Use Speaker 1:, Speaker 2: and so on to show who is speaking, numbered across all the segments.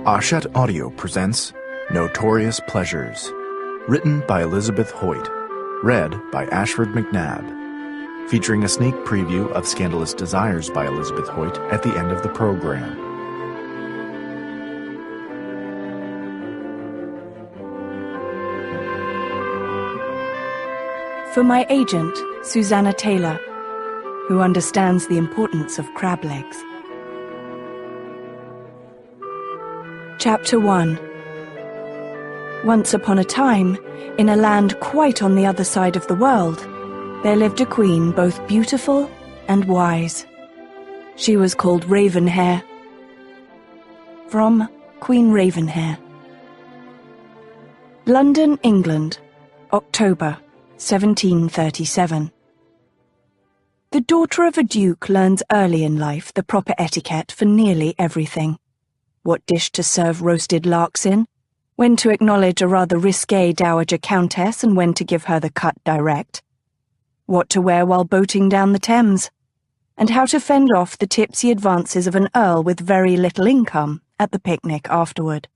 Speaker 1: Hachette Audio presents Notorious Pleasures, written by Elizabeth Hoyt, read by Ashford McNabb, featuring a sneak preview of Scandalous Desires by Elizabeth Hoyt at the end of the program.
Speaker 2: For my agent, Susanna Taylor, who understands the importance of crab legs. Chapter 1. Once upon a time, in a land quite on the other side of the world, there lived a queen both beautiful and wise. She was called Ravenhair. From Queen Ravenhair. London, England, October 1737. The daughter of a duke learns early in life the proper etiquette for nearly everything. What dish to serve roasted larks in, when to acknowledge a rather risque dowager countess and when to give her the cut direct, what to wear while boating down the Thames, and how to fend off the tipsy advances of an earl with very little income at the picnic afterward.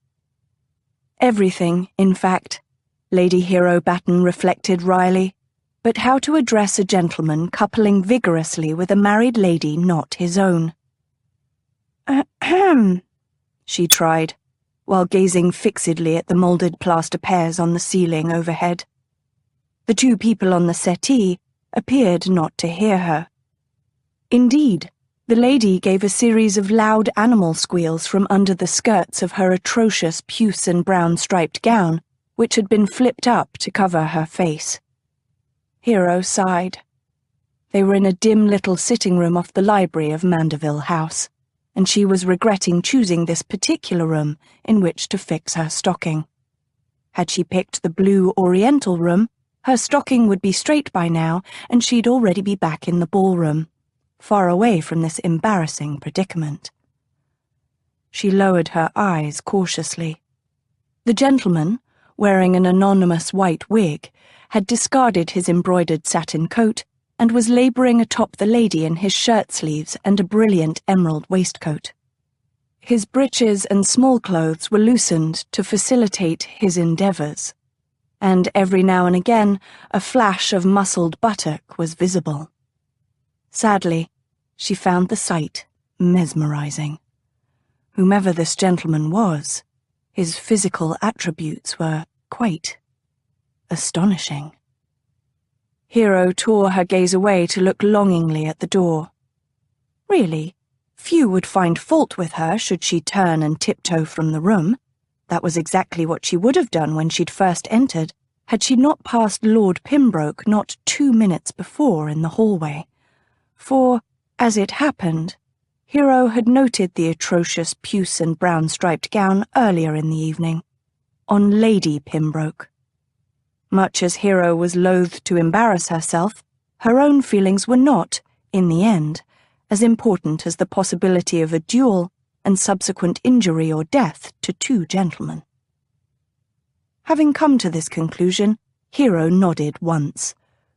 Speaker 2: Everything, in fact, Lady Hero Batten reflected wryly, but how to address a gentleman coupling vigorously with a married lady not his own. Ahem, she tried, while gazing fixedly at the moulded plaster pears on the ceiling overhead. The two people on the settee appeared not to hear her. Indeed, the lady gave a series of loud animal squeals from under the skirts of her atrocious puce and brown striped gown, which had been flipped up to cover her face. Hero sighed. They were in a dim little sitting room off the library of Mandeville House, and she was regretting choosing this particular room in which to fix her stocking. Had she picked the blue Oriental room, her stocking would be straight by now, and she'd already be back in the ballroom, far away from this embarrassing predicament. She lowered her eyes cautiously. The gentleman, wearing an anonymous white wig, had discarded his embroidered satin coat and was labouring atop the lady in his shirt sleeves and a brilliant emerald waistcoat. His breeches and small clothes were loosened to facilitate his endeavours, and every now and again a flash of muscled buttock was visible. Sadly, she found the sight mesmerising. Whomever this gentleman was, his physical attributes were quite astonishing. Hero tore her gaze away to look longingly at the door. Really, few would find fault with her should she turn and tiptoe from the room. That was exactly what she would have done when she'd first entered, had she not passed Lord Pembroke not 2 minutes before in the hallway. For, as it happened, Hero had noted the atrocious puce and brown striped gown earlier in the evening, on Lady Pembroke. Much as Hero was loath to embarrass herself, her own feelings were not, in the end, as important as the possibility of a duel and subsequent injury or death to two gentlemen. Having come to this conclusion, Hero nodded once,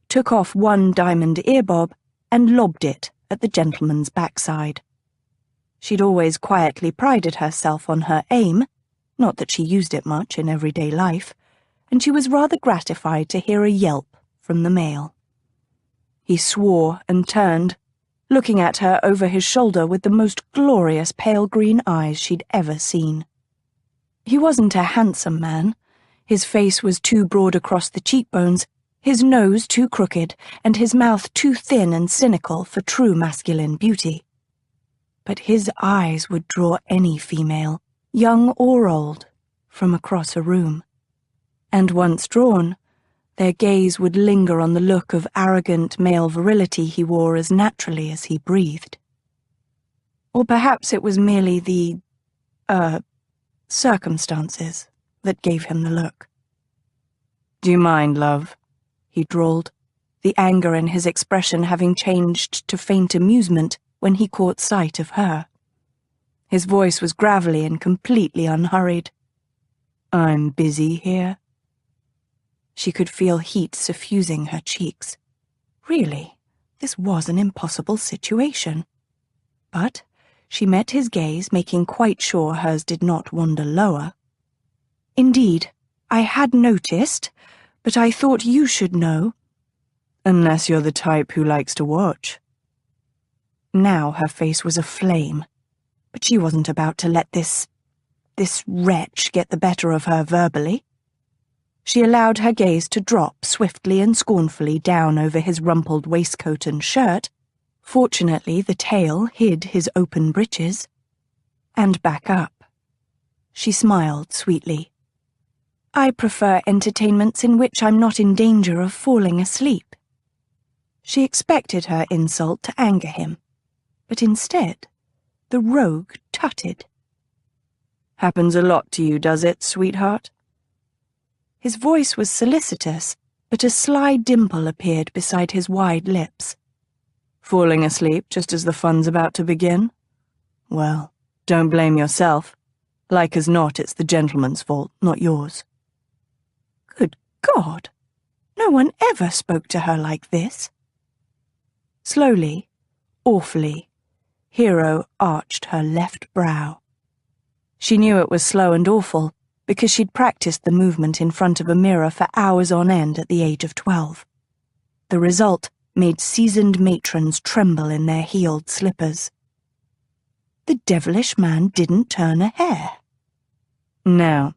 Speaker 2: took off one diamond earbob, and lobbed it at the gentleman's backside. She'd always quietly prided herself on her aim, not that she used it much in everyday life, and she was rather gratified to hear a yelp from the male. He swore and turned, looking at her over his shoulder with the most glorious pale green eyes she'd ever seen. He wasn't a handsome man. His face was too broad across the cheekbones, his nose too crooked, and his mouth too thin and cynical for true masculine beauty. But his eyes would draw any female, young or old, from across a room. And once drawn, their gaze would linger on the look of arrogant male virility he wore as naturally as he breathed. Or perhaps it was merely the, circumstances that gave him the look. "Do you mind, love?" he drawled, the anger in his expression having changed to faint amusement when he caught sight of her. His voice was gravelly and completely unhurried. "I'm busy here." She could feel heat suffusing her cheeks. Really, this was an impossible situation. But she met his gaze, making quite sure hers did not wander lower. Indeed, I had noticed, but I thought you should know. Unless you're the type who likes to watch. Now her face was aflame, but she wasn't about to let this wretch get the better of her verbally. She allowed her gaze to drop swiftly and scornfully down over his rumpled waistcoat and shirt. Fortunately, the tail hid his open breeches. And back up. She smiled sweetly. I prefer entertainments in which I'm not in danger of falling asleep. She expected her insult to anger him, but instead, the rogue tutted. Happens a lot to you, does it, sweetheart? His voice was solicitous, but a sly dimple appeared beside his wide lips. Falling asleep just as the fun's about to begin? Well, don't blame yourself. Like as not, it's the gentleman's fault, not yours. Good God! No one ever spoke to her like this. Slowly, awfully, Hero arched her left brow. She knew it was slow and awful because she'd practiced the movement in front of a mirror for hours on end at the age of 12. The result made seasoned matrons tremble in their heeled slippers. The devilish man didn't turn a hair. Now,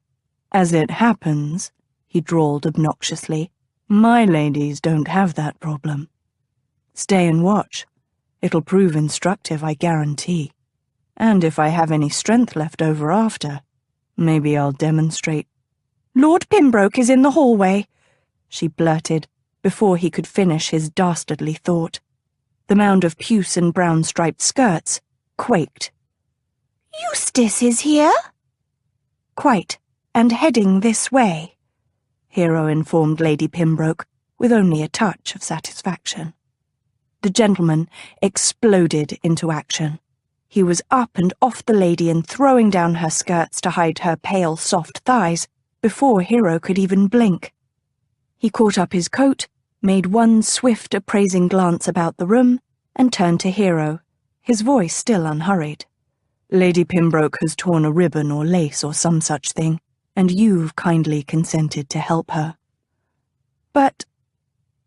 Speaker 2: as it happens, he drawled obnoxiously, my ladies don't have that problem. Stay and watch. It'll prove instructive, I guarantee. And if I have any strength left over after, maybe I'll demonstrate. Lord Pembroke is in the hallway, she blurted, before he could finish his dastardly thought. The mound of puce and brown-striped skirts quaked. Eustace is here? Quite, and heading this way, Hero informed Lady Pembroke, with only a touch of satisfaction. The gentleman exploded into action. He was up and off the lady and throwing down her skirts to hide her pale, soft thighs before Hero could even blink. He caught up his coat, made one swift, appraising glance about the room, and turned to Hero, his voice still unhurried. Lady Pembroke has torn a ribbon or lace or some such thing, and you've kindly consented to help her. But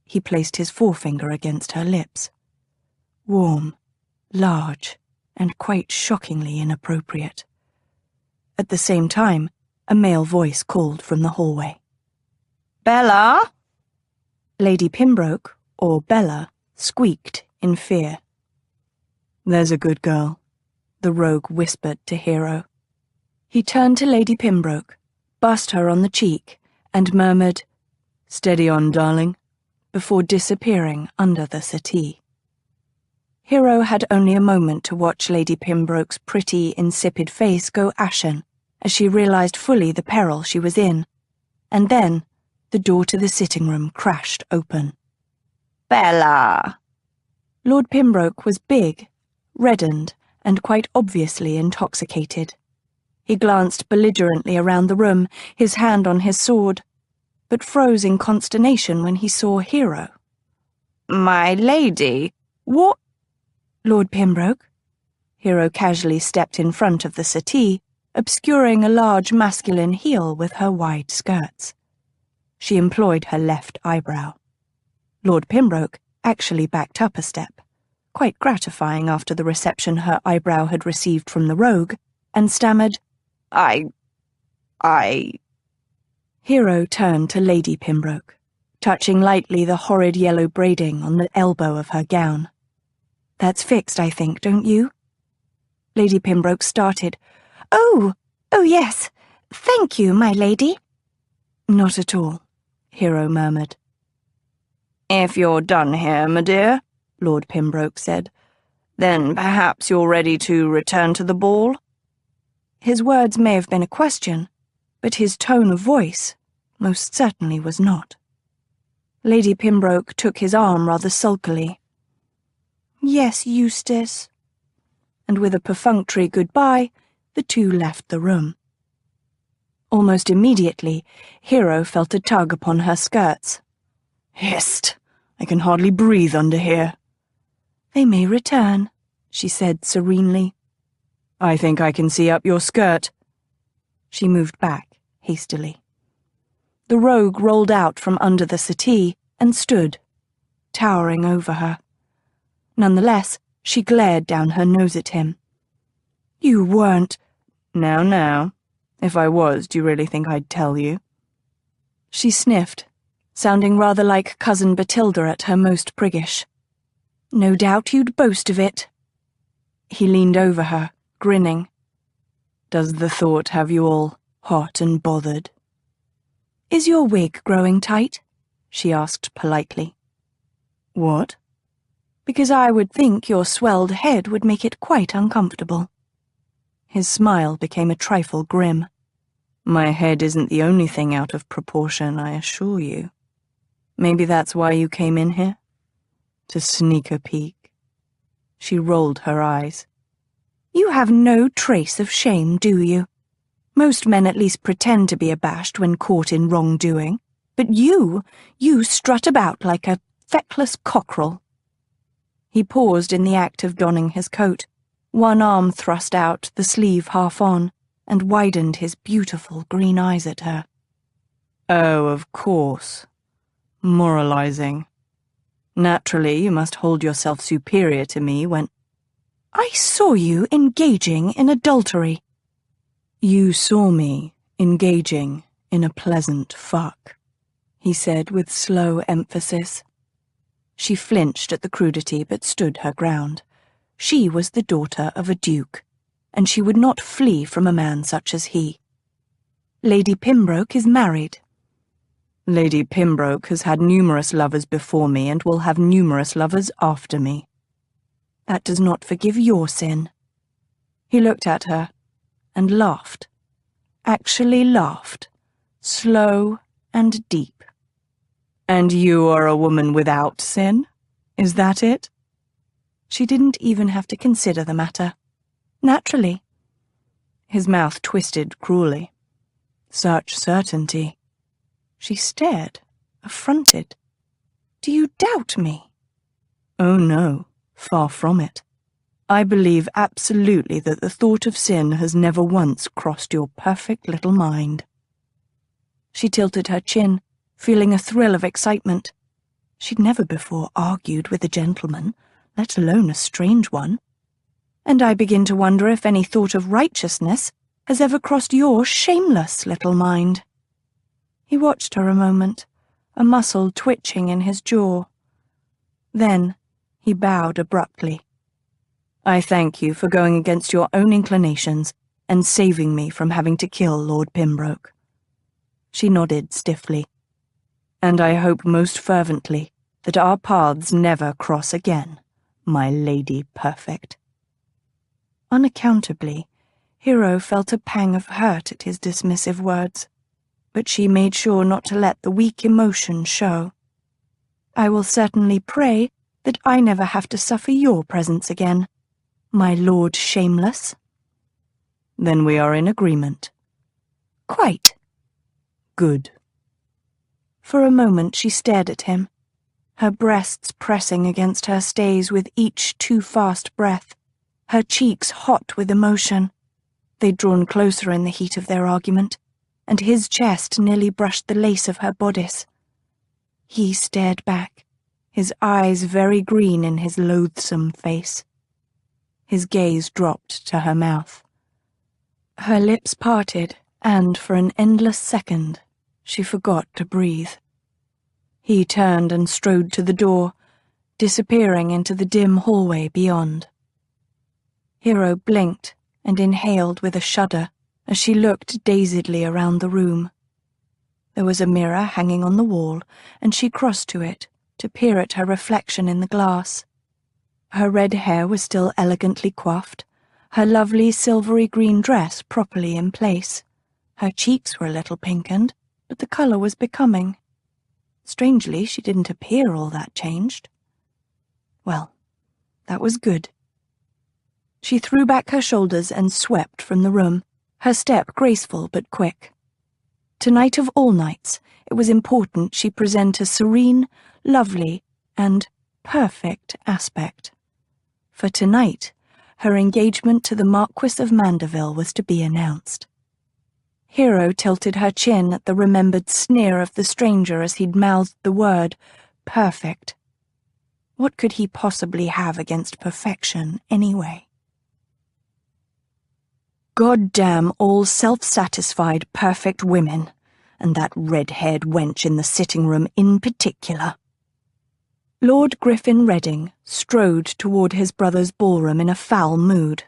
Speaker 2: he placed his forefinger against her lips. Warm, large, and quite shockingly inappropriate. At the same time, a male voice called from the hallway. Bella! Lady Pembroke, or Bella, squeaked in fear. There's a good girl, the rogue whispered to Hero. He turned to Lady Pembroke, bussed her on the cheek, and murmured, Steady on, darling, before disappearing under the settee. Hero had only a moment to watch Lady Pembroke's pretty, insipid face go ashen as she realized fully the peril she was in, and then the door to the sitting room crashed open. Bella! Lord Pembroke was big, reddened, and quite obviously intoxicated. He glanced belligerently around the room, his hand on his sword, but froze in consternation when he saw Hero. My lady, what? Lord Pembroke? Hero casually stepped in front of the settee, obscuring a large masculine heel with her wide skirts. She employed her left eyebrow. Lord Pembroke actually backed up a step, quite gratifying after the reception her eyebrow had received from the rogue, and stammered, I... Hero turned to Lady Pembroke, touching lightly the horrid yellow braiding on the elbow of her gown. That's fixed, I think, don't you? Lady Pembroke started. Oh, yes. Thank you, my lady. Not at all, Hero murmured. If you're done here, my dear, Lord Pembroke said, then perhaps you're ready to return to the ball? His words may have been a question, but his tone of voice most certainly was not. Lady Pembroke took his arm rather sulkily. Yes, Eustace. And with a perfunctory goodbye, the two left the room. Almost immediately, Hero felt a tug upon her skirts.
Speaker 3: Hist! I can hardly breathe under here.
Speaker 2: They may return, she said serenely.
Speaker 3: I think I can see up your skirt.
Speaker 2: She moved back hastily. The rogue rolled out from under the settee and stood, towering over her. Nonetheless, she glared down her nose at him. You weren't—
Speaker 3: Now. If I was, do you really think I'd tell you?
Speaker 2: She sniffed, sounding rather like Cousin Batilda at her most priggish. No doubt you'd boast of it. He leaned over her, grinning.
Speaker 3: Does the thought have you all hot and bothered?
Speaker 2: Is your wig growing tight? She asked politely.
Speaker 3: What?
Speaker 2: Because I would think your swelled head would make it quite uncomfortable. His smile became a trifle grim.
Speaker 3: My head isn't the only thing out of proportion, I assure you. Maybe that's why you came in here? To sneak a peek? She rolled her eyes.
Speaker 2: You have no trace of shame, do you? Most men at least pretend to be abashed when caught in wrongdoing. But you strut about like a feckless cockerel. He paused in the act of donning his coat, one arm thrust out, the sleeve half on, and widened his beautiful green eyes at her.
Speaker 3: Oh, of course. Moralizing. Naturally, you must hold yourself superior to me when—
Speaker 2: I saw you engaging in adultery.
Speaker 3: You saw me engaging in a pleasant fuck, he said with slow emphasis.
Speaker 2: She flinched at the crudity but stood her ground. She was the daughter of a duke, and she would not flee from a man such as he. Lady Pembroke is married.
Speaker 3: Lady Pembroke has had numerous lovers before me and will have numerous lovers after me.
Speaker 2: That does not forgive your sin. He looked at her and laughed. Actually laughed, slow and deep.
Speaker 3: And you are a woman without sin? Is that it?
Speaker 2: She didn't even have to consider the matter. Naturally.
Speaker 3: His mouth twisted cruelly. Such certainty.
Speaker 2: She stared, affronted. Do you doubt me?
Speaker 3: Oh no, far from it. I believe absolutely that the thought of sin has never once crossed your perfect little mind.
Speaker 2: She tilted her chin, feeling a thrill of excitement. She'd never before argued with a gentleman, let alone a strange one. And I begin to wonder if any thought of righteousness has ever crossed your shameless little mind. He watched her a moment, a muscle twitching in his jaw. Then he bowed abruptly.
Speaker 3: I thank you for going against your own inclinations and saving me from having to kill Lord Pembroke. She nodded stiffly. And I hope most fervently that our paths never cross again, my Lady Perfect.
Speaker 2: Unaccountably, Hero felt a pang of hurt at his dismissive words, but she made sure not to let the weak emotion show. I will certainly pray that I never have to suffer your presence again, my Lord Shameless.
Speaker 3: Then we are in agreement.
Speaker 2: Quite.
Speaker 3: Good.
Speaker 2: For a moment she stared at him, her breasts pressing against her stays with each too fast breath, her cheeks hot with emotion. They'd drawn closer in the heat of their argument, and his chest nearly brushed the lace of her bodice. He stared back, his eyes very green in his loathsome face. His gaze dropped to her mouth. Her lips parted, and for an endless second, she forgot to breathe. He turned and strode to the door, disappearing into the dim hallway beyond. Hero blinked and inhaled with a shudder as she looked dazedly around the room. There was a mirror hanging on the wall, and she crossed to it to peer at her reflection in the glass. Her red hair was still elegantly coiffed, her lovely silvery green dress properly in place. Her cheeks were a little pinkened, but the colour was becoming. Strangely, she didn't appear all that changed. Well, that was good. She threw back her shoulders and swept from the room, her step graceful but quick. Tonight of all nights, it was important she present a serene, lovely, and perfect aspect. For tonight, her engagement to the Marquis of Mandeville was to be announced. Hero tilted her chin at the remembered sneer of the stranger as he'd mouthed the word, perfect. What could he possibly have against perfection, anyway? God damn all self-satisfied, perfect women, and that red-haired wench in the sitting room in particular. Lord Griffin Redding strode toward his brother's ballroom in a foul mood.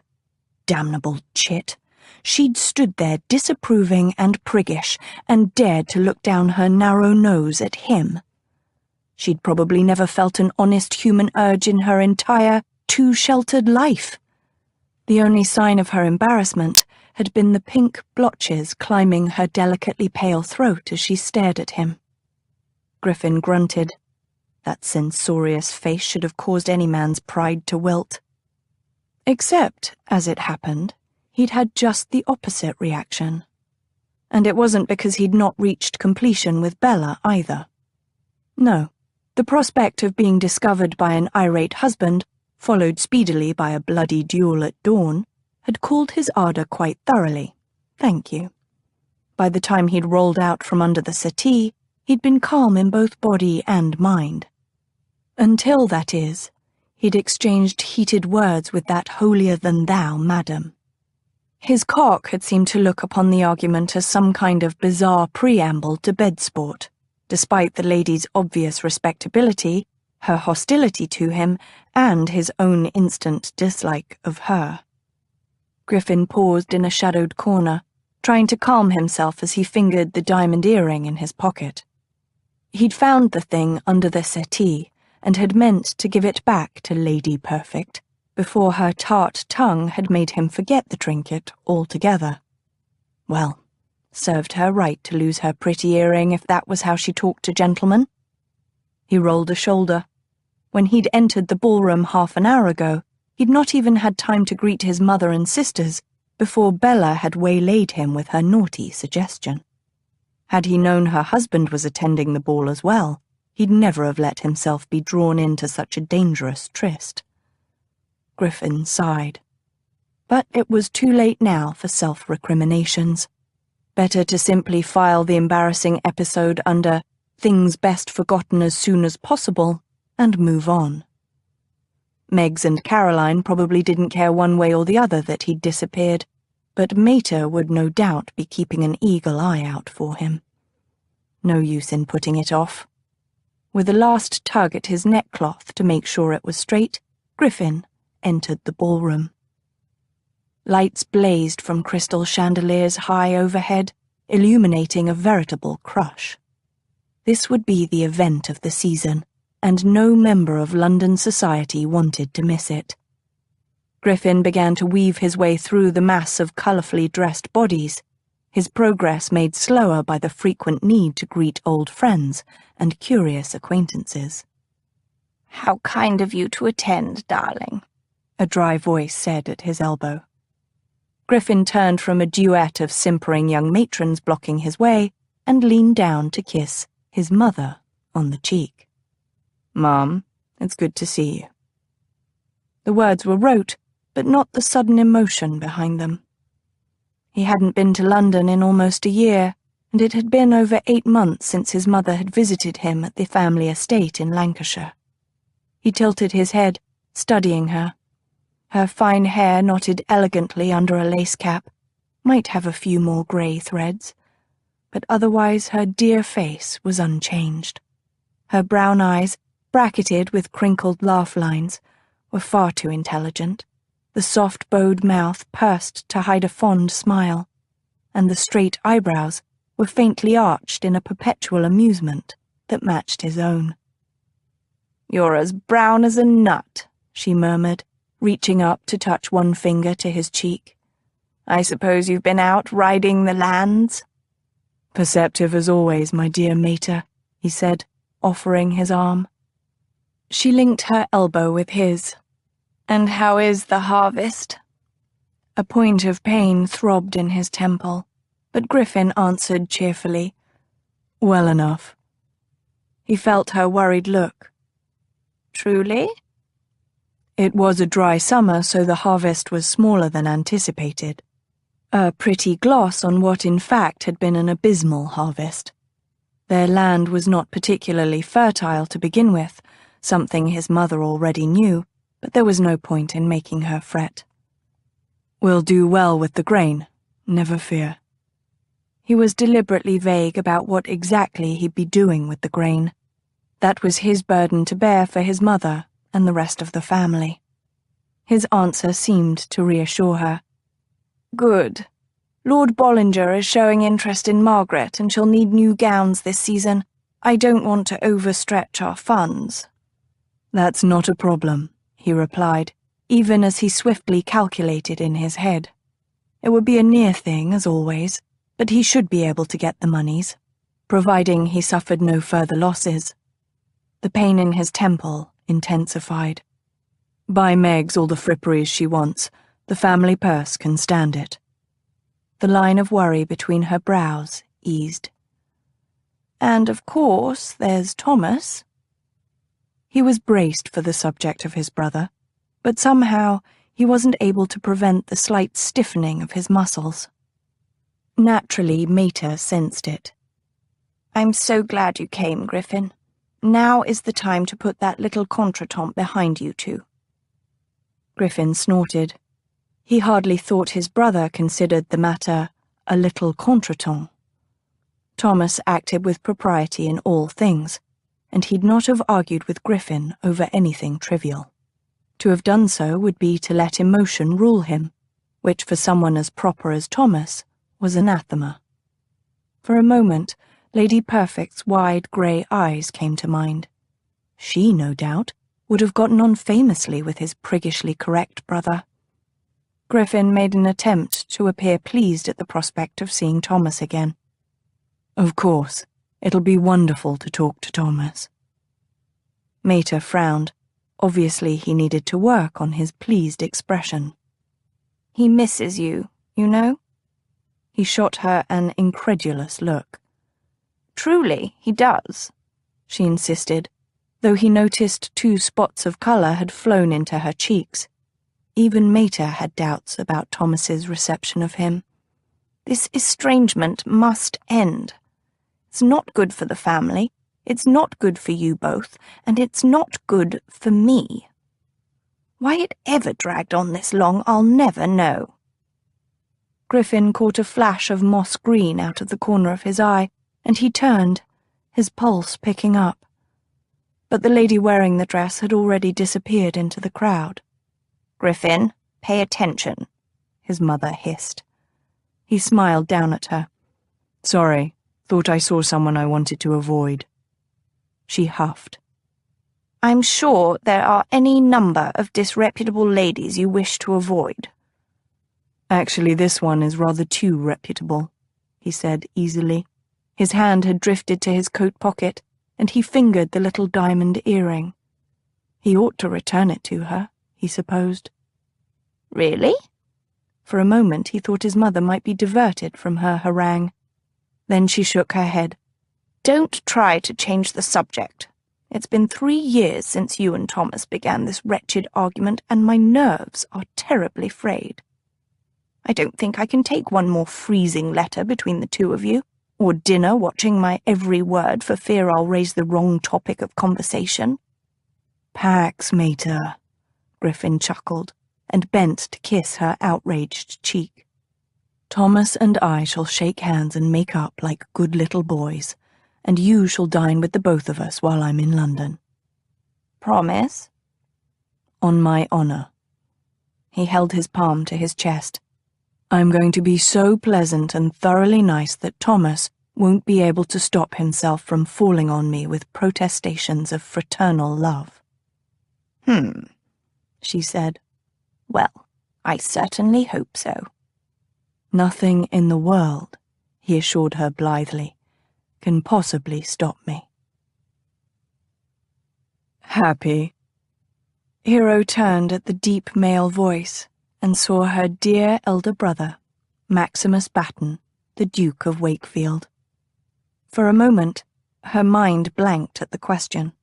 Speaker 2: Damnable chit. She'd stood there disapproving and priggish, and dared to look down her narrow nose at him. She'd probably never felt an honest human urge in her entire, too-sheltered life. The only sign of her embarrassment had been the pink blotches climbing her delicately pale throat as she stared at him. Griffin grunted. That censorious face should have caused any man's pride to wilt. Except, as it happened, he'd had just the opposite reaction. And it wasn't because he'd not reached completion with Bella, either. No, the prospect of being discovered by an irate husband, followed speedily by a bloody duel at dawn, had cooled his ardour quite thoroughly. Thank you. By the time he'd rolled out from under the settee, he'd been calm in both body and mind. Until, that is, he'd exchanged heated words with that holier-than-thou madam. His cock had seemed to look upon the argument as some kind of bizarre preamble to bed sport, despite the lady's obvious respectability, her hostility to him, and his own instant dislike of her. Griffin paused in a shadowed corner, trying to calm himself as he fingered the diamond earring in his pocket. He'd found the thing under the settee, and had meant to give it back to Lady Perfect, before her tart tongue had made him forget the trinket altogether. Well, served her right to lose her pretty earring if that was how she talked to gentlemen. He rolled a shoulder. When he'd entered the ballroom half an hour ago, he'd not even had time to greet his mother and sisters before Bella had waylaid him with her naughty suggestion. Had he known her husband was attending the ball as well, he'd never have let himself be drawn into such a dangerous tryst. Griffin sighed. But it was too late now for self-recriminations. Better to simply file the embarrassing episode under things best forgotten as soon as possible and move on. Meggs and Caroline probably didn't care one way or the other that he'd disappeared, but Mater would no doubt be keeping an eagle eye out for him. No use in putting it off. With a last tug at his neckcloth to make sure it was straight, Griffin entered the ballroom. Lights blazed from crystal chandeliers high overhead, illuminating a veritable crush. This would be the event of the season, and no member of London society wanted to miss it. Griffin began to weave his way through the mass of colourfully dressed bodies, his progress made slower by the frequent need to greet old friends and curious acquaintances. "How kind of you to attend, darling," a dry voice said at his elbow. Griffin turned from a duet of simpering young matrons blocking his way and leaned down to kiss his mother on the cheek. "Mom, it's good to see you." The words were rote, but not the sudden emotion behind them. He hadn't been to London in almost a year, and it had been over 8 months since his mother had visited him at the family estate in Lancashire. He tilted his head, studying her. Her fine hair knotted elegantly under a lace cap, might have a few more grey threads, but otherwise her dear face was unchanged. Her brown eyes, bracketed with crinkled laugh lines, were far too intelligent, the soft bowed mouth pursed to hide a fond smile, and the straight eyebrows were faintly arched in a perpetual amusement that matched his own. "You're as brown as a nut," she murmured, reaching up to touch one finger to his cheek. "I suppose you've been out riding the lands?" "Perceptive as always, my dear Mater," he said, offering his arm. She linked her elbow with his. "And how is the harvest?" A point of pain throbbed in his temple.
Speaker 3: but Griffin answered cheerfully, "Well enough." He felt her worried look.
Speaker 2: "Truly?"
Speaker 3: It was a dry summer, so the harvest was smaller than anticipated. A pretty gloss on what in fact had been an abysmal harvest. Their land was not particularly fertile to begin with, something his mother already knew, but there was no point in making her fret. "We'll do well with the grain, never fear." He was deliberately vague about what exactly he'd be doing with the grain. That was his burden to bear for his mother and the rest of the family. His answer seemed to reassure her.
Speaker 2: "Good. Lord Bollinger is showing interest in Margaret, and she'll need new gowns this season. I don't want to overstretch our funds."
Speaker 3: "That's not a problem," he replied, even as he swiftly calculated in his head. It would be a near thing, as always, but he should be able to get the monies, providing he suffered no further losses. The pain in his temple intensified. "Buy Megs all the fripperies she wants. The family purse can stand it." The line of worry between her brows eased.
Speaker 2: "And of course, there's Thomas."
Speaker 3: He was braced for the subject of his brother, but somehow he wasn't able to prevent the slight stiffening of his muscles. Naturally, Mater sensed it.
Speaker 2: "I'm so glad you came, Griffin. Now is the time to put that little contretemps behind you two."
Speaker 3: Griffin snorted. He hardly thought his brother considered the matter a little contretemps. Thomas acted with propriety in all things, and he'd not have argued with Griffin over anything trivial. To have done so would be to let emotion rule him, which for someone as proper as Thomas was anathema. For a moment, Lady Perfect's wide grey eyes came to mind. She, no doubt, would have gotten on famously with his priggishly correct brother. Griffin made an attempt to appear pleased at the prospect of seeing Thomas again. "Of course, it'll be wonderful to talk to Thomas." Mater frowned. Obviously he needed to work on his pleased expression.
Speaker 2: "He misses you, you know?"
Speaker 3: He shot her an incredulous look.
Speaker 2: "Truly, he does,"
Speaker 3: she insisted, though he noticed 2 spots of colour had flown into her cheeks. Even Mater had doubts about Thomas's reception of him.
Speaker 2: "This estrangement must end. It's not good for the family, it's not good for you both, and it's not good for me. Why it ever dragged on this long, I'll never know."
Speaker 3: Griffin caught a flash of moss green out of the corner of his eye, and he turned, his pulse picking up. But the lady wearing the dress had already disappeared into the crowd.
Speaker 2: "Griffin, pay attention," his mother hissed.
Speaker 3: He smiled down at her. "Sorry, thought I saw someone I wanted to avoid." She huffed.
Speaker 2: "I'm sure there are any number of disreputable ladies you wish to avoid."
Speaker 3: "Actually, this one is rather too reputable," he said easily. His hand had drifted to his coat pocket, and he fingered the little diamond earring. He ought to return it to her, he supposed.
Speaker 2: "Really?"
Speaker 3: For a moment he thought his mother might be diverted from her harangue. Then she shook her head.
Speaker 2: "Don't try to change the subject. It's been 3 years since you and Thomas began this wretched argument, and my nerves are terribly frayed. I don't think I can take one more freezing letter between the 2 of you, or dinner watching my every word for fear I'll raise the wrong topic of conversation."
Speaker 3: "Pax, Mater," Griffin chuckled, and bent to kiss her outraged cheek. "Thomas and I shall shake hands and make up like good little boys, and you shall dine with the both of us while I'm in London."
Speaker 2: "Promise?"
Speaker 3: "On my honour." He held his palm to his chest. "I'm going to be so pleasant and thoroughly nice that Thomas won't be able to stop himself from falling on me with protestations of fraternal love."
Speaker 2: She said. "Well, I certainly hope so."
Speaker 3: "Nothing in the world," he assured her blithely, "can possibly stop me." "Happy?" Hero turned at the deep male voice and saw her dear elder brother, Maximus Batten,
Speaker 2: the Duke of Wakefield. For a moment, her mind blanked at the question.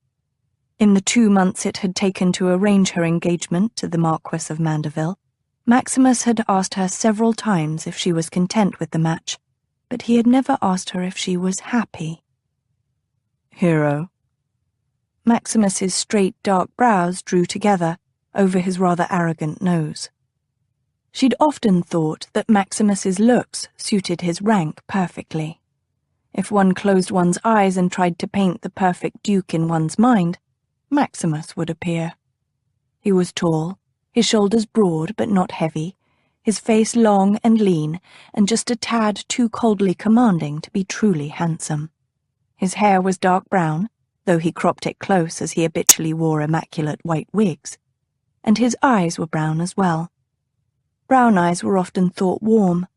Speaker 2: In the 2 months it had taken to arrange her engagement to the Marquis of Mandeville, Maximus had asked her several times if she was content with the match, but he had never asked her if she was happy.
Speaker 3: Hero.
Speaker 2: Maximus's straight dark brows drew together over his rather arrogant nose. She'd often thought that Maximus's looks suited his rank perfectly. If one closed one's eyes and tried to paint the perfect duke in one's mind, Maximus would appear. He was tall, his shoulders broad but not heavy, his face long and lean, and just a tad too coldly commanding to be truly handsome. His hair was dark brown, though he cropped it close as he habitually wore immaculate white wigs, and his eyes were brown as well. Brown eyes were often thought warm,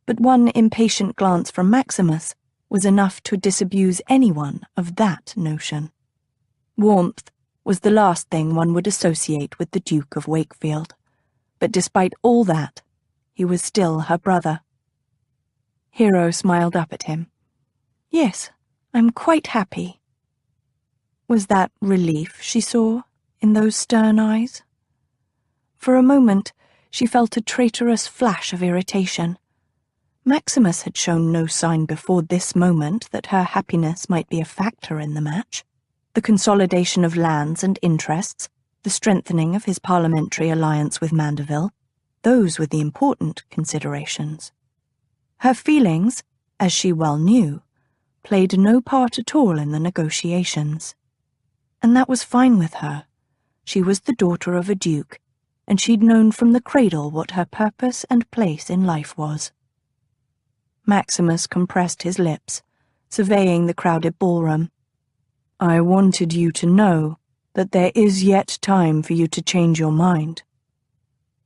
Speaker 2: but one impatient glance from Maximus was enough to disabuse anyone of that notion. Warmth was the last thing one would associate with the Duke of Wakefield, but despite all that, he was still her brother. Hero smiled up at him. "Yes, I'm quite happy." Was that relief she saw in those stern eyes? For a moment, she felt a traitorous flash of irritation. Maximus had shown no sign before this moment that her happiness might be a factor in the match. The consolidation of lands and interests, the strengthening of his parliamentary alliance with Mandeville, those were the important considerations. Her feelings, as she well knew, played no part at all in the negotiations. And that was fine with her. She was the daughter of a duke, and she'd known from the cradle what her purpose and place in life was. Maximus compressed his lips, surveying the crowded ballroom.
Speaker 3: I wanted you to know that there is yet time for you to change your mind.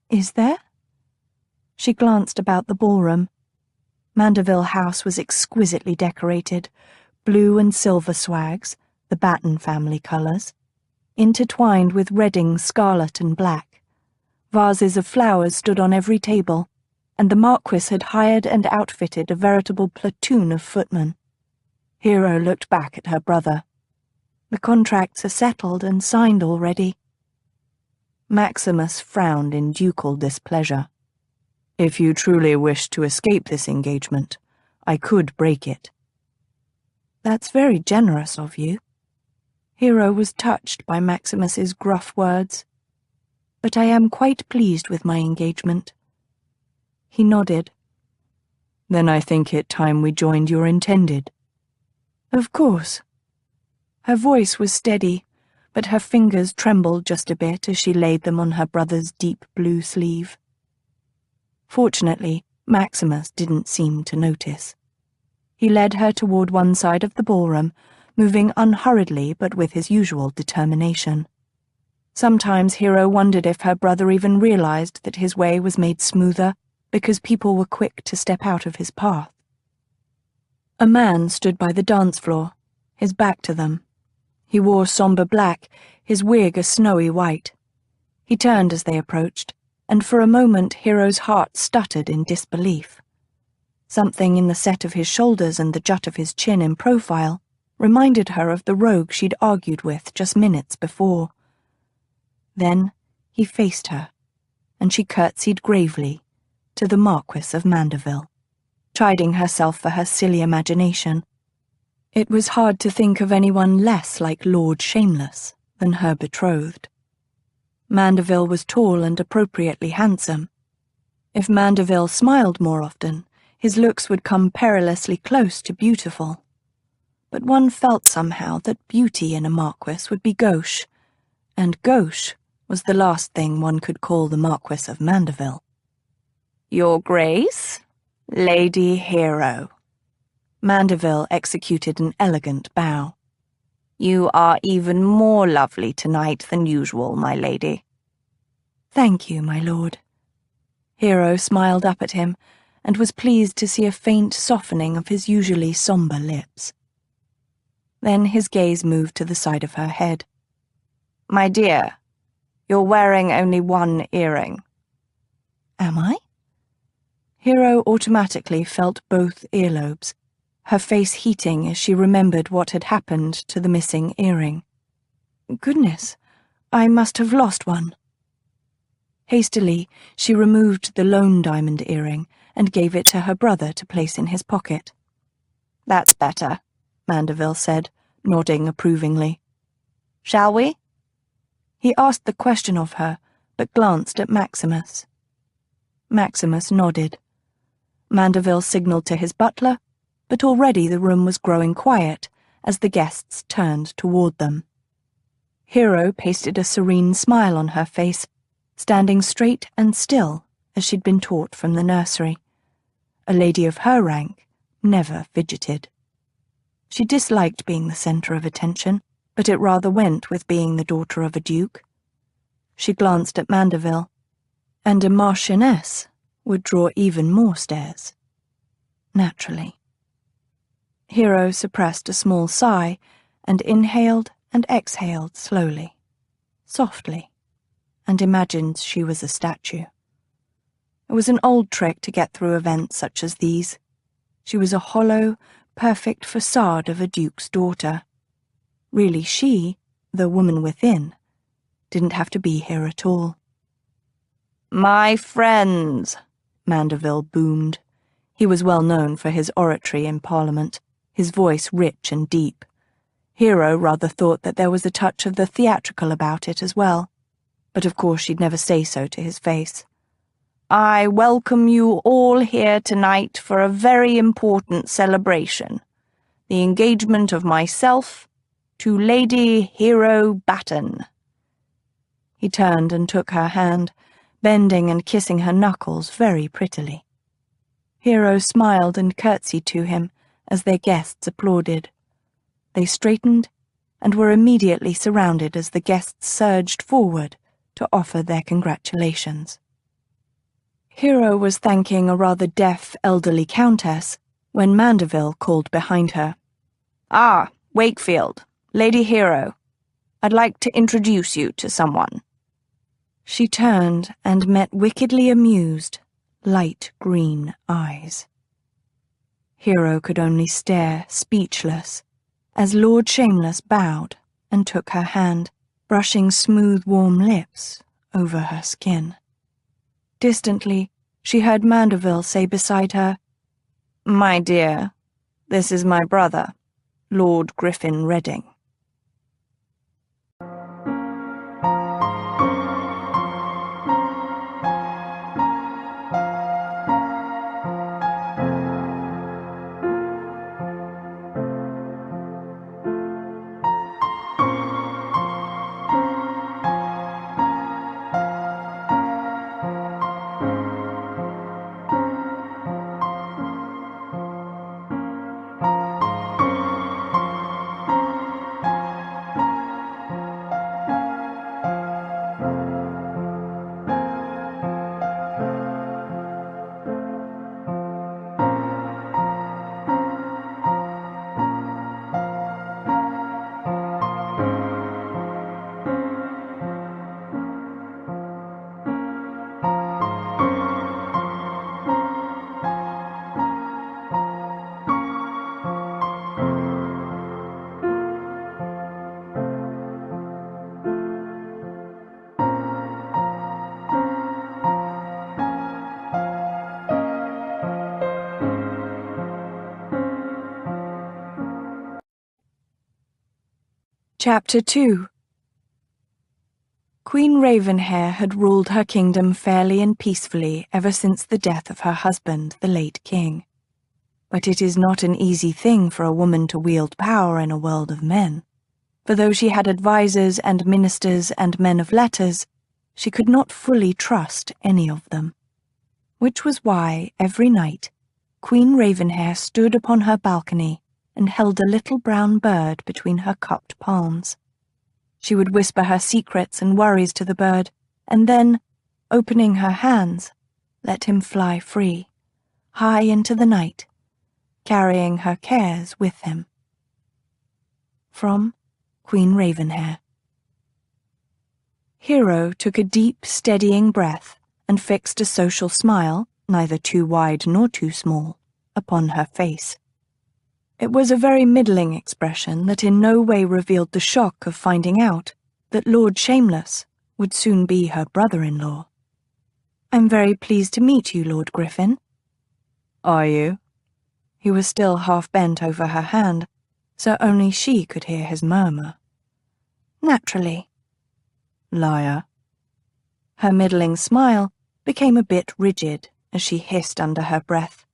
Speaker 2: Is there? She glanced about the ballroom. Mandeville House was exquisitely decorated, blue and silver swags, the Batten family colours, intertwined with redding scarlet and black. Vases of flowers stood on every table, and the Marquis had hired and outfitted a veritable platoon of footmen. Hero looked back at her brother. The contracts are settled and signed already.
Speaker 3: Maximus frowned in ducal displeasure. If you truly wish to escape this engagement, I could break it.
Speaker 2: That's very generous of you. Hero was touched by Maximus's gruff words. But I am quite pleased with my engagement. He nodded.
Speaker 3: Then I think it time we joined your intended.
Speaker 2: Of course. Her voice was steady, but her fingers trembled just a bit as she laid them on her brother's deep blue sleeve. Fortunately, Maximus didn't seem to notice. He led her toward one side of the ballroom, moving unhurriedly but with his usual determination. Sometimes Hero wondered if her brother even realized that his way was made smoother because people were quick to step out of his path. A man stood by the dance floor, his back to them. He wore somber black, his wig a snowy white. He turned as they approached, and for a moment Hero's heart stuttered in disbelief. Something in the set of his shoulders and the jut of his chin in profile reminded her of the rogue she'd argued with just minutes before. Then he faced her, and she curtsied gravely to the Marquis of Mandeville, chiding herself for her silly imagination. It was hard to think of anyone less like Lord Shameless than her betrothed. Mandeville was tall and appropriately handsome. If Mandeville smiled more often, his looks would come perilously close to beautiful. But one felt somehow that beauty in a Marquis would be gauche, and gauche was the last thing one could call the Marquis of Mandeville. "Your Grace, Lady Hero." Mandeville executed an elegant bow. "You are even more lovely tonight than usual, my lady." "Thank you, my lord." Hero smiled up at him, and was pleased to see a faint softening of his usually sombre lips. Then his gaze moved to the side of her head. "My dear, you're wearing only one earring." "Am I?" Hero automatically felt both earlobes, her face heating as she remembered what had happened to the missing earring. Goodness, I must have lost one. Hastily, she removed the lone diamond earring and gave it to her brother to place in his pocket. "That's better," Mandeville said, nodding approvingly. "Shall we?" He asked the question of her, but glanced at Maximus. Maximus nodded. Mandeville signalled to his butler, but already the room was growing quiet as the guests turned toward them. Hero pasted a serene smile on her face, standing straight and still as she'd been taught from the nursery. A lady of her rank never fidgeted. She disliked being the centre of attention, but it rather went with being the daughter of a duke. She glanced at Mandeville, and a marchioness would draw even more stares. Naturally. Hero suppressed a small sigh and inhaled and exhaled slowly, softly, and imagined she was a statue. It was an old trick to get through events such as these. She was a hollow, perfect facade of a duke's daughter. Really she, the woman within, didn't have to be here at all. "My friends," Mandeville boomed. He was well known for his oratory in Parliament, his voice rich and deep. Hero rather thought that there was a touch of the theatrical about it as well, but of course she'd never say so to his face. "I welcome you all here tonight for a very important celebration, the engagement of myself to Lady Hero Batten." He turned and took her hand, bending and kissing her knuckles very prettily. Hero smiled and curtsied to him as their guests applauded. They straightened and were immediately surrounded as the guests surged forward to offer their congratulations. Hero was thanking a rather deaf elderly countess when Mandeville called behind her. "Ah, Wakefield, Lady Hero. I'd like to introduce you to someone." She turned and met wickedly amused, light green eyes. Hero could only stare, speechless, as Lord Shameless bowed and took her hand, brushing smooth, warm lips over her skin. Distantly, she heard Mandeville say beside her, "My dear, this is my brother, Lord Griffin Redding." Chapter 2. Queen Ravenhair had ruled her kingdom fairly and peacefully ever since the death of her husband, the late king. But it is not an easy thing for a woman to wield power in a world of men, for though she had advisers and ministers and men of letters, she could not fully trust any of them. Which was why, every night, Queen Ravenhair stood upon her balcony and held a little brown bird between her cupped palms. She would whisper her secrets and worries to the bird, and then, opening her hands, let him fly free, high into the night, carrying her cares with him. From Queen Ravenhair. Hero took a deep, steadying breath and fixed a social smile, neither too wide nor too small, upon her face. It was a very middling expression that in no way revealed the shock of finding out that Lord Shameless would soon be her brother-in-law. "I'm very pleased to meet you, Lord Griffin." "Are you?" He was still half bent over her hand, so only she could hear his murmur. "Naturally." "Liar." Her middling smile became a bit rigid as she hissed under her breath,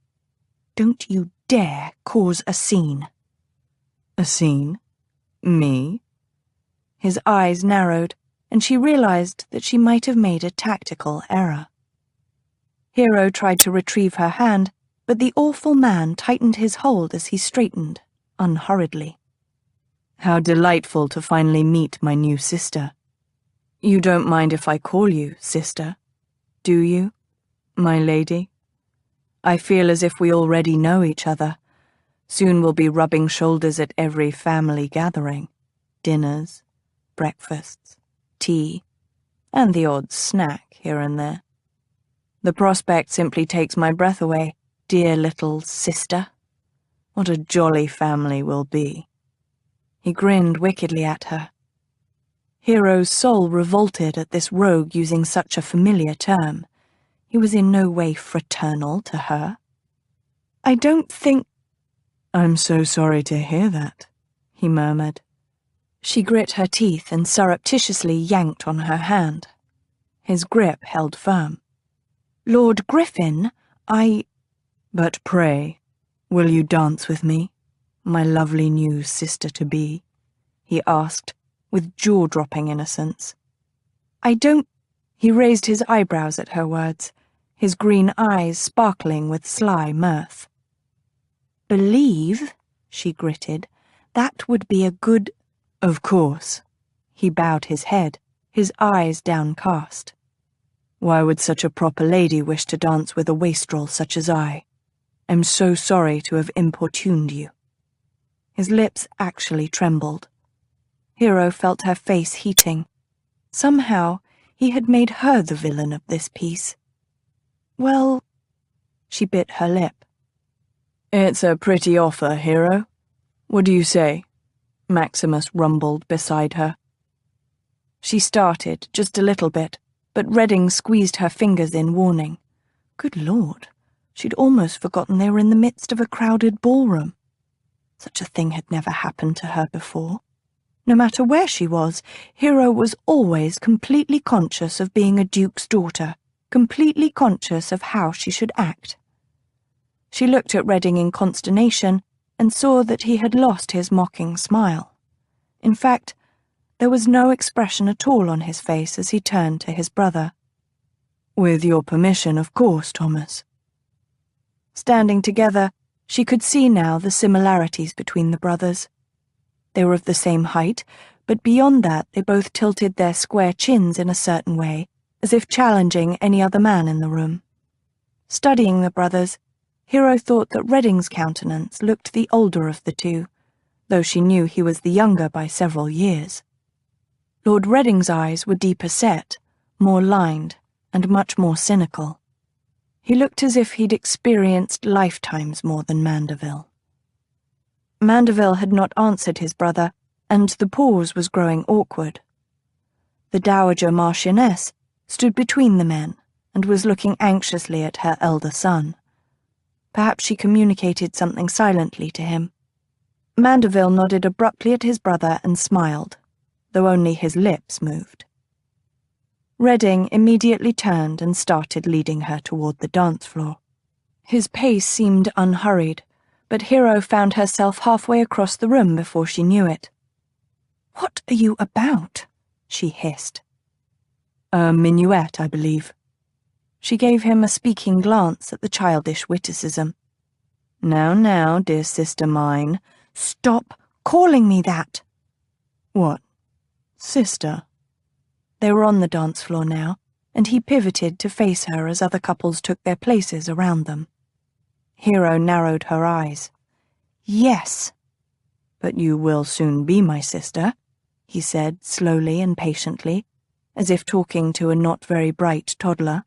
Speaker 2: "Don't you dare cause a scene." "A scene? Me?" His eyes narrowed, and she realized that she might have made a tactical error. Hero tried to retrieve her hand, but the awful man tightened his hold as he straightened, unhurriedly. "How delightful to finally meet my new sister. You don't mind if I call you sister, do you, my lady? I feel as if we already know each other. Soon we'll be rubbing shoulders at every family gathering, dinners, breakfasts, tea, and the odd snack here and there. The prospect simply takes my breath away, dear little sister. What a jolly family we'll be." He grinned wickedly at her. Hero's soul revolted at this rogue using such a familiar term. He was in no way fraternal to her. "I don't think—" "I'm so sorry to hear that," he murmured. She grit her teeth and surreptitiously yanked on her hand. His grip held firm. "Lord Griffin, But pray, will you dance with me, my lovely new sister-to-be?" he asked, with jaw-dropping innocence. "I don't—" He raised his eyebrows at her words, his green eyes sparkling with sly mirth. "Believe," she gritted, "that would be a good—" "Of course." He bowed his head, his eyes downcast. "Why would such a proper lady wish to dance with a wastrel such as I? I'm so sorry to have importuned you." His lips actually trembled. Hero felt her face heating. Somehow, he had made her the villain of this piece. "Well—" She bit her lip. "It's a pretty offer, Hero. What do you say?" Maximus rumbled beside her. She started, just a little bit, but Redding squeezed her fingers in warning. Good Lord, she'd almost forgotten they were in the midst of a crowded ballroom. Such a thing had never happened to her before. No matter where she was, Hero was always completely conscious of being a duke's daughter, completely conscious of how she should act. She looked at Redding in consternation and saw that he had lost his mocking smile. In fact, there was no expression at all on his face as he turned to his brother. "With your permission, of course, Thomas." Standing together, she could see now the similarities between the brothers. They were of the same height, but beyond that they both tilted their square chins in a certain way, as if challenging any other man in the room. Studying the brothers, Hero thought that Redding's countenance looked the older of the two, though she knew he was the younger by several years. Lord Redding's eyes were deeper set, more lined, and much more cynical. He looked as if he'd experienced lifetimes more than Mandeville. Mandeville had not answered his brother, and the pause was growing awkward. The Dowager Marchioness stood between the men and was looking anxiously at her elder son. Perhaps she communicated something silently to him. Mandeville nodded abruptly at his brother and smiled, though only his lips moved. Redding immediately turned and started leading her toward the dance floor. His pace seemed unhurried, but Hero found herself halfway across the room before she knew it. "What are you about?" she hissed. "A minuet, I believe." She gave him a speaking glance at the childish witticism. Now, dear sister mine." "Stop calling me that!" "What? Sister?" They were on the dance floor now, and he pivoted to face her as other couples took their places around them. Hero narrowed her eyes. "Yes." "But you will soon be my sister," he said slowly and patiently, as if talking to a not very bright toddler.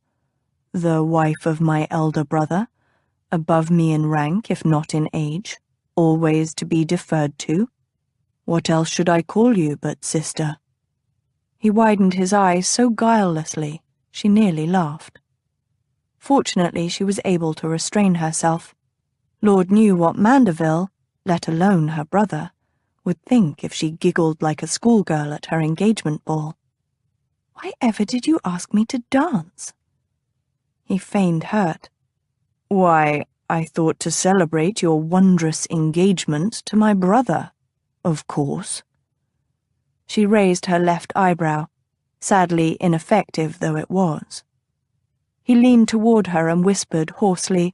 Speaker 3: The wife of my elder brother, above me in rank if not in age, always to be deferred to. What else should I call you but sister?" He widened his eyes so guilelessly, she nearly laughed. Fortunately, she was able to restrain herself. Lord knew what Mandeville, let alone her brother, would think if she giggled like a schoolgirl at her engagement ball. "Why ever did you ask me to dance?" He feigned hurt. "Why, I thought to celebrate your wondrous engagement to my brother, of course." She raised her left eyebrow, sadly ineffective though it was. He leaned toward her and whispered hoarsely,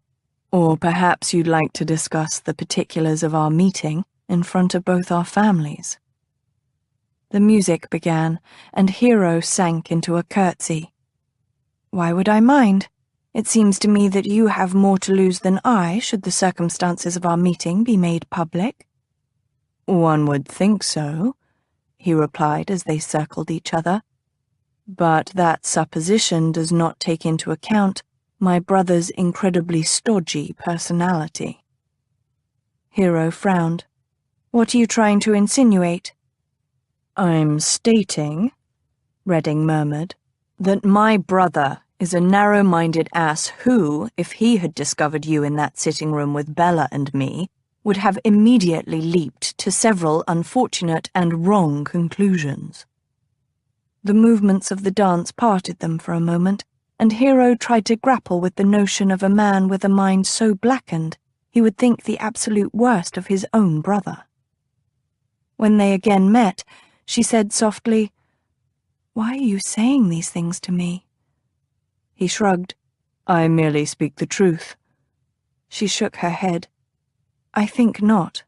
Speaker 3: "Or perhaps you'd like to discuss the particulars of our meeting in front of both our families." The music began, and Hero sank into a curtsy. "Why would I mind? It seems to me that you have more to lose than I should the circumstances of our meeting be made public." "One would think so," he replied as they circled each other. "But that supposition does not take into account my brother's incredibly stodgy personality." Hero frowned. "What are you trying to insinuate?" "I'm stating," Redding murmured, "that my brother is a narrow-minded ass who, if he had discovered you in that sitting room with Bella and me, would have immediately leaped to several unfortunate and wrong conclusions." The movements of the dance parted them for a moment, and Hero tried to grapple with the notion of a man with a mind so blackened he would think the absolute worst of his own brother. When they again met, she said softly, "Why are you saying these things to me?" He shrugged. "I merely speak the truth." She shook her head. "I think not.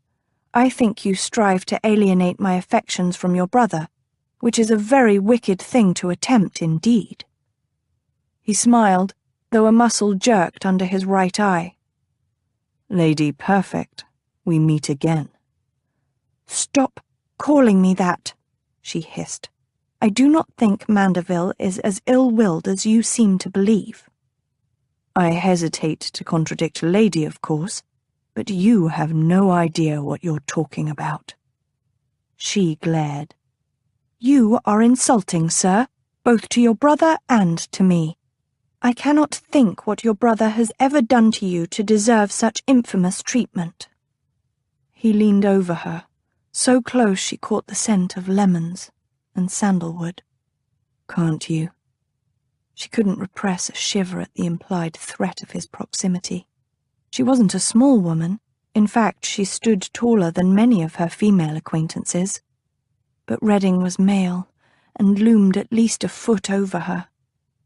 Speaker 3: I think you strive to alienate my affections from your brother, which is a very wicked thing to attempt indeed." He smiled, though a muscle jerked under his right eye. "Lady Perfect, we meet again." "Stop calling me that," she hissed. "I do not think Mandeville is as ill-willed as you seem to believe." "I hesitate to contradict a lady, of course, but you have no idea what you're talking about." She glared. "You are insulting, sir, both to your brother and to me. I cannot think what your brother has ever done to you to deserve such infamous treatment." He leaned over her, so close she caught the scent of lemons and sandalwood. "Can't you?" She couldn't repress a shiver at the implied threat of his proximity. She wasn't a small woman. In fact, she stood taller than many of her female acquaintances. But Redding was male, and loomed at least a foot over her.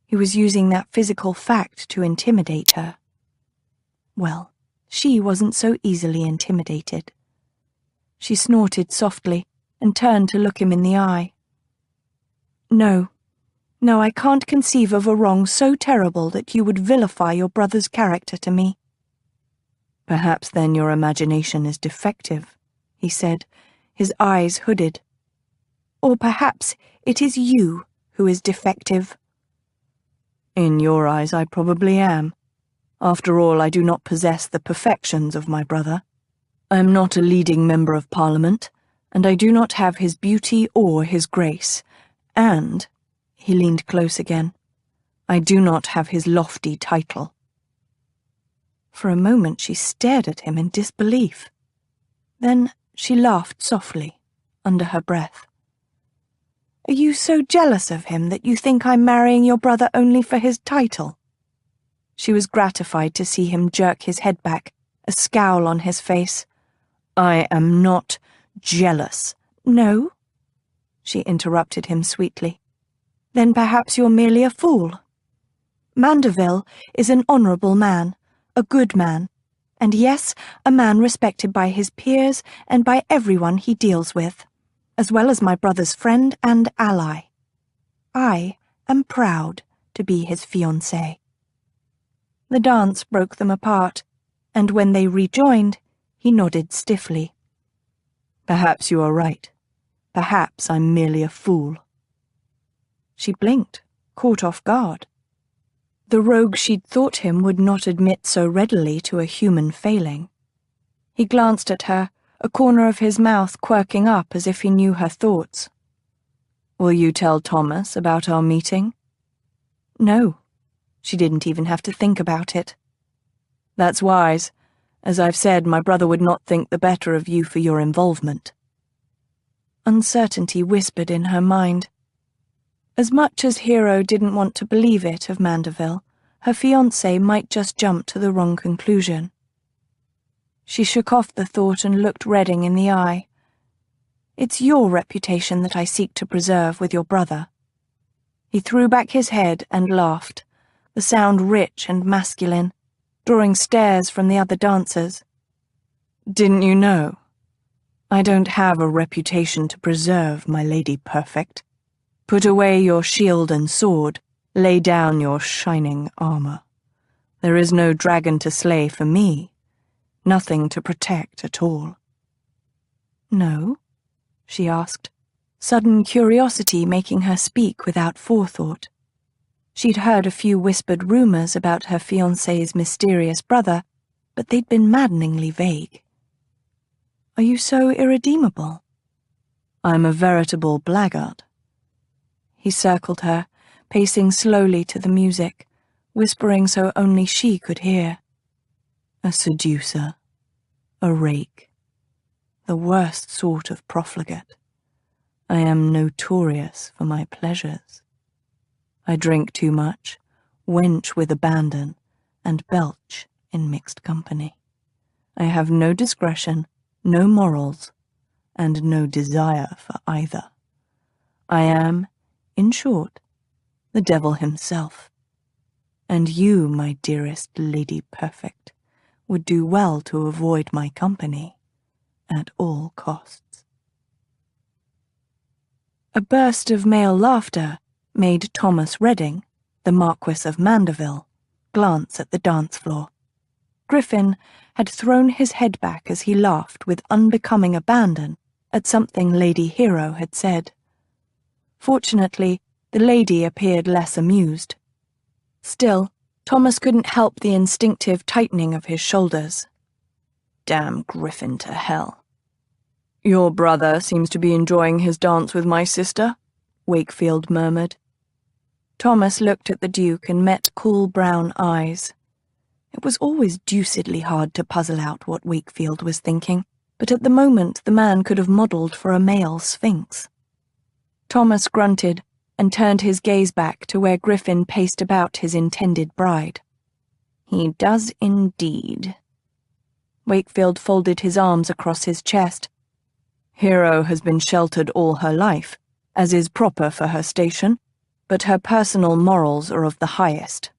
Speaker 3: He was using that physical fact to intimidate her. Well, she wasn't so easily intimidated. She snorted softly and turned to look him in the eye. No, I can't conceive of a wrong so terrible that you would vilify your brother's character to me." "Perhaps then your imagination is defective," he said, his eyes hooded. "Or perhaps it is you who is defective." "In your eyes I probably am. After all, I do not possess the perfections of my brother. I am not a leading member of Parliament, and I do not have his beauty or his grace, and," he leaned close again, "I do not have his lofty title." For a moment she stared at him in disbelief. Then she laughed softly, under her breath. "Are you so jealous of him that you think I'm marrying your brother only for his title?" She was gratified to see him jerk his head back, a scowl on his face. "I am not jealous." "No?" She interrupted him sweetly. "Then perhaps you're merely a fool. Mandeville is an honourable man, a good man, and yes, a man respected by his peers and by everyone he deals with, as well as my brother's friend and ally. I am proud to be his fiancée." The dance broke them apart, and when they rejoined, he nodded stiffly. "Perhaps you are right. Perhaps I'm merely a fool." She blinked, caught off guard.
Speaker 2: The rogue she'd thought him would not admit so readily to a human failing. He glanced at her, a corner of his mouth quirking up as if he knew her thoughts. "Will you tell Thomas about our meeting?" No. She didn't even have to think about it. "That's wise. As I've said, my brother would not think the better of you for your involvement." Uncertainty whispered in her mind. As much as Hero didn't want to believe it of Mandeville, her fiancé might just jump to the wrong conclusion. She shook off the thought and looked Redding in the eye. "It's your reputation that I seek to preserve with your brother." He threw back his head and laughed, the sound rich and masculine, drawing stares from the other dancers. "Didn't you know? I don't have a reputation to preserve, my lady perfect. Put away your shield and sword, lay down your shining armor. There is no dragon to slay for me, nothing to protect at all." "No?" she asked, sudden curiosity making her speak without forethought. She'd heard a few whispered rumors about her fiancé's mysterious brother, but they'd been maddeningly vague. "Are you so irredeemable?" "I'm a veritable blackguard." He circled her, pacing slowly to the music, whispering so only she could hear. "A seducer, a rake, the worst sort of profligate. I am notorious for my pleasures. I drink too much, wench with abandon, and belch in mixed company. I have no discretion, no morals, and no desire for either. I am, in short, the devil himself. And you, my dearest lady perfect, would do well to avoid my company at all costs." A burst of male laughter made Thomas Redding, the Marquis of Mandeville, glance at the dance floor. Griffin had thrown his head back as he laughed with unbecoming abandon at something Lady Hero had said. Fortunately, the lady appeared less amused. Still, Thomas couldn't help the instinctive tightening of his shoulders. "Damn Griffin to hell." "Your brother seems to be enjoying his dance with my sister," Wakefield murmured. Thomas looked at the Duke and met cool brown eyes. It was always deucedly hard to puzzle out what Wakefield was thinking, but at the moment the man could have modelled for a male sphinx. Thomas grunted and turned his gaze back to where Griffin paced about his intended bride. "He does indeed." Wakefield folded his arms across his chest. "Hero has been sheltered all her life, as is proper for her station, but her personal morals are of the highest.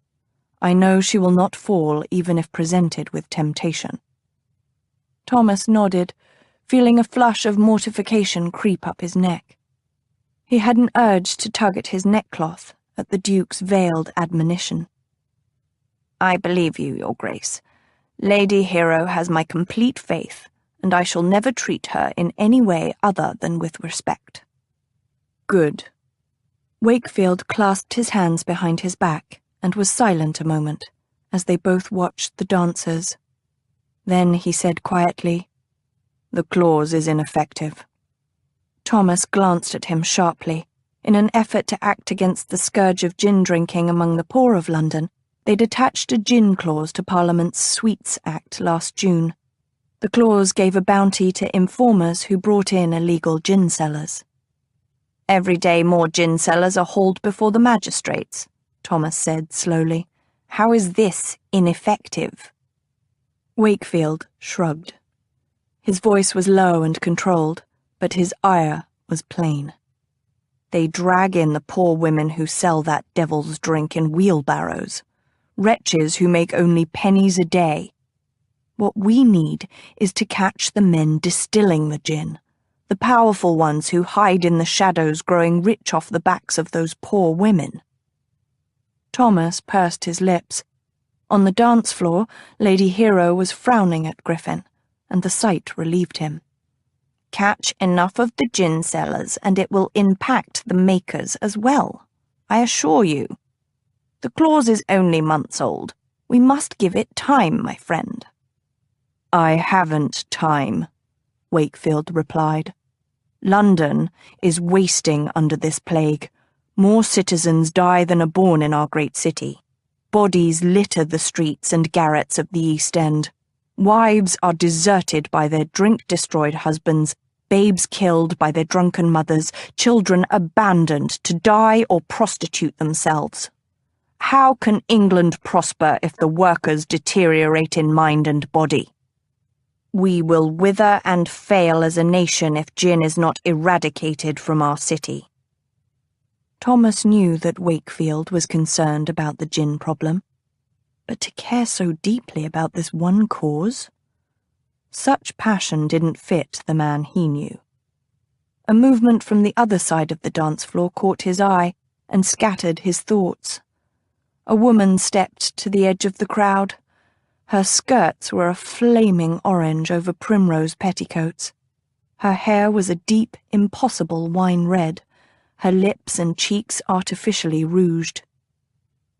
Speaker 2: I know she will not fall even if presented with temptation." Thomas nodded, feeling a flush of mortification creep up his neck. He had an urge to tug at his neckcloth at the Duke's veiled admonition. "I believe you, Your Grace. Lady Hero has my complete faith, and I shall never treat her in any way other than with respect." "Good." Wakefield clasped his hands behind his back and was silent a moment, as they both watched the dancers. Then he said quietly, "The clause is ineffective." Thomas glanced at him sharply. In an effort to act against the scourge of gin drinking among the poor of London, they'd attached a gin clause to Parliament's Sweets Act last June. The clause gave a bounty to informers who brought in illegal gin sellers. "Every day more gin sellers are hauled before the magistrates," Thomas said slowly. "How is this ineffective?" Wakefield shrugged. His voice was low and controlled, but his ire was plain. "They drag in the poor women who sell that devil's drink in wheelbarrows, wretches who make only pennies a day. What we need is to catch the men distilling the gin, the powerful ones who hide in the shadows growing rich off the backs of those poor women." Thomas pursed his lips. On the dance floor, Lady Hero was frowning at Griffin, and the sight relieved him. "Catch enough of the gin sellers and it will impact the makers as well, I assure you."
Speaker 3: The clause is only months old. We must give it time, my friend." "I haven't time," Wakefield replied. "London is wasting under this plague. More citizens die than are born in our great city. Bodies litter the streets and garrets of the East End. Wives are deserted by their drink-destroyed husbands, babes killed by their drunken mothers, children abandoned to die or prostitute themselves. How can England prosper if the workers deteriorate in mind and body? We will wither and fail as a nation if gin is not eradicated from our city." Thomas knew that Wakefield was concerned about the gin problem, but to care so deeply about this one cause? Such passion didn't fit the man he knew. A movement from the other side of the dance floor caught his eye and scattered his thoughts. A woman stepped to the edge of the crowd. Her skirts were a flaming orange over primrose petticoats. Her hair was a deep, impossible wine red, her lips and cheeks artificially rouged.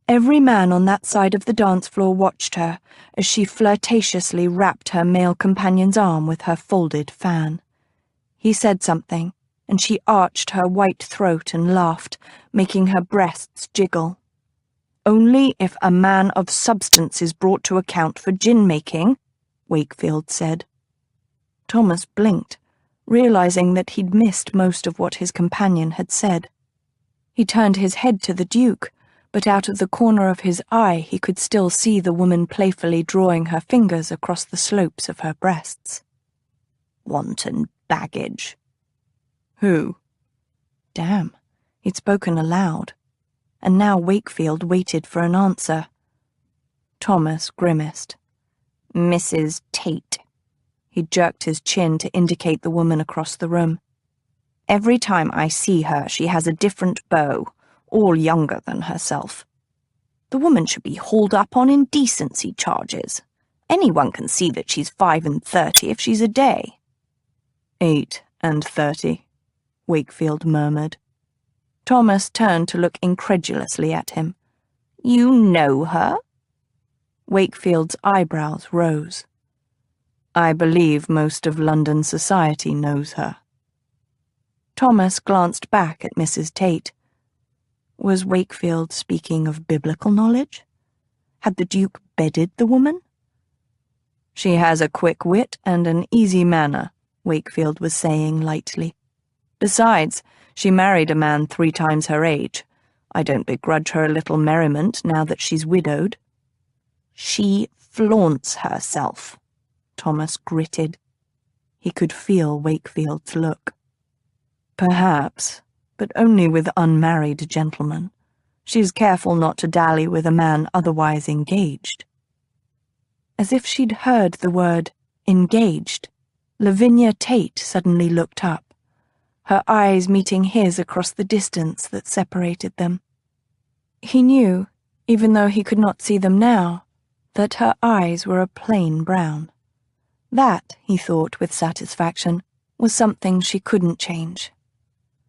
Speaker 3: Every man on that side of the dance floor watched her as she flirtatiously wrapped her male companion's arm with her folded fan. He said something, and she arched her white throat and laughed, making her breasts jiggle. "Only if a man of substance is brought to account for gin-making," Wakefield said. Thomas blinked, realizing that he'd missed most of what his companion had said. He turned his head to the Duke, but out of the corner of his eye he could still see the woman playfully drawing her fingers across the slopes of her breasts. "Wanton baggage." "Who?" Damn, he'd spoken aloud, and now Wakefield waited for an answer. Thomas grimaced. "Mrs. Tate." He jerked his chin to indicate the woman across the room. "Every time I see her, she has a different beau, all younger than herself. The woman should be hauled up on indecency charges. Anyone can see that she's 35 if she's a day." 38, Wakefield murmured. Thomas turned to look incredulously at him. "You know her?" Wakefield's eyebrows rose. "I believe most of London society knows her." Thomas glanced back at Mrs. Tate. Was Wakefield speaking of biblical knowledge? Had the Duke bedded the woman? "She has a quick wit and an easy manner," Wakefield was saying lightly. "Besides, she married a man 3 times her age. I don't begrudge her a little merriment now that she's widowed." "She flaunts herself," Thomas gritted. He could feel Wakefield's look. "Perhaps, but only with unmarried gentlemen. She's careful not to dally with a man otherwise engaged." As if she'd heard the word engaged, Lavinia Tate suddenly looked up, her eyes meeting his across the distance that separated them. He knew, even though he could not see them now, that her eyes were a plain brown. That, he thought with satisfaction, was something she couldn't change.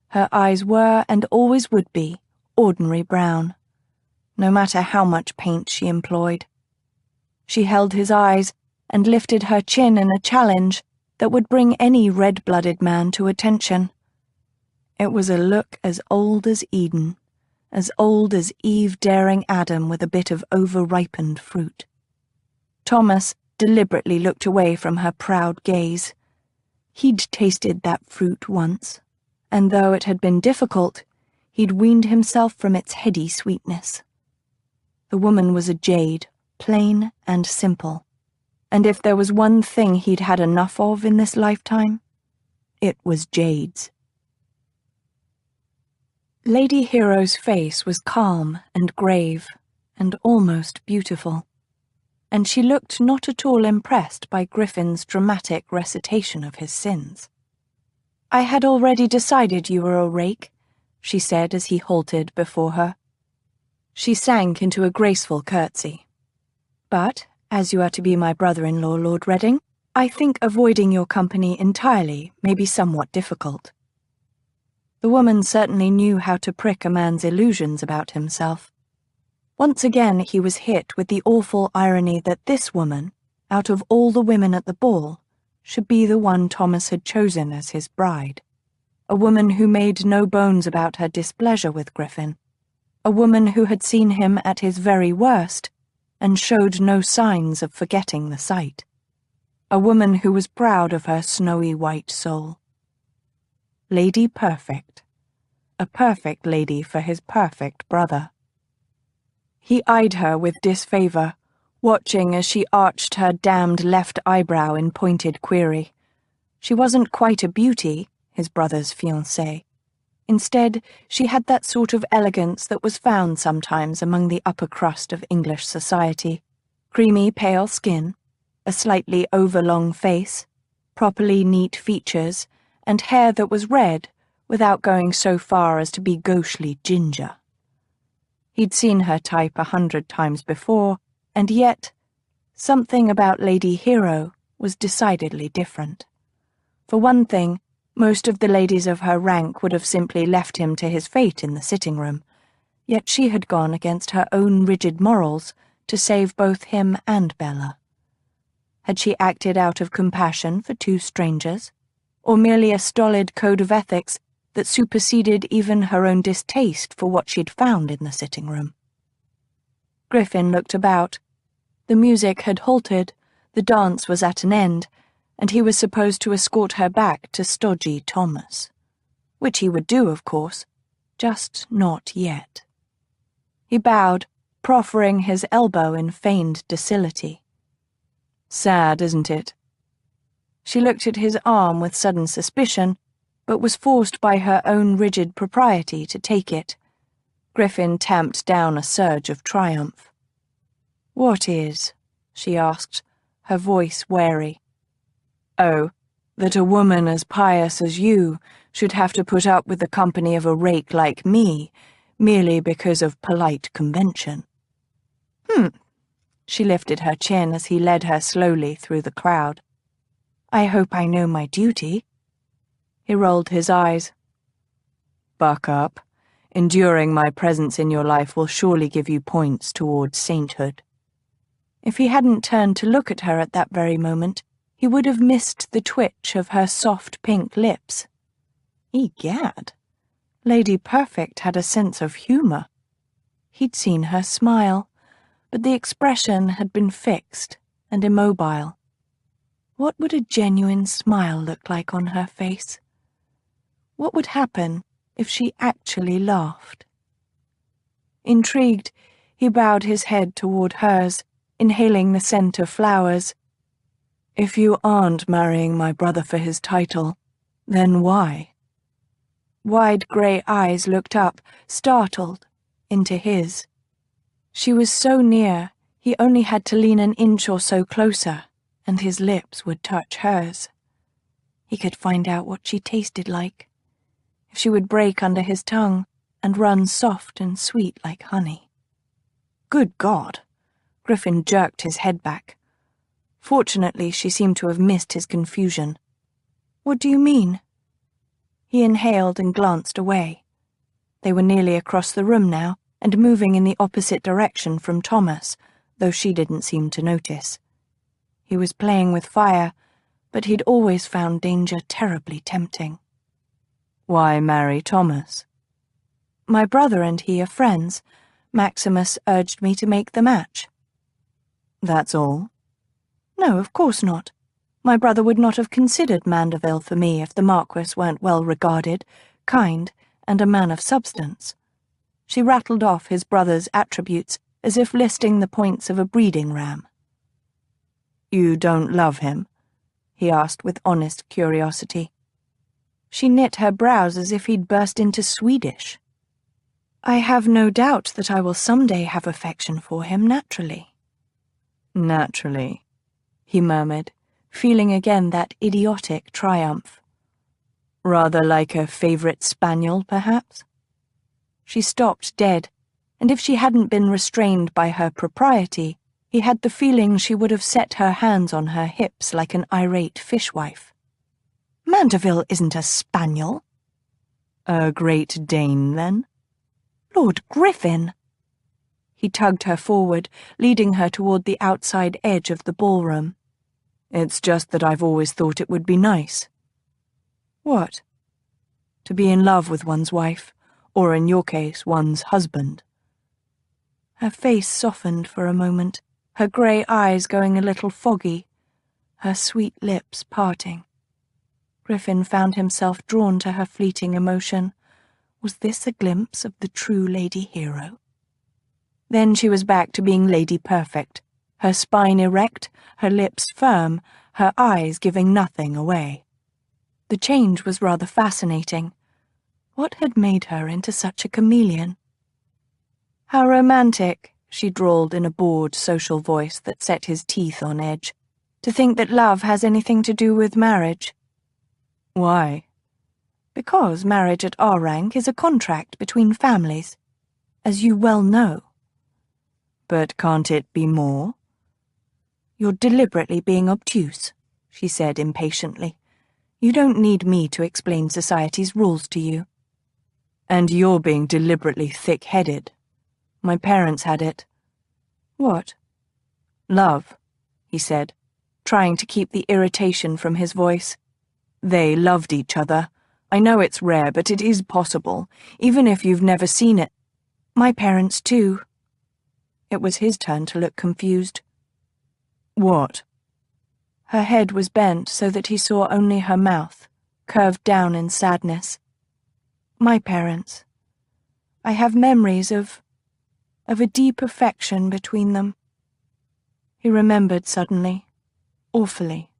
Speaker 3: Her eyes were, and always would be, ordinary brown, no matter how much paint she employed. She held his eyes and lifted her chin in a challenge that would bring any red-blooded man to attention. It was a look as old as Eden, as old as Eve daring Adam with a bit of over-ripened fruit. Thomas deliberately looked away from her proud gaze. He'd tasted that fruit once, and though it had been difficult, he'd weaned himself from its heady sweetness. The woman was a jade, plain and simple, and if there was one thing he'd had enough of in this lifetime, it was jades. Lady Hero's face was calm and grave, and almost beautiful, and she looked not at all impressed by Griffin's dramatic recitation of his sins. "I had already decided you were a rake," she said as he halted before her. She sank into a graceful curtsy. "But, as you are to be my brother-in-law, Lord Reading, I think avoiding your company entirely may be somewhat difficult." The woman certainly knew how to prick a man's illusions about himself.
Speaker 2: Once again he was hit with the awful irony that this woman, out of all the women at the ball, should be the one Thomas had chosen as his bride. A woman who made no bones about her displeasure with Griffin. A woman who had seen him at his very worst and showed no signs of forgetting the sight. A woman who was proud of her snowy white soul. Lady Perfect. A perfect lady for his perfect brother. He eyed her with disfavor, watching as she arched her damned left eyebrow in pointed query. She wasn't quite a beauty, his brother's fiancée. Instead, she had that sort of elegance that was found sometimes among the upper crust of English society. Creamy pale skin, a slightly overlong face, properly neat features, and hair that was red without going so far as to be gauchely ginger. He'd seen her type 100 times before, and yet something about Lady Hero was decidedly different. For one thing, most of the ladies of her rank would have simply left him to his fate in the sitting room, yet she had gone against her own rigid morals to save both him and Bella. Had she acted out of compassion for two strangers, or merely a stolid code of ethics that superseded even her own distaste for what she'd found in the sitting room? Griffin looked about. The music had halted, the dance was at an end, and he was supposed to escort her back to stodgy Thomas. Which he would do, of course, just not yet. He bowed, proffering his elbow in feigned docility. Sad, isn't it? She looked at his arm with sudden suspicion, but was forced by her own rigid propriety to take it. Griffin tamped down a surge of triumph. "What is?" she asked, her voice wary. "Oh, that a woman as pious as you should have to put up with the company of a rake like me, merely because of polite convention." She lifted her chin as he led her slowly through the crowd. "I hope I know my duty." He rolled his eyes. "Buck up. Enduring my presence in your life will surely give you points towards sainthood." If he hadn't turned to look at her at that very moment, he would have missed the twitch of her soft pink lips. Egad, Lady Perfect had a sense of humour. He'd seen her smile, but the expression had been fixed and immobile. What would a genuine smile look like on her face? What would happen if she actually laughed? Intrigued, he bowed his head toward hers, inhaling the scent of flowers. "If you aren't marrying my brother for his title, then why?" Wide grey eyes looked up, startled, into his. She was so near, he only had to lean an inch or so closer, and his lips would touch hers. He could find out what she tasted like, if she would break under his tongue and run soft and sweet like honey. Good God! Griffin jerked his head back. Fortunately, she seemed to have missed his confusion. "What do you mean?" He inhaled and glanced away. They were nearly across the room now, and moving in the opposite direction from Thomas, though she didn't seem to notice. He was playing with fire, but he'd always found danger terribly tempting. "Why marry Thomas?" "My brother and he are friends. Maximus urged me to make the match." "That's all?" "No, of course not. My brother would not have considered Mandeville for me if the Marquis weren't well regarded, kind, and a man of substance." She rattled off his brother's attributes as if listing the points of a breeding ram. "You don't love him?" he asked with honest curiosity. She knit her brows as if he'd burst into Swedish. "I have no doubt that I will someday have affection for him, naturally." "Naturally," he murmured, feeling again that idiotic triumph. "Rather like a favourite spaniel, perhaps?" She stopped dead, and if she hadn't been restrained by her propriety, he had the feeling she would have set her hands on her hips like an irate fishwife. "Mandeville isn't a spaniel." "A Great Dane, then?" "Lord Griffin!" He tugged her forward, leading her toward the outside edge of the ballroom.
Speaker 3: It's just that I've always thought it would be nice.
Speaker 2: What?
Speaker 3: To be in love with one's wife, or in your case, one's husband.
Speaker 2: Her face softened for a moment, her grey eyes going a little foggy, her sweet lips parting. Griffin found himself drawn to her fleeting emotion. Was this a glimpse of the true lady hero? Then she was back to being Lady Perfect, her spine erect, her lips firm, her eyes giving nothing away. The change was rather fascinating. What had made her into such a chameleon? How romantic, she drawled in a bored, social voice that set his teeth on edge. To think that love has anything to do with marriage.
Speaker 3: Why?
Speaker 2: Because marriage at our rank is a contract between families, as you well know.
Speaker 3: But can't it be more?
Speaker 2: You're deliberately being obtuse, she said impatiently. You don't need me to explain society's rules to you.
Speaker 3: And you're being deliberately thick-headed. My parents had it.
Speaker 2: What?
Speaker 3: Love, he said, trying to keep the irritation from his voice. They loved each other. I know it's rare, but it is possible, even if you've never seen it.
Speaker 2: My parents, too.
Speaker 3: It was his turn to look confused. What?
Speaker 2: Her head was bent so that he saw only her mouth, curved down in sadness. My parents. I have memories of a deep affection between them. He remembered suddenly, awfully,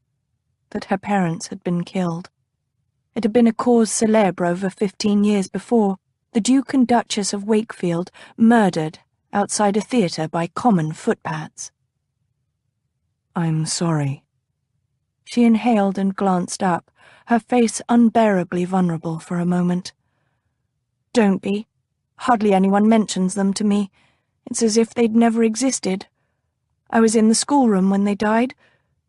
Speaker 2: that her parents had been killed. It had been a cause célèbre over 15 years before, the Duke and Duchess of Wakefield murdered outside a theatre by common footpads.
Speaker 3: I'm sorry.
Speaker 2: She inhaled and glanced up, her face unbearably vulnerable for a moment. Don't be. Hardly anyone mentions them to me. It's as if they'd never existed. I was in the schoolroom when they died,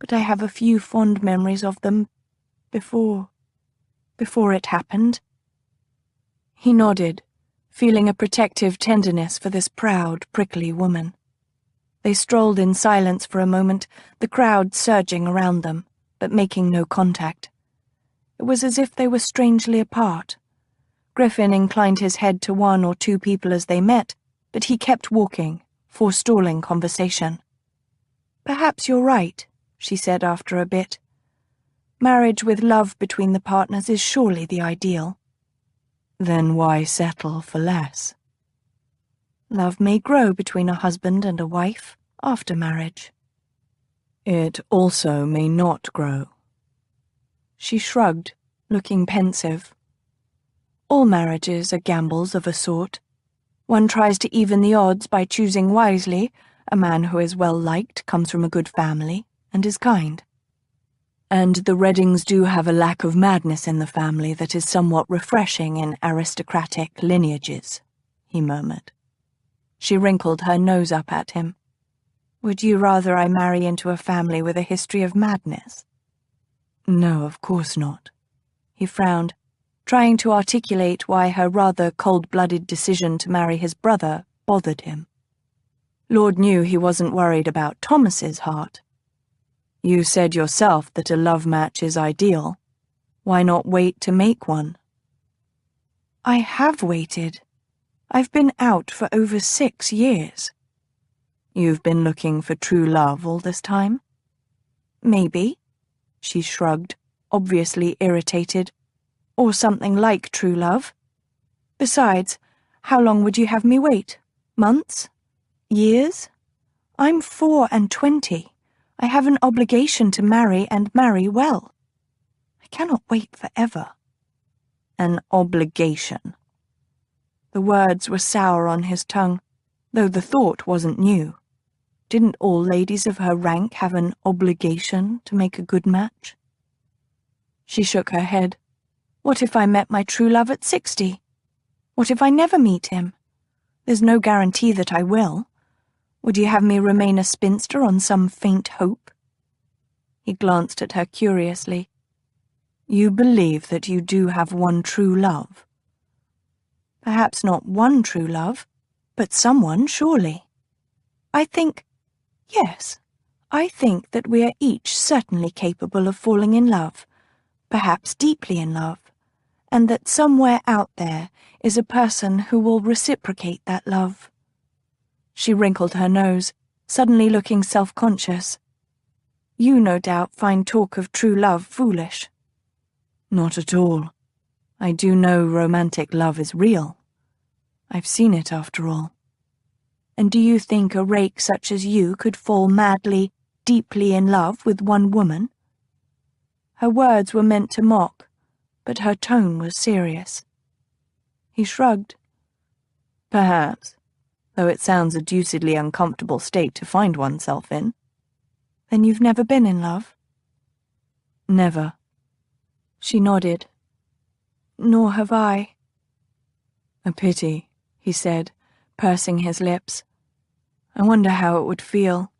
Speaker 2: but I have a few fond memories of them before it happened. He nodded, feeling a protective tenderness for this proud, prickly woman. They strolled in silence for a moment, the crowd surging around them, but making no contact. It was as if they were strangely apart. Griffin inclined his head to one or two people as they met, but he kept walking, forestalling conversation. Perhaps you're right, she said after a bit. Marriage with love between the partners is surely the ideal.
Speaker 3: Then why settle for less?
Speaker 2: Love may grow between a husband and a wife after marriage.
Speaker 3: It also may not grow.
Speaker 2: She shrugged, looking pensive. All marriages are gambles of a sort. One tries to even the odds by choosing wisely. A man who is well liked, comes from a good family, and is kind.
Speaker 3: And the Reddings do have a lack of madness in the family that is somewhat refreshing in aristocratic lineages, he murmured.
Speaker 2: She wrinkled her nose up at him. Would you rather I marry into a family with a history of madness?
Speaker 3: No, of course not.
Speaker 2: He frowned, trying to articulate why her rather cold-blooded decision to marry his brother bothered him. Lord knew he wasn't worried about Thomas's heart.
Speaker 3: You said yourself that a love match is ideal. Why not wait to make one?
Speaker 2: I have waited. I've been out for over 6 years.
Speaker 3: You've been looking for true love all this time?
Speaker 2: Maybe. She shrugged, obviously irritated. Or something like true love. Besides, how long would you have me wait? Months? Years? I'm 24. I have an obligation to marry and marry well. I cannot wait forever.
Speaker 3: An obligation.
Speaker 2: The words were sour on his tongue, though the thought wasn't new. Didn't all ladies of her rank have an obligation to make a good match? She shook her head. What if I met my true love at 60? What if I never meet him? There's no guarantee that I will. Would you have me remain a spinster on some faint hope? He glanced at her curiously.
Speaker 3: You believe that you do have one true love?
Speaker 2: Perhaps not one true love, but someone, surely. Yes, I think that we are each certainly capable of falling in love, perhaps deeply in love, and that somewhere out there is a person who will reciprocate that love. She wrinkled her nose, suddenly looking self-conscious. You, no doubt, find talk of true love foolish. Not at all. I do know romantic love is real. I've seen it, after all. And do you think a rake such as you could fall madly, deeply in love with one woman? Her words were meant to mock, but her tone was serious. He shrugged. Perhaps, though it sounds a deucedly uncomfortable state to find oneself in. Then you've never been in love? Never. She nodded. Nor have I. A pity, he said, pursing his lips. I wonder how it would feel,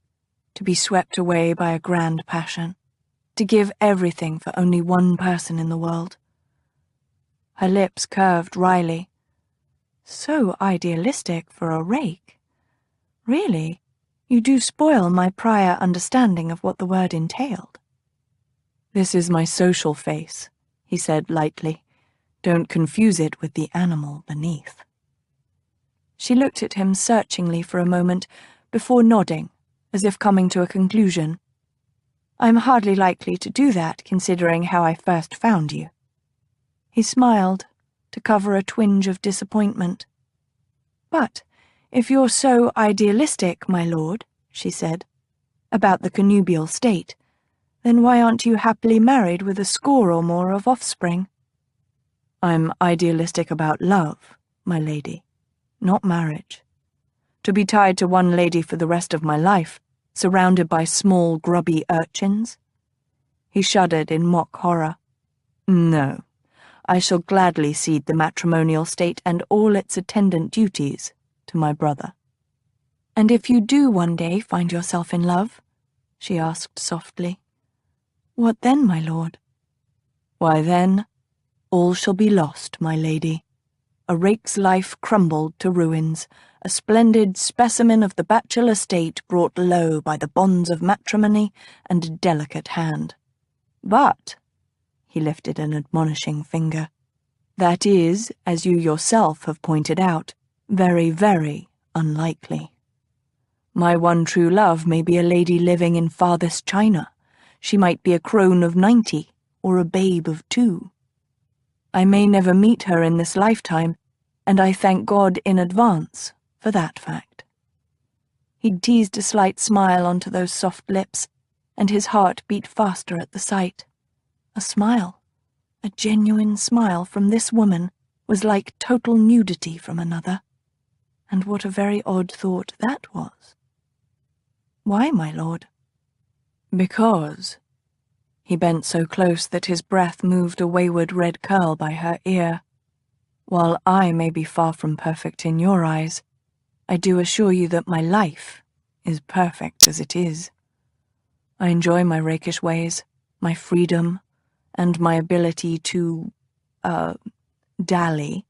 Speaker 2: to be swept away by a grand passion, to give everything for only one person in the world. Her lips curved wryly. So idealistic for a rake. Really, you do spoil my prior understanding of what the word entailed. This is my social face, he said lightly. Don't confuse it with the animal beneath. She looked at him searchingly for a moment before nodding, as if coming to a conclusion. I'm hardly likely to do that, considering how I first found you. He smiled, to cover a twinge of disappointment. But if you're so idealistic, my lord, she said, about the connubial state, then why aren't you happily married with a score or more of offspring? I'm idealistic about love, my lady, not marriage. To be tied to one lady for the rest of my life, surrounded by small, grubby urchins? He shuddered in mock horror. No, I shall gladly cede the matrimonial state and all its attendant duties to my brother. And if you do one day find yourself in love, she asked softly, what then, my lord? Why then, all shall be lost, my lady. A rake's life crumbled to ruins, a splendid specimen of the bachelor state brought low by the bonds of matrimony and a delicate hand. But, he lifted an admonishing finger, that is, as you yourself have pointed out, very, very unlikely. My one true love may be a lady living in farthest China. She might be a crone of 90, or a babe of 2. I may never meet her in this lifetime, and I thank God in advance for that fact. He'd teased a slight smile onto those soft lips, and his heart beat faster at the sight. A smile, a genuine smile from this woman, was like total nudity from another. And what a very odd thought that was. Why, my lord? Because. He bent so close that his breath moved a wayward red curl by her ear. While I may be far from perfect in your eyes, I do assure you that my life is perfect as it is. I enjoy my rakish ways, my freedom, and my ability to, dally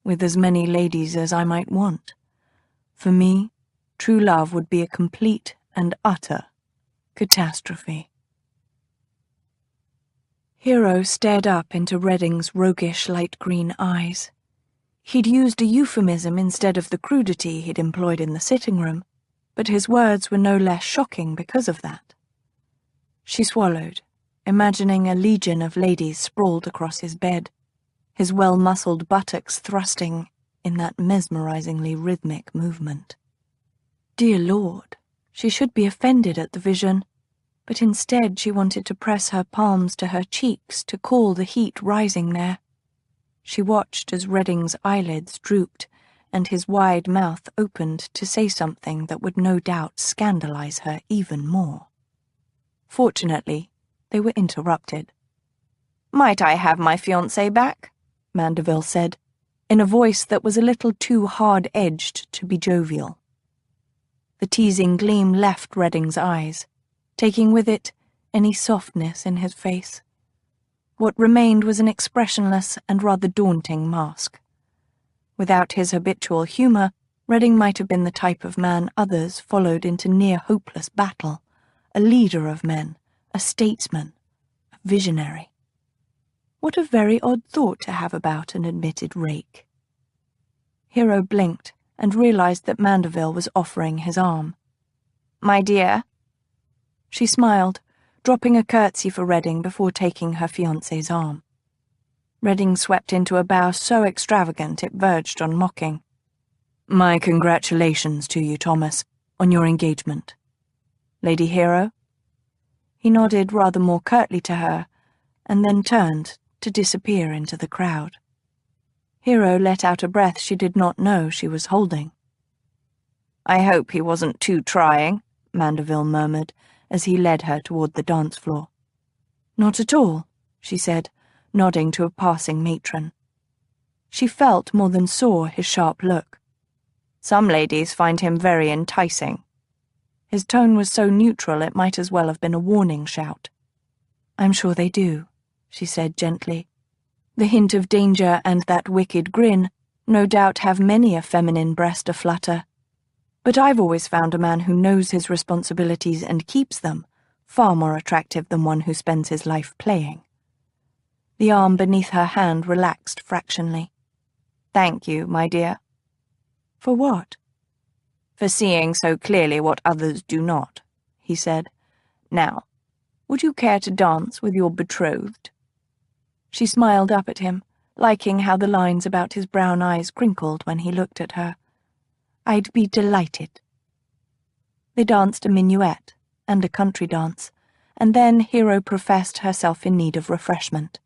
Speaker 2: with as many ladies as I might want. For me, true love would be a complete and utter catastrophe. Hero stared up into Redding's roguish light green eyes. He'd used a euphemism instead of the crudity he'd employed in the sitting room, but his words were no less shocking because of that. She swallowed, imagining a legion of ladies sprawled across his bed, his well-muscled buttocks thrusting in that mesmerizingly rhythmic movement. Dear Lord, she should be offended at the vision, but instead she wanted to press her palms to her cheeks to cool the heat rising there. She watched as Redding's eyelids drooped and his wide mouth opened to say something that would no doubt scandalize her even more. Fortunately, they were interrupted. "Might I have my fiancé back?" Mandeville said, in a voice that was a little too hard-edged to be jovial. The teasing gleam left Redding's eyes, taking with it any softness in his face. What remained was an expressionless and rather daunting mask. Without his habitual humor,
Speaker 3: Redding might have been the type of man others followed into near-hopeless battle, a leader of men, a statesman, a visionary. What a very odd thought to have about an admitted rake. Hero blinked and realized that Mandeville was offering his arm. "My dear." She smiled, dropping a curtsy for Redding before taking her fiancé's arm. Redding swept into a bow so extravagant it verged on mocking. "My congratulations to you, Thomas, on your engagement. Lady Hero?" He nodded rather more curtly to her, and then turned to disappear into the crowd. Hero let out a breath she did not know she was holding. "I hope he wasn't too trying," Mandeville murmured as he led her toward the dance floor. "Not at all," she said, nodding to a passing matron. She felt more than saw his sharp look. "Some ladies find him very enticing." His tone was so neutral it might as well have been a warning shout. "I'm sure they do," she said gently. "The hint of danger and that wicked grin no doubt have many a feminine breast aflutter. But I've always found a man who knows his responsibilities and keeps them far more attractive than one who spends his life playing." The arm beneath her hand relaxed fractionally. "Thank you, my dear." "For what?" "For seeing so clearly what others do not," he said. "Now, would you care to dance with your betrothed?" She smiled up at him, liking how the lines about his brown eyes crinkled when he looked at her. "I'd be delighted." They danced a minuet and a country dance, and then Hero professed herself in need of refreshment.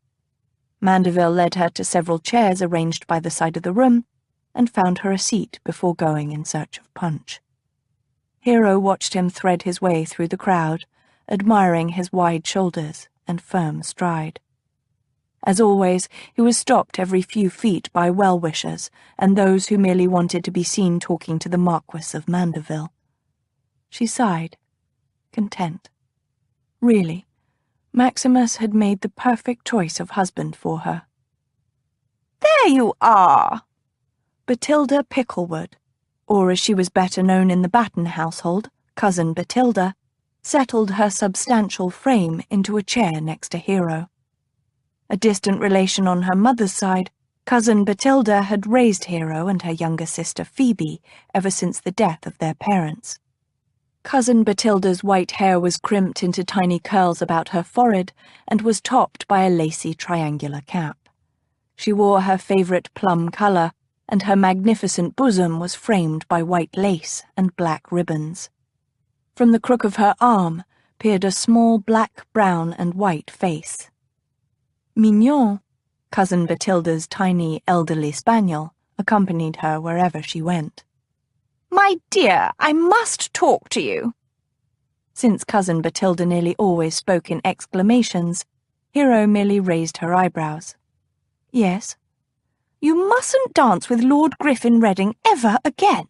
Speaker 3: Mandeville led her to several chairs arranged by the side of the room and found her a seat before going in search of punch. Hero watched him thread his way through the crowd, admiring his wide shoulders and firm stride. As always, he was stopped every few feet by well-wishers and those who merely wanted to be seen talking to the Marquis of Mandeville. She sighed, content. Really, Maximus had made the perfect choice of husband for her. "There you are!" Batilda Picklewood, or as she was better known in the Batten household, Cousin Batilda, settled her substantial frame into a chair next to Hero. A distant relation on her mother's side, Cousin Batilda had raised Hero and her younger sister Phoebe ever since the death of their parents. Cousin Batilda's white hair was crimped into tiny curls about her forehead and was topped by a lacy triangular cap. She wore her favorite plum color, and her magnificent bosom was framed by white lace and black ribbons. From the crook of her arm peered a small black, brown, and white face. Mignon, Cousin Batilda's tiny elderly spaniel, accompanied her wherever she went. "My dear, I must talk to you." Since Cousin Batilda nearly always spoke in exclamations, Hero merely raised her eyebrows. "Yes?" "You mustn't dance with Lord Griffin Redding ever again."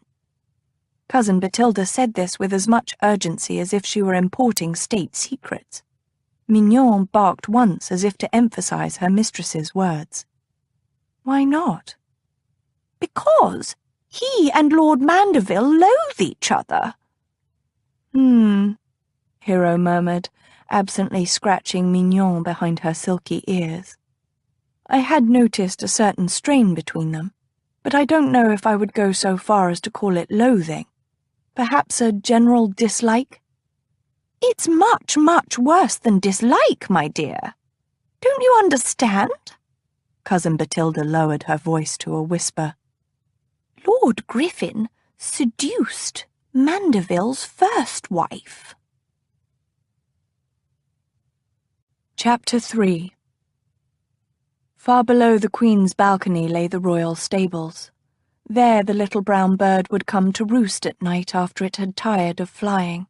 Speaker 3: Cousin Batilda said this with as much urgency as if she were importing state secrets. Mignon barked once as if to emphasize her mistress's words. "Why not?" "Because he and Lord Mandeville loathe each other." Hero murmured, absently scratching Mignon behind her silky ears. "I had noticed a certain strain between them, but I don't know if I would go so far as to call it loathing. Perhaps a general dislike?" "It's much, much worse than dislike, my dear. Don't you understand?" Cousin Batilda lowered her voice to a whisper. "Lord Griffin seduced Mandeville's first wife." Chapter 3. Far below the Queen's balcony lay the royal stables. There the little brown bird would come to roost at night after it had tired of flying.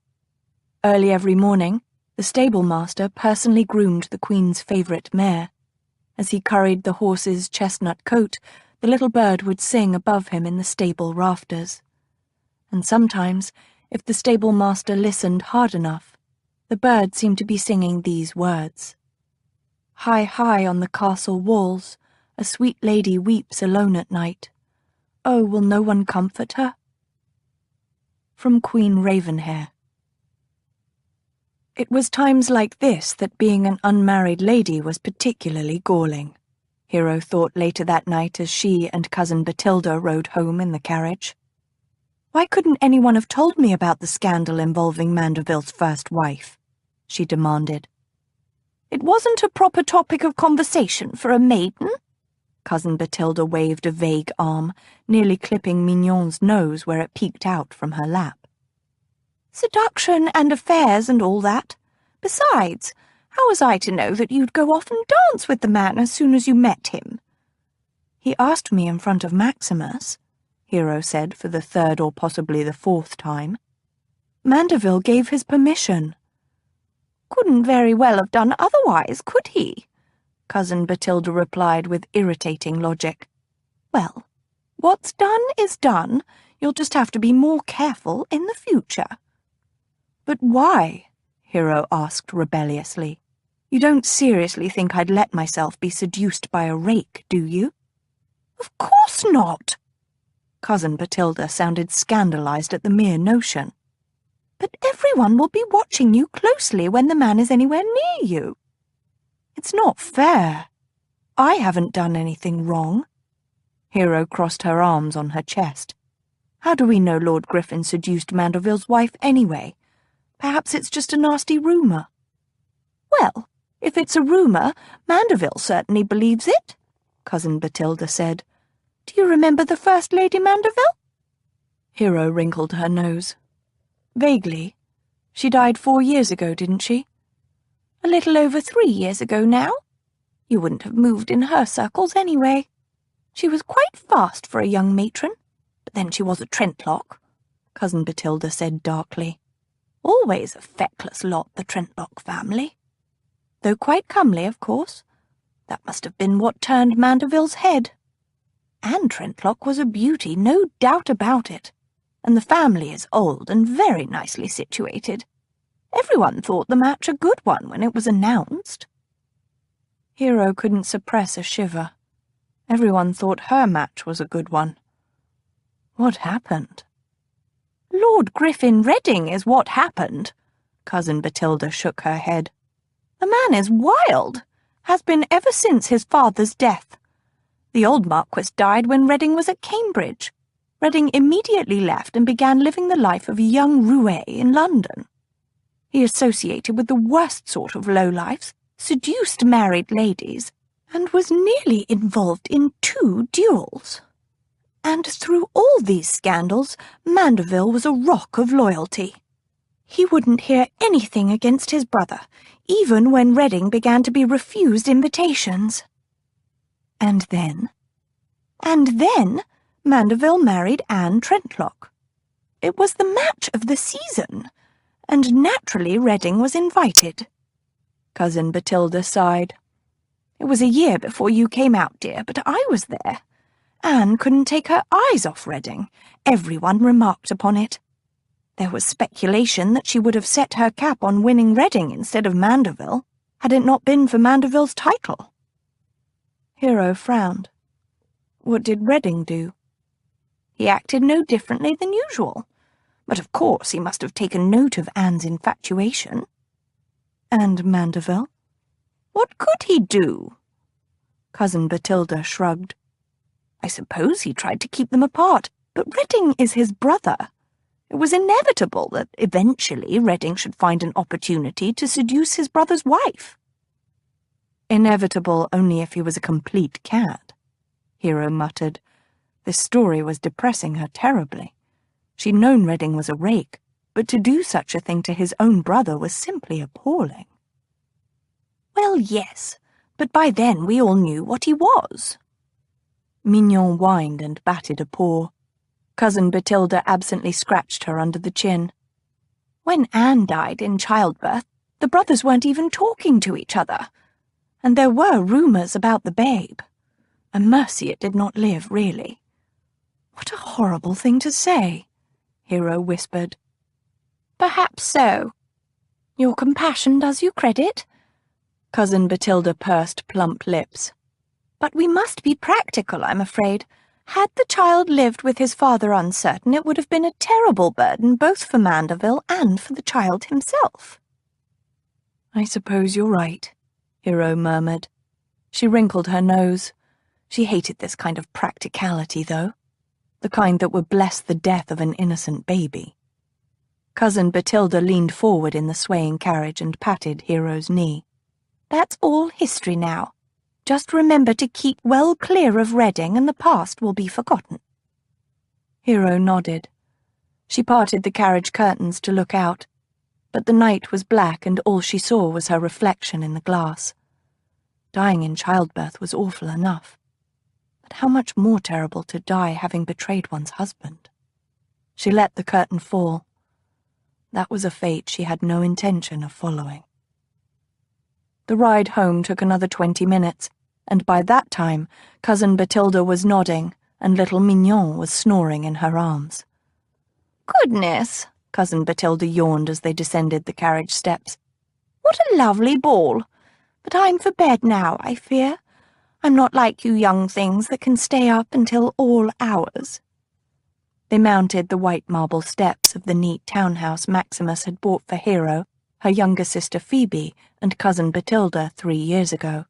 Speaker 3: Early every morning, the stable-master personally groomed the Queen's favourite mare. As he curried the horse's chestnut coat, the little bird would sing above him in the stable rafters. And sometimes, if the stable-master listened hard enough, the bird seemed to be singing these words. "High, high on the castle walls, a sweet lady weeps alone at night. Oh, will no one comfort her? From Queen Ravenhair. It was times like this that being an unmarried lady was particularly galling, Hero thought later that night as she and Cousin Batilda rode home in the carriage. Why couldn't anyone have told me about the scandal involving Mandeville's first wife? She demanded.
Speaker 2: It wasn't a proper topic of conversation for a maiden.
Speaker 3: Cousin Batilda waved a vague arm, nearly clipping Mignon's nose where it peeked out from her lap.
Speaker 2: Seduction and affairs and all that. Besides, how was I to know that you'd go off and dance with the man as soon as you met him?
Speaker 3: He asked me in front of Maximus, Hero said for the third or possibly the fourth time. Mandeville gave his permission.
Speaker 2: Couldn't very well have done otherwise, could he?
Speaker 3: Cousin Batilda replied with irritating logic.
Speaker 2: Well, what's done is done. You'll just have to be more careful in the future.
Speaker 3: But why? Hero asked rebelliously. You don't seriously think I'd let myself be seduced by a rake, do you?
Speaker 2: Of course not.
Speaker 3: Cousin Batilda sounded scandalized at the mere notion.
Speaker 2: But everyone will be watching you closely when the man is anywhere near you.
Speaker 3: It's not fair. I haven't done anything wrong. Hero crossed her arms on her chest. How do we know Lord Griffin seduced Mandeville's wife anyway? Perhaps it's just a nasty rumour.
Speaker 2: Well, if it's a rumour, Mandeville certainly believes it, Cousin Batilda said. Do you remember the First Lady Mandeville?
Speaker 3: Hero wrinkled her nose. Vaguely. She died 4 years ago, didn't she?
Speaker 2: A little over 3 years ago now. You wouldn't have moved in her circles anyway. She was quite fast for a young matron, but then she was a Trentlock, Cousin Batilda said darkly. Always a feckless lot, the Trentlock family. Though quite comely, of course. That must have been what turned Mandeville's head. Anne Trentlock was a beauty, no doubt about it, and the family is old and very nicely situated. Everyone thought the match a good one when it was announced.
Speaker 3: Hero couldn't suppress a shiver. Everyone thought her match was a good one. What happened?
Speaker 2: Lord Griffin Redding is what happened. Cousin Batilda shook her head. The man is wild, has been ever since his father's death. The old Marquis died when Redding was at Cambridge. Redding immediately left and began living the life of a young roué in London. He associated with the worst sort of lowlifes, seduced married ladies, and was nearly involved in 2 duels. And through all these scandals, Mandeville was a rock of loyalty. He wouldn't hear anything against his brother, even when Redding began to be refused invitations.
Speaker 3: And then?
Speaker 2: And then Mandeville married Anne Trentlock. It was the match of the season, and naturally Redding was invited.
Speaker 3: Cousin Batilda sighed.
Speaker 2: It was a year before you came out, dear, but I was there. Anne couldn't take her eyes off Redding. Everyone remarked upon it. There was speculation that she would have set her cap on winning Redding instead of Mandeville, had it not been for Mandeville's title.
Speaker 3: Hero frowned. What did Redding do?
Speaker 2: He acted no differently than usual, but of course he must have taken note of Anne's infatuation.
Speaker 3: And Mandeville?
Speaker 2: What could he do?
Speaker 3: Cousin Batilda shrugged.
Speaker 2: I suppose he tried to keep them apart, but Redding is his brother. It was inevitable that eventually Redding should find an opportunity to seduce his brother's wife.
Speaker 3: Inevitable only if he was a complete cad, Hero muttered. This story was depressing her terribly. She'd known Redding was a rake, but to do such a thing to his own brother was simply appalling.
Speaker 2: Well, yes, but by then we all knew what he was.
Speaker 3: Mignon whined and batted a paw. Cousin Batilda absently scratched her under the chin.
Speaker 2: When Anne died in childbirth, the brothers weren't even talking to each other. And there were rumours about the babe. A mercy it did not live, really.
Speaker 3: What a horrible thing to say, Hero whispered.
Speaker 2: Perhaps so. Your compassion does you credit.
Speaker 3: Cousin Batilda pursed plump lips.
Speaker 2: But we must be practical, I'm afraid. Had the child lived with his father uncertain, it would have been a terrible burden both for Mandeville and for the child himself.
Speaker 3: I suppose you're right, Hero murmured. She wrinkled her nose. She hated this kind of practicality, though. The kind that would bless the death of an innocent baby. Cousin Batilda leaned forward in the swaying carriage and patted Hero's knee.
Speaker 2: That's all history now. Just remember to keep well clear of Reading and the past will be forgotten.
Speaker 3: Hero nodded. She parted the carriage curtains to look out, but the night was black and all she saw was her reflection in the glass. Dying in childbirth was awful enough, but how much more terrible to die having betrayed one's husband. She let the curtain fall. That was a fate she had no intention of following. The ride home took another 20 minutes, and by that time Cousin Batilda was nodding and little Mignon was snoring in her arms.
Speaker 2: Goodness, Cousin Batilda yawned as they descended the carriage steps. What a lovely ball! But I'm for bed now, I fear. I'm not like you young things that can stay up until all hours.
Speaker 3: They mounted the white marble steps of the neat townhouse Maximus had bought for Hero, her younger sister Phoebe, and Cousin Batilda 3 years ago.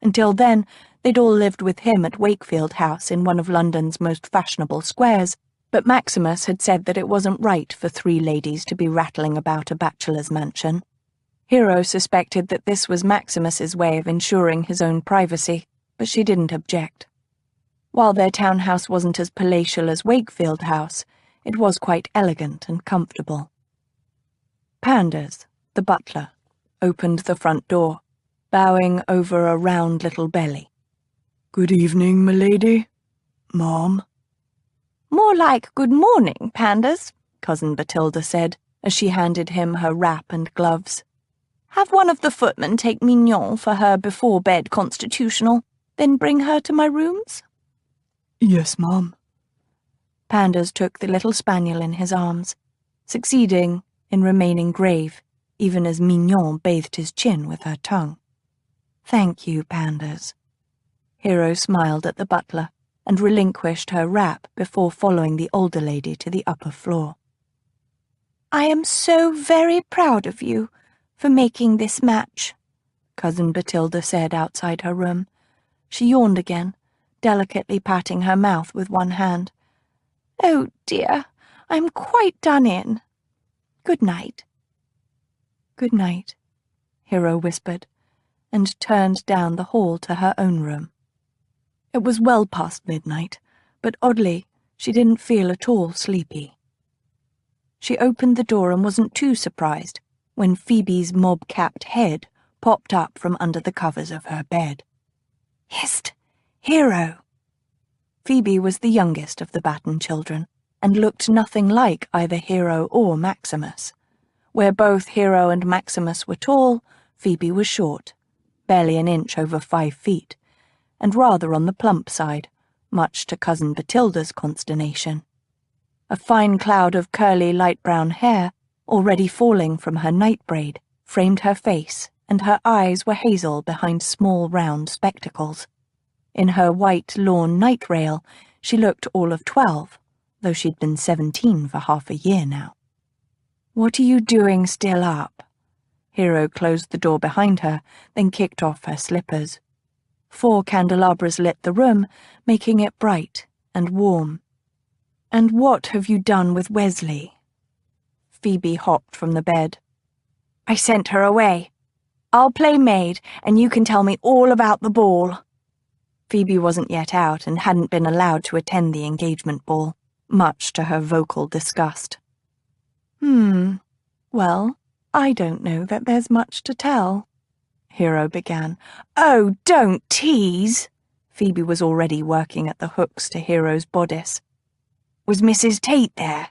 Speaker 3: Until then, they'd all lived with him at Wakefield House in one of London's most fashionable squares, but Maximus had said that it wasn't right for 3 ladies to be rattling about a bachelor's mansion. Hero suspected that this was Maximus's way of ensuring his own privacy, but she didn't object. While their townhouse wasn't as palatial as Wakefield House, it was quite elegant and comfortable. Panders, the butler, opened the front door, bowing over a round little belly.
Speaker 4: "Good evening, milady. Ma'am."
Speaker 2: More like good morning, Panders, Cousin Batilda said, as she handed him her wrap and gloves. Have one of the footmen take Mignon for her before-bed constitutional, then bring her to my rooms?
Speaker 4: "Yes, ma'am."
Speaker 3: Panders took the little spaniel in his arms, succeeding in remaining grave, even as Mignon bathed his chin with her tongue. "Thank you, Panders." Hero smiled at the butler and relinquished her wrap before following the older lady to the upper floor.
Speaker 2: I am so very proud of you for making this match, Cousin Batilda said outside her room. She yawned again, delicately patting her mouth with one hand. Oh dear, I'm quite done in. Good night.
Speaker 3: Good night, Hero whispered, and turned down the hall to her own room. It was well past midnight, but oddly, she didn't feel at all sleepy. She opened the door and wasn't too surprised when Phoebe's mob-capped head popped up from under the covers of her bed. Hist! Hero! Phoebe was the youngest of the Batten children, and looked nothing like either Hero or Maximus. Where both Hero and Maximus were tall, Phoebe was short, barely an inch over 5 feet, and rather on the plump side, much to Cousin Batilda's consternation. A fine cloud of curly light brown hair, already falling from her night braid, framed her face, and her eyes were hazel behind small round spectacles. In her white lawn night rail, she looked all of 12, though she'd been 17 for half a year now. "What are you doing still up?" Hero closed the door behind her, then kicked off her slippers. 4 candelabras lit the room, making it bright and warm. "And what have you done with Wesley?" Phoebe hopped from the bed.
Speaker 2: I sent her away. I'll play maid, and you can tell me all about the ball.
Speaker 3: Phoebe wasn't yet out and hadn't been allowed to attend the engagement ball, much to her vocal disgust. Well, I don't know that there's much to tell," Hero began.
Speaker 2: Oh, don't tease.
Speaker 3: Phoebe was already working at the hooks to Hero's bodice.
Speaker 2: Was Mrs. Tate there?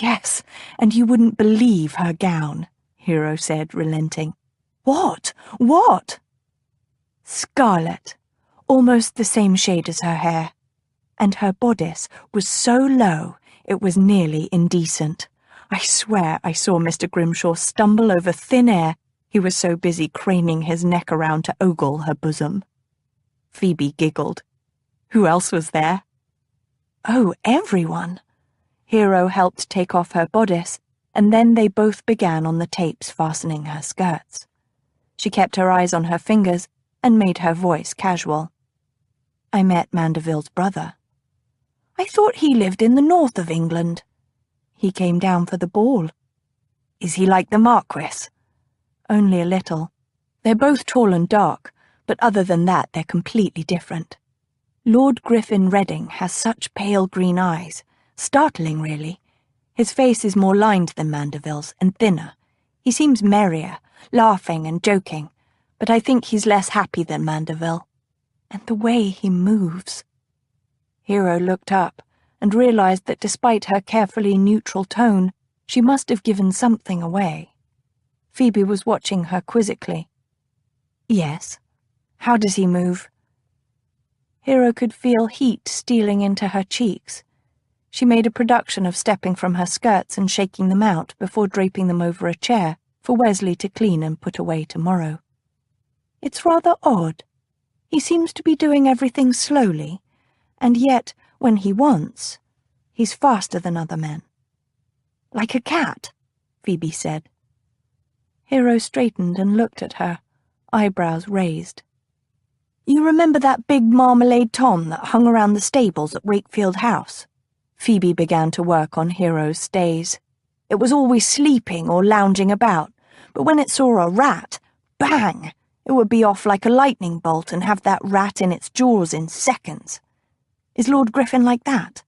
Speaker 3: Yes, and you wouldn't believe her gown, Hero said, relenting.
Speaker 2: What? What?
Speaker 3: Scarlet, almost the same shade as her hair. And her bodice was so low it was nearly indecent. I swear I saw Mr. Grimshaw stumble over thin air. He was so busy craning his neck around to ogle her bosom. Phoebe giggled. Who else was there?
Speaker 2: Oh, everyone. Hero helped take off her bodice, and then they both began on the tapes fastening her skirts. She kept her eyes on her fingers and made her voice casual. I met Mandeville's brother. I thought he lived in the north of England. He came down for the ball. Is he like the Marquis? Only a little. They're both tall and dark, but other than that they're completely different. Lord Griffin Redding has such pale green eyes. Startling, really. His face is more lined than Mandeville's, and thinner. He seems merrier, laughing and joking, but I think he's less happy than Mandeville. And the way he moves. Hero looked up and realized that despite her carefully neutral tone, she must have given something away. Phoebe was watching her quizzically. Yes. How does he move? Hero could feel heat stealing into her cheeks. She made a production of stepping from her skirts and shaking them out before draping them over a chair for Wesley to clean and put away tomorrow. It's rather odd. He seems to be doing everything slowly, and yet, when he wants, he's faster than other men. Like a cat, Phoebe said. Hero straightened and looked at her, eyebrows raised. You remember that big marmalade Tom that hung around the stables at Wakefield House? Phoebe began to work on Hero's stays. It was always sleeping or lounging about, but when it saw a rat, bang! It would be off like a lightning bolt and have that rat in its jaws in seconds. Is Lord Griffin like that?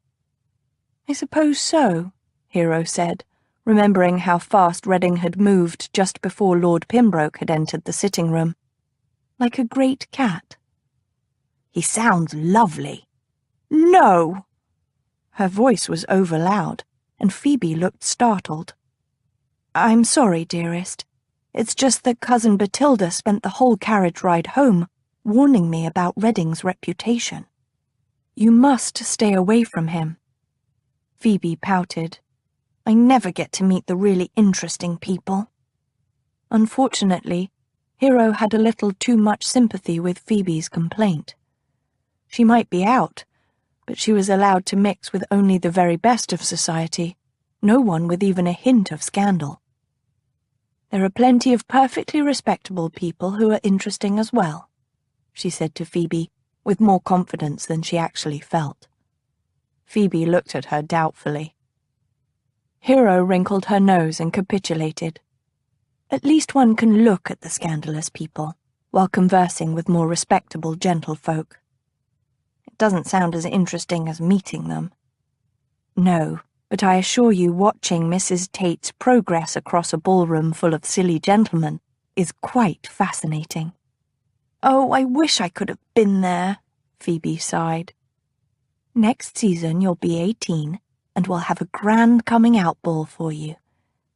Speaker 2: I suppose so, Hero said, remembering how fast Redding had moved just before Lord Pembroke had entered the sitting room. Like a great cat. He sounds lovely. No! Her voice was over-loud, and Phoebe looked startled. I'm sorry, dearest. It's just that Cousin Batilda spent the whole carriage ride home warning me about Redding's reputation. You must stay away from him. Phoebe pouted. I never get to meet the really interesting people. Unfortunately, Hero had a little too much sympathy with Phoebe's complaint. She might be out, but she was allowed to mix with only the very best of society, no one with even a hint of scandal. There are plenty of perfectly respectable people who are interesting as well, she said to Phoebe, with more confidence than she actually felt. Phoebe looked at her doubtfully. Hero wrinkled her nose and capitulated. At least one can look at the scandalous people, while conversing with more respectable gentlefolk. It doesn't sound as interesting as meeting them. No, but I assure you watching Mrs. Tate's progress across a ballroom full of silly gentlemen is quite fascinating. Oh, I wish I could have been there, Phoebe sighed. Next season you'll be 18, and we'll have a grand coming-out ball for you,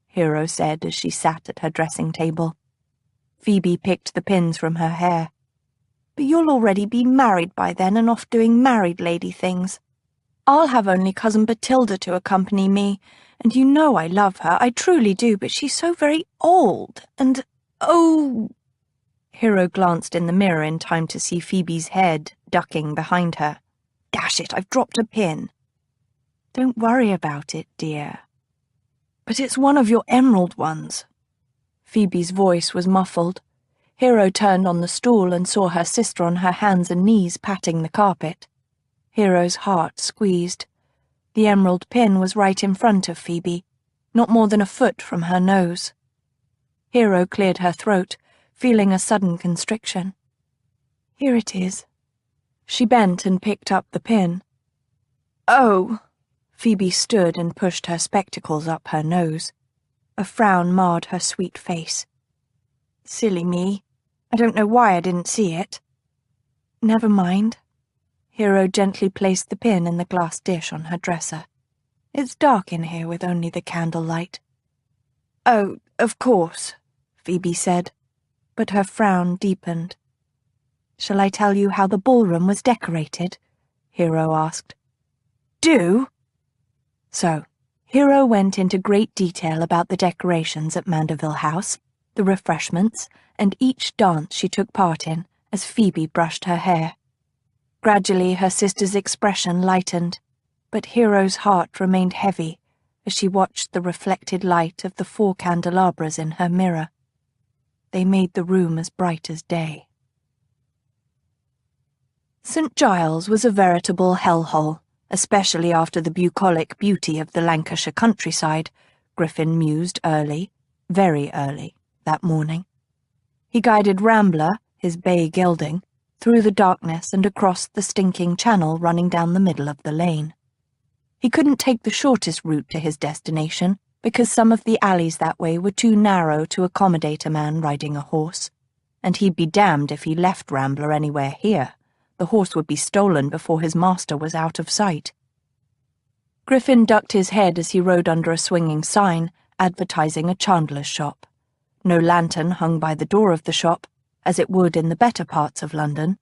Speaker 2: Hero said as she sat at her dressing table. Phoebe picked the pins from her hair. But you'll already be married by then and off doing married lady things. I'll have only Cousin Batilda to accompany me, and you know I love her, I truly do, but she's so very old, and, oh... Hero glanced in the mirror in time to see Phoebe's head ducking behind her. Dash it, I've dropped a pin. Don't worry about it, dear. But it's one of your emerald ones. Phoebe's voice was muffled. Hero turned on the stool and saw her sister on her hands and knees patting the carpet. Hero's heart squeezed. The emerald pin was right in front of Phoebe, not more than a foot from her nose. Hero cleared her throat, feeling a sudden constriction. Here it is. She bent and picked up the pin. Oh! Phoebe stood and pushed her spectacles up her nose. A frown marred her sweet face. Silly me. I don't know why I didn't see it. Never mind. Hero gently placed the pin in the glass dish on her dresser. It's dark in here with only the candlelight. Oh, of course, Phoebe said, but her frown deepened. Shall I tell you how the ballroom was decorated? Hero asked. Do? So, Hero went into great detail about the decorations at Mandeville House, the refreshments, and each dance she took part in as Phoebe brushed her hair. Gradually her sister's expression lightened. but Hero's heart remained heavy as she watched the reflected light of the 4 candelabras in her mirror. They made the room as bright as day. St. Giles was a veritable hellhole, especially after the bucolic beauty of the Lancashire countryside, Griffin mused early, very early, that morning. He guided Rambler, his bay gelding, through the darkness and across the stinking channel running down the middle of the lane. He couldn't take the shortest route to his destination because some of the alleys that way were too narrow to accommodate a man riding a horse, and he'd be damned if he left Rambler anywhere here. The horse would be stolen before his master was out of sight. Griffin ducked his head as he rode under a swinging sign advertising a chandler's shop. No lantern hung by the door of the shop, as it would in the better parts of London.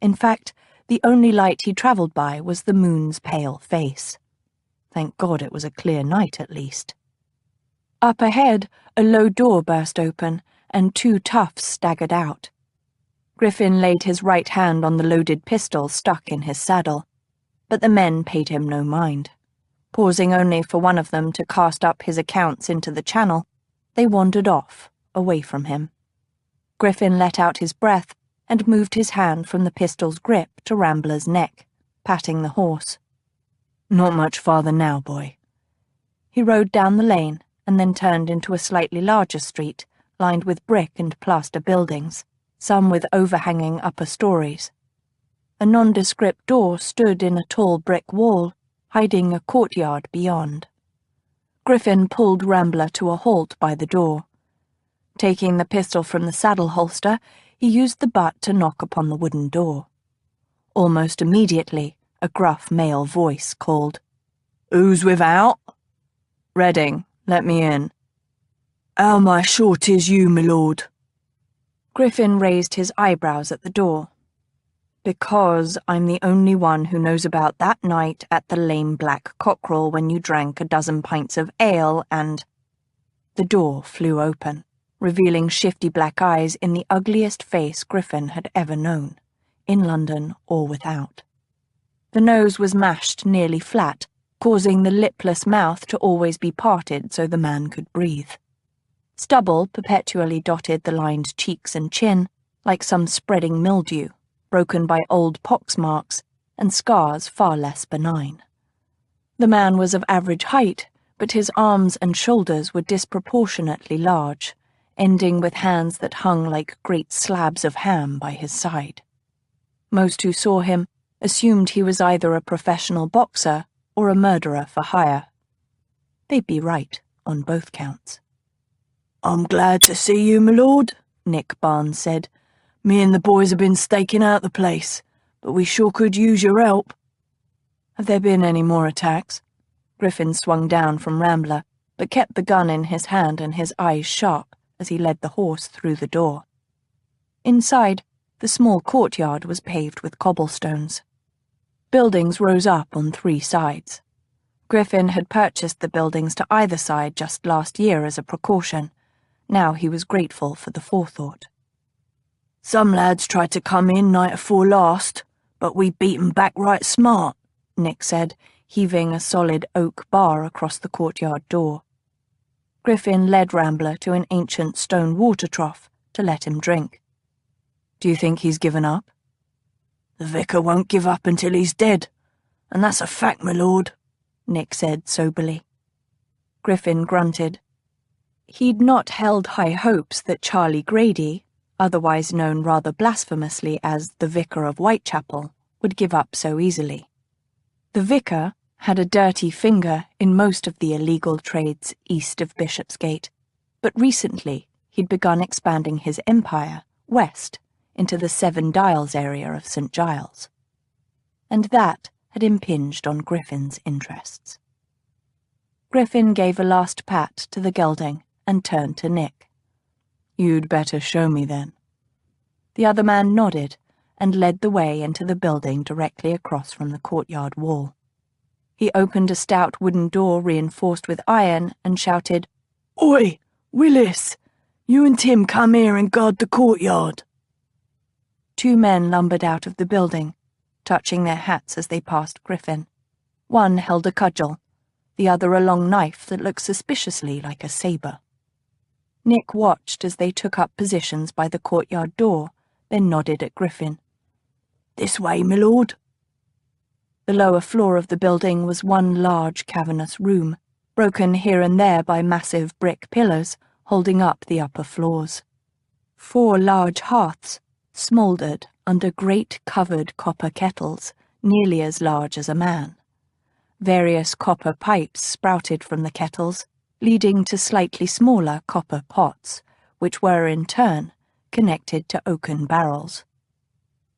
Speaker 2: In fact, the only light he travelled by was the moon's pale face. Thank God it was a clear night at least. Up ahead, a low door burst open, and 2 toughs staggered out. Griffin laid his right hand on the loaded pistol stuck in his saddle, but the men paid him no mind. Pausing only for one of them to cast up his accounts into the channel, they wandered off, away from him. Griffin let out his breath and moved his hand from the pistol's grip to Rambler's neck, patting the horse. "Not much farther now, boy." He rode down the lane and then turned into a slightly larger street, lined with brick and plaster buildings, some with overhanging upper stories. A nondescript door stood in a tall brick wall, hiding a courtyard beyond. Griffin pulled Rambler to a halt by the door. Taking the pistol from the saddle holster, he used the butt to knock upon the wooden door. Almost immediately, a gruff male voice called, "Who's without?" "Redding, let me in."
Speaker 4: "How am I sure 'tis you, my lord?"
Speaker 2: Griffin raised his eyebrows at the door. "Because I'm the only one who knows about that night at the Lame Black Cockerel when you drank a dozen pints of ale and—" The door flew open, revealing shifty black eyes in the ugliest face Griffin had ever known, in London or without. The nose was mashed nearly flat, causing the lipless mouth to always be parted so the man could breathe. Stubble perpetually dotted the lined cheeks and chin, like some spreading mildew, broken by old pox marks and scars far less benign. The man was of average height, but his arms and shoulders were disproportionately large, ending with hands that hung like great slabs of ham by his side. Most who saw him assumed he was either a professional boxer or a murderer for hire. They'd be right on both counts.
Speaker 4: "I'm glad to see you, my lord," Nick Barnes said. "Me and the boys have been staking out the place, but we sure could use your help."
Speaker 2: "Have there been any more attacks?" Griffin swung down from Rambler, but kept the gun in his hand and his eyes sharp as he led the horse through the door. Inside, the small courtyard was paved with cobblestones. Buildings rose up on 3 sides. Griffin had purchased the buildings to either side just last year as a precaution. Now he was grateful for the forethought.
Speaker 4: "Some lads tried to come in night afore last, but we beat 'em back right smart,"
Speaker 2: Nick said, heaving a solid oak bar across the courtyard door. Griffin led Rambler to an ancient stone water trough to let him drink. "Do you think he's given up?"
Speaker 4: "The vicar won't give up until he's dead, and that's a fact, my lord,"
Speaker 2: Nick said soberly. Griffin grunted. He'd not held high hopes that Charlie Grady, otherwise known rather blasphemously as the Vicar of Whitechapel, would give up so easily. The vicar had a dirty finger in most of the illegal trades east of Bishopsgate, but recently he'd begun expanding his empire west into the 7 Dials area of St. Giles. And that had impinged on Griffin's interests. Griffin gave a last pat to the gelding and turned to Nick. "You'd better show me then." The other man nodded and led the way into the building directly across from the courtyard wall. He opened a stout wooden door reinforced with iron and shouted,
Speaker 4: "Oi, Willis! You and Tim come here and guard the courtyard."
Speaker 2: 2 men lumbered out of the building, touching their hats as they passed Griffin. One held a cudgel, the other a long knife that looked suspiciously like a saber. Nick watched as they took up positions by the courtyard door, then nodded at Griffin.
Speaker 4: "This way, my lord."
Speaker 2: The lower floor of the building was one large cavernous room, broken here and there by massive brick pillars holding up the upper floors. 4 large hearths smouldered under great covered copper kettles, nearly as large as a man. Various copper pipes sprouted from the kettles, leading to slightly smaller copper pots, which were in turn connected to oaken barrels.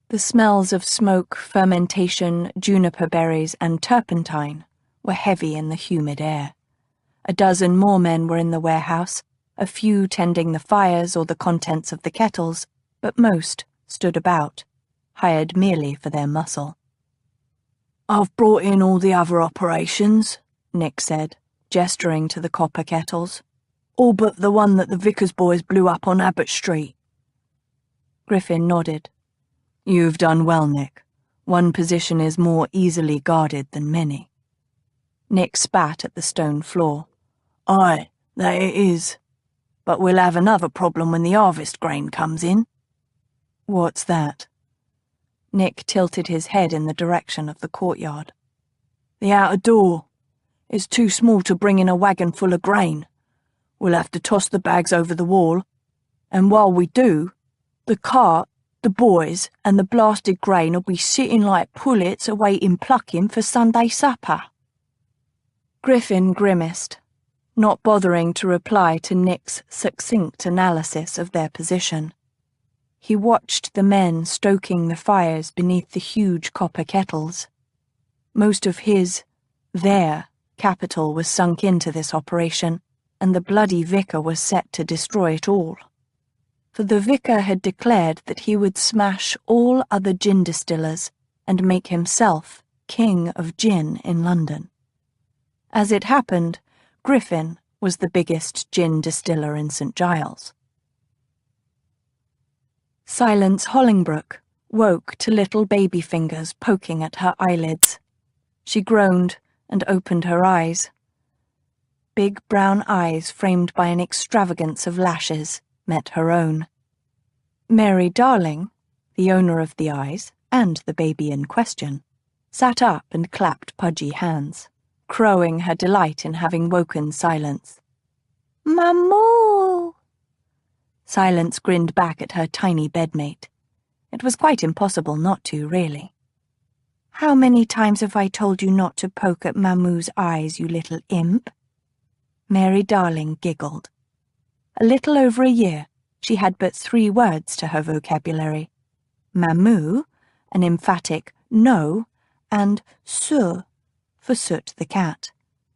Speaker 2: The smells of smoke, fermentation, juniper berries, and turpentine were heavy in the humid air. A dozen more men were in the warehouse, a few tending the fires or the contents of the kettles, but most stood about, hired merely for their muscle.
Speaker 4: "I've brought in all the other operations," Nick said, gesturing to the copper kettles. "All but the one that the Vickers boys blew up on Abbott Street."
Speaker 2: Griffin nodded.
Speaker 3: "You've done well, Nick. One position is more easily guarded than many."
Speaker 2: Nick spat at the stone floor.
Speaker 4: "Aye, that it is. But we'll have another problem when the harvest grain comes in."
Speaker 3: "What's that?"
Speaker 2: Nick tilted his head in the direction of the courtyard.
Speaker 4: "The outer door. It's too small to bring in a wagon full of grain. We'll have to toss the bags over the wall, and while we do, the cart, the boys, and the blasted grain will be sitting like pullets awaiting plucking for Sunday supper."
Speaker 2: Griffin grimaced, not bothering to reply to Nick's succinct analysis of their position. He watched the men stoking the fires beneath the huge copper kettles. Most of their capital was sunk into this operation, and the bloody vicar was set to destroy it all. For the vicar had declared that he would smash all other gin distillers and make himself king of gin in London. As it happened, Griffin was the biggest gin distiller in St. Giles. Silence Hollingbrooke woke to little baby fingers poking at her eyelids. She groaned and opened her eyes. Big brown eyes framed by an extravagance of lashes met her own. Mary Darling, the owner of the eyes and the baby in question, sat up and clapped pudgy hands, crowing her delight in having woken Silence. "Mamoo!" Silence grinned back at her tiny bedmate. It was quite impossible not to, really. "How many times have I told you not to poke at Mamoo's eyes, you little imp?" Mary Darling giggled. A little over a year, she had but 3 words to her vocabulary: Mamoo, an emphatic no, and Sue, for Soot the cat,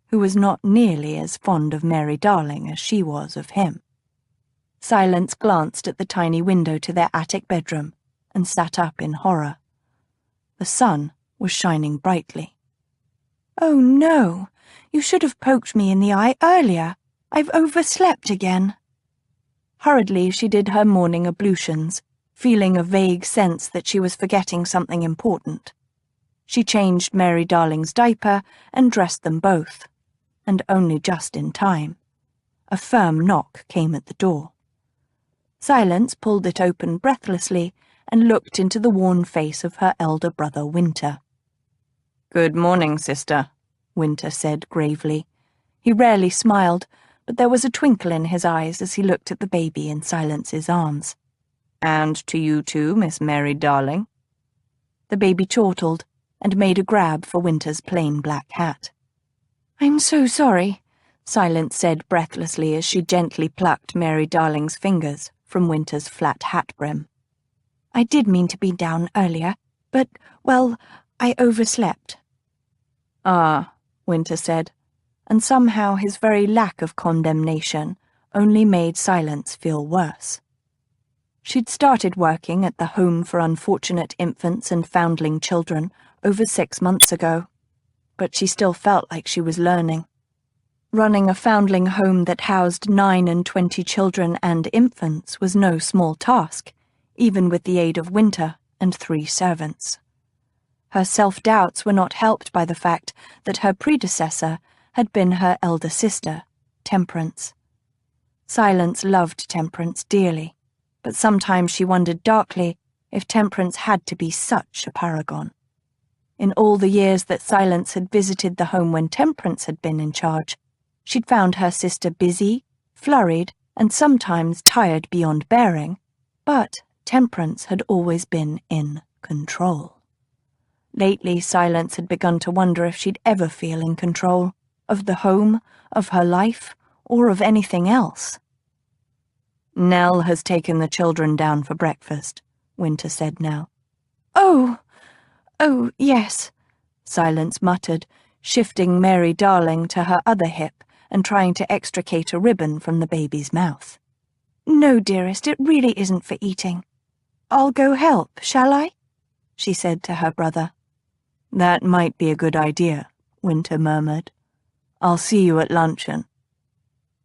Speaker 2: who was not nearly as fond of Mary Darling as she was of him. Silence glanced at the tiny window to their attic bedroom and sat up in horror. The sun was shining brightly. "Oh no, you should have poked me in the eye earlier. I've overslept again." Hurriedly she did her morning ablutions, feeling a vague sense that she was forgetting something important. She changed Mary Darling's diaper and dressed them both, and only just in time. A firm knock came at the door. Silence pulled it open breathlessly and looked into the worn face of her elder brother Winter.
Speaker 3: "Good morning, sister," Winter said gravely.
Speaker 2: He rarely smiled, but there was a twinkle in his eyes as he looked at the baby in Silence's arms.
Speaker 3: "And to you too, Miss Mary Darling."
Speaker 2: The baby chortled and made a grab for Winter's plain black hat. "I'm so sorry," Silence said breathlessly as she gently plucked Mary Darling's fingers from Winter's flat hat brim. "I did mean to be down earlier, but, well, I overslept."
Speaker 3: "Ah,"
Speaker 2: Winter said, and somehow his very lack of condemnation only made Silence feel worse. She'd started working at the Home for Unfortunate Infants and Foundling Children over 6 months ago, but she still felt like she was learning. Running a foundling home that housed 9 and 20 children and infants was no small task, even with the aid of Winter and 3 servants. Her self-doubts were not helped by the fact that her predecessor had been her elder sister, Temperance. Silence loved Temperance dearly, but sometimes she wondered darkly if Temperance had to be such a paragon. In all the years that Silence had visited the home when Temperance had been in charge, she'd found her sister busy, flurried, and sometimes tired beyond bearing, but Temperance had always been in control. Lately, Silence had begun to wonder if she'd ever feel in control of the home, of her life, or of anything else.
Speaker 3: "Nell has taken the children down for breakfast," Winter said now.
Speaker 2: Oh, yes,"
Speaker 3: Silence muttered, shifting Mary Darling to her other hip and trying to extricate a ribbon from the baby's mouth.
Speaker 2: "No, dearest, it really isn't for eating. I'll go help, shall I?" she said to her brother.
Speaker 3: "That might be a good idea," Winter murmured. "I'll see you at luncheon."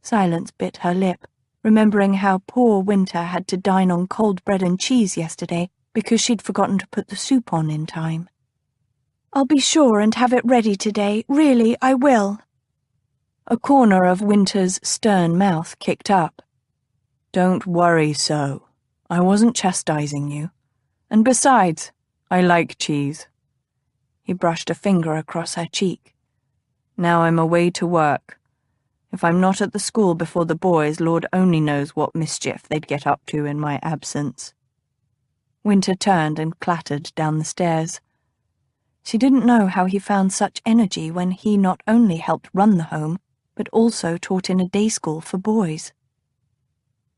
Speaker 2: Silence bit her lip, remembering how poor Winter had to dine on cold bread and cheese yesterday because she'd forgotten to put the soup on in time. "I'll be sure and have it ready today, really, I will."
Speaker 3: A corner of Winter's stern mouth kicked up. "Don't worry so. I wasn't chastising you. And besides, I like cheese." He brushed a finger across her cheek. "Now I'm away to work. If I'm not at the school before the boys, Lord only knows what mischief they'd get up to in my absence." Winter turned and clattered down the stairs. She didn't know how he found such energy when he not only helped run the home, but also taught in a day school for boys.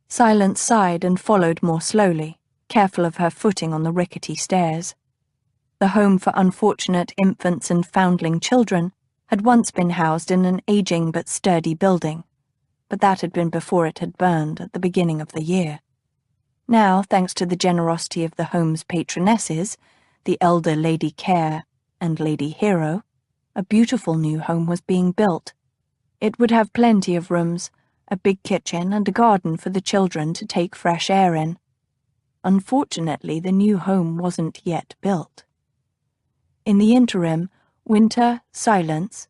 Speaker 3: Silence sighed and followed more slowly, careful of her footing on the rickety stairs. The home for unfortunate infants and foundling children had once been housed in an aging but sturdy building, but that had been before it had burned at the beginning of the year. Now, thanks to the generosity of the home's patronesses, the elder Lady Care and Lady Hero, a beautiful new home was being built. It would have plenty of rooms, a big kitchen and a garden for the children to take fresh air in. Unfortunately, the new home wasn't yet built. In the interim, Winter, Silence,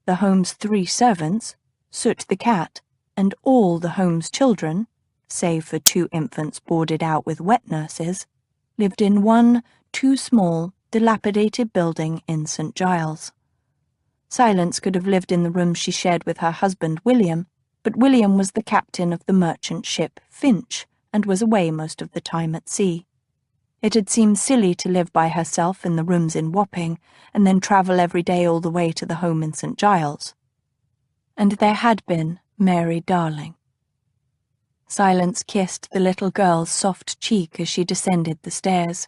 Speaker 3: the home's 3 servants, Soot the cat, and all the home's children, save for 2 infants boarded out with wet nurses, lived in one too small, dilapidated building in St. Giles. Silence could have lived in the room she shared with her husband William, but William was the captain of the merchant ship Finch and was away most of the time at sea. It had seemed silly to live by herself in the rooms in Wapping and then travel every day all the way to the home in St. Giles. And there had been Mary Darling. Silence kissed the little girl's soft cheek as she descended the stairs.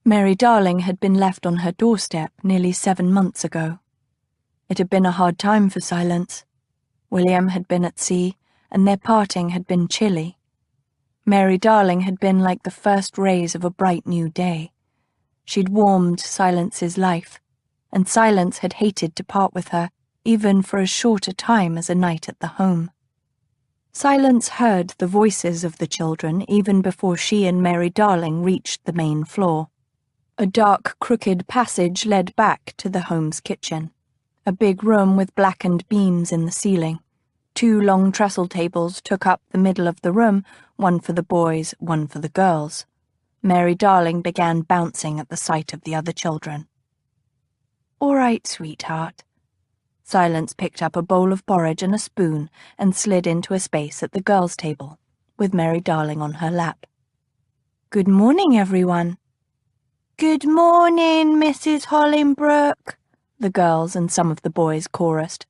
Speaker 3: Mary Darling had been left on her doorstep nearly 7 months ago. It had been a hard time for Silence. William had been at sea, and their parting had been chilly. Mary Darling had been like the first rays of a bright new day. She'd warmed Silence's life, and Silence had hated to part with her, even for as short a time as a night at the home. Silence heard the voices of the children even before she and Mary Darling reached the main floor. A dark, crooked passage led back to the home's kitchen, a big room with blackened beams in the ceiling. 2 long trestle tables took up the middle of the room, one for the boys, one for the girls. Mary Darling began bouncing at the sight of the other children. "All right, sweetheart." Silence picked up a bowl of porridge and a spoon and slid into a space at the girls' table, with Mary Darling on her lap. "Good morning, everyone." "Good morning, Mrs. Hollingbrooke," the girls and some of the boys chorused.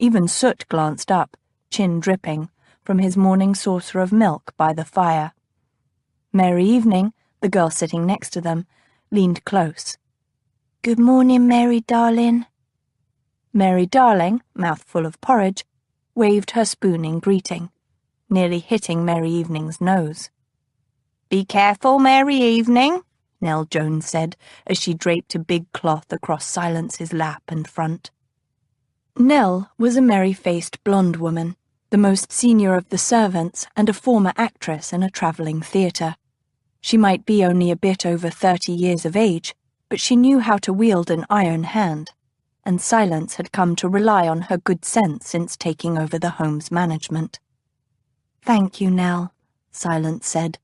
Speaker 3: Even Soot glanced up, chin dripping, from his morning saucer of milk by the fire. Merry Evening, the girl sitting next to them, leaned close. "Good morning, Mary Darling." Mary Darling, mouthful of porridge, waved her spoon in greeting, nearly hitting Merry Evening's nose. "Be careful, Merry Evening," Nell Jones said as she draped a big cloth across Silence's lap and front. Nell was a merry-faced blonde woman, the most senior of the servants and a former actress in a travelling theatre. She might be only a bit over 30 years of age,
Speaker 2: but she knew how to wield an iron hand, and Silence had come to rely on her good sense since taking over the home's management. "Thank you, Nell," Silence said.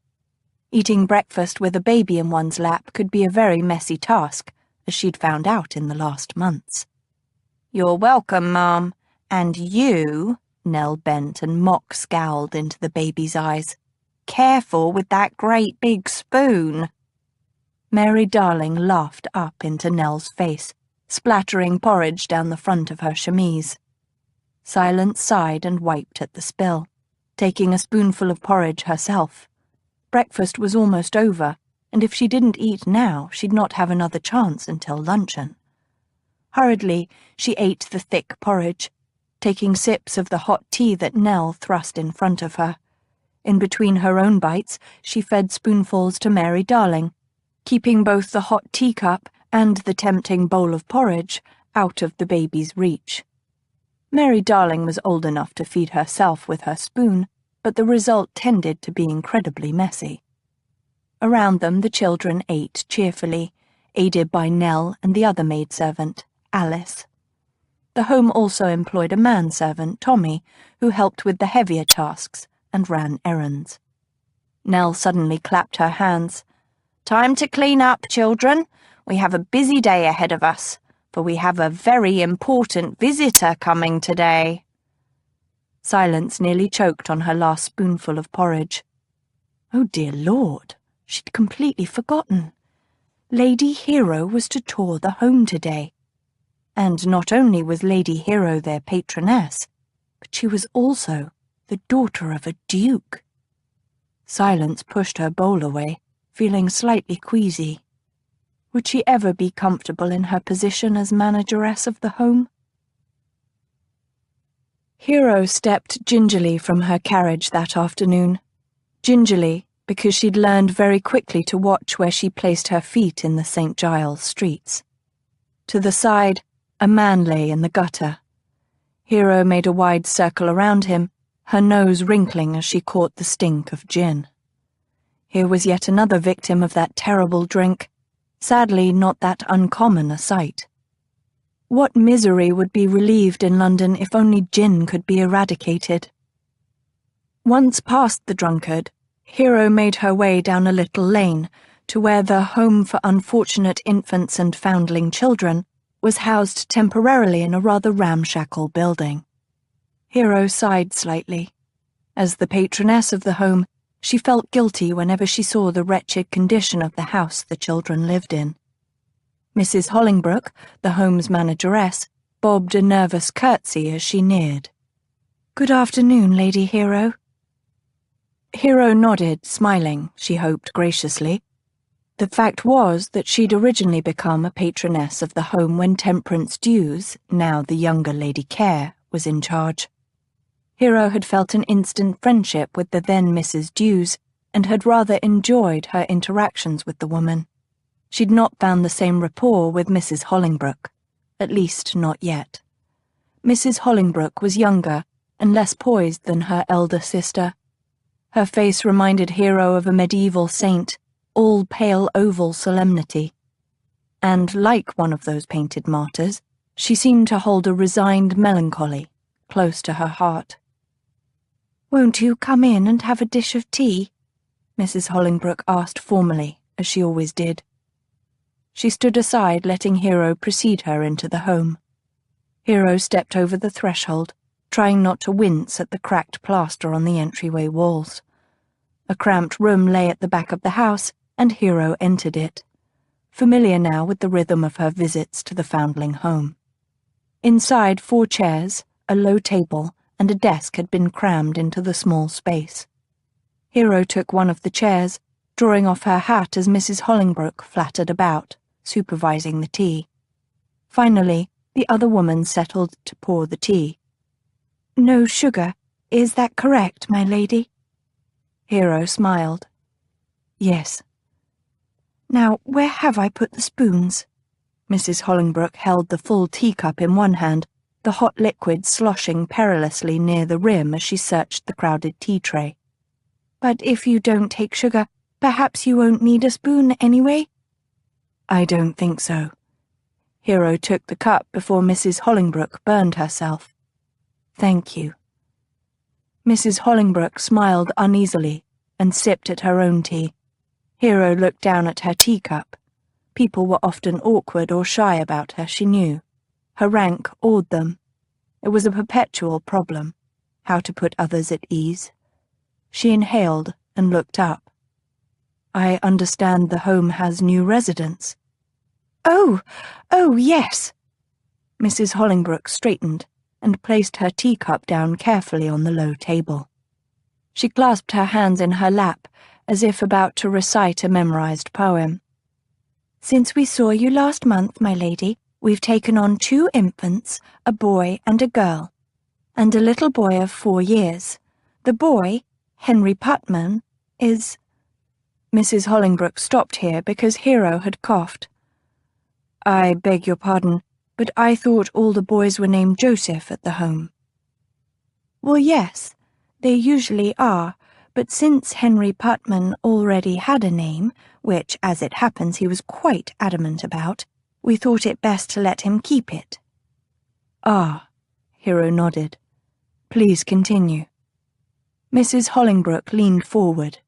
Speaker 2: Eating breakfast with a baby in one's lap could be a very messy task, as she'd found out in the last months. "You're welcome, Mom. And you," Nell bent and mock scowled into the baby's eyes. "Careful with that great big spoon." Mary Darling laughed up into Nell's face, splattering porridge down the front of her chemise. Silence sighed and wiped at the spill, taking a spoonful of porridge herself. Breakfast was almost over, and if she didn't eat now, she'd not have another chance until luncheon. Hurriedly, she ate the thick porridge, taking sips of the hot tea that Nell thrust in front of her. In between her own bites, she fed spoonfuls to Mary Darling, keeping both the hot teacup and the tempting bowl of porridge out of the baby's reach. Mary Darling was old enough to feed herself with her spoon, but the result tended to be incredibly messy. Around them, the children ate cheerfully, aided by Nell and the other maidservant, Alice. The home also employed a manservant, Tommy, who helped with the heavier tasks and ran errands. Nell suddenly clapped her hands. "Time to clean up, children. We have a busy day ahead of us, for we have a very important visitor coming today." Silence nearly choked on her last spoonful of porridge. Oh dear Lord, she'd completely forgotten. Lady Hero was to tour the home today. And not only was Lady Hero their patroness, but she was also the daughter of a duke. Silence pushed her bowl away, feeling slightly queasy. Would she ever be comfortable in her position as manageress of the home? Hero stepped gingerly from her carriage that afternoon. Gingerly, because she'd learned very quickly to watch where she placed her feet in the St. Giles streets. To the side, a man lay in the gutter. Hero made a wide circle around him, her nose wrinkling as she caught the stink of gin. Here was yet another victim of that terrible drink, sadly not that uncommon a sight. What misery would be relieved in London if only gin could be eradicated? Once past the drunkard, Hero made her way down a little lane to where the Home for Unfortunate Infants and Foundling Children was housed temporarily in a rather ramshackle building. Hero sighed slightly. As the patroness of the home, she felt guilty whenever she saw the wretched condition of the house the children lived in. Mrs. Holingbrook, the home's manageress, bobbed a nervous curtsy as she neared. "Good afternoon, Lady Hero." Hero nodded, smiling, she hoped graciously. The fact was that she'd originally become a patroness of the home when Temperance Dews, now the younger Lady Care, was in charge. Hero had felt an instant friendship with the then Mrs. Dews and had rather enjoyed her interactions with the woman. She'd not found the same rapport with Mrs. Holingbrook, at least not yet. Mrs. Holingbrook was younger and less poised than her elder sister. Her face reminded Hero of a medieval saint, all pale oval solemnity. And like one of those painted martyrs, she seemed to hold a resigned melancholy close to her heart. "Won't you come in and have a dish of tea?" Mrs. Holingbrook asked formally, as she always did. She stood aside, letting Hero precede her into the home. Hero stepped over the threshold, trying not to wince at the cracked plaster on the entryway walls. A cramped room lay at the back of the house, and Hero entered it, familiar now with the rhythm of her visits to the foundling home. Inside, 4 chairs, a low table, and a desk had been crammed into the small space. Hero took one of the chairs, drawing off her hat as Mrs. Holingbrook flattered about, supervising the tea. Finally, the other woman settled to pour the tea. "No sugar, is that correct, my lady?" Hero smiled. "Yes." "Now, where have I put the spoons?" Mrs. Holingbrook held the full teacup in one hand, the hot liquid sloshing perilously near the rim as she searched the crowded tea tray. "But if you don't take sugar, perhaps you won't need a spoon anyway?"
Speaker 3: I don't think so. Hero took the cup before Mrs. Hollingbrooke burned herself. Thank you. Mrs. Hollingbrooke smiled uneasily and sipped at her own tea. Hero looked down at her teacup. People were often awkward or shy about her, she knew. Her rank awed them. It was a perpetual problem, how to put others at ease. She inhaled and looked up. I understand the home has new residents.
Speaker 2: Oh, yes.
Speaker 3: Mrs. Hollingbrooke straightened and placed her teacup down carefully on the low table. She clasped her hands in her lap, as if about to recite a memorized poem.
Speaker 2: Since we saw you last month, my lady, we've taken on 2 infants, a boy and a girl, and a little boy of 4 years. The boy, Henry Putman, is...
Speaker 3: Mrs. Hollingbrooke stopped here because Hero had coughed. I beg your pardon, but I thought all the boys were named Joseph at the home.
Speaker 2: Well, yes, they usually are, but since Henry Putman already had a name, which, as it happens, he was quite adamant about, we thought it best to let him keep it.
Speaker 3: Ah, Hero nodded. Please continue. Mrs. Hollingbrooke leaned forward.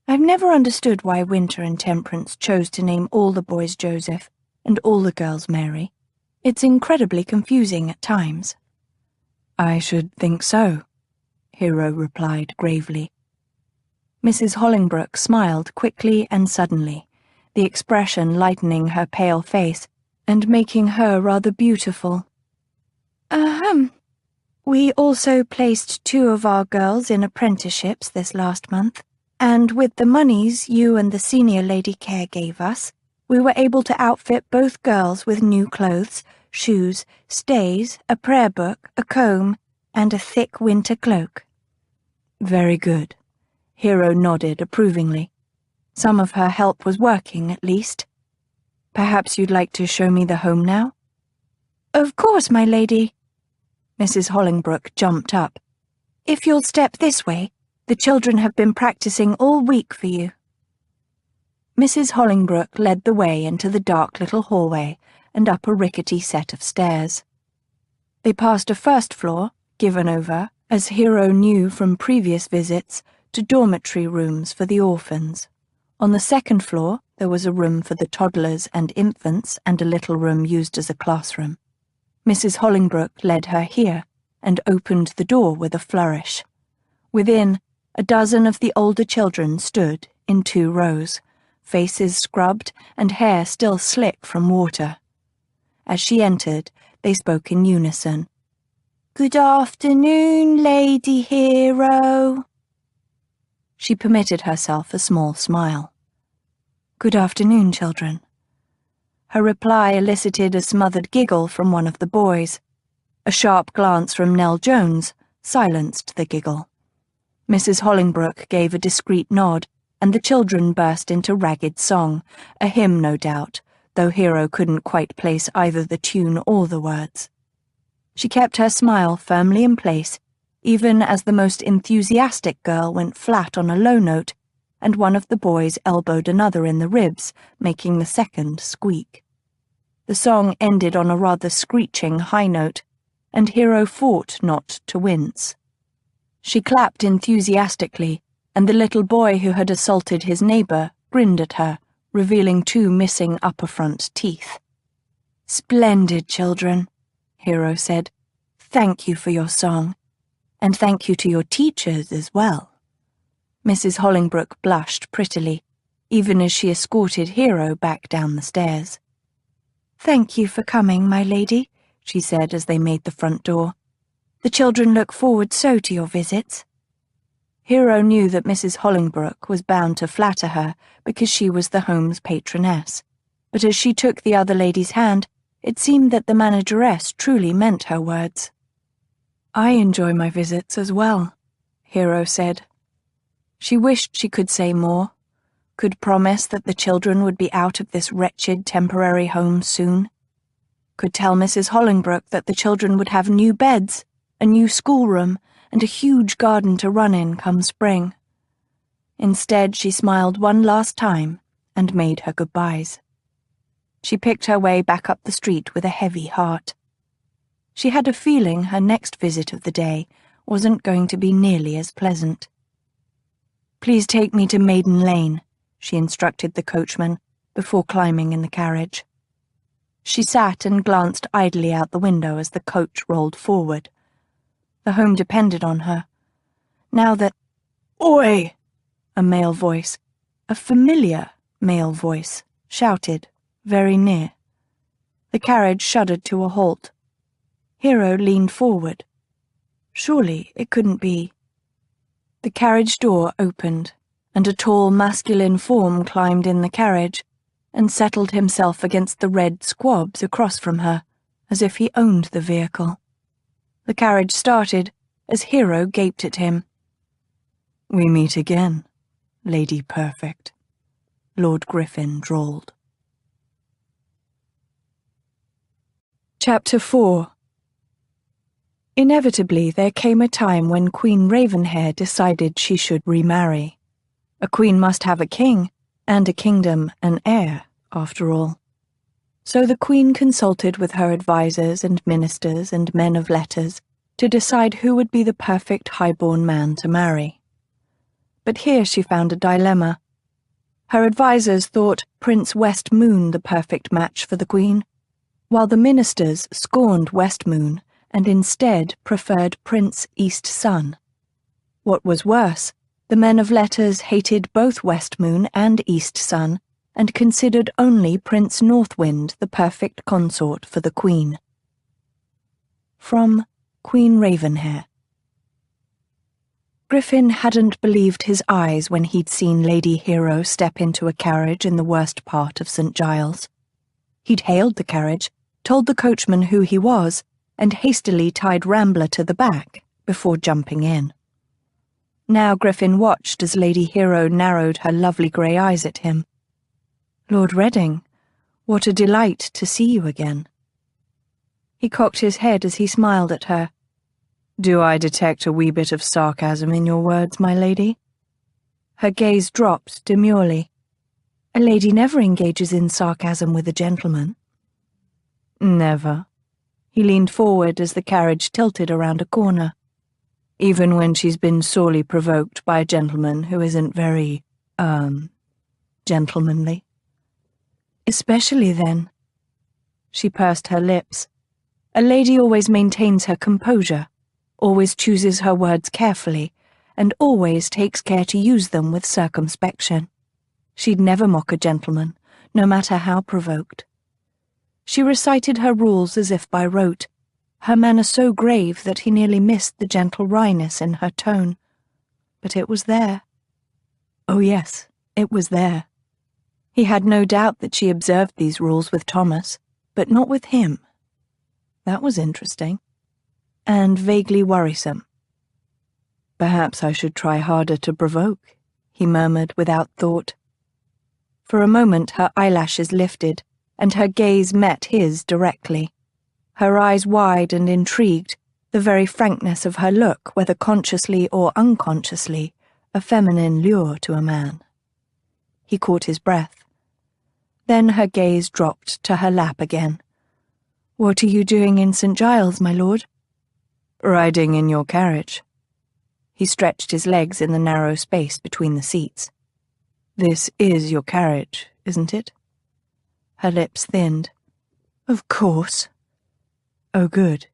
Speaker 2: I've never understood why Winter and Temperance chose to name all the boys Joseph and all the girls Mary. It's incredibly confusing at times.
Speaker 3: I should think so, Hero replied gravely. Mrs. Hollingbrooke smiled quickly and suddenly, the expression lightening her pale face and making her rather beautiful.
Speaker 2: We also placed 2 of our girls in apprenticeships this last month, and with the monies you and the senior lady care gave us, we were able to outfit both girls with new clothes, shoes, stays, a prayer book, a comb, and a thick winter cloak.
Speaker 3: Very good. Hero nodded approvingly. Some of her help was working, at least. Perhaps you'd like to show me the home now?
Speaker 2: Of course, my lady.
Speaker 3: Mrs. Hollingbrooke jumped up.
Speaker 2: If you'll step this way, the children have been practicing all week for you.
Speaker 3: Mrs. Hollingbrooke led the way into the dark little hallway and up a rickety set of stairs. They passed a first floor, given over, as Hero knew from previous visits, to dormitory rooms for the orphans. On the second floor, there was a room for the toddlers and infants and a little room used as a classroom. Mrs. Hollingbrooke led her here and opened the door with a flourish. Within, a dozen of the older children stood in 2 rows, faces scrubbed and hair still slick from water. As she entered, they spoke in unison.
Speaker 2: Good afternoon, Lady Hero.
Speaker 3: She permitted herself a small smile. Good afternoon, children. Her reply elicited a smothered giggle from one of the boys. A sharp glance from Nell Jones silenced the giggle. Mrs. Hollingbrooke gave a discreet nod, and the children burst into ragged song, a hymn no doubt, though Hero couldn't quite place either the tune or the words. She kept her smile firmly in place, even as the most enthusiastic girl went flat on a low note, and one of the boys elbowed another in the ribs, making the second squeak. The song ended on a rather screeching high note, and Hero fought not to wince. She clapped enthusiastically, and the little boy who had assaulted his neighbour grinned at her, revealing 2 missing upper front teeth. Splendid, children, Hero said. Thank you for your song. And thank you to your teachers as well. Mrs. Hollingbrooke blushed prettily, even as she escorted Hero back down the stairs.
Speaker 2: Thank you for coming, my lady, she said as they made the front door. The children look forward so to your visits.
Speaker 3: Hero knew that Mrs. Hollingbrooke was bound to flatter her because she was the home's patroness, but as she took the other lady's hand, it seemed that the manageress truly meant her words. I enjoy my visits as well, Hero said. She wished she could say more, could promise that the children would be out of this wretched temporary home soon, could tell Mrs. Hollingbrooke that the children would have new beds, a new schoolroom, and a huge garden to run in come spring. Instead, she smiled one last time and made her goodbyes.
Speaker 2: She picked her way back up the street with a heavy heart. She had a feeling her next visit of the day wasn't going to be nearly as pleasant. "Please take me to Maiden Lane," she instructed the coachman before climbing in the carriage. She sat and glanced idly out the window as the coach rolled forward. The home depended on her. Now that, "Oi!" a male voice, a familiar male voice, shouted, very near. The carriage shuddered to a halt. Hero leaned forward. Surely it couldn't be. The carriage door opened, and a tall masculine form climbed in the carriage and settled himself against the red squabs across from her, as if he owned the vehicle. The carriage started as Hero gaped at him. "We meet again, Lady Perfect," Lord Griffin drawled. Chapter 4. Inevitably, there came a time when Queen Ravenhair decided she should remarry. A queen must have a king, and a kingdom an heir, after all. So the queen consulted with her advisers and ministers and men of letters to decide who would be the perfect highborn man to marry. But here she found a dilemma. Her advisers thought Prince Westmoon the perfect match for the queen, while the ministers scorned Westmoon and instead preferred Prince Eastsun. What was worse, the men of letters hated both Westmoon and Eastsun and considered only Prince Northwind the perfect consort for the queen. From Queen Ravenhair. Griffin hadn't believed his eyes when he'd seen Lady Hero step into a carriage in the worst part of St. Giles. He'd hailed the carriage, told the coachman who he was, and hastily tied Rambler to the back before jumping in. Now Griffin watched as Lady Hero narrowed her lovely grey eyes at him. "Lord Reading, what a delight to see you again." He cocked his head as he smiled at her. "Do I detect a wee bit of sarcasm in your words, my lady?" Her gaze dropped demurely. "A lady never engages in sarcasm with a gentleman." "Never." He leaned forward as the carriage tilted around a corner. "Even when she's been sorely provoked by a gentleman who isn't very, gentlemanly?" "Especially then." She pursed her lips. A lady always maintains her composure, always chooses her words carefully, and always takes care to use them with circumspection. She'd never mock a gentleman, no matter how provoked. She recited her rules as if by rote, her manner so grave that he nearly missed the gentle wryness in her tone. But it was there. Oh yes, it was there. He had no doubt that she observed these rules with Thomas, but not with him. That was interesting, and vaguely worrisome. "Perhaps I should try harder to provoke," he murmured without thought. For a moment her eyelashes lifted, and her gaze met his directly. Her eyes wide and intrigued, the very frankness of her look, whether consciously or unconsciously, a feminine lure to a man. He caught his breath. Then her gaze dropped to her lap again. "What are you doing in St. Giles, my lord?" "Riding in your carriage." He stretched his legs in the narrow space between the seats. "This is your carriage, isn't it?" Her lips thinned. "Of course." "Oh, good,"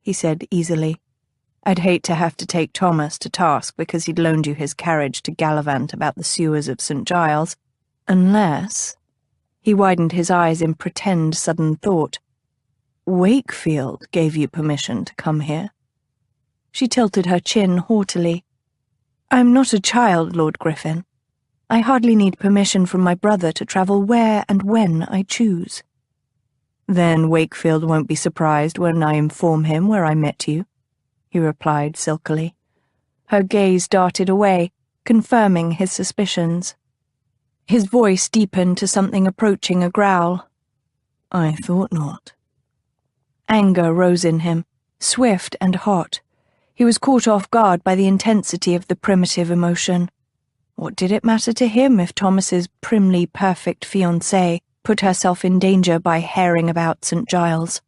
Speaker 2: he said easily. "I'd hate to have to take Thomas to task because he'd loaned you his carriage to gallivant about the sewers of St. Giles, unless—" He widened his eyes in pretend sudden thought. "Wakefield gave you permission to come here?" She tilted her chin haughtily. "I'm not a child, Lord Griffin. I hardly need permission from my brother to travel where and when I choose." "Then Wakefield won't be surprised when I inform him where I met you," he replied silkily. Her gaze darted away, confirming his suspicions. His voice deepened to something approaching a growl. "I thought not." Anger rose in him, swift and hot. He was caught off guard by the intensity of the primitive emotion. What did it matter to him if Thomas's primly perfect fiancée put herself in danger by herring about St. Giles.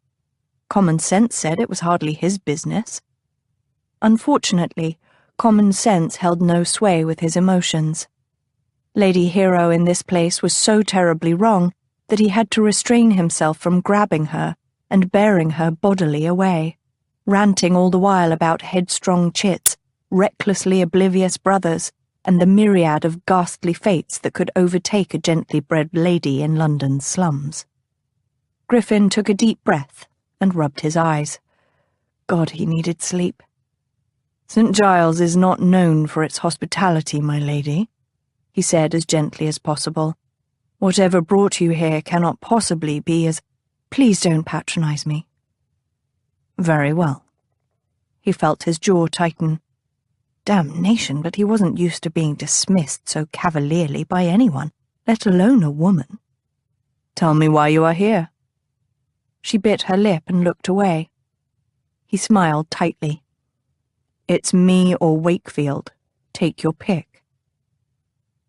Speaker 2: Common sense said it was hardly his business. Unfortunately, common sense held no sway with his emotions. Lady Hero in this place was so terribly wrong that he had to restrain himself from grabbing her and bearing her bodily away, ranting all the while about headstrong chits, recklessly oblivious brothers, and the myriad of ghastly fates that could overtake a gently bred lady in London's slums. Griffin took a deep breath and rubbed his eyes. God, he needed sleep. "St. Giles is not known for its hospitality, my lady," he said as gently as possible. "Whatever brought you here cannot possibly be as—" "Please don't patronize me." "Very well." He felt his jaw tighten. Damnation, but he wasn't used to being dismissed so cavalierly by anyone, let alone a woman. "Tell me why you are here." She bit her lip and looked away. He smiled tightly. "It's me or Wakefield. Take your pick."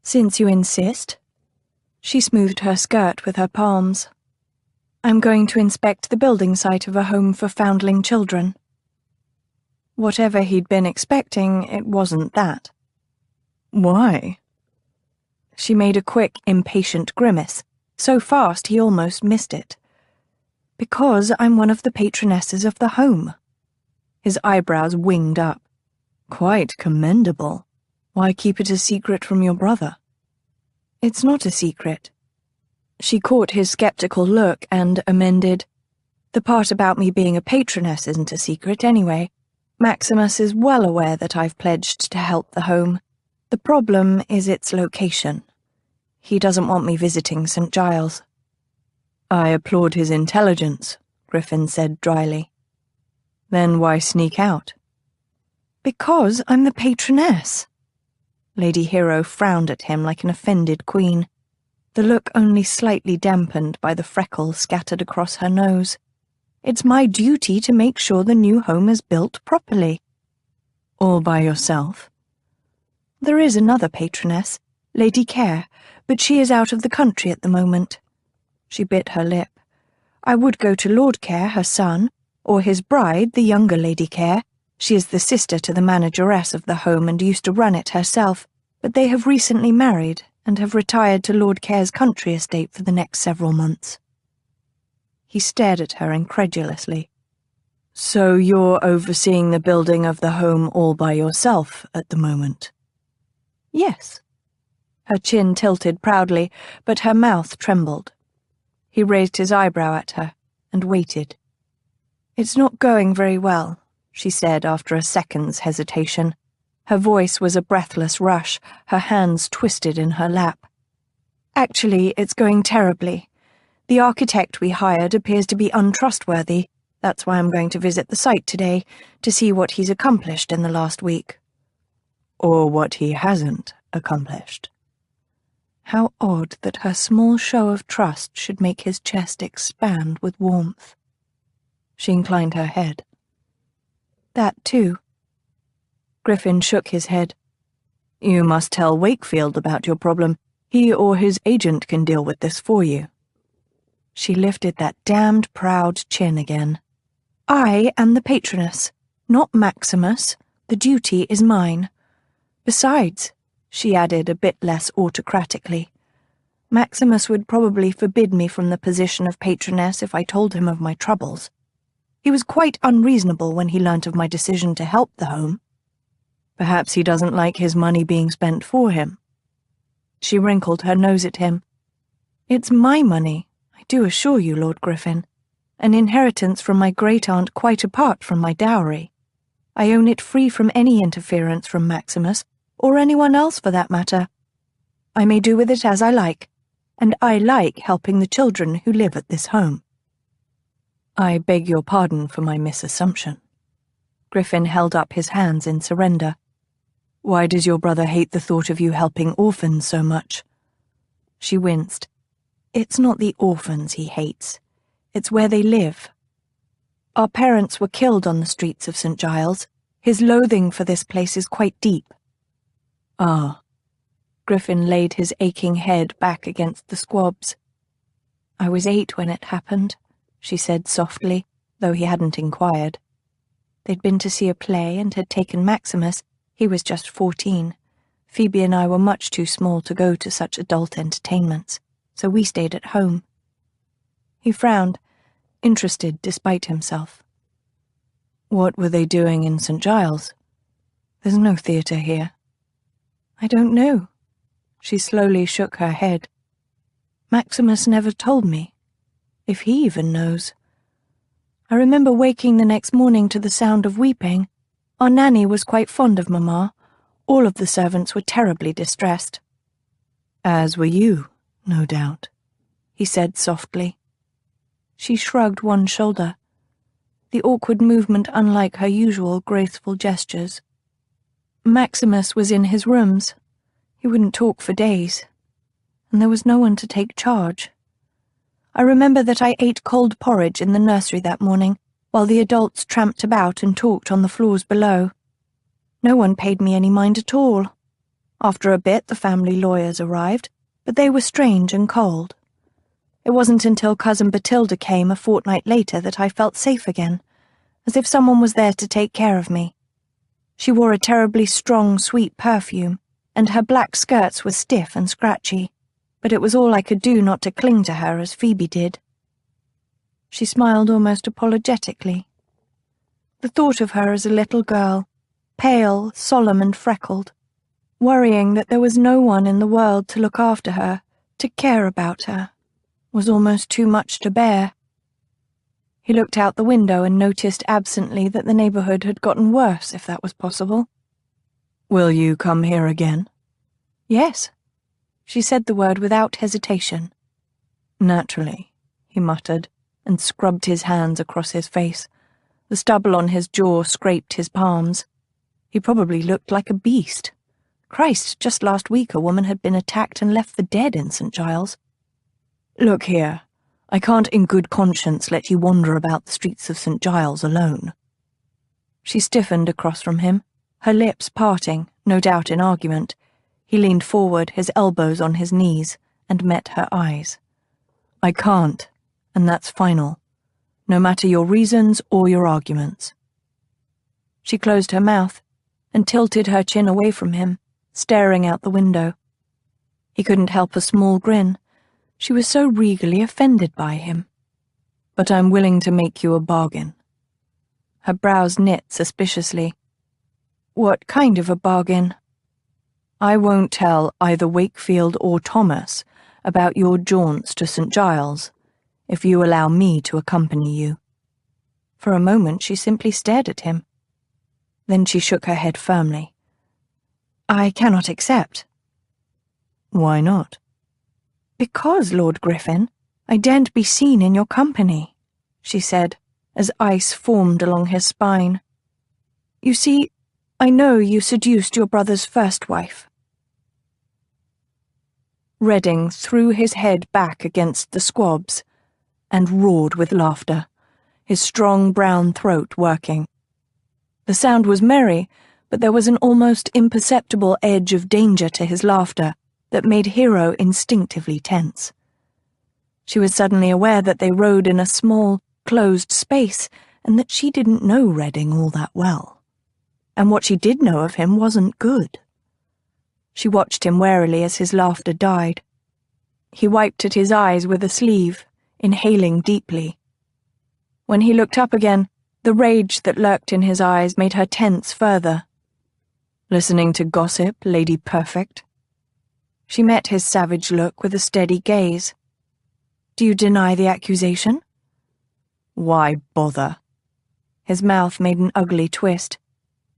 Speaker 2: "Since you insist." She smoothed her skirt with her palms. "I'm going to inspect the building site of a home for foundling children." Whatever he'd been expecting, it wasn't that. "Why?" She made a quick, impatient grimace, so fast he almost missed it. "Because I'm one of the patronesses of the home." His eyebrows winged up. "Quite commendable. Why keep it a secret from your brother?" "It's not a secret." She caught his skeptical look and amended, "The part about me being a patroness isn't a secret anyway. Maximus is well aware that I've pledged to help the home. The problem is its location. He doesn't want me visiting St. Giles." "I applaud his intelligence," Griffin said dryly. "Then why sneak out?" "Because I'm the patroness." Lady Hero frowned at him like an offended queen, the look only slightly dampened by the freckles scattered across her nose. "It's my duty to make sure the new home is built properly." "All by yourself?" "There is another patroness, Lady Care, but she is out of the country at the moment." She bit her lip. "I would go to Lord Care, her son, or his bride, the younger Lady Care. She is the sister to the manageress of the home and used to run it herself, but they have recently married and have retired to Lord Care's country estate for the next several months." He stared at her incredulously. "So you're overseeing the building of the home all by yourself at the moment?" "Yes." Her chin tilted proudly, but her mouth trembled. He raised his eyebrow at her and waited. "It's not going very well," she said after a second's hesitation. Her voice was a breathless rush, her hands twisted in her lap. "Actually, it's going terribly. The architect we hired appears to be untrustworthy. That's why I'm going to visit the site today, to see what he's accomplished in the last week." "Or what he hasn't accomplished." How odd that her small show of trust should make his chest expand with warmth. She inclined her head. "That too." Griffin shook his head. "You must tell Wakefield about your problem. He or his agent can deal with this for you." She lifted that damned proud chin again. "I am the patroness, not Maximus. The duty is mine. Besides," she added a bit less autocratically, "Maximus would probably forbid me from the position of patroness if I told him of my troubles. He was quite unreasonable when he learnt of my decision to help the home." "Perhaps he doesn't like his money being spent for him." She wrinkled her nose at him. "It's my money, I do assure you, Lord Griffin. An inheritance from my great-aunt quite apart from my dowry. I own it free from any interference from Maximus, or anyone else for that matter. I may do with it as I like, and I like helping the children who live at this home." "I beg your pardon for my misassumption." Griffin held up his hands in surrender. "Why does your brother hate the thought of you helping orphans so much?" She winced. "It's not the orphans he hates. It's where they live. Our parents were killed on the streets of St. Giles. His loathing for this place is quite deep." "Ah." Griffin laid his aching head back against the squabs. I was 8 when it happened, she said softly, though he hadn't inquired. They'd been to see a play and had taken Maximus. He was just 14. Phoebe and I were much too small to go to such adult entertainments, so we stayed at home. He frowned, interested despite himself. What were they doing in St. Giles? There's no theatre here. I don't know. She slowly shook her head. Maximus never told me, if he even knows. I remember waking the next morning to the sound of weeping. Our nanny was quite fond of Mamma. All of the servants were terribly distressed. As were you, no doubt, he said softly. She shrugged one shoulder, the awkward movement unlike her usual graceful gestures. Maximus was in his rooms. He wouldn't talk for days, and there was no one to take charge. I remember that I ate cold porridge in the nursery that morning, while the adults tramped about and talked on the floors below. No one paid me any mind at all. After a bit, the family lawyers arrived, but they were strange and cold. It wasn't until Cousin Batilda came a fortnight later that I felt safe again, as if someone was there to take care of me. She wore a terribly strong, sweet perfume, and her black skirts were stiff and scratchy, but it was all I could do not to cling to her as Phoebe did. She smiled almost apologetically. The thought of her as a little girl, pale, solemn and freckled, worrying that there was no one in the world to look after her, to care about her, was almost too much to bear. He looked out the window and noticed absently that the neighborhood had gotten worse, if that was possible. Will you come here again? Yes. She said the word without hesitation. Naturally, he muttered, and scrubbed his hands across his face. The stubble on his jaw scraped his palms. He probably looked like a beast. Christ, just last week a woman had been attacked and left for dead in St. Giles. Look here, I can't in good conscience let you wander about the streets of St. Giles alone. She stiffened across from him, her lips parting, no doubt in argument. He leaned forward, his elbows on his knees, and met her eyes. I can't, and that's final, no matter your reasons or your arguments. She closed her mouth and tilted her chin away from him, staring out the window. He couldn't help a small grin. She was so regally offended by him. But I'm willing to make you a bargain. Her brows knit suspiciously. What kind of a bargain? I won't tell either Wakefield or Thomas about your jaunts to St. Giles, if you allow me to accompany you. For a moment she simply stared at him. Then she shook her head firmly. I cannot accept. Why not? Because, Lord Griffin, I daren't be seen in your company, she said, as ice formed along his spine. You see, I know you seduced your brother's first wife. Redding threw his head back against the squabs and roared with laughter, his strong brown throat working. The sound was merry, but there was an almost imperceptible edge of danger to his laughter that made Hero instinctively tense. She was suddenly aware that they rode in a small, closed space, and that she didn't know Redding all that well. And what she did know of him wasn't good. She watched him warily as his laughter died. He wiped at his eyes with a sleeve, inhaling deeply. When he looked up again, the rage that lurked in his eyes made her tense further. Listening to gossip, Lady Perfect? She met his savage look with a steady gaze. Do you deny the accusation? Why bother? His mouth made an ugly twist.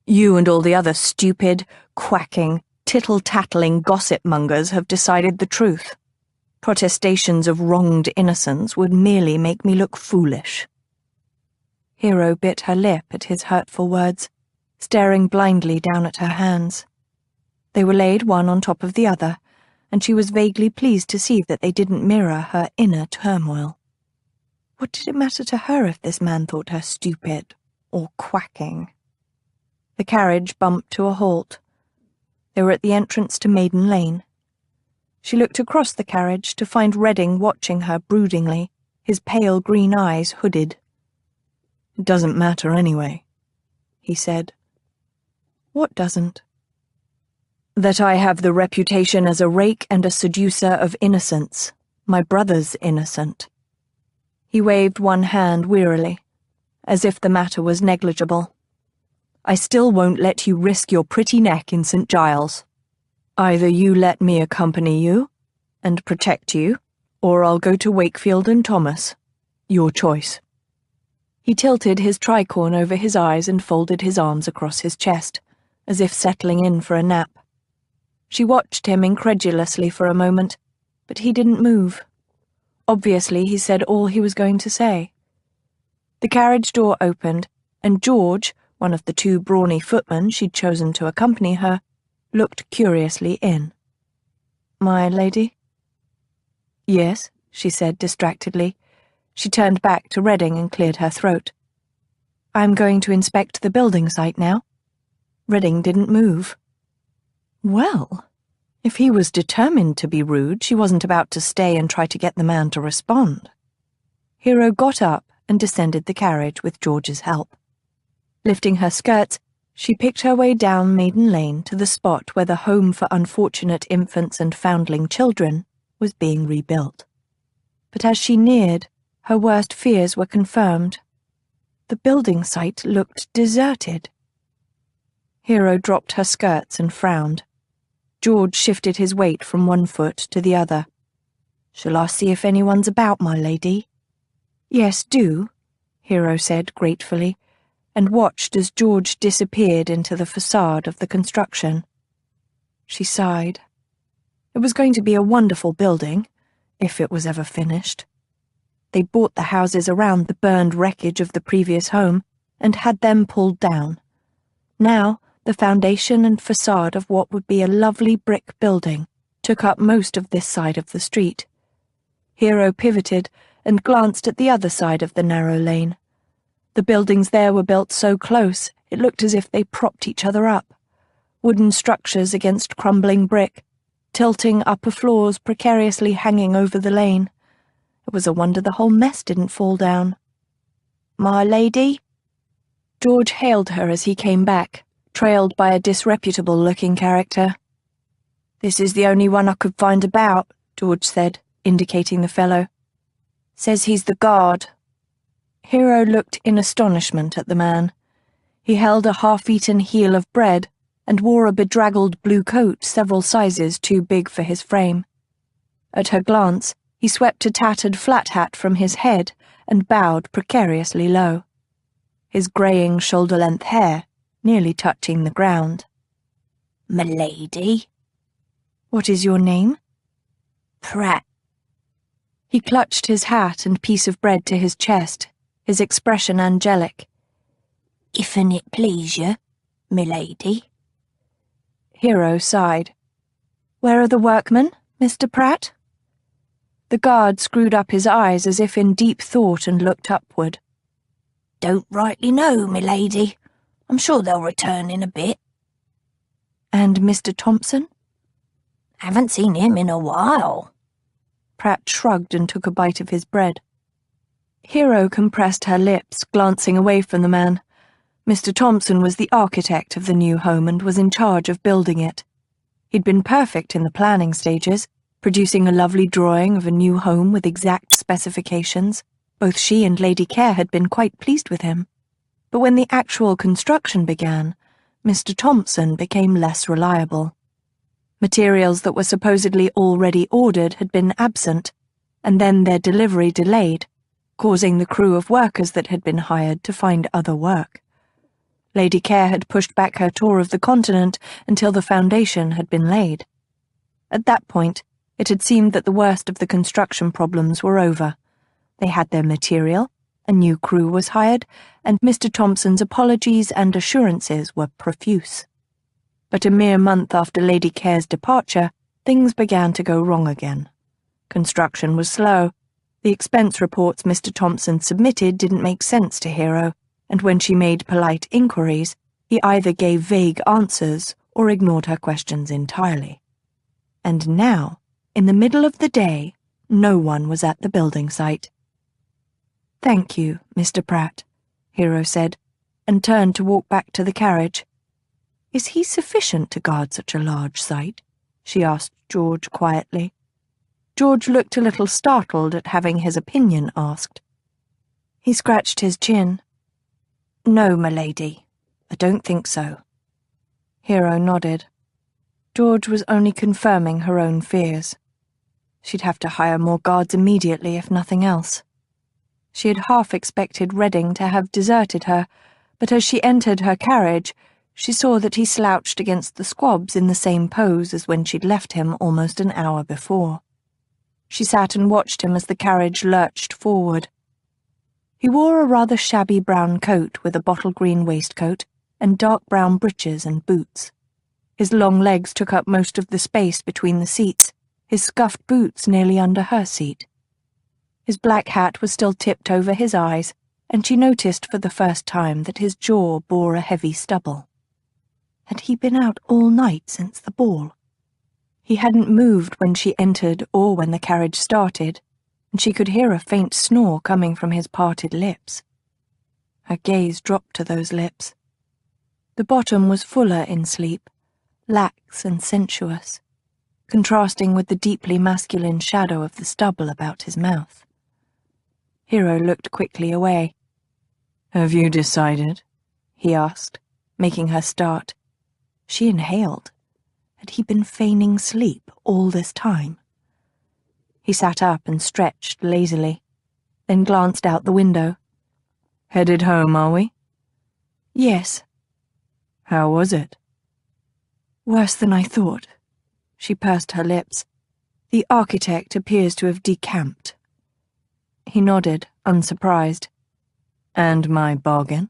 Speaker 2: You and all the other stupid, quacking, tittle-tattling gossip-mongers have decided the truth. Protestations of wronged innocence would merely make me look foolish. Hero bit her lip at his hurtful words, staring blindly down at her hands. They were laid one on top of the other, and she was vaguely pleased to see that they didn't mirror her inner turmoil. What did it matter to her if this man thought her stupid or quacking? The carriage bumped to a halt. They were at the entrance to Maiden Lane. She looked across the carriage to find Redding watching her broodingly, his pale green eyes hooded.
Speaker 3: "It doesn't matter anyway," he said.
Speaker 2: "What doesn't?"
Speaker 3: "That I have the reputation as a rake and a seducer of innocence. My brother's innocent." He waved one hand wearily, as if the matter was negligible. "I still won't let you risk your pretty neck in St. Giles. Either you let me accompany you and protect you, or I'll go to Wakefield and Thomas. Your choice." He tilted his tricorn over his eyes and folded his arms across his chest, as if settling in for a nap. She watched him incredulously for a moment, but he didn't move. Obviously, he said all he was going to say. The carriage door opened, and George, one of the two brawny footmen she'd chosen to accompany her, looked curiously in.
Speaker 2: "My lady?"
Speaker 3: "Yes," she said distractedly. She turned back to Redding and cleared her throat.
Speaker 2: "I'm going to inspect the building site now."
Speaker 3: Redding didn't move.
Speaker 2: Well, if he was determined to be rude, she wasn't about to stay and try to get the man to respond.
Speaker 3: Hero got up and descended the carriage with George's help. Lifting her skirts, she picked her way down Maiden Lane to the spot where the Home for Unfortunate Infants and Foundling Children was being rebuilt. But as she neared, her worst fears were confirmed. The building site looked deserted. Hero dropped her skirts and frowned. George shifted his weight from one foot to the other.
Speaker 2: "Shall I see if anyone's about, my lady?"
Speaker 3: "Yes, do," Hero said gratefully, and watched as George disappeared into the facade of the construction. She sighed. It was going to be a wonderful building, if it was ever finished. They bought the houses around the burned wreckage of the previous home and had them pulled down. Now, the foundation and facade of what would be a lovely brick building took up most of this side of the street. Hero pivoted and glanced at the other side of the narrow lane. The buildings there were built so close, it looked as if they propped each other up. Wooden structures against crumbling brick, tilting upper floors precariously hanging over the lane. It was a wonder the whole mess didn't fall down.
Speaker 2: "My lady?"
Speaker 3: George hailed her as he came back, trailed by a disreputable-looking character.
Speaker 2: "This is the only one I could find about," George said, indicating the fellow. "Says he's the guard."
Speaker 3: Hero looked in astonishment at the man. He held a half-eaten heel of bread and wore a bedraggled blue coat several sizes too big for his frame. At her glance, he swept a tattered flat hat from his head and bowed precariously low. His greying shoulder-length hair nearly touching the ground.
Speaker 2: "M'lady?"
Speaker 3: "What is your name?"
Speaker 2: "Pratt."
Speaker 3: He clutched his hat and piece of bread to his chest, his expression angelic.
Speaker 2: "If an it please you, m'lady."
Speaker 3: Hero sighed. "Where are the workmen, Mr. Pratt?" The guard screwed up his eyes as if in deep thought and looked upward.
Speaker 2: "Don't rightly know, m'lady. I'm sure they'll return in a bit."
Speaker 3: "And Mr. Thompson?"
Speaker 2: "Haven't seen him in a while."
Speaker 3: Pratt shrugged and took a bite of his bread. Hero compressed her lips, glancing away from the man. Mr. Thompson was the architect of the new home and was in charge of building it. He'd been perfect in the planning stages, producing a lovely drawing of a new home with exact specifications. Both she and Lady Care had been quite pleased with him. But when the actual construction began, Mr. Thompson became less reliable. Materials that were supposedly already ordered had been absent, and then their delivery delayed, causing the crew of workers that had been hired to find other work. Lady Care had pushed back her tour of the continent until the foundation had been laid. At that point, it had seemed that the worst of the construction problems were over. They had their material, a new crew was hired, and Mr. Thompson's apologies and assurances were profuse. But a mere month after Lady Care's departure, things began to go wrong again. Construction was slow. The expense reports Mr. Thompson submitted didn't make sense to Hero, and when she made polite inquiries, he either gave vague answers or ignored her questions entirely. And now
Speaker 2: In the middle of the day, no one was at the building site. "Thank you, Mr. Pratt," Hero said, and turned to walk back to the carriage. "Is he sufficient to guard such a large site?" she asked George quietly. George looked a little startled at having his opinion asked. He scratched his chin. "No, m'lady, I don't think so." Hero nodded. George was only confirming her own fears. She'd have to hire more guards immediately, if nothing else. She had half expected Redding to have deserted her, but as she entered her carriage, she saw that he slouched against the squabs in the same pose as when she'd left him almost an hour before. She sat and watched him as the carriage lurched forward. He wore a rather shabby brown coat with a bottle-green waistcoat and dark brown breeches and boots. His long legs took up most of the space between the seats, his scuffed boots nearly under her seat. His black hat was still tipped over his eyes, and she noticed for the first time that his jaw bore a heavy stubble. Had he been out all night since the ball? He hadn't moved when she entered or when the carriage started, and she could hear a faint snore coming from his parted lips. Her gaze dropped to those lips. The bottom was fuller in sleep, lax and sensuous, contrasting with the deeply masculine shadow of the stubble about his mouth. Hero looked quickly away. "Have you decided?" he asked, making her start. She inhaled. Had he been feigning sleep all this time? He sat up and stretched lazily, then glanced out the window. "Headed home, are we?" "Yes." "How was it?" "Worse than I thought." She pursed her lips. "The architect appears to have decamped." He nodded, unsurprised. "And my bargain?"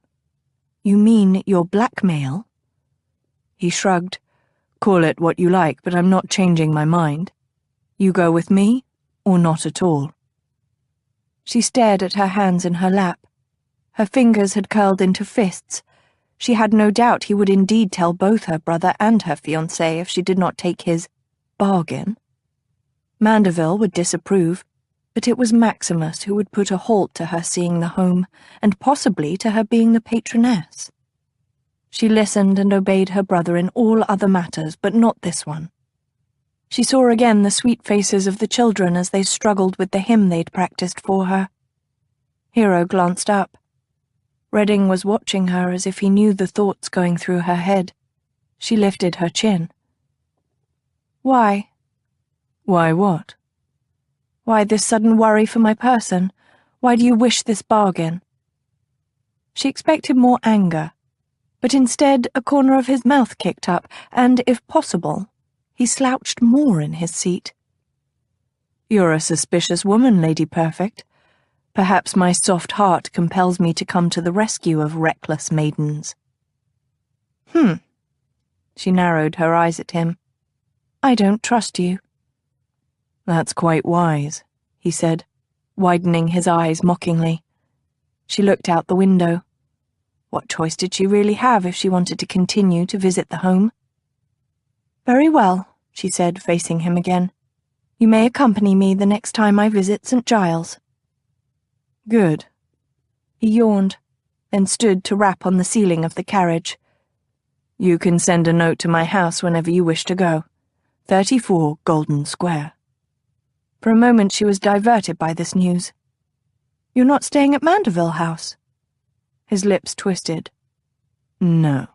Speaker 2: "You mean your blackmail?" He shrugged. "Call it what you like, but I'm not changing my mind. You go with me, or not at all." She stared at her hands in her lap. Her fingers had curled into fists. She had no doubt he would indeed tell both her brother and her fiancé if she did not take his bargain. Mandeville would disapprove, but it was Maximus who would put a halt to her seeing the home, and possibly to her being the patroness. She listened and obeyed her brother in all other matters, but not this one. She saw again the sweet faces of the children as they struggled with the hymn they'd practiced for her. Hero glanced up. Redding was watching her as if he knew the thoughts going through her head. She lifted her chin. "Why?" "Why what?" "Why this sudden worry for my person? Why do you wish this bargain?" She expected more anger, but instead a corner of his mouth kicked up, and, if possible, he slouched more in his seat. "You're a suspicious woman, Lady Perfect. Perhaps my soft heart compels me to come to the rescue of reckless maidens." She narrowed her eyes at him. "I don't trust you." "That's quite wise," he said, widening his eyes mockingly. She looked out the window. What choice did she really have if she wanted to continue to visit the home? "Very well," she said, facing him again. "You may accompany me the next time I visit St. Giles." "Good." He yawned, then stood to rap on the ceiling of the carriage. "You can send a note to my house whenever you wish to go. 34 Golden Square." For a moment she was diverted by this news. "You're not staying at Mandeville House?" His lips twisted. "No."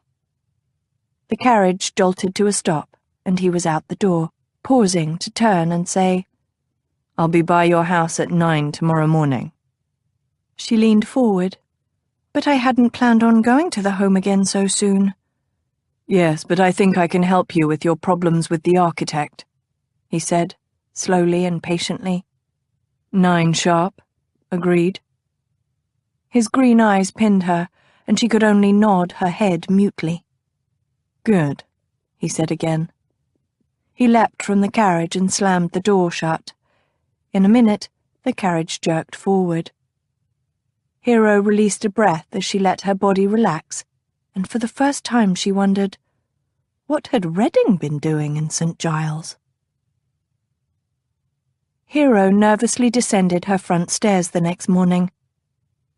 Speaker 2: The carriage jolted to a stop, and he was out the door, pausing to turn and say, "I'll be by your house at 9 tomorrow morning." She leaned forward. "But I hadn't planned on going to the home again so soon." "Yes, but I think I can help you with your problems with the architect," he said, slowly and patiently. 9 sharp, agreed. His green eyes pinned her, and she could only nod her head mutely. "Good," he said again. He leapt from the carriage and slammed the door shut. In a minute, the carriage jerked forward. Hero released a breath as she let her body relax, and for the first time she wondered, what had Redding been doing in St. Giles? Hero nervously descended her front stairs the next morning.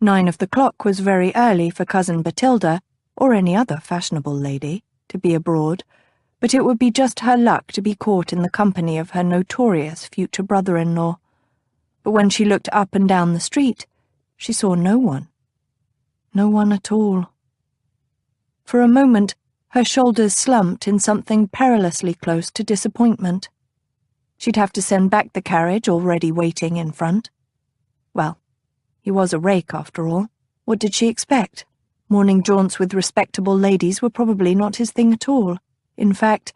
Speaker 2: 9 of the clock was very early for Cousin Batilda, or any other fashionable lady, to be abroad, but it would be just her luck to be caught in the company of her notorious future brother-in-law. But when she looked up and down the street, she saw no one. No one at all. For a moment, her shoulders slumped in something perilously close to disappointment. She'd have to send back the carriage already waiting in front. Well, he was a rake after all. What did she expect? Morning jaunts with respectable ladies were probably not his thing at all. In fact,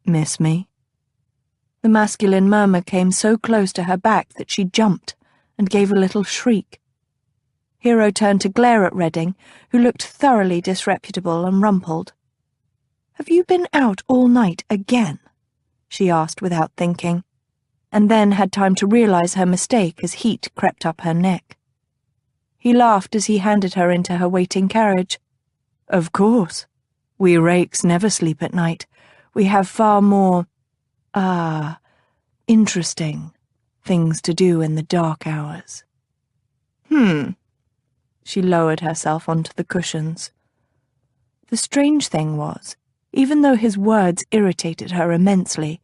Speaker 2: "Miss me?" The masculine murmur came so close to her back that she jumped and gave a little shriek. Hero turned to glare at Redding, who looked thoroughly disreputable and rumpled. "Have you been out all night again?" she asked without thinking, and then had time to realize her mistake as heat crept up her neck. He laughed as he handed her into her waiting carriage. "Of course. We rakes never sleep at night. We have far more, interesting things to do in the dark hours." She lowered herself onto the cushions. The strange thing was, even though his words irritated her immensely,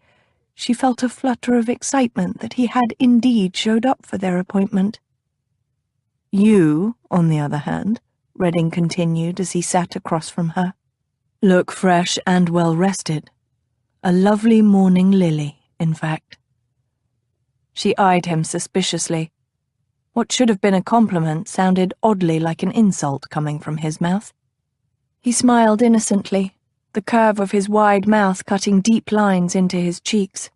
Speaker 2: she felt a flutter of excitement that he had indeed showed up for their appointment. "You, on the other hand," Redding continued as he sat across from her, "look fresh and well-rested. A lovely morning lily, in fact." She eyed him suspiciously. What should have been a compliment sounded oddly like an insult coming from his mouth. He smiled innocently, the curve of his wide mouth cutting deep lines into his cheeks.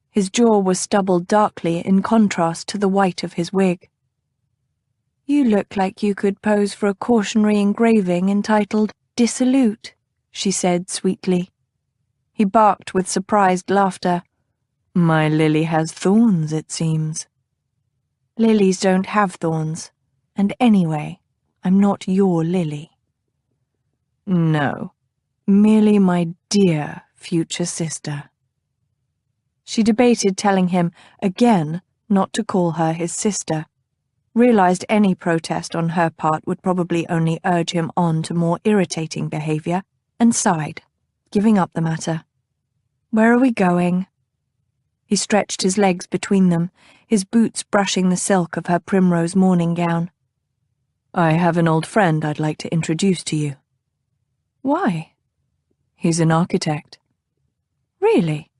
Speaker 2: His jaw was stubbled darkly in contrast to the white of his wig. "You look like you could pose for a cautionary engraving entitled 'Dissolute,'" she said sweetly. He barked with surprised laughter. "My lily has thorns, it seems." "Lilies don't have thorns, and anyway, I'm not your lily." "No, merely my dear future sister." She debated telling him, again, not to call her his sister, realized any protest on her part would probably only urge him on to more irritating behavior, and sighed, giving up the matter. "Where are we going?" He stretched his legs between them, his boots brushing the silk of her primrose morning gown. "I have an old friend I'd like to introduce to you." "Why?" "He's an architect." "Really?"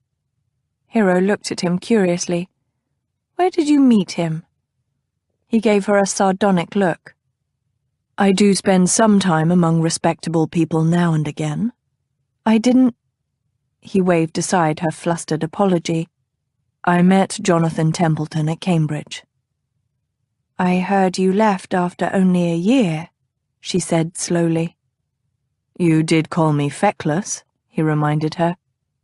Speaker 2: Hero looked at him curiously. "Where did you meet him?" He gave her a sardonic look. "I do spend some time among respectable people now and again. I didn't—" He waved aside her flustered apology. "I met Jonathan Templeton at Cambridge." "I heard you left after only a year," she said slowly. "You did call me feckless," he reminded her,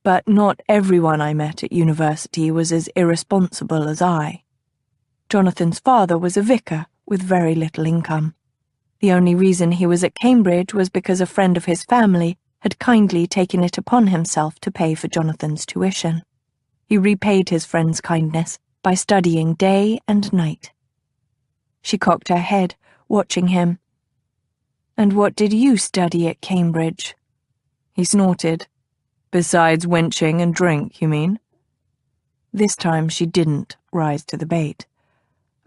Speaker 2: "but not everyone I met at university was as irresponsible as I." Jonathan's father was a vicar with very little income. The only reason he was at Cambridge was because a friend of his family had kindly taken it upon himself to pay for Jonathan's tuition. He repaid his friend's kindness by studying day and night. She cocked her head, watching him. "And what did you study at Cambridge?" He snorted. "Besides wenching and drink, you mean?" This time she didn't rise to the bait.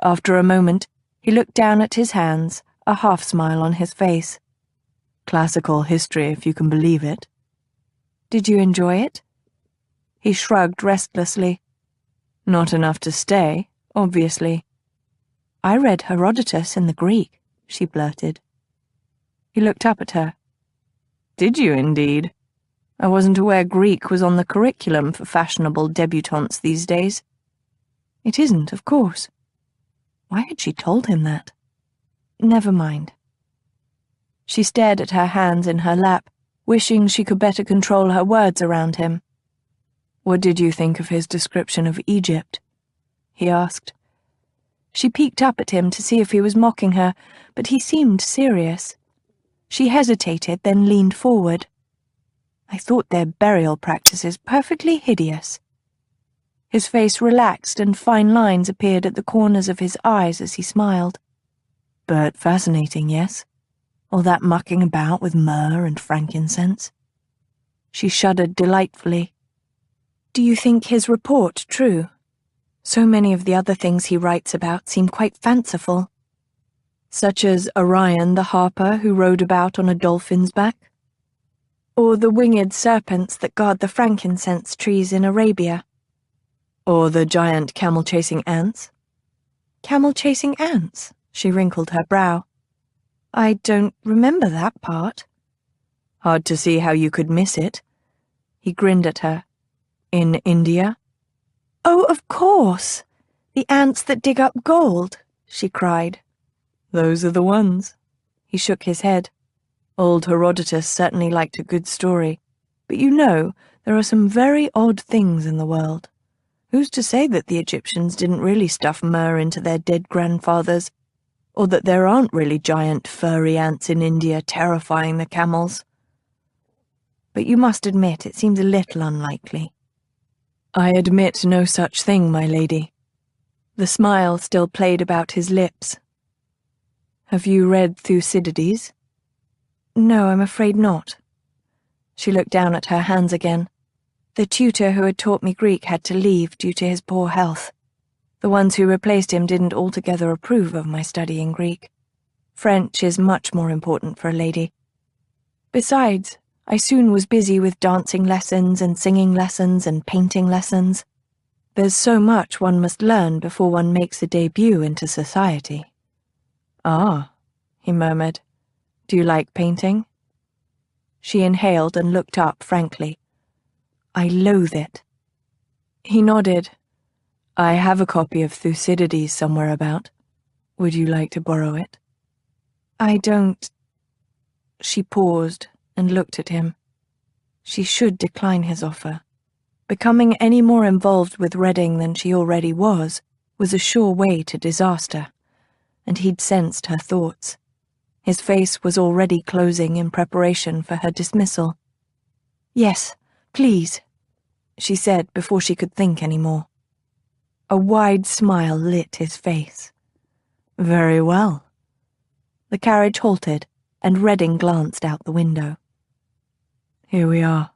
Speaker 2: After a moment, he looked down at his hands, a half-smile on his face. "Classical history, if you can believe it." "Did you enjoy it?" He shrugged restlessly. "Not enough to stay, obviously." "I read Herodotus in the Greek," she blurted. He looked up at her. "Did you indeed? I wasn't aware Greek was on the curriculum for fashionable debutantes these days." "It isn't, of course." Why had she told him that? Never mind. She stared at her hands in her lap, wishing she could better control her words around him. "What did you think of his description of Egypt?" he asked. She peeked up at him to see if he was mocking her, but he seemed serious. She hesitated, then leaned forward. "I thought their burial practices perfectly hideous." His face relaxed and fine lines appeared at the corners of his eyes as he smiled.
Speaker 3: But fascinating, yes? All that mucking about with myrrh and frankincense.
Speaker 2: She shuddered delightfully. Do you think his report true? So many of the other things he writes about seem quite fanciful. Such as Orion the harper who rode about on a dolphin's back? Or the winged serpents that guard the frankincense trees in Arabia?
Speaker 3: Or the giant camel-chasing ants?
Speaker 2: Camel-chasing ants? She wrinkled her brow. I don't remember that part.
Speaker 3: Hard to see how you could miss it. He grinned at her. In India?
Speaker 2: Oh, of course! The ants that dig up gold, she cried.
Speaker 3: Those are the ones.
Speaker 2: He shook his head.
Speaker 3: Old Herodotus certainly liked a good story, but you know, there are some very odd things in the world. Who's to say that the Egyptians didn't really stuff myrrh into their dead grandfathers, or that there aren't really giant furry ants in India terrifying the camels?
Speaker 2: But you must admit it seems a little unlikely.
Speaker 3: I admit no such thing, my lady.
Speaker 2: The smile still played about his lips.
Speaker 3: Have you read Thucydides?
Speaker 2: No, I'm afraid not. She looked down at her hands again. The tutor who had taught me Greek had to leave due to his poor health. The ones who replaced him didn't altogether approve of my studying Greek. French is much more important for a lady. Besides, I soon was busy with dancing lessons and singing lessons and painting lessons. There's so much one must learn before one makes a debut into society.
Speaker 3: Ah, he murmured. Do you like painting?
Speaker 2: She inhaled and looked up frankly. I loathe it.
Speaker 3: He nodded. I have a copy of Thucydides somewhere about. Would you like to borrow it?
Speaker 2: I don't.
Speaker 3: She paused and looked at him.
Speaker 2: She should decline his offer. Becoming any more involved with Redding than she already was a sure way to disaster, and he'd sensed her thoughts. His face was already closing in preparation for her dismissal. Yes, please, she said before she could think any more. A wide smile lit his face.
Speaker 3: Very well.
Speaker 2: The carriage halted, and Redding glanced out the window.
Speaker 3: Here we are.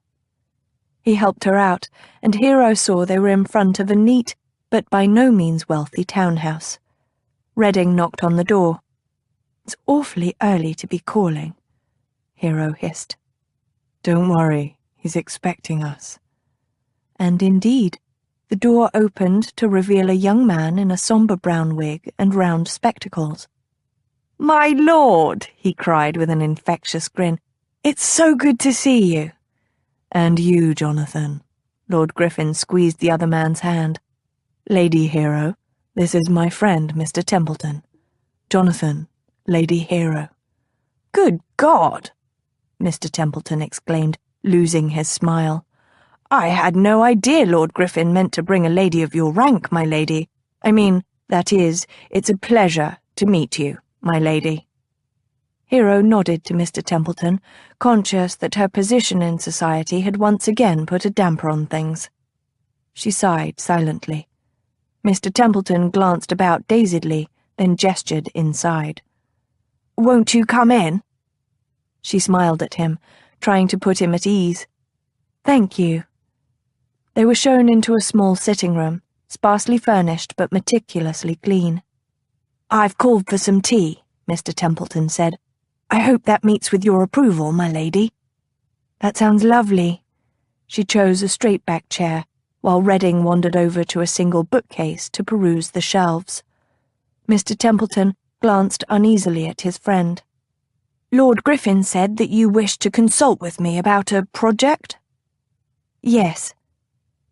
Speaker 2: He helped her out, and Hero saw they were in front of a neat, but by no means wealthy townhouse. Redding knocked on the door. It's awfully early to be calling, Hero hissed.
Speaker 3: Don't worry, he's expecting us.
Speaker 2: And indeed, the door opened to reveal a young man in a sombre brown wig and round spectacles. My lord, he cried with an infectious grin. It's so good to see you.
Speaker 3: And you, Jonathan. Lord Griffin squeezed the other man's hand. Lady Hero, this is my friend, Mr. Templeton. Jonathan, Lady Hero.
Speaker 2: Good God! Mr. Templeton exclaimed, losing his smile. I had no idea Lord Griffin meant to bring a lady of your rank, my lady. I mean, that is, it's a pleasure to meet you, my lady. Hero nodded to Mr. Templeton, conscious that her position in society had once again put a damper on things. She sighed silently. Mr. Templeton glanced about dazedly, then gestured inside. Won't you come in? She smiled at him, trying to put him at ease. Thank you. They were shown into a small sitting room, sparsely furnished but meticulously clean. I've called for some tea, Mr. Templeton said. I hope that meets with your approval, my lady. That sounds lovely. She chose a straight-back chair, while Redding wandered over to a single bookcase to peruse the shelves. Mr. Templeton glanced uneasily at his friend. Lord Griffin said that you wished to consult with me about a project? Yes.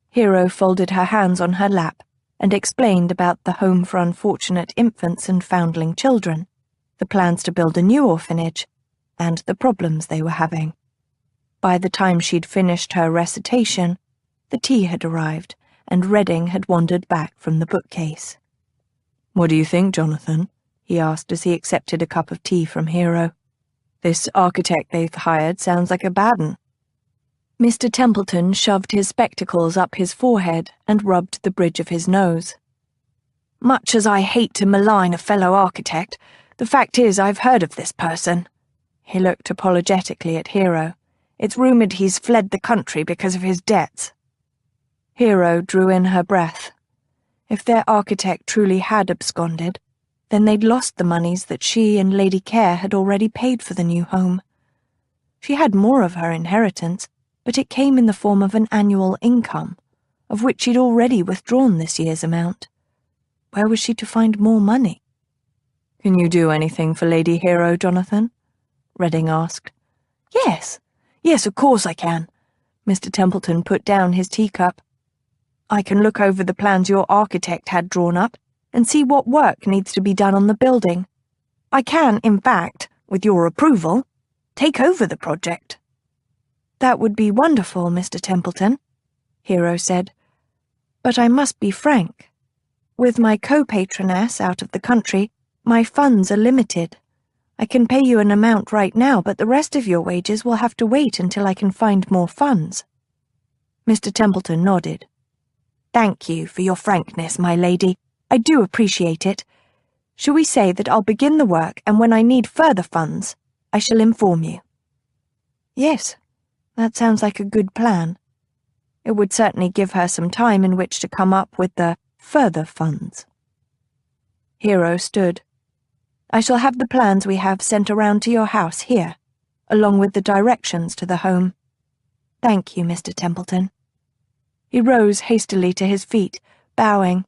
Speaker 2: Hero folded her hands on her lap and explained about the Home for Unfortunate Infants and Foundling Children, the plans to build a new orphanage, and the problems they were having. By the time she'd finished her recitation, the tea had arrived, and Redding had wandered back from the bookcase.
Speaker 3: What do you think, Jonathan? He asked as he accepted a cup of tea from Hero. This architect they've hired sounds like a bad 'un. Mr. Templeton shoved his spectacles up his forehead and rubbed the bridge of his nose.
Speaker 4: Much as I hate to malign a fellow architect, the fact is I've heard of this person. He looked apologetically at Hero. It's rumoured he's fled the country because of his debts.
Speaker 3: Hero drew in her breath. If their architect truly had absconded, then they'd lost the moneys that she and Lady Care had already paid for the new home. She had more of her inheritance, but it came in the form of an annual income, of which she'd already withdrawn this year's amount. Where was she to find more money? "Can you do anything for Lady Hero, Jonathan?" Redding asked.
Speaker 4: Yes, of course I can."
Speaker 3: Mr. Templeton put down his teacup.
Speaker 4: "I can look over the plans your architect had drawn up and see what work needs to be done on the building. I can, in fact, with your approval, take over the project."
Speaker 3: "That would be wonderful, Mr. Templeton," Hero said. "But I must be frank. With my co-patroness out of the country, my funds are limited. I can pay you an amount right now, but the rest of your wages will have to wait until I can find more funds." Mr. Templeton nodded.
Speaker 4: "Thank you for your frankness, my lady. I do appreciate it. Shall we say that I'll begin the work, and when I need further funds, I shall inform you?"
Speaker 3: "Yes, that sounds like a good plan. It would certainly give her some time in which to come up with the further funds." Hero stood. "I shall have the plans we have sent around to your house here, along with the directions to the home. Thank you, Mr. Templeton." He rose hastily to his feet, bowing.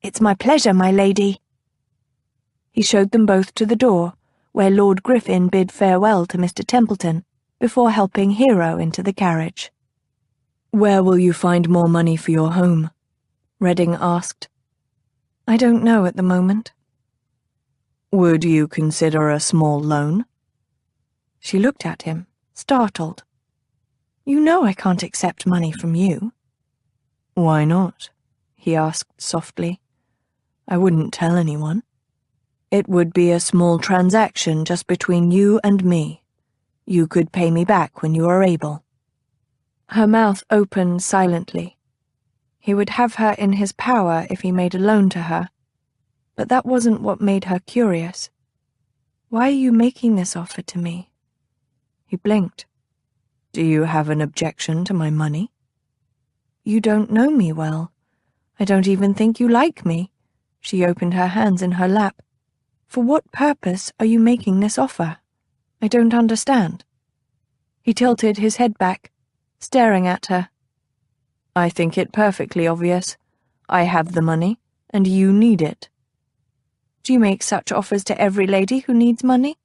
Speaker 4: "It's my pleasure, my lady."
Speaker 3: He showed them both to the door, where Lord Griffin bid farewell to Mr. Templeton before helping Hero into the carriage. "Where will you find more money for your home?" Redding asked. "I don't know at the moment." "Would you consider a small loan?" She looked at him, startled. "You know I can't accept money from you." "Why not?" he asked softly. "I wouldn't tell anyone. It would be a small transaction just between you and me. You could pay me back when you are able." Her mouth opened silently. He would have her in his power if he made a loan to her. But that wasn't what made her curious. "Why are you making this offer to me?" He blinked. "Do you have an objection to my money?" "You don't know me well. I don't even think you like me." She opened her hands in her lap. "For what purpose are you making this offer? I don't understand." He tilted his head back, staring at her. "I think it perfectly obvious. I have the money, and you need it." "Do you make such offers to every lady who needs money?"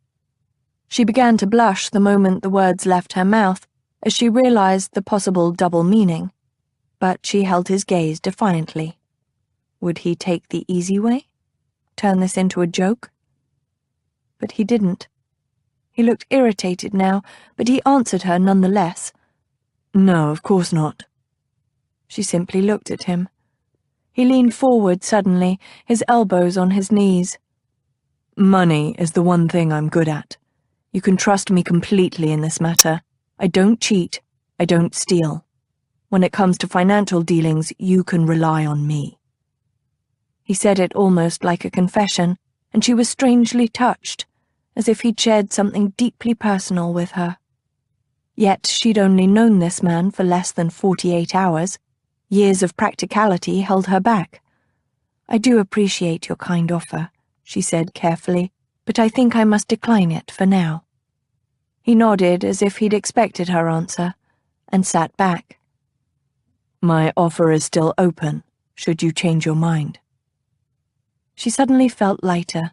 Speaker 3: She began to blush the moment the words left her mouth, as she realized the possible double meaning, but she held his gaze defiantly. Would he take the easy way? Turn this into a joke? But he didn't. He looked irritated now, but he answered her nonetheless. "No, of course not." She simply looked at him. He leaned forward suddenly, his elbows on his knees. "Money is the one thing I'm good at. You can trust me completely in this matter. I don't cheat. I don't steal. When it comes to financial dealings, you can rely on me." He said it almost like a confession, and she was strangely touched, as if he'd shared something deeply personal with her. Yet she'd only known this man for less than 48 hours. Years of practicality held her back. "I do appreciate your kind offer," she said carefully, "but I think I must decline it for now." He nodded as if he'd expected her answer, and sat back. "My offer is still open, should you change your mind." She suddenly felt lighter.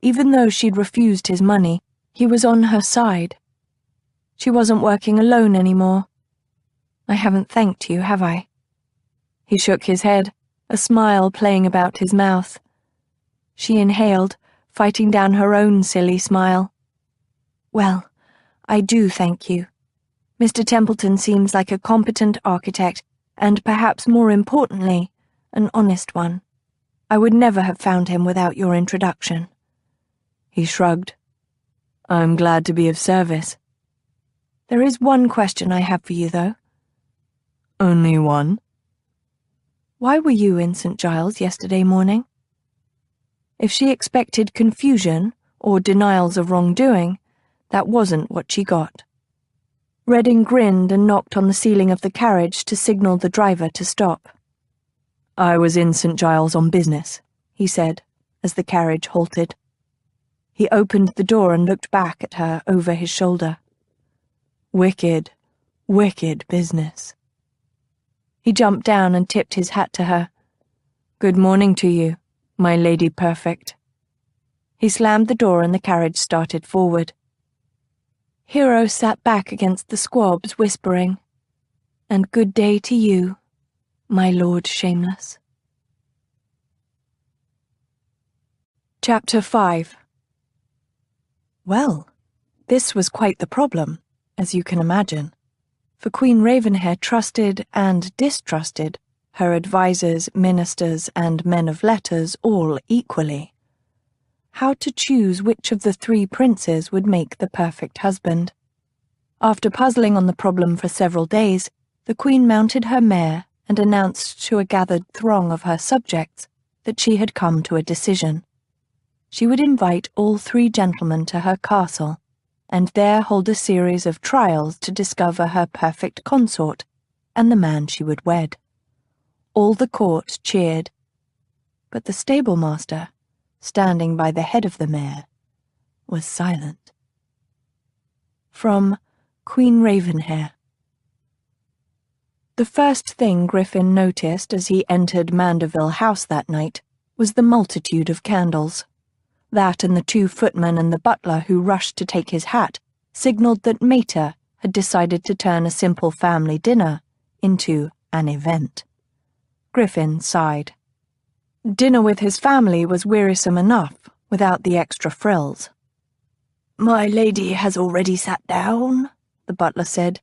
Speaker 3: Even though she'd refused his money, he was on her side. She wasn't working alone anymore. "I haven't thanked you, have I?" He shook his head, a smile playing about his mouth. She inhaled, fighting down her own silly smile. "Well, I do thank you. Mr. Templeton seems like a competent architect, and perhaps more importantly, an honest one. I would never have found him without your introduction." He shrugged. "I'm glad to be of service." "There is one question I have for you, though. Only one?
Speaker 2: Why were you in St. Giles yesterday morning? If she expected confusion or denials of wrongdoing, that wasn't what she got. Redding grinned and knocked on the ceiling of the carriage to signal the driver to stop.
Speaker 3: I was in St. Giles on business, he said, as the carriage halted. He opened the door and looked back at her over his shoulder. Wicked, wicked business. He jumped down and tipped his hat to her. Good morning to you, my lady perfect. He slammed the door and the carriage started forward.
Speaker 2: Hero sat back against the squabs, whispering, And good day to you, my lord shameless.
Speaker 3: Chapter 5. Well, this was quite the problem, as you can imagine, for Queen Ravenhair trusted and distrusted her advisers, ministers, and men of letters all equally. How to choose which of the 3 princes would make the perfect husband? After puzzling on the problem for several days, the Queen mounted her mare and announced to a gathered throng of her subjects that she had come to a decision. She would invite all 3 gentlemen to her castle, and there hold a series of trials to discover her perfect consort and the man she would wed. All the court cheered, but the stable-master, standing by the head of the mare, was silent. From Queen Ravenhair. The first thing Griffin noticed as he entered Mandeville House that night was the multitude of candles. That and the 2 footmen and the butler who rushed to take his hat signalled that Mater had decided to turn a simple family dinner into an event. Griffin sighed. Dinner with his family was wearisome enough without the extra frills.
Speaker 4: My lady has already sat down, the butler said,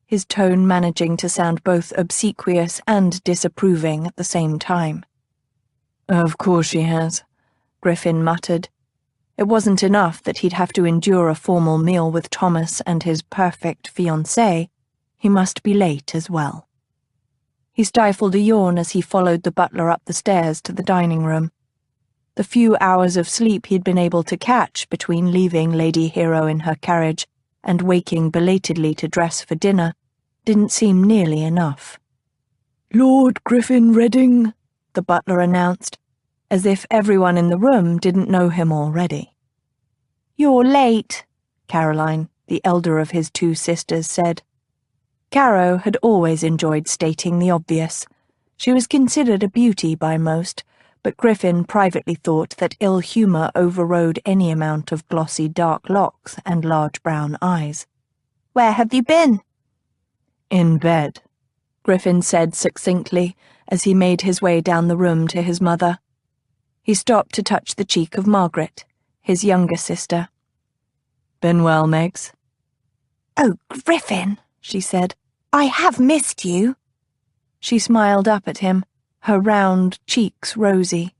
Speaker 4: his tone managing to sound both obsequious and disapproving at the same time.
Speaker 3: Of course she has, Griffin muttered. It wasn't enough that he'd have to endure a formal meal with Thomas and his perfect fiancée. He must be late as well. He stifled a yawn as he followed the butler up the stairs to the dining room. The few hours of sleep he'd been able to catch between leaving Lady Hero in her carriage and waking belatedly to dress for dinner didn't seem nearly enough.
Speaker 4: Lord Griffin Redding,
Speaker 3: the butler announced, as if everyone in the room didn't know him already.
Speaker 2: You're late,
Speaker 3: Caroline, the elder of his 2 sisters, said. Caro had always enjoyed stating the obvious. She was considered a beauty by most, but Griffin privately thought that ill humour overrode any amount of glossy dark locks and large brown eyes.
Speaker 2: Where have you been?
Speaker 3: In bed, Griffin said succinctly as he made his way down the room to his mother. He stopped to touch the cheek of Margaret, his younger sister. Been well, Megs?
Speaker 2: Oh, Griffin, she said. I have missed you.
Speaker 3: She smiled up at him, her round cheeks rosy.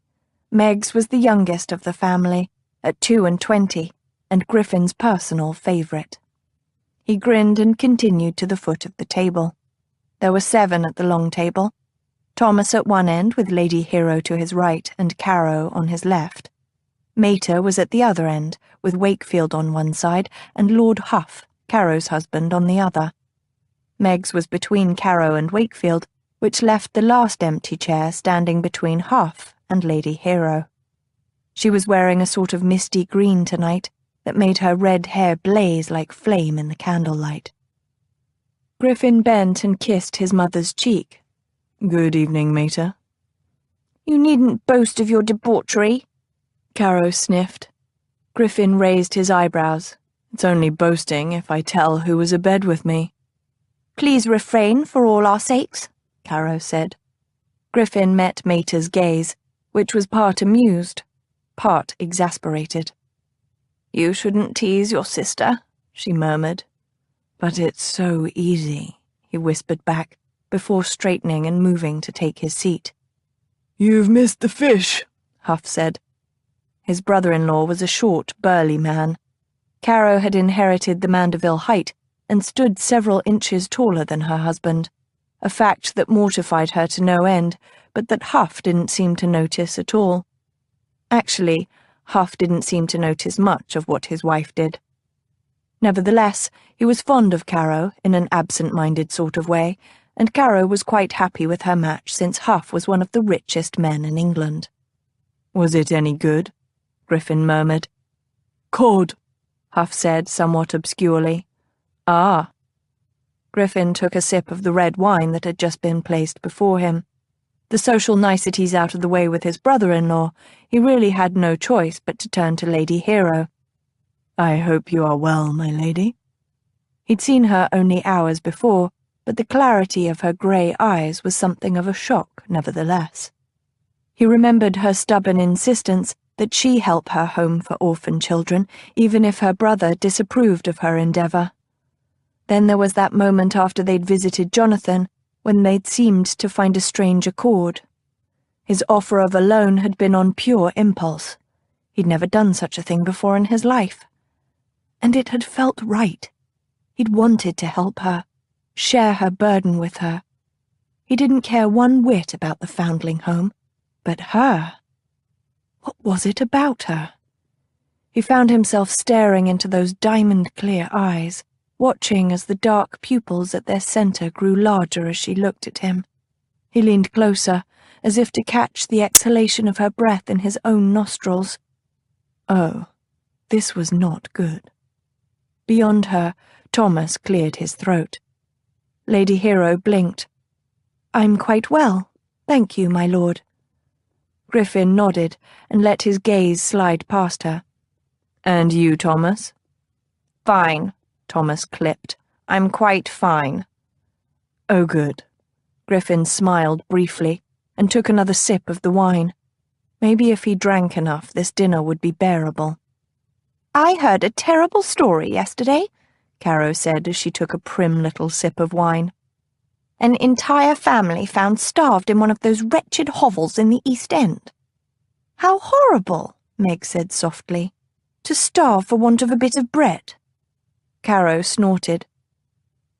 Speaker 3: Megs was the youngest of the family, at 22, and Griffin's personal favourite. He grinned and continued to the foot of the table. There were 7 at the long table, Thomas at one end with Lady Hero to his right and Caro on his left. Mater was at the other end, with Wakefield on one side and Lord Huff, Caro's husband, on the other. Megs was between Caro and Wakefield, which left the last empty chair standing between Huff and Lady Hero. She was wearing a sort of misty green tonight that made her red hair blaze like flame in the candlelight. Griffin bent and kissed his mother's cheek. Good evening, Mater.
Speaker 2: You needn't boast of your debauchery,
Speaker 3: Caro sniffed. Griffin raised his eyebrows. It's only boasting if I tell who was abed with me.
Speaker 2: Please refrain for all our sakes,
Speaker 3: Caro said. Griffin met Mater's gaze, which was part amused, part exasperated. You shouldn't tease your sister, she murmured. But it's so easy, he whispered back, before straightening and moving to take his seat.
Speaker 4: You've missed the fish,
Speaker 3: Huff said. His brother-in-law was a short, burly man. Caro had inherited the Mandeville height and stood several inches taller than her husband, a fact that mortified her to no end, but that Huff didn't seem to notice at all. Actually, Huff didn't seem to notice much of what his wife did. Nevertheless, he was fond of Caro in an absent-minded sort of way, and Caro was quite happy with her match since Huff was one of the richest men in England.
Speaker 4: "Was it any good?"
Speaker 3: Griffin murmured.
Speaker 4: "Cod,"
Speaker 3: Huff said somewhat obscurely. "Ah." Griffin took a sip of the red wine that had just been placed before him. The social niceties out of the way with his brother-in-law, he really had no choice but to turn to Lady Hero.
Speaker 4: "I hope you are well, my lady."
Speaker 3: He'd seen her only hours before, but the clarity of her grey eyes was something of a shock, nevertheless. He remembered her stubborn insistence that she help her home for orphan children, even if her brother disapproved of her endeavour. Then there was that moment after they'd visited Jonathan, when they'd seemed to find a strange accord. His offer of a loan had been on pure impulse. He'd never done such a thing before in his life. And it had felt right. He'd wanted to help her, share her burden with her. He didn't care one whit about the foundling home, but her. What was it about her? He found himself staring into those diamond-clear eyes, watching as the dark pupils at their centre grew larger as she looked at him. He leaned closer, as if to catch the exhalation of her breath in his own nostrils. Oh, this was not good. Beyond her, Thomas cleared his throat. Lady Hero blinked. "I'm quite well, thank you, my lord." Griffin nodded and let his gaze slide past her. "And you, Thomas?" "Fine," Thomas clipped. "I'm quite fine."
Speaker 4: "Oh, good."
Speaker 3: Griffin smiled briefly and took another sip of the wine. Maybe if he drank enough, this dinner would be bearable. "I heard a terrible story yesterday," Caro said as she took a prim little sip of wine. "An entire family found starved in one of those wretched hovels in the East End." "How horrible," Meg said softly. "To starve for want of a bit of bread." Caro snorted.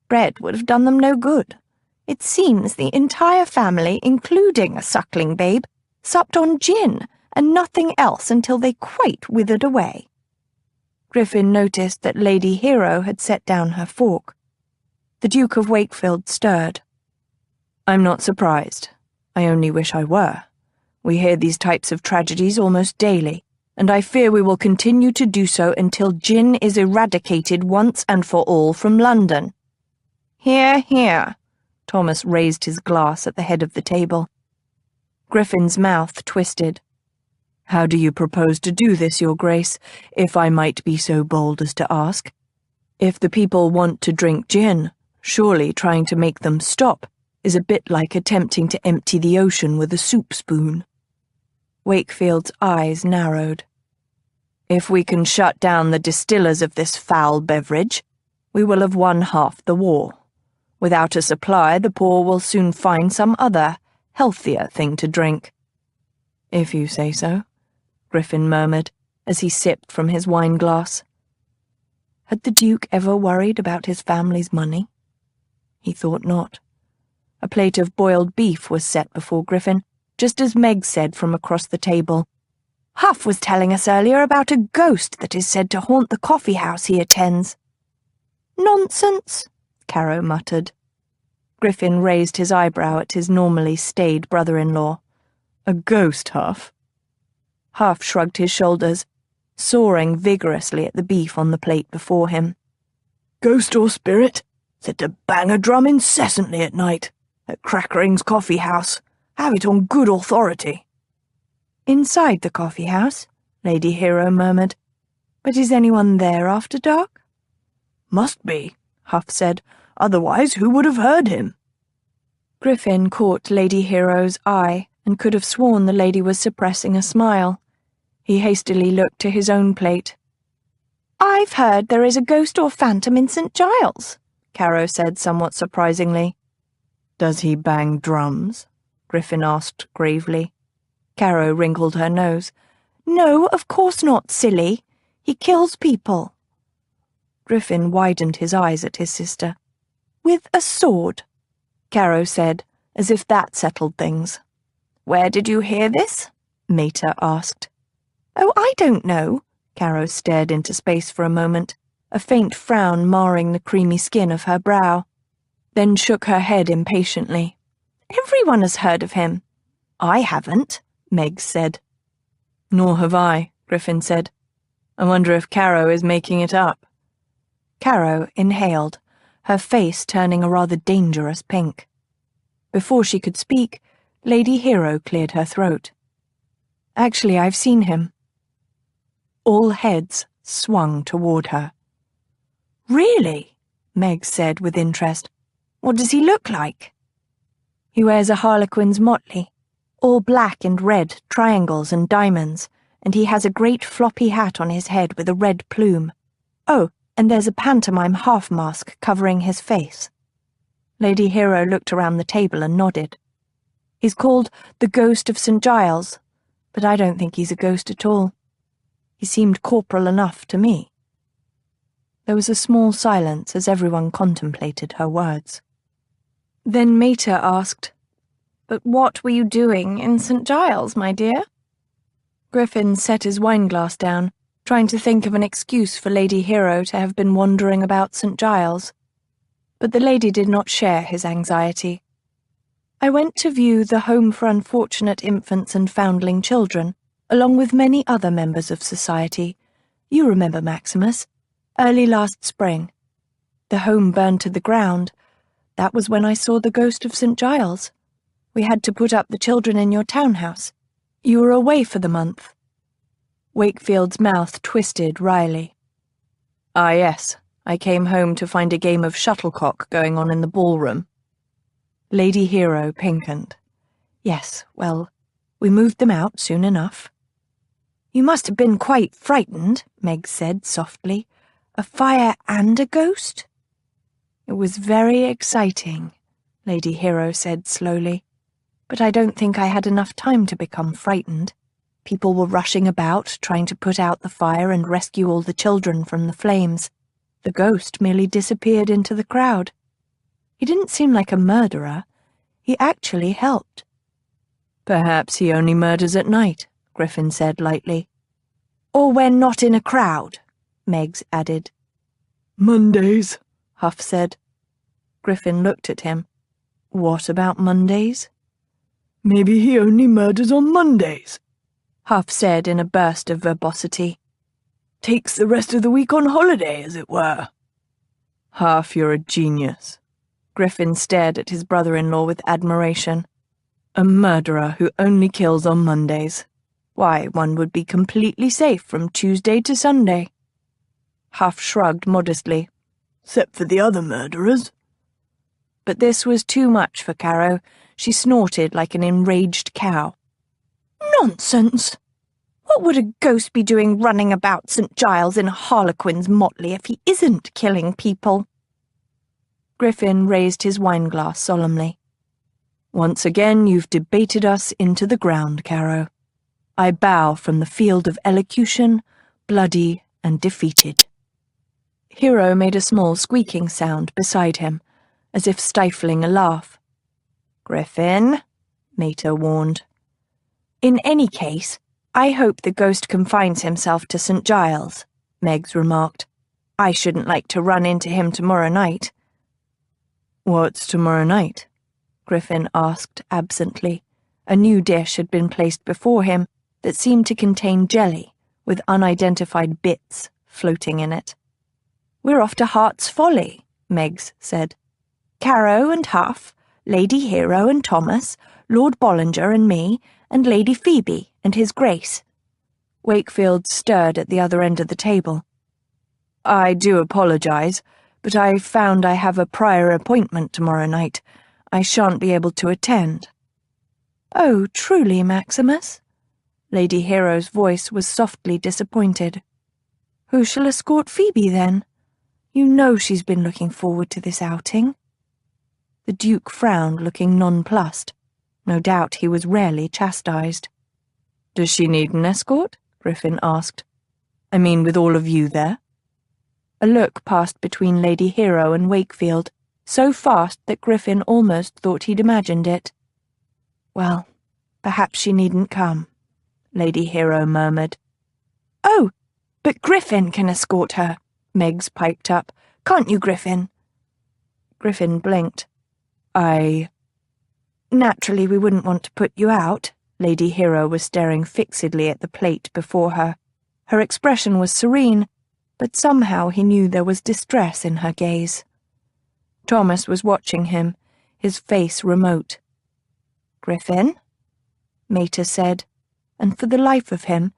Speaker 3: "Bread would have done them no good. It seems the entire family, including a suckling babe, supped on gin and nothing else until they quite withered away." Griffin noticed that Lady Hero had set down her fork. The Duke of Wakefield stirred. "I'm not surprised. I only wish I were. We hear these types of tragedies almost daily, and I fear we will continue to do so until gin is eradicated once and for all from London." "Hear, hear." Thomas raised his glass at the head of the table. Griffin's mouth twisted.
Speaker 4: "How do you propose to do this, Your Grace, if I might be so bold as to ask? If the people want to drink gin, surely trying to make them stop is a bit like attempting to empty the ocean with a soup spoon."
Speaker 3: Wakefield's eyes narrowed. "If we can shut down the distillers of this foul beverage, we will have won half the war. Without a supply, the poor will soon find some other, healthier thing to drink."
Speaker 4: "If you say so,"
Speaker 3: Griffin murmured as he sipped from his wine-glass. Had the Duke ever worried about his family's money? He thought not. A plate of boiled beef was set before Griffin, just as Meg said from across the table. "Huff was telling us earlier about a ghost that is said to haunt the coffee-house he attends." "Nonsense," Caro muttered. Griffin raised his eyebrow at his normally staid brother-in-law.
Speaker 4: "A ghost, Huff?"
Speaker 3: Huff shrugged his shoulders, sawing vigorously at the beef on the plate before him.
Speaker 4: "Ghost or spirit, said to bang a drum incessantly at night, at Crackering's coffee house. Have it on good authority."
Speaker 3: "Inside the coffee house?" Lady Hero murmured. "But is anyone there after dark?"
Speaker 4: "Must be," Huff said. "Otherwise who would have heard him?"
Speaker 3: Griffin caught Lady Hero's eye and could have sworn the lady was suppressing a smile. He hastily looked to his own plate. "I've heard there is a ghost or phantom in St. Giles," Caro said somewhat surprisingly.
Speaker 4: "Does he bang drums?"
Speaker 3: Griffin asked gravely. Caro wrinkled her nose. "No, of course not, silly. He kills people." Griffin widened his eyes at his sister. "With a sword." Caro said, as if that settled things.
Speaker 2: Where did you hear this?
Speaker 3: Mater asked.
Speaker 2: Oh, I don't know.
Speaker 3: Caro stared into space for a moment, a faint frown marring the creamy skin of her brow, then shook her head impatiently.
Speaker 2: Everyone has heard of him.
Speaker 3: I haven't, Meg said.
Speaker 4: Nor have I, Griffin said. I wonder if Caro is making it up.
Speaker 3: Caro inhaled, her face turning a rather dangerous pink. Before she could speak, Lady Hero cleared her throat. Actually, I've seen him. All heads swung toward her.
Speaker 2: Really?
Speaker 3: Meg said with interest.
Speaker 2: What does he look like?
Speaker 3: He wears a harlequin's motley, all black and red triangles and diamonds, and he has a great floppy hat on his head with a red plume. Oh, and there's a pantomime half-mask covering his face. Lady Hero looked around the table and nodded. He's called the Ghost of St. Giles, but I don't think he's a ghost at all. He seemed corporal enough to me. There was a small silence as everyone contemplated her words.
Speaker 2: Then Mater asked, But what were you doing in St. Giles, my dear?
Speaker 3: Griffin set his wineglass down, trying to think of an excuse for Lady Hero to have been wandering about St. Giles. But the lady did not share his anxiety. I went to view the Home for Unfortunate Infants and Foundling Children, along with many other members of society. You remember, Maximus, early last spring. The home burned to the ground. That was when I saw the ghost of St. Giles. We had to put up the children in your townhouse. You were away for the month. Wakefield's mouth twisted wryly.
Speaker 4: Ah, yes, I came home to find a game of shuttlecock going on in the ballroom.
Speaker 3: Lady Hero pinkened. Yes, well, we moved them out soon enough.
Speaker 2: You must have been quite frightened, Meg said softly. A fire and a ghost?
Speaker 3: It was very exciting, Lady Hero said slowly. But I don't think I had enough time to become frightened. People were rushing about, trying to put out the fire and rescue all the children from the flames. The ghost merely disappeared into the crowd. He didn't seem like a murderer. He actually helped.
Speaker 4: Perhaps he only murders at night, Griffin said lightly.
Speaker 2: Or when not in a crowd, Meggs added.
Speaker 4: Mondays,
Speaker 3: Huff said. Griffin looked at him. What about Mondays?
Speaker 4: Maybe he only murders on Mondays,
Speaker 3: Huff said in a burst of verbosity.
Speaker 4: Takes the rest of the week on holiday, as it were.
Speaker 3: Huff, you're a genius. Griffin stared at his brother-in-law with admiration. A murderer who only kills on Mondays. Why, one would be completely safe from Tuesday to Sunday. Huff shrugged modestly.
Speaker 4: Except for the other murderers.
Speaker 3: But this was too much for Caro. She snorted like an enraged cow.
Speaker 2: Nonsense! What would a ghost be doing running about St. Giles in a harlequin's motley if he isn't killing people?
Speaker 3: Griffin raised his wineglass solemnly. Once again you've debated us into the ground, Caro. I bow from the field of elocution, bloody and defeated. Hero made a small squeaking sound beside him, as if stifling a laugh.
Speaker 2: Griffin,
Speaker 3: Mater warned.
Speaker 2: In any case, I hope the ghost confines himself to St. Giles, Meggs remarked. I shouldn't like to run into him tomorrow night.
Speaker 3: What's tomorrow night? Griffin asked absently. A new dish had been placed before him that seemed to contain jelly, with unidentified bits floating in it.
Speaker 2: We're off to Hart's Folly, Meggs said. Caro and Huff, Lady Hero and Thomas, Lord Bollinger and me, and Lady Phoebe and His Grace.
Speaker 3: Wakefield stirred at the other end of the table. I do apologize, but I found I have a prior appointment tomorrow night. I shan't be able to attend.
Speaker 2: Oh, truly, Maximus?
Speaker 3: Lady Hero's voice was softly disappointed.
Speaker 2: Who shall escort Phoebe, then? You know she's been looking forward to this outing.
Speaker 3: The Duke frowned, looking nonplussed. No doubt he was rarely chastised. Does she need an escort? Griffin asked. I mean, with all of you there? A look passed between Lady Hero and Wakefield,
Speaker 2: so fast that Griffin almost thought he'd imagined it. "Well, perhaps she needn't come," Lady Hero murmured. "Oh, but Griffin can escort her," Meggs piped up. "Can't you, Griffin?" Griffin blinked. Naturally, we wouldn't want to put you out." Lady Hero was staring fixedly at the plate before her. Her expression was serene, but somehow he knew there was distress in her gaze. Thomas was watching him, his face remote. "Griffin?" Mater said, and for the life of him,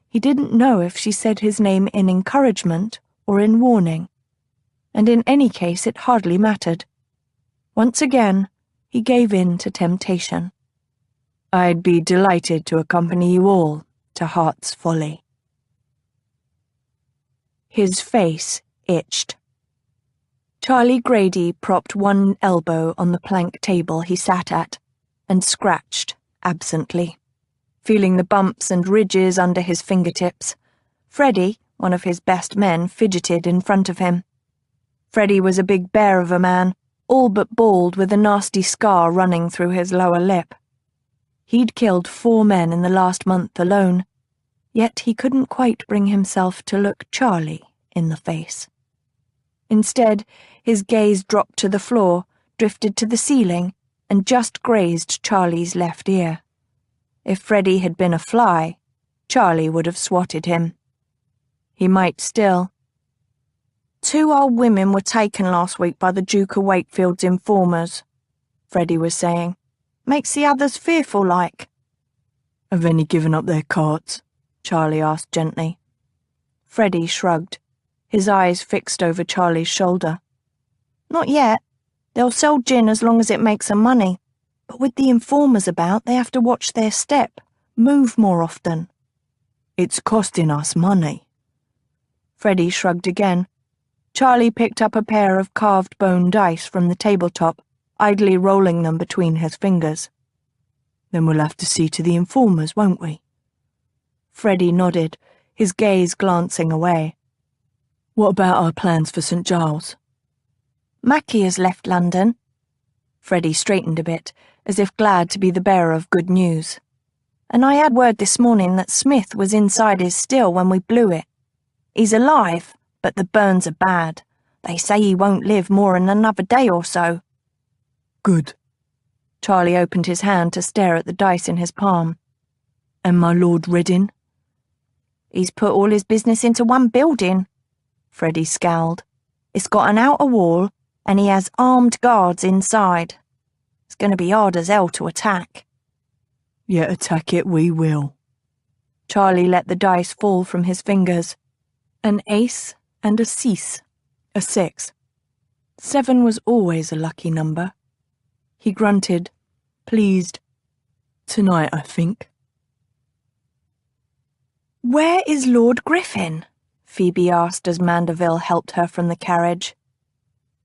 Speaker 2: he didn't know if she said his name in encouragement or in warning. And in any case it hardly mattered. Once again, he gave in to temptation. "I'd be delighted to accompany you all to Heart's Folly." His face itched. Charlie Grady propped one elbow on the plank table he sat at and scratched absently, feeling the bumps and ridges under his fingertips. Freddie, one of his best men, fidgeted in front of him. Freddie was a big bear of a man, all but bald, with a nasty scar running through his lower lip. He'd killed 4 men in the last month alone, yet he couldn't quite bring himself to look Charlie in the face. Instead, his gaze dropped to the floor, drifted to the ceiling, and just grazed Charlie's left ear. If Freddie had been a fly, Charlie would have swatted him. He might still. 2 old women were taken last week by the Duke of Wakefield's informers," Freddie was saying. "Makes the others fearful like." "Have any given up their carts?" Charlie asked gently. Freddie shrugged, his eyes fixed over Charlie's shoulder. "Not yet. They'll sell gin as long as it makes them money. But with the informers about, they have to watch their step, move more often." "It's costing us money." Freddie shrugged again. Charlie picked up a pair of carved bone dice from the tabletop, idly rolling them between his fingers. "Then we'll have to see to the informers, won't we?" Freddie nodded, his gaze glancing away. "What about our plans for St. Giles?" "Mackie has left London." Freddie straightened a bit, as if glad to be the bearer of good news. "And I had word this morning that Smith was inside his still when we blew it. He's alive, but the burns are bad. They say he won't live more than another day or so." "Good." Charlie opened his hand to stare at the dice in his palm. "And my Lord Reddin?" "He's put all his business into one building." Freddie scowled. "It's got an outer wall, and he has armed guards inside. It's going to be hard as hell to attack." "Yet attack it we will." Charlie let the dice fall from his fingers. An ace and a cease, a 6. 7 was always a lucky number. He grunted, pleased. "Tonight, I think." "Where is Lord Griffin?" Phoebe asked as Mandeville helped her from the carriage.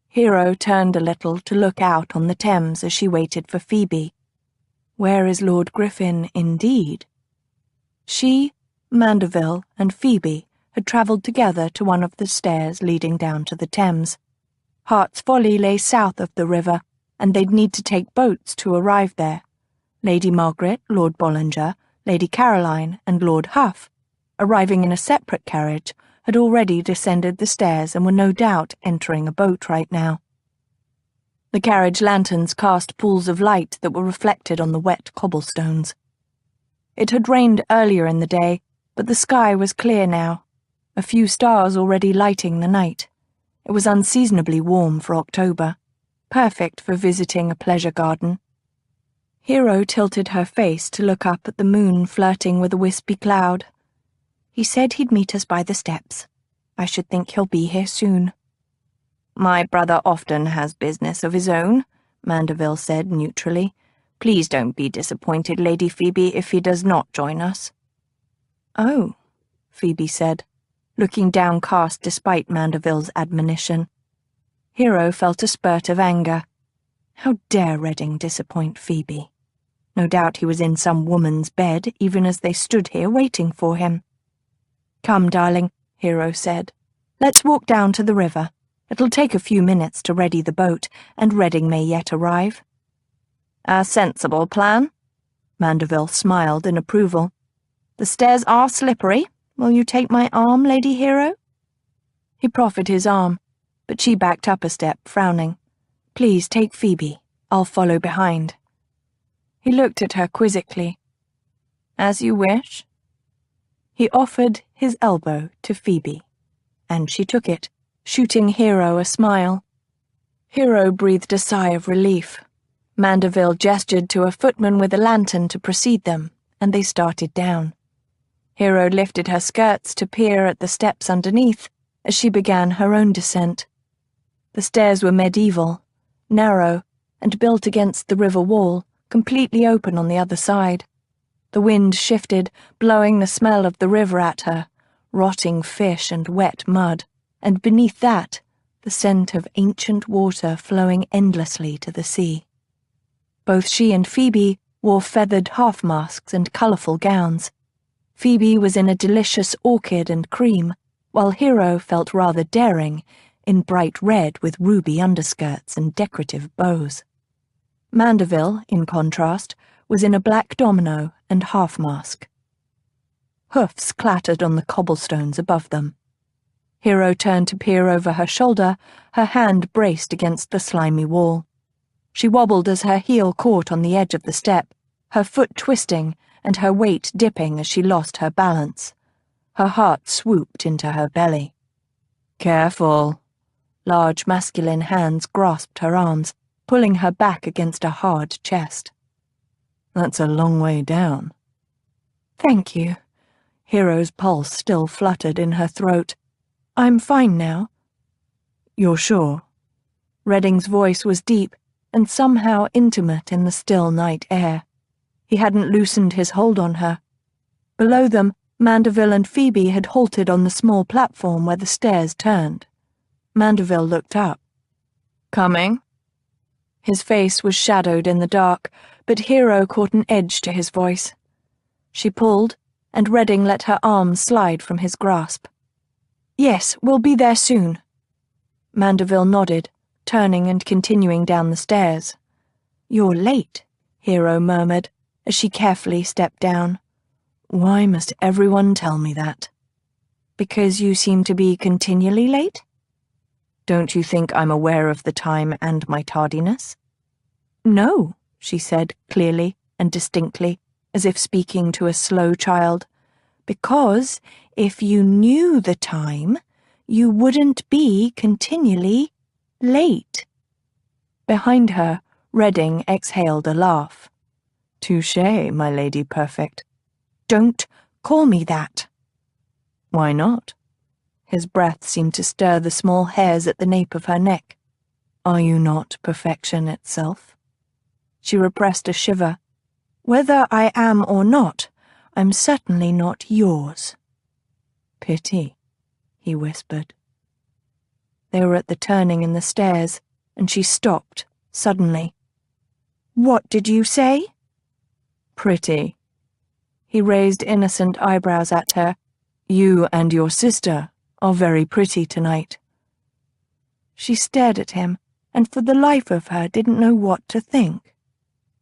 Speaker 2: Hero turned a little to look out on the Thames as she waited for Phoebe. Where is Lord Griffin, indeed? She, Mandeville, and Phoebe had travelled together to one of the stairs leading down to the Thames. Heart's Folly lay south of the river, and they'd need to take boats to arrive there. Lady Margaret, Lord Bollinger, Lady Caroline, and Lord Huff, arriving in a separate carriage, had already descended the stairs and were no doubt entering a boat right now. The carriage lanterns cast pools of light that were reflected on the wet cobblestones. It had rained earlier in the day, but the sky was clear now, a few stars already lighting the night. It was unseasonably warm for October, perfect for visiting a pleasure garden. Hero tilted her face to look up at the moon flirting with a wispy cloud. "He said he'd meet us by the steps. I should think he'll be here soon." "My brother often has business of his own," Mandeville said neutrally. "Please don't be disappointed, Lady Phoebe, if he does not join us." "Oh," Phoebe said, looking downcast despite Mandeville's admonition. Hero felt a spurt of anger. How dare Redding disappoint Phoebe? No doubt he was in some woman's bed even as they stood here waiting for him. "Come, darling," Hero said. "Let's walk down to the river. It'll take a few minutes to ready the boat, and Redding may yet arrive."
Speaker 3: "A sensible plan." Mandeville smiled in approval. "The stairs are slippery. Will you take my arm, Lady Hero?" He proffered his arm, but she backed up a step, frowning.
Speaker 2: "Please take Phoebe. I'll follow behind."
Speaker 3: He looked at her quizzically. "As you wish."
Speaker 2: He offered his elbow to Phoebe, and she took it, shooting Hero a smile.
Speaker 3: Hero breathed a sigh of relief. Mandeville gestured to a footman with a lantern to precede them, and they started down. Hero lifted her skirts to peer at the steps underneath as she began her own descent. The stairs were medieval, narrow, and built against the river wall, completely open on the other side. The wind shifted, blowing the smell of the river at her, rotting fish and wet mud, and beneath that, the scent of ancient water flowing endlessly to the sea. Both she and Phoebe wore feathered half-masks and colourful gowns. Phoebe was in a delicious orchid and cream, while Hero felt rather daring, in bright red with ruby underskirts and decorative bows. Mandeville, in contrast, was in a black domino and half-mask. Hoofs clattered on the cobblestones above them. Hero turned to peer over her shoulder, her hand braced against the slimy wall. She wobbled as her heel caught on the edge of the step, her foot twisting and her weight dipping as she lost her balance. Her heart swooped into her belly.
Speaker 2: "Careful."
Speaker 3: Large masculine hands grasped her arms, pulling her back against a hard chest.
Speaker 2: "That's a long way down."
Speaker 3: "Thank you." Hero's pulse still fluttered in her throat. "I'm fine now."
Speaker 2: "You're sure?"
Speaker 3: Redding's voice was deep and somehow intimate in the still night air. He hadn't loosened his hold on her. Below them, Mandeville and Phoebe had halted on the small platform where the stairs turned. Mandeville looked up.
Speaker 2: "Coming?"
Speaker 3: His face was shadowed in the dark, but Hero caught an edge to his voice. She pulled, and Redding let her arms slide from his grasp. "Yes, we'll be there soon." Mandeville nodded, turning and continuing down the stairs. "You're late," Hero murmured, as she carefully stepped down.
Speaker 2: "Why must everyone tell me that?"
Speaker 3: "Because you seem to be continually late?"
Speaker 2: "Don't you think I'm aware of the time and my tardiness?"
Speaker 3: "No," she said clearly and distinctly, as if speaking to a slow child. "Because if you knew the time, you wouldn't be continually late." Behind her, Redding exhaled a laugh.
Speaker 2: "Touché, my lady perfect."
Speaker 3: "Don't call me that."
Speaker 2: "Why not?"
Speaker 3: His breath seemed to stir the small hairs at the nape of her neck.
Speaker 2: "Are you not perfection itself?"
Speaker 3: She repressed a shiver. "Whether I am or not, I'm certainly not yours."
Speaker 2: "Pity," he whispered.
Speaker 3: They were at the turning in the stairs, and she stopped, suddenly. "What did you say?"
Speaker 2: "Pretty."
Speaker 3: He raised innocent eyebrows at her.
Speaker 2: "You and your sister are very pretty tonight."
Speaker 3: She stared at him, and for the life of her didn't know what to think.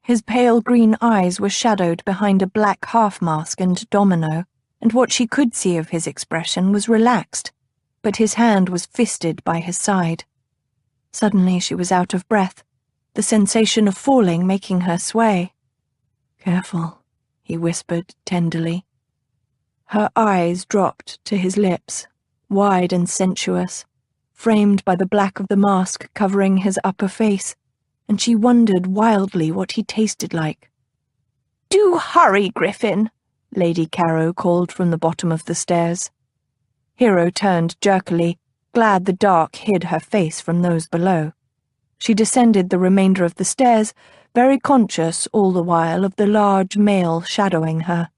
Speaker 3: His pale green eyes were shadowed behind a black half-mask and domino, and what she could see of his expression was relaxed, but his hand was fisted by his side. Suddenly she was out of breath, the sensation of falling making her sway.
Speaker 2: "Careful," he whispered tenderly.
Speaker 3: Her eyes dropped to his lips, wide and sensuous, framed by the black of the mask covering his upper face, and she wondered wildly what he tasted like. "Do hurry, Griffin," Lady Carrow called from the bottom of the stairs. Hero turned jerkily, glad the dark hid her face from those below. She descended the remainder of the stairs, very conscious all the while of the large male shadowing her.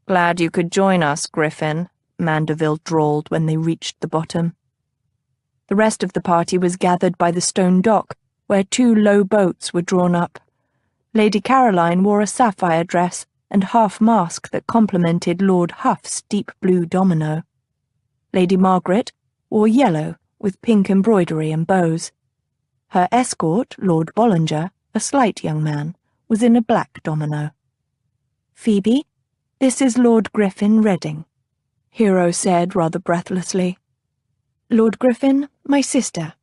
Speaker 2: "Glad you could join us, Griffin," Mandeville drawled when they reached the bottom.
Speaker 3: The rest of the party was gathered by the stone dock, where 2 low boats were drawn up. Lady Caroline wore a sapphire dress and half-mask that complemented Lord Huff's deep blue domino. Lady Margaret wore yellow
Speaker 2: with pink embroidery and bows. Her escort, Lord Bollinger, a slight young man, was in a black domino. "Phoebe, this is Lord Griffin Redding," Hero said rather breathlessly. "Lord Griffin, my sister,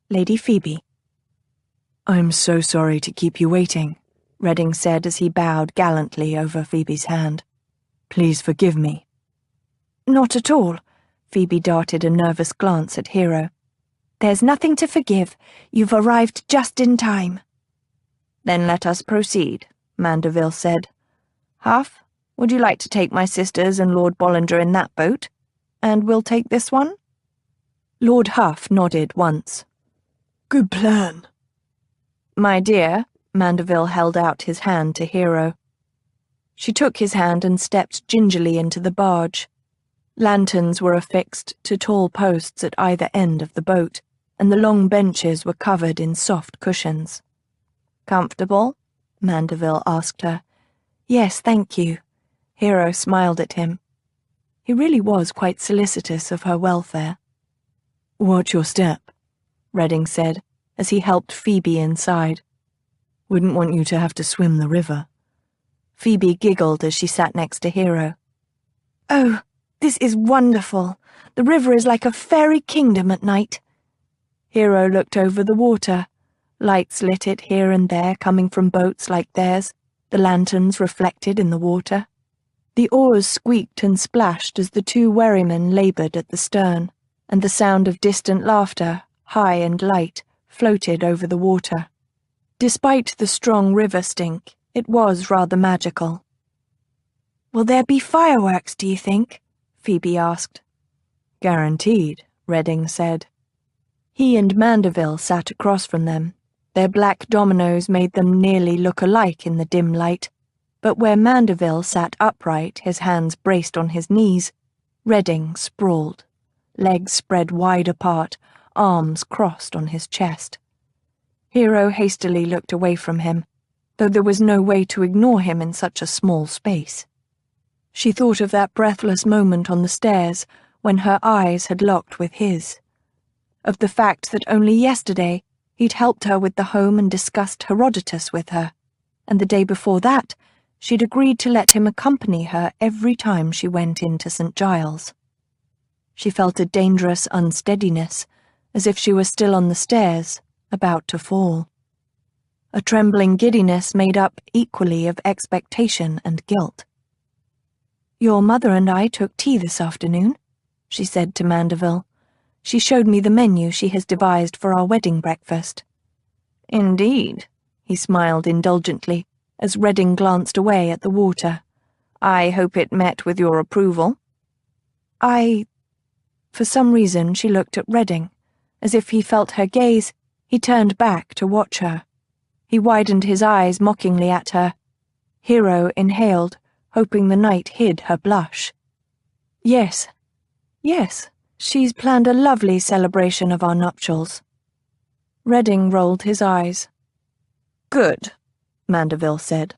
Speaker 2: Lady Phoebe."
Speaker 3: "I'm so sorry to keep you waiting," Redding said as he bowed gallantly over Phoebe's hand. "Please forgive me."
Speaker 2: "Not at all," Phoebe darted a nervous glance at Hero. "There's nothing to forgive. You've arrived just in time." "Then let us proceed," Mandeville said. "Huff, would you like to take my sisters and Lord Bollinger in that boat? And we'll take this one?" Lord Huff nodded once.
Speaker 4: Good plan.
Speaker 2: "My dear," Mandeville held out his hand to Hero. She took his hand and stepped gingerly into the barge. Lanterns were affixed to tall posts at either end of the boat, and the long benches were covered in soft cushions. "Comfortable?" Mandeville asked her.
Speaker 3: "Yes, thank you." Hero smiled at him. He really was quite solicitous of her welfare.
Speaker 4: "Watch your step,"
Speaker 3: Redding said, as he helped Phoebe inside.
Speaker 4: "Wouldn't want you to have to swim the river."
Speaker 3: Phoebe giggled as she sat next to Hero.
Speaker 2: "Oh, this is wonderful. The river is like a fairy kingdom at night."
Speaker 3: Hero looked over the water. Lights lit it here and there coming from boats like theirs, the lanterns reflected in the water. The oars squeaked and splashed as the two wherrymen laboured at the stern, and the sound of distant laughter, high and light, floated over the water. Despite the strong river stink, it was rather magical.
Speaker 2: "Will there be fireworks, do you think?" Phoebe asked.
Speaker 3: "Guaranteed," Redding said. He and Mandeville sat across from them. Their black dominoes made them nearly look alike in the dim light, but where Mandeville sat upright, his hands braced on his knees, Redding sprawled, legs spread wide apart, arms crossed on his chest. Hero hastily looked away from him, though there was no way to ignore him in such a small space. She thought of that breathless moment on the stairs when her eyes had locked with his, of the fact that only yesterday he'd helped her with the home and discussed Herodotus with her, and the day before that she'd agreed to let him accompany her every time she went into St. Giles. She felt a dangerous unsteadiness, as if she were still on the stairs, about to fall. A trembling giddiness made up equally of expectation and guilt.
Speaker 2: "Your mother and I took tea this afternoon," she said to Mandeville. "She showed me the menu she has devised for our wedding breakfast."
Speaker 3: "Indeed," he smiled indulgently, as Redding glanced away at the water. "I hope it met with your approval."
Speaker 2: For some reason she looked at Redding. As if he felt her gaze, he turned back to watch her. He widened his eyes mockingly at her. Hero inhaled, hoping the night hid her blush. Yes, she's planned a lovely celebration of our nuptials." Redding rolled his eyes.
Speaker 3: "Good," Mandeville said.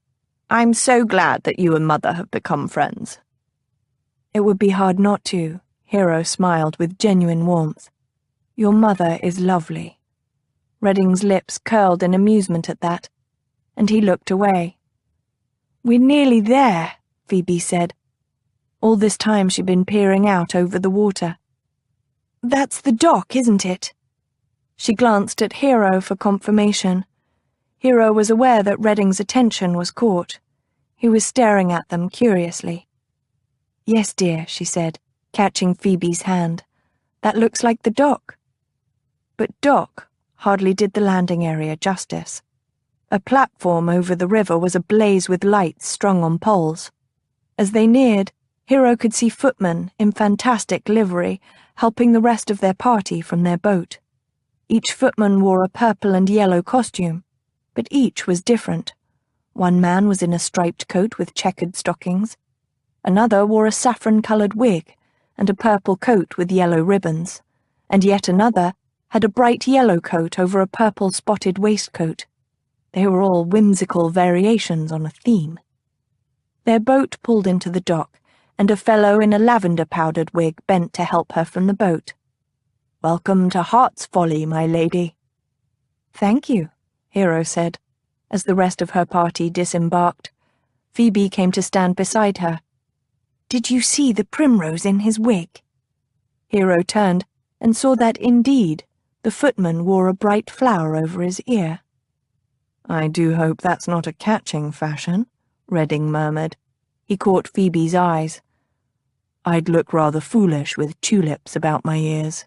Speaker 3: "I'm so glad that you and Mother have become friends."
Speaker 2: "It would be hard not to," Hero smiled with genuine warmth. "Your mother is lovely." Redding's lips curled in amusement at that, and he looked away. "We're nearly there," Phoebe said. All this time she'd been peering out over the water. "That's the dock, isn't it?" She glanced at Hero for confirmation. Hero was aware that Redding's attention was caught. He was staring at them curiously. "Yes, dear," she said, catching Phoebe's hand. "That looks like the dock." But dock hardly did the landing area justice. A platform over the river was ablaze with lights strung on poles. As they neared, Hero could see footmen in fantastic livery helping the rest of their party from their boat. Each footman wore a purple and yellow costume, but each was different. One man was in a striped coat with checkered stockings. Another wore a saffron-coloured wig and a purple coat with yellow ribbons, and yet another had a bright yellow coat over a purple spotted waistcoat. They were all whimsical variations on a theme. Their boat pulled into the dock, and a fellow in a lavender-powdered wig bent to help her from the boat.
Speaker 4: Welcome to Heart's Folly, my lady.
Speaker 3: Thank you, Hero said, as the rest of her party disembarked. Phoebe came to stand beside her.
Speaker 2: Did you see the primrose in his wig?
Speaker 3: Hero turned and saw that, indeed, the footman wore a bright flower over his ear. I do hope that's not a catching fashion, Redding murmured. He caught Phoebe's eyes. I'd look rather foolish with tulips about my ears.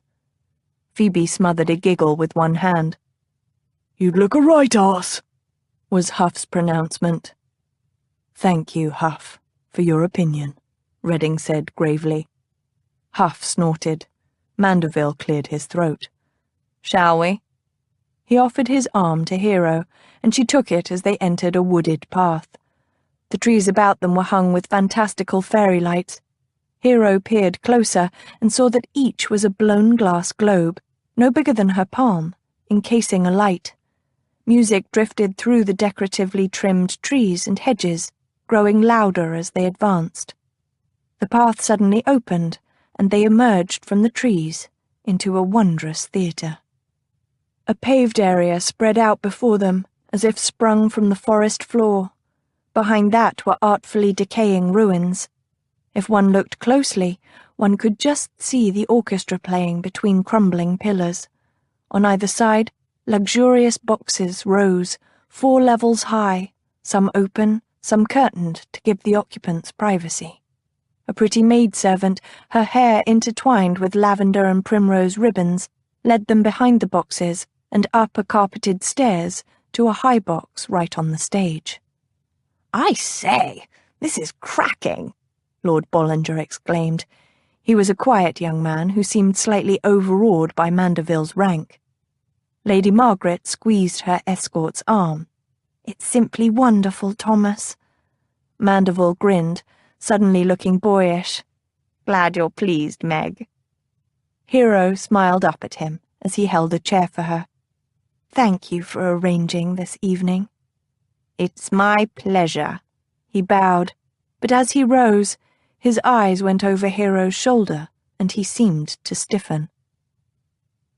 Speaker 3: Phoebe smothered a giggle with one hand.
Speaker 4: You'd look a right arse,
Speaker 3: was Huff's pronouncement. Thank you, Huff, for your opinion, Redding said gravely. Huff snorted. Mandeville cleared his throat. Shall we? He offered his arm to Hero, and she took it as they entered a wooded path. The trees about them were hung with fantastical fairy lights. Hero peered closer and saw that each was a blown glass globe, no bigger than her palm, encasing a light. Music drifted through the decoratively trimmed trees and hedges, growing louder as they advanced. The path suddenly opened, and they emerged from the trees into a wondrous theatre. A paved area spread out before them, as if sprung from the forest floor. Behind that were artfully decaying ruins. If one looked closely, one could just see the orchestra playing between crumbling pillars. On either side, luxurious boxes rose, 4 levels high, some open, some curtained to give the occupants privacy. A pretty maidservant, her hair intertwined with lavender and primrose ribbons, led them behind the boxes and up a carpeted stairs to a high box right on the stage.
Speaker 2: I say, this is cracking,
Speaker 3: Lord Bollinger exclaimed. He was a quiet young man who seemed slightly overawed by Mandeville's rank. Lady Margaret squeezed her escort's arm.
Speaker 2: It's simply wonderful, Thomas.
Speaker 3: Mandeville grinned, suddenly looking boyish.
Speaker 2: Glad you're pleased, Meg.
Speaker 3: Hero smiled up at him as he held a chair for her.
Speaker 2: Thank you for arranging this evening.
Speaker 3: It's my pleasure. He bowed, but as he rose, his eyes went over Hero's shoulder, and he seemed to stiffen.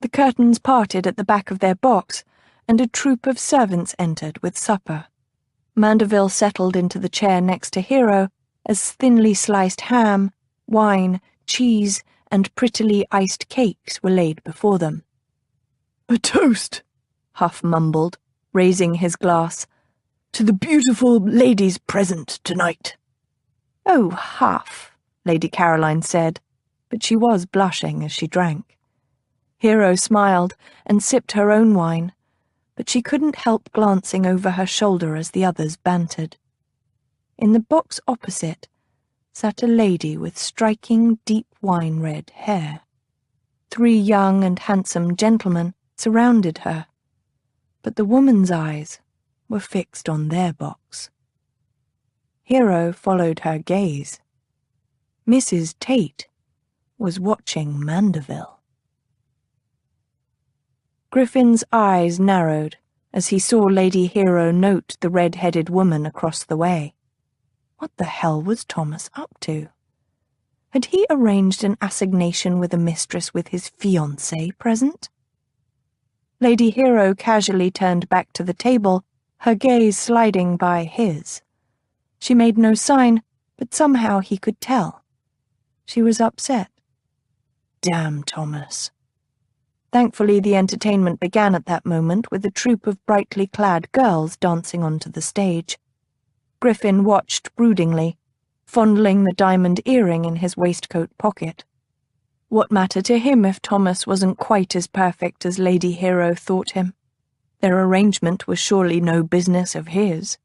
Speaker 3: The curtains parted at the back of their box, and a troop of servants entered with supper. Mandeville settled into the chair next to Hero as thinly sliced ham, wine, cheese, and prettily iced cakes were laid before them.
Speaker 4: A toast,
Speaker 3: Huff mumbled, raising his glass,
Speaker 4: to the beautiful ladies present tonight.
Speaker 3: Oh, Huff, Lady Caroline said, but she was blushing as she drank. Hero smiled and sipped her own wine, but she couldn't help glancing over her shoulder as the others bantered. In the box opposite sat a lady with striking deep wine-red hair. 3 young and handsome gentlemen surrounded her, but the woman's eyes were fixed on their box. Hero followed her gaze. Mrs. Tate was watching Mandeville. Griffin's eyes narrowed as he saw Lady Hero note the red-headed woman across the way. What the hell was Thomas up to? Had he arranged an assignation with a mistress with his fiancée present? Lady Hero casually turned back to the table, her gaze sliding by his. She made no sign, but somehow he could tell. She was upset. Damn Thomas. Thankfully, the entertainment began at that moment with a troop of brightly clad girls dancing onto the stage. Griffin watched broodingly, fondling the diamond earring in his waistcoat pocket. What matter to him if Thomas wasn't quite as perfect as Lady Hero thought him? Their arrangement was surely no business of his.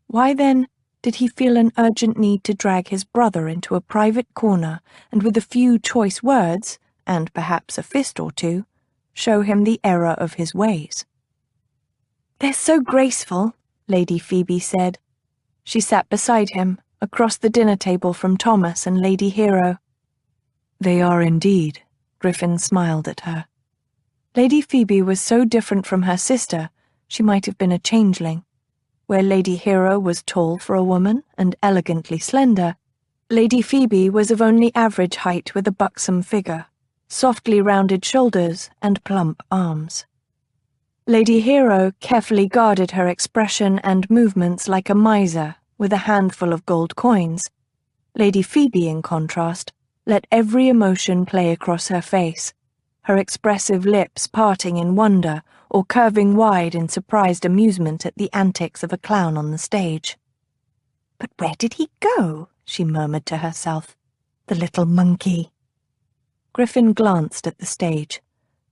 Speaker 3: Why, then, did he feel an urgent need to drag his brother into a private corner and with a few choice words, and perhaps a fist or two, show him the error of his ways?
Speaker 2: They're so graceful,
Speaker 3: Lady Phoebe said. She sat beside him, across the dinner table from Thomas and Lady Hero. They are indeed, Griffin smiled at her. Lady Phoebe was so different from her sister, she might have been a changeling. Where Lady Hero was tall for a woman and elegantly slender, Lady Phoebe was of only average height with a buxom figure,
Speaker 2: softly rounded shoulders and plump arms. Lady Hero carefully guarded her expression and movements like a miser with a handful of gold coins. Lady Phoebe, in contrast, let every emotion play across her face, her expressive lips parting in wonder or curving wide in surprised amusement at the antics of a clown on the stage. "But where did he go?" she murmured to herself. "The little monkey." Griffin glanced at the stage.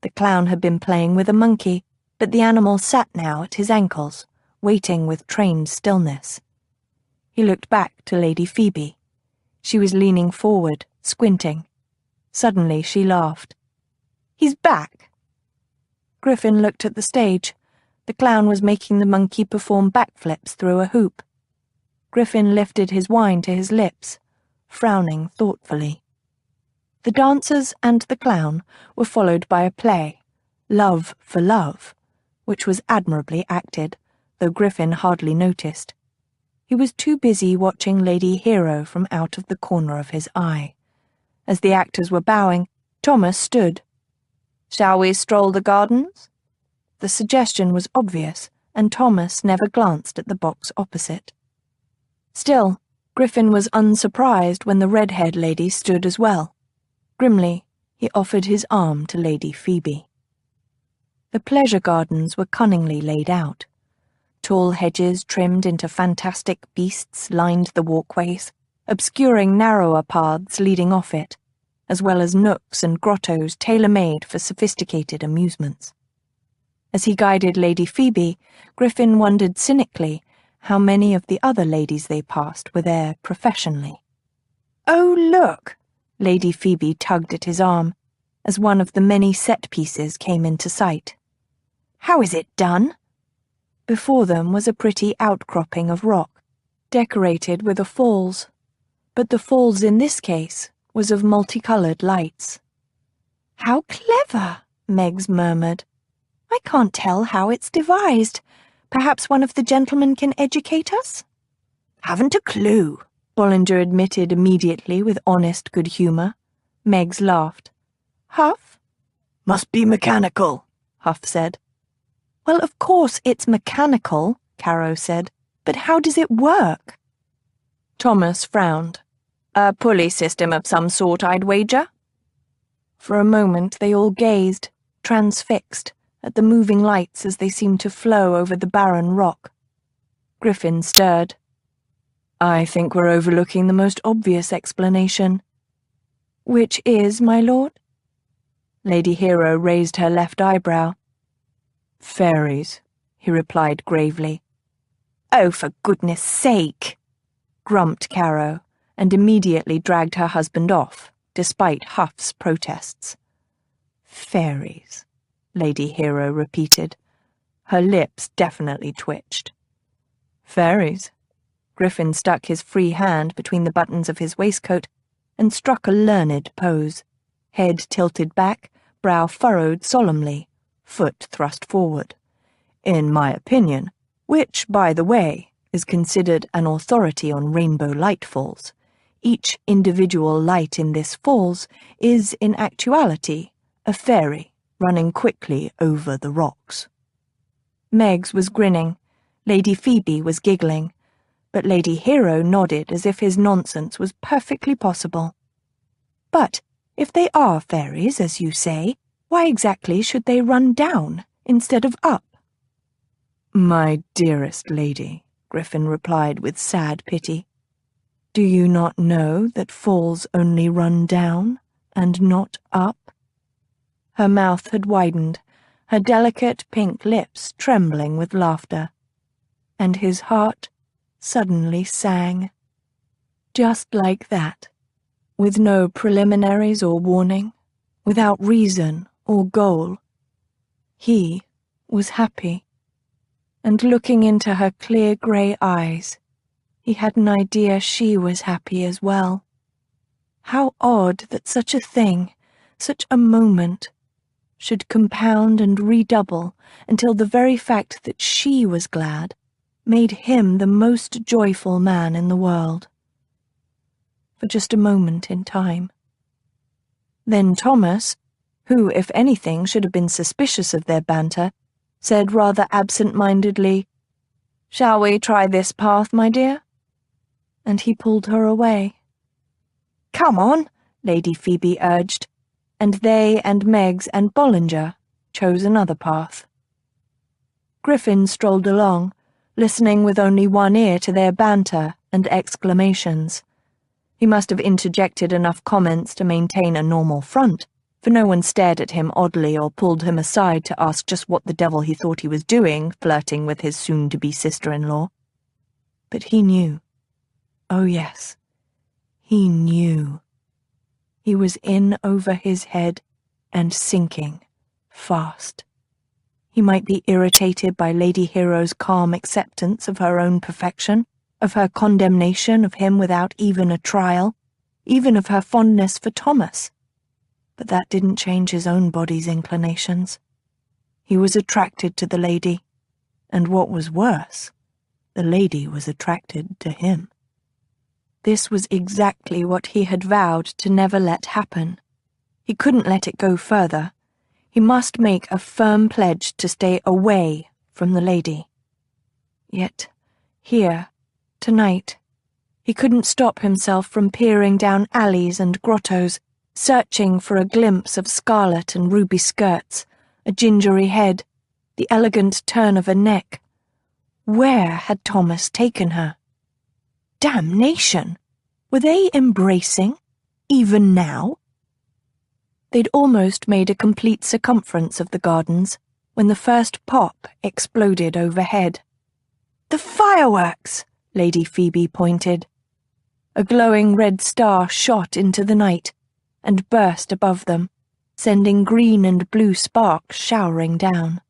Speaker 2: The clown had been playing with a monkey, but the animal sat now at his ankles, waiting with trained stillness. He looked back to Lady Phoebe. She was leaning forward, squinting. Suddenly she laughed. "He's back!" Griffin looked at the stage. The clown was making the monkey perform backflips through a hoop. Griffin lifted his wine to his lips, frowning thoughtfully. The dancers and the clown were followed by a play, Love for Love, which was admirably acted, though Griffin hardly noticed. He was too busy watching Lady Hero from out of the corner of his eye. As the actors were bowing, Thomas stood. "Shall we stroll the gardens?" The suggestion was obvious, and Thomas never glanced at the box opposite. Still, Griffin was unsurprised when the red-haired lady stood as well. Grimly, he offered his arm to Lady Phoebe. The pleasure gardens were cunningly laid out. Tall hedges trimmed into fantastic beasts lined the walkways, obscuring narrower paths leading off it, as well as nooks and grottos tailor-made for sophisticated amusements. As he guided Lady Phoebe, Griffin wondered cynically how many of the other ladies they passed were there professionally. "Oh, look!" Lady Phoebe tugged at his arm, as one of the many set pieces came into sight. "How is it done?" Before them was a pretty outcropping of rock, decorated with a falls, but the falls in this case was of multicoloured lights. "How clever!" Meggs murmured. "I can't tell how it's devised. Perhaps one of the gentlemen can educate us?" "Haven't a clue," Bollinger admitted immediately with honest good humour. Meggs laughed. "Huff?" "Must be mechanical," Huff said. "Well, of course it's mechanical," Caro said, "but how does it work?" Thomas frowned. "A pulley system of some sort, I'd wager." For a moment they all gazed, transfixed, at the moving lights as they seemed to flow over the barren rock. Griffin stirred. "I think we're overlooking the most obvious explanation." "Which is, my lord?" Lady Hero raised her left eyebrow. "Fairies," he replied gravely. "Oh, for goodness sake!" grumped Caro, and immediately dragged her husband off, despite Huff's protests. "Fairies," Lady Hero repeated. Her lips definitely twitched. "Fairies." Griffin stuck his free hand between the buttons of his waistcoat and struck a learned pose, head tilted back, brow furrowed solemnly, foot thrust forward. "In my opinion, which, by the way, is considered an authority on rainbow light falls, each individual light in this falls is, in actuality, a fairy running quickly over the rocks." Meggs was grinning, Lady Phoebe was giggling, but Lady Hero nodded as if his nonsense was perfectly possible. "But if they are fairies, as you say, why exactly should they run down instead of up?" "My dearest lady," Griffin replied with sad pity, "do you not know that falls only run down and not up?" Her mouth had widened, her delicate pink lips trembling with laughter, and his heart suddenly sang. Just like that, with no preliminaries or warning, without reason or goal. He was happy, and looking into her clear grey eyes, he had an idea she was happy as well. How odd that such a thing, such a moment, should compound and redouble until the very fact that she was glad made him the most joyful man in the world. For just a moment in time. Then Thomas, who, if anything, should have been suspicious of their banter, said rather absent-mindedly, "Shall we try this path, my dear?" And he pulled her away. "Come on," Lady Phoebe urged, and they and Meggs and Bollinger chose another path. Griffin strolled along, listening with only one ear to their banter and exclamations. He must have interjected enough comments to maintain a normal front, for no one stared at him oddly or pulled him aside to ask just what the devil he thought he was doing, flirting with his soon-to-be sister-in-law. But he knew. Oh yes, he knew. He was in over his head and sinking, fast. He might be irritated by Lady Hero's calm acceptance of her own perfection, of her condemnation of him without even a trial, even of her fondness for Thomas. But that didn't change his own body's inclinations. He was attracted to the lady, and what was worse, the lady was attracted to him. This was exactly what he had vowed to never let happen. He couldn't let it go further. He must make a firm pledge to stay away from the lady. Yet, here, tonight, he couldn't stop himself from peering down alleys and grottos, searching for a glimpse of scarlet and ruby skirts, a gingery head, the elegant turn of a neck. Where had Thomas taken her? Damnation! Were they embracing, even now? They'd almost made a complete circumference of the gardens when the first pop exploded overhead. "The fireworks!" Lady Phoebe pointed. A glowing red star shot into the night and burst above them, sending green and blue sparks showering down.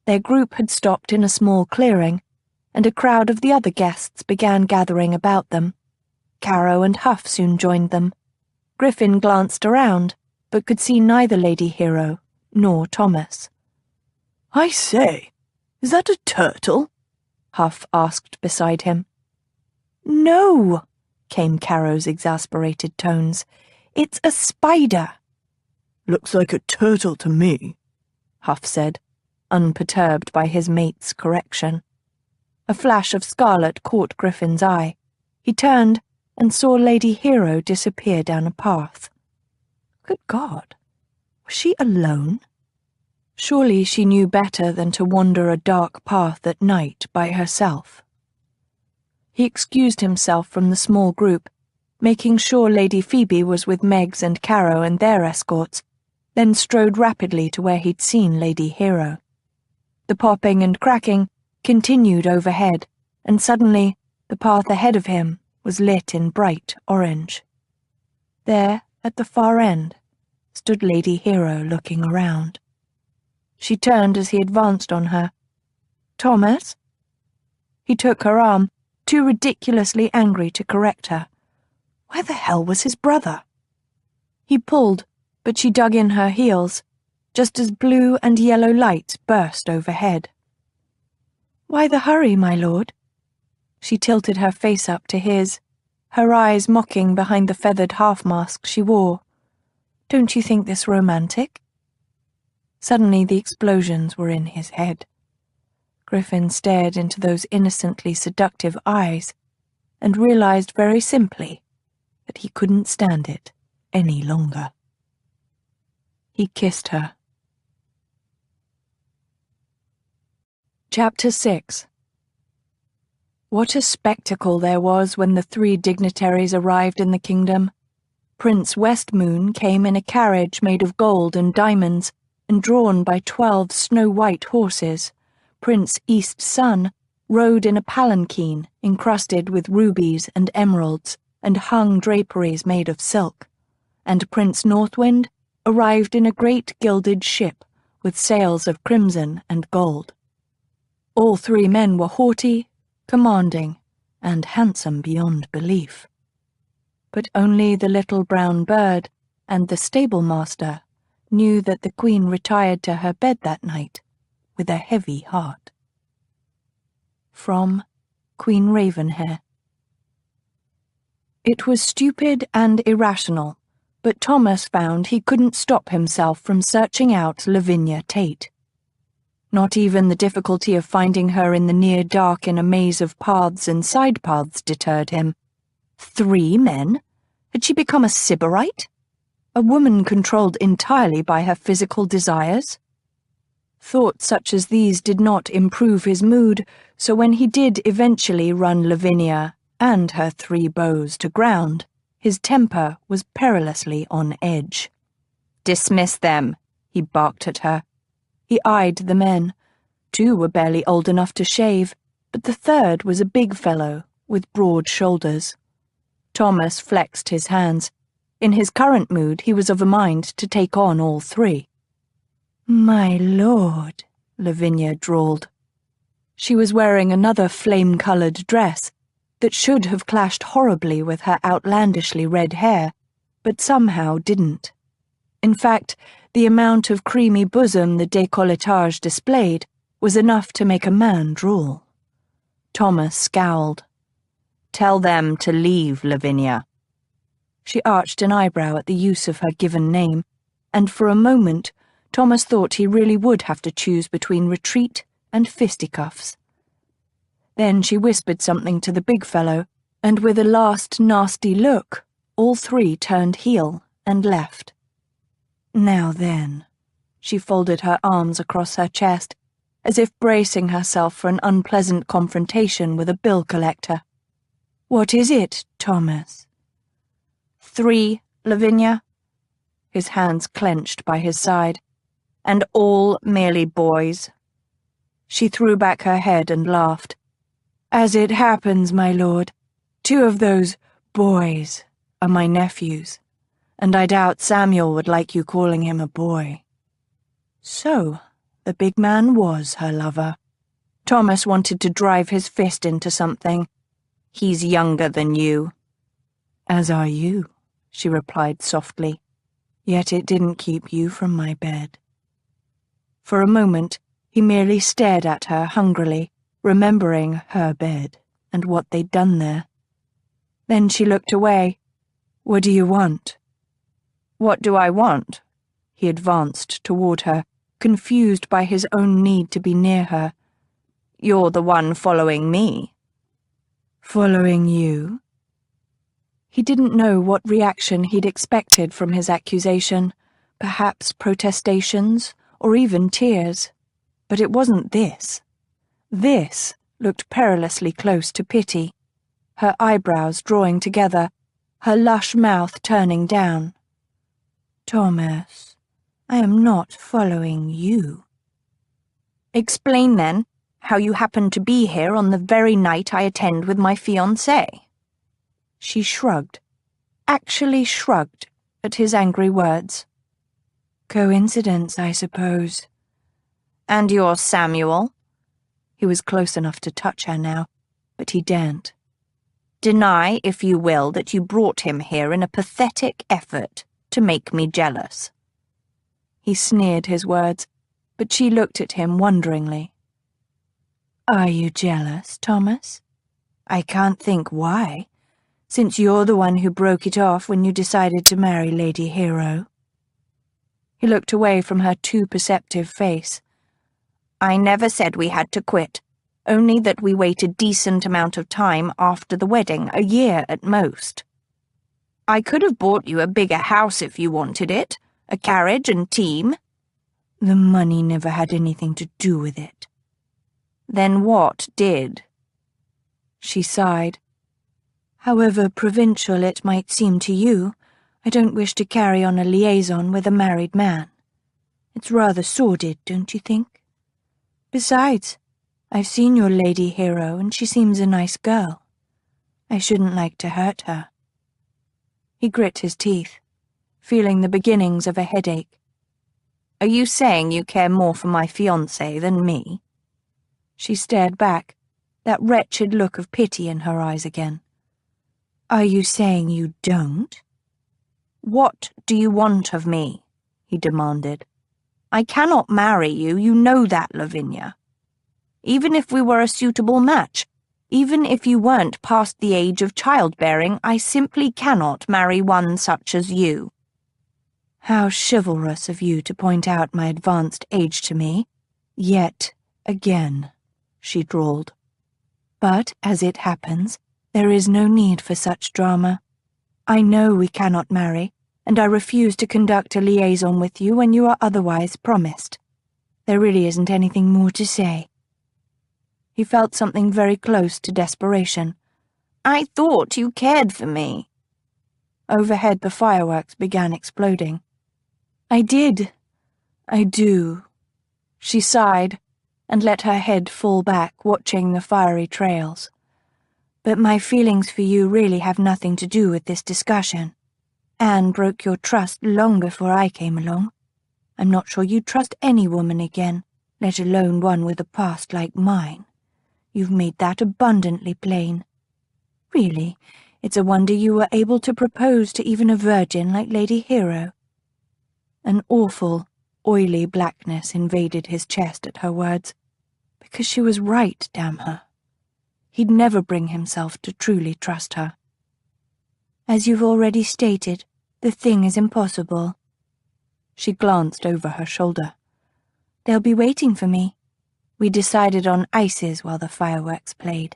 Speaker 2: Their group had stopped in a small clearing, and a crowd of the other guests began gathering about them. Caro and Huff soon joined them. Griffin glanced around, but could see neither Lady Hero nor Thomas. "I say, is that a turtle?" Huff asked beside him. "No," came Caro's exasperated tones. "It's a spider." "Looks like a turtle to me," Huff said, unperturbed by his mate's correction. A flash of scarlet caught Griffin's eye. He turned and saw Lady Hero disappear down a path. Good God, was she alone? Surely she knew better than to wander a dark path at night by herself. He excused himself from the small group, making sure Lady Phoebe was with Meggs and Caro and their escorts, then strode rapidly to where he'd seen Lady Hero. The popping and cracking continued overhead, and suddenly the path ahead of him was lit in bright orange. There, at the far end, stood Lady Hero looking around. She turned as he advanced on her. "Thomas?" He took her arm, too ridiculously angry to correct her. Where the hell was his brother? He pulled, but she dug in her heels, just as blue and yellow lights burst overhead. "Why the hurry, my lord?" She tilted her face up to his, her eyes mocking behind the feathered half-mask she wore. "Don't you think this romantic?" Suddenly the explosions were in his head. Griffin stared into those innocently seductive eyes and realized very simply that he couldn't stand it any longer. He kissed her. Chapter 6. What a spectacle there was when the three dignitaries arrived in the kingdom. Prince Westmoon came in a carriage made of gold and diamonds and drawn by 12 snow-white horses. Prince East Sun rode in a palanquin encrusted with rubies and emeralds and hung draperies made of silk, and Prince Northwind arrived in a great gilded ship with sails of crimson and gold. All three men were haughty, commanding, and handsome beyond belief. But only the little brown bird and the stable-master knew that the Queen retired to her bed that night with a heavy heart. From Queen Ravenhair. It was stupid and irrational, but Thomas found he couldn't stop himself from searching out Lavinia Tate. Not even the difficulty of finding her in the near dark in a maze of paths and side paths deterred him. 3 men? Had she become a sybarite? A woman controlled entirely by her physical desires? Thoughts such as these did not improve his mood, so when he did eventually run Lavinia and her 3 beaux to ground, his temper was perilously on edge. "Dismiss them," he barked at her. He eyed the men. 2 were barely old enough to shave, but the 3rd was a big fellow with broad shoulders. Thomas flexed his hands. In his current mood, he was of a mind to take on all 3. "My lord," Lavinia drawled. She was wearing another flame-coloured dress that should have clashed horribly with her outlandishly red hair, but somehow didn't. In fact, the amount of creamy bosom the décolletage displayed was enough to make a man drool. Thomas scowled. "Tell them to leave, Lavinia." She arched an eyebrow at the use of her given name, and for a moment Thomas thought he really would have to choose between retreat and fisticuffs. Then she whispered something to the big fellow, and with a last nasty look, all 3 turned heel and left. "Now then," she folded her arms across her chest, as if bracing herself for an unpleasant confrontation with a bill collector. "What is it, Thomas?" 3, Lavinia." His hands clenched by his side. "And all merely boys." She threw back her head and laughed. "As it happens, my lord, 2 of those boys are my nephews, and I doubt Samuel would like you calling him a boy." So, the big man was her lover. Thomas wanted to drive his fist into something. "He's younger than you." "As are you," she replied softly. "Yet it didn't keep you from my bed." For a moment, he merely stared at her hungrily, remembering her bed and what they'd done there. Then she looked away. "What do you want?" "What do I want?" He advanced toward her, confused by his own need to be near her. "You're the one following me." "Following you?" He didn't know what reaction he'd expected from his accusation, perhaps protestations or even tears. But it wasn't this. This looked perilously close to pity, her eyebrows drawing together, her lush mouth turning down. "Thomas, I am not following you." "Explain, then, how you happen to be here on the very night I attend with my fiancé." She shrugged, actually shrugged, at his angry words. "Coincidence, I suppose." "And you're Samuel?" He was close enough to touch her now, but he daren't. "Deny, if you will, that you brought him here in a pathetic effort to make me jealous." He sneered his words, but she looked at him wonderingly. "Are you jealous, Thomas? I can't think why, since you're the one who broke it off when you decided to marry Lady Hero." He looked away from her too perceptive face. "I never said we had to quit, only that we wait a decent amount of time after the wedding, a year at most. I could have bought you a bigger house if you wanted it, a carriage and team." "The money never had anything to do with it." "Then what did?" She sighed. "However provincial it might seem to you, I don't wish to carry on a liaison with a married man. It's rather sordid, don't you think? Besides, I've seen your Lady Hero and she seems a nice girl. I shouldn't like to hurt her." He grit his teeth, feeling the beginnings of a headache. "Are you saying you care more for my fiancé than me?" She stared back, that wretched look of pity in her eyes again. "Are you saying you don't?" "What do you want of me?" he demanded. "I cannot marry you, you know that, Lavinia. Even if we were a suitable match, even if you weren't past the age of childbearing, I simply cannot marry one such as you." How chivalrous of you to point out my advanced age to me. Yet again, she drawled. But, as it happens, there is no need for such drama. I know we cannot marry, and I refuse to conduct a liaison with you when you are otherwise promised. There really isn't anything more to say. He felt something very close to desperation. I thought you cared for me. Overhead the fireworks began exploding. I did. I do. She sighed and let her head fall back, watching the fiery trails. But my feelings for you really have nothing to do with this discussion. Anne broke your trust long before I came along. I'm not sure you'd trust any woman again, let alone one with a past like mine. You've made that abundantly plain. Really, it's a wonder you were able to propose to even a virgin like Lady Hero. An awful, oily blackness invaded his chest at her words, because she was right, damn her. He'd never bring himself to truly trust her. As you've already stated, the thing is impossible. She glanced over her shoulder. They'll be waiting for me. We decided on ices while the fireworks played.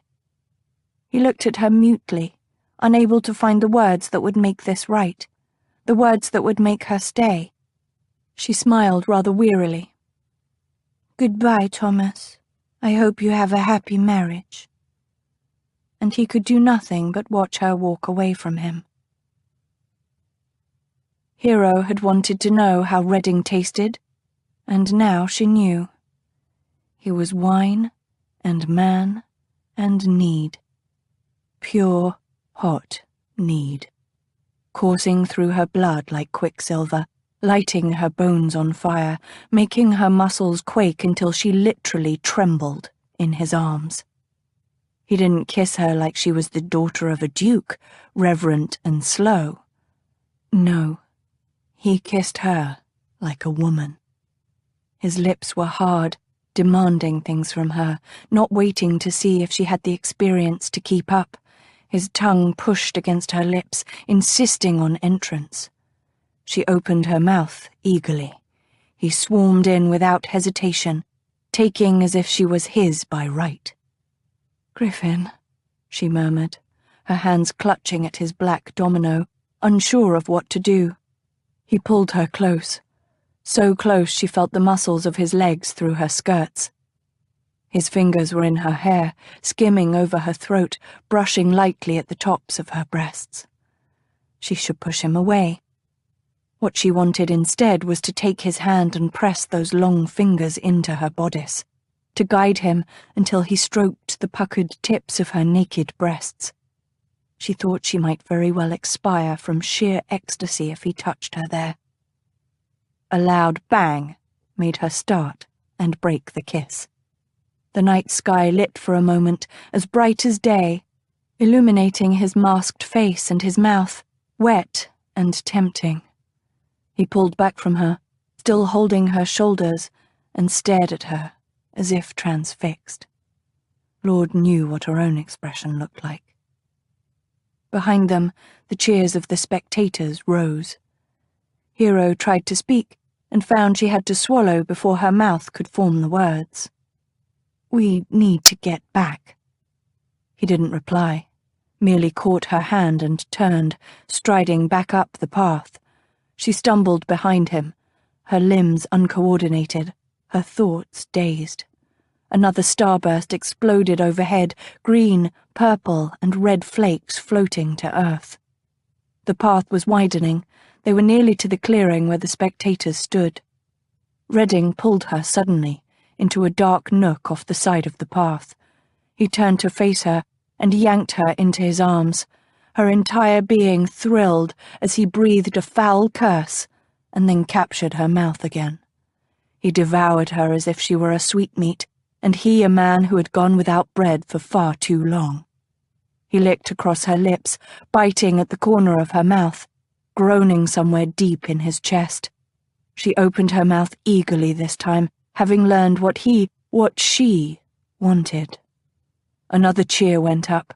Speaker 2: He looked at her mutely, unable to find the words that would make this right, the words that would make her stay. She smiled rather wearily. Goodbye, Thomas. I hope you have a happy marriage. And he could do nothing but watch her walk away from him. Hero had wanted to know how Redding tasted, and now she knew. He was wine, and man, and need. Pure, hot need. Coursing through her blood like quicksilver, lighting her bones on fire, making her muscles quake until she literally trembled in his arms. He didn't kiss her like she was the daughter of a duke, reverent and slow. No, he kissed her like a woman. His lips were hard, demanding things from her, not waiting to see if she had the experience to keep up. His tongue pushed against her lips, insisting on entrance. She opened her mouth eagerly. He swarmed in without hesitation, taking as if she was his by right. Griffin, she murmured, her hands clutching at his black domino, unsure of what to do. He pulled her close, so close she felt the muscles of his legs through her skirts. His fingers were in her hair, skimming over her throat, brushing lightly at the tops of her breasts. She should push him away. What she wanted instead was to take his hand and press those long fingers into her bodice, to guide him until he stroked the puckered tips of her naked breasts. She thought she might very well expire from sheer ecstasy if he touched her there. A loud bang made her start and break the kiss. The night sky lit for a moment, as bright as day, illuminating his masked face and his mouth, wet and tempting. He pulled back from her, still holding her shoulders, and stared at her, as if transfixed. Lord knew what her own expression looked like. Behind them, the cheers of the spectators rose. Hero tried to speak, and found she had to swallow before her mouth could form the words. We need to get back. He didn't reply, merely caught her hand and turned, striding back up the path. She stumbled behind him, her limbs uncoordinated, her thoughts dazed. Another starburst exploded overhead, green, purple, and red flakes floating to earth. The path was widening. They were nearly to the clearing where the spectators stood. Redding pulled her suddenly into a dark nook off the side of the path. He turned to face her and yanked her into his arms. Her entire being thrilled as he breathed a foul curse and then captured her mouth again. He devoured her as if she were a sweetmeat, and he a man who had gone without bread for far too long. He licked across her lips, biting at the corner of her mouth, groaning somewhere deep in his chest. She opened her mouth eagerly this time, having learned what she wanted. Another cheer went up.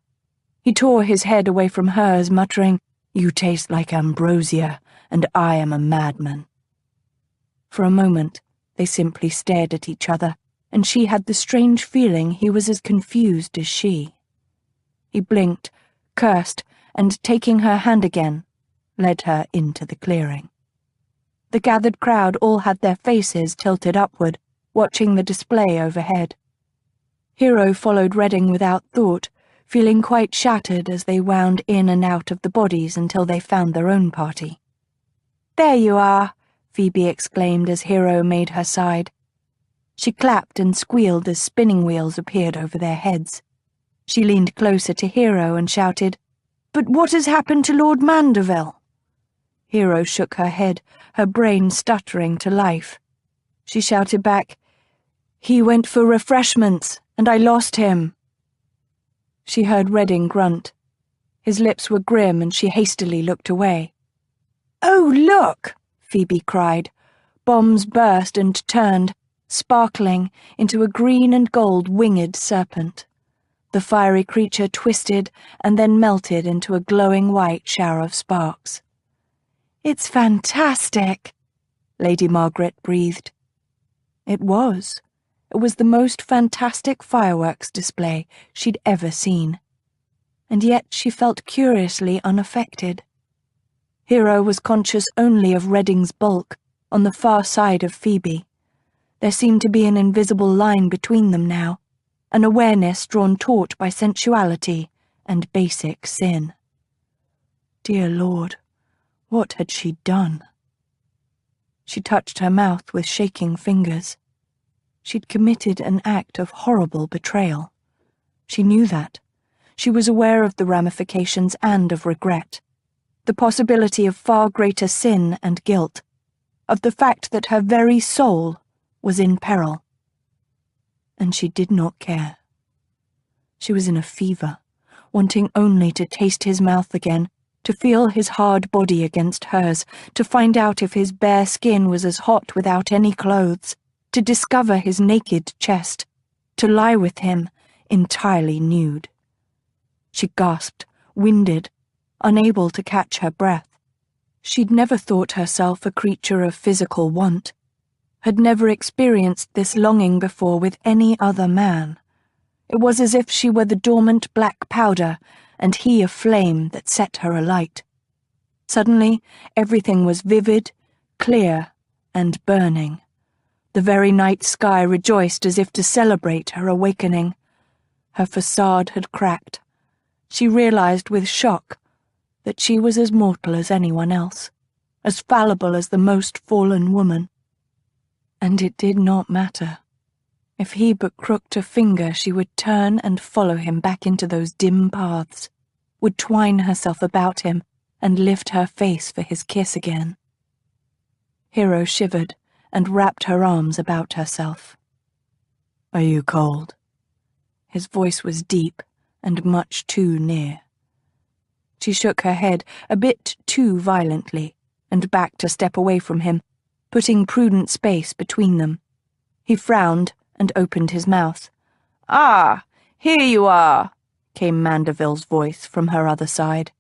Speaker 2: He tore his head away from hers, muttering, "You taste like ambrosia,
Speaker 3: and I am a madman." For a moment, they simply stared at each other, and she had the strange feeling he was as confused as she. He blinked, cursed, and taking her hand again, led her into the clearing. The gathered crowd all had their faces tilted upward, watching the display overhead. Hero followed Redding without thought, feeling quite shattered as they wound in and out of the bodies until they found their own party. "There you are," Phoebe exclaimed as Hero made her side. She clapped and squealed as spinning wheels appeared over their heads. She leaned closer to Hero and shouted, "But what has happened to Lord Mandeville?" Hero shook her head, her brain stuttering to life. She shouted back, "He went for refreshments, and I lost him." She heard Redding grunt. His lips were grim, and she hastily looked away. "Oh, look!" Phoebe cried. Bombs burst and turned, sparkling, into a green and gold winged serpent. The fiery creature twisted and then melted into a glowing white shower of sparks. "It's fantastic," Lady Margaret breathed. It was. It was the most fantastic fireworks display she'd ever seen. And yet she felt curiously unaffected. Hero was conscious only of Redding's bulk on the far side of Phoebe. There seemed to be an invisible line between them now, an awareness drawn taut by sensuality and basic sin. Dear Lord, what had she done? She touched her mouth with shaking fingers. She'd committed an act of horrible betrayal. She knew that. She was aware of the ramifications and of regret, the possibility of far greater sin and guilt, of the fact that her very soul was in peril. And she did not care. She was in a fever, wanting only to taste his mouth again, to feel his hard body against hers, to find out if his bare skin was as hot without any clothes, to discover his naked chest, to lie with him entirely nude. She gasped, winded, unable to catch her breath. She'd never thought herself a creature of physical want, had never experienced this longing before with any other man. It was as if she were the dormant black powder, and he a flame that set her alight. Suddenly, everything was vivid, clear, and burning. The very night sky rejoiced as if to celebrate her awakening. Her facade had cracked. She realized with shock that she was as mortal as anyone else, as fallible as the most fallen woman. And it did not matter. If he but crooked a finger, she would turn and follow him back into those dim paths, would twine herself about him and lift her face for his kiss again. Hero shivered and wrapped her arms about herself. "Are you cold?" His voice was deep and much too near. She shook her head a bit too violently and backed a step away from him, putting prudent space between them. He frowned and opened his mouth. "Ah, here you are," came Mandeville's voice from her other side.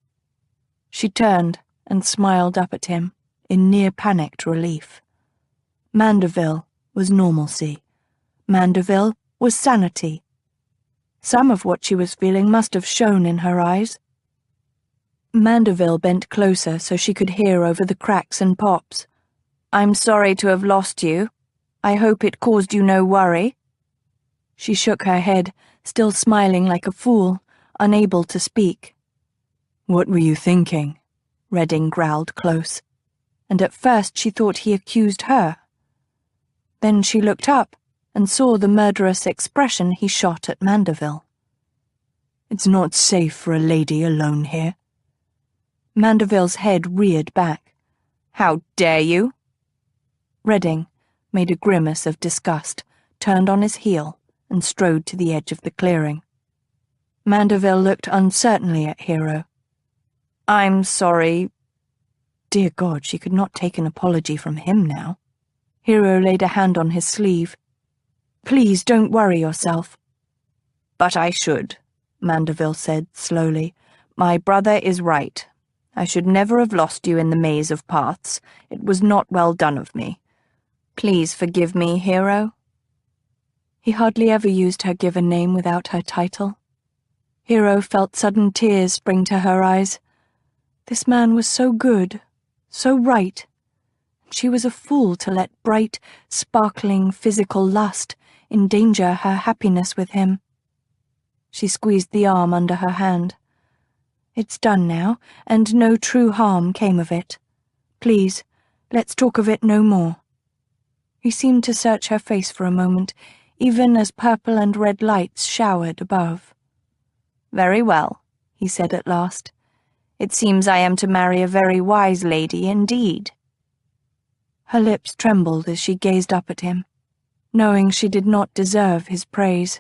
Speaker 3: She turned and smiled up at him in near-panicked relief. Mandeville was normalcy. Mandeville was sanity. Some of what she was feeling must have shown in her eyes. Mandeville bent closer so she could hear over the cracks and pops. "I'm sorry to have lost you. I hope it caused you no worry." She shook her head, still smiling like a fool, unable to speak. "What were you thinking?" Redding growled close, and at first she thought he accused her. Then she looked up and saw the murderous expression he shot at Mandeville. "It's not safe for a lady alone here." Mandeville's head reared back. "How dare you?" Redding made a grimace of disgust, turned on his heel, and strode to the edge of the clearing. Mandeville looked uncertainly at Hero. "I'm sorry." Dear God, she could not take an apology from him now. Hero laid a hand on his sleeve. "Please don't worry yourself." "But I should," Mandeville said slowly. "My brother is right. I should never have lost you in the maze of paths. It was not well done of me. Please forgive me, Hero."
Speaker 2: He hardly ever used her given name without her title. Hero felt sudden tears spring to her eyes. This man was so good, so right. She was a fool to let bright, sparkling physical lust endanger her happiness with him. She squeezed the arm under her hand. "It's done now, and no true harm came of it. Please, let's talk of it no more." He seemed to search her face for a moment, even as purple and red lights showered above.
Speaker 3: "Very well," he said at last. "It seems I am to marry a very wise lady indeed."
Speaker 2: Her lips trembled as she gazed up at him, knowing she did not deserve his praise.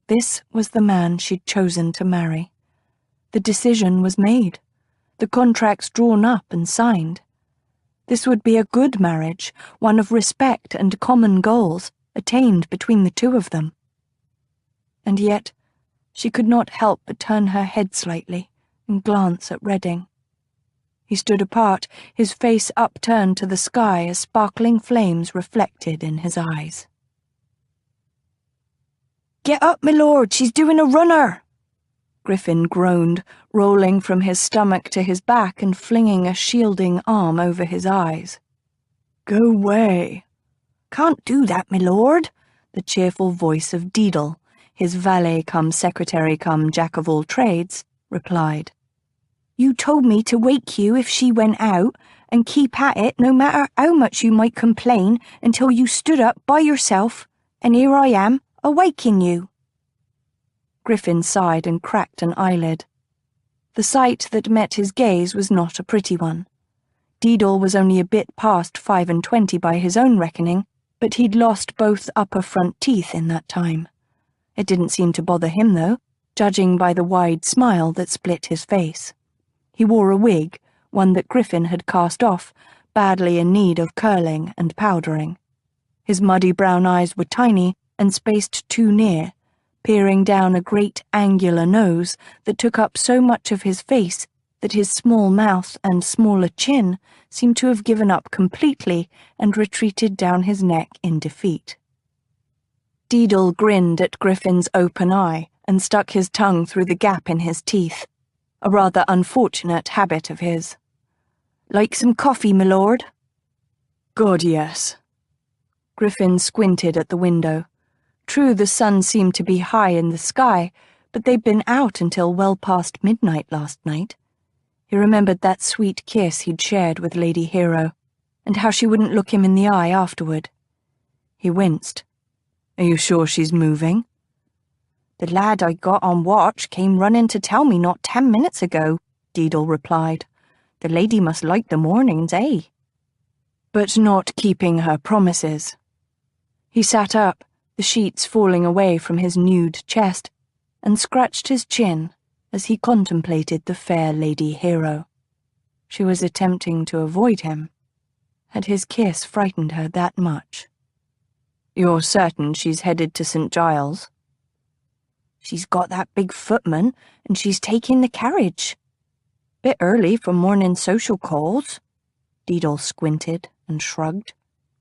Speaker 2: This was the man she'd chosen to marry. The decision was made, the contracts drawn up and signed. This would be a good marriage, one of respect and common goals attained between the two of them. And yet, she could not help but turn her head slightly and glance at Redding. He stood apart, his face upturned to the sky as sparkling flames reflected in his eyes.
Speaker 4: "Get up, my lord, she's doing a runner!"
Speaker 2: Griffin groaned, rolling from his stomach to his back and flinging a shielding arm over his eyes.
Speaker 4: "Go away."
Speaker 2: "Can't do that, my lord," the cheerful voice of Deedle, his valet-cum-secretary-cum-jack-of-all-trades, replied.
Speaker 4: "You told me to wake you if she went out, and keep at it no matter how much you might complain until you stood up by yourself, and here I am, awaking you."
Speaker 2: Griffin sighed and cracked an eyelid. The sight that met his gaze was not a pretty one. Deedle was only a bit past 25 by his own reckoning, but he'd lost both upper front teeth in that time. It didn't seem to bother him, though, judging by the wide smile that split his face. He wore a wig, one that Griffin had cast off, badly in need of curling and powdering. His muddy brown eyes were tiny and spaced too near, peering down a great angular nose that took up so much of his face that his small mouth and smaller chin seemed to have given up completely and retreated down his neck in defeat. Deedle grinned at Griffin's open eye and stuck his tongue through the gap in his teeth, a rather unfortunate habit of his.
Speaker 4: "Like some coffee, my lord?"
Speaker 2: "God, yes." Griffin squinted at the window. True, the sun seemed to be high in the sky, but they'd been out until well past midnight last night. He remembered that sweet kiss he'd shared with Lady Hero, and how she wouldn't look him in the eye afterward. He winced. "Are you sure she's moving?"
Speaker 4: "The lad I got on watch came running to tell me not 10 minutes ago," Deedle replied. "The lady must like the mornings, eh?"
Speaker 2: But not keeping her promises. He sat up, the sheets falling away from his nude chest, and scratched his chin as he contemplated the fair Lady Hero. She was attempting to avoid him. Had his kiss frightened her that much? "You're certain she's headed to St. Giles?"
Speaker 4: "She's got that big footman, and she's taking the carriage. Bit early for morning social calls." Deedle squinted and shrugged.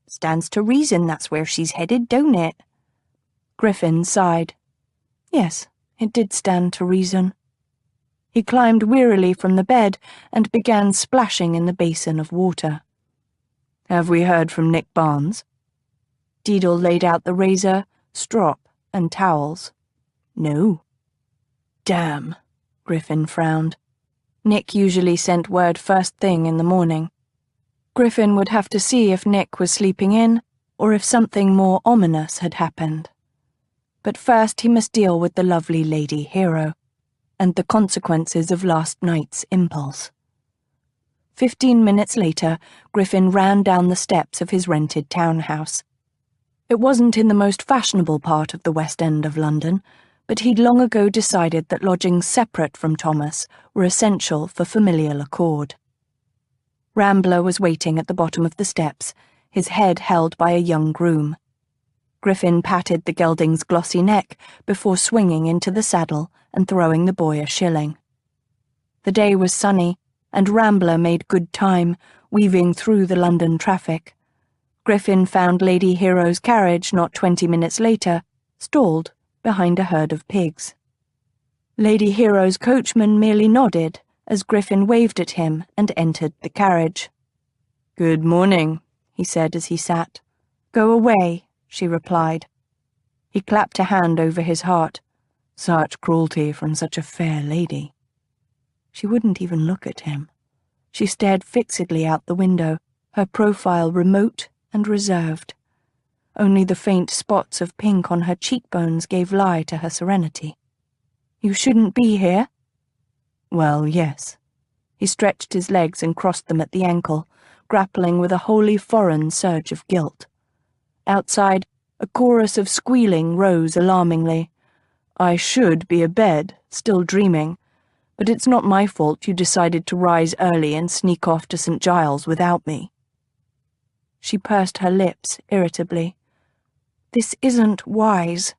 Speaker 4: "Stands to reason that's where she's headed, don't it?"
Speaker 2: Griffin sighed. Yes, it did stand to reason. He climbed wearily from the bed and began splashing in the basin of water. "Have we heard from Nick Barnes?" Deedle laid out the razor, strop, and towels.
Speaker 4: "No."
Speaker 2: "Damn," Griffin frowned. Nick usually sent word first thing in the morning. Griffin would have to see if Nick was sleeping in, or if something more ominous had happened. But first he must deal with the lovely Lady Hero, and the consequences of last night's impulse. 15 minutes later, Griffin ran down the steps of his rented townhouse. It wasn't in the most fashionable part of the West End of London, but he'd long ago decided that lodgings separate from Thomas were essential for familial accord. Rambler was waiting at the bottom of the steps, his head held by a young groom. Griffin patted the gelding's glossy neck before swinging into the saddle and throwing the boy a shilling. The day was sunny, and Rambler made good time, weaving through the London traffic. Griffin found Lady Hero's carriage not 20 minutes later, stalled behind a herd of pigs. Lady Hero's coachman merely nodded as Griffin waved at him and entered the carriage. "Good morning," he said as he sat. "Go away," she replied. He clapped a hand over his heart. Such cruelty from such a fair lady. She wouldn't even look at him. She stared fixedly out the window, her profile remote and reserved. Only the faint spots of pink on her cheekbones gave lie to her serenity. "You shouldn't be here?" "Well, yes." He stretched his legs and crossed them at the ankle, grappling with a wholly foreign surge of guilt. Outside, a chorus of squealing rose alarmingly. "I should be abed, still dreaming, but it's not my fault you decided to rise early and sneak off to St. Giles without me." She pursed her lips irritably. "This isn't wise."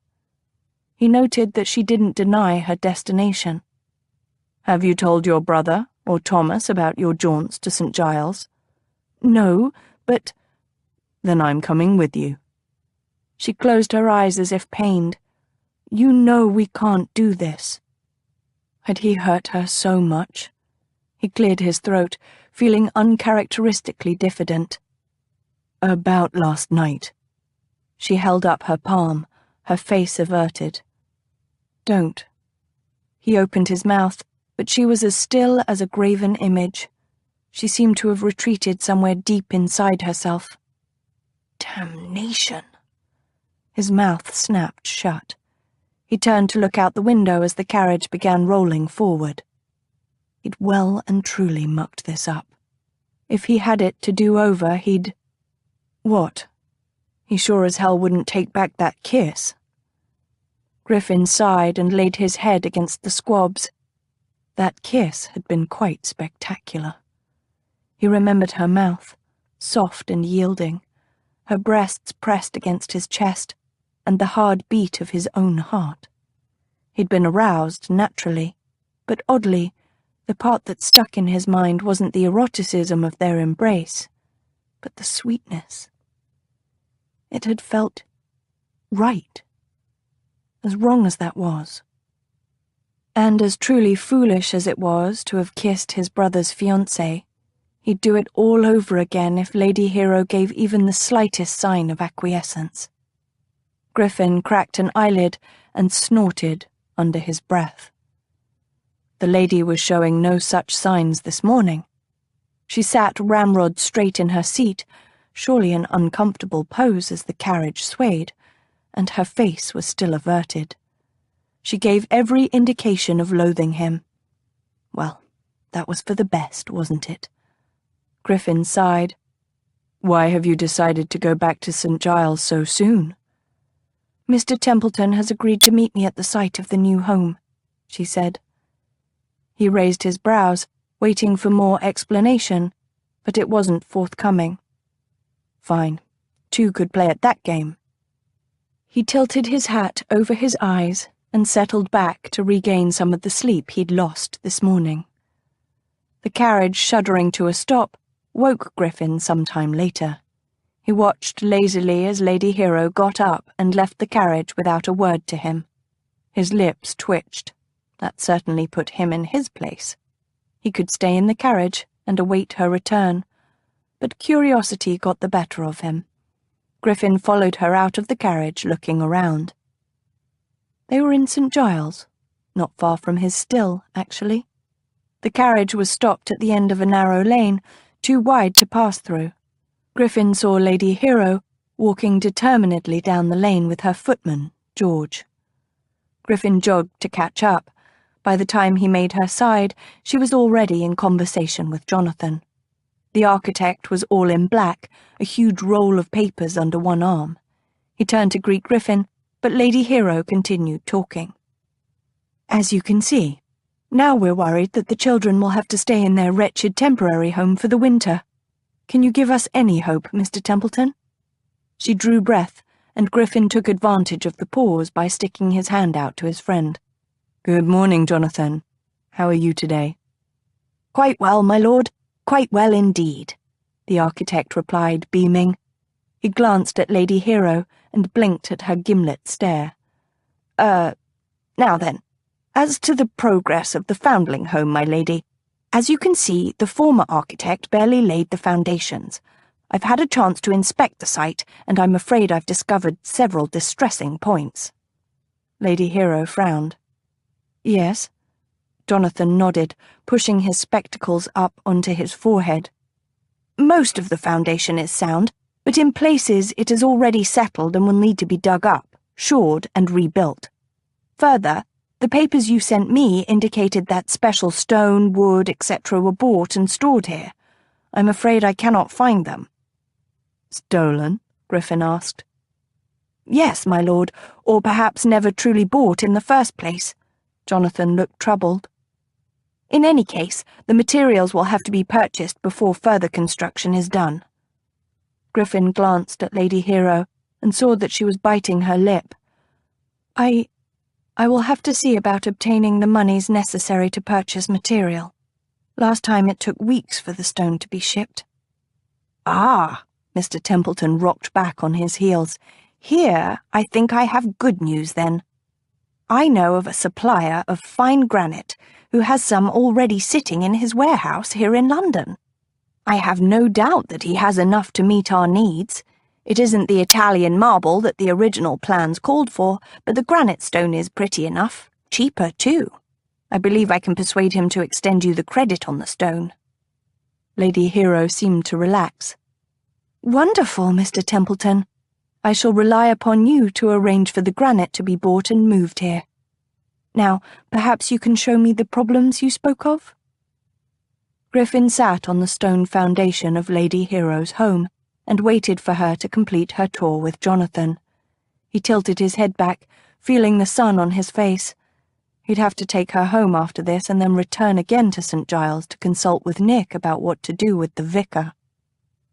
Speaker 2: He noted that she didn't deny her destination. "Have you told your brother or Thomas about your jaunts to St. Giles?" "No, but—" "Then I'm coming with you." She closed her eyes as if pained. "You know we can't do this." Had he hurt her so much? He cleared his throat, feeling uncharacteristically diffident. "About last night." She held up her palm, her face averted. "Don't." He opened his mouth, but she was as still as a graven image. She seemed to have retreated somewhere deep inside herself. Damnation! His mouth snapped shut. He turned to look out the window as the carriage began rolling forward. He'd well and truly mucked this up. If he had it to do over, he'd— What? He sure as hell wouldn't take back that kiss. Griffin sighed and laid his head against the squabs. That kiss had been quite spectacular. He remembered her mouth, soft and yielding, her breasts pressed against his chest, and the hard beat of his own heart. He'd been aroused, naturally, but oddly, the part that stuck in his mind wasn't the eroticism of their embrace, but the sweetness. It had felt right, as wrong as that was. And as truly foolish as it was to have kissed his brother's fiancée, he'd do it all over again if Lady Hero gave even the slightest sign of acquiescence. Griffin cracked an eyelid and snorted under his breath. The lady was showing no such signs this morning. She sat ramrod straight in her seat, surely an uncomfortable pose as the carriage swayed, and her face was still averted. She gave every indication of loathing him. Well, that was for the best, wasn't it? Griffin sighed. "Why have you decided to go back to St. Giles so soon?" "Mr. Templeton has agreed to meet me at the site of the new home," she said. He raised his brows, waiting for more explanation, but it wasn't forthcoming. Fine. Two could play at that game. He tilted his hat over his eyes and settled back to regain some of the sleep he'd lost this morning. The carriage, shuddering to a stop, woke Griffin some time later. He watched lazily as Lady Hero got up and left the carriage without a word to him. His lips twitched. That certainly put him in his place. He could stay in the carriage and await her return, but curiosity got the better of him. Griffin followed her out of the carriage, looking around. They were in St. Giles, not far from his still, actually. The carriage was stopped at the end of a narrow lane, too wide to pass through. Griffin saw Lady Hero walking determinedly down the lane with her footman, George. Griffin jogged to catch up. By the time he made her side, she was already in conversation with Jonathan. The architect was all in black, a huge roll of papers under one arm. He turned to greet Griffin, but Lady Hero continued talking. "As you can see, now we're worried that the children will have to stay in their wretched temporary home for the winter. Can you give us any hope, Mr. Templeton?" She drew breath, and Griffin took advantage of the pause by sticking his hand out to his friend. "Good morning, Jonathan. How are you today?" "Quite well, my lord, quite well indeed," the architect replied, beaming. He glanced at Lady Hero and blinked at her gimlet stare. Now then, as to the progress of the foundling home, my lady, as you can see, the former architect barely laid the foundations. I've had a chance to inspect the site, and I'm afraid I've discovered several distressing points." Lady Hero frowned. "Yes?" Jonathan nodded, pushing his spectacles up onto his forehead. "Most of the foundation is sound, but in places it is already settled and will need to be dug up, shored, and rebuilt. Further, the papers you sent me indicated that special stone, wood, etc. were bought and stored here. I'm afraid I cannot find them." "Stolen?" Griffin asked. "Yes, my lord, or perhaps never truly bought in the first place." Jonathan looked troubled. "In any case, the materials will have to be purchased before further construction is done." Griffin glanced at Lady Hero and saw that she was biting her lip. I will have to see about obtaining the monies necessary to purchase material. Last time it took weeks for the stone to be shipped." "Ah," Mr. Templeton rocked back on his heels. "Here, I think I have good news, then. I know of a supplier of fine granite who has some already sitting in his warehouse here in London. I have no doubt that he has enough to meet our needs. It isn't the Italian marble that the original plans called for, but the granite stone is pretty enough, cheaper too. I believe I can persuade him to extend you the credit on the stone." Lady Hero seemed to relax. "Wonderful, Mr. Templeton. I shall rely upon you to arrange for the granite to be bought and moved here. Now, perhaps you can show me the problems you spoke of?" Griffin sat on the stone foundation of Lady Hero's home and waited for her to complete her tour with Jonathan. He tilted his head back, feeling the sun on his face. He'd have to take her home after this and then return again to St. Giles to consult with Nick about what to do with the vicar.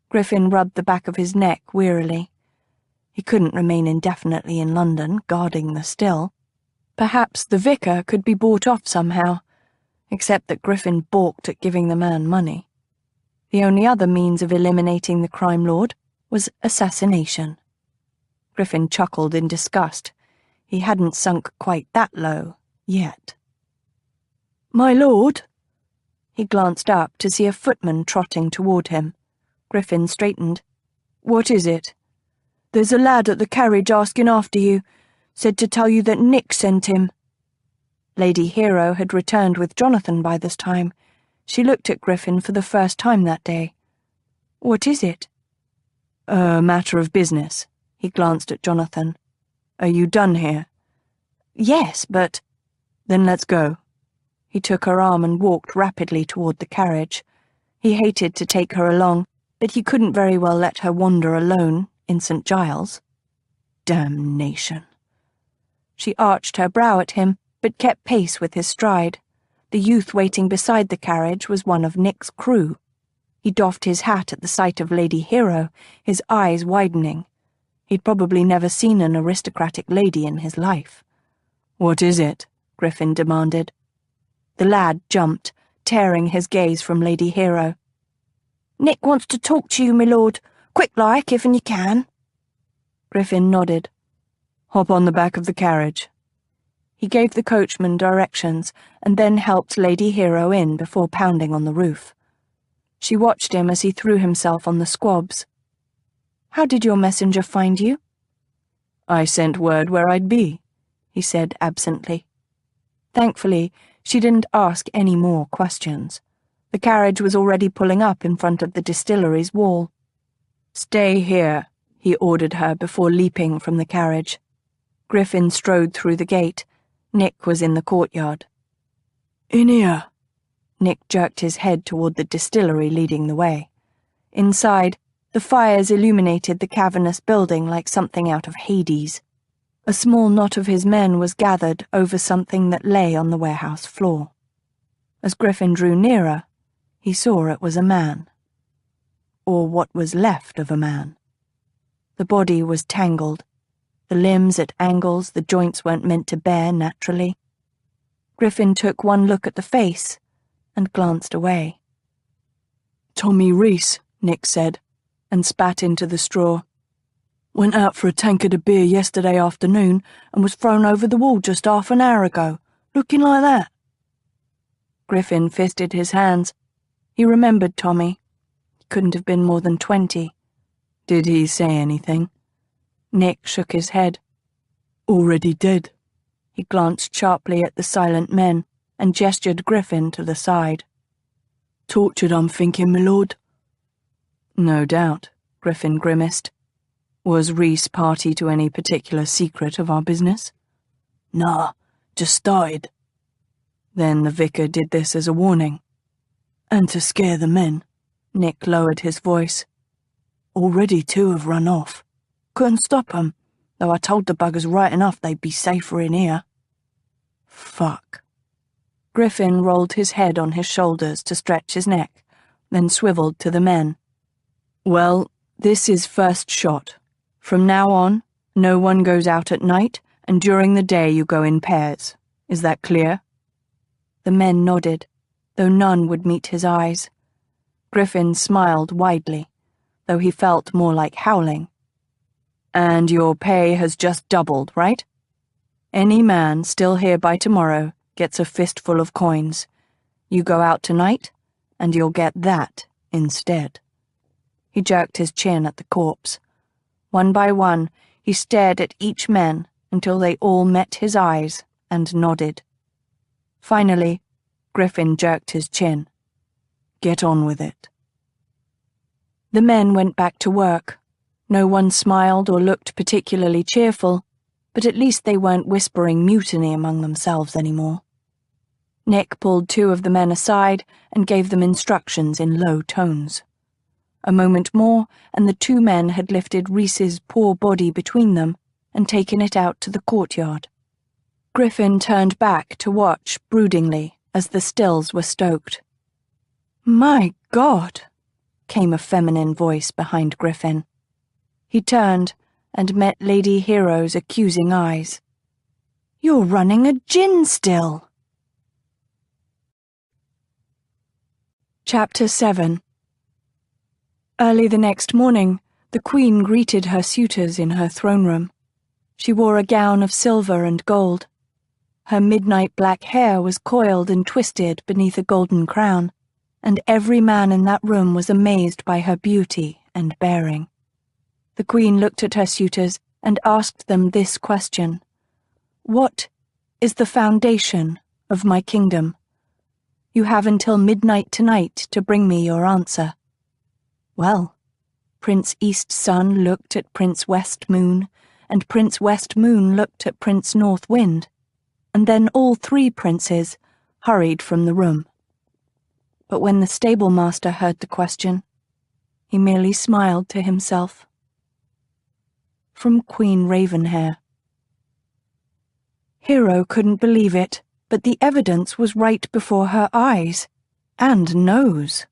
Speaker 2: Griffin rubbed the back of his neck wearily. He couldn't remain indefinitely in London, guarding the still. Perhaps the vicar could be bought off somehow, except that Griffin balked at giving the man money. The only other means of eliminating the crime lord was assassination. Griffin chuckled in disgust. He hadn't sunk quite that low, yet. "My lord?" He glanced up to see a footman trotting toward him. Griffin straightened. "What is it?" "There's a lad at the carriage asking after you. Said to tell you that Nick sent him." Lady Hero had returned with Jonathan by this time. She looked at Griffin for the first time that day. "What is it?" "A matter of business." He glanced at Jonathan. "Are you done here?" "Yes, but—" "Then let's go." He took her arm and walked rapidly toward the carriage. He hated to take her along, but he couldn't very well let her wander alone in St. Giles. Damnation. She arched her brow at him, but kept pace with his stride. The youth waiting beside the carriage was one of Nick's crew. He doffed his hat at the sight of Lady Hero, his eyes widening. He'd probably never seen an aristocratic lady in his life. "What is it?" Griffin demanded. The lad jumped, tearing his gaze from Lady Hero. "Nick wants to talk to you, my lord. Quick-like, if you can." Griffin nodded. "Hop on the back of the carriage." He gave the coachman directions and then helped Lady Hero in before pounding on the roof. She watched him as he threw himself on the squabs. "How did your messenger find you?" "I sent word where I'd be," he said absently. Thankfully, she didn't ask any more questions. The carriage was already pulling up in front of the distillery's wall. "Stay here," he ordered her before leaping from the carriage. Griffin strode through the gate. Nick was in the courtyard. "In here." Nick jerked his head toward the distillery leading the way. Inside, the fires illuminated the cavernous building like something out of Hades. A small knot of his men was gathered over something that lay on the warehouse floor. As Griffin drew nearer, he saw it was a man. Or what was left of a man. The body was tangled, the limbs at angles the joints weren't meant to bear naturally. Griffin took one look at the face, and glanced away.
Speaker 4: "Tommy Reese," Nick said, and spat into the straw. "Went out for a tankard of beer yesterday afternoon and was thrown over the wall just half an hour ago, looking like that."
Speaker 2: Griffin fisted his hands. He remembered Tommy. He couldn't have been more than 20.
Speaker 4: "Did he say anything?"
Speaker 2: Nick shook his head.
Speaker 4: "Already dead."
Speaker 2: He glanced sharply at the silent men and gestured Griffin to the side.
Speaker 4: "Tortured, I'm thinking, my lord."
Speaker 2: "No doubt," Griffin grimaced. "Was Reese party to any particular secret of our business?"
Speaker 4: "Nah, just started."
Speaker 2: "Then the vicar did this as a warning?"
Speaker 4: "And to scare the men."
Speaker 2: Nick lowered his voice.
Speaker 4: "Already 2 have run off. Couldn't stop 'em, though I told the buggers right enough they'd be safer in here."
Speaker 2: "Fuck." Griffin rolled his head on his shoulders to stretch his neck, then swiveled to the men. "Well, this is first shot. From now on, no one goes out at night, and during the day you go in pairs. Is that clear?" The men nodded, though none would meet his eyes. Griffin smiled widely, though he felt more like howling. "And your pay has just doubled, right? Any man still here by tomorrow gets a fistful of coins. You go out tonight, and you'll get that instead." He jerked his chin at the corpse. One by one, he stared at each man until they all met his eyes and nodded. Finally, Griffin jerked his chin. "Get on with it." The men went back to work. No one smiled or looked particularly cheerful, but at least they weren't whispering mutiny among themselves anymore. Nick pulled 2 of the men aside and gave them instructions in low tones. A moment more, and the 2 men had lifted Reese's poor body between them and taken it out to the courtyard. Griffin turned back to watch broodingly as the stills were stoked. "My God!" came a feminine voice behind Griffin. He turned and met Lady Hero's accusing eyes. "You're running a gin still." Chapter 7. Early the next morning, the Queen greeted her suitors in her throne room. She wore a gown of silver and gold. Her midnight black hair was coiled and twisted beneath a golden crown, and every man in that room was amazed by her beauty and bearing. The Queen looked at her suitors and asked them this question: "What is the foundation of my kingdom? You have until midnight tonight to bring me your answer." Well, Prince East Sun looked at Prince West Moon, and Prince West Moon looked at Prince North Wind, and then all 3 princes hurried from the room. But when the stable master heard the question, he merely smiled to himself. From Queen Ravenhair. Hero couldn't believe it, but the evidence was right before her eyes, and nose.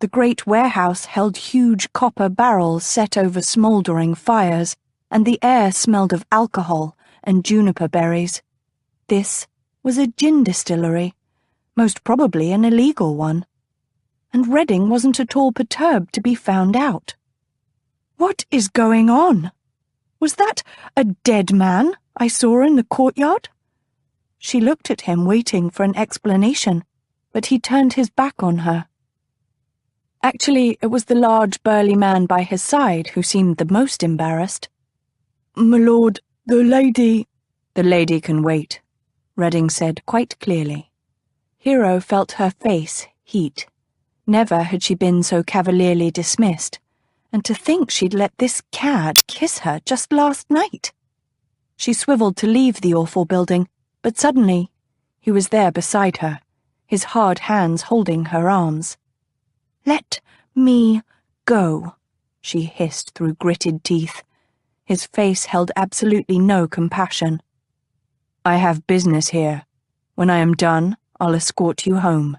Speaker 2: The great warehouse held huge copper barrels set over smouldering fires, and the air smelled of alcohol and juniper berries. This was a gin distillery, most probably an illegal one. And Redding wasn't at all perturbed to be found out. What is going on? Was that a dead man I saw in the courtyard? She looked at him, waiting for an explanation, but he turned his back on her. Actually, it was the large, burly man by his side who seemed the most embarrassed.
Speaker 4: "My lord, the lady—"
Speaker 2: "The lady can wait," Redding said quite clearly. Hero felt her face heat. Never had she been so cavalierly dismissed, and to think she'd let this cad kiss her just last night. She swiveled to leave the awful building, but suddenly he was there beside her, his hard hands holding her arms. "Let me go," she hissed through gritted teeth. His face held absolutely no compassion. "I have business here. When I am done, I'll escort you home."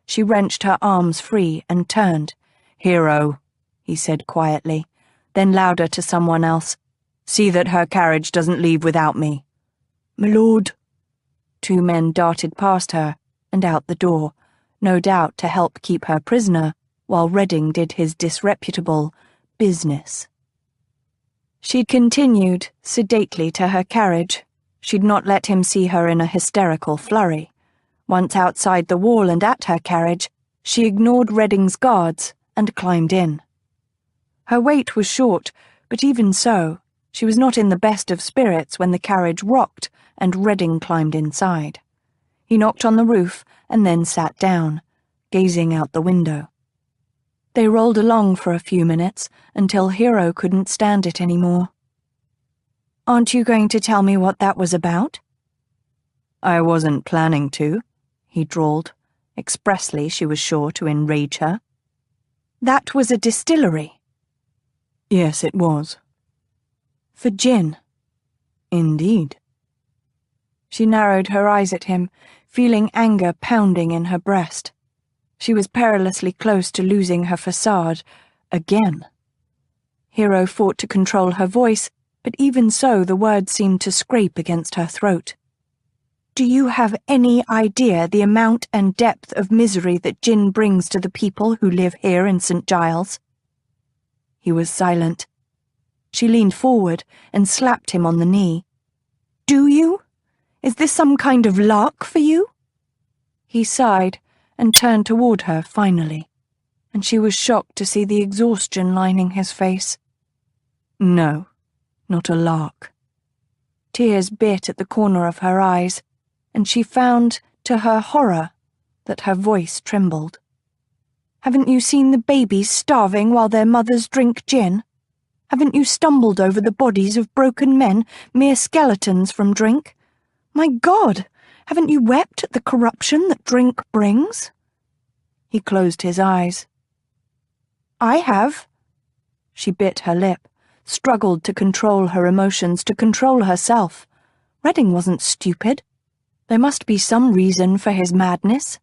Speaker 2: She wrenched her arms free and turned. "Hero," he said quietly, then louder to someone else, "see that her carriage doesn't leave without me."
Speaker 4: "My lord."
Speaker 2: 2 men darted past her and out the door. no doubt to help keep her prisoner while Redding did his disreputable business. She'd continued sedately to her carriage. She'd not let him see her in a hysterical flurry. Once outside the wall and at her carriage, she ignored Redding's guards and climbed in. Her wait was short, but even so, she was not in the best of spirits when the carriage rocked and Redding climbed inside. He knocked on the roof and then sat down, gazing out the window. They rolled along for a few minutes until Hero couldn't stand it anymore. "Aren't you going to tell me what that was about?" "I wasn't planning to," he drawled, expressly she was sure to enrage her. "That was a distillery."
Speaker 4: "Yes, it was."
Speaker 2: "For gin."
Speaker 4: "Indeed."
Speaker 2: She narrowed her eyes at him, feeling anger pounding in her breast. She was perilously close to losing her facade again. Hero fought to control her voice, but even so the words seemed to scrape against her throat. "Do you have any idea the amount and depth of misery that gin brings to the people who live here in St. Giles?" He was silent. She leaned forward and slapped him on the knee. "Do you? Is this some kind of lark for you?" He sighed and turned toward her finally, and she was shocked to see the exhaustion lining his face.
Speaker 4: "No, not a lark."
Speaker 2: Tears bit at the corner of her eyes, and she found, to her horror, that her voice trembled. "Haven't you seen the babies starving while their mothers drink gin? Haven't you stumbled over the bodies of broken men, mere skeletons from drink? My God, haven't you wept at the corruption that drink brings?" He closed his eyes. "I have." She bit her lip, struggled to control her emotions, to control herself. Redding wasn't stupid. There must be some reason for his madness.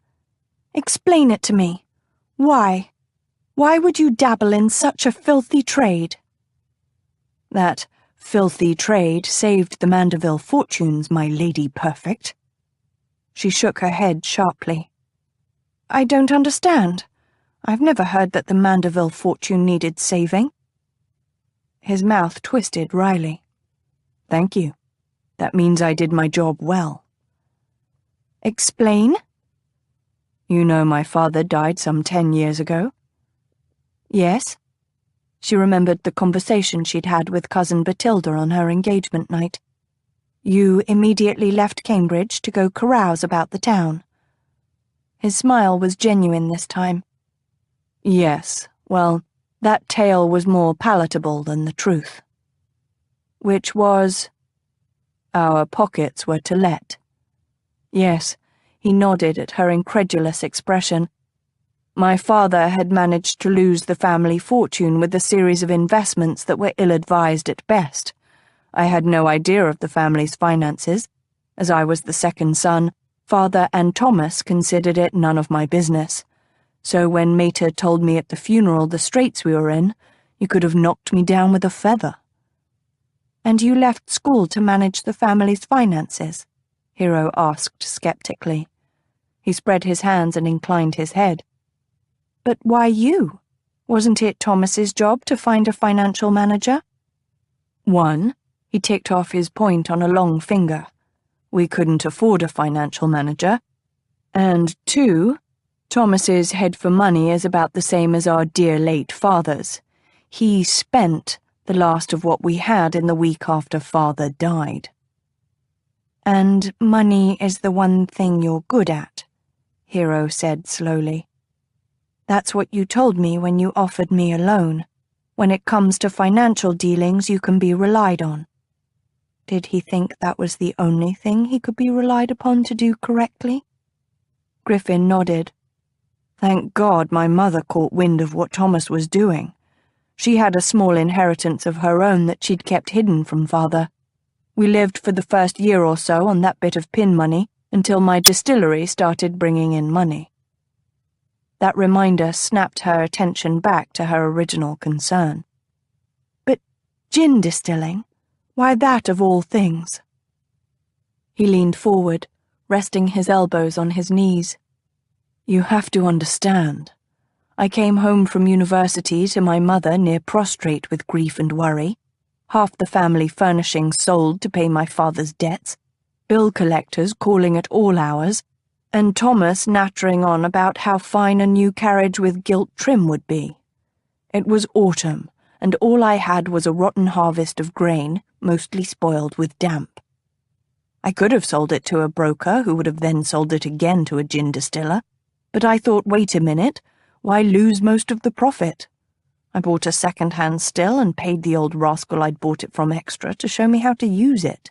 Speaker 2: "Explain it to me. Why? Why would you dabble in such a filthy trade?"
Speaker 4: "That filthy trade saved the Mandeville fortunes, my lady perfect."
Speaker 2: She shook her head sharply. "I don't understand. I've never heard that the Mandeville fortune needed saving."
Speaker 4: His mouth twisted wryly. "Thank you. That means I did my job well."
Speaker 2: "Explain?"
Speaker 4: "You know my father died some 10 years ago?"
Speaker 2: "Yes." She remembered the conversation she'd had with Cousin Batilda on her engagement night. "You immediately left Cambridge to go carouse about the town." His smile was genuine this time.
Speaker 4: "Yes, well, that tale was more palatable than the truth."
Speaker 2: "Which was?"
Speaker 4: "Our pockets were to let."
Speaker 2: "Yes," he nodded at her incredulous expression.
Speaker 4: "My father had managed to lose the family fortune with a series of investments that were ill-advised at best. I had no idea of the family's finances. As I was the second son, Father and Thomas considered it none of my business. So when Mater told me at the funeral the straits we were in, you could have knocked me down with a feather."
Speaker 2: "And you left school to manage the family's finances?" Hero asked skeptically. He spread his hands and inclined his head. "But why you? Wasn't it Thomas's job to find a financial manager?"
Speaker 4: "One," he ticked off his point on a long finger, "we couldn't afford a financial manager. And 2, Thomas's head for money is about the same as our dear late father's. He spent the last of what we had in the week after Father died."
Speaker 2: "And money is the one thing you're good at," Hero said slowly. "That's what you told me when you offered me a loan. When it comes to financial dealings, you can be relied on." Did he think that was the only thing he could be relied upon to do correctly? Griffin nodded.
Speaker 4: "Thank God my mother caught wind of what Thomas was doing. She had a small inheritance of her own that she'd kept hidden from Father. We lived for the first year or so on that bit of pin money until my distillery started bringing in money."
Speaker 2: That reminder snapped her attention back to her original concern. "But gin distilling? Why that of all things?" He leaned forward, resting his elbows on his knees.
Speaker 4: You have to understand. I came home from university to my mother near prostrate with grief and worry, half the family furnishings sold to pay my father's debts, bill collectors calling at all hours, and Thomas nattering on about how fine a new carriage with gilt trim would be. It was autumn, and all I had was a rotten harvest of grain, mostly spoiled with damp. I could have sold it to a broker who would have then sold it again to a gin distiller, but I thought, wait a minute, why lose most of the profit? I bought a second-hand still and paid the old rascal I'd bought it from extra to show me how to use it.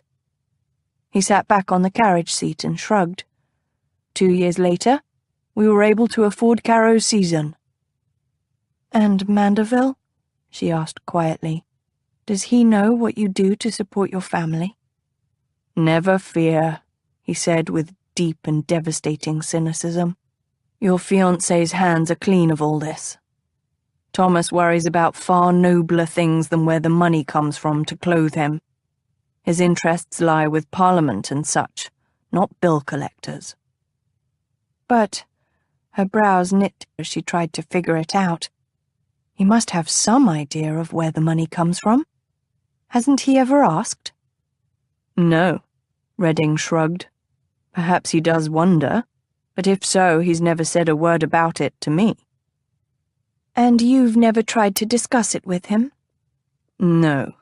Speaker 4: He sat back on the carriage seat and shrugged. 2 years later, we were able to afford Caro's season.
Speaker 2: And Mandeville? She asked quietly. Does he know what you do to support your family?
Speaker 4: Never fear, he said with deep and devastating cynicism. Your fiancé's hands are clean of all this. Thomas worries about far nobler things than where the money comes from to clothe him. His interests lie with Parliament and such, not bill collectors.
Speaker 2: But, her brows knit as she tried to figure it out, he must have some idea of where the money comes from. Hasn't he ever asked?
Speaker 4: No, Redding shrugged. Perhaps he does wonder, but if so, he's never said a word about it to me.
Speaker 2: And you've never tried to discuss it with him?
Speaker 4: No.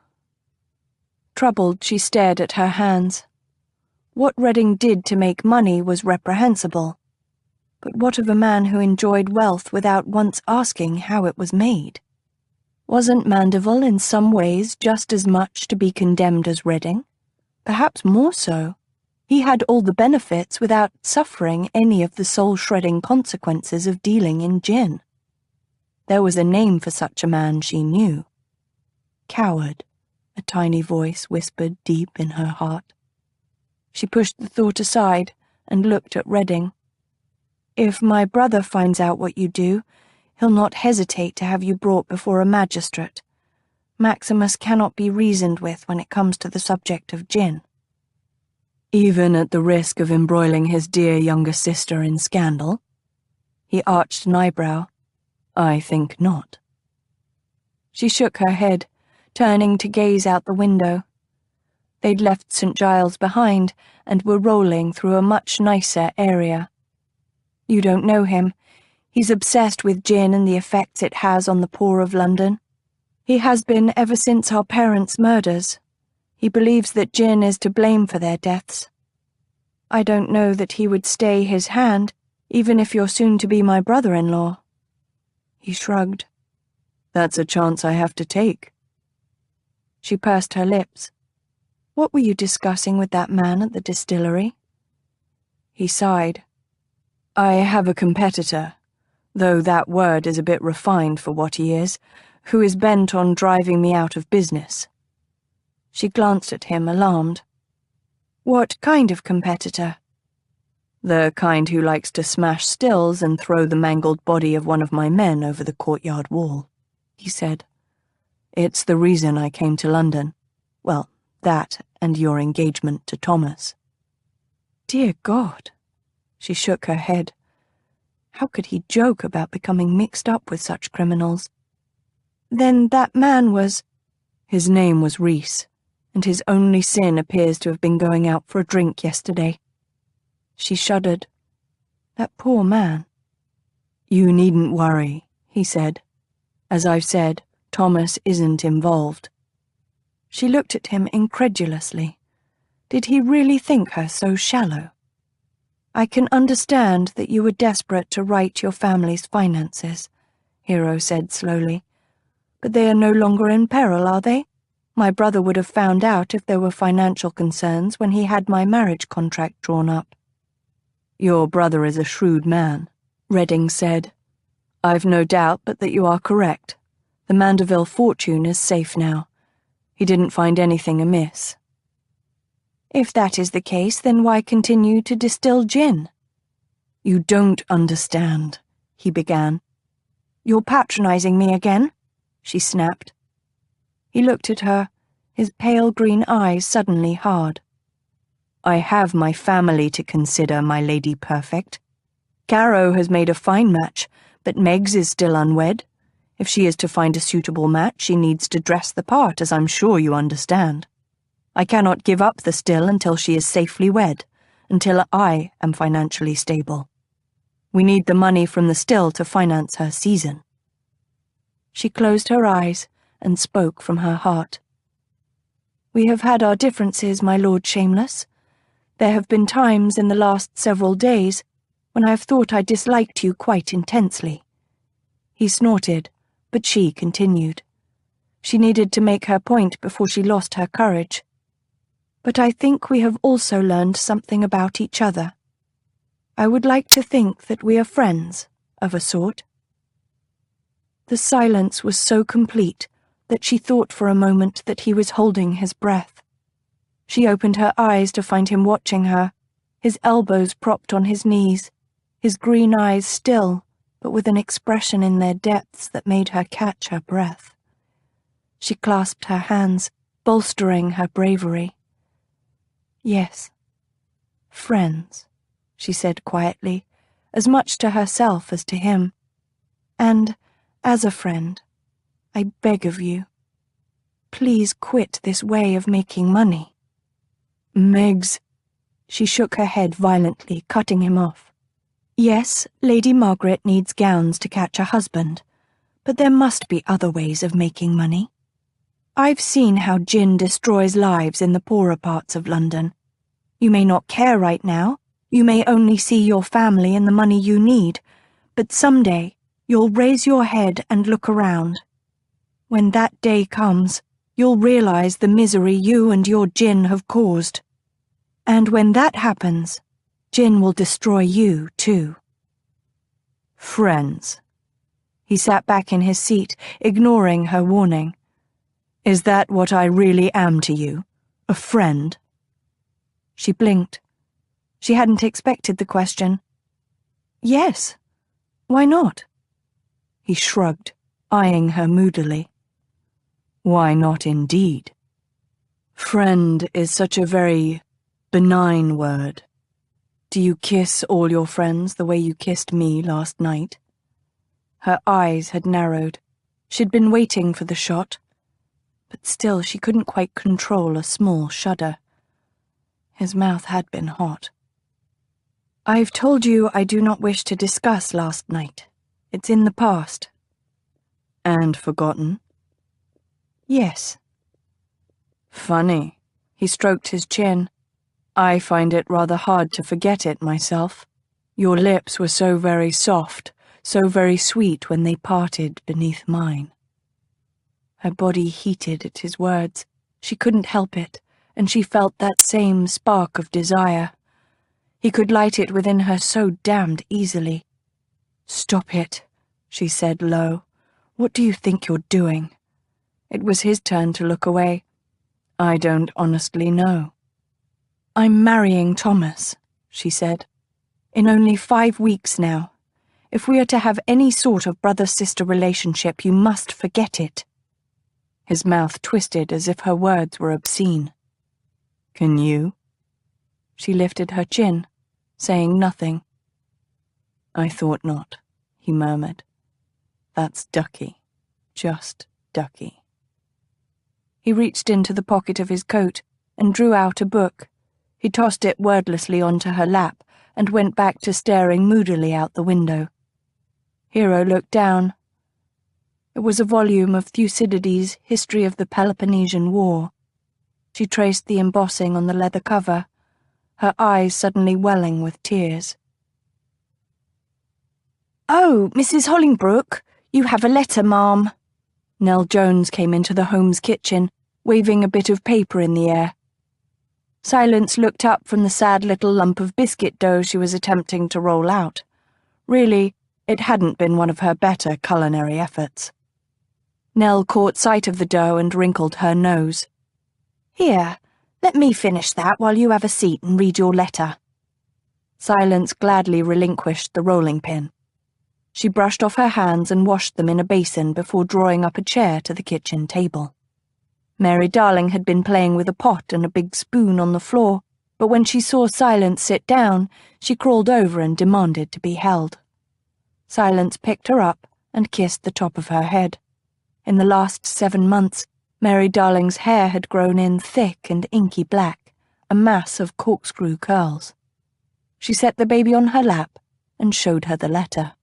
Speaker 2: Troubled, she stared at her hands. What Redding did to make money was reprehensible. But what of a man who enjoyed wealth without once asking how it was made? Wasn't Mandeville in some ways just as much to be condemned as Redding? Perhaps more so. He had all the benefits without suffering any of the soul-shredding consequences of dealing in gin. There was a name for such a man, she knew. Coward, a tiny voice whispered deep in her heart. She pushed the thought aside and looked at Redding. If my brother finds out what you do, he'll not hesitate to have you brought before a magistrate. Maximus cannot be reasoned with when it comes to the subject of gin.
Speaker 4: Even at the risk of embroiling his dear younger sister in scandal? He arched an eyebrow. I think not.
Speaker 2: She shook her head, turning to gaze out the window. They'd left St. Giles behind and were rolling through a much nicer area. You don't know him. He's obsessed with gin and the effects it has on the poor of London. He has been ever since our parents' murders. He believes that gin is to blame for their deaths. I don't know that he would stay his hand, even if you're soon to be my brother-in-law. He shrugged.
Speaker 4: That's a chance I have to take.
Speaker 2: She pursed her lips. What were you discussing with that man at the distillery?
Speaker 4: He sighed. I have a competitor, though that word is a bit refined for what he is, who is bent on driving me out of business.
Speaker 2: She glanced at him, alarmed. What kind of competitor?
Speaker 4: The kind who likes to smash stills and throw the mangled body of one of my men over the courtyard wall, he said. It's the reason I came to London. Well, that and your engagement to Thomas.
Speaker 2: Dear God. She shook her head. How could he joke about becoming mixed up with such criminals? Then that man was...
Speaker 4: His name was Reese, and his only sin appears to have been going out for a drink yesterday.
Speaker 2: She shuddered. That poor man.
Speaker 4: You needn't worry, he said. As I've said, Thomas isn't involved.
Speaker 2: She looked at him incredulously. Did he really think her so shallow? I can understand that you were desperate to right your family's finances, Hero said slowly. But they are no longer in peril, are they? My brother would have found out if there were financial concerns when he had my marriage contract drawn up.
Speaker 4: Your brother is a shrewd man, Redding said. I've no doubt but that you are correct. The Mandeville fortune is safe now. He didn't find anything amiss.
Speaker 2: If that is the case, then why continue to distill gin?
Speaker 4: You don't understand, he began.
Speaker 2: You're patronizing me again, she snapped. He looked at her, his pale green eyes suddenly hard.
Speaker 4: I have my family to consider, my lady perfect.
Speaker 3: Caro has made a fine match, but Meg's is still unwed. If she is to find a suitable match, she needs to dress the part, as I'm sure you understand. I cannot give up the still until she is safely wed, until I am financially stable. We need the money from the still to finance her season." She closed her eyes and spoke from her heart. "We have had our differences, my Lord Shameless. There have been times in the last several days when I have thought I disliked you quite intensely." He snorted, but she continued. She needed to make her point before she lost her courage. "But I think we have also learned something about each other. I would like to think that we are friends, of a sort." The silence was so complete that she thought for a moment that he was holding his breath. She opened her eyes to find him watching her, his elbows propped on his knees, his green eyes still, but with an expression in their depths that made her catch her breath. She clasped her hands, bolstering her bravery. "Yes, friends," she said quietly, as much to herself as to him. "And, as a friend, I beg of you, please quit this way of making money." "Megs," she shook her head violently, cutting him off. "Yes, Lady Margaret needs gowns to catch a husband, but there must be other ways of making money. I've seen how gin destroys lives in the poorer parts of London. You may not care right now, you may only see your family and the money you need, but someday you'll raise your head and look around. When that day comes, you'll realize the misery you and your gin have caused. And when that happens, gin will destroy you, too." "Friends." He sat back in his seat, ignoring her warning. "Is that what I really am to you? A friend?" She blinked. She hadn't expected the question. "Yes. Why not?" He shrugged, eyeing her moodily. "Why not indeed? Friend is such a very benign word. Do you kiss all your friends the way you kissed me last night?" Her eyes had narrowed. She'd been waiting for the shot, but still she couldn't quite control a small shudder. His mouth had been hot. "I've told you I do not wish to discuss last night. It's in the past." "And forgotten?" "Yes." "Funny." He stroked his chin. "I find it rather hard to forget it myself. Your lips were so very soft, so very sweet when they parted beneath mine." Her body heated at his words. She couldn't help it, and she felt that same spark of desire. He could light it within her so damned easily. "Stop it," she said low. "What do you think you're doing?" It was his turn to look away. "I don't honestly know." "I'm marrying Thomas," she said. "In only 5 weeks now. If we are to have any sort of brother-sister relationship, you must forget it." His mouth twisted as if her words were obscene. "Can you?" She lifted her chin, saying nothing. "I thought not," he murmured. "That's ducky, just ducky." He reached into the pocket of his coat and drew out a book. He tossed it wordlessly onto her lap and went back to staring moodily out the window. Hero looked down. It was a volume of Thucydides' History of the Peloponnesian War. She traced the embossing on the leather cover, her eyes suddenly welling with tears. "Oh, Mrs. Hollingbrooke, you have a letter, ma'am." Nell Jones came into the Holmes kitchen, waving a bit of paper in the air. Silence looked up from the sad little lump of biscuit dough she was attempting to roll out. Really, it hadn't been one of her better culinary efforts. Nell caught sight of the dough and wrinkled her nose. "Here, let me finish that while you have a seat and read your letter." Silence gladly relinquished the rolling pin. She brushed off her hands and washed them in a basin before drawing up a chair to the kitchen table. Mary Darling had been playing with a pot and a big spoon on the floor,
Speaker 2: but when she saw Silence sit down, she crawled over and demanded to be held. Silence picked her up and kissed the top of her head. In the last 7 months, Mary Darling's hair had grown in thick and inky black, a mass of corkscrew curls. She set the baby on her lap and showed her the letter.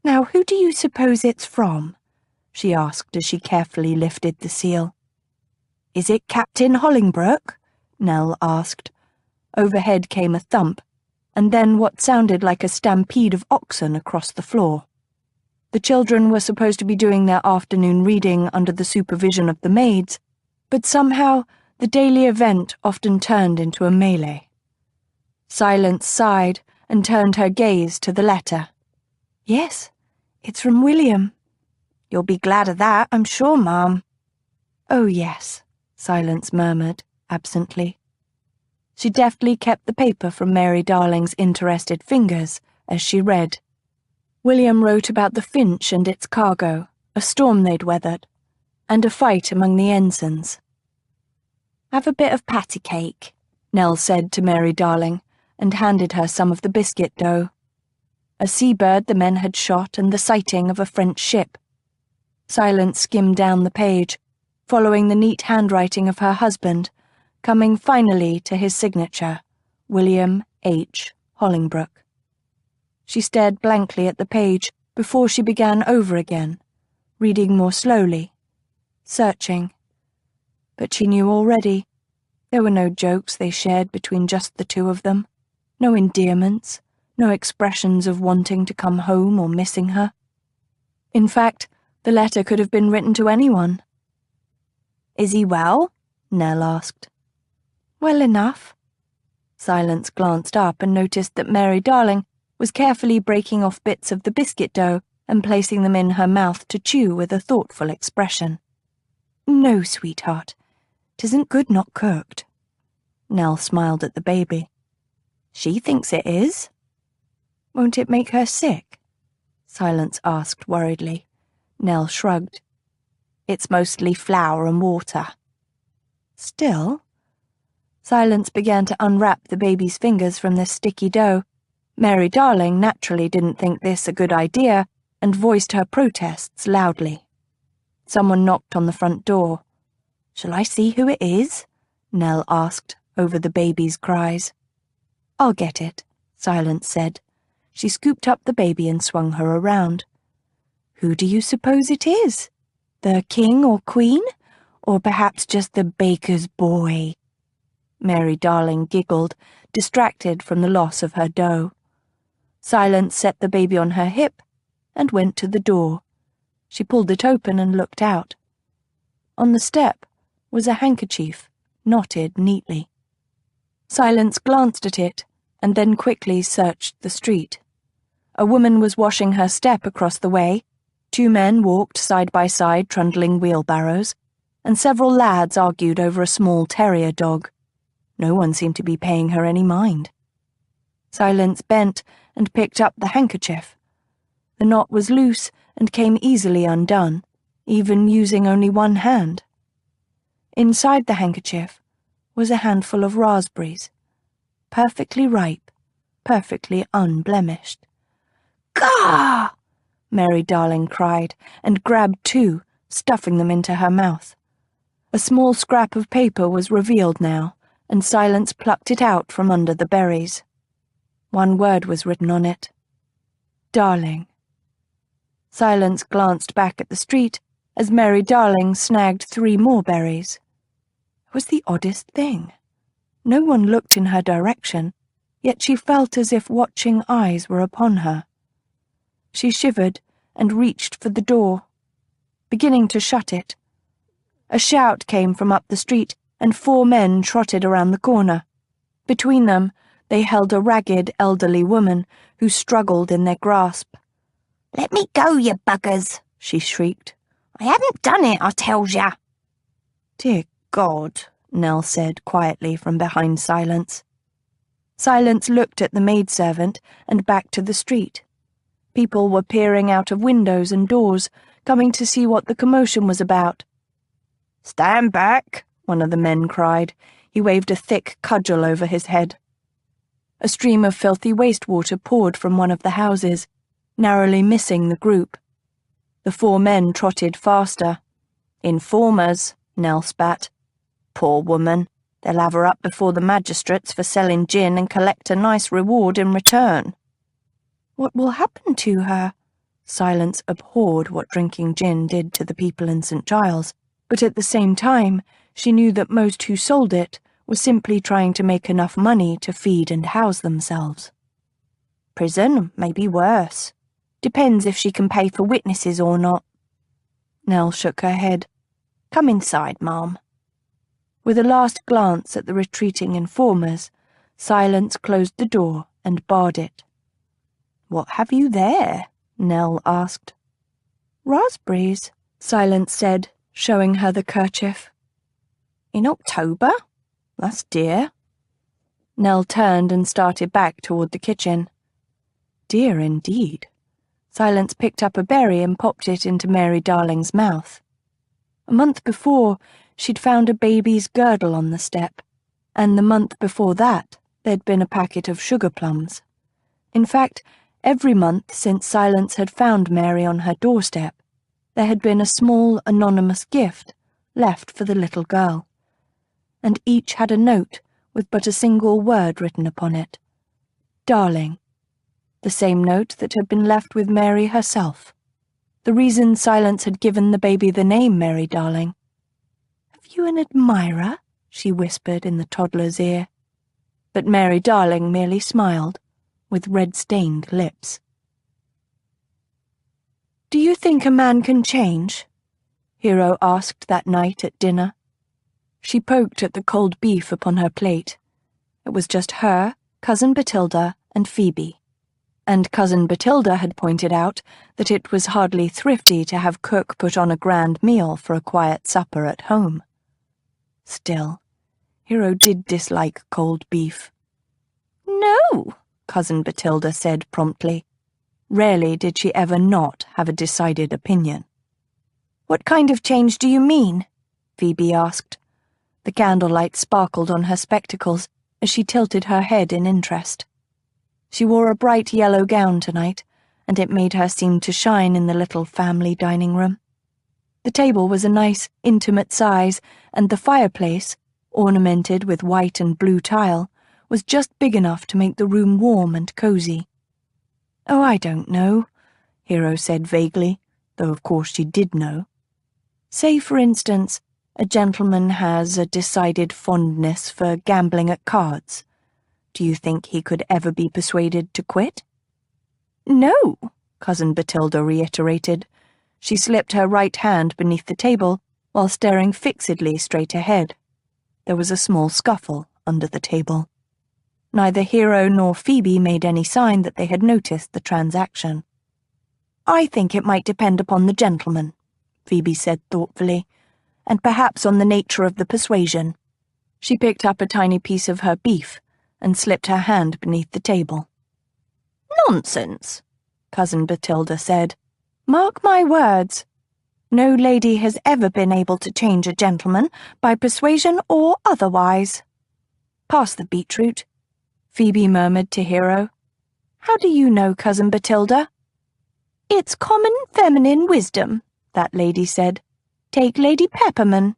Speaker 2: "Now, who do you suppose it's from?" she asked as she carefully lifted the seal. "Is it Captain Hollingbrooke?" Nell asked. Overhead came a thump, and then what sounded like a stampede of oxen across the floor. The children were supposed to be doing their afternoon reading under the supervision of the maids, but somehow the daily event often turned into a melee. Silence sighed and turned her gaze to the letter. "Yes, it's from William." "You'll be glad of that, I'm sure, Ma'am." "Oh, yes," Silence murmured, absently. She deftly kept the paper from Mary Darling's interested fingers as she read. William wrote about the Finch and its cargo, a storm they'd weathered, and a fight among the ensigns. "Have a bit of patty cake," Nell said to Mary Darling, and handed her some of the biscuit dough. A seabird the men had shot and the sighting of a French ship. Silence skimmed down the page, following the neat handwriting of her husband, coming finally to his signature, William H. Hollingbrooke. She stared blankly at the page before she began over again, reading more slowly, searching. But she knew already. There were no jokes they shared between just the two of them, no endearments, no expressions of wanting to come home or missing her. In fact, the letter could have been written to anyone. "Is he well?" Nell asked. "Well enough." Silence glanced up and noticed that Mary Darling was carefully breaking off bits of the biscuit dough and placing them in her mouth to chew with a thoughtful expression. "No, sweetheart, 'tisn't good not cooked." Nell smiled at the baby. "She thinks it is." "Won't it make her sick?" Silence asked worriedly. Nell shrugged. "It's mostly flour and water." "Still?" Silence began to unwrap the baby's fingers from the sticky dough. Mary Darling naturally didn't think this a good idea and voiced her protests loudly. Someone knocked on the front door. "Shall I see who it is?" Nell asked over the baby's cries. "I'll get it," Silence said. She scooped up the baby and swung her around. "Who do you suppose it is? The king or queen? Or perhaps just the baker's boy?" Mary Darling giggled, distracted from the loss of her dough. Silence set the baby on her hip and went to the door. She pulled it open and looked out. On the step was a handkerchief, knotted neatly. Silence glanced at it and then quickly searched the street. A woman was washing her step across the way, 2 men walked side by side trundling wheelbarrows, and several lads argued over a small terrier dog. No one seemed to be paying her any mind. Silence bent and picked up the handkerchief. The knot was loose and came easily undone, even using only one hand. Inside the handkerchief was a handful of raspberries, perfectly ripe, perfectly unblemished. "Gah!" Mary Darling cried, and grabbed 2, stuffing them into her mouth. A small scrap of paper was revealed now, and Silence plucked it out from under the berries. One word was written on it. "Darling." Silence glanced back at the street as Mary Darling snagged 3 more berries. It was the oddest thing. No one looked in her direction, yet she felt as if watching eyes were upon her. She shivered and reached for the door, beginning to shut it. A shout came from up the street, and 4 men trotted around the corner. Between them, they held a ragged, elderly woman who struggled in their grasp. "Let me go, you buggers," she shrieked. "I haven't done it, I tells ya." "Dear God," Nell said quietly from behind Silence. Silence looked at the maidservant and back to the street. People were peering out of windows and doors, coming to see what the commotion was about. "Stand back," one of the men cried. He waved a thick cudgel over his head. A stream of filthy wastewater poured from one of the houses, narrowly missing the group. The 4 men trotted faster. "Informers," Nell spat. "Poor woman. They'll have her up before the magistrates for selling gin and collect a nice reward in return."
Speaker 3: "What will happen to her?" Silence abhorred what drinking gin did to the people in St. Giles, but at the same time she knew that most who sold it were simply trying to make enough money to feed and house themselves.
Speaker 2: "Prison, maybe worse. Depends if she can pay for witnesses or not."
Speaker 3: Nell shook her head.
Speaker 2: "Come inside, Ma'am."
Speaker 3: With a last glance at the retreating informers, Silence closed the door and barred it.
Speaker 2: "What have you there?" Nell asked.
Speaker 3: "Raspberries," Silence said, showing her the kerchief.
Speaker 2: "In October? That's dear."
Speaker 3: Nell turned and started back toward the kitchen. Dear indeed. Silence picked up a berry and popped it into Mary Darling's mouth. A month before, she'd found a baby's girdle on the step, and the month before that, there'd been a packet of sugar plums. In fact, every month since Silence had found Mary on her doorstep, there had been a small, anonymous gift left for the little girl, and each had a note with but a single word written upon it. Darling. The same note that had been left with Mary herself. The reason Silence had given the baby the name Mary Darling. "Have you an admirer?" she whispered in the toddler's ear. But Mary Darling merely smiled, with red-stained lips. "Do you think a man can change?" Hero asked that night at dinner. She poked at the cold beef upon her plate. It was just her, Cousin Batilda, and Phoebe. And Cousin Batilda had pointed out that it was hardly thrifty to have cook put on a grand meal for a quiet supper at home. Still, Hero did dislike cold beef.
Speaker 2: "No,"
Speaker 3: Cousin Batilda said promptly. Rarely did she ever not have a decided opinion.
Speaker 2: "What kind of change do you mean?"
Speaker 3: Phoebe asked. The candlelight sparkled on her spectacles as she tilted her head in interest. She wore a bright yellow gown tonight, and it made her seem to shine in the little family dining room. The table was a nice, intimate size, and the fireplace, ornamented with white and blue tile, was just big enough to make the room warm and cozy. "Oh, I don't know," Hero said vaguely, though of course she did know. "Say, for instance, a gentleman has a decided fondness for gambling at cards. Do you think he could ever be persuaded to quit?"
Speaker 2: "No,"
Speaker 3: Cousin Batilda reiterated. She slipped her right hand beneath the table while staring fixedly straight ahead. There was a small scuffle under the table. Neither Hero nor Phoebe made any sign that they had noticed the transaction.
Speaker 2: "I think it might depend upon the gentleman," Phoebe said thoughtfully, "and perhaps on the nature of the persuasion."
Speaker 3: She picked up a tiny piece of her beef and slipped her hand beneath the table.
Speaker 2: "Nonsense,"
Speaker 3: Cousin Batilda said.
Speaker 2: "Mark my words. No lady has ever been able to change a gentleman by persuasion or otherwise."
Speaker 3: "Pass the beetroot," Phoebe murmured to Hero.
Speaker 2: "How do you know, Cousin Batilda?" "It's common feminine wisdom," that lady said. "Take Lady Pepperman."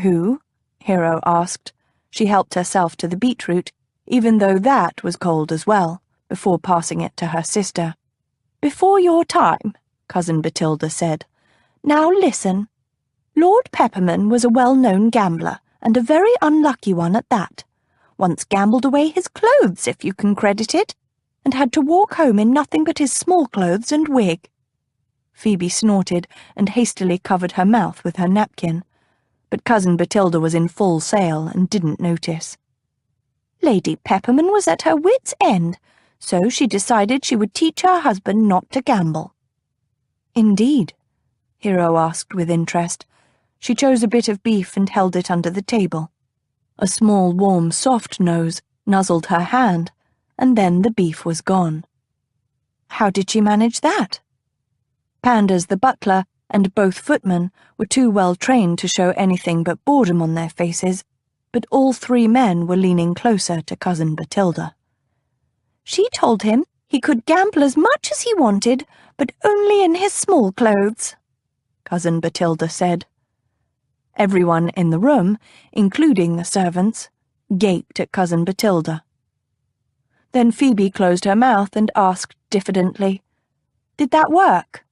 Speaker 3: "Who?" Hero asked. She helped herself to the beetroot, even though that was cold as well, before passing it to her sister.
Speaker 2: "Before your time," Cousin Batilda said. "Now listen. Lord Pepperman was a well-known gambler, and a very unlucky one at that. Once gambled away his clothes, if you can credit it, and had to walk home in nothing but his small clothes and wig."
Speaker 3: Phoebe snorted and hastily covered her mouth with her napkin, but Cousin Batilda was in full sail and didn't notice.
Speaker 2: "Lady Pepperman was at her wit's end, so she decided she would teach her husband not to gamble."
Speaker 3: "Indeed?" Hero asked with interest. She chose a bit of beef and held it under the table. A small, warm, soft nose nuzzled her hand, and then the beef was gone. How did she manage that? Pandas the butler and both footmen were too well trained to show anything but boredom on their faces, but all three men were leaning closer to Cousin Bathilda.
Speaker 2: She told him he could gamble as much as he wanted, but only in his small clothes,
Speaker 3: Cousin Bathilda said. Everyone in the room, including the servants, gaped at Cousin Bathilda. Then Phoebe closed her mouth and asked diffidently, "Did that work?"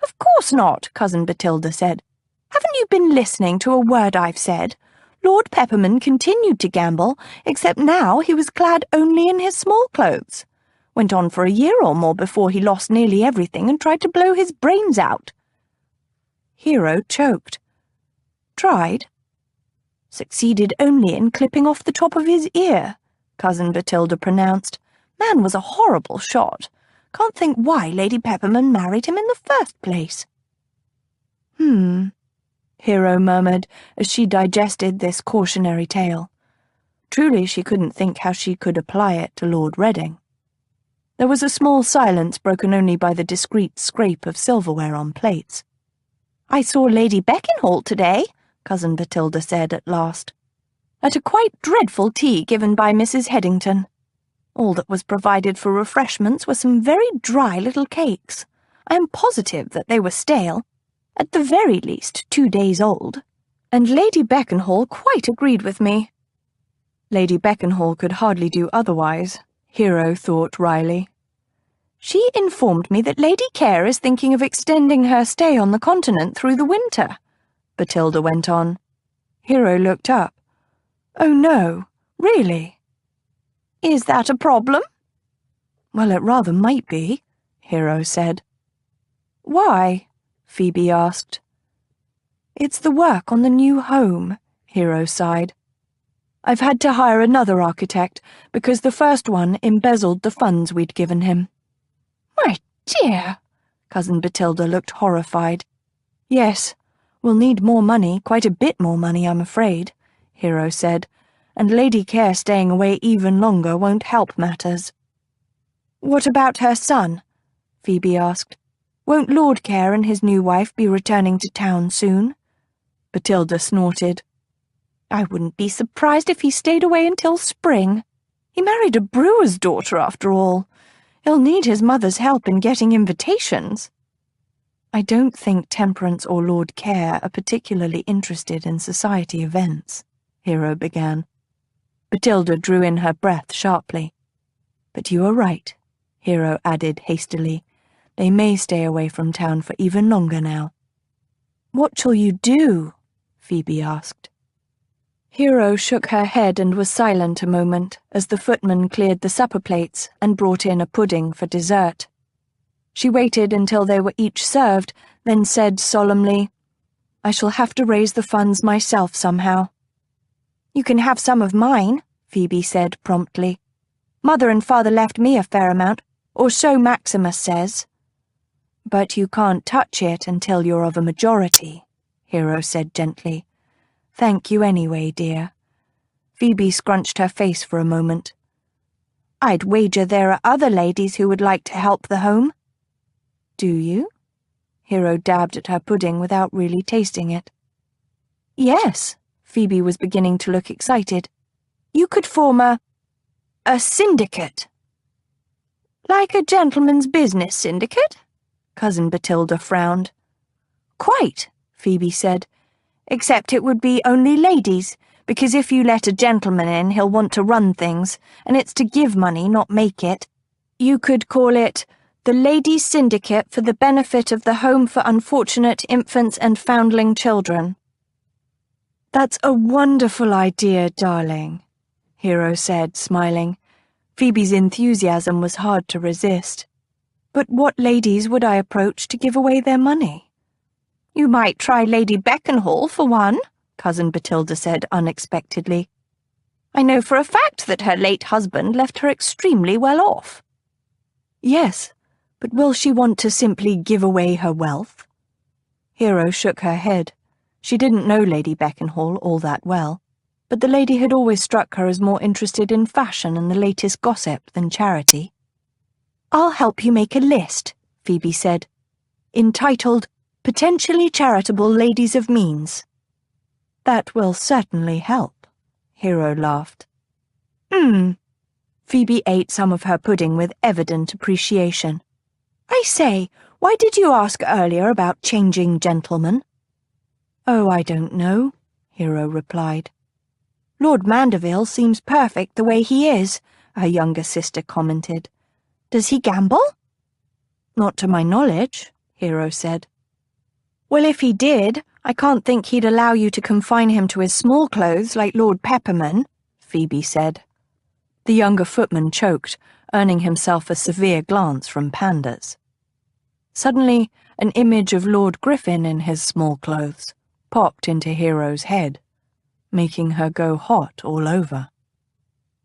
Speaker 2: "Of course not," Cousin Bathilda said. "Haven't you been listening to a word I've said? Lord Pepperman continued to gamble, except now he was clad only in his small clothes. Went on for a year or more before he lost nearly everything and tried to blow his brains out."
Speaker 3: Hero choked.
Speaker 2: "Tried? Succeeded only in clipping off the top of his ear," Cousin Bathilda pronounced. "Man was a horrible shot. Can't think why Lady Pepperman married him in the first place."
Speaker 3: Hero murmured as she digested this cautionary tale. Truly she couldn't think how she could apply it to Lord Reading. There was a small silence broken only by the discreet scrape of silverware on plates.
Speaker 2: "I saw Lady Beckenhall today," Cousin Bathilda said at last, "at a quite dreadful tea given by Mrs. Headington. All that was provided for refreshments were some very dry little cakes. I am positive that they were stale, at the very least 2 days old, and Lady Beckenhall quite agreed with me."
Speaker 3: Lady Beckenhall could hardly do otherwise, Hero thought wryly.
Speaker 2: "She informed me that Lady Care is thinking of extending her stay on the continent through the winter," Bathilda went on.
Speaker 3: Hero looked up. "Oh no, really?"
Speaker 2: "Is that a problem?"
Speaker 3: "Well, it rather might be," Hero said.
Speaker 2: "Why?"
Speaker 3: Phoebe asked. "It's the work on the new home," Hero sighed. "I've had to hire another architect because the first one embezzled the funds we'd given him."
Speaker 2: "My dear!"
Speaker 3: Cousin Bathilda looked horrified. "Yes, we'll need more money, quite a bit more money, I'm afraid," Hero said, "and Lady Care staying away even longer won't help matters."
Speaker 2: "What about her son?"
Speaker 3: Phoebe asked. "Won't Lord Care and his new wife be returning to town soon?" Bathilda snorted.
Speaker 2: "I wouldn't be surprised if he stayed away until spring. He married a brewer's daughter, after all. He'll need his mother's help in getting invitations."
Speaker 3: "I don't think Temperance or Lord Care are particularly interested in society events," Hero began. Bathilda drew in her breath sharply. "But you are right," Hero added hastily. "They may stay away from town for even longer now." "What shall you do?" Phoebe asked. Hero shook her head and was silent a moment as the footman cleared the supper plates and brought in a pudding for dessert. She waited until they were each served, then said solemnly, "I shall have to raise the funds myself somehow."
Speaker 2: "You can have some of mine," Phoebe said promptly. "Mother and Father left me a fair amount, or so Maximus says."
Speaker 3: "But you can't touch it until you're of a majority," Hero said gently. "Thank you anyway, dear." Phoebe scrunched her face for a moment.
Speaker 2: "I'd wager there are other ladies who would like to help the home."
Speaker 3: "Do you?" Hero dabbed at her pudding without really tasting it.
Speaker 2: "Yes," Phoebe was beginning to look excited. "You could form a syndicate." "Like a gentleman's business syndicate?" Cousin Bathilda frowned. "Quite," Phoebe said. "Except it would be only ladies, because if you let a gentleman in, he'll want to run things, and it's to give money, not make it. You could call it the Ladies' Syndicate for the benefit of the Home for Unfortunate Infants and Foundling Children."
Speaker 3: "That's a wonderful idea, darling," Hero said, smiling. Phoebe's enthusiasm was hard to resist. "But what ladies would I approach to give away their money?"
Speaker 2: "You might try Lady Beckenhall for one," Cousin Bathilda said unexpectedly. "I know for a fact that her late husband left her extremely well off."
Speaker 3: "Yes, but will she want to simply give away her wealth?" Hero shook her head. She didn't know Lady Beckenhall all that well, but the lady had always struck her as more interested in fashion and the latest gossip than charity.
Speaker 2: "I'll help you make a list," Phoebe said, "entitled Potentially Charitable Ladies of Means."
Speaker 3: "That will certainly help,"
Speaker 2: Hero laughed. Phoebe ate some of her pudding with evident appreciation. I say, why did you ask earlier about changing gentlemen? Oh, I don't know, Hero replied. Lord Mandeville seems perfect the way he is, her younger sister commented. Does he gamble? Not to my knowledge, Hero said. Well, if he did, I can't think he'd allow you to confine him to his small clothes like Lord Pepperman, Phoebe said. The younger footman choked, earning himself a severe glance from Pandas. Suddenly, an image of Lord Griffin in his small clothes popped into Hero's head, making her go hot all over.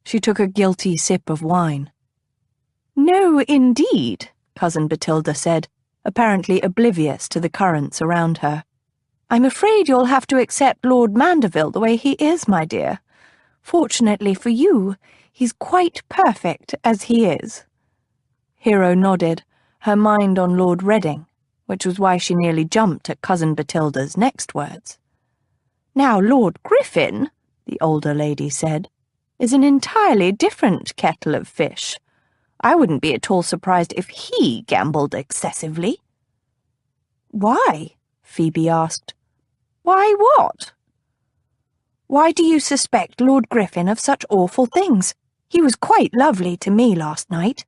Speaker 2: She took a guilty sip of wine. No, indeed, Cousin Batilda said, apparently oblivious to the currents around her. I'm afraid you'll have to accept Lord Mandeville the way he is, my dear. Fortunately for you, he's quite perfect as he is. Hero nodded, her mind on Lord Reading, which was why she nearly jumped at Cousin Batilda's next words. Now, Lord Griffin, the older lady said, is an entirely different kettle of fish. I wouldn't be at all surprised if he gambled excessively. Why? Phoebe asked. Why what? Why do you suspect Lord Griffin of such awful things? He was quite lovely to me last night.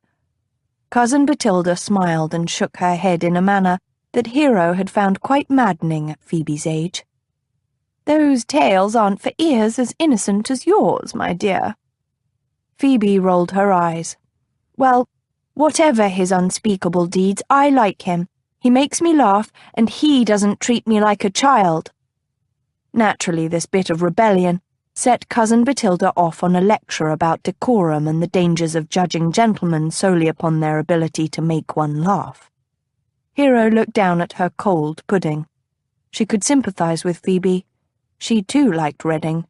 Speaker 2: Cousin Batilda smiled and shook her head in a manner that Hero had found quite maddening at Phoebe's age. Those tales aren't for ears as innocent as yours, my dear. Phoebe rolled her eyes. Well, whatever his unspeakable deeds, I like him. He makes me laugh, and he doesn't treat me like a child. Naturally, this bit of rebellion set Cousin Batilda off on a lecture about decorum and the dangers of judging gentlemen solely upon their ability to make one laugh. Hero looked down at her cold pudding. She could sympathize with Phoebe. She too liked Reading.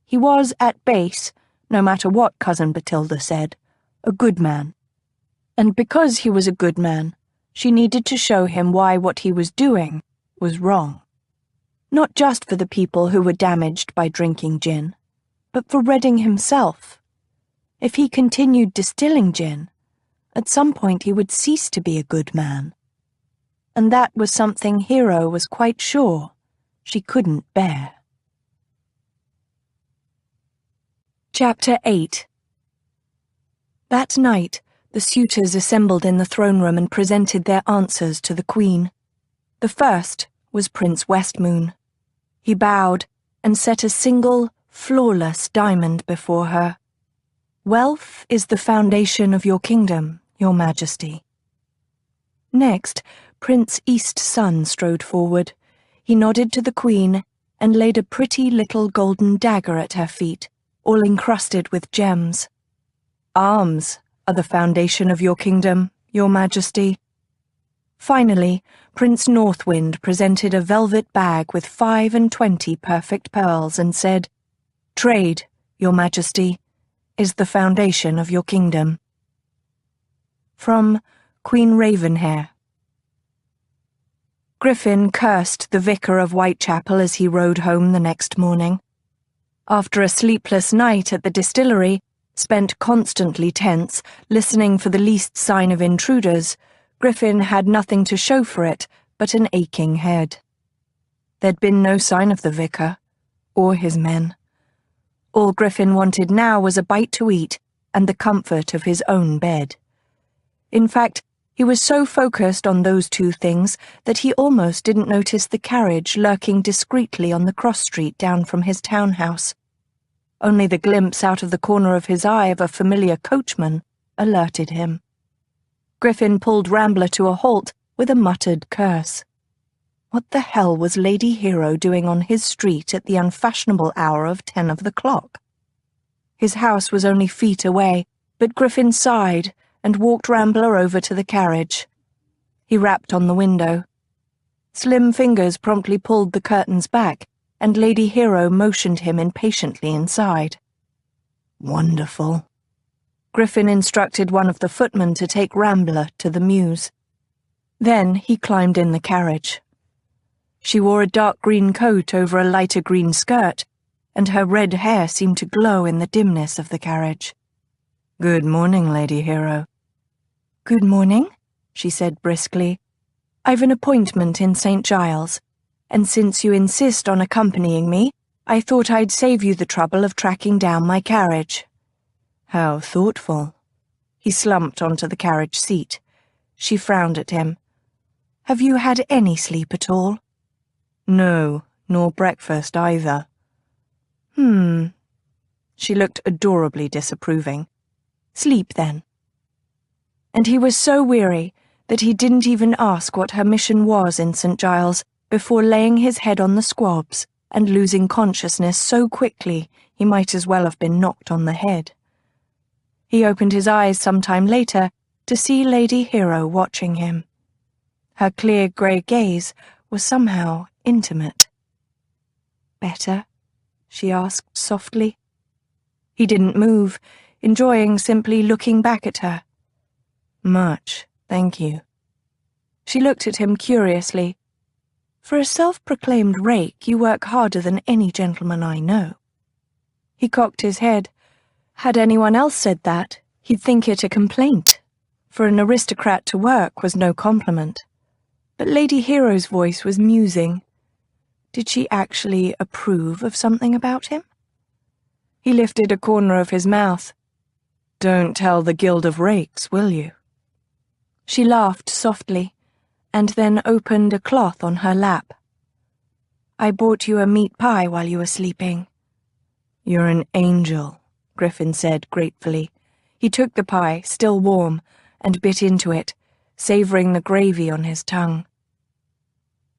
Speaker 2: He was, at base, no matter what Cousin Batilda said, a good man. And because he was a good man, she needed to show him why what he was doing was wrong. Not just for the people who were damaged by drinking gin, but for Reading himself. If he continued distilling gin, at some point he would cease to be a good man. And that was something Hero was quite sure she couldn't bear. Chapter 8. That night, the suitors assembled in the throne room and presented their answers to the Queen. The first was Prince Westmoon. He bowed and set a single, flawless diamond before her. Wealth is the foundation of your kingdom, Your Majesty. Next, Prince Eastsun strode forward. He nodded to the Queen and laid a pretty little golden dagger at her feet, all encrusted with gems. Arms are the foundation of your kingdom, Your Majesty. Finally, Prince Northwind presented a velvet bag with 25 perfect pearls and said, Trade, Your Majesty, is the foundation of your kingdom. From Queen Ravenhair. Griffin cursed the vicar of Whitechapel as he rode home the next morning. After a sleepless night at the distillery, spent constantly tense, listening for the least sign of intruders, Griffin had nothing to show for it but an aching head. There'd been no sign of the vicar, or his men. All Griffin wanted now was a bite to eat and the comfort of his own bed. In fact, he was so focused on those two things that he almost didn't notice the carriage lurking discreetly on the cross street down from his townhouse. Only the glimpse out of the corner of his eye of a familiar coachman alerted him. Griffin pulled Rambler to a halt with a muttered curse. What the hell was Lady Hero doing on his street at the unfashionable hour of 10 of the clock? His house was only feet away, but Griffin sighed and walked Rambler over to the carriage. He rapped on the window. Slim fingers promptly pulled the curtains back, and Lady Hero motioned him impatiently inside. Wonderful. Griffin instructed one of the footmen to take Rambler to the mews. Then he climbed in the carriage. She wore a dark green coat over a lighter green skirt, and her red hair seemed to glow in the dimness of the carriage.
Speaker 3: "Good morning, Lady Hero."
Speaker 2: "Good morning," she said briskly. "I've an appointment in St. Giles, and since you insist on accompanying me, I thought I'd save you the trouble of tracking down my carriage."
Speaker 3: "How thoughtful."
Speaker 2: He slumped onto the carriage seat. She frowned at him. "Have you had any sleep at all?"
Speaker 3: "No, nor breakfast either."
Speaker 2: She looked adorably disapproving. "Sleep, then." And he was so weary that he didn't even ask what her mission was in St. Giles before laying his head on the squabs and losing consciousness so quickly he might as well have been knocked on the head. He opened his eyes some time later to see Lady Hero watching him. Her clear grey gaze was somehow intimate. "Better?" she asked softly. He didn't move, enjoying simply looking back at her.
Speaker 3: "Much, thank you."
Speaker 2: She looked at him curiously. "For a self-proclaimed rake, you work harder than any gentleman I know." He cocked his head. Had anyone else said that, he'd think it a complaint. For an aristocrat to work was no compliment. But Lady Hero's voice was musing. Did she actually approve of something about him? He lifted a corner of his mouth.
Speaker 3: "Don't tell the Guild of Rakes, will you?"
Speaker 2: She laughed softly, and then opened a cloth on her lap. "I bought you a meat pie while you were sleeping."
Speaker 3: "You're an angel,"
Speaker 2: Griffin said gratefully. He took the pie, still warm, and bit into it, savouring the gravy on his tongue.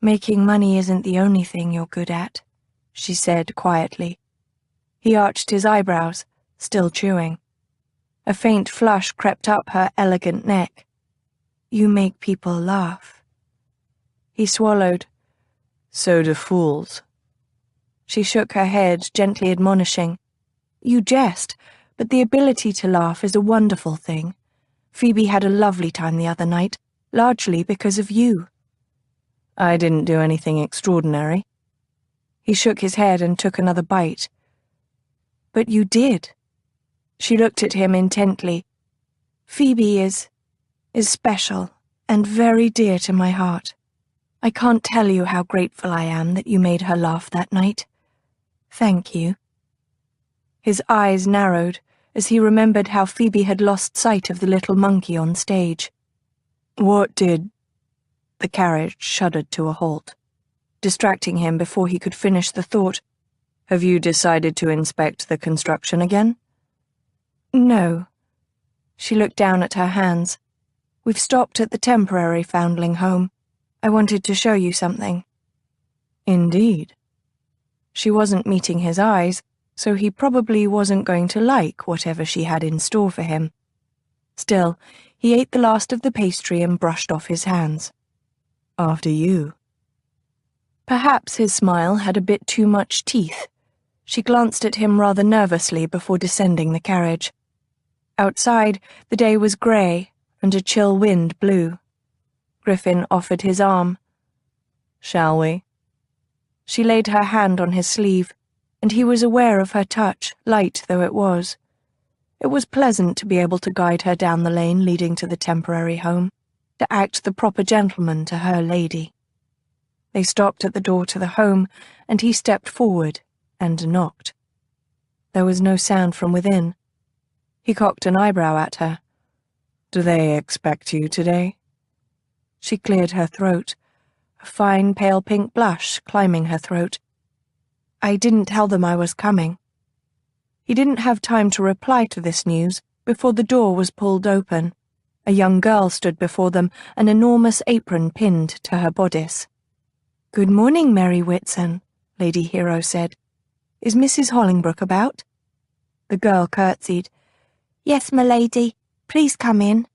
Speaker 2: "Making money isn't the only thing you're good at," she said quietly. He arched his eyebrows, still chewing. A faint flush crept up her elegant neck. "You make people laugh." He swallowed.
Speaker 3: "So do fools."
Speaker 2: She shook her head, gently admonishing. "You jest, but the ability to laugh is a wonderful thing. Phoebe had a lovely time the other night, largely because of you."
Speaker 3: "I didn't do anything extraordinary."
Speaker 2: He shook his head and took another bite. "But you did." She looked at him intently. "Phoebe is special and very dear to my heart. I can't tell you how grateful I am that you made her laugh that night. Thank you." His eyes narrowed as he remembered how Phoebe had lost sight of the little monkey on stage.
Speaker 3: "What did—"
Speaker 2: The carriage shuddered to a halt, distracting him before he could finish the thought.
Speaker 3: "Have you decided to inspect the construction again?"
Speaker 2: "No." She looked down at her hands. "We've stopped at the temporary foundling home. I wanted to show you something."
Speaker 3: "Indeed."
Speaker 2: She wasn't meeting his eyes, so he probably wasn't going to like whatever she had in store for him. Still, he ate the last of the pastry and brushed off his hands.
Speaker 3: "After you."
Speaker 2: Perhaps his smile had a bit too much teeth. She glanced at him rather nervously before descending the carriage. Outside, the day was grey, and a chill wind blew. Griffin offered his arm.
Speaker 3: "Shall we?"
Speaker 2: She laid her hand on his sleeve, and he was aware of her touch, light though it was. It was pleasant to be able to guide her down the lane leading to the temporary home, to act the proper gentleman to her lady. They stopped at the door to the home, and he stepped forward and knocked. There was no sound from within. He cocked an eyebrow at her.
Speaker 3: "Do they expect you today?"
Speaker 2: She cleared her throat, a fine pale pink blush climbing her throat. "I didn't tell them I was coming." He didn't have time to reply to this news before the door was pulled open. A young girl stood before them, an enormous apron pinned to her bodice. "Good morning, Mary Whitson," Lady Hero said. "Is Mrs. Hollingbrooke about?" The girl curtsied. "Yes, m'lady. Please come in."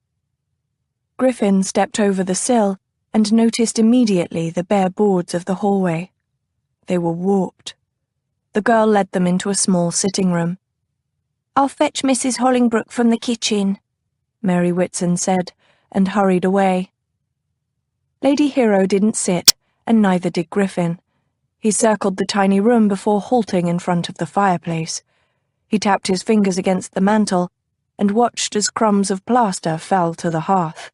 Speaker 2: Griffin stepped over the sill and noticed immediately the bare boards of the hallway. They were warped. The girl led them into a small sitting room. "I'll fetch Mrs. Hollingbrooke from the kitchen," Mary Whitson said, and hurried away. Lady Hero didn't sit, and neither did Griffin.
Speaker 3: He circled the tiny room before halting in front of the fireplace. He tapped his fingers against the mantel and watched as crumbs of plaster fell to the hearth.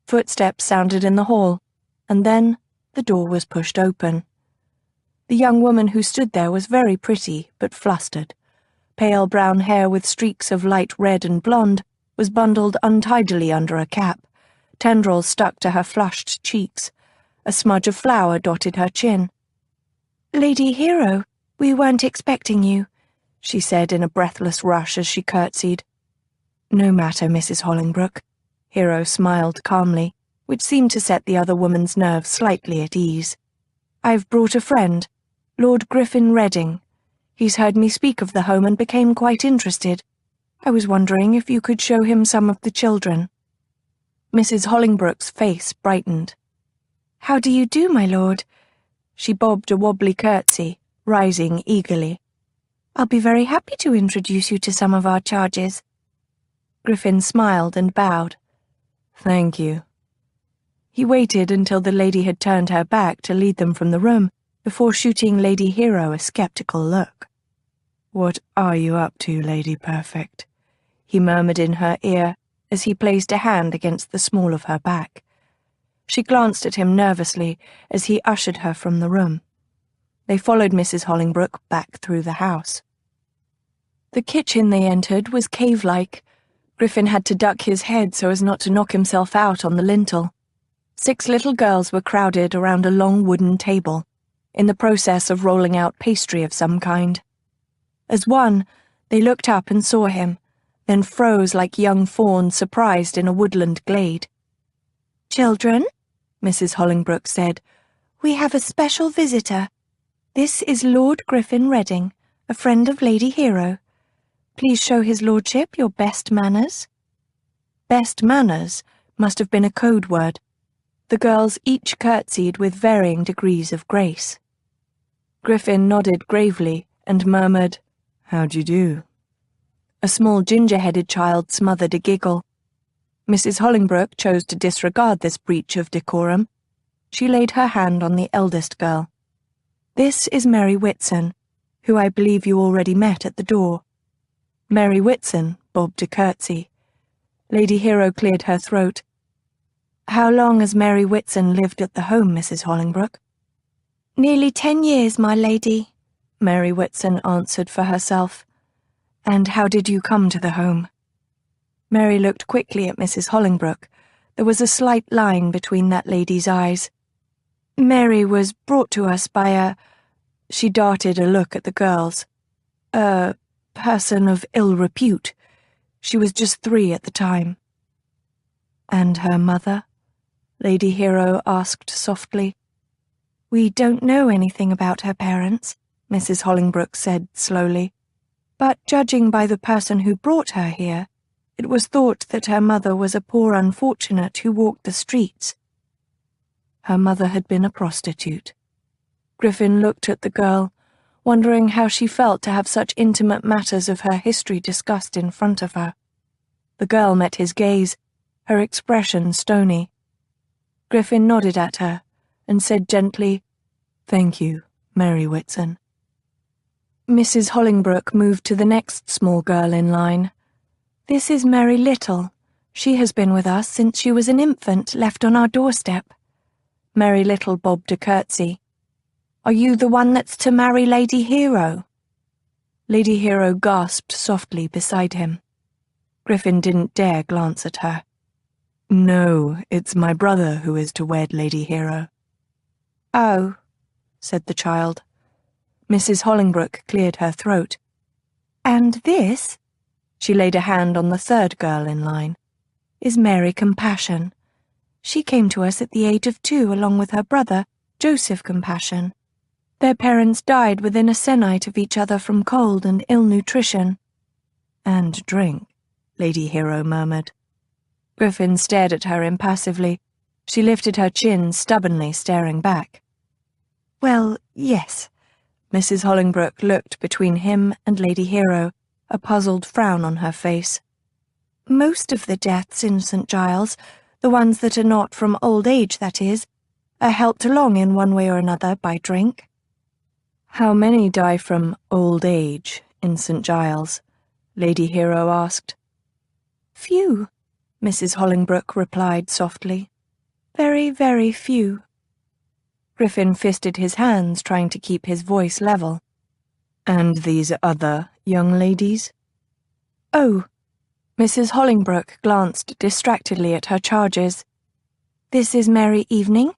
Speaker 3: Footsteps sounded in the hall, and then the door was pushed open. The young woman who stood there was very pretty, but flustered. Pale brown hair with streaks of light red and blonde was bundled untidily under a cap. Tendrils stuck to her flushed cheeks. A smudge of flour dotted her chin.
Speaker 2: "Lady Hero, we weren't expecting you," she said in a breathless rush as she curtsied.
Speaker 3: "No matter, Mrs. Hollingbrooke." Hero smiled calmly, which seemed to set the other woman's nerves slightly at ease. "I've brought a friend, Lord Griffin Redding. He's heard me speak of the home and became quite interested. I was wondering if you could show him some of the children." Mrs. Hollingbrooke's face brightened.
Speaker 2: "How do you do, my lord?"
Speaker 3: She bobbed a wobbly curtsy, rising eagerly.
Speaker 2: "I'll be very happy to introduce you to some of our charges."
Speaker 3: Griffin smiled and bowed.
Speaker 4: "Thank you."
Speaker 3: He waited until the lady had turned her back to lead them from the room before shooting Lady Hero a skeptical look.
Speaker 4: "What are you up to, Lady Perfect?"
Speaker 3: he murmured in her ear as he placed a hand against the small of her back. She glanced at him nervously as he ushered her from the room. They followed Mrs. Hollingbrooke back through the house. The kitchen they entered was cave-like. Griffin had to duck his head so as not to knock himself out on the lintel. 6 little girls were crowded around a long wooden table, in the process of rolling out pastry of some kind. As one, they looked up and saw him, then froze like young fawns surprised in a woodland glade.
Speaker 2: "Children,"
Speaker 3: Mrs. Hollingbrooke said,
Speaker 2: "we have a special visitor. This is Lord Griffin Redding, a friend of Lady Hero. Please show his lordship your best manners."
Speaker 3: Best manners must have been a code word. The girls each curtsied with varying degrees of grace. Griffin nodded gravely and murmured,
Speaker 4: "How d'you do?"
Speaker 3: A small ginger-headed child smothered a giggle. Mrs. Hollingbrooke chose to disregard this breach of decorum. She laid her hand on the eldest girl. "This is Mary Whitson, who I believe you already met at the door." Mary Whitson bobbed a curtsy. Lady Hero cleared her throat. "How long has Mary Whitson lived at the home, Mrs. Hollingbrooke?"
Speaker 2: "Nearly 10 years, my lady,"
Speaker 3: Mary Whitson answered for herself. "And how did you come to the home?" Mary looked quickly at Mrs. Hollingbrooke. There was a slight line between that lady's eyes. "Mary was brought to us by a—" She darted a look at the girls. "A person of ill repute. She was just 3 at the time." "And her mother?" Lady Hero asked softly.
Speaker 2: "We don't know anything about her parents,"
Speaker 3: Mrs. Hollingbrooke said slowly. "But judging by the person who brought her here, it was thought that her mother was a poor unfortunate who walked the streets." Her mother had been a prostitute. Griffin looked at the girl, wondering how she felt to have such intimate matters of her history discussed in front of her. The girl met his gaze, her expression stony. Griffin nodded at her and said gently, "Thank you, Mary Whitson." Mrs. Hollingbrooke moved to the next small girl in line. "This is Mary Little. She has been with us since she was an infant left on our doorstep." Mary Little bobbed a curtsy. "Are you the one that's to marry Lady Hero?" Lady Hero gasped softly beside him. Griffin didn't dare glance at her.
Speaker 4: "No, it's my brother who is to wed Lady Hero."
Speaker 3: "Oh," said the child. Mrs. Hollingbrooke cleared her throat. "And this," she laid a hand on the 3rd girl in line, "is Mary Compassion. She came to us at the age of 2 along with her brother, Joseph Compassion. Their parents died within a sennight of each other from cold and ill nutrition."
Speaker 4: "And drink," Lady Hero murmured.
Speaker 3: Griffin stared at her impassively. She lifted her chin, stubbornly staring back. "Well, yes." Mrs. Hollingbrooke looked between him and Lady Hero, a puzzled frown on her face. "Most of the deaths in St. Giles, the ones that are not from old age, that is, are helped along in one way or another by drink." How many die from old age in St. Giles? Lady Hero asked.
Speaker 2: Few, Mrs. Hollingbrooke replied softly. Very, very few.
Speaker 3: Griffin fisted his hands, trying to keep his voice level. And these other young ladies?
Speaker 2: Oh,
Speaker 3: Mrs. Hollingbrooke glanced distractedly at her charges.
Speaker 2: This is Mary Evening.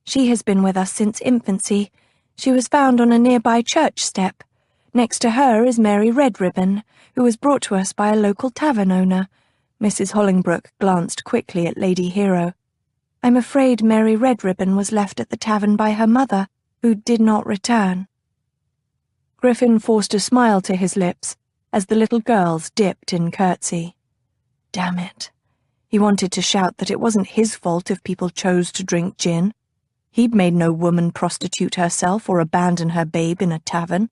Speaker 2: She has been with us since infancy. She was found on a nearby church step. Next to her is Mary Red Ribbon, who was brought to us by a local tavern owner.
Speaker 3: Mrs. Hollingbrooke glanced quickly at Lady Hero.
Speaker 2: I'm afraid Mary Red Ribbon was left at the tavern by her mother, who did not return.
Speaker 3: Griffin forced a smile to his lips as the little girls dipped in curtsy. Damn it. He wanted to shout that it wasn't his fault if people chose to drink gin. He'd made no woman prostitute herself or abandon her babe in a tavern.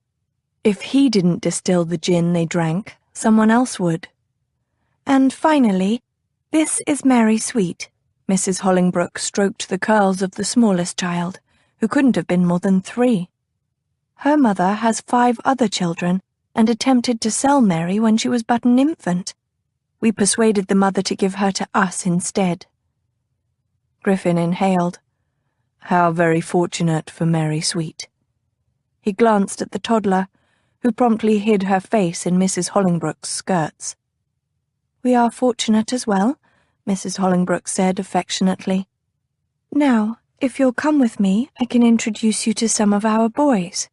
Speaker 3: If he didn't distill the gin they drank, someone else would.
Speaker 2: And finally, this is Mary Sweet.
Speaker 3: Mrs. Hollingbrooke stroked the curls of the smallest child, who couldn't have been more than 3.
Speaker 2: Her mother has 5 other children and attempted to sell Mary when she was but an infant. We persuaded the mother to give her to us instead.
Speaker 3: Griffin inhaled. How very fortunate for Mary Sweet. He glanced at the toddler, who promptly hid her face in Mrs. Hollingbrooke's skirts.
Speaker 2: We are fortunate as well, Mrs. Hollingbrooke said affectionately. Now, if you'll come with me, I can introduce you to some of our boys.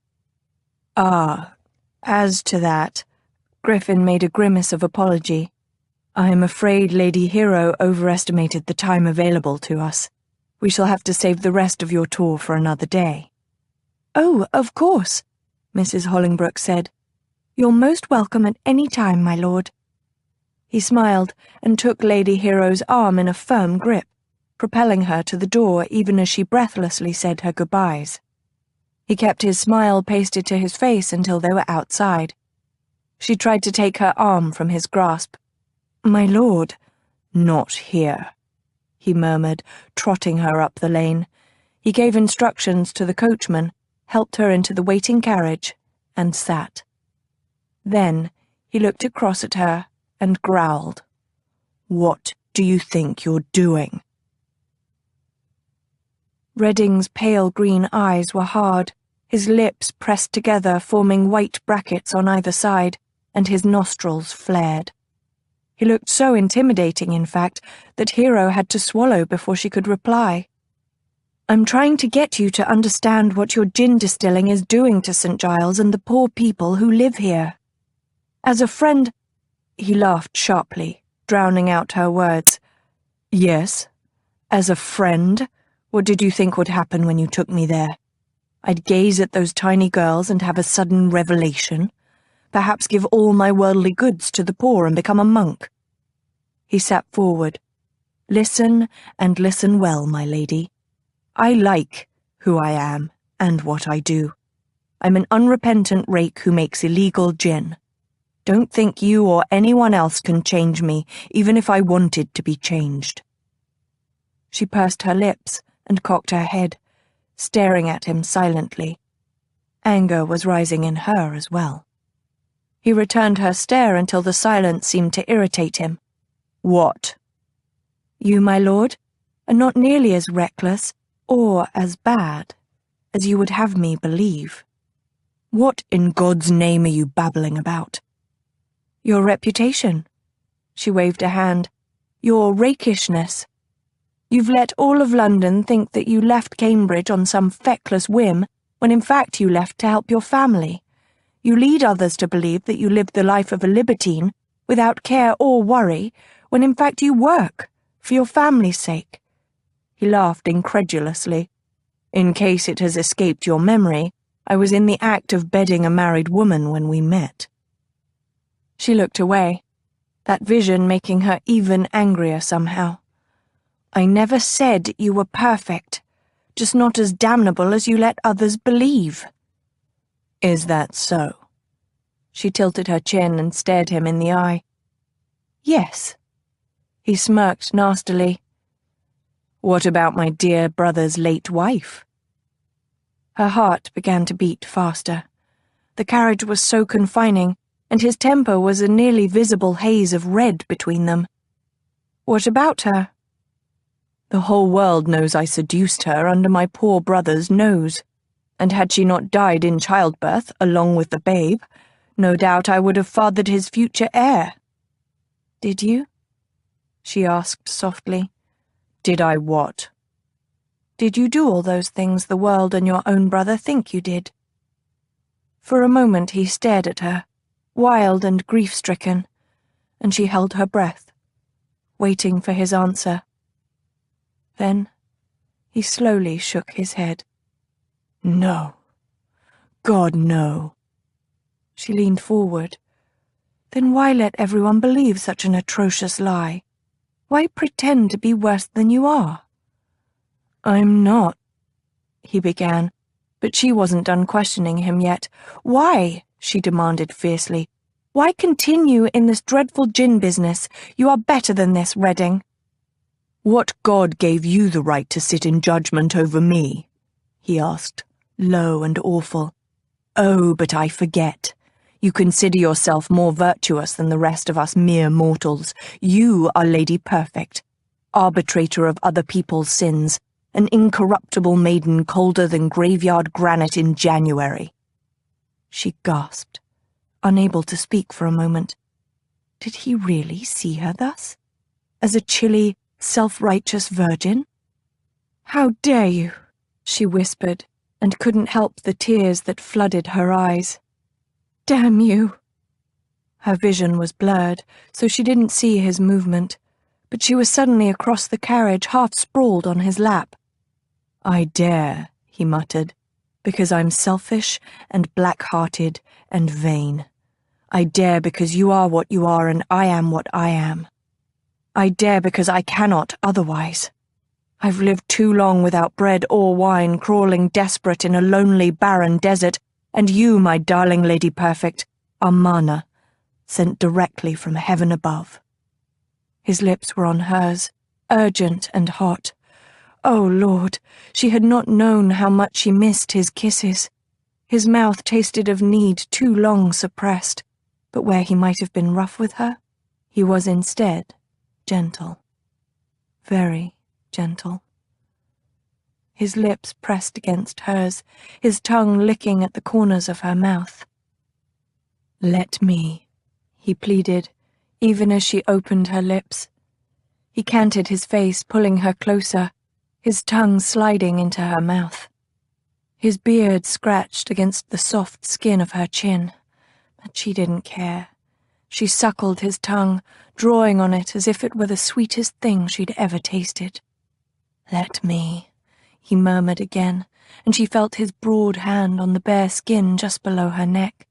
Speaker 3: Ah, as to that, Griffin made a grimace of apology. I am afraid Lady Hero overestimated the time available to us. We shall have to save the rest of your tour for another day.
Speaker 2: Oh, of course, Mrs. Hollingbrooke said. You're most welcome at any time, my lord.
Speaker 3: He smiled and took Lady Hero's arm in a firm grip, propelling her to the door even as she breathlessly said her goodbyes. He kept his smile pasted to his face until they were outside. She tried to take her arm from his grasp. My lord, not here, he murmured, trotting her up the lane. He gave instructions to the coachman, helped her into the waiting carriage, and sat. Then he looked across at her and growled. What do you think you're doing?
Speaker 2: Redding's pale green eyes were hard, his lips pressed together forming white brackets on either side, and his nostrils flared. He looked so intimidating, in fact, that Hero had to swallow before she could reply. I'm trying to get you to understand what your gin distilling is doing to St. Giles and the poor people who live here. As a friend, he laughed sharply, drowning out her words.
Speaker 3: Yes, as a friend, what did you think would happen when you took me there? I'd gaze at those tiny girls and have a sudden revelation. Perhaps give all my worldly goods to the poor and become a monk. He sat forward. Listen, and listen well, my lady. I like who I am and what I do. I'm an unrepentant rake who makes illegal gin. Don't think you or anyone else can change me, even if I wanted to be changed. She pursed her lips and cocked her head, staring at him silently. Anger was rising in her as well. He returned her stare until the silence seemed to irritate him. What?
Speaker 2: You, my lord, are not nearly as reckless or as bad as you would have me believe.
Speaker 3: What in God's name are you babbling about?
Speaker 2: Your reputation. She waved a hand. Your rakishness. You've let all of London think that you left Cambridge on some feckless whim, when in fact you left to help your family. You lead others to believe that you lived the life of a libertine, without care or worry, when in fact you work, for your family's sake. He laughed incredulously. In case it has escaped your memory, I was in the act of bedding a married woman when we met. She looked away, that vision making her even angrier somehow. I never said you were perfect, just not as damnable as you let others believe.
Speaker 3: Is that so? She tilted her chin and stared him in the eye.
Speaker 2: Yes.
Speaker 3: He smirked nastily. What about my dear brother's late wife? Her heart began to beat faster.
Speaker 2: The carriage was so confining, and his temper was a nearly visible haze of red between them. "What about her?" "The whole world knows I seduced her under my poor brother's nose, and had she not died in childbirth along with the babe, no doubt I would have fathered his future heir." "Did you?" she asked softly.
Speaker 3: "Did I what?"
Speaker 2: "Did you do all those things the world and your own brother think you did?" For a moment he stared at her, wild and grief-stricken, and she held her breath, waiting for his answer. Then he slowly shook his head.
Speaker 3: "No. God, no."
Speaker 2: She leaned forward. "Then why let everyone believe such an atrocious lie? Why pretend to be worse than you are?"
Speaker 3: "I'm not,"
Speaker 2: he began, but she wasn't done questioning him yet. "Why?" she demanded fiercely. "Why continue in this dreadful gin business? You are better than this, Redding."
Speaker 3: "What god gave you the right to sit in judgment over me?" he asked, low and awful. "Oh, but I forget. You consider yourself more virtuous than the rest of us mere mortals. You are Lady Perfect, arbitrator of other people's sins, an incorruptible maiden colder than graveyard granite in January." She gasped, unable to speak for a moment. Did he really see her thus? As a chilly, self-righteous virgin? "How dare you?" she whispered, and couldn't help the tears that flooded her eyes. "Damn you!" Her vision was blurred, so she didn't see his movement, but she was suddenly across the carriage, half sprawled on his lap. "I dare," he muttered, "because I'm selfish and black-hearted and vain. I dare because you are what you are and I am what I am. I dare because I cannot otherwise. I've lived too long without bread or wine, crawling desperate in a lonely, barren desert, and you, my darling Lady Perfect, are manna, sent directly from heaven above." His lips were on hers, urgent and hot. Oh, Lord, she had not known how much she missed his kisses. His mouth tasted of need too long suppressed, but where he might have been rough with her, he was instead gentle. Very gentle. His lips pressed against hers, his tongue licking at the corners of her mouth. "Let me," he pleaded, even as she opened her lips. He canted his face, pulling her closer, his tongue sliding into her mouth. His beard scratched against the soft skin of her chin, but she didn't care. She suckled his tongue, drawing on it as if it were the sweetest thing she'd ever tasted. "Let me," he murmured again, and she felt his broad hand on the bare skin just below her neck.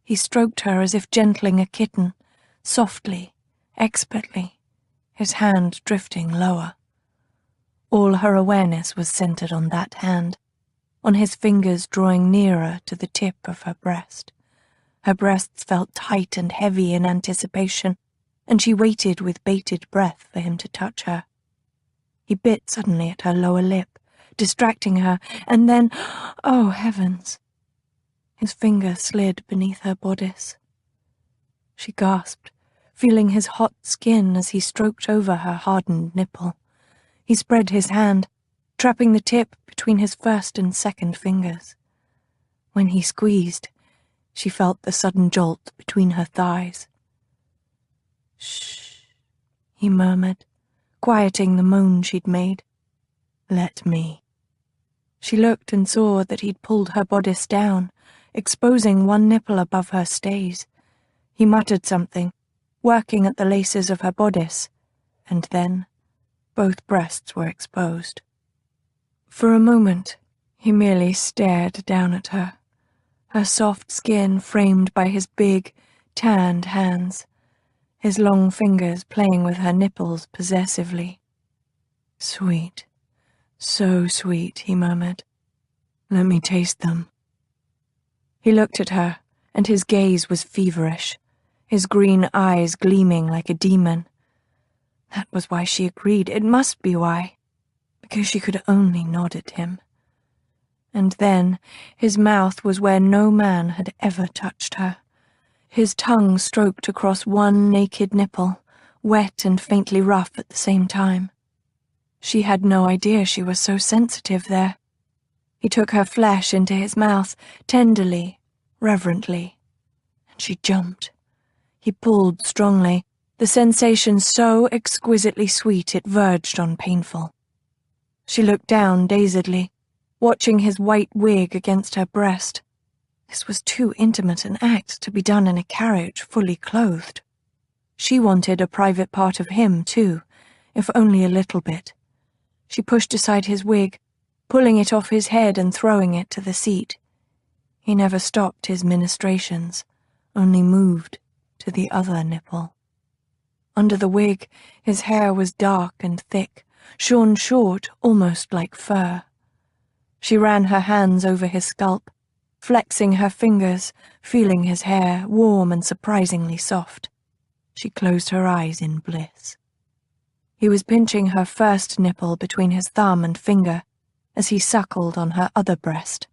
Speaker 3: He stroked her as if gentling a kitten, softly, expertly, his hand drifting lower. All her awareness was centered on that hand, on his fingers drawing nearer to the tip of her breast. Her breasts felt tight and heavy in anticipation, and she waited with bated breath for him to touch her. He bit suddenly at her lower lip, distracting her, and then, oh heavens! His finger slid beneath her bodice. She gasped, feeling his hot skin as he stroked over her hardened nipple. He spread his hand, trapping the tip between his first and second fingers. When he squeezed, she felt the sudden jolt between her thighs. "Shh," he murmured, quieting the moan she'd made. "Let me." She looked and saw that he'd pulled her bodice down, exposing one nipple above her stays. He muttered something, working at the laces of her bodice, and then both breasts were exposed. For a moment, he merely stared down at her, her soft skin framed by his big, tanned hands, his long fingers playing with her nipples possessively. "Sweet, so sweet," he murmured. "Let me taste them." He looked at her, and his gaze was feverish, his green eyes gleaming like a demon. That was why she agreed. It must be why, because she could only nod at him. And then his mouth was where no man had ever touched her. His tongue stroked across one naked nipple, wet and faintly rough at the same time. She had no idea she was so sensitive there. He took her flesh into his mouth, tenderly, reverently, and she jumped. He pulled strongly, the sensation so exquisitely sweet it verged on painful. She looked down dazedly, watching his white wig against her breast. This was too intimate an act to be done in a carriage fully clothed. She wanted a private part of him, too, if only a little bit. She pushed aside his wig, pulling it off his head and throwing it to the seat. He never stopped his ministrations, only moved to the other nipple. Under the wig, his hair was dark and thick, shorn short almost like fur. She ran her hands over his scalp, flexing her fingers, feeling his hair, warm and surprisingly soft. She closed her eyes in bliss. He was pinching her first nipple between his thumb and finger as he suckled on her other breast.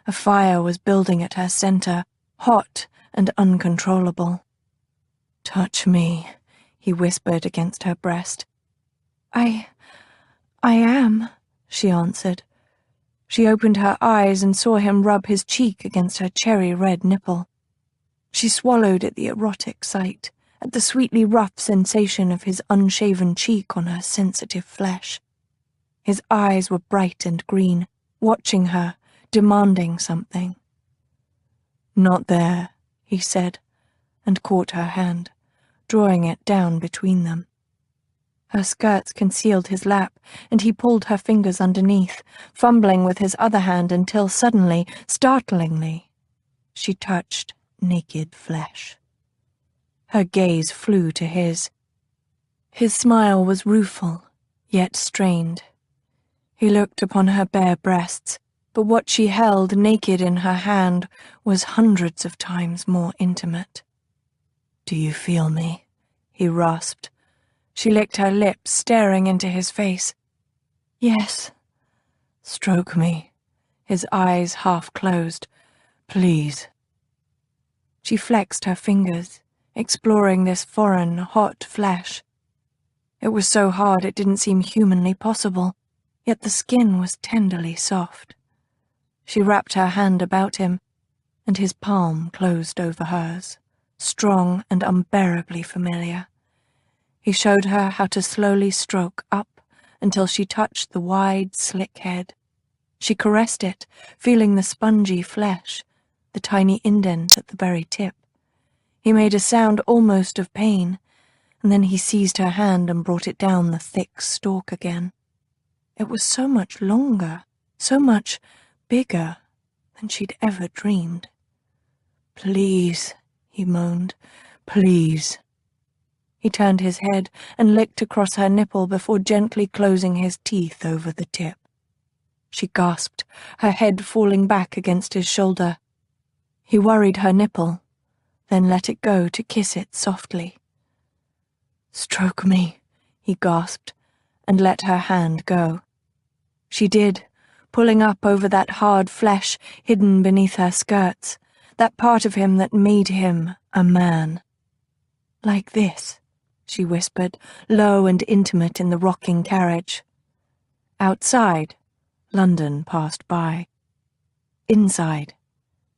Speaker 3: A fire was building at her center, hot and uncontrollable. "Touch me," he whispered against her breast. I am," she answered. She opened her eyes and saw him rub his cheek against her cherry-red nipple. She swallowed at the erotic sight, at the sweetly rough sensation of his unshaven cheek on her sensitive flesh. His eyes were bright and green, watching her, demanding something. "Not there," he said, and caught her hand, drawing it down between them. Her skirts concealed his lap, and he pulled her fingers underneath, fumbling with his other hand until suddenly, startlingly, she touched naked flesh. Her gaze flew to his. His smile was rueful, yet strained. He looked upon her bare breasts, but what she held naked in her hand was hundreds of times more intimate. "Do you feel me?" he rasped. She licked her lips, staring into his face. "Yes." "Stroke me." His eyes half closed. "Please." She flexed her fingers, exploring this foreign, hot flesh. It was so hard it didn't seem humanly possible, yet the skin was tenderly soft. She wrapped her hand about him, and his palm closed over hers, strong and unbearably familiar. He showed her how to slowly stroke up until she touched the wide, slick head. She caressed it, feeling the spongy flesh, the tiny indent at the very tip. He made a sound almost of pain, and then he seized her hand and brought it down the thick stalk again. It was so much longer, so much bigger than she'd ever dreamed. "Please," he moaned, "please." He turned his head and licked across her nipple before gently closing his teeth over the tip. She gasped, her head falling back against his shoulder. He worried her nipple, then let it go to kiss it softly. "Stroke me," he gasped, and let her hand go. She did, pulling up over that hard flesh hidden beneath her skirts, that part of him that made him a man. "Like this," she whispered, low and intimate in the rocking carriage. Outside, London passed by. Inside,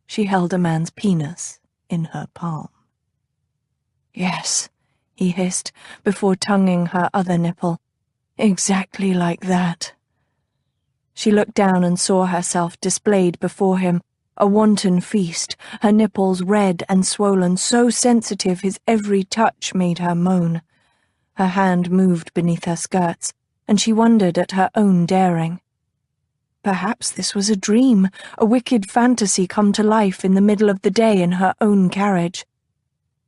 Speaker 3: she held a man's penis in her palm. "Yes," he hissed, before tonguing her other nipple. "Exactly like that." She looked down and saw herself displayed before him, a wanton feast, her nipples red and swollen, so sensitive his every touch made her moan. Her hand moved beneath her skirts, and she wondered at her own daring. Perhaps this was a dream, a wicked fantasy come to life in the middle of the day in her own carriage.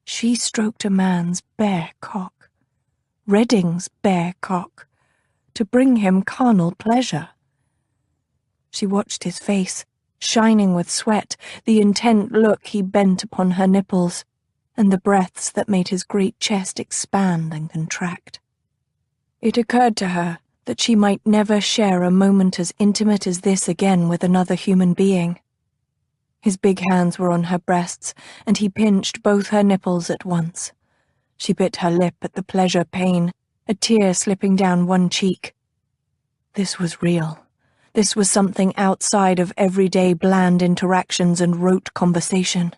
Speaker 3: She stroked a man's bare cock, Redding's bare cock, to bring him carnal pleasure. She watched his face, shining with sweat, the intent look he bent upon her nipples, and the breaths that made his great chest expand and contract. It occurred to her
Speaker 2: that she might never share a moment as intimate as this again with another human being. His big hands were on her breasts, and he pinched both her nipples at once. She bit her lip at the pleasure-pain, a tear slipping down one cheek. This was real. This was something outside of everyday bland interactions and rote conversation.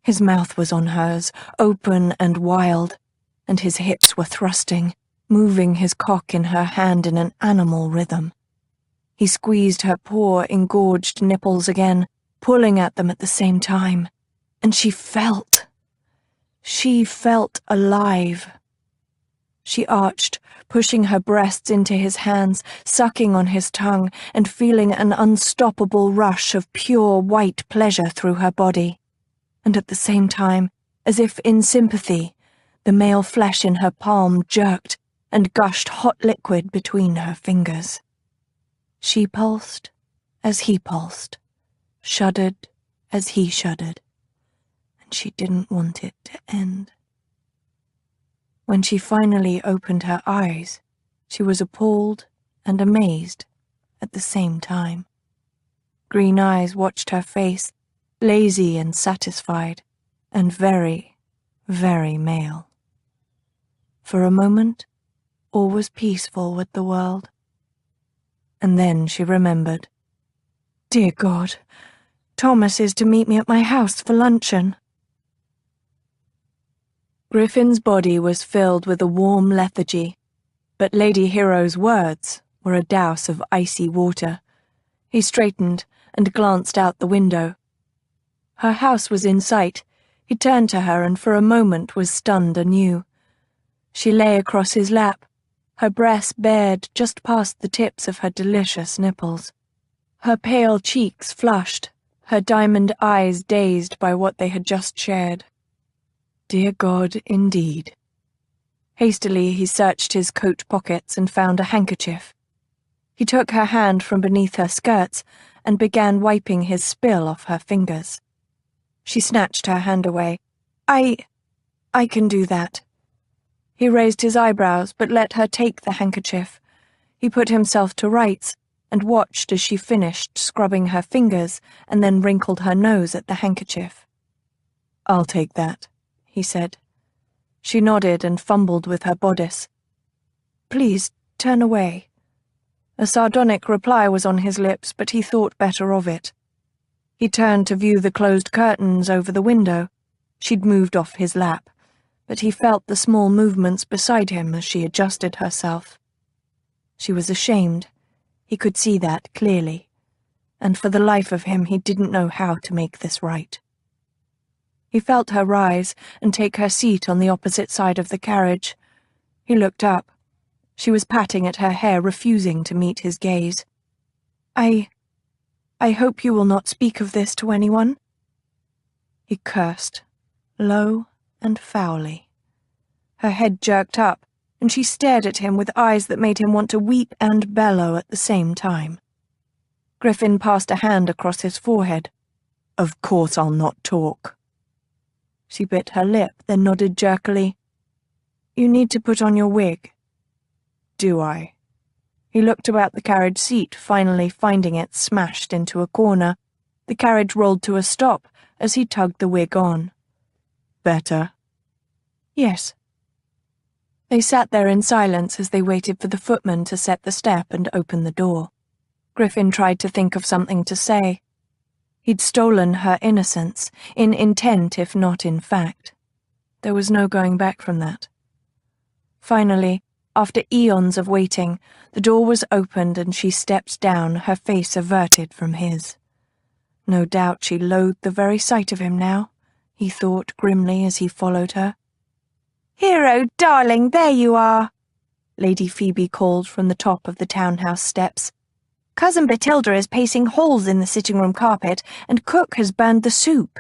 Speaker 2: His mouth was on hers, open and wild, and his hips were thrusting, moving his cock in her hand in an animal rhythm. He squeezed her poor, engorged nipples again, pulling at them at the same time, and she felt alive. She arched, pushing her breasts into his hands, sucking on his tongue, and feeling an unstoppable rush of pure white pleasure through her body. And at the same time, as if in sympathy, the male flesh in her palm jerked and gushed hot liquid between her fingers. She pulsed as he pulsed, shuddered as he shuddered, and she didn't want it to end. When she finally opened her eyes, she was appalled and amazed at the same time. Green eyes watched her face, lazy and satisfied, and very, very male. For a moment, all was peaceful with the world. And then she remembered. Dear God, Thomas is to meet me at my house for luncheon. Griffin's body was filled with a warm lethargy, but Lady Hero's words were a douse of icy water. He straightened and glanced out the window. Her house was in sight. He turned to her and for a moment was stunned anew. She lay across his lap, her breasts bared just past the tips of her delicious nipples. Her pale cheeks flushed, her diamond eyes dazed by what they had just shared. Dear God, indeed. Hastily he searched his coat pockets and found a handkerchief. He took her hand from beneath her skirts and began wiping his spill off her fingers. She snatched her hand away. I can do that. He raised his eyebrows but let her take the handkerchief. He put himself to rights and watched as she finished scrubbing her fingers and then wrinkled her nose at the handkerchief. I'll take that, he said. She nodded and fumbled with her bodice. Please, turn away. A sardonic reply was on his lips, but he thought better of it. He turned to view the closed curtains over the window. She'd moved off his lap, but he felt the small movements beside him as she adjusted herself. She was ashamed. He could see that clearly, and for the life of him he didn't know how to make this right. He felt her rise and take her seat on the opposite side of the carriage. He looked up. She was patting at her hair, refusing to meet his gaze. I hope you will not speak of this to anyone. He cursed, low and foully. Her head jerked up, and she stared at him with eyes that made him want to weep and bellow at the same time. Griffin passed a hand across his forehead. Of course I'll not talk. She bit her lip, then nodded jerkily. You need to put on your wig. Do I? He looked about the carriage seat, finally finding it smashed into a corner. The carriage rolled to a stop as he tugged the wig on. Better? Yes. They sat there in silence as they waited for the footman to set the step and open the door. Griffin tried to think of something to say. He'd stolen her innocence, in intent if not in fact. There was no going back from that. Finally, after eons of waiting, the door was opened and she stepped down, her face averted from his. No doubt she loathed the very sight of him now, he thought grimly as he followed her. Hero, darling, there you are, Lady Phoebe called from the top of the townhouse steps. Cousin Bathilda is pacing holes in the sitting-room carpet, and cook has burned the soup.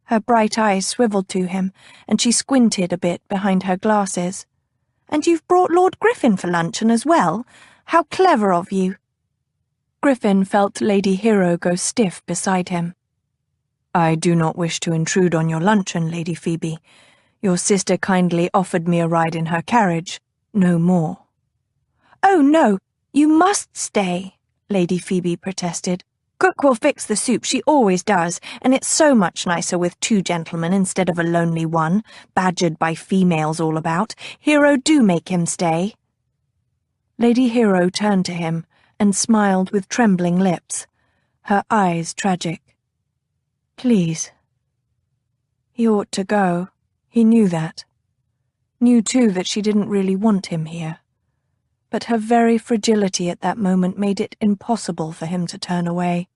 Speaker 2: Her bright eyes swiveled to him, and she squinted a bit behind her glasses. And you've brought Lord Griffin for luncheon as well? How clever of you. Griffin felt Lady Hero go stiff beside him. I do not wish to intrude on your luncheon, Lady Phoebe. Your sister kindly offered me a ride in her carriage, no more. "Oh, no, you must stay," Lady Phoebe protested. "Cook will fix the soup, she always does, and it's so much nicer with 2 gentlemen instead of a lonely one, badgered by females all about. Hero, do make him stay." Lady Hero turned to him and smiled with trembling lips, her eyes tragic. "Please." He ought to go. He knew that. Knew, too, that she didn't really want him here. But her very fragility at that moment made it impossible for him to turn away.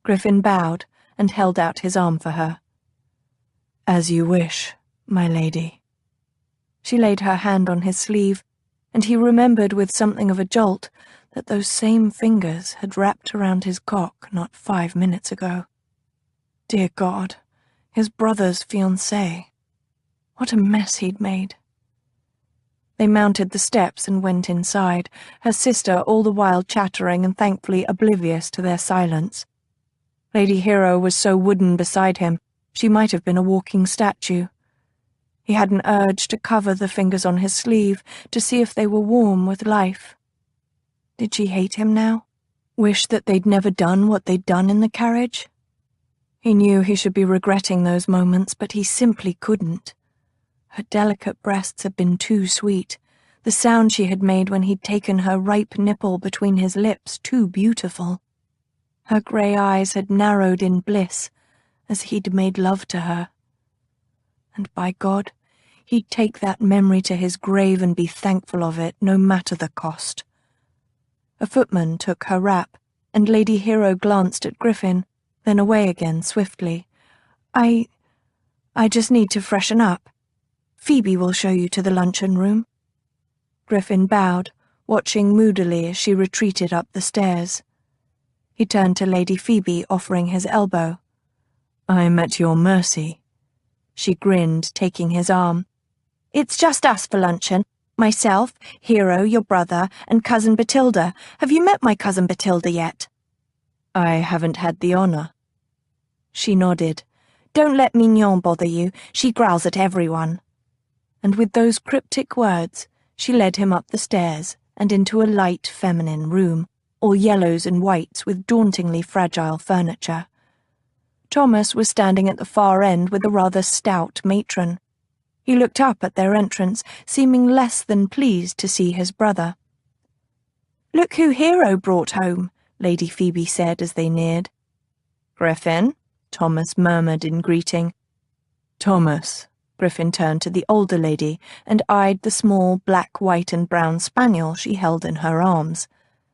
Speaker 2: Griffin bowed and held out his arm for her. "As you wish, my lady." She laid her hand on his sleeve, and he remembered with something of a jolt that those same fingers had wrapped around his cock not 5 minutes ago. Dear God, his brother's fiancée. What a mess he'd made. They mounted the steps and went inside, her sister all the while chattering and thankfully oblivious to their silence. Lady Hero was so wooden beside him, she might have been a walking statue. He had an urge to cover the fingers on his sleeve to see if they were warm with life. Did she hate him now? Wish that they'd never done what they'd done in the carriage? He knew he should be regretting those moments, but he simply couldn't. Her delicate breasts had been too sweet, the sound she had made when he'd taken her ripe nipple between his lips too beautiful. Her grey eyes had narrowed in bliss as he'd made love to her. And by God, he'd take that memory to his grave and be thankful of it, no matter the cost. A footman took her wrap, and Lady Hero glanced at Griffin, then away again swiftly. I just need to freshen up. Phoebe will show you to the luncheon room." Griffin bowed, watching moodily as she retreated up the stairs. He turned to Lady Phoebe, offering his elbow. "I'm at your mercy." She grinned, taking his arm. "It's just us for luncheon. Myself, Hero, your brother, and Cousin Batilda. Have you met my Cousin Batilda yet?" "I haven't had the honour." She nodded. "Don't let Mignon bother you. She growls at everyone." And with those cryptic words, she led him up the stairs and into a light feminine room, all yellows and whites with dauntingly fragile furniture. Thomas was standing at the far end with a rather stout matron. He looked up at their entrance, seeming less than pleased to see his brother. "Look who Hero brought home," Lady Phoebe said as they neared. "Griffin?" Thomas murmured in greeting. "Thomas." Griffin turned to the older lady and eyed the small black, white and brown spaniel she held in her arms.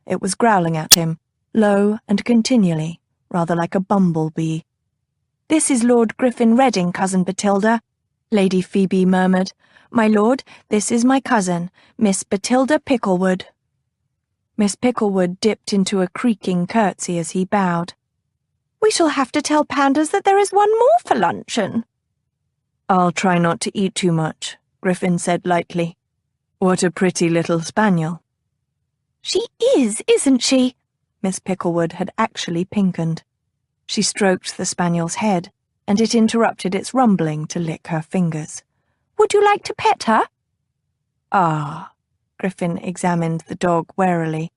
Speaker 2: It was growling at him, low and continually, rather like a bumblebee. "This is Lord Griffin Redding, Cousin Batilda," Lady Phoebe murmured. "My lord, this is my cousin, Miss Batilda Picklewood." Miss Picklewood dipped into a creaking curtsy as he bowed. "We shall have to tell Pandas that there is one more for luncheon." "I'll try not to eat too much," Griffin said lightly. "What a pretty little spaniel." "She is, isn't she?" Miss Picklewood had actually pinkened. She stroked the spaniel's head, and it interrupted its rumbling to lick her fingers. "Would you like to pet her?" "Ah." Griffin examined the dog warily.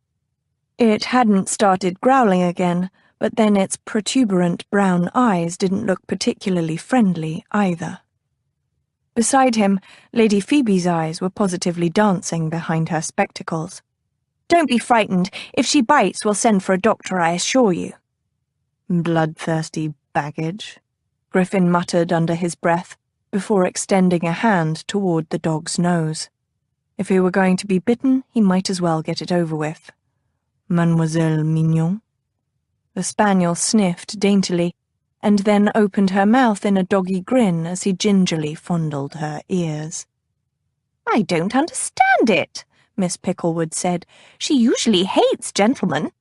Speaker 2: It hadn't started growling again, but then its protuberant brown eyes didn't look particularly friendly either. Beside him, Lady Phoebe's eyes were positively dancing behind her spectacles. "Don't be frightened. If she bites, we'll send for a doctor, I assure you." "Bloodthirsty baggage," Griffin muttered under his breath, before extending a hand toward the dog's nose. If he were going to be bitten, he might as well get it over with. "Mademoiselle Mignon?" The spaniel sniffed daintily, and then opened her mouth in a doggy grin as he gingerly fondled her ears. "I don't understand it," Miss Picklewood said. "She usually hates gentlemen."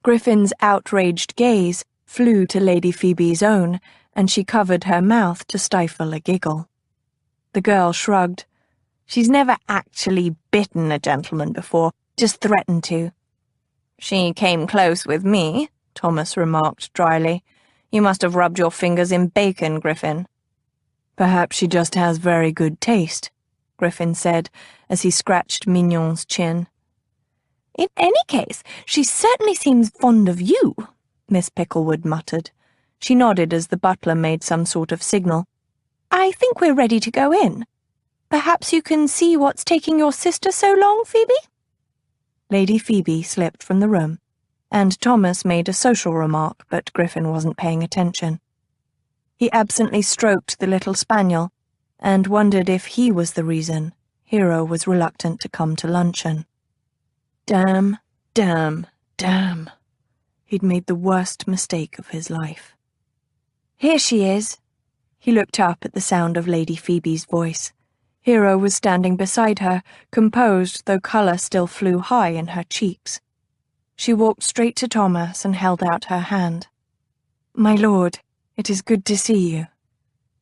Speaker 2: Griffin's outraged gaze flew to Lady Phoebe's own, and she covered her mouth to stifle a giggle. The girl shrugged. "She's never actually bitten a gentleman before, just threatened to." "She came close with me," Thomas remarked dryly. "You must have rubbed your fingers in bacon, Griffin." "Perhaps she just has very good taste," Griffin said as he scratched Mignon's chin. In any case, she certainly seems fond of you, Miss Picklewood muttered. She nodded as the butler made some sort of signal. I think we're ready to go in. Perhaps you can see what's taking your sister so long, Phoebe? Lady Phoebe slipped from the room, and Thomas made a social remark, but Griffin wasn't paying attention. He absently stroked the little spaniel, and wondered if he was the reason Hero was reluctant to come to luncheon. Damn, damn, damn. He'd made the worst mistake of his life. Here she is. He looked up at the sound of Lady Phoebe's voice. Hero was standing beside her, composed though colour still flew high in her cheeks. She walked straight to Thomas and held out her hand. My lord, it is good to see you.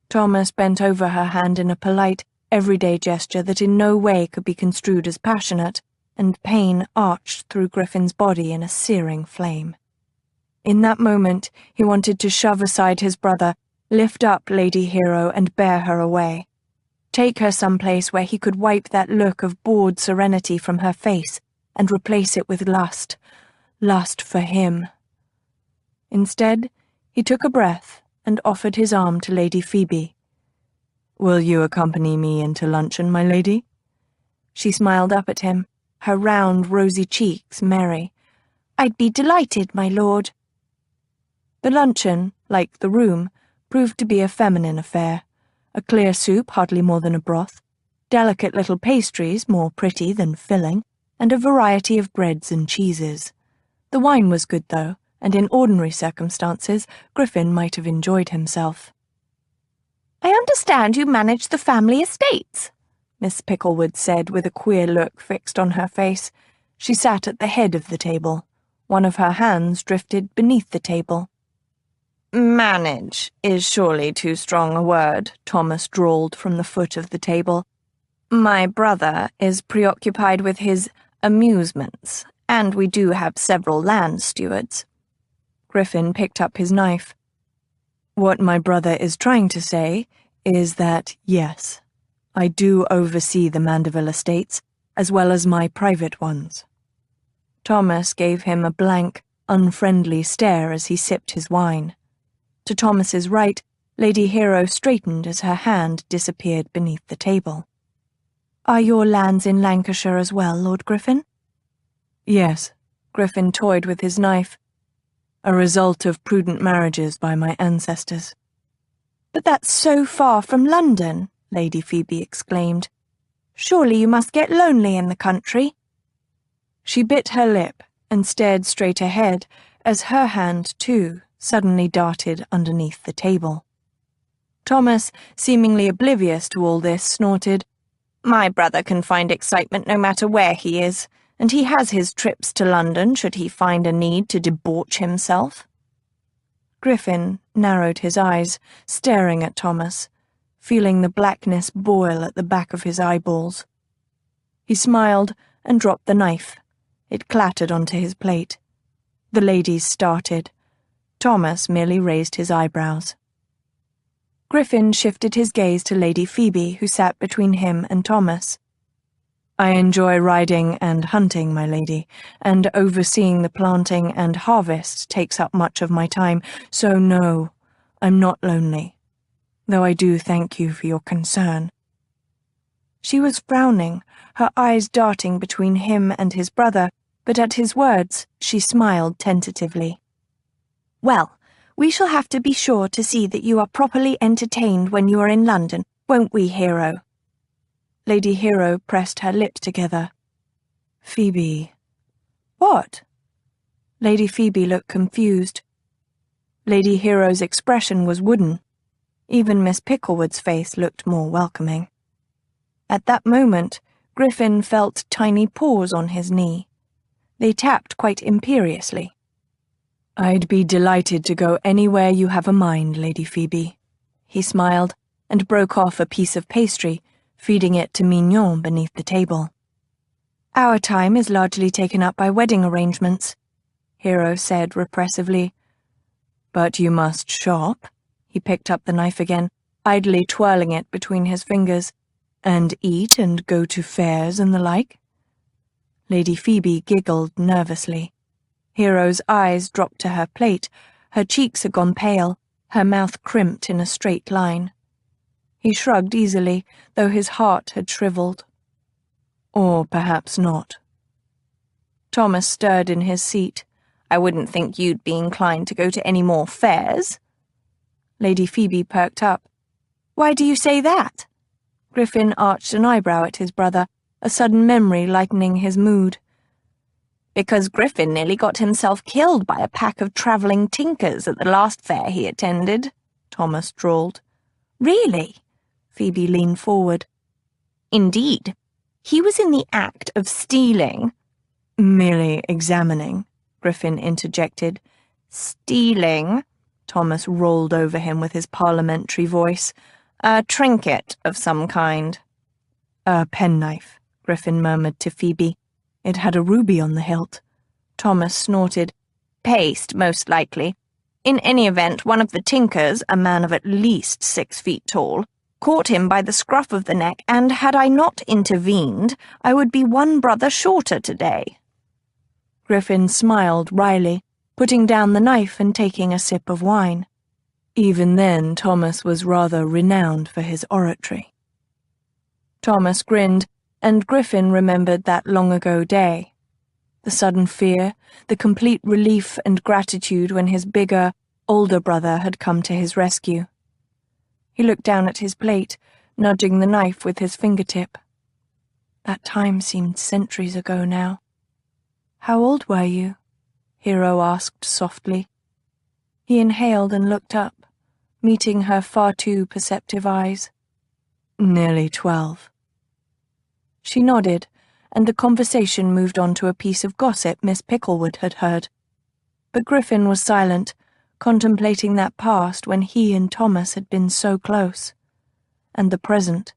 Speaker 2: Thomas bent over her hand in a polite, everyday gesture that in no way could be construed as passionate, and pain arched through Griffin's body in a searing flame. In that moment, he wanted to shove aside his brother, lift up Lady Hero and bear her away. Take her someplace where he could wipe that look of bored serenity from her face and replace it with lust for him. Instead, he took a breath and offered his arm to Lady Phoebe. Will you accompany me into luncheon, my lady? She smiled up at him, her round, rosy cheeks merry. I'd be delighted, my lord. The luncheon, like the room, proved to be a feminine affair. A clear soup, hardly more than a broth, delicate little pastries, more pretty than filling, and a variety of breads and cheeses. The wine was good, though, and in ordinary circumstances, Griffin might have enjoyed himself. I understand you manage the family estates, Miss Picklewood said with a queer look fixed on her face. She sat at the head of the table. One of her hands drifted beneath the table. Manage is surely too strong a word, Thomas drawled from the foot of the table. My brother is preoccupied with his amusements, and we do have several land stewards. Griffin picked up his knife. What my brother is trying to say is that, yes, I do oversee the Mandeville estates, as well as my private ones. Thomas gave him a blank, unfriendly stare as he sipped his wine. To Thomas's right, Lady Hero straightened as her hand disappeared beneath the table. Are your lands in Lancashire as well, Lord Griffin? Yes, Griffin toyed with his knife. A result of prudent marriages by my ancestors. But that's so far from London, Lady Phoebe exclaimed. Surely you must get lonely in the country. She bit her lip and stared straight ahead as her hand, too, suddenly darted underneath the table. Thomas, seemingly oblivious to all this, snorted, My brother can find excitement no matter where he is, and he has his trips to London should he find a need to debauch himself. Griffin narrowed his eyes, staring at Thomas, feeling the blackness boil at the back of his eyeballs. He smiled and dropped the knife. It clattered onto his plate. The ladies started. Thomas merely raised his eyebrows. Griffin shifted his gaze to Lady Phoebe, who sat between him and Thomas. I enjoy riding and hunting, my lady, and overseeing the planting and harvest takes up much of my time, so no, I'm not lonely, though I do thank you for your concern. She was frowning, her eyes darting between him and his brother, but at his words she smiled tentatively. Well, we shall have to be sure to see that you are properly entertained when you are in London, won't we, Hero? Lady Hero pressed her lips together. Phoebe. What? Lady Phoebe looked confused. Lady Hero's expression was wooden. Even Miss Picklewood's face looked more welcoming. At that moment, Griffin felt tiny paws on his knee. They tapped quite imperiously. I'd be delighted to go anywhere you have a mind, Lady Phoebe. He smiled and broke off a piece of pastry, feeding it to Mignon beneath the table. Our time is largely taken up by wedding arrangements, Hero said repressively. But you must shop. He picked up the knife again, idly twirling it between his fingers. And eat and go to fairs and the like.
Speaker 3: Lady Phoebe giggled nervously. Hero's eyes dropped to her plate. Her cheeks had gone pale, her mouth crimped in a straight line. He shrugged easily, though his heart had shriveled. Or perhaps not. Thomas stirred in his seat. I wouldn't think you'd be inclined to go to any more fairs. Lady Phoebe perked up. Why do you say that? Griffin arched an eyebrow at his brother, a sudden memory lightening his mood. Because Griffin nearly got himself killed by a pack of travelling tinkers at the last fair he attended, Thomas drawled. Really? Phoebe leaned forward. Indeed. He was in the act of stealing. Merely examining, Griffin interjected. Stealing, Thomas rolled over him with his parliamentary voice. A trinket of some kind. A penknife, Griffin murmured to Phoebe. It had a ruby on the hilt. Thomas snorted. Paste, most likely. In any event, one of the tinkers, a man of at least 6 feet tall, caught him by the scruff of the neck, and had I not intervened, I would be one brother shorter today. Griffin smiled wryly, putting down the knife and taking a sip of wine. Even then, Thomas was rather renowned for his oratory. Thomas grinned, and Griffin remembered that long-ago day. The sudden fear, the complete relief and gratitude when his bigger, older brother had come to his rescue. He looked down at his plate, nudging the knife with his fingertip. That time seemed centuries ago now. How old were you? Hero asked softly. He inhaled and looked up, meeting her far too perceptive eyes. Nearly 12. She nodded, and the conversation moved on to a piece of gossip Miss Picklewood had heard. But Griffin was silent, contemplating that past when he and Thomas had been so close, and the present,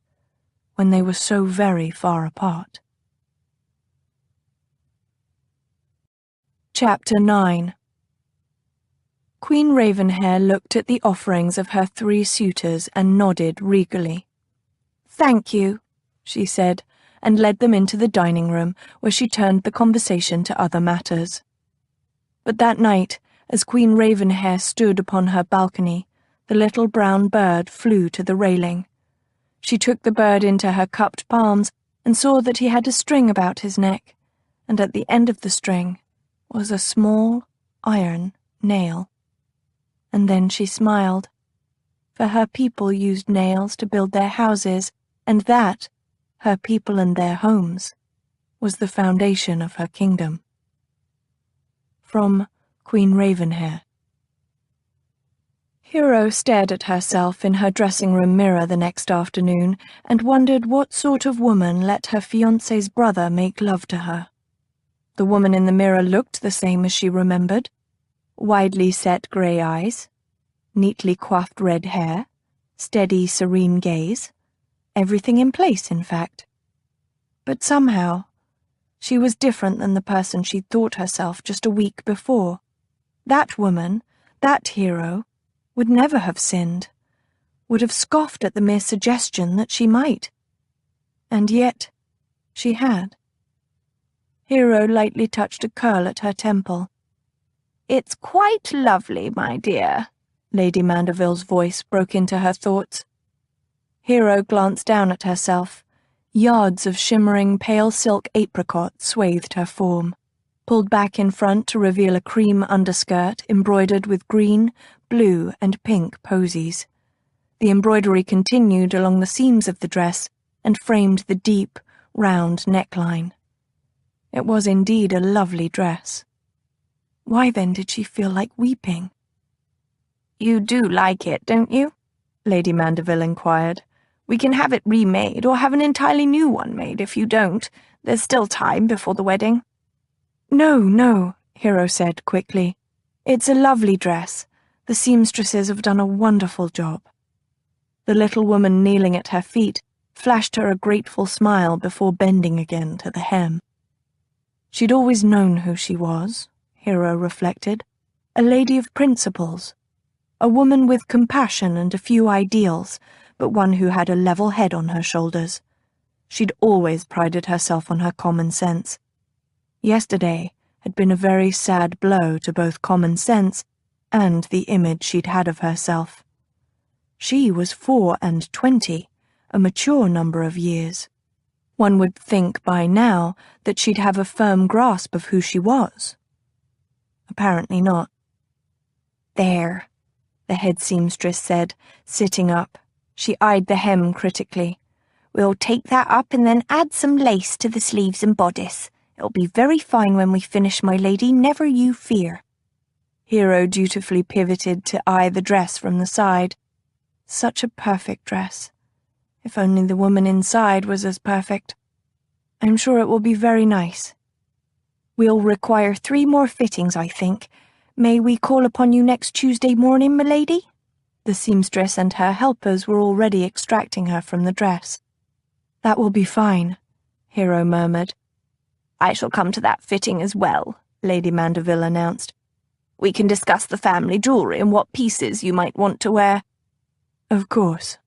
Speaker 3: when they were so very far apart. Chapter 9. Queen Ravenhair looked at the offerings of her 3 suitors and nodded regally. "Thank you," she said, and led them into the dining room, where she turned the conversation to other matters. But that night, as Queen Ravenhair stood upon her balcony, the little brown bird flew to the railing. She took the bird into her cupped palms and saw that he had a string about his neck, and at the end of the string was a small iron nail. And then she smiled, for her people used nails to build their houses, and that, her people and their homes, was the foundation of her kingdom. From Queen Ravenhair. Hero stared at herself in her dressing-room mirror the next afternoon and wondered what sort of woman let her fiancé's brother make love to her. The woman in the mirror looked the same as she remembered. Widely set grey eyes, neatly coiffed red hair, steady, serene gaze. Everything in place, in fact. But somehow, she was different than the person she'd thought herself just a week before. That woman, that hero, would never have sinned, would have scoffed at the mere suggestion that she might. And yet, she had. Hero lightly touched a curl at her temple. "It's quite lovely, my dear," Lady Mandeville's voice broke into her thoughts. Hero glanced down at herself. Yards of shimmering pale silk apricot swathed her form, pulled back in front to reveal a cream underskirt embroidered with green, blue, and pink posies. The embroidery continued along the seams of the dress and framed the deep, round neckline. It was indeed a lovely dress. Why then did she feel like weeping? "You do like it, don't you?" Lady Mandeville inquired. "We can have it remade, or have an entirely new one made if you don't. There's still time before the wedding." No, Hero said quickly. "It's a lovely dress. The seamstresses have done a wonderful job." The little woman kneeling at her feet flashed her a grateful smile before bending again to the hem. She'd always known who she was, Hero reflected, a lady of principles, a woman with compassion and a few ideals, but one who had a level head on her shoulders. She'd always prided herself on her common sense,
Speaker 2: Yesterday had been a very sad blow to both common sense and the image she'd had of herself. She was 24, a mature number of years. One would think by now that she'd have a firm grasp of who she was. Apparently not. "There," the head seamstress said, sitting up. She eyed the hem critically. "We'll take that up and then add some lace to the sleeves and bodice. It'll be very fine when we finish, my lady, never you fear." Hero dutifully pivoted to eye the dress from the side. Such a perfect dress. If only the woman inside was as perfect. "I'm sure it will be very nice. We'll require 3 more fittings, I think. May we call upon you next Tuesday morning, milady?" The seamstress and her helpers were already extracting her from the dress. "That will be fine," Hero murmured. "I shall come to that fitting as well," Lady Mandeville announced. "We can discuss the family jewellery and what pieces you might want to wear." "Of course."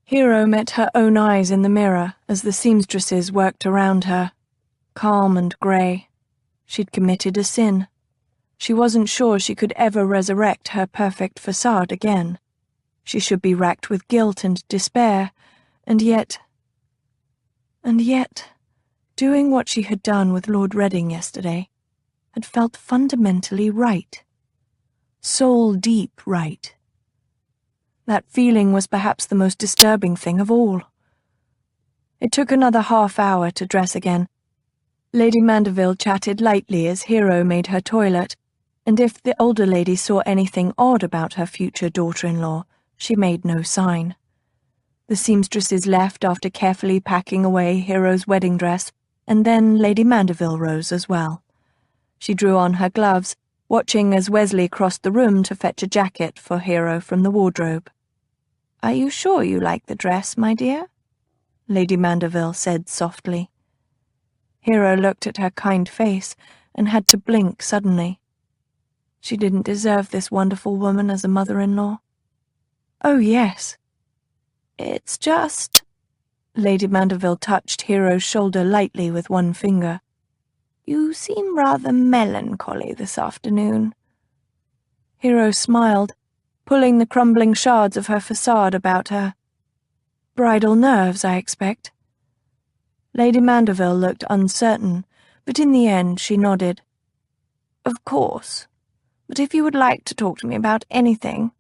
Speaker 2: Hero met her own eyes in the mirror as the seamstresses worked around her. Calm and grey. She'd committed a sin. She wasn't sure she could ever resurrect her perfect facade again. She should be racked with guilt and despair, and yet, doing what she had done with Lord Reading yesterday had felt fundamentally right. Soul-deep right. That feeling was perhaps the most disturbing thing of all. It took another half-hour to dress again. Lady Mandeville chatted lightly as Hero made her toilet, and if the older lady saw anything odd about her future daughter-in-law, she made no sign. The seamstresses left after carefully packing away Hero's wedding dress, and then Lady Mandeville rose as well. She drew on her gloves, watching as Wesley crossed the room to fetch a jacket for Hero from the wardrobe. "Are you sure you like the dress, my dear?" Lady Mandeville said softly. Hero looked at her kind face and had to blink suddenly. She didn't deserve this wonderful woman as a mother-in-law. "Oh, yes. It's just—" Lady Mandeville touched Hero's shoulder lightly with one finger. "You seem rather melancholy this afternoon." Hero smiled, pulling the crumbling shards of her facade about her. "Bridal nerves, I expect." Lady Mandeville looked uncertain, but in the end she nodded. "Of course. But if you would like to talk to me about anything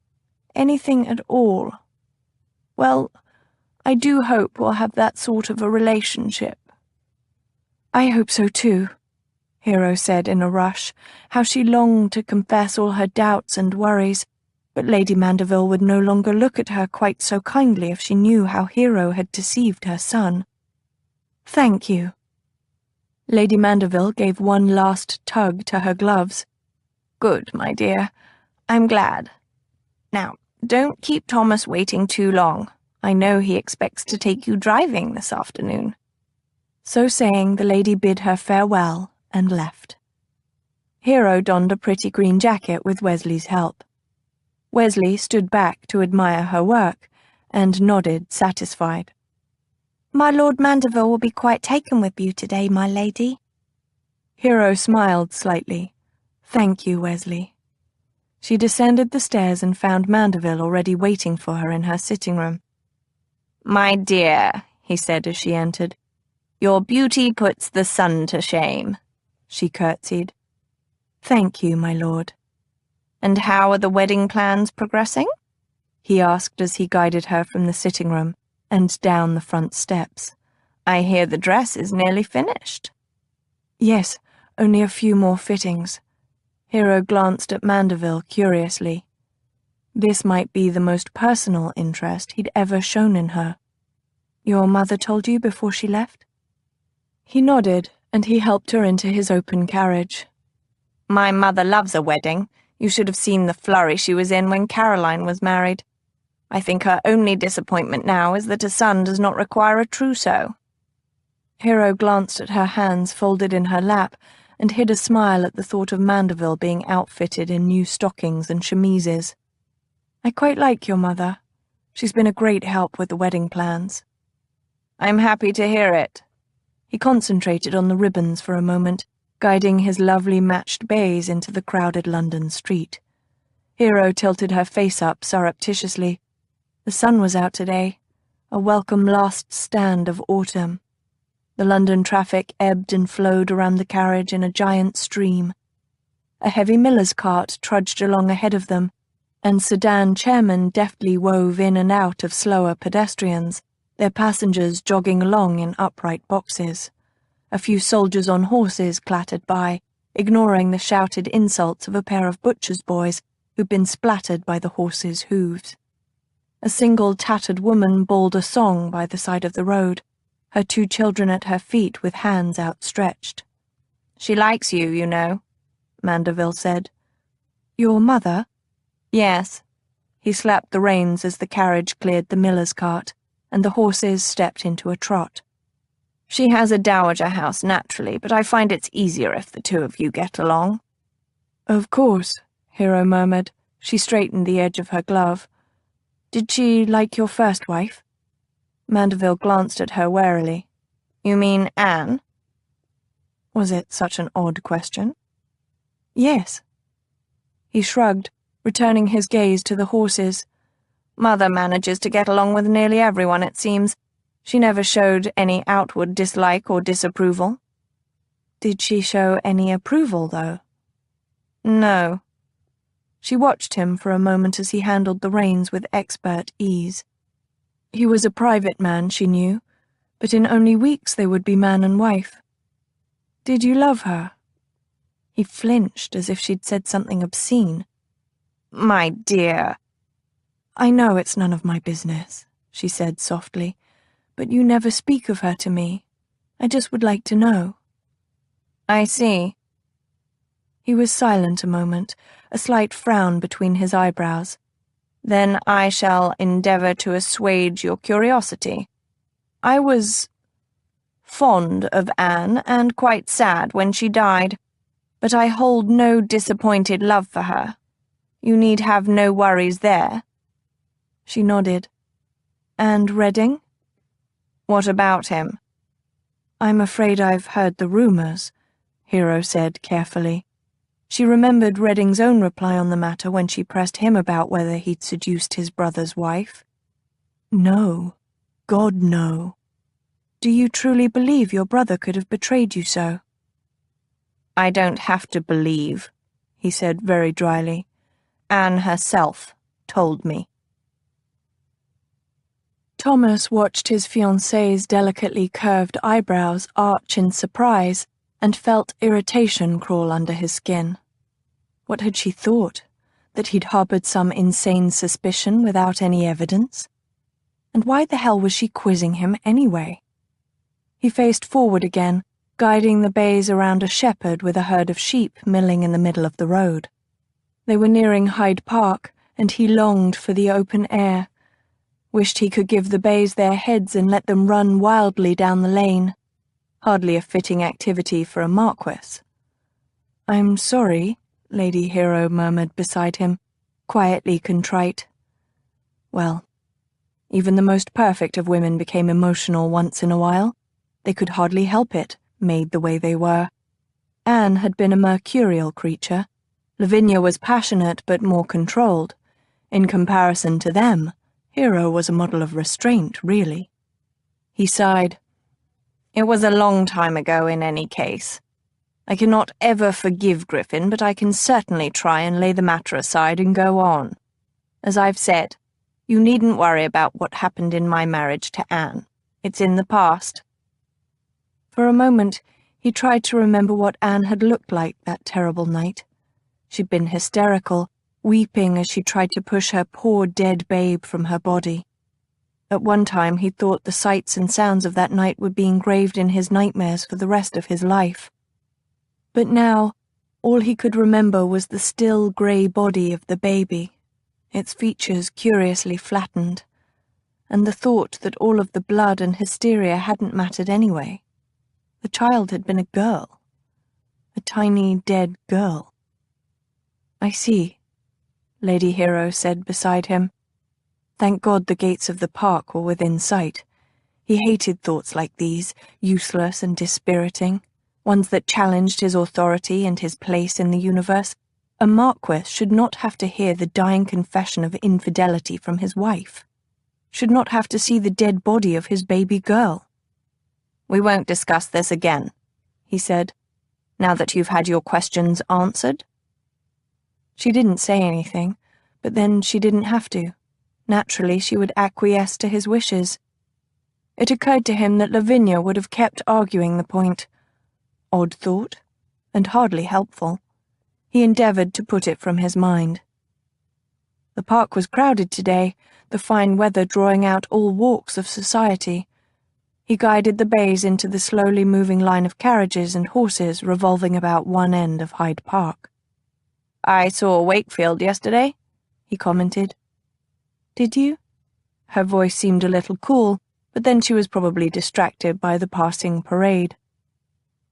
Speaker 2: at all, well, I do hope we'll have that sort of a relationship." "I hope so too," Hero said in a rush, how she longed to confess all her doubts and worries, but Lady Mandeville would no longer look at her quite so kindly if she knew how Hero had deceived her son. "Thank you." Lady Mandeville gave one last tug to her gloves. "Good, my dear. I'm glad. Now, don't keep Thomas waiting too long. I know he expects to take you driving this afternoon." So saying, the lady bid her farewell and left. Hero donned a pretty green jacket with Wesley's help. Wesley stood back to admire her work and nodded, satisfied. "My Lord Mandeville will be quite taken with you today, my lady." Hero smiled slightly. "Thank you, Wesley." She descended the stairs and found Mandeville already waiting for her in her sitting room. "My dear," he said as she entered, "your beauty puts the sun to shame." She curtsied. "Thank you, my lord." "And how are the wedding plans progressing?" he asked as he guided her from the sitting room and down the front steps. "I hear the dress is nearly finished." "Yes, only a few more fittings." Hero glanced at Mandeville curiously. This might be the most personal interest he'd ever shown in her. "Your mother told you before she left?" He nodded, and he helped her into his open carriage. "My mother loves a wedding. You should have seen the flurry she was in when Caroline was married. I think her only disappointment now is that a son does not require a trousseau." Hero glanced at her hands folded in her lap and hid a smile at the thought of Mandeville being outfitted in new stockings and chemises. "I quite like your mother. She's been a great help with the wedding plans." "I'm happy to hear it."
Speaker 3: He concentrated on the ribbons for a moment, guiding his lovely matched bays into the crowded London street. Hero tilted her face up surreptitiously. The sun was out today, a welcome last stand of autumn. The London traffic ebbed and flowed around the carriage in a giant stream. A heavy miller's cart trudged along ahead of them, and sedan chairmen deftly wove in and out of slower pedestrians, their passengers jogging along in upright boxes. A few soldiers on horses clattered by, ignoring the shouted insults of a pair of butcher's boys who'd been splattered by the horses' hooves. A single tattered woman bawled a song by the side of the road, her 2 children at her feet with hands outstretched. "She likes you, you know," Mandeville said. "Your mother?" "Yes." He slapped the reins as the carriage cleared the miller's cart, and the horses stepped into a trot. "She has a dowager house, naturally, but I find it's easier if the 2 of you get along." "Of course," Hero murmured. She straightened the edge of her glove. "Did she like your first wife?" Mandeville glanced at her warily. "You mean Anne?" Was it such an odd question? "Yes." He shrugged, returning his gaze to the horses. "Mother manages to get along with nearly everyone, it seems. She never showed any outward dislike or disapproval." "Did she show any approval, though?" "No." She watched him for a moment as he handled the reins with expert ease. He was a private man, she knew, but in only weeks they would be man and wife. "Did you love her?" He flinched as if she'd said something obscene. "My dear." "I know it's none of my business," she said softly, "but you never speak of her to me. I just would like to know." "I see." He was silent a moment, a slight frown between his eyebrows. "Then I shall endeavour to assuage your curiosity. I was fond of Anne and quite sad when she died, but I hold no disappointed love for her. You need have no worries there." She nodded. "And Redding?" "What about him?" "I'm afraid I've heard the rumours," Hero said carefully. She remembered Redding's own reply on the matter when she pressed him about whether he'd seduced his brother's wife. "No. God, no. Do you truly believe your brother could have betrayed you so?" "I don't have to believe," he said very dryly. "Anne herself told me." Thomas watched his fiancée's delicately curved eyebrows arch in surprise and felt irritation crawl under his skin. What had she thought? That he'd harbored some insane suspicion without any evidence? And why the hell was she quizzing him anyway? He faced forward again, guiding the bays around a shepherd with a herd of sheep milling in the middle of the road. They were nearing Hyde Park, and he longed for the open air, wished he could give the bays their heads and let them run wildly down the lane. Hardly a fitting activity for a marquess. "I'm sorry," Lady Hero murmured beside him, quietly contrite. Well, even the most perfect of women became emotional once in a while. They could hardly help it, made the way they were. Anne had been a mercurial creature. Lavinia was passionate but more controlled. In comparison to them, Hero was a model of restraint, really. He sighed. "It was a long time ago in any case. I cannot ever forgive Griffin, but I can certainly try and lay the matter aside and go on. As I've said, you needn't worry about what happened in my marriage to Anne. It's in the past." For a moment, he tried to remember what Anne had looked like that terrible night. She'd been hysterical, weeping as she tried to push her poor dead babe from her body. At one time, he thought the sights and sounds of that night would be engraved in his nightmares for the rest of his life. But now, all he could remember was the still grey body of the baby, its features curiously flattened, and the thought that all of the blood and hysteria hadn't mattered anyway. The child had been a girl. A tiny, dead girl. "I see," Lady Hero said beside him. Thank God the gates of the park were within sight. He hated thoughts like these, useless and dispiriting, ones that challenged his authority and his place in the universe. A marquis should not have to hear the dying confession of infidelity from his wife, should not have to see the dead body of his baby girl. "We won't discuss this again," he said, "now that you've had your questions answered." She didn't say anything, but then she didn't have to. Naturally, she would acquiesce to his wishes. It occurred to him that Lavinia would have kept arguing the point. Odd thought, and hardly helpful. He endeavoured to put it from his mind. The park was crowded today, the fine weather drawing out all walks of society. He guided the bays into the slowly moving line of carriages and horses revolving about one end of Hyde Park. "I saw Wakefield yesterday," he commented. "Did you?" Her voice seemed a little cool, but then she was probably distracted by the passing parade.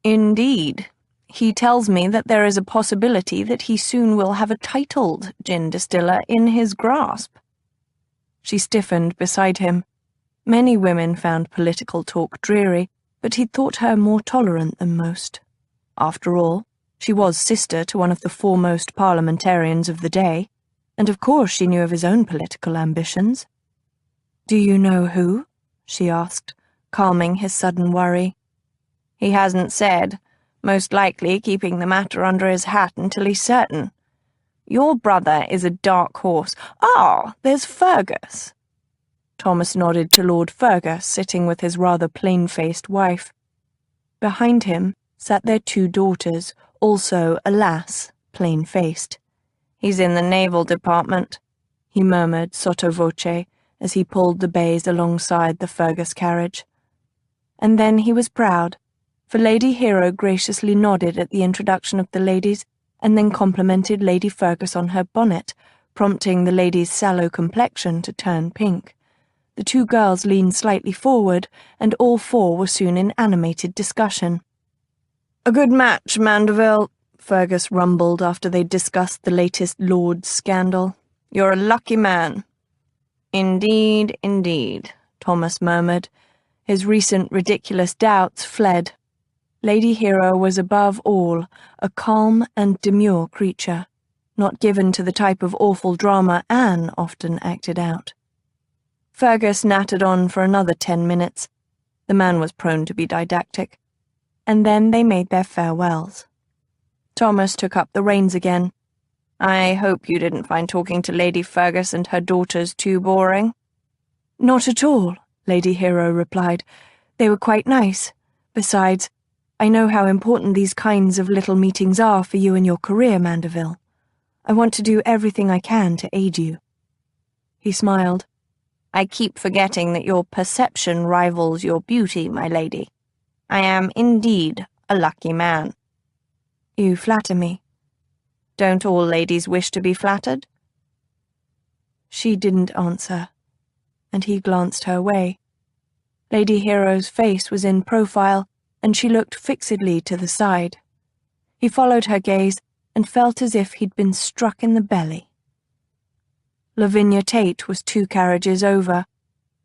Speaker 3: "Indeed. He tells me that there is a possibility that he soon will have a titled gin distiller in his grasp." She stiffened beside him. Many women found political talk dreary, but he thought her more tolerant than most. After all, she was sister to one of the foremost parliamentarians of the day, and of course she knew of his own political ambitions. "Do you know who?" she asked, calming his sudden worry. "He hasn't said, most likely keeping the matter under his hat until he's certain. Your brother is a dark horse. Ah, there's Fergus." Thomas nodded to Lord Fergus, sitting with his rather plain-faced wife. Behind him sat their 2 daughters, also, alas, plain-faced. "He's in the naval department," he murmured sotto voce as he pulled the bays alongside the Fergus carriage. And then he was proud, for Lady Hero graciously nodded at the introduction of the ladies and then complimented Lady Fergus on her bonnet, prompting the lady's sallow complexion to turn pink. The 2 girls leaned slightly forward, and all 4 were soon in animated discussion. "A good match, Mandeville," Fergus rumbled after they'd discussed the latest Lord's scandal. "You're a lucky man." "Indeed, indeed," Thomas murmured. His recent ridiculous doubts fled. Lady Hero was above all a calm and demure creature, not given to the type of awful drama Anne often acted out. Fergus nattered on for another 10 minutes. The man was prone to be didactic. And then they made their farewells. Thomas took up the reins again. "I hope you didn't find talking to Lady Fergus and her daughters too boring." "Not at all," Lady Hero replied. "They were quite nice. Besides, I know how important these kinds of little meetings are for you and your career, Mandeville. I want to do everything I can to aid you." He smiled. "I keep forgetting that your perception rivals your beauty, my lady. I am indeed a lucky man." "You flatter me." "Don't all ladies wish to be flattered?" She didn't answer, and he glanced her way. Lady Hero's face was in profile, and she looked fixedly to the side. He followed her gaze and felt as if he'd been struck in the belly. Lavinia Tate was 2 carriages over,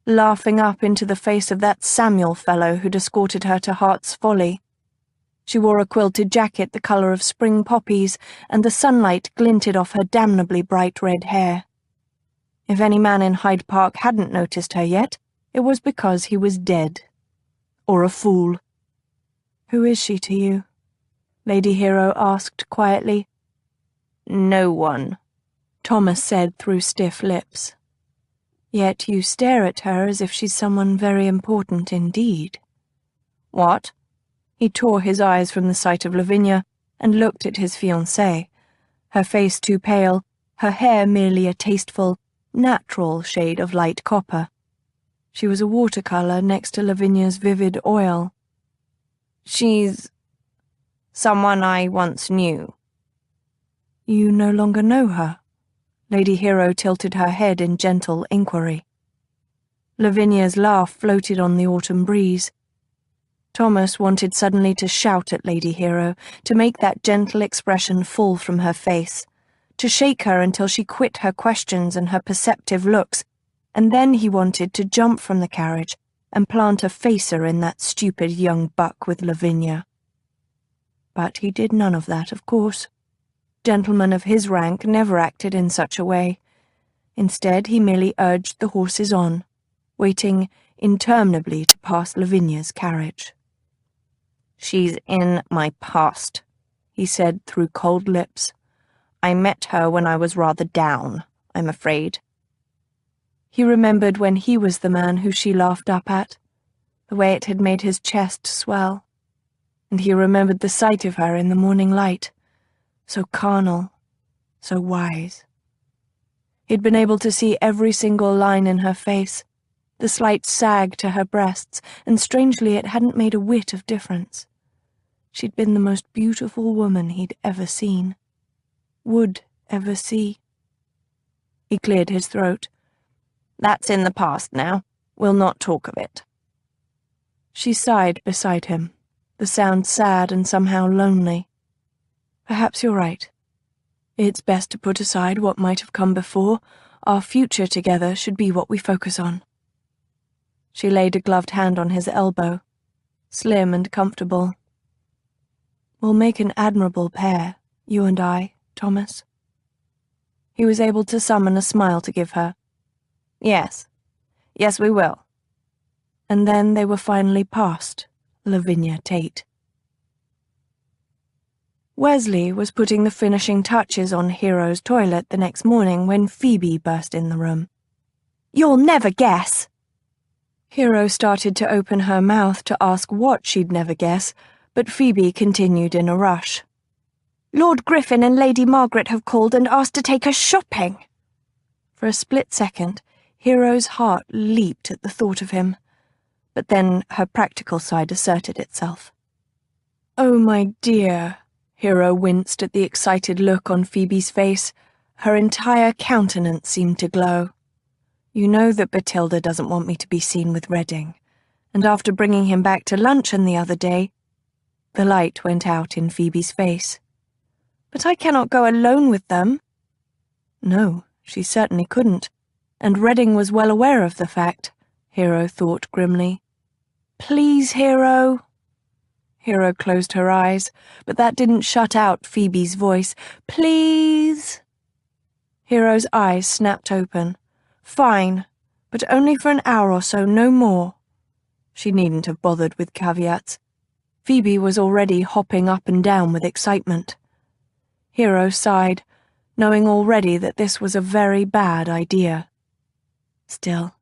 Speaker 3: laughing up into the face of that Samuel fellow who'd escorted her to Heart's Folly. She wore a quilted jacket the colour of spring poppies, and the sunlight glinted off her damnably bright red hair. If any man in Hyde Park hadn't noticed her yet, it was because he was dead. Or a fool. "Who is she to you?" Lady Hero asked quietly. "No one," Thomas said through stiff lips. "Yet you stare at her as if she's someone very important indeed." "What?" He tore his eyes from the sight of Lavinia and looked at his fiancée, her face too pale, her hair merely a tasteful, natural shade of light copper. She was a watercolour next to Lavinia's vivid oil. "She's someone I once knew." "You no longer know her?" Lady Hero tilted her head in gentle inquiry. Lavinia's laugh floated on the autumn breeze. Thomas wanted suddenly to shout at Lady Hero, to make that gentle expression fall from her face, to shake her until she quit her questions and her perceptive looks, and then he wanted to jump from the carriage
Speaker 2: and plant a facer in that stupid young buck with Lavinia. But he did none of that, of course. Gentlemen of his rank never acted in such a way. Instead, he merely urged the horses on, waiting interminably to pass Lavinia's carriage. "She's in my past," he said through cold lips. "I met her when I was rather down, I'm afraid." He remembered when he was the man who she laughed up at, the way it had made his chest swell, and he remembered the sight of her in the morning light, so carnal, so wise. He'd been able to see every single line in her face, the slight sag to her breasts, and strangely it hadn't made a whit of difference. She'd been the most beautiful woman he'd ever seen, would ever see. He cleared his throat. "That's in the past now. We'll not talk of it." She sighed beside him, the sound sad and somehow lonely. "Perhaps you're right. It's best to put aside what might have come before. Our future together should be what we focus on." She laid a gloved hand on his elbow, slim and comfortable. "We'll make an admirable pair, you and I, Thomas." He was able to summon a smile to give her. Yes, we will." And then they were finally past Lavinia Tate. Wesley was putting the finishing touches on Hero's toilet the next morning when Phoebe burst in the room. "You'll never guess!" Hero started to open her mouth to ask what she'd never guess, but Phoebe continued in a rush. "Lord Griffin and Lady Margaret have called and asked to take us shopping." For a split second, Hero's heart leaped at the thought of him, but then her practical side asserted itself. "Oh, my dear," Hero winced at the excited look on Phoebe's face. Her entire countenance seemed to glow. "You know that Bathilda doesn't want me to be seen with Redding, and after bringing him back to luncheon the other day—" The light went out in Phoebe's face. "But I cannot go alone with them." No, she certainly couldn't, and Redding was well aware of the fact, Hero thought grimly. "Please, Hero." Hero closed her eyes, but that didn't shut out Phoebe's voice. "Please." Hero's eyes snapped open. "Fine, but only for an hour or so, no more." She needn't have bothered with caveats. Phoebe was already hopping up and down with excitement. Hero sighed, knowing already that this was a very bad idea. Still,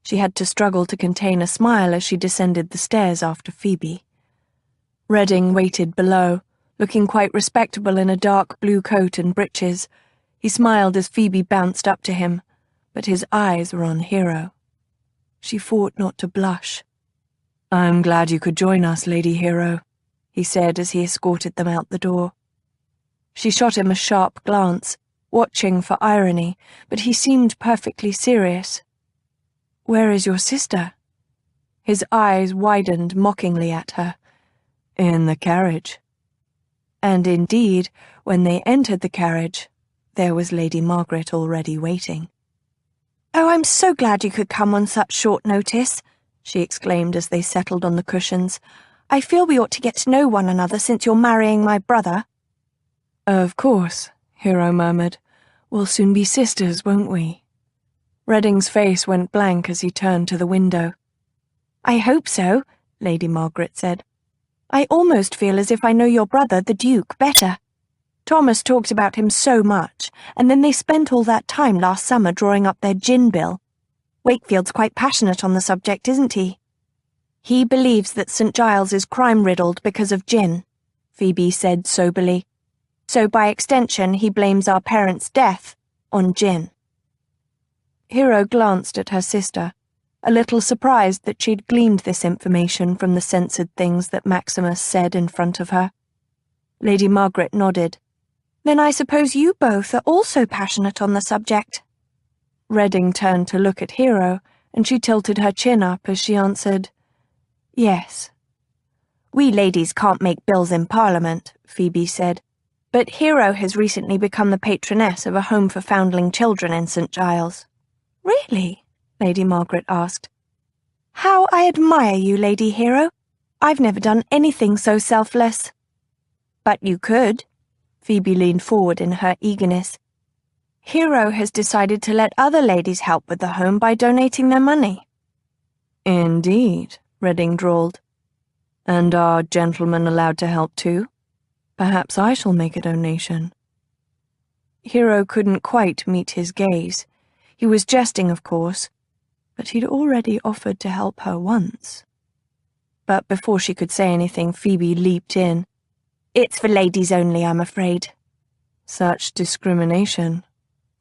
Speaker 2: she had to struggle to contain a smile as she descended the stairs after Phoebe. Redding waited below, looking quite respectable in a dark blue coat and breeches. He smiled as Phoebe bounced up to him, but his eyes were on Hero. She fought not to blush. "I'm glad you could join us, Lady Hero," he said as he escorted them out the door. She shot him a sharp glance, watching for irony, but he seemed perfectly serious. "Where is your sister?" His eyes widened mockingly at her. "In the carriage." And indeed, when they entered the carriage, there was Lady Margaret already waiting. "Oh, I'm so glad you could come on such short notice," she exclaimed as they settled on the cushions. "I feel we ought to get to know one another since you're marrying my brother." "Of course," Hero murmured. "We'll soon be sisters, won't we?" Redding's face went blank as he turned to the window. "I hope so," Lady Margaret said. "I almost feel as if I know your brother, the Duke, better. Thomas talked about him so much, and then they spent all that time last summer drawing up their gin bill. Wakefield's quite passionate on the subject, isn't he?" "He believes that St. Giles is crime-riddled because of gin," Phoebe said soberly. "So by extension he blames our parents' death on gin." Hero glanced at her sister, a little surprised that she'd gleaned this information from the censored things that Maximus said in front of her. Lady Margaret nodded. "Then I suppose you both are also passionate on the subject." Redding turned to look at Hero, and she tilted her chin up as she answered, "Yes." "We ladies can't make bills in Parliament," Phoebe said, "but Hero has recently become the patroness of a home for foundling children in St. Giles." "Really?" Lady Margaret asked. How I admire you, Lady Hero. I've never done anything so selfless. But you could. Phoebe leaned forward in her eagerness. Hero has decided to let other ladies help with the home by donating their money.
Speaker 3: Indeed, Redding drawled. And are gentlemen allowed to help too? Perhaps I shall make a donation. Hero couldn't quite meet his gaze. He was jesting, of course, but he'd already offered to help her once. But before she could say anything, Phoebe leaped in.
Speaker 2: It's for ladies only, I'm afraid.
Speaker 3: Such discrimination,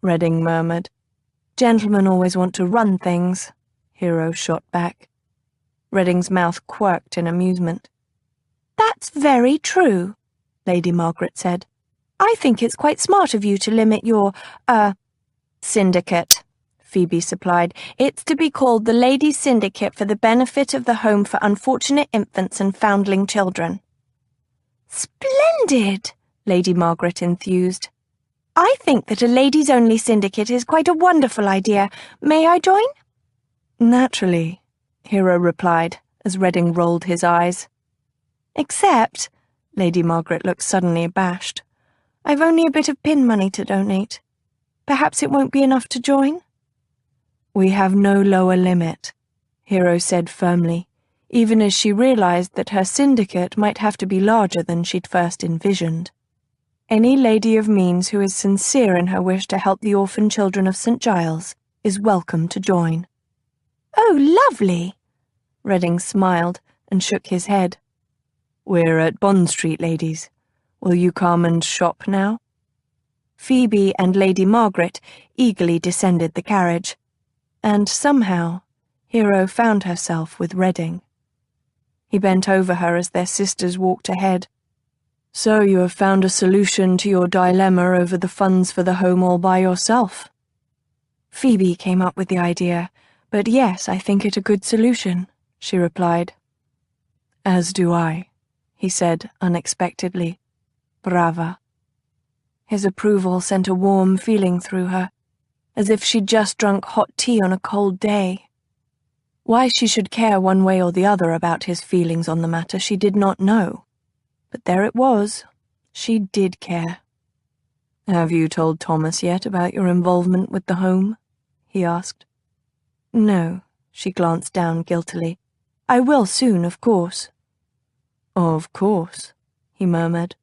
Speaker 3: Redding murmured. Gentlemen always want to run things, Hero shot back. Redding's mouth quirked in amusement.
Speaker 2: That's very true, Lady Margaret said. I think it's quite smart of you to limit your, syndicate, Phoebe supplied. It's to be called the Ladies' Syndicate for the benefit of the Home for Unfortunate Infants and Foundling Children. Splendid, Lady Margaret enthused. I think that a ladies-only syndicate is quite a wonderful idea. May I join?
Speaker 3: Naturally, Hero replied as Redding rolled his eyes.
Speaker 2: Except,
Speaker 3: Lady Margaret looked suddenly abashed,
Speaker 2: I've only a bit of pin money to donate. Perhaps it won't be enough to join?
Speaker 3: We have no lower limit, Hero said firmly, even as she realized that her syndicate might have to be larger than she'd first envisioned. Any lady of means who is sincere in her wish to help the orphan children of St. Giles is welcome to join.
Speaker 2: Oh, lovely!
Speaker 3: Redding smiled and shook his head. We're at Bond Street, ladies. Will you come and shop now? Phoebe and Lady Margaret eagerly descended the carriage, and somehow Hero found herself with Redding. He bent over her as their sisters walked ahead. So you have found a solution to your dilemma over the funds for the home all by yourself? Phoebe came up with the idea, but yes, I think it a good solution, she replied. As do I, he said unexpectedly. Brava. His approval sent a warm feeling through her, as if she'd just drunk hot tea on a cold day. Why she should care one way or the other about his feelings on the matter she did not know. But there it was. She did care. Have you told Thomas yet about your involvement with the home? He asked. No, she glanced down guiltily. I will soon, of course. Of course, he murmured.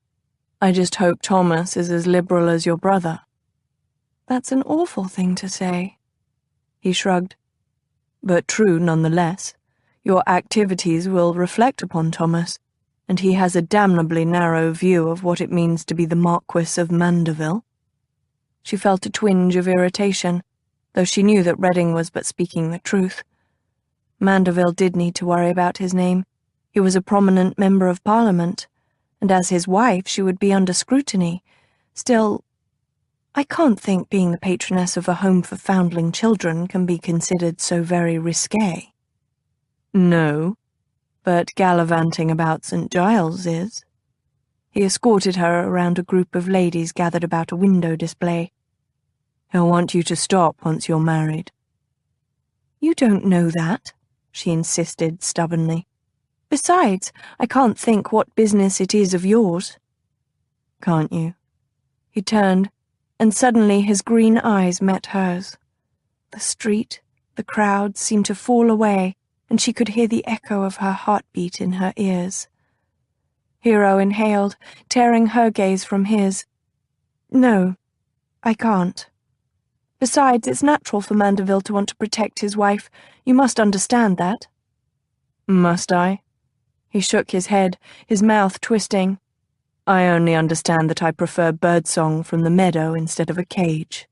Speaker 3: I just hope Thomas is as liberal as your brother. That's an awful thing to say. He shrugged. But true nonetheless. Your activities will reflect upon Thomas, and he has a damnably narrow view of what it means to be the Marquis of Mandeville. She felt a twinge of irritation, though she knew that Redding was but speaking the truth. Mandeville did need to worry about his name. He was a prominent member of Parliament, and as his wife she would be under scrutiny. Still, I can't think being the patroness of a home for foundling children can be considered so very risqué. No, but gallivanting about St. Giles is. He escorted her around a group of ladies gathered about a window display. He'll want you to stop once you're married. You don't know that, she insisted stubbornly. Besides, I can't think what business it is of yours. Can't you? He turned, and suddenly his green eyes met hers. The street, the crowd seemed to fall away, and she could hear the echo of her heartbeat in her ears. Hero inhaled, tearing her gaze from his. No, I can't. Besides, it's natural for Mandeville to want to protect his wife. You must understand that. Must I? He shook his head, his mouth twisting. I only understand that I prefer birdsong from the meadow instead of a cage.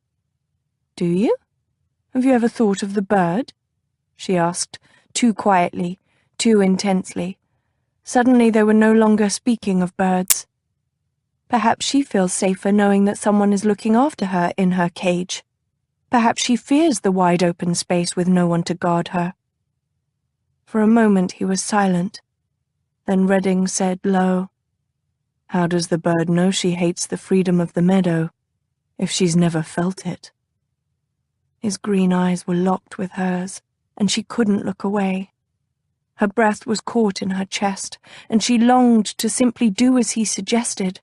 Speaker 3: Do you? Have you ever thought of the bird? She asked, too quietly, too intensely. Suddenly they were no longer speaking of birds. Perhaps she feels safer knowing that someone is looking after her in her cage. Perhaps she fears the wide open space with no one to guard her. For a moment he was silent. Then Redding said low, How does the bird know she hates the freedom of the meadow, if she's never felt it? His green eyes were locked with hers, and she couldn't look away.
Speaker 2: Her breath was caught in her chest, and she longed to simply do as he suggested,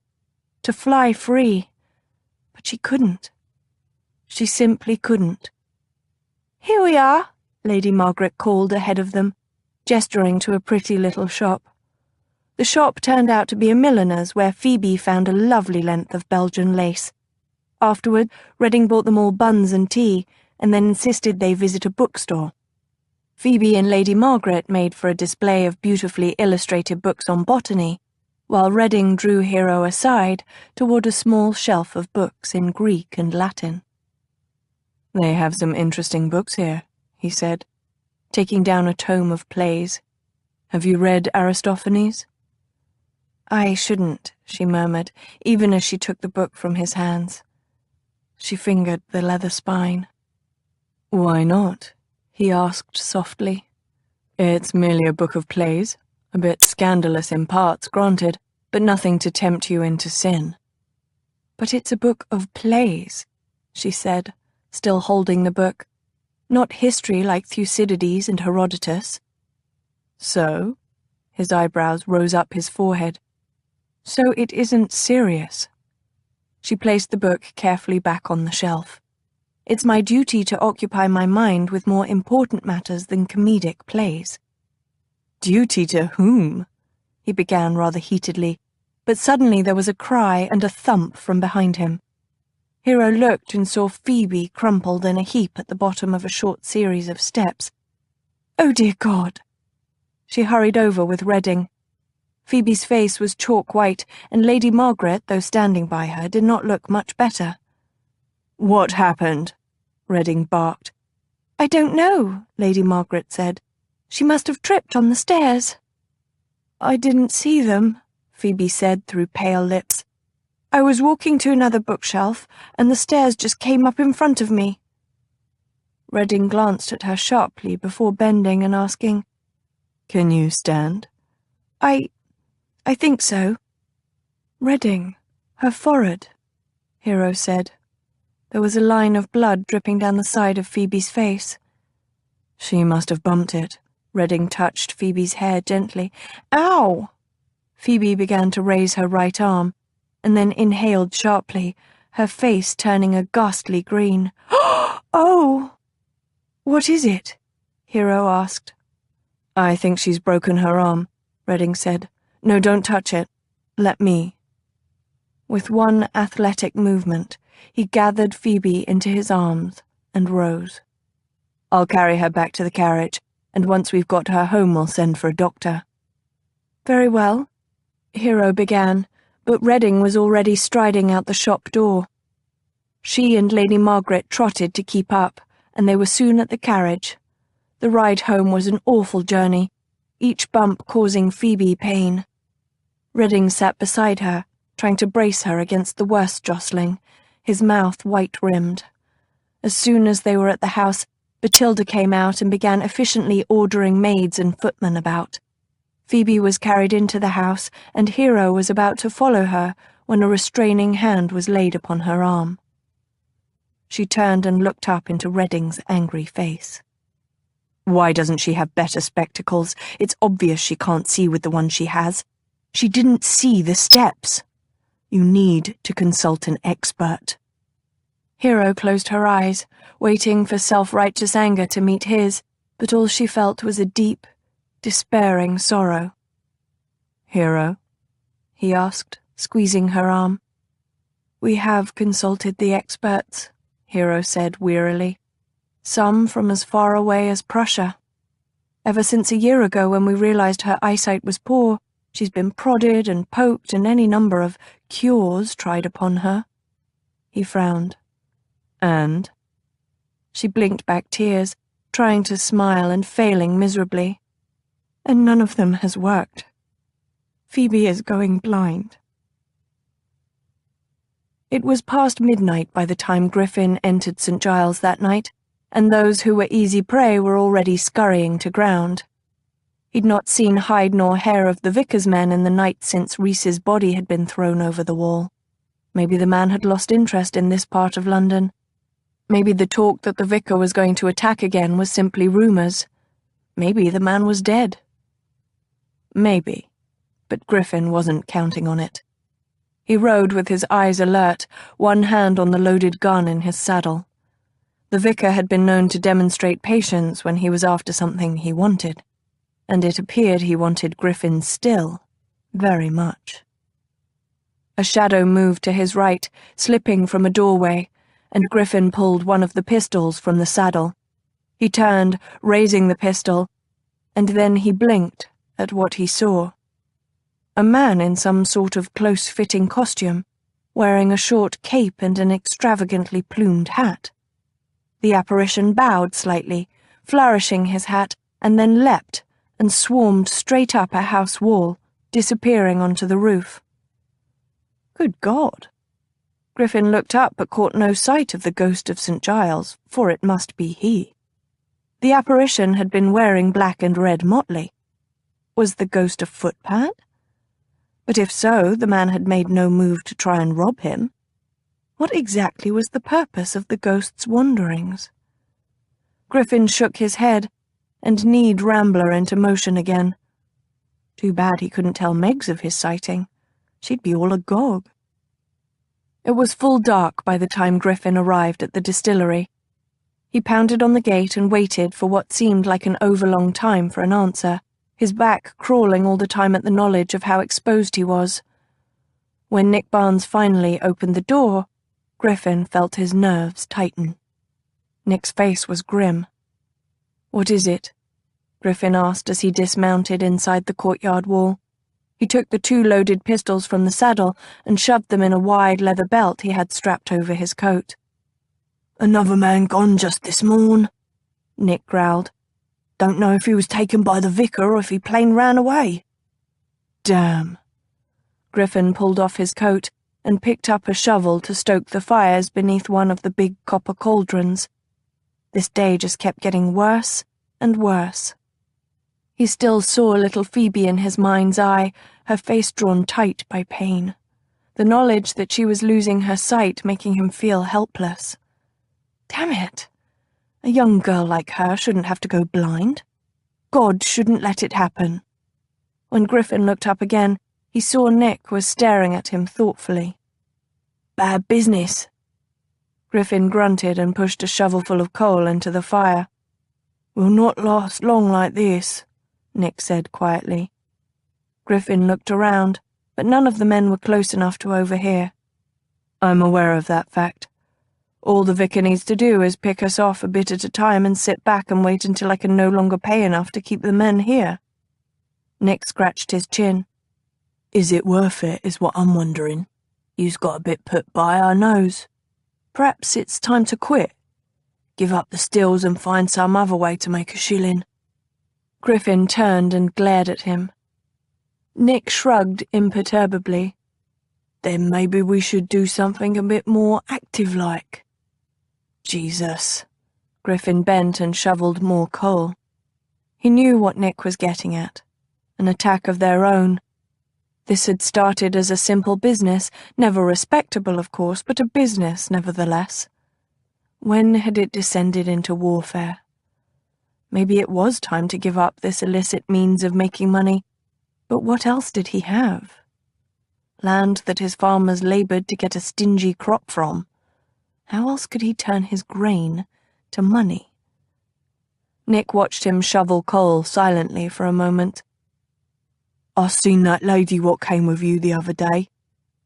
Speaker 2: to fly free. But she couldn't. She simply couldn't. "Here we are," Lady Margaret called ahead of them, gesturing to a pretty little shop. The shop turned out to be a milliner's, where Phoebe found a lovely length of Belgian lace. Afterward, Redding bought them all buns and tea, and then insisted they visit a bookstore. Phoebe and Lady Margaret made for a display of beautifully illustrated books on botany, while Redding drew Hero aside toward a small shelf of books in Greek and Latin. "They have some interesting books here," he said, taking down a tome of plays. "Have you read Aristophanes?" "I shouldn't," she murmured, even as she took the book from his hands. She fingered the leather spine. "Why not?" he asked softly. "It's merely a book of plays, a bit scandalous in parts, granted, but nothing to tempt you into sin." "But it's a book of plays," she said, still holding the book. "Not history like Thucydides and Herodotus." "So?" His eyebrows rose up his forehead. "So it isn't serious." She placed the book carefully back on the shelf. "It's my duty to occupy my mind with more important matters than comedic plays." "Duty to whom?" he began rather heatedly, but suddenly there was a cry and a thump from behind him. Hero looked and saw Phoebe crumpled in a heap at the bottom of a short series of steps. "Oh, dear God!" She hurried over with Redding. Phoebe's face was chalk white, and Lady Margaret, though standing by her, did not look much better. "What happened?" Redding barked. "I don't know," Lady Margaret said. "She must have tripped on the stairs." "I didn't see them," Phoebe said through pale lips. "I was walking to another bookshelf, and the stairs just came up in front of me." Redding glanced at her sharply before bending and asking, "Can you stand?" I think so." "Redding, her forehead," Hero said. There was a line of blood dripping down the side of Phoebe's face. "She must have bumped it." Redding touched Phoebe's hair gently. "Ow!" Phoebe began to raise her right arm, and then inhaled sharply, her face turning a ghastly green. "Oh!" "What is it?" Hero asked. "I think she's broken her arm," Redding said. "No, don't touch it. Let me." With one athletic movement, he gathered Phoebe into his arms and rose. "I'll carry her back to the carriage, and once we've got her home we'll send for a doctor." "Very well," Hero began, but Redding was already striding out the shop door. She and Lady Margaret trotted to keep up, and they were soon at the carriage. The ride home was an awful journey, each bump causing Phoebe pain. Redding sat beside her, trying to brace her against the worst jostling, his mouth white-rimmed. As soon as they were at the house, Bathilda came out and began efficiently ordering maids and footmen about. Phoebe was carried into the house, and Hero was about to follow her when a restraining hand was laid upon her arm. She turned and looked up into Redding's angry face. "Why doesn't she have better spectacles? It's obvious she can't see with the one she has. She didn't see the steps. You need to consult an expert." Hero closed her eyes, waiting for self-righteous anger to meet his, but all she felt was a deep, despairing sorrow. "Hero?" he asked, squeezing her arm. "We have consulted the experts," Hero said wearily. "Some from as far away as Prussia. Ever since a year ago when we realized her eyesight was poor, she's been prodded and poked and any number of cures tried upon her." He frowned. "And?" She blinked back tears, trying to smile and failing miserably. "And none of them has worked. Phoebe is going blind." It was past midnight by the time Griffin entered St. Giles that night, and those who were easy prey were already scurrying to ground. He'd not seen hide nor hair of the vicar's men in the night since Reese's body had been thrown over the wall. Maybe the man had lost interest in this part of London. Maybe the talk that the vicar was going to attack again was simply rumours. Maybe the man was dead.
Speaker 3: Maybe, but Griffin wasn't counting on it. He rode with his eyes alert, one hand on the loaded gun in his saddle. The vicar had been known to demonstrate patience when he was after something he wanted, and it appeared he wanted Griffin still, very much. A shadow moved to his right, slipping from a doorway, and Griffin pulled one of the pistols from the saddle. He turned, raising the pistol, and then he blinked at what he saw. A man in some sort of close-fitting costume, wearing a short cape and an extravagantly plumed hat. The apparition bowed slightly, flourishing his hat, and then leapt and swarmed straight up a house wall, disappearing onto the roof. Good God! Griffin looked up but caught no sight of the ghost of St. Giles, for it must be he. The apparition had been wearing black and red motley. Was the ghost a footpad? But if so, the man had made no move to try and rob him. What exactly was the purpose of the ghost's wanderings? Griffin shook his head and kneed Rambler into motion again. Too bad he couldn't tell Meggs of his sighting. She'd be all agog. It was full dark by the time Griffin arrived at the distillery. He pounded on the gate and waited for what seemed like an overlong time for an answer, his back crawling all the time at the knowledge of how exposed he was. When Nick Barnes finally opened the door, Griffin felt his nerves tighten. Nick's face was grim. "What is it?" Griffin asked as he dismounted inside the courtyard wall. He took the 2 loaded pistols from the saddle and shoved them in a wide leather belt he had strapped over his coat. "Another man gone just this morn," Nick growled. "Don't know if he was taken by the vicar or if he plain ran away." "Damn." Griffin pulled off his coat and picked up a shovel to stoke the fires beneath one of the big copper cauldrons. This day just kept getting worse and worse. He still saw little Phoebe in his mind's eye, her face drawn tight by pain, the knowledge that she was losing her sight making him feel helpless. Damn it! A young girl like her shouldn't have to go blind. God shouldn't let it happen. When Griffin looked up again, he saw Nick was staring at him thoughtfully. "Bad business." Griffin grunted and pushed a shovelful of coal into the fire. "Will not last long like this," Nick said quietly. Griffin looked around, but none of the men were close enough to overhear. "I'm aware of that fact. All the vicar needs to do is pick us off a bit at a time and sit back and wait until I can no longer pay enough to keep the men here." Nick scratched his chin. "Is it worth it, is what I'm wondering. You's got a bit put by, I knows. Perhaps it's time to quit. Give up the stills and find some other way to make a shilling." Griffin turned and glared at him. Nick shrugged imperturbably. "Then maybe we should do something a bit more active-like." Jesus. Griffin bent and shoveled more coal. He knew what Nick was getting at. An attack of their own. This had started as a simple business, never respectable, of course, but a business nevertheless. When had it descended into warfare? Maybe it was time to give up this illicit means of making money, but what else did he have? Land that his farmers labored to get a stingy crop from. How else could he turn his grain to money? Nick watched him shovel coal silently for a moment. "I seen that lady what came with you the other day,"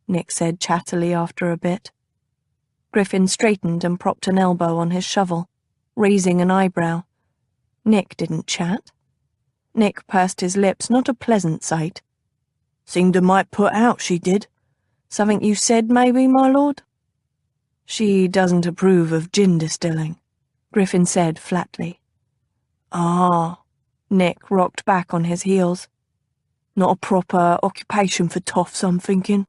Speaker 3: Nick said chattily after a bit. Griffin straightened and propped an elbow on his shovel, raising an eyebrow. Nick didn't chat. Nick pursed his lips, not a pleasant sight. "Seemed a mite put out, she did. Something you said, maybe, my lord?" "She doesn't approve of gin distilling," Griffin said flatly. "Ah," Nick rocked back on his heels. "Not a proper occupation for toffs, I'm thinking."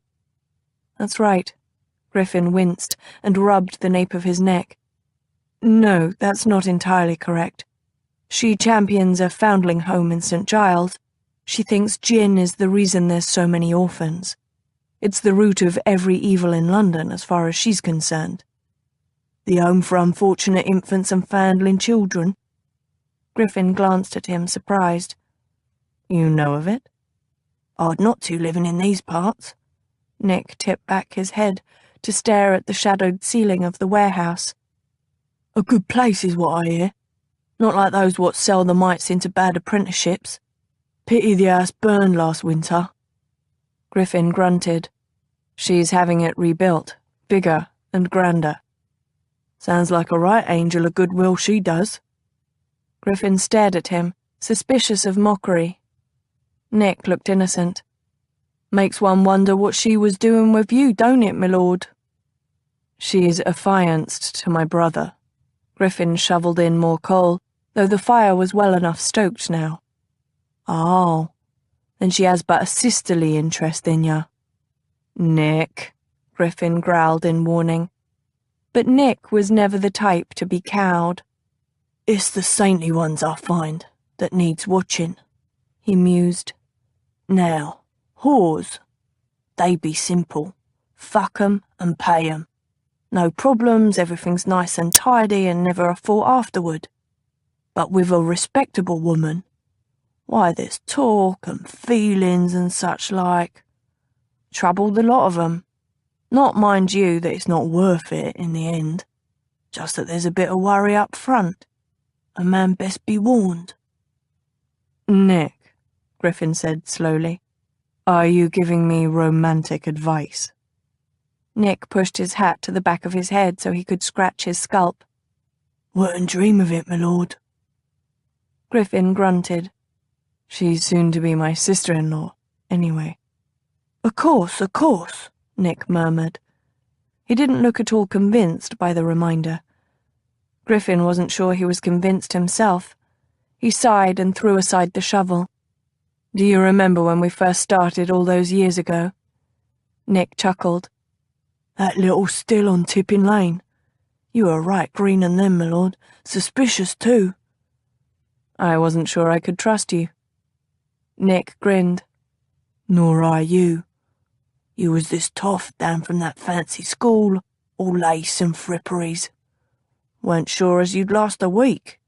Speaker 3: "That's right." Griffin winced and rubbed the nape of his neck. "No, that's not entirely correct. She champions a foundling home in St. Giles. She thinks gin is the reason there's so many orphans. It's the root of every evil in London, as far as she's concerned." "The home for unfortunate infants and foundling children?" Griffin glanced at him, surprised. "You know of it?"
Speaker 4: Hard not to, living in these parts. Nick tipped back his head to stare at the shadowed ceiling of the warehouse. A good place is what I hear. Not like those what sell the mites into bad apprenticeships. Pity the house burned last winter.
Speaker 3: Griffin grunted. She's having it rebuilt, bigger and grander.
Speaker 4: Sounds like a right angel of goodwill she does.
Speaker 3: Griffin stared at him, suspicious of mockery. Nick looked innocent.
Speaker 4: Makes one wonder what she was doing with you, don't it, my lord?
Speaker 3: She's affianced to my brother. Griffin shoveled in more coal, though the fire was well enough stoked now.
Speaker 4: Oh, then she has but a sisterly interest in ya.
Speaker 3: Nick, Griffin growled in warning. But Nick was never the type to be cowed.
Speaker 4: It's the saintly ones I find that needs watching,
Speaker 3: he mused.
Speaker 4: Now, whores, they be simple. Fuck 'em and pay 'em. No problems, everything's nice and tidy and never a thought afterward. But with a respectable woman, why, there's talk and feelings and such like. Trouble the lot of 'em. Not, mind you, that it's not worth it in the end. Just that there's a bit of worry up front. A man best be warned.
Speaker 3: Nick, Griffin said slowly, are you giving me romantic advice? Nick pushed his hat to the back of his head so he could scratch his scalp.
Speaker 4: Wouldn't dream of it, my lord.
Speaker 3: Griffin grunted. She's soon to be my sister-in-law, anyway.
Speaker 4: Of course, Nick murmured.
Speaker 3: He didn't look at all convinced by the reminder. Griffin wasn't sure he was convinced himself. He sighed and threw aside the shovel. Do you remember when we first started all those years ago? Nick chuckled.
Speaker 4: That little still on Tipping Lane. You were right green on them, my lord. Suspicious, too.
Speaker 3: I wasn't sure I could trust you. Nick grinned.
Speaker 4: Nor I you. You was this toff down from that fancy school, all lace and fripperies. Weren't sure as you'd last a week.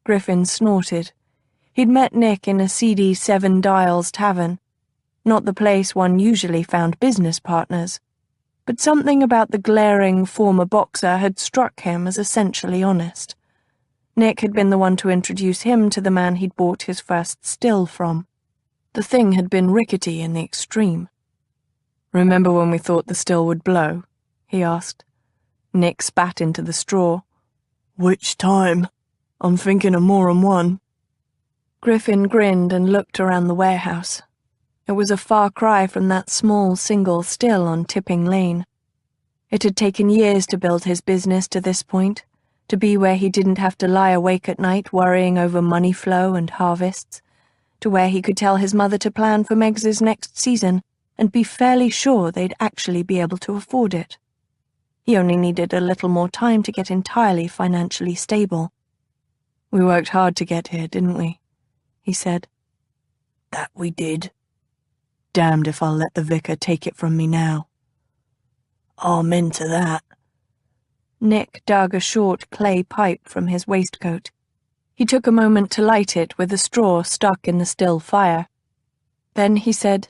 Speaker 3: Griffin snorted. He'd met Nick in a seedy Seven Dials tavern, not the place one usually found business partners, but something about the glaring former boxer had struck him as essentially honest. Nick had been the one to introduce him to the man he'd bought his first still from. The thing had been rickety in the extreme. Remember when we thought the still would blow? He asked. Nick spat into the straw.
Speaker 4: Which time? I'm thinking of more than one.
Speaker 3: Griffin grinned and looked around the warehouse. It was a far cry from that small single still on Tipping Lane. It had taken years to build his business to this point, to be where he didn't have to lie awake at night worrying over money flow and harvests, to where he could tell his mother to plan for Meg's next season and be fairly sure they'd actually be able to afford it. He only needed a little more time to get entirely financially stable. We worked hard to get here, didn't we? He said.
Speaker 4: That we did. Damned if I'll let the vicar take it from me now. Amen to that.
Speaker 3: Nick dug a short clay pipe from his waistcoat. He took a moment to light it with a straw stuck in the still fire. Then he said,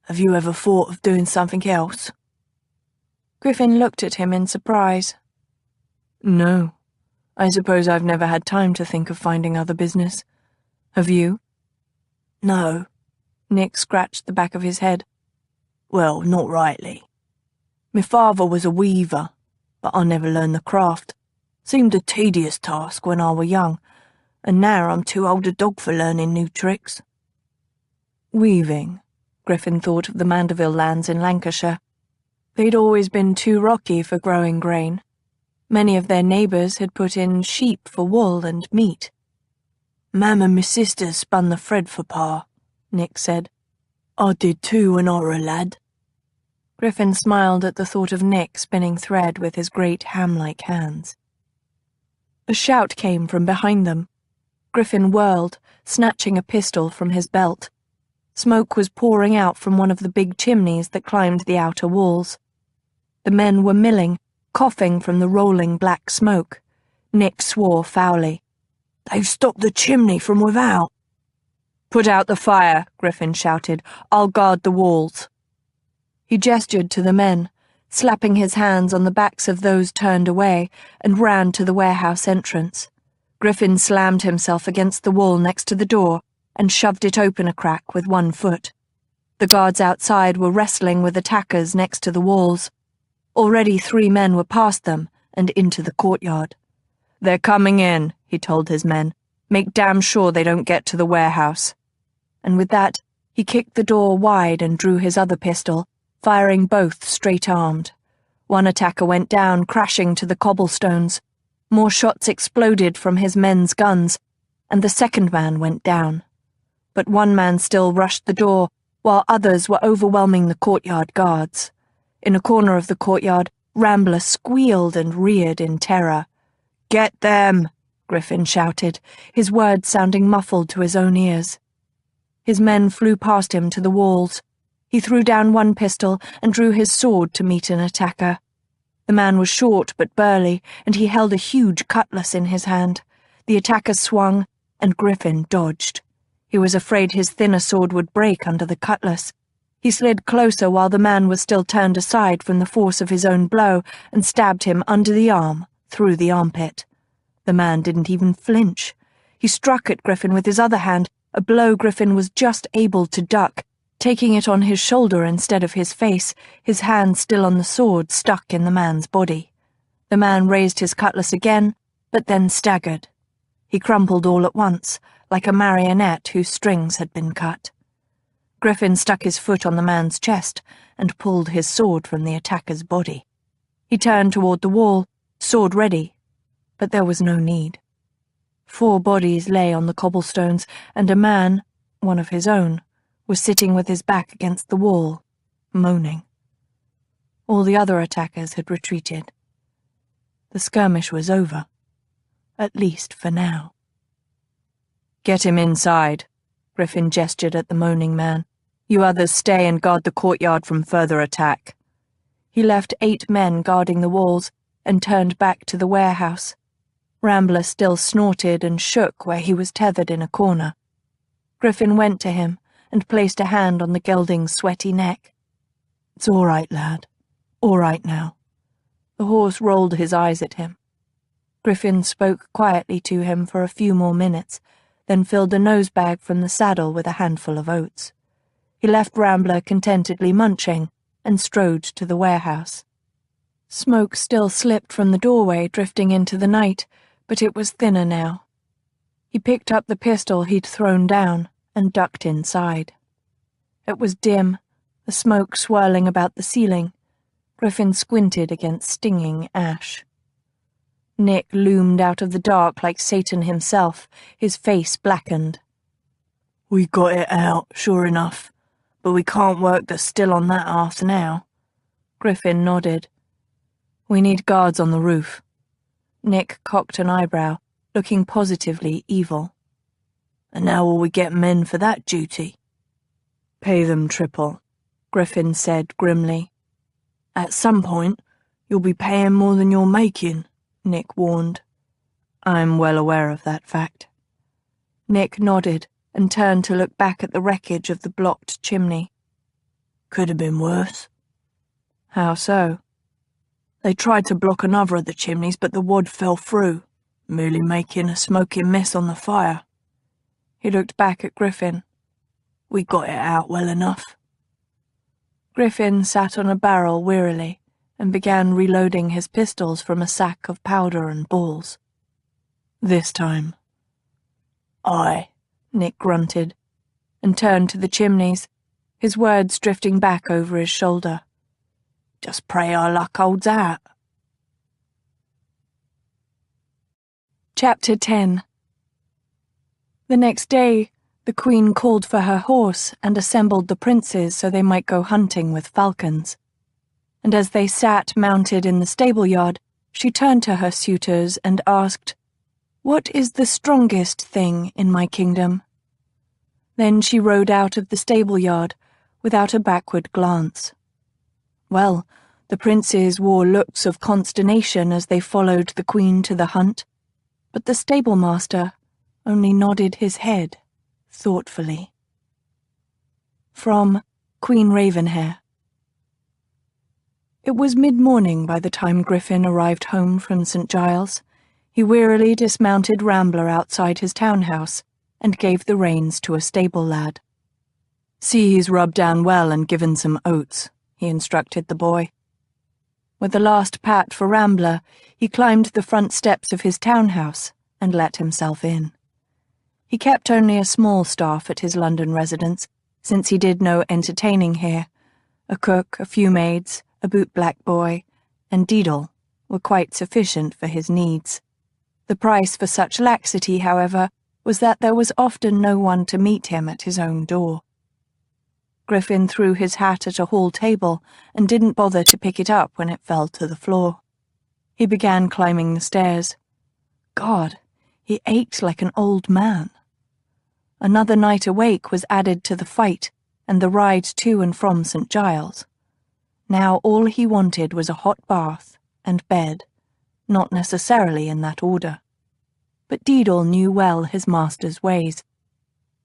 Speaker 4: Have you ever thought of doing something else?
Speaker 3: Griffin looked at him in surprise. No. I suppose I've never had time to think of finding other business. Have you?
Speaker 4: No.
Speaker 3: Nick scratched the back of his head.
Speaker 4: Well, not rightly. Me father was a weaver, but I never learned the craft. Seemed a tedious task when I were young, and now I'm too old a dog for learning new tricks.
Speaker 3: Weaving, Griffin thought of the Mandeville lands in Lancashire. They'd always been too rocky for growing grain. Many of their neighbours had put in sheep for wool and meat.
Speaker 4: Mam and me sisters spun the thread for Pa, Nick said. I did too when I were a lad.
Speaker 3: Griffin smiled at the thought of Nick spinning thread with his great ham-like hands. A shout came from behind them. Griffin whirled, snatching a pistol from his belt. Smoke was pouring out from one of the big chimneys that climbed the outer walls. The men were milling, coughing from the rolling black smoke. Nick swore foully.
Speaker 4: They've stopped the chimney from without.
Speaker 3: "Put out the fire," Griffin shouted. "I'll guard the walls." He gestured to the men, slapping his hands on the backs of those turned away, and ran to the warehouse entrance. Griffin slammed himself against the wall next to the door and shoved it open a crack with one foot. The guards outside were wrestling with attackers next to the walls. Already 3 men were past them and into the courtyard. "They're coming in," he told his men. "Make damn sure they don't get to the warehouse." And with that, he kicked the door wide and drew his other pistol, firing both straight-armed. One attacker went down, crashing to the cobblestones. More shots exploded from his men's guns, and the second man went down. But one man still rushed the door, while others were overwhelming the courtyard guards. In a corner of the courtyard, Rambler squealed and reared in terror. "Get them!" Griffin shouted, his words sounding muffled to his own ears. His men flew past him to the walls. He threw down one pistol and drew his sword to meet an attacker. The man was short but burly, and he held a huge cutlass in his hand. The attacker swung, and Griffin dodged. He was afraid his thinner sword would break under the cutlass. He slid closer while the man was still turned aside from the force of his own blow and stabbed him under the arm, through the armpit. The man didn't even flinch. He struck at Griffin with his other hand, a blow Griffin was just able to duck, taking it on his shoulder instead of his face, his hand still on the sword stuck in the man's body. The man raised his cutlass again, but then staggered. He crumpled all at once, like a marionette whose strings had been cut. Griffin stuck his foot on the man's chest and pulled his sword from the attacker's body. He turned toward the wall, sword ready, but there was no need. 4 bodies lay on the cobblestones, and a man, one of his own, was sitting with his back against the wall, moaning. All the other attackers had retreated. The skirmish was over, at least for now. "Get him inside," Griffin gestured at the moaning man. "You others stay and guard the courtyard from further attack." He left 8 men guarding the walls and turned back to the warehouse. Rambler still snorted and shook where he was tethered in a corner. Griffin went to him and placed a hand on the gelding's sweaty neck. "It's all right, lad. All right now." The horse rolled his eyes at him. Griffin spoke quietly to him for a few more minutes, then filled a nosebag from the saddle with a handful of oats. He left Rambler contentedly munching and strode to the warehouse. Smoke still slipped from the doorway, drifting into the night, but it was thinner now. He picked up the pistol he'd thrown down and ducked inside. It was dim, the smoke swirling about the ceiling. Griffin squinted against stinging ash. Nick loomed out of the dark like Satan himself, his face blackened. "We got it out, sure enough, but we can't work the still on that hearth now." Griffin nodded. "We need guards on the roof." Nick cocked an eyebrow, looking positively evil. "And how will we get men for that duty?" "Pay them triple," Griffin said grimly. "At some point, you'll be paying more than you're making," Nick warned. "I'm well aware of that fact." Nick nodded and turned to look back at the wreckage of the blocked chimney. "Could have been worse." "How so?" "They tried to block another of the chimneys, but the wad fell through, merely making a smoking mess on the fire." He looked back at Griffin. "We got it out well enough." Griffin sat on a barrel wearily and began reloading his pistols from a sack of powder and balls. "This time." "Aye," Nick grunted, and turned to the chimneys, his words drifting back over his shoulder. "Just pray our luck holds out." Chapter 10. The next day, the Queen called for her horse and assembled the princes so they might go hunting with falcons. And as they sat mounted in the stable-yard, she turned to her suitors and asked, "What is the strongest thing in my kingdom?" Then she rode out of the stable-yard without a backward glance. Well, the princes wore looks of consternation as they followed the Queen to the hunt, but the stable-master only nodded his head
Speaker 2: thoughtfully. From Queen Ravenhair. It was mid-morning by the time Griffin arrived home from St. Giles. He wearily dismounted Rambler outside his townhouse and gave the reins to a stable lad. "See he's rubbed down well and given some oats," he instructed the boy. With a last pat for Rambler, he climbed the front steps of his townhouse and let himself in. He kept only a small staff at his London residence, since he did no entertaining here. A cook, a few maids, a bootblack boy, and Deedle were quite sufficient for his needs. The price for such laxity, however, was that there was often no one to meet him at his own door. Griffin threw his hat at a hall table and didn't bother to pick it up when it fell to the floor. He began climbing the stairs. God, he ached like an old man. Another night awake was added to the fight and the ride to and from St. Giles. Now all he wanted was a hot bath and bed, not necessarily in that order. But Deedle knew well his master's ways.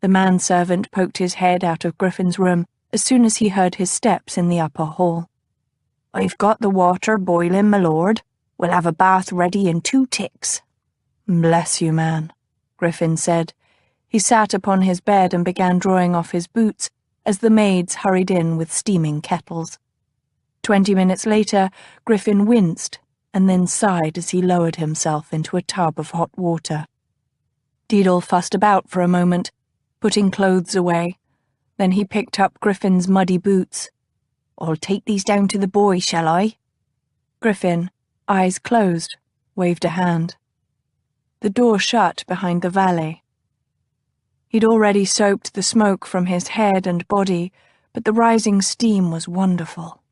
Speaker 2: The manservant poked his head out of Griffin's room as soon as he heard his steps in the upper hall. "I've got the water boiling, my lord. We'll have a bath ready in 2 ticks. "Bless you, man," Griffin said. He sat upon his bed and began drawing off his boots as the maids hurried in with steaming kettles. 20 minutes later, Griffin winced and then sighed as he lowered himself into a tub of hot water. Deedle fussed about for a moment, putting clothes away. Then he picked up Griffin's muddy boots. "I'll take these down to the boy, shall I?" Griffin, eyes closed, waved a hand. The door shut behind the valet. He'd already soaked the smoke from his head and body, but the rising steam was wonderful.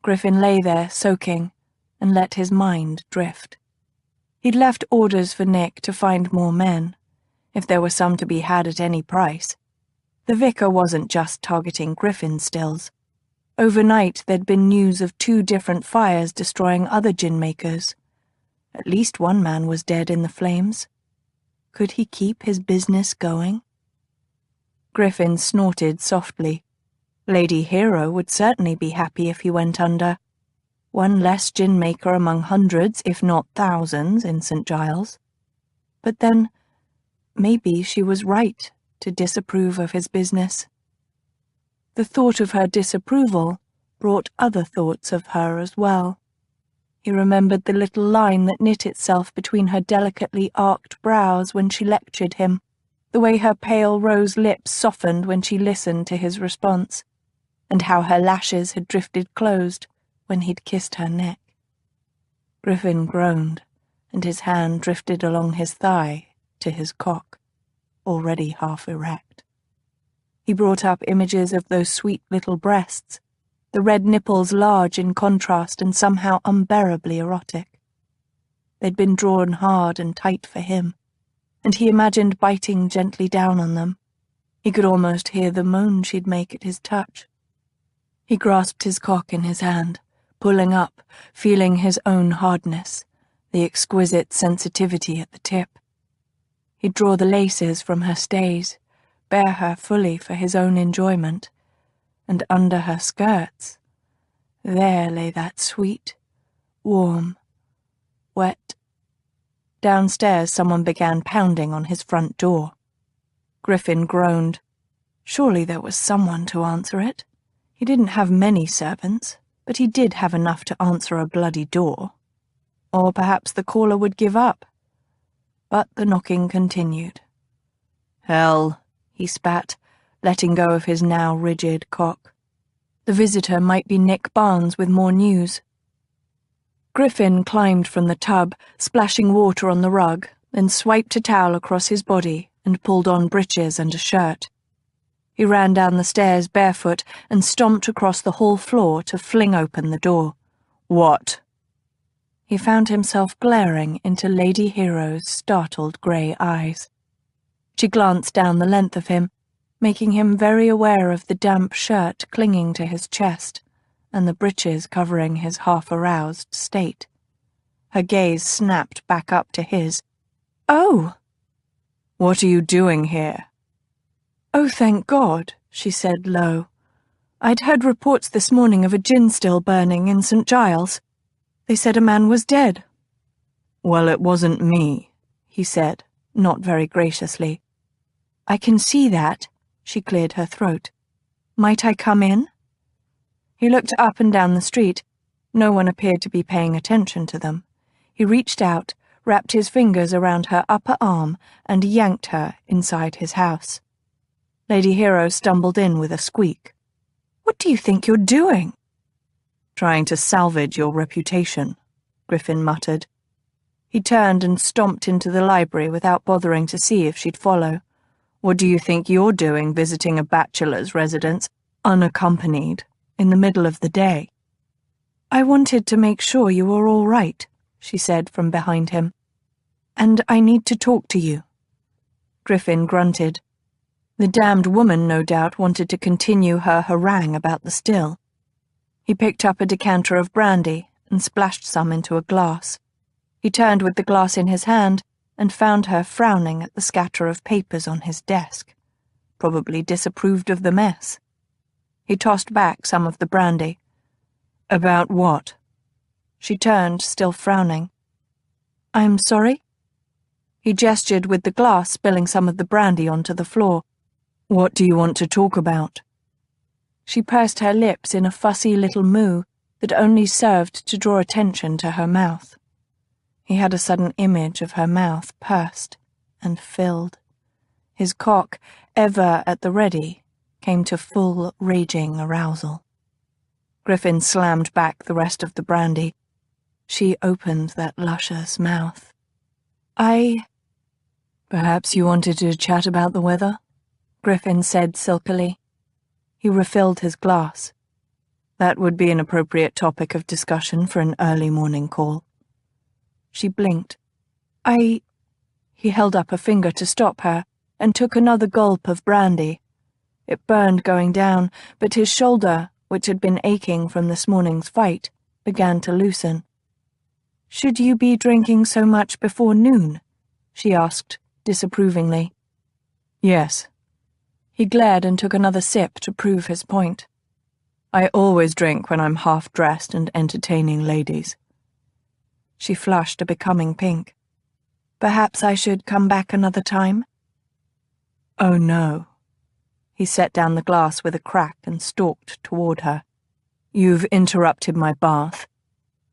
Speaker 2: Griffin lay there, soaking, and let his mind drift. He'd left orders for Nick to find more men, if there were some to be had at any price. The vicar wasn't just targeting Griffin stills. Overnight there'd been news of 2 different fires destroying other gin makers. At least one man was dead in the flames. Could he keep his business going? Griffin snorted softly. Lady Hero would certainly be happy if he went under. One less gin maker among hundreds, if not thousands, in St. Giles. But then, maybe she was right to disapprove of his business. The thought of her disapproval brought other thoughts of her as well. He remembered the little line that knit itself between her delicately arched brows when she lectured him, the way her pale rose lips softened when she listened to his response, and how her lashes had drifted closed when he'd kissed her neck. Griffin groaned, and his hand drifted along his thigh to his cock, already half erect. He brought up images of those sweet little breasts, the red nipples large in contrast and somehow unbearably erotic. They'd been drawn hard and tight for him, and he imagined biting gently down on them. He could almost hear the moan she'd make at his touch. He grasped his cock in his hand, pulling up, feeling his own hardness, the exquisite sensitivity at the tip. He'd draw the laces from her stays, bare her fully for his own enjoyment, and under her skirts, there lay that sweet, warm, wet. Downstairs someone began pounding on his front door. Griffin groaned. Surely there was someone to answer it. He didn't have many servants, but he did have enough to answer a bloody door. Or perhaps the caller would give up. But the knocking continued. "Hell," he spat, letting go of his now rigid cock. The visitor might be Nick Barnes with more news. Griffin climbed from the tub, splashing water on the rug, then swiped a towel across his body and pulled on breeches and a shirt. He ran down the stairs barefoot and stomped across the hall floor to fling open the door. "What?" He found himself glaring into Lady Hero's startled grey eyes. She glanced down the length of him, making him very aware of the damp shirt clinging to his chest and the breeches covering his half-aroused state. Her gaze snapped back up to his. "Oh!" "What are you doing here?"
Speaker 4: "Oh, thank God," she said low. "I'd heard reports this morning of a gin still burning in St. Giles. They said a man was dead."
Speaker 3: "Well, it wasn't me," he said, not very graciously.
Speaker 4: "I can see that," she cleared her throat. "Might I come in?" He looked up and down the street. No one appeared to be paying attention to them. He reached out, wrapped his fingers around her upper arm, and yanked her inside his house. Lady Hero stumbled in with a squeak. "What do you think you're doing?"
Speaker 3: "Trying to salvage your reputation," Griffin muttered.
Speaker 4: He turned and stomped into the library without bothering to see if she'd follow.
Speaker 3: "What do you think you're doing visiting a bachelor's residence, unaccompanied, in the middle of the day?"
Speaker 4: "I wanted to make sure you were all right," she said from behind him. "And I need to talk to you." Griffin grunted. The damned woman, no doubt, wanted to continue her harangue about the still. He picked up a decanter of brandy and splashed some into a glass. He turned with the glass in his hand and found her frowning at the scatter of papers on his desk. Probably disapproved of the mess. He tossed back some of the brandy.
Speaker 3: "About what?"
Speaker 4: She turned, still frowning. "I'm sorry?" He gestured with the glass, spilling some of the brandy onto the floor.
Speaker 3: "What do you want to talk about?"
Speaker 4: She pursed her lips in a fussy little moo that only served to draw attention to her mouth. He had a sudden image of her mouth pursed and filled. His cock, ever at the ready, came to full raging arousal. Griffin slammed back the rest of the brandy. She opened that luscious mouth.
Speaker 3: "Perhaps you wanted to chat about the weather?"
Speaker 4: Griffin said silkily. He refilled his glass.
Speaker 3: "That would be an appropriate topic of discussion for an early morning call."
Speaker 4: She blinked. He held up a finger to stop her and took another gulp of brandy. It burned going down, but his shoulder, which had been aching from this morning's fight, began to loosen. "Should you be drinking so much before noon?" she asked, disapprovingly.
Speaker 3: "Yes."
Speaker 4: He glared and took another sip to prove his point.
Speaker 3: "I always drink when I'm half-dressed and entertaining ladies."
Speaker 4: She flushed a becoming pink. "Perhaps I should come back another time?"
Speaker 3: "Oh, no."
Speaker 4: He set down the glass with a crack and stalked toward her.
Speaker 3: "You've interrupted my bath.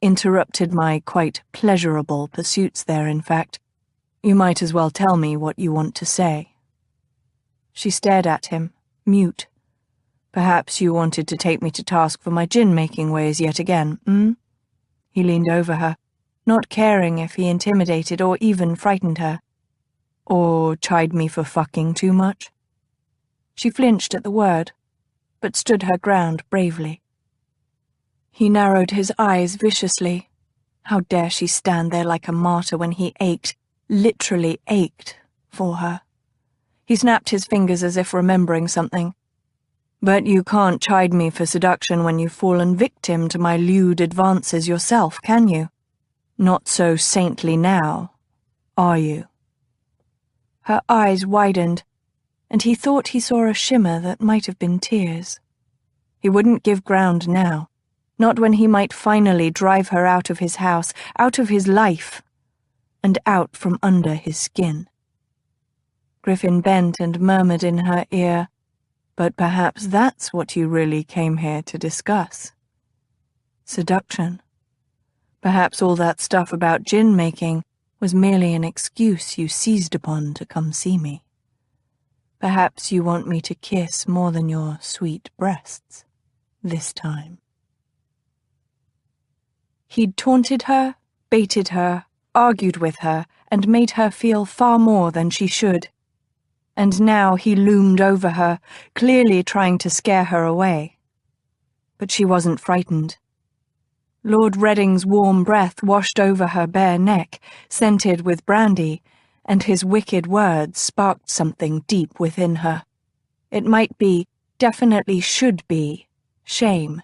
Speaker 3: Interrupted my quite pleasurable pursuits there, in fact. You might as well tell me what you want to say."
Speaker 4: She stared at him, mute.
Speaker 3: "Perhaps you wanted to take me to task for my gin-making ways yet again,
Speaker 4: He leaned over her, not caring if he intimidated or even frightened her.
Speaker 3: "Or chide me for fucking too much?"
Speaker 4: She flinched at the word, but stood her ground bravely. He narrowed his eyes viciously. How dare she stand there like a martyr when he ached, literally ached, for her. He snapped his fingers as if remembering something.
Speaker 3: "But you can't chide me for seduction when you've fallen victim to my lewd advances yourself, can you? Not so saintly now, are you?"
Speaker 4: Her eyes widened, and he thought he saw a shimmer that might have been tears. He wouldn't give ground now, not when he might finally drive her out of his house, out of his life, and out from under his skin. Griffin bent and murmured in her ear,
Speaker 3: "But perhaps that's what you really came here to discuss. Seduction. Perhaps all that stuff about gin-making was merely an excuse you seized upon to come see me. Perhaps you want me to kiss more than your sweet breasts, this time."
Speaker 4: He'd taunted her, baited her, argued with her, and made her feel far more than she should. And now he loomed over her, clearly trying to scare her away. But she wasn't frightened. Lord Redding's warm breath washed over her bare neck, scented with brandy, and his wicked words sparked something deep within her. It might be, definitely should be, shame,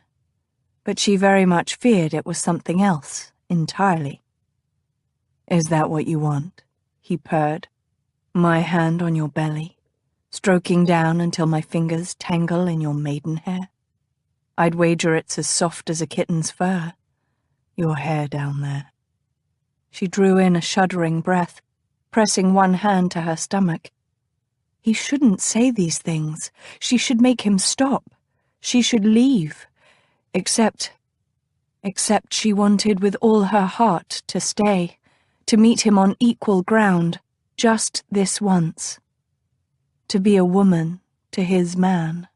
Speaker 4: but she very much feared it was something else entirely.
Speaker 3: "Is that what you want?" he purred. "My hand on your belly, stroking down until my fingers tangle in your maidenhair. I'd wager it's as soft as a kitten's fur, your hair down there. She drew in a shuddering breath, pressing one hand to her stomach. He shouldn't say these things. She should make him stop. She should leave. Except she wanted with all her heart to stay, to meet him on equal ground, just this once. To be a woman to his man.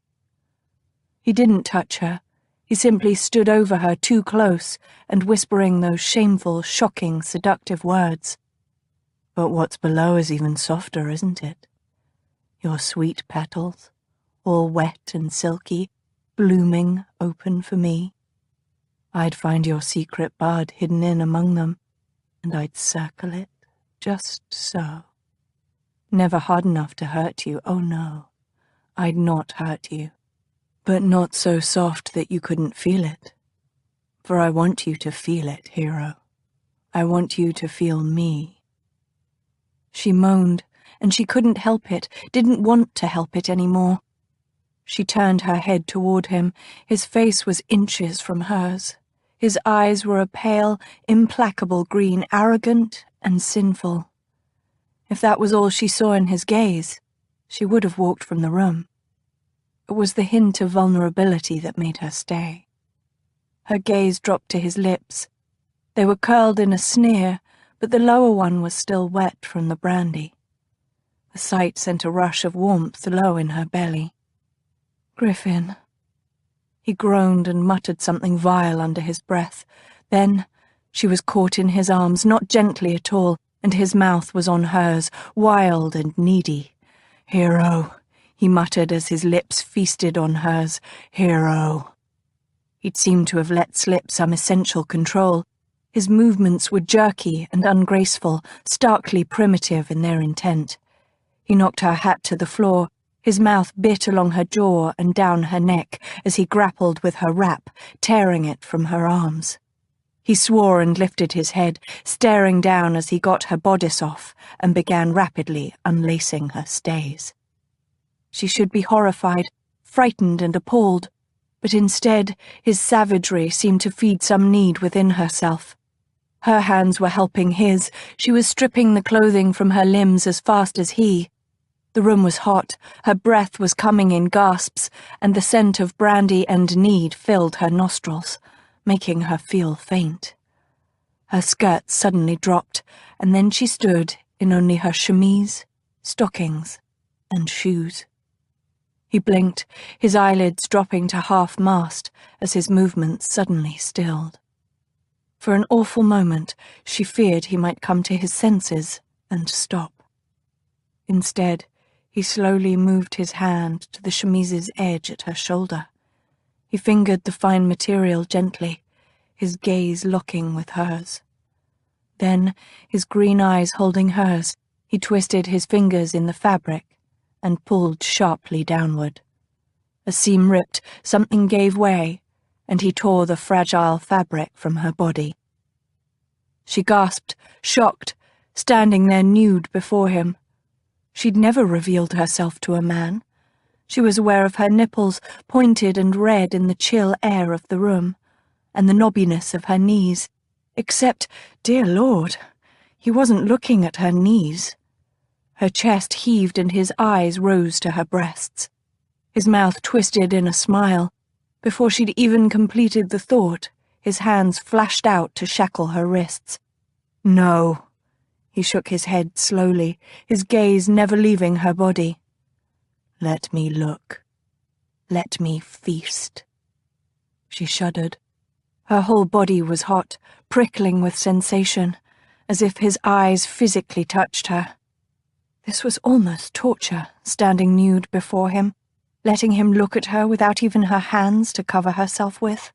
Speaker 3: He didn't touch her. He simply stood over her too close and whispering those shameful, shocking, seductive words. But what's below is even softer, isn't it? Your sweet petals, all wet and silky, blooming open for me. I'd find your secret bud hidden in among them, and I'd circle it just so. Never hard enough to hurt you, oh no, I'd not hurt you. But not so soft that you couldn't feel it. For I want you to feel it, hero. I want you to feel me. She moaned, and she couldn't help it, didn't want to help it anymore. She turned her head toward him. His face was inches from hers. His eyes were a pale, implacable green, arrogant and sinful. If that was all she saw in his gaze, she would have walked from the room. It was the hint of vulnerability that made her stay. Her gaze dropped to his lips. They were curled in a sneer, but the lower one was still wet from the brandy. The sight sent a rush of warmth low in her belly. Griffin. He groaned and muttered something vile under his breath. Then she was caught in his arms, not gently at all, and his mouth was on hers, wild and needy. Hero, he muttered as his lips feasted on hers. Hero. He'd seemed to have let slip some essential control. His movements were jerky and ungraceful, starkly primitive in their intent. He knocked her hat to the floor. His mouth bit along her jaw and down her neck as he grappled with her wrap, tearing it from her arms. He swore and lifted his head, staring down as he got her bodice off and began rapidly unlacing her stays. She should be horrified, frightened and appalled, but instead his savagery seemed to feed some need within herself. Her hands were helping his. She was stripping the clothing from her limbs as fast as he. The room was hot, her breath was coming in gasps, and the scent of brandy and need filled her nostrils, making her feel faint. Her skirt suddenly dropped, and then she stood in only her chemise, stockings, and shoes. He blinked, his eyelids dropping to half-mast as his movements suddenly stilled. For an awful moment, she feared he might come to his senses and stop. Instead, he slowly moved his hand to the chemise's edge at her shoulder. He fingered the fine material gently, his gaze locking with hers. Then, his green eyes holding hers, he twisted his fingers in the fabric and pulled sharply downward. A seam ripped, something gave way, and he tore the fragile fabric from her body. She gasped, shocked, standing there nude before him. She'd never revealed herself to a man. She was aware of her nipples, pointed and red in the chill air of the room, and the knobbiness of her knees, except, dear Lord, he wasn't looking at her knees. Her chest heaved and his eyes rose to her breasts. His mouth twisted in a smile. Before she'd even completed the thought, his hands flashed out to shackle her wrists. No. He shook his head slowly, his gaze never leaving her body. Let me look. Let me feast. She shuddered. Her whole body was hot, prickling with sensation, as if his eyes physically touched her. This was almost torture, standing nude before him, letting him look at her without even her hands to cover herself with.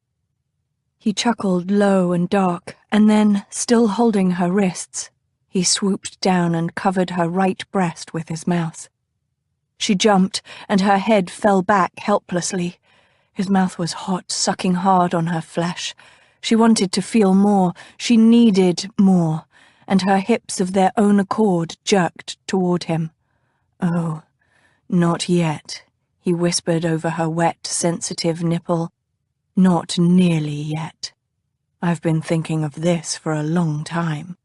Speaker 3: He chuckled low and dark, and then, still holding her wrists, he swooped down and covered her right breast with his mouth. She jumped, and her head fell back helplessly. His mouth was hot, sucking hard on her flesh. She wanted to feel more. She needed more, and her hips of their own accord jerked toward him. Oh, Not yet, he whispered over her wet, sensitive nipple. Not nearly yet. I've been thinking of this for a long time.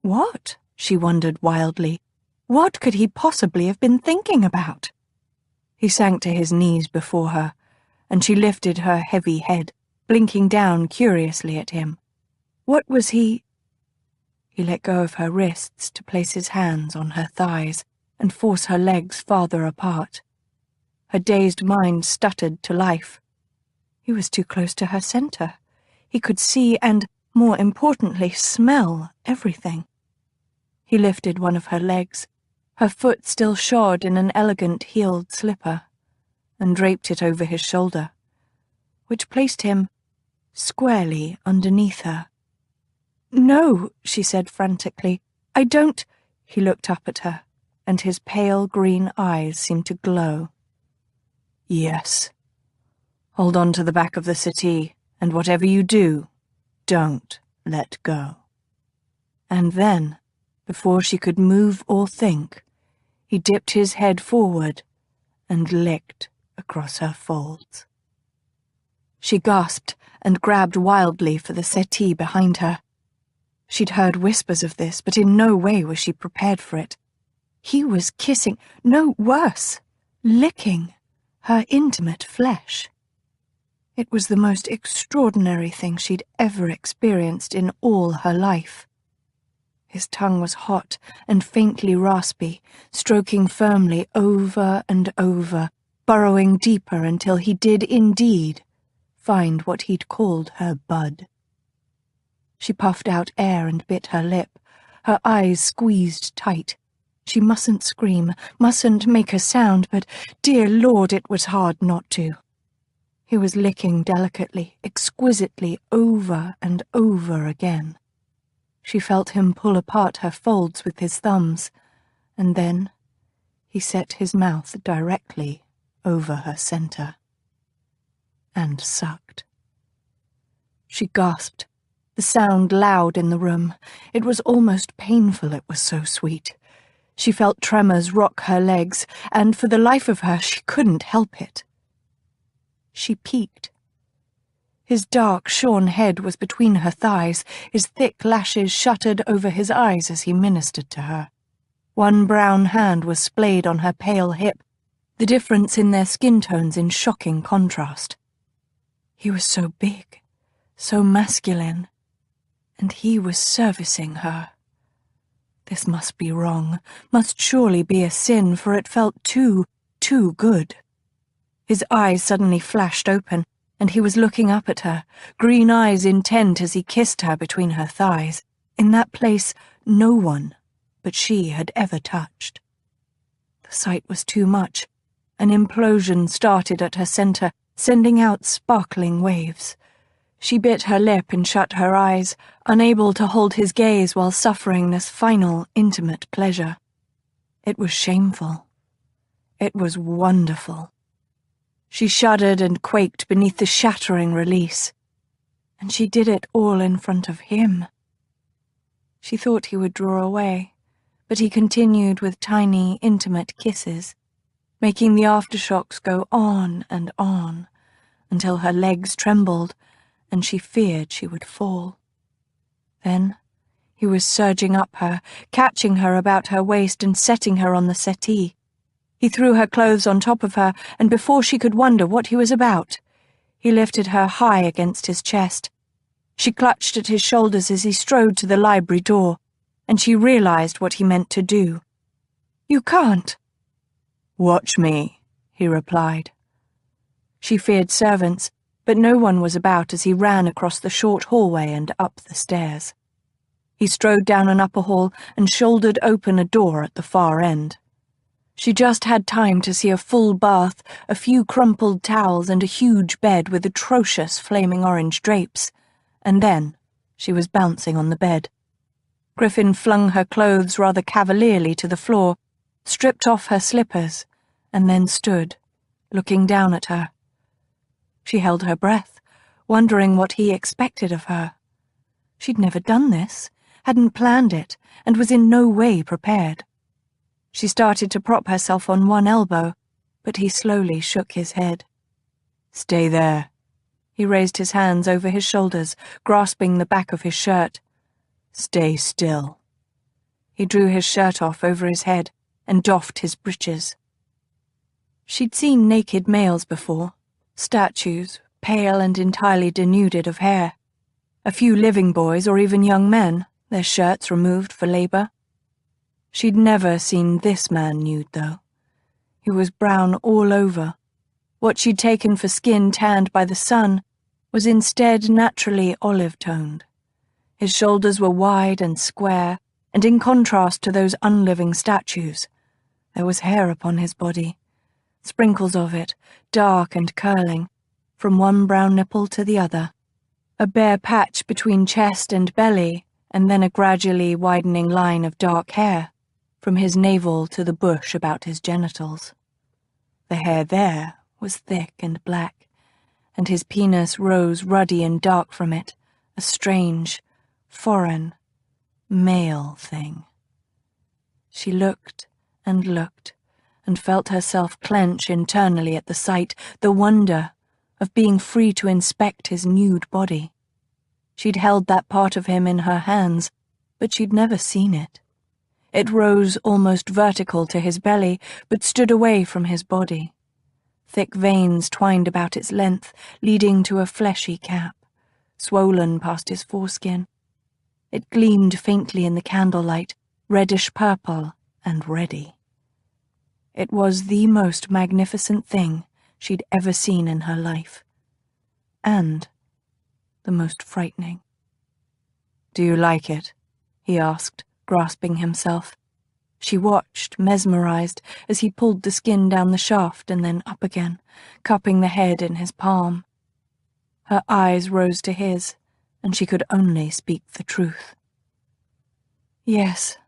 Speaker 3: What? She wondered wildly. What could he possibly have been thinking about? He sank to his knees before her, and she lifted her heavy head, blinking down curiously at him. What was he? He let go of her wrists to place his hands on her thighs and force her legs farther apart. Her dazed mind stuttered to life. He was too close to her center. He could see and, more importantly, smell everything. He lifted one of her legs, her foot still shod in an elegant heeled slipper, and draped it over his shoulder, which placed him squarely underneath her. "No," she said frantically. "I don't—" He looked up at her, and his pale green eyes seemed to glow. "Yes. Hold on to the back of the settee, and whatever you do, don't let go." And then, before she could move or think, he dipped his head forward and licked across her folds. She gasped and grabbed wildly for the settee behind her. She'd heard whispers of this, but in no way was she prepared for it. He was kissing, no, worse, licking her intimate flesh. It was the most extraordinary thing she'd ever experienced in all her life. His tongue was hot and faintly raspy, stroking firmly over and over, burrowing deeper until he did indeed find what he'd called her bud. She puffed out air and bit her lip, her eyes squeezed tight. She mustn't scream, mustn't make a sound, but, dear Lord, it was hard not to. He was licking delicately, exquisitely, over and over again. She felt him pull apart her folds with his thumbs, and then he set his mouth directly over her center. And sucked. She gasped, the sound loud in the room. It was almost painful, it was so sweet. She felt tremors rock her legs, and for the life of her she couldn't help it. She peeked. His dark, shorn head was between her thighs, his thick lashes shuttered over his eyes as he ministered to her. One brown hand was splayed on her pale hip, the difference in their skin tones in shocking contrast. He was so big, so masculine, and he was servicing her. This must be wrong, must surely be a sin, for it felt too good. His eyes suddenly flashed open, and he was looking up at her, green eyes intent as he kissed her between her thighs, in that place no one but she had ever touched. The sight was too much. An implosion started at her center, sending out sparkling waves. She bit her lip and shut her eyes, unable to hold his gaze while suffering this final, intimate pleasure. It was shameful. It was wonderful. She shuddered and quaked beneath the shattering release. And she did it all in front of him. She thought he would draw away, but he continued with tiny, intimate kisses, making the aftershocks go on and on, until her legs trembled, and she feared she would fall. Then he was surging up her, catching her about her waist and setting her on the settee. He threw her clothes on top of her, and before she could wonder what he was about, he lifted her high against his chest. She clutched at his shoulders as he strode to the library door, and she realized what he meant to do. "You can't." "Watch me," he replied. She feared servants, but no one was about as he ran across the short hallway and up the stairs. He strode down an upper hall and shouldered open a door at the far end. She just had time to see a full bath, a few crumpled towels, and a huge bed with atrocious flaming orange drapes, and then she was bouncing on the bed. Griffin flung her clothes rather cavalierly to the floor, stripped off her slippers, and then stood, looking down at her. She held her breath, wondering what he expected of her. She'd never done this, hadn't planned it, and was in no way prepared.
Speaker 2: She started to prop herself on one elbow, but he slowly shook his head.
Speaker 3: "Stay there."
Speaker 2: He raised his hands over his shoulders, grasping the back of his shirt.
Speaker 3: "Stay still."
Speaker 2: He drew his shirt off over his head and doffed his breeches. She'd seen naked males before, statues, pale and entirely denuded of hair. A few living boys or even young men, their shirts removed for labor. She'd never seen this man nude, though. He was brown all over. What she'd taken for skin tanned by the sun was instead naturally olive-toned. His shoulders were wide and square, and in contrast to those unliving statues, there was hair upon his body, sprinkles of it, dark and curling, from one brown nipple to the other, a bare patch between chest and belly, and then a gradually widening line of dark hair, from his navel to the bush about his genitals. The hair there was thick and black, and his penis rose ruddy and dark from it, a strange, foreign, male thing. She looked, and felt herself clench internally at the sight, the wonder of being free to inspect his nude body. She'd held that part of him in her hands, but she'd never seen it. It rose almost vertical to his belly, but stood away from his body. Thick veins twined about its length, leading to a fleshy cap, swollen past his foreskin. It gleamed faintly in the candlelight, reddish-purple and reddy. It was the most magnificent thing she'd ever seen in her life, and the most frightening.
Speaker 3: "Do you like it?"
Speaker 2: he asked, grasping himself. She watched, mesmerized, as he pulled the skin down the shaft and then up again, cupping the head in his palm. Her eyes rose to his, and she could only speak the truth. "Yes."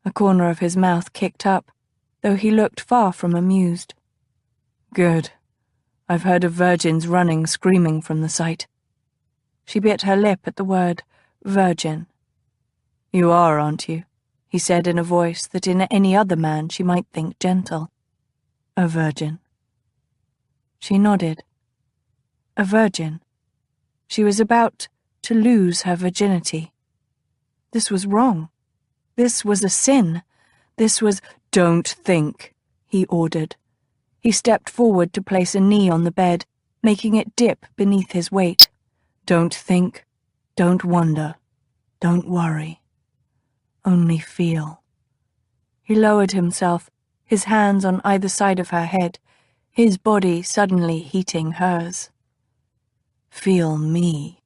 Speaker 2: A corner of his mouth kicked up, though he looked far from amused.
Speaker 3: "Good. I've heard of virgins running, screaming from the sight."
Speaker 2: She bit her lip at the word virgin.
Speaker 3: "You are, aren't you?"
Speaker 2: he said in a voice that in any other man she might think gentle.
Speaker 3: "A virgin."
Speaker 2: She nodded. A virgin. She was about to lose her virginity. This was wrong. This was a sin. This was—
Speaker 3: "Don't think,"
Speaker 2: he ordered. He stepped forward to place a knee on the bed, making it dip beneath his weight.
Speaker 3: "Don't think. Don't wonder. Don't worry. Only feel."
Speaker 2: He lowered himself, his hands on either side of her head, his body suddenly heating hers.
Speaker 3: "Feel me."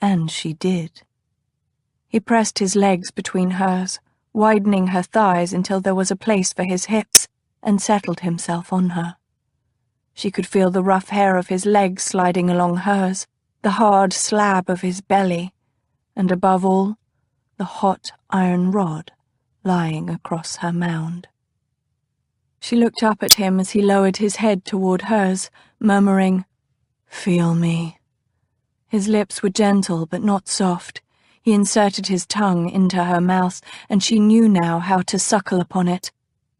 Speaker 2: And she did. He pressed his legs between hers, widening her thighs until there was a place for his hips, and settled himself on her. She could feel the rough hair of his legs sliding along hers, the hard slab of his belly, and above all, the hot iron rod lying across her mound. She looked up at him as he lowered his head toward hers, murmuring,
Speaker 3: "Feel me."
Speaker 2: His lips were gentle but not soft. He inserted his tongue into her mouth, and she knew now how to suckle upon it,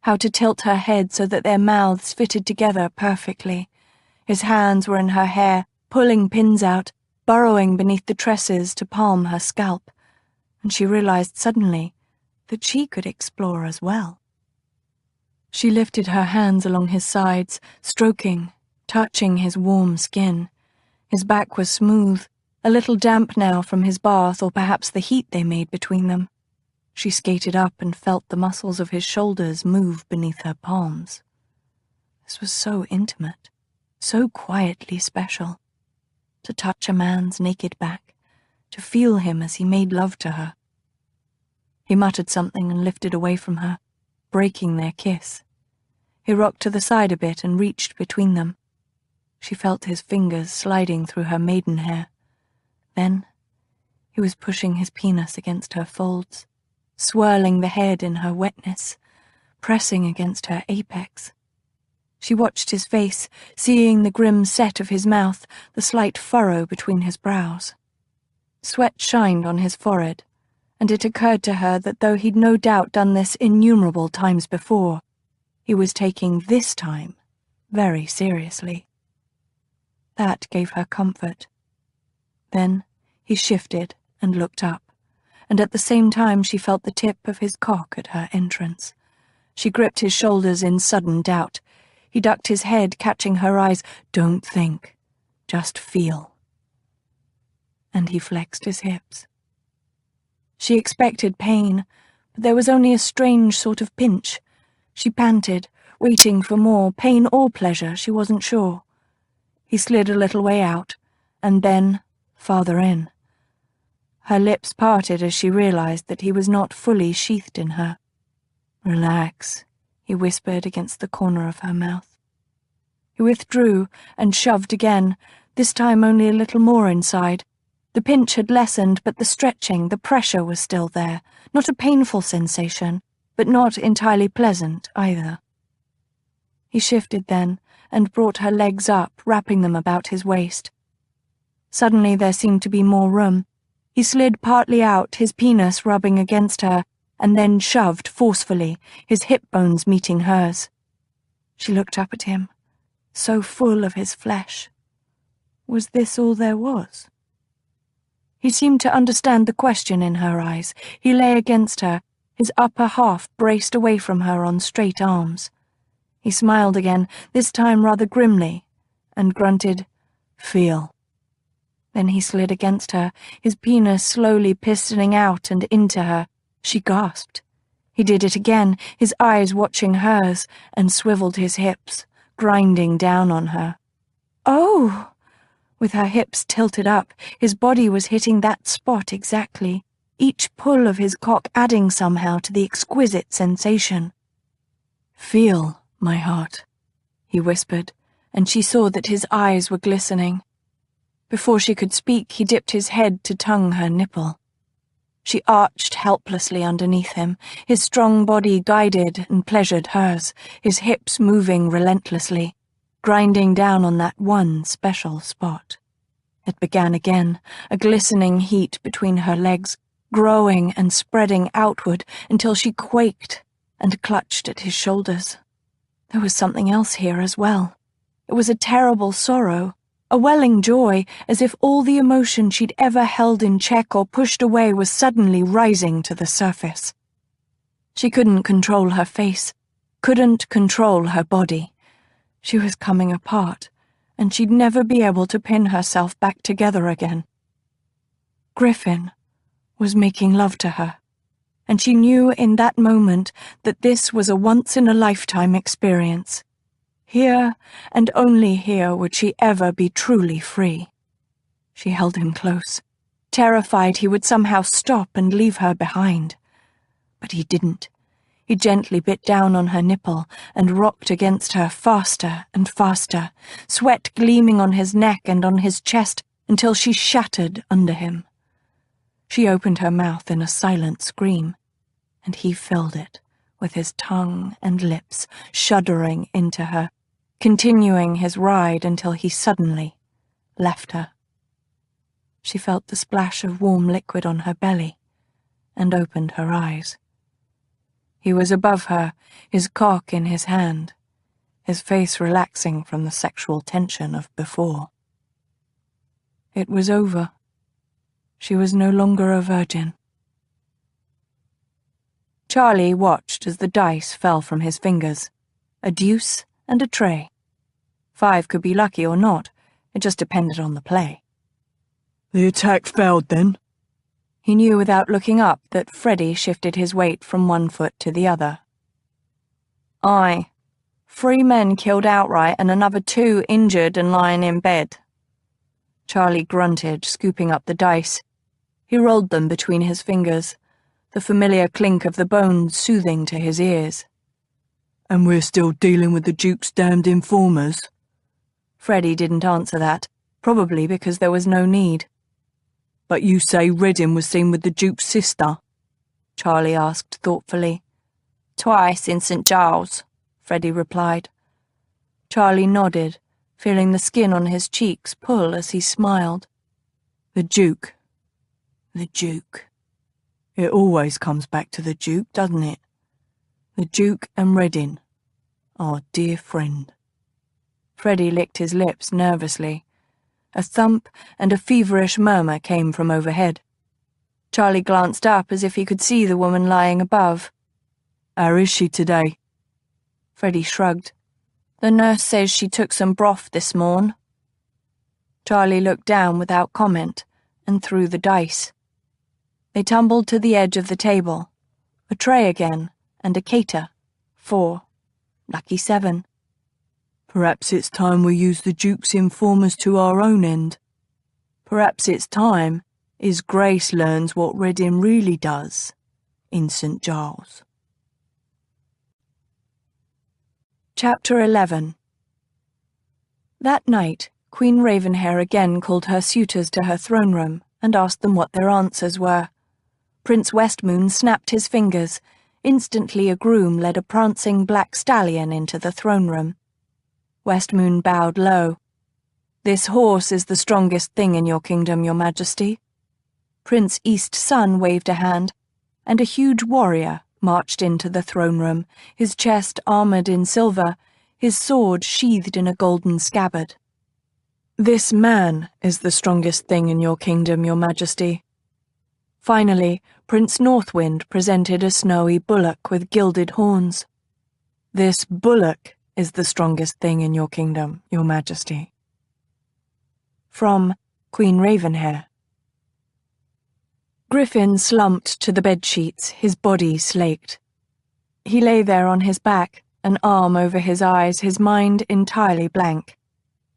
Speaker 2: how to tilt her head so that their mouths fitted together perfectly. His hands were in her hair, pulling pins out, burrowing beneath the tresses to palm her scalp, and she realized suddenly that she could explore as well. She lifted her hands along his sides, stroking, touching his warm skin. His back was smooth, a little damp now from his bath or perhaps the heat they made between them. She skated up and felt the muscles of his shoulders move beneath her palms. This was so intimate, so quietly special. To touch a man's naked back, to feel him as he made love to her. He muttered something and lifted away from her, breaking their kiss. He rocked to the side a bit and reached between them. She felt his fingers sliding through her maidenhair. Then he was pushing his penis against her folds, swirling the head in her wetness, pressing against her apex. She watched his face, seeing the grim set of his mouth, the slight furrow between his brows. Sweat shined on his forehead, and it occurred to her that though he'd no doubt done this innumerable times before, he was taking this time very seriously. That gave her comfort. Then he shifted and looked up, and at the same time she felt the tip of his cock at her entrance. She gripped his shoulders in sudden doubt. He ducked his head, catching her eyes. "Don't think. Just feel." And he flexed his hips. She expected pain, but there was only a strange sort of pinch. She panted, waiting for more, pain or pleasure, she wasn't sure. He slid a little way out, and then farther in. Her lips parted as she realized that he was not fully sheathed in her. "Relax," he whispered against the corner of her mouth. He withdrew and shoved again, this time only a little more inside. The pinch had lessened, but the stretching, the pressure was still there. Not a painful sensation, but not entirely pleasant either. He shifted then and brought her legs up, wrapping them about his waist. Suddenly there seemed to be more room. He slid partly out, his penis rubbing against her, and then shoved forcefully, his hip bones meeting hers. She looked up at him, so full of his flesh. Was this all there was? He seemed to understand the question in her eyes. He lay against her, his upper half braced away from her on straight arms. He smiled again, this time rather grimly, and grunted, "Feel." Then he slid against her, his penis slowly pistoning out and into her. She gasped. He did it again, his eyes watching hers, and swiveled his hips, grinding down on her. "Oh!" With her hips tilted up, his body was hitting that spot exactly, each pull of his cock adding somehow to the exquisite sensation. "Feel, my heart," he whispered, and she saw that his eyes were glistening. Before she could speak, he dipped his head to tongue her nipple. She arched helplessly underneath him, his strong body guided and pleasured hers, his hips moving relentlessly, grinding down on that one special spot. It began again, a glistening heat between her legs, growing and spreading outward until she quaked and clutched at his shoulders. There was something else here as well. It was a terrible sorrow, a welling joy, as if all the emotion she'd ever held in check or pushed away was suddenly rising to the surface. She couldn't control her face, couldn't control her body. She was coming apart, and she'd never be able to pin herself back together again. Griffin was making love to her, and she knew in that moment that this was a once-in-a-lifetime experience. Here, and only here, would she ever be truly free. She held him close, terrified he would somehow stop and leave her behind. But he didn't. He gently bit down on her nipple and rocked against her faster and faster, sweat gleaming on his neck and on his chest until she shattered under him. She opened her mouth in a silent scream, and he filled it with his tongue and lips, shuddering into her, continuing his ride until he suddenly left her. She felt the splash of warm liquid on her belly and opened her eyes. He was above her, his cock in his hand, his face relaxing from the sexual tension of before. It was over. She was no longer a virgin. Charlie watched as the dice fell from his fingers, a deuce and a tray. 5 could be lucky or not, it just depended on the play.
Speaker 4: "The attack failed, then?"
Speaker 2: He knew without looking up that Freddie shifted his weight from one foot to the other. "Aye. 3 men killed outright and another 2 injured and lying in bed." Charlie grunted, scooping up the dice. He rolled them between his fingers, the familiar clink of the bones soothing to his ears.
Speaker 4: "And we're still dealing with the Duke's damned informers?"
Speaker 2: Freddie didn't answer that, probably because there was no need.
Speaker 4: "But you say Reddin was seen with the Duke's sister?"
Speaker 2: Charlie asked thoughtfully. "Twice in St. Giles," Freddie replied. Charlie nodded, feeling the skin on his cheeks pull as he smiled.
Speaker 4: The Duke. The Duke." It always comes back to the Duke, doesn't it? The Duke and Reddin, our dear friend.
Speaker 3: Freddie licked his lips nervously. A thump and a feverish murmur came from overhead. Charlie glanced up as if he could see the woman lying above.
Speaker 4: How is she today?
Speaker 3: Freddie shrugged. The nurse says she took some broth this morn. Charlie looked down without comment and threw the dice. They tumbled to the edge of the table. A tray again, and a cater. 4. Lucky 7.
Speaker 4: Perhaps it's time we use the Duke's informers to our own end. Perhaps it's time His Grace learns what Reddin really does in St. Giles.
Speaker 3: Chapter 11. That night, Queen Ravenhair again called her suitors to her throne room and asked them what their answers were. Prince Westmoon snapped his fingers. Instantly a groom led a prancing black stallion into the throne room. Westmoon bowed low. "This horse is the strongest thing in your kingdom, your majesty." Prince East Sun waved a hand, and a huge warrior marched into the throne room, his chest armoured in silver, his sword sheathed in a golden scabbard. "This man is the strongest thing in your kingdom, your majesty." Finally, Prince Northwind presented a snowy bullock with gilded horns. "This bullock is the strongest thing in your kingdom, your majesty." From Queen Ravenhair. Griffin slumped to the bedsheets, his body slaked. He lay there on his back, an arm over his eyes, his mind entirely blank,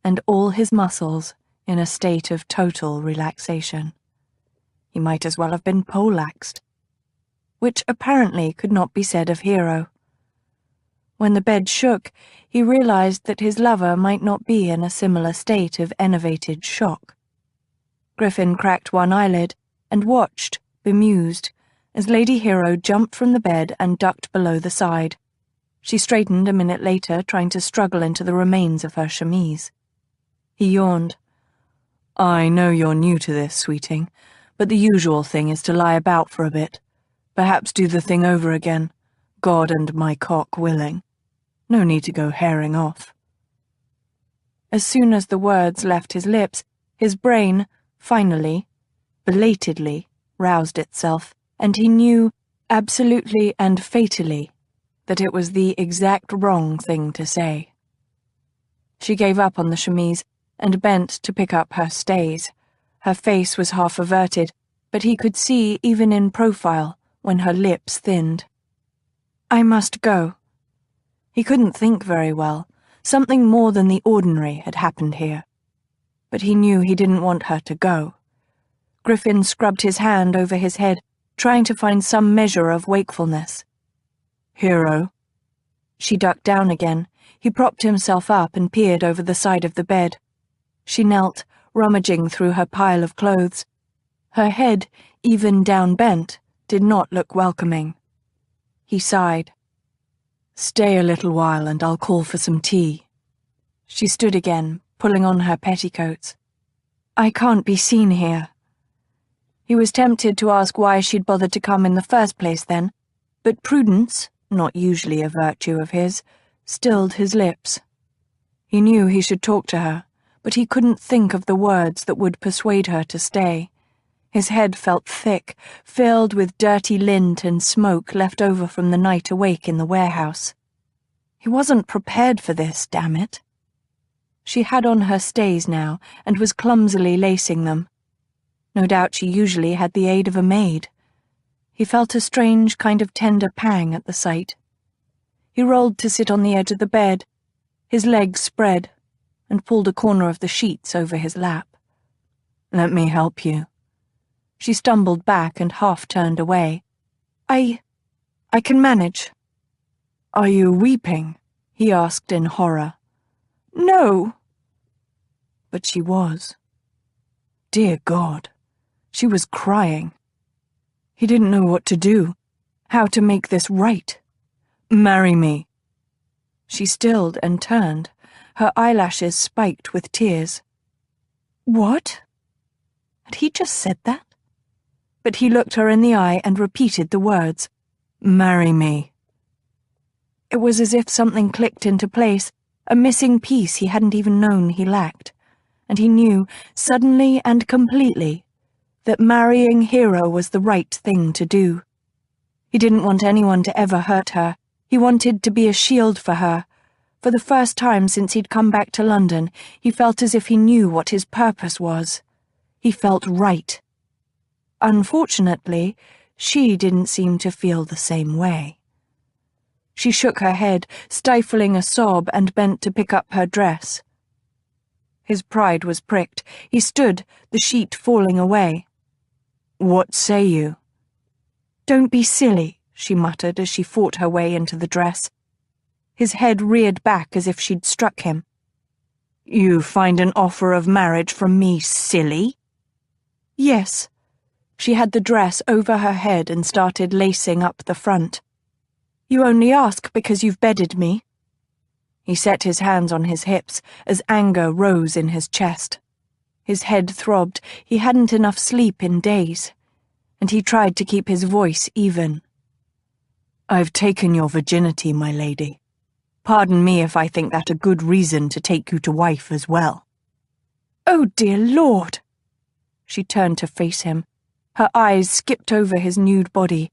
Speaker 3: and all his muscles in a state of total relaxation. He might as well have been poleaxed, which apparently could not be said of Hero. When the bed shook, he realized that his lover might not be in a similar state of enervated shock. Griffin cracked one eyelid and watched, bemused, as Lady Hero jumped from the bed and ducked below the side. She straightened a minute later, trying to struggle into the remains of her chemise. He yawned. "I know you're new to this, sweeting, but the usual thing is to lie about for a bit. Perhaps do the thing over again, God and my cock willing. No need to go herring off." As soon as the words left his lips, his brain, finally, belatedly, roused itself, and he knew, absolutely and fatally, that it was the exact wrong thing to say. She gave up on the chemise and bent to pick up her stays. Her face was half averted, but he could see even in profile when her lips thinned. "I must go." He couldn't think very well. Something more than the ordinary had happened here. But he knew he didn't want her to go. Griffin scrubbed his hand over his head, trying to find some measure of wakefulness. "Hero." She ducked down again. He propped himself up and peered over the side of the bed. She knelt, rummaging through her pile of clothes. Her head, even down bent, did not look welcoming. He sighed. "Stay a little while and I'll call for some tea." She stood again, pulling on her petticoats. "I can't be seen here." He was tempted to ask why she'd bothered to come in the first place then, but prudence, not usually a virtue of his, stilled his lips. He knew he should talk to her, but he couldn't think of the words that would persuade her to stay. His head felt thick, filled with dirty lint and smoke left over from the night awake in the warehouse. He wasn't prepared for this, damn it. She had on her stays now and was clumsily lacing them. No doubt she usually had the aid of a maid. He felt a strange kind of tender pang at the sight. He rolled to sit on the edge of the bed, his legs spread, and pulled a corner of the sheets over his lap. "Let me help you." She stumbled back and half turned away. I can manage." "Are you weeping?" he asked in horror. "No." But she was. Dear God, she was crying. He didn't know what to do, how to make this right. "Marry me." She stilled and turned, her eyelashes spiked with tears. What? Had he just said that?
Speaker 2: but he looked her in the eye and repeated the words, "Marry me." It was as if something clicked into place, a missing piece he hadn't even known he lacked, and he knew, suddenly and completely, that marrying Hero was the right thing to do. He didn't want anyone to ever hurt her. He wanted to be a shield for her. For the first time since he'd come back to London, he felt as if he knew what his purpose was. He felt right. Unfortunately, she didn't seem to feel the same way. She shook her head, stifling a sob, and bent to pick up her dress. His pride was pricked. He stood, the sheet falling away. "What say you?" "Don't be silly," she muttered as she fought her way into the dress. His head reared back as if she'd struck him. "You find an offer of marriage from me silly?" "Yes." She had the dress over her head and started lacing up the front. "You only ask because you've bedded me." He set his hands on his hips as anger rose in his chest. His head throbbed. He hadn't enough sleep in days, and he tried to keep his voice even. "I've taken your virginity, my lady. Pardon me if I think that a good reason to take you to wife as well." "Oh, dear Lord!" She turned to face him. Her eyes skipped over his nude body,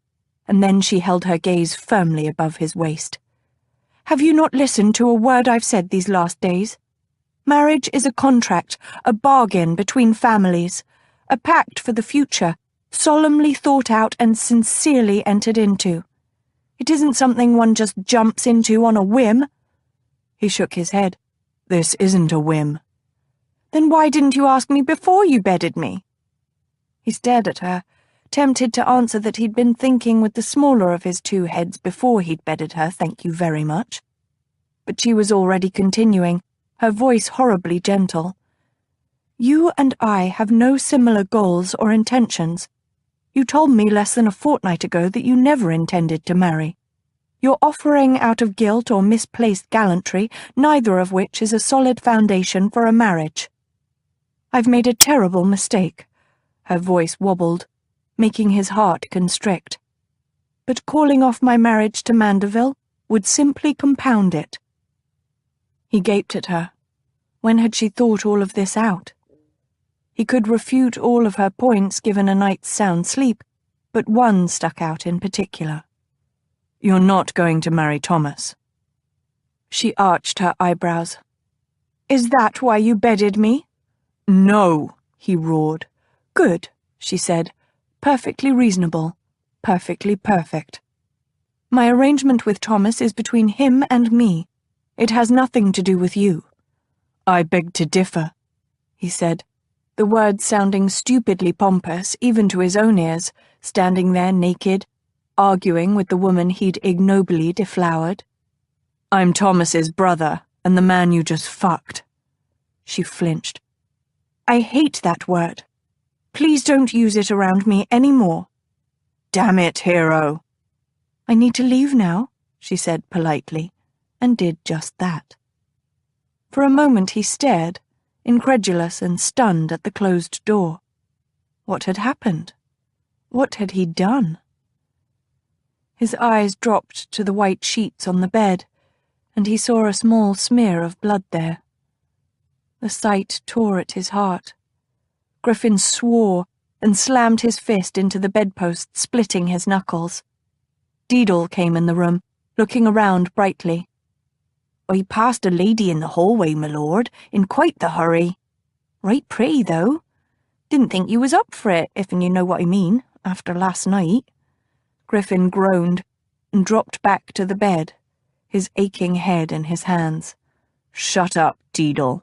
Speaker 2: and then she held her gaze firmly above his waist. "Have you not listened to a word I've said these last days? Marriage is a contract, a bargain between families, a pact for the future, solemnly thought out and sincerely entered into. It isn't something one just jumps into on a whim." He shook his head. "This isn't a whim." "Then why didn't you ask me before you bedded me?" He stared at her, tempted to answer that he'd been thinking with the smaller of his two heads before he'd bedded her, thank you very much. But she was already continuing, her voice horribly gentle. "You and I have no similar goals or intentions. You told me less than a fortnight ago that you never intended to marry. You're offering out of guilt or misplaced gallantry, neither of which is a solid foundation for a marriage. I've made a terrible mistake." Her voice wobbled, making his heart constrict. "But calling off my marriage to Mandeville would simply compound it." He gaped at her. When had she thought all of this out? He could refute all of her points given a night's sound sleep, but one stuck out in particular. "You're not going to marry Thomas." She arched her eyebrows. "Is that why you bedded me?" "No," he roared. "Good," she said. "Perfectly reasonable. Perfectly perfect. My arrangement with Thomas is between him and me. It has nothing to do with you." "I beg to differ," he said, the words sounding stupidly pompous even to his own ears, standing there naked, arguing with the woman he'd ignobly deflowered. "I'm Thomas's brother, and the man you just fucked." She flinched. "I hate that word. Please don't use it around me any more." "Damn it, Hero." "I need to leave now," she said politely, and did just that. For a moment he stared, incredulous and stunned at the closed door. What had happened? What had he done? His eyes dropped to the white sheets on the bed, and he saw a small smear of blood there. The sight tore at his heart. Griffin swore and slammed his fist into the bedpost, splitting his knuckles. Deedle came in the room, looking around brightly. "I passed a lady in the hallway, my lord, in quite the hurry. Right pretty, though. Didn't think you was up for it, if you know what I mean, after last night." Griffin groaned and dropped back to the bed, his aching head in his hands. "Shut up, Deedle."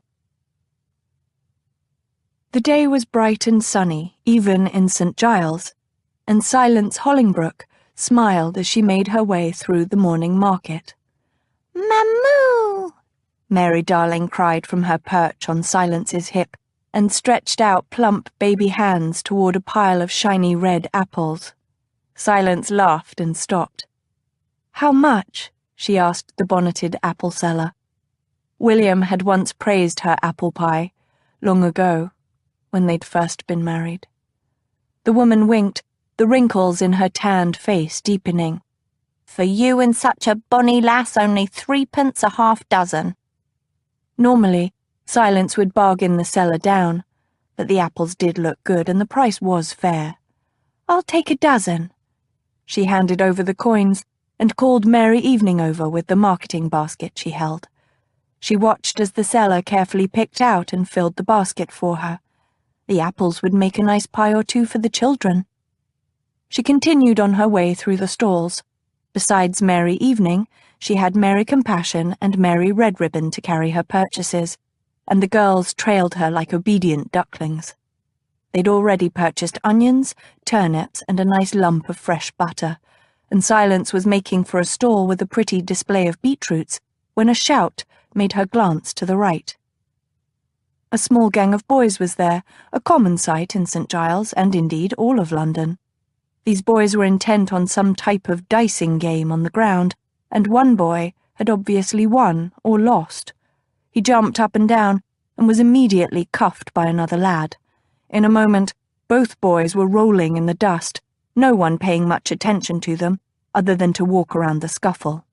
Speaker 2: The day was bright and sunny, even in St. Giles, and Silence Hollingbrooke smiled as she made her way through the morning market. "Mamoo!" Mary Darling cried from her perch on Silence's hip, and stretched out plump baby hands toward a pile of shiny red apples. Silence laughed and stopped. "How much?" she asked the bonneted apple seller. William had once praised her apple pie, long ago, when they'd first been married. The woman winked, the wrinkles in her tanned face deepening. "For you and such a bonny lass, only 3p a half dozen." Normally, Silence would bargain the seller down, but the apples did look good and the price was fair. "I'll take a dozen." She handed over the coins and called Mary Evening over with the marketing basket she held. She watched as the seller carefully picked out and filled the basket for her. The apples would make a nice pie or two for the children. She continued on her way through the stalls. Besides Mary Evening, she had Mary Compassion and Mary Red Ribbon to carry her purchases, and the girls trailed her like obedient ducklings. They'd already purchased onions, turnips, and a nice lump of fresh butter, and Silence was making for a stall with a pretty display of beetroots when a shout made her glance to the right. A small gang of boys was there, a common sight in St. Giles and indeed all of London. These boys were intent on some type of dicing game on the ground, and one boy had obviously won or lost. He jumped up and down and was immediately cuffed by another lad. In a moment, both boys were rolling in the dust, no one paying much attention to them, other than to walk around the scuffle.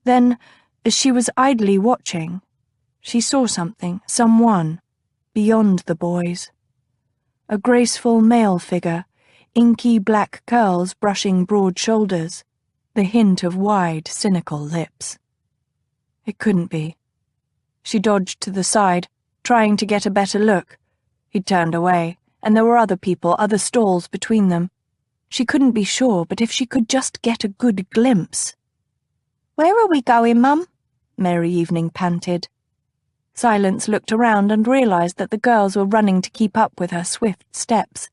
Speaker 2: Then, as she was idly watching, she saw someone, beyond the boys. A graceful male figure, inky black curls brushing broad shoulders, the hint of wide, cynical lips. It couldn't be. She dodged to the side, trying to get a better look. He'd turned away, and there were other people, other stalls between them. She couldn't be sure, but if she could just get a good glimpse. "Where are we going, Mum?" Mary Evening panted. Silence looked around and realized that the girls were running to keep up with her swift steps.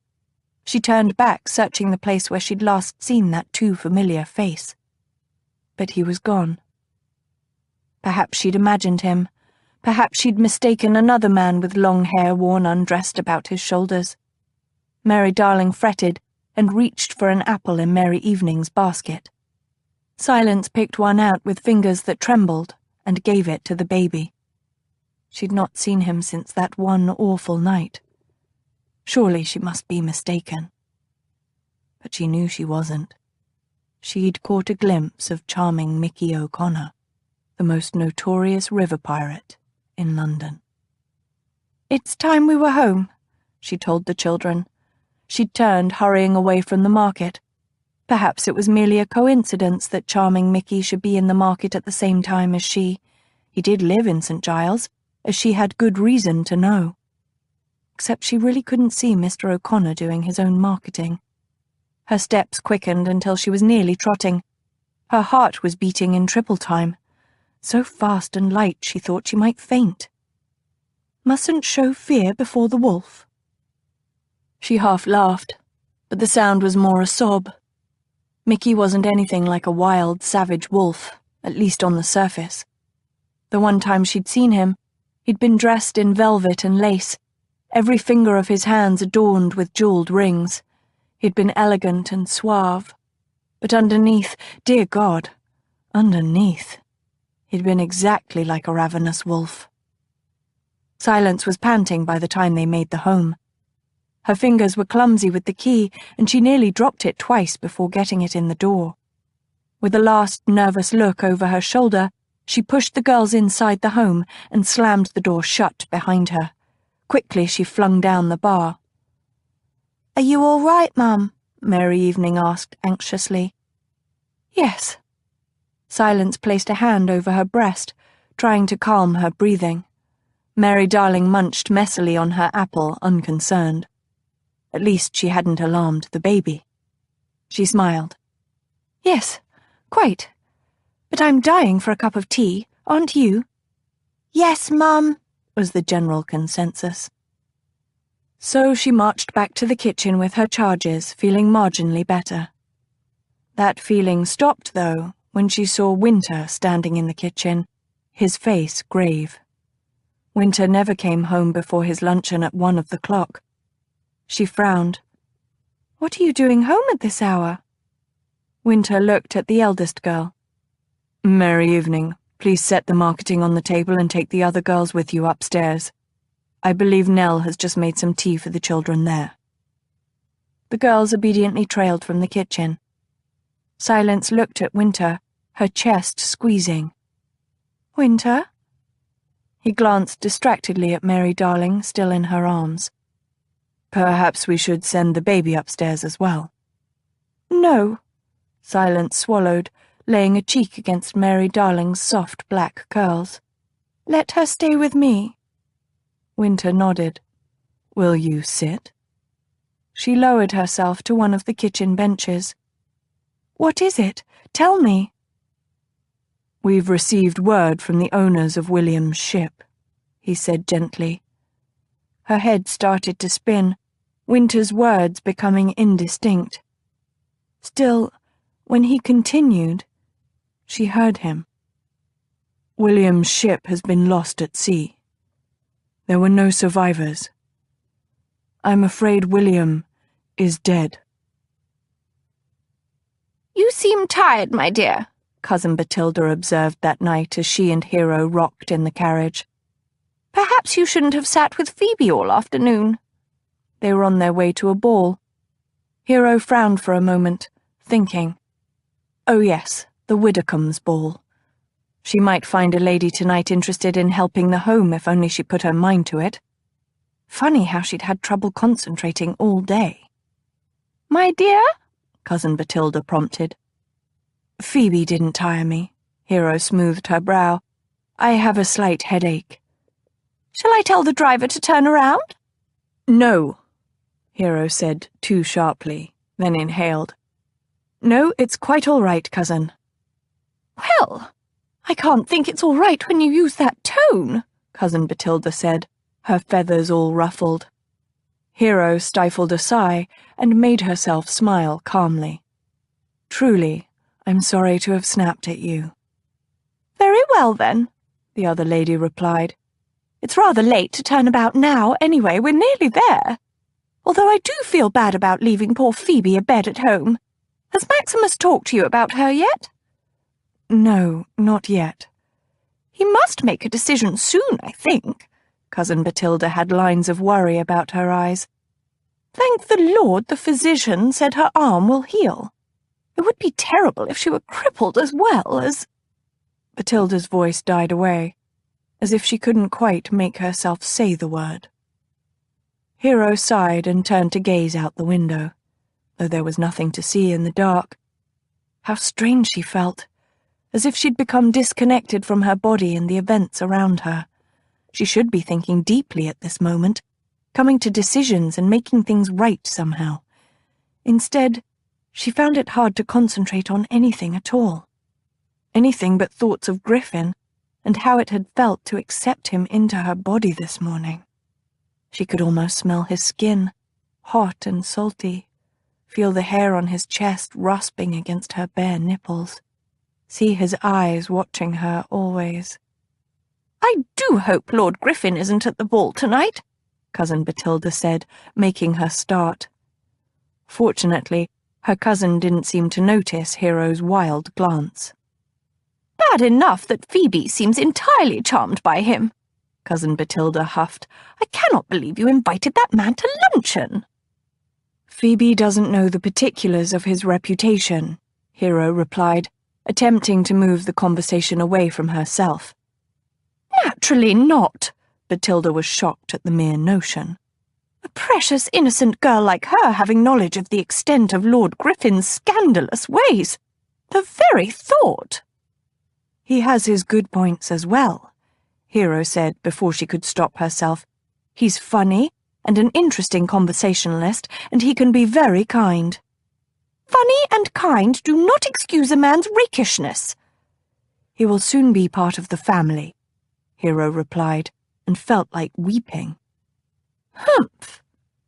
Speaker 2: She turned back, searching the place where she'd last seen that too familiar face. But he was gone. Perhaps she'd imagined him. Perhaps she'd mistaken another man with long hair worn undressed about his shoulders. Mary Darling fretted and reached for an apple in Mary Evening's basket. Silence picked one out with fingers that trembled and gave it to the baby. She'd not seen him since that one awful night. Surely she must be mistaken. But she knew she wasn't. She'd caught a glimpse of charming Mickey O'Connor, the most notorious river pirate in London. "It's time we were home," she told the children. She'd turned, hurrying away from the market. Perhaps it was merely a coincidence that charming Mickey should be in the market at the same time as she. He did live in St. Giles, as she had good reason to know. Except she really couldn't see Mr. O'Connor doing his own marketing. Her steps quickened until she was nearly trotting. Her heart was beating in triple time. So fast and light she thought she might faint. Mustn't show fear before the wolf. She half laughed, but the sound was more a sob. Mickey wasn't anything like a wild, savage wolf, at least on the surface. The one time she'd seen him, he'd been dressed in velvet and lace, every finger of his hands adorned with jeweled rings. He'd been elegant and suave. But underneath, dear God, underneath, he'd been exactly like a ravenous wolf. Silence was panting by the time they made the home. Her fingers were clumsy with the key, and she nearly dropped it twice before getting it in the door. With a last nervous look over her shoulder, she pushed the girls inside the home and slammed the door shut behind her. Quickly she flung down the bar. "Are you all right, Mum?" Mary Evening asked anxiously. "Yes." Silence placed a hand over her breast, trying to calm her breathing. Mary Darling munched messily on her apple, unconcerned. At least she hadn't alarmed the baby. She smiled. "Yes, quite. But I'm dying for a cup of tea, aren't you?" "Yes, Mum," was the general consensus. So she marched back to the kitchen with her charges, feeling marginally better. That feeling stopped, though, when she saw Winter standing in the kitchen, his face grave. Winter never came home before his luncheon at 1 of the clock. She frowned. "What are you doing home at this hour?" Winter looked at the eldest girl. "Mary Evening, please set the marketing on the table and take the other girls with you upstairs. I believe Nell has just made some tea for the children there." The girls obediently trailed from the kitchen. Silence looked at Winter, her chest squeezing. "Winter?" He glanced distractedly at Mary Darling, still in her arms.
Speaker 3: "Perhaps we should send the baby upstairs as well."
Speaker 2: "No."
Speaker 3: Silence swallowed, laying a cheek against Mary Darling's soft black curls.
Speaker 2: "Let her stay with me."
Speaker 3: Winter nodded. "Will you sit?" She lowered herself to one of the kitchen benches.
Speaker 2: "What is it? Tell me."
Speaker 3: "We've received word from the owners of William's ship," he said gently. Her head started to spin, Winter's words becoming indistinct. Still, when he continued, she heard him. "William's ship has been lost at sea. There were no survivors. I'm afraid William is dead."
Speaker 2: "You seem tired, my dear," Cousin Batilda observed that night as she and Hero rocked in the carriage. "Perhaps you shouldn't have sat with Phoebe all afternoon."
Speaker 3: They were on their way to a ball. Hero frowned for a moment, thinking. Oh yes, the Widdicombe's ball. She might find a lady tonight interested in helping the home if only she put her mind to it. Funny how she'd had trouble concentrating all day.
Speaker 2: "My dear?"
Speaker 3: Cousin Batilda prompted. "Phoebe didn't tire me." Hero smoothed her brow. "I have a slight headache."
Speaker 2: "Shall I tell the driver to turn around?"
Speaker 3: "No," Hero said too sharply, then inhaled. "No, it's quite all right, cousin."
Speaker 2: "Well, I can't think it's all right when you use that tone,"
Speaker 3: Cousin Batilda said, her feathers all ruffled. Hero stifled a sigh and made herself smile calmly. "Truly, I'm sorry to have snapped at you."
Speaker 2: "Very well, then," the other lady replied. "It's rather late to turn about now, anyway. We're nearly there. Although I do feel bad about leaving poor Phoebe abed at home. Has Maximus talked to you about her yet?"
Speaker 3: "No, not yet."
Speaker 2: "He must make a decision soon, I think." Cousin Batilda had lines of worry about her eyes. "Thank the Lord the physician said her arm will heal. It would be terrible if she were crippled as well as—"
Speaker 3: Batilda's voice died away, as if she couldn't quite make herself say the word. Hero sighed and turned to gaze out the window, though there was nothing to see in the dark. How strange she felt, as if she'd become disconnected from her body and the events around her. She should be thinking deeply at this moment, coming to decisions and making things right somehow. Instead, she found it hard to concentrate on anything at all. Anything but thoughts of Griffin and how it had felt to accept him into her body this morning. She could almost smell his skin, hot and salty, feel the hair on his chest rasping against her bare nipples, see his eyes watching her always.
Speaker 2: "I do hope Lord Griffin isn't at the ball tonight," Cousin Batilda said, making her start.
Speaker 3: Fortunately, her cousin didn't seem to notice Hero's wild glance.
Speaker 2: "Bad enough that Phoebe seems entirely charmed by him," Cousin Batilda huffed. "I cannot believe you invited that man to luncheon."
Speaker 3: "Phoebe doesn't know the particulars of his reputation," Hero replied, attempting to move the conversation away from herself.
Speaker 2: "Naturally not,"
Speaker 3: Batilda was shocked at the mere notion.
Speaker 2: "A precious innocent girl like her having knowledge of the extent of Lord Griffin's scandalous ways. The very thought."
Speaker 3: "He has his good points as well," Hero said before she could stop herself. "He's funny and an interesting conversationalist, and he can be very kind."
Speaker 2: "Funny and kind do not excuse a man's rakishness."
Speaker 3: "He will soon be part of the family," Hero replied, and felt like weeping.
Speaker 2: "Humph,"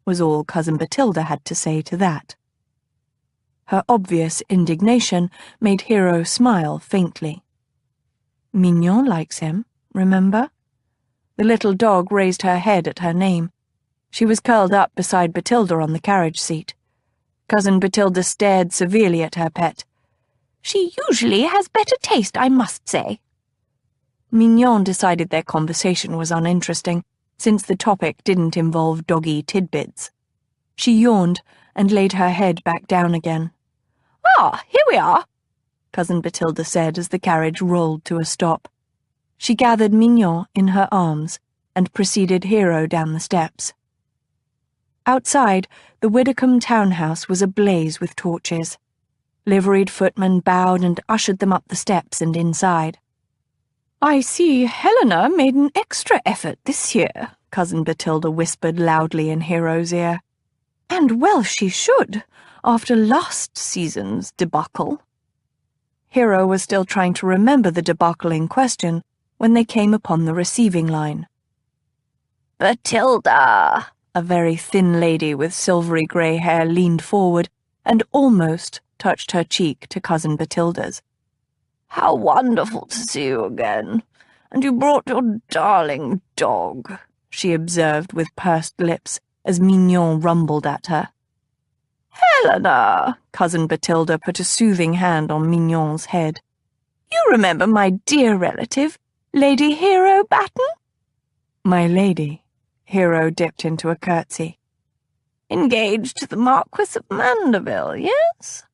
Speaker 3: was all Cousin Batilda had to say to that. Her obvious indignation made Hero smile faintly. "Mignon likes him, remember?" The little dog raised her head at her name. She was curled up beside Batilda on the carriage seat. Cousin Batilda stared severely at her pet.
Speaker 2: "She usually has better taste, I must say."
Speaker 3: Mignon decided their conversation was uninteresting, since the topic didn't involve doggy tidbits.
Speaker 2: She yawned and laid her head back down again.
Speaker 4: "Ah, here we are,"
Speaker 2: Cousin Bathilda said as the carriage rolled to a stop. She gathered Mignon in her arms and preceded Hero down the steps. Outside, the Widdicombe townhouse was ablaze with torches. Liveried footmen bowed and ushered them up the steps and inside.
Speaker 4: "I see Helena made an extra effort this year,"
Speaker 2: Cousin Bathilda whispered loudly in Hero's ear.
Speaker 4: "And well she should, after last season's debacle."
Speaker 2: Hero was still trying to remember the debacle in question when they came upon the receiving line.
Speaker 4: "Bathilda!"
Speaker 2: A very thin lady with silvery grey hair leaned forward and almost touched her cheek to Cousin Bathilda's.
Speaker 4: "How wonderful to see you again. And you brought your darling dog,"
Speaker 2: she observed with pursed lips as Mignon rumbled at her.
Speaker 4: "Helena!"
Speaker 2: Cousin Bathilda put a soothing hand on Mignon's head.
Speaker 4: "You remember my dear relative, Lady Hero Batten?"
Speaker 2: "My lady." Hero dipped into a curtsy.
Speaker 4: "Engaged to the Marquis of Mandeville, yes?"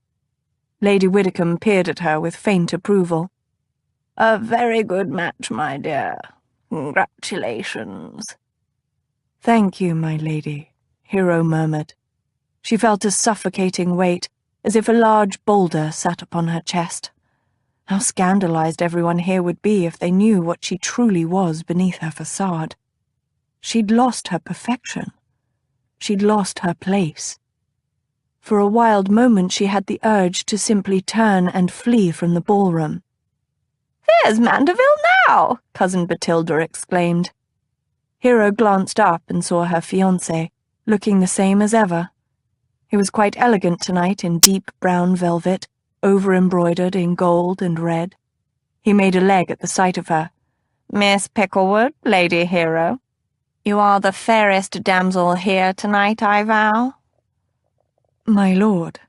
Speaker 2: Lady Widdicombe peered at her with faint approval.
Speaker 4: "A very good match, my dear. Congratulations."
Speaker 2: "Thank you, my lady," Hero murmured. She felt a suffocating weight, as if a large boulder sat upon her chest. How scandalized everyone here would be if they knew what she truly was beneath her facade. She'd lost her perfection. She'd lost her place. For a wild moment she had the urge to simply turn and flee from the ballroom.
Speaker 4: "There's Mandeville now!"
Speaker 2: Cousin Bathilda exclaimed. Hero glanced up and saw her fiancé, looking the same as ever. He was quite elegant tonight in deep brown velvet, over-embroidered in gold and red. He made a leg at the sight of her.
Speaker 4: "Miss Picklewood, Lady Hero. You are the fairest damsel here tonight, I vow."
Speaker 2: "My lord."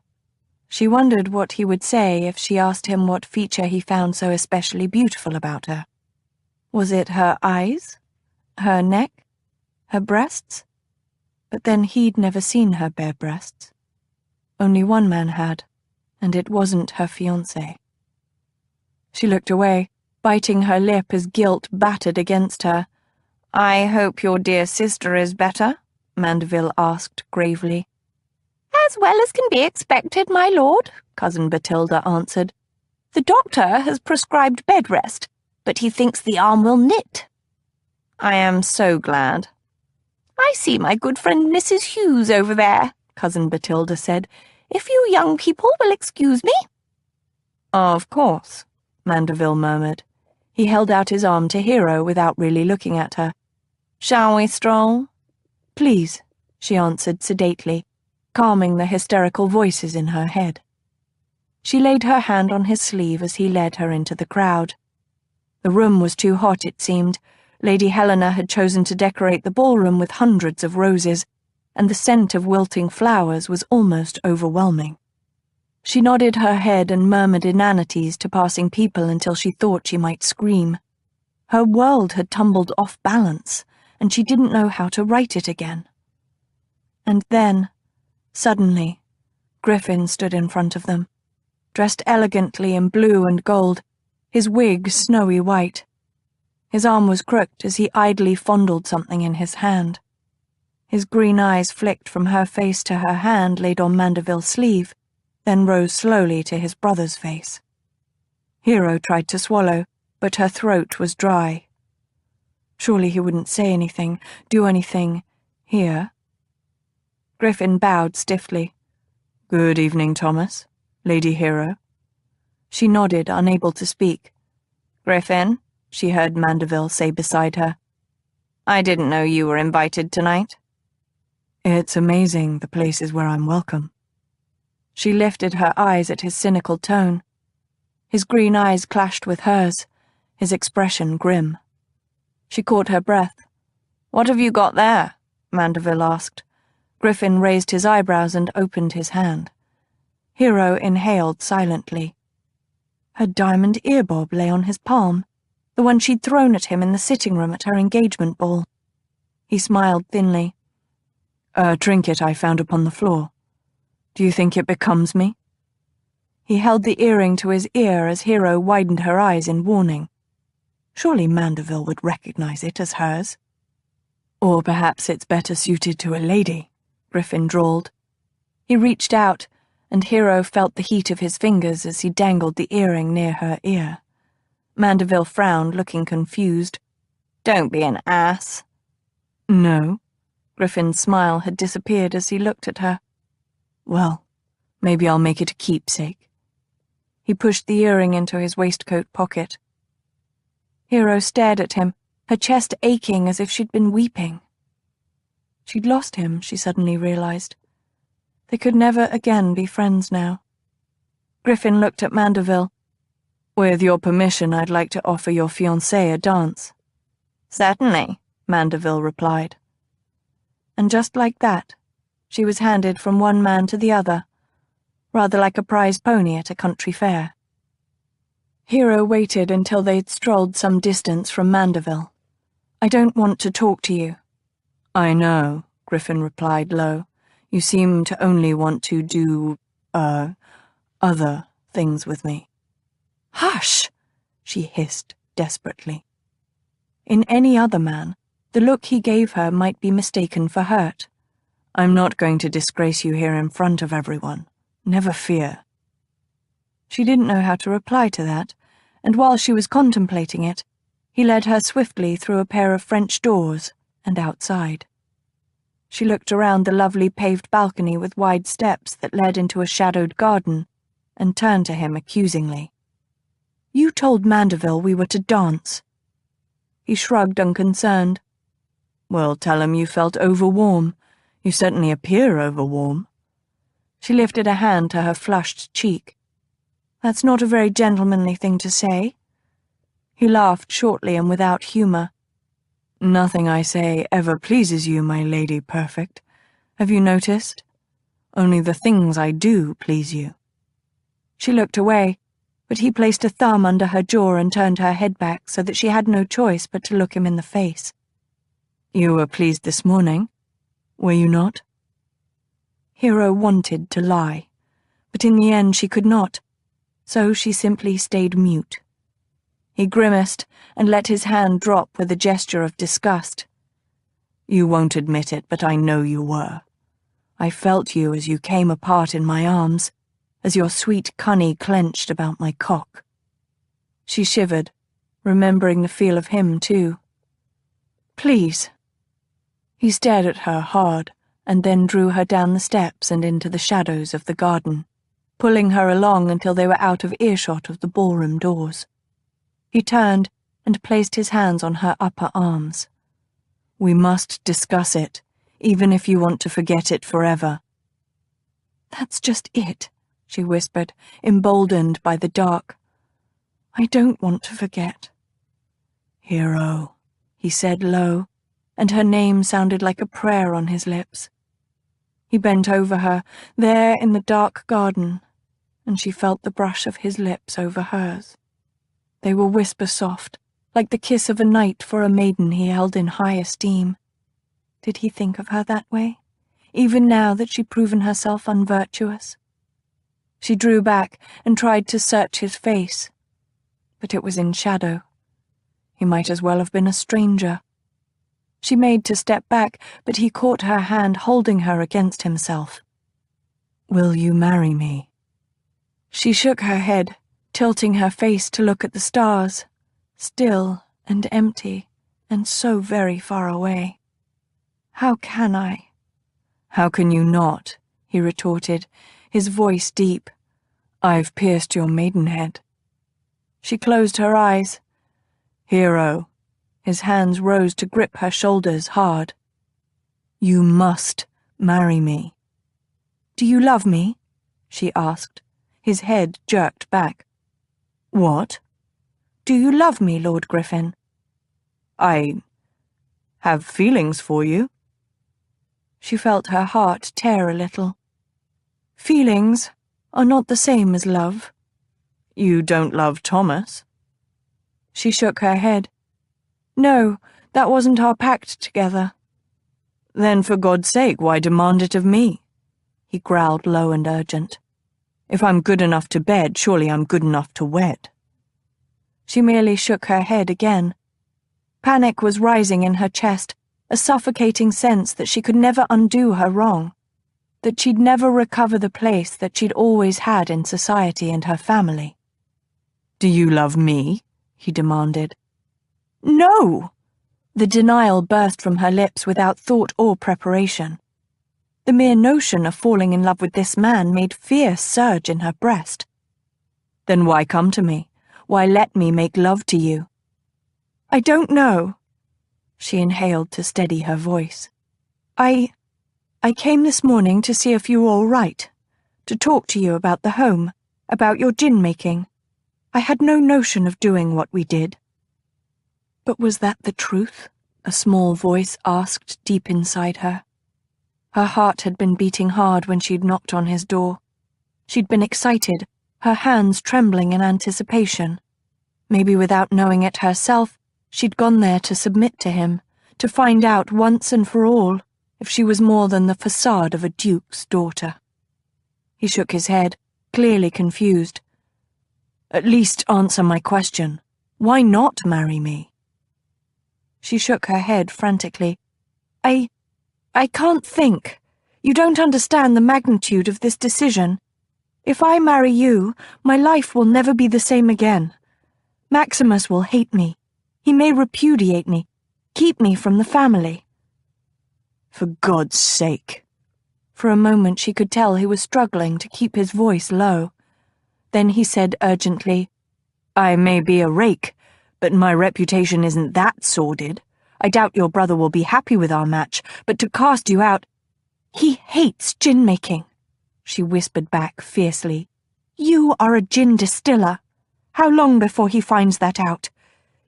Speaker 2: She wondered what he would say if she asked him what feature he found so especially beautiful about her. Was it her eyes? Her neck? Her breasts? But then he'd never seen her bare breasts. Only one man had, and it wasn't her fiancé. She looked away, biting her lip as guilt battered against her.
Speaker 4: "I hope your dear sister is better?"
Speaker 2: Mandeville asked gravely.
Speaker 4: "As well as can be expected, my lord," Cousin Bathilda answered. "The doctor has prescribed bed rest, but he thinks the arm will knit."
Speaker 2: "I am so glad."
Speaker 4: "I see my good friend Mrs. Hughes over there," Cousin Bathilda said. "If you young people will excuse me."
Speaker 2: "Of course," Mandeville murmured. He held out his arm to Hero without really looking at her. "Shall we stroll?" "Please," she answered sedately, calming the hysterical voices in her head. She laid her hand on his sleeve as he led her into the crowd. The room was too hot, it seemed. Lady Helena had chosen to decorate the ballroom with hundreds of roses, and the scent of wilting flowers was almost overwhelming. She nodded her head and murmured inanities to passing people until she thought she might scream. Her world had tumbled off balance, and she didn't know how to right it again. And then, suddenly, Griffin stood in front of them, dressed elegantly in blue and gold, his wig snowy white. His arm was crooked as he idly fondled something in his hand. His green eyes flicked from her face to her hand laid on Mandeville's sleeve, then rose slowly to his brother's face. Hero tried to swallow, but her throat was dry. Surely he wouldn't say anything, do anything, here. Griffin bowed stiffly. "Good evening, Thomas, Lady Hero." She nodded, unable to speak.
Speaker 4: "Griffin,"
Speaker 2: she heard Mandeville say beside her.
Speaker 4: "I didn't know you were invited tonight."
Speaker 2: "It's amazing the places where I'm welcome." She lifted her eyes at his cynical tone. His green eyes clashed with hers, his expression grim. She caught her breath.
Speaker 4: "What have you got there?"
Speaker 2: Mandeville asked. Griffin raised his eyebrows and opened his hand. Hero inhaled silently. Her diamond earbob lay on his palm, the one she'd thrown at him in the sitting room at her engagement ball. He smiled thinly.
Speaker 3: A trinket I found upon the floor. Do you think it becomes me?" He held the earring to his ear as Hero widened her eyes in warning. Surely Mandeville would recognize it as hers. "Or perhaps it's better suited to a lady," Griffin drawled. He reached out, and Hero felt the heat of his fingers as he dangled the earring near her ear. Mandeville frowned, looking confused. "Don't be an ass." "No." Griffin's smile had disappeared as he looked at her. "Well, maybe I'll make it a keepsake." He pushed the earring into his waistcoat pocket. Hero stared at him, her chest aching as if she'd been weeping. She'd lost him, she suddenly realized. They could never again be friends now. Griffin looked at Mandeville. "With your permission, I'd like to offer your fiancé a dance." "Certainly," Mandeville replied. And just like that, she was handed from one man to the other, rather like a prize pony at a country fair. Hero waited until they'd strolled some distance from Mandeville. "I don't want to talk to you." "I know," Griffin replied low. "You seem to only want to do, other things with me." "Hush!" she hissed desperately. In any other man, the look he gave her might be mistaken for hurt. "I'm not going to disgrace you here in front of everyone. Never fear." She didn't know how to reply to that, and while she was contemplating it, he led her swiftly through a pair of French doors and outside. She looked around the lovely paved balcony with wide steps that led into a shadowed garden and turned to him accusingly. "You told Mandeville we were to dance." He shrugged unconcerned. "Well, tell him you felt overwarm. You certainly appear overwarm." She lifted a hand to her flushed cheek. "That's not a very gentlemanly thing to say." He laughed shortly and without humor. "Nothing I say ever pleases you, my lady perfect. Have you noticed? Only the things I do please you." She looked away, but he placed a thumb under her jaw and turned her head back so that she had no choice but to look him in the face. "You were pleased this morning, were you not?" Hero wanted to lie, but in the end she could not, so she simply stayed mute. He grimaced and let his hand drop with a gesture of disgust. "You won't admit it, but I know you were. I felt you as you came apart in my arms, as your sweet cunny clenched about my cock." She shivered, remembering the feel of him too. "Please." He stared at her hard, and then drew her down the steps and into the shadows of the garden, pulling her along until they were out of earshot of the ballroom doors. He turned and placed his hands on her upper arms. "We must discuss it, even if you want to forget it forever." "That's just it," she whispered, emboldened by the dark. "I don't want to forget." "Hero," he said low, and her name sounded like a prayer on his lips. He bent over her, there in the dark garden, and she felt the brush of his lips over hers. They were whisper-soft, like the kiss of a knight for a maiden he held in high esteem. Did he think of her that way, even now that she'd proven herself unvirtuous? She drew back and tried to search his face, but it was in shadow. He might as well have been a stranger. She made to step back, but he caught her hand, holding her against himself. "Will you marry me?" She shook her head, tilting her face to look at the stars, still and empty, and so very far away. "How can I?" "How can you not?" he retorted, his voice deep. "I've pierced your maidenhead." She closed her eyes. "Hero." His hands rose to grip her shoulders hard. "You must marry me." "Do you love me?" she asked. His head jerked back. "What?" "Do you love me, Lord Griffin?" "I have feelings for you." She felt her heart tear a little. "Feelings are not the same as love." "You don't love Thomas?" She shook her head. "No, that wasn't our pact together."
Speaker 4: Then for God's sake, why demand it of me? He growled low and urgent. If I'm good enough to bed, surely I'm good enough to wed. She merely shook her head again. Panic was rising in her chest, a suffocating sense that she could never undo her wrong, that she'd never recover the place that she'd always had in society and her family. "Do you love me?" he demanded. "No!" The denial burst from her lips without thought or preparation. The mere notion of falling in love with this man made fear surge in her breast. "Then why come to me? Why let me make love to you?" "I don't know." She inhaled to steady her voice. I came this morning to see if you were all right, to talk to you about the home, about your gin making. I had no notion of doing what we did." But was that the truth? A small voice asked deep inside her. Her heart had been beating hard when she'd knocked on his door. She'd been excited, her hands trembling in anticipation. Maybe without knowing it herself, she'd gone there to submit to him, to find out once and for all if she was more than the facade of a duke's daughter. He shook his head, clearly confused. "At least answer my question. Why not marry me?" She shook her head frantically. I can't think. You don't understand the magnitude of this decision. If I marry you, my life will never be the same again. Maximus will hate me. He may repudiate me, keep me from the family." "For God's sake." For a moment she could tell he was struggling to keep his voice low. Then he said urgently, "I may be a rake, but my reputation isn't that sordid. I doubt your brother will be happy with our match, but to cast you out—" "He hates gin-making," she whispered back fiercely. "You are a gin distiller. How long before he finds that out?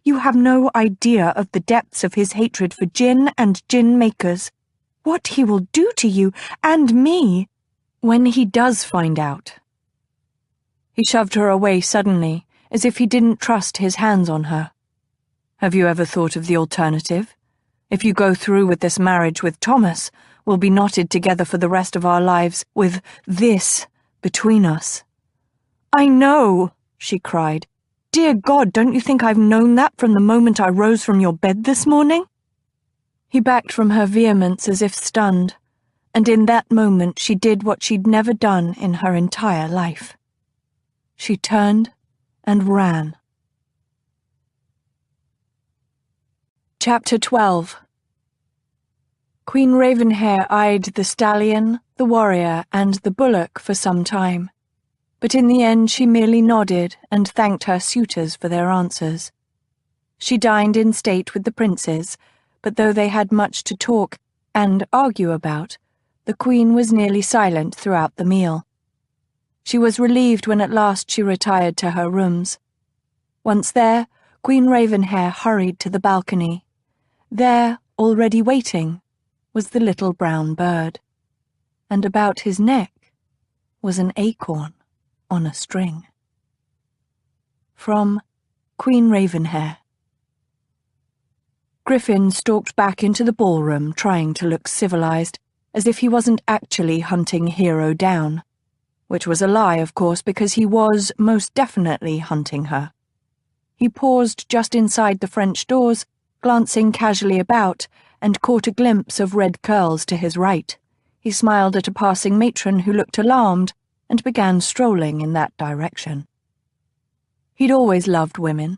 Speaker 4: You have no idea of the depths of his hatred for gin and gin-makers. What he will do to you, and me, when he does find out." He shoved her away suddenly, as if he didn't trust his hands on her. "Have you ever thought of the alternative? If you go through with this marriage with Thomas, we'll be knotted together for the rest of our lives with this between us." "I know," she cried. "Dear God, don't you think I've known that from the moment I rose from your bed this morning?" He backed from her vehemence as if stunned, and in that moment she did what she'd never done in her entire life. She turned and ran. Chapter 12. Queen Ravenhair eyed the stallion, the warrior, and the bullock for some time, but in the end she merely nodded and thanked her suitors for their answers. She dined in state with the princes, but though they had much to talk and argue about, the Queen was nearly silent throughout the meal. She was relieved when at last she retired to her rooms. Once there, Queen Ravenhair hurried to the balcony. There, already waiting, was the little brown bird, and about his neck was an acorn on a string. From Queen Ravenhair. Griffin stalked back into the ballroom, trying to look civilized, as if he wasn't actually hunting Hero down. Which was a lie, of course, because he was most definitely hunting her. He paused just inside the French doors, glancing casually about, and caught a glimpse of red curls to his right. He smiled at a passing matron who looked alarmed, and began strolling in that direction. He'd always loved women.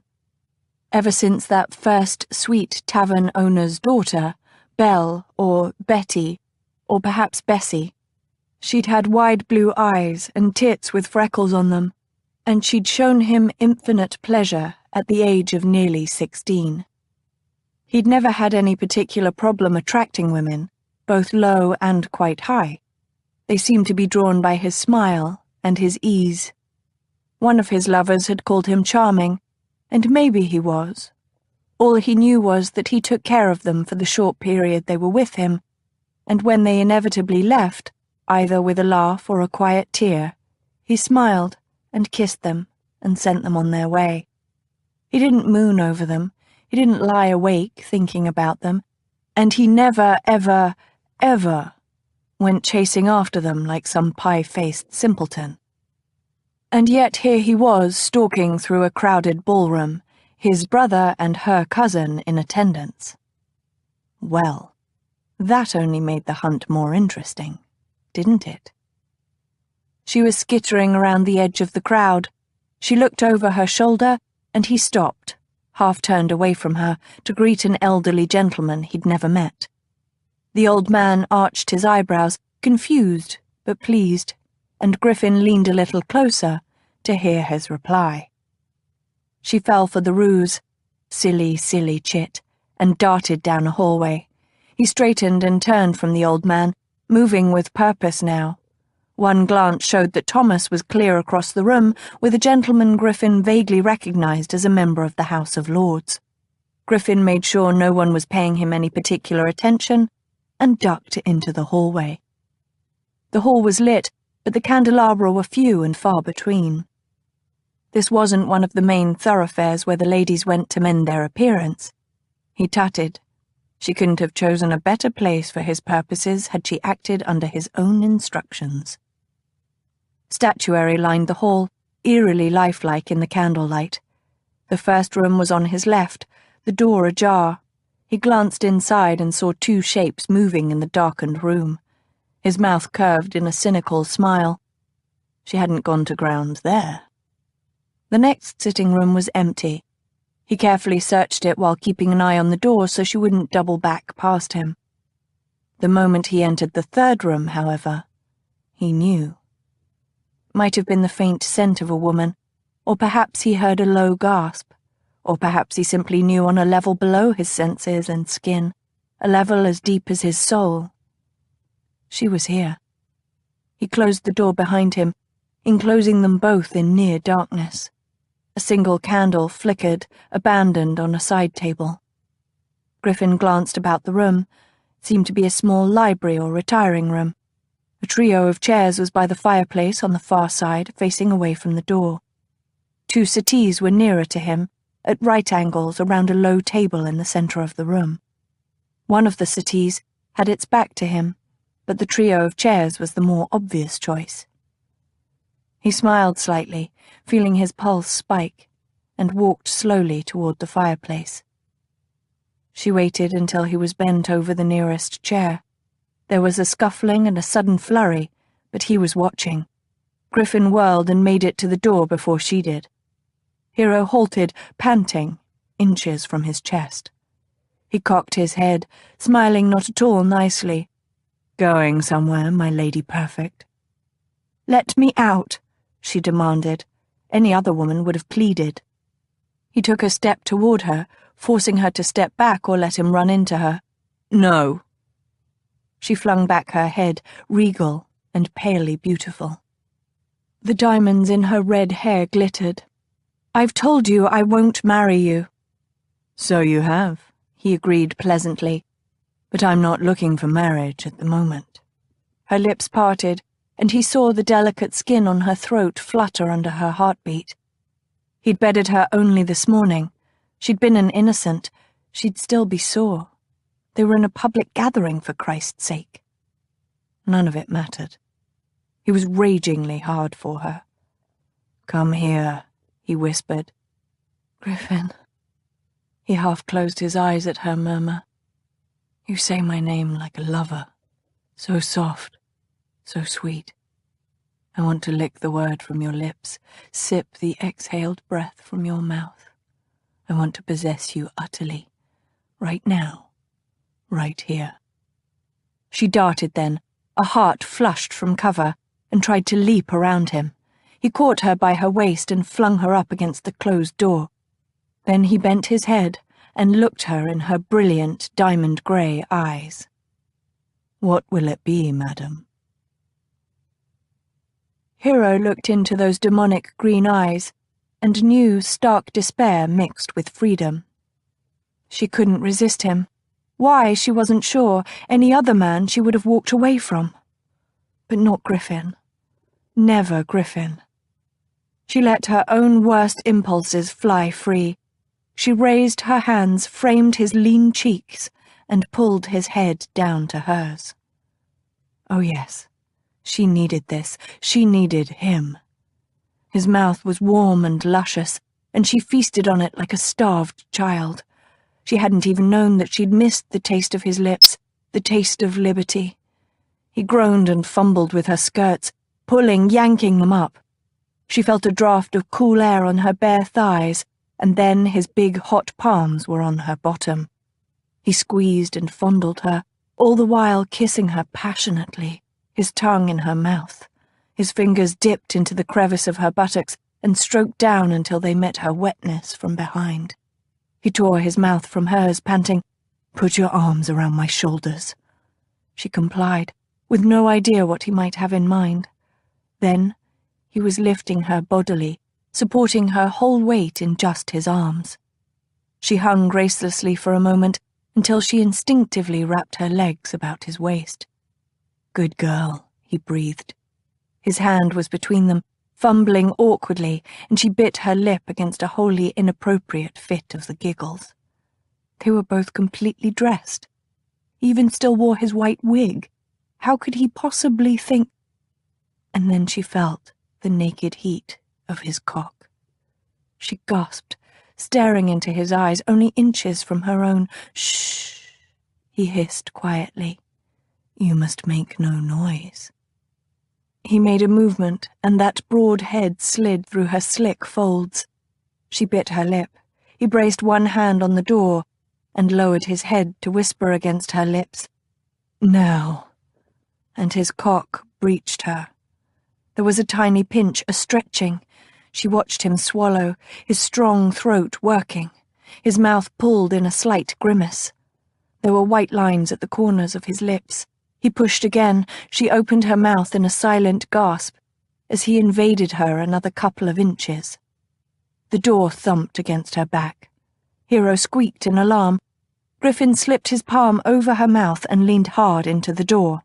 Speaker 4: Ever since that first sweet tavern owner's daughter, Belle, or Betty, or perhaps Bessie. She'd had wide blue eyes and tits with freckles on them, and she'd shown him infinite pleasure at the age of nearly 16. He'd never had any particular problem attracting women, both low and quite high. They seemed to be drawn by his smile and his ease. One of his lovers had called him charming, and maybe he was. All he knew was that he took care of them for the short period they were with him, and when they inevitably left, either with a laugh or a quiet tear, he smiled and kissed them and sent them on their way. He didn't moon over them, he didn't lie awake thinking about them, and he never, ever,
Speaker 3: ever went chasing after them like some pie-faced simpleton. And yet here he was stalking through a crowded ballroom, his brother and her cousin in attendance. Well, that only made the hunt more interesting, didn't it? She was skittering around the edge of the crowd. She looked over her shoulder, and he stopped, half turned away from her, to greet an elderly gentleman he'd never met. The old man arched his eyebrows, confused but pleased, and Griffin leaned a little closer to hear his reply. She fell for the ruse, silly, silly chit, and darted down a hallway. He straightened and turned from the old man, moving with purpose now. One glance showed that Thomas was clear across the room, with a gentleman Griffin vaguely recognized as a member of the House of Lords. Griffin made sure no one was paying him any particular attention, and ducked into the hallway. The hall was lit, but the candelabra were few and far between. This wasn't one of the main thoroughfares where the ladies went to mend their appearance. He tutted. She couldn't have chosen a better place for his purposes had she acted under his own instructions. Statuary lined the hall, eerily lifelike in the candlelight. The first room was on his left, the door ajar. He glanced inside and saw two shapes moving in the darkened room. His mouth curved in a cynical smile. She hadn't gone to ground there. The next sitting room was empty. He carefully searched it while keeping an eye on the door so she wouldn't double back past him. The moment he entered the third room, however, he knew. Might have been the faint scent of a woman, or perhaps he heard a low gasp, or perhaps he simply knew on a level below his senses and skin, a level as deep as his soul. She was here. He closed the door behind him, enclosing them both in near darkness. A single candle flickered, abandoned on a side table. Griffin glanced about the room. It seemed to be a small library or retiring room. A trio of chairs was by the fireplace on the far side, facing away from the door. Two settees were nearer to him, at right angles around a low table in the center of the room. One of the settees had its back to him, but the trio of chairs was the more obvious choice. He smiled slightly, feeling his pulse spike, and walked slowly toward the fireplace. She waited until he was bent over the nearest chair. There was a scuffling and a sudden flurry, but he was watching. Griffin whirled and made it to the door before she did. Hero halted, panting, inches from his chest. He cocked his head, smiling not at all nicely. "Going somewhere, my lady perfect?" "Let me out," she demanded. Any other woman would have pleaded. He took a step toward her, forcing her to step back or let him run into her. "No." She flung back her head, regal and palely beautiful. The diamonds in her red hair glittered. "I've told you I won't marry you." "So you have," he agreed pleasantly, "but I'm not looking for marriage at the moment." Her lips parted, and he saw the delicate skin on her throat flutter under her heartbeat. He'd bedded her only this morning. She'd been an innocent. She'd still be sore. They were in a public gathering, for Christ's sake. None of it mattered. He was ragingly hard for her. "Come here," he whispered. "Griffin." He half closed his eyes at her murmur. "You say my name like a lover, so soft, so sweet. I want to lick the word from your lips, sip the exhaled breath from your mouth. I want to possess you utterly, right now, right here." She darted then, a heart flushed from cover, and tried to leap around him. He caught her by her waist and flung her up against the closed door. Then he bent his head and looked her in her brilliant diamond-grey eyes. "What will it be, madam?" Hero looked into those demonic green eyes and knew stark despair mixed with freedom. She couldn't resist him. Why, she wasn't sure. Any other man she would have walked away from. But not Griffin. Never Griffin. She let her own worst impulses fly free. She raised her hands, framed his lean cheeks, and pulled his head down to hers. Oh yes, she needed this. She needed him. His mouth was warm and luscious, and she feasted on it like a starved child. She hadn't even known that she'd missed the taste of his lips, the taste of liberty. He groaned and fumbled with her skirts, pulling, yanking them up. She felt a draught of cool air on her bare thighs, and then his big hot palms were on her bottom. He squeezed and fondled her, all the while kissing her passionately, his tongue in her mouth. His fingers dipped into the crevice of her buttocks and stroked down until they met her wetness from behind. He tore his mouth from hers, panting, "Put your arms around my shoulders." She complied, with no idea what he might have in mind. Then he was lifting her bodily, supporting her whole weight in just his arms. She hung gracelessly for a moment until she instinctively wrapped her legs about his waist. "Good girl," he breathed. His hand was between them, fumbling awkwardly, and she bit her lip against a wholly inappropriate fit of the giggles. They were both completely dressed. He even still wore his white wig. How could he possibly think? And then she felt the naked heat of his cock. She gasped, staring into his eyes, only inches from her own. "Shh," he hissed quietly. "You must make no noise." He made a movement, and that broad head slid through her slick folds. She bit her lip. He braced one hand on the door and lowered his head to whisper against her lips, "Now," and his cock breached her. There was a tiny pinch, a stretching. She watched him swallow, his strong throat working. His mouth pulled in a slight grimace. There were white lines at the corners of his lips. He pushed again. She opened her mouth in a silent gasp as he invaded her another couple of inches. The door thumped against her back. Hero squeaked in alarm. Griffin slipped his palm over her mouth and leaned hard into the door.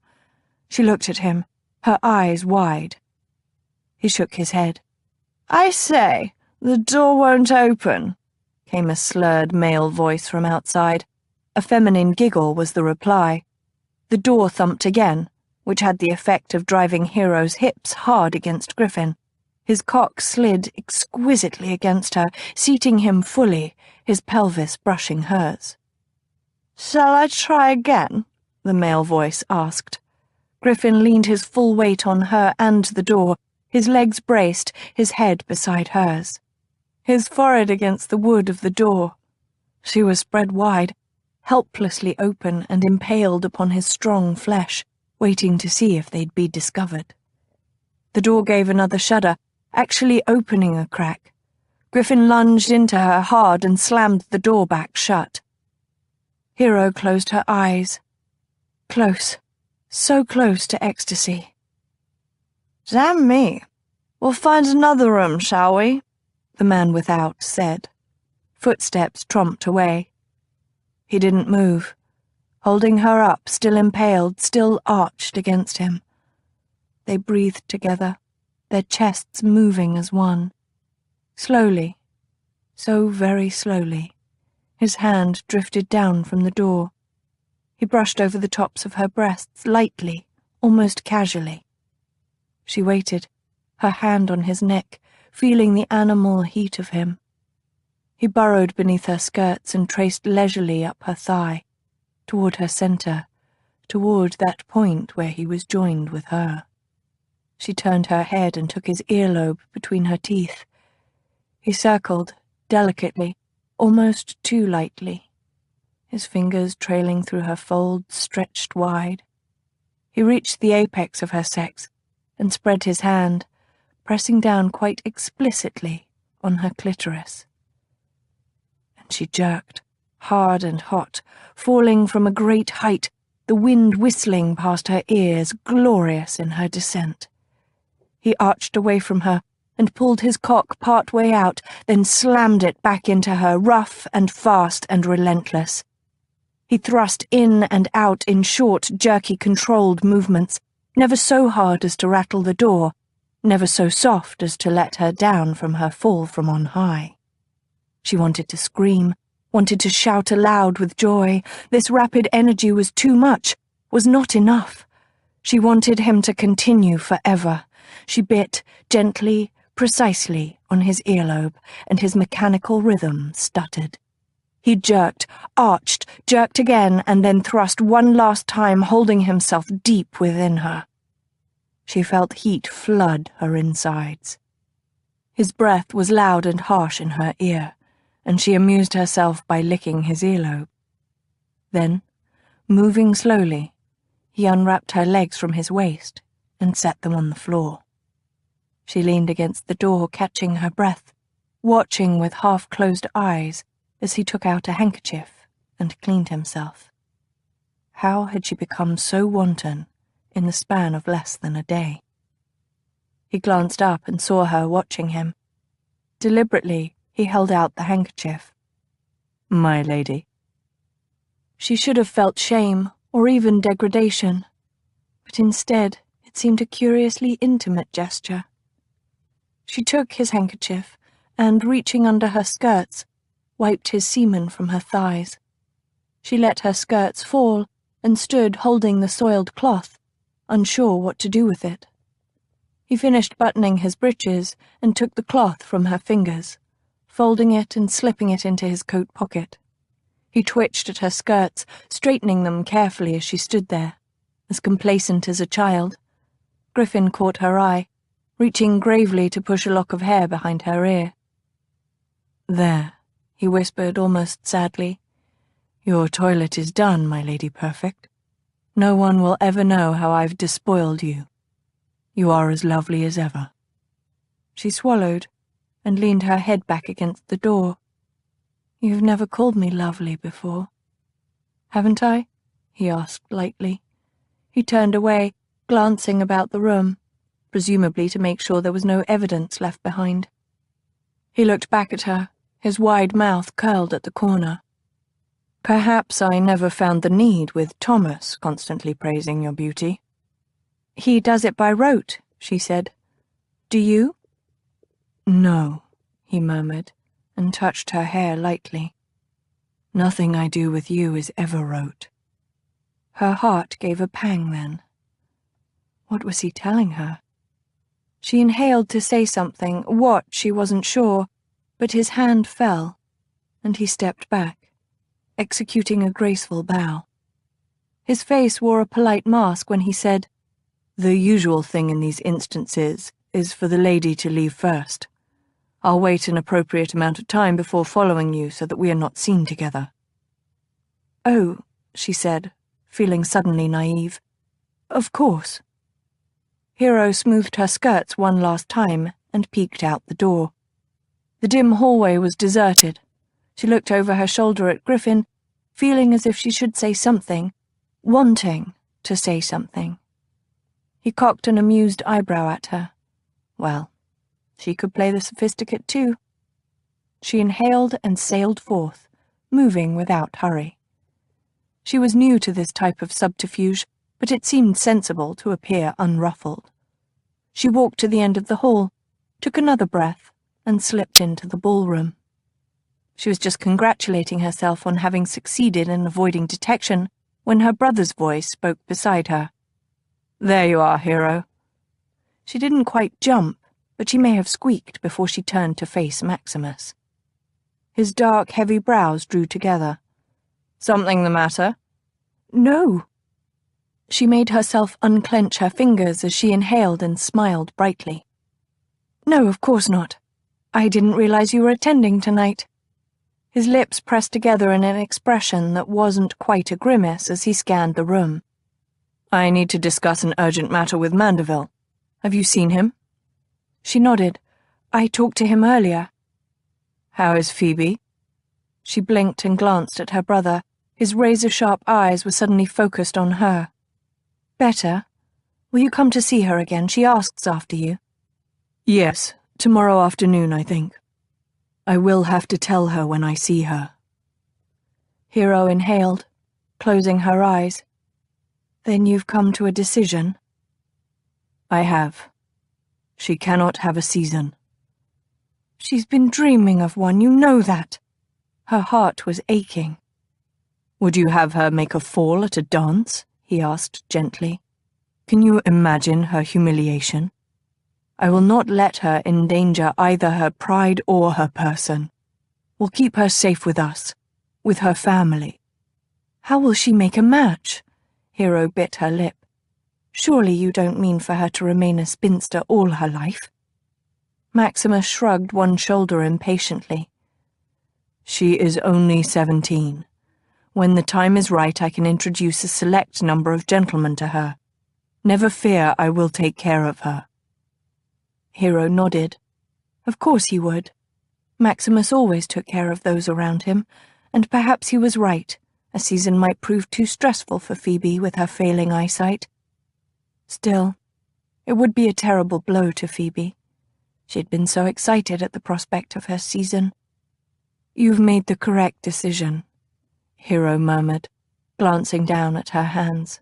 Speaker 3: She looked at him, her eyes wide. He shook his head. "I say, the door won't open," came a slurred male voice from outside. A feminine giggle was the reply. The door thumped again, which had the effect of driving Hero's hips hard against Griffin. His cock slid exquisitely against her, seating him fully, his pelvis brushing hers. "Shall I try again?" the male voice asked. Griffin leaned his full weight on her and the door, his legs braced, his head beside hers. His forehead against the wood of the door. She was spread wide, helplessly open and impaled upon his strong flesh, waiting to see if they'd be discovered. The door gave another shudder, actually opening a crack. Griffin lunged into her hard and slammed the door back shut. Hero closed her eyes. Close, so close to ecstasy. "Damn me. We'll find another room, shall we?" the man without said. Footsteps tromped away. He didn't move, holding her up, still impaled, still arched against him. They breathed together, their chests moving as one. Slowly, so very slowly, his hand drifted down from the door. He brushed over the tops of her breasts, lightly, almost casually. She waited, her hand on his neck, feeling the animal heat of him. He burrowed beneath her skirts and traced leisurely up her thigh, toward her center, toward that point where he was joined with her. She turned her head and took his earlobe between her teeth. He circled, delicately, almost too lightly, his fingers trailing through her folds stretched wide. He reached the apex of her sex and spread his hand, pressing down quite explicitly on her clitoris. And she jerked, hard and hot, falling from a great height, the wind whistling past her ears, glorious in her descent. He arched away from her and pulled his cock part way out, then slammed it back into her, rough and fast and relentless. He thrust in and out in short, jerky, controlled movements, never so hard as to rattle the door, never so soft as to let her down from her fall from on high. She wanted to scream, wanted to shout aloud with joy. This rapid energy was too much, was not enough.
Speaker 2: She wanted him to continue forever. She bit gently, precisely on his earlobe, and his mechanical rhythm stuttered. He jerked, arched, jerked again, and then thrust one last time, holding himself deep within her. She felt heat flood her insides. His breath was loud and harsh in her ear, and she amused herself by licking his earlobe. Then, moving slowly, he unwrapped her legs from his waist and set them on the floor. She leaned against the door, catching her breath, watching with half-closed eyes as he took out a handkerchief and cleaned himself. How had she become so wanton in the span of less than a day? He glanced up and saw her watching him. Deliberately, he held out the handkerchief. "My lady." She should have felt shame or even degradation, but instead it seemed a curiously intimate gesture. She took his handkerchief and, reaching under her skirts, wiped his semen from her thighs. She let her skirts fall and stood holding the soiled cloth, unsure what to do with it. He finished buttoning his breeches and took the cloth from her fingers, folding it and slipping it into his coat pocket. He twitched at her skirts, straightening them carefully as she stood there, as complacent as a child. Griffin caught her eye, reaching gravely to push a lock of hair behind her ear. "There," he whispered almost sadly. "Your toilet is done, my lady perfect. No one will ever know how I've despoiled you. You are as lovely as ever." She swallowed and leaned her head back against the door. "You've never called me lovely before." "Haven't I?" he asked lightly. He turned away, glancing about the room, presumably to make sure there was no evidence left behind. He looked back at her, his wide mouth curled at the corner. "Perhaps I never found the need with Thomas constantly praising your beauty." "He does it by rote," she said. "Do you?" "No," he murmured, and touched her hair lightly. "Nothing I do with you is ever rote." Her heart gave a pang then. What was he telling her? She inhaled to say something, what she wasn't sure, but his hand fell, and he stepped back, executing a graceful bow. His face wore a polite mask when he said, "The usual thing in these instances is for the lady to leave first. I'll wait an appropriate amount of time before following you so that we are not seen together." "Oh," she said, feeling suddenly naive. "Of course." Hero smoothed her skirts one last time and peeked out the door. The dim hallway was deserted. She looked over her shoulder at Griffin, feeling as if she should say something, wanting to say something. He cocked an amused eyebrow at her. Well, she could play the sophisticate too. She inhaled and sailed forth, moving without hurry. She was new to this type of subterfuge, but it seemed sensible to appear unruffled. She walked to the end of the hall, took another breath, and slipped into the ballroom. She was just congratulating herself on having succeeded in avoiding detection when her brother's voice spoke beside her. "There you are, Hero." She didn't quite jump, but she may have squeaked before she turned to face Maximus. His dark, heavy brows drew together. "Something the matter?" "No." She made herself unclench her fingers as she inhaled and smiled brightly. "No, of course not. I didn't realize you were attending tonight." His lips pressed together in an expression that wasn't quite a grimace as he scanned the room. "I need to discuss an urgent matter with Mandeville. Have you seen him?" She nodded. "I talked to him earlier." "How is Phoebe?" She blinked and glanced at her brother. His razor-sharp eyes were suddenly focused on her. "Better. Will you come to see her again? She asks after you." "Yes, tomorrow afternoon, I think. I will have to tell her when I see her." Hero inhaled, closing her eyes. "Then you've come to a decision?" "I have. She cannot have a season." "She's been dreaming of one, you know that." Her heart was aching. "Would you have her make a fall at a dance?" he asked gently.
Speaker 3: Can you imagine her humiliation? I will not let her endanger either her pride or her person. We'll keep her safe with us, with her family.
Speaker 2: How will she make a match? Hero bit her lip. Surely you don't mean for her to remain a spinster all her life?
Speaker 3: Maximus shrugged one shoulder impatiently. She is only 17. When the time is right, I can introduce a select number of gentlemen to her. Never fear, I will take care of her.
Speaker 2: Hero nodded. Of course he would. Maximus always took care of those around him, and perhaps he was right. A season might prove too stressful for Phoebe with her failing eyesight. Still, it would be a terrible blow to Phoebe. She'd been so excited at the prospect of her season.
Speaker 3: You've made the correct decision, Hero murmured, glancing down at her hands.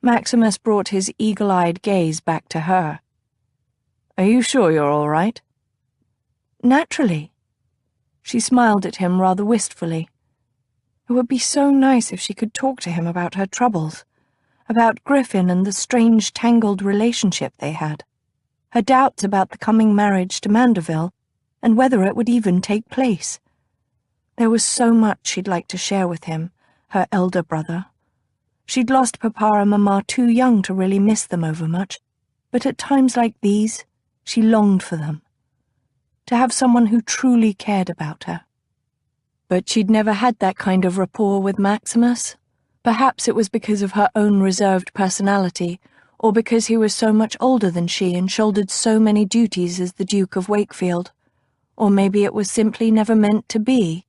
Speaker 3: Maximus brought his eagle-eyed gaze back to her. Are you sure you're all right?
Speaker 2: Naturally. She smiled at him rather wistfully. It would be so nice if she could talk to him about her troubles, about Griffin and the strange tangled relationship they had, her doubts about the coming marriage to Mandeville, and whether it would even take place. There was so much she'd like to share with him, her elder brother. She'd lost Papa and Mama too young to really miss them overmuch, but at times like these, she longed for them. To have someone who truly cared about her.
Speaker 3: But she'd never had that kind of rapport with Maximus. Perhaps it was because of her own reserved personality, or because he was so much older than she and shouldered so many duties as the Duke of Wakefield. Or maybe it was simply never meant to be.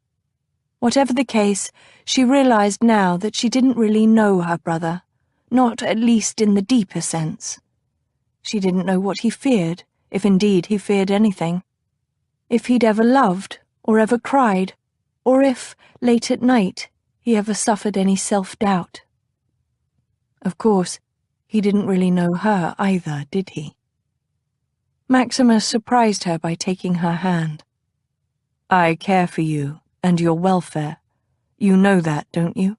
Speaker 3: Whatever the case, she realized now that she didn't really know her brother, not at least in the deeper sense. She didn't know what he feared, if indeed he feared anything. If he'd ever loved, or ever cried, or if, late at night, he ever suffered any self-doubt. Of course, he didn't really know her either, did he? Maximus surprised her by taking her hand. I care for you and your welfare. You know that, don't you?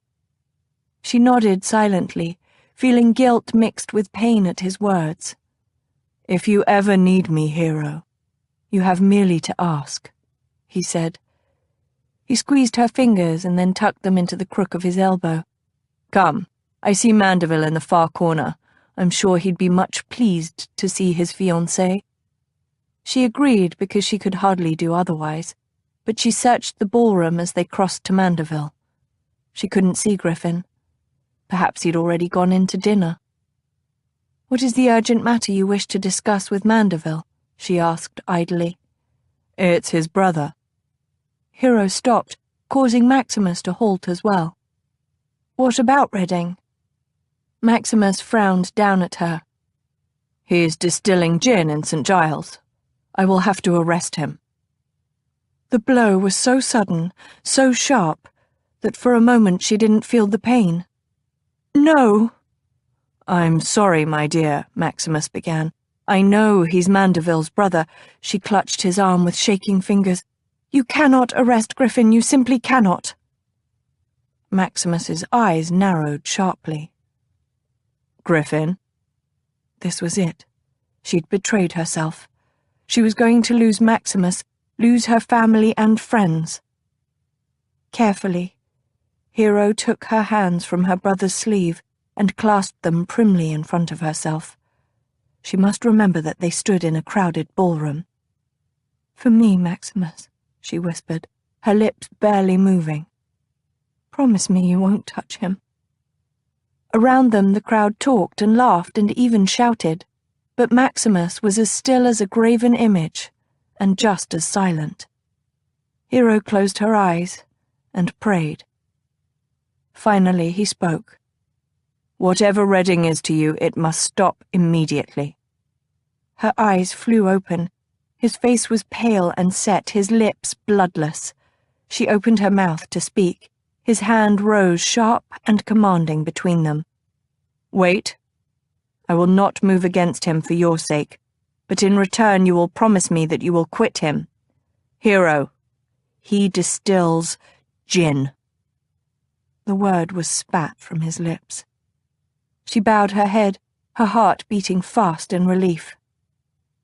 Speaker 3: She nodded silently, feeling guilt mixed with pain at his words. If you ever need me, Hero, you have merely to ask, he said. He squeezed her fingers and then tucked them into the crook of his elbow. Come, I see Mandeville in the far corner. I'm sure he'd be much pleased to see his fiancée. She agreed because she could hardly do otherwise, but she searched the ballroom as they crossed to Mandeville. She couldn't see Griffin. Perhaps he'd already gone in to dinner. What is the urgent matter you wish to discuss with Mandeville? She asked idly. It's his brother. Hero stopped, causing Maximus to halt as well. What about Redding? Maximus frowned down at her. He's distilling gin in St. Giles. I will have to arrest him. The blow was so sudden, so sharp, that for a moment she didn't feel the pain. No! I'm sorry, my dear, Maximus began. I know he's Mandeville's brother. She clutched his arm with shaking fingers. You cannot arrest Griffin, you simply cannot. Maximus's eyes narrowed sharply. Griffin? This was it. She'd betrayed herself. She was going to lose Maximus, lose her family and friends. Carefully, Hero took her hands from her brother's sleeve and clasped them primly in front of herself. She must remember that they stood in a crowded ballroom. For me, Maximus, she whispered, her lips barely moving. Promise me you won't touch him. Around them the crowd talked and laughed and even shouted, but Maximus was as still as a graven image, and just as silent. Hero closed her eyes and prayed. Finally he spoke. Whatever Redding is to you, it must stop immediately. Her eyes flew open. His face was pale and set, his lips bloodless. She opened her mouth to speak. His hand rose sharp and commanding between them. Wait. I will not move against him for your sake, but in return you will promise me that you will quit him. Hero, he distills gin. The word was spat from his lips.
Speaker 2: She bowed her head, her heart beating fast in relief.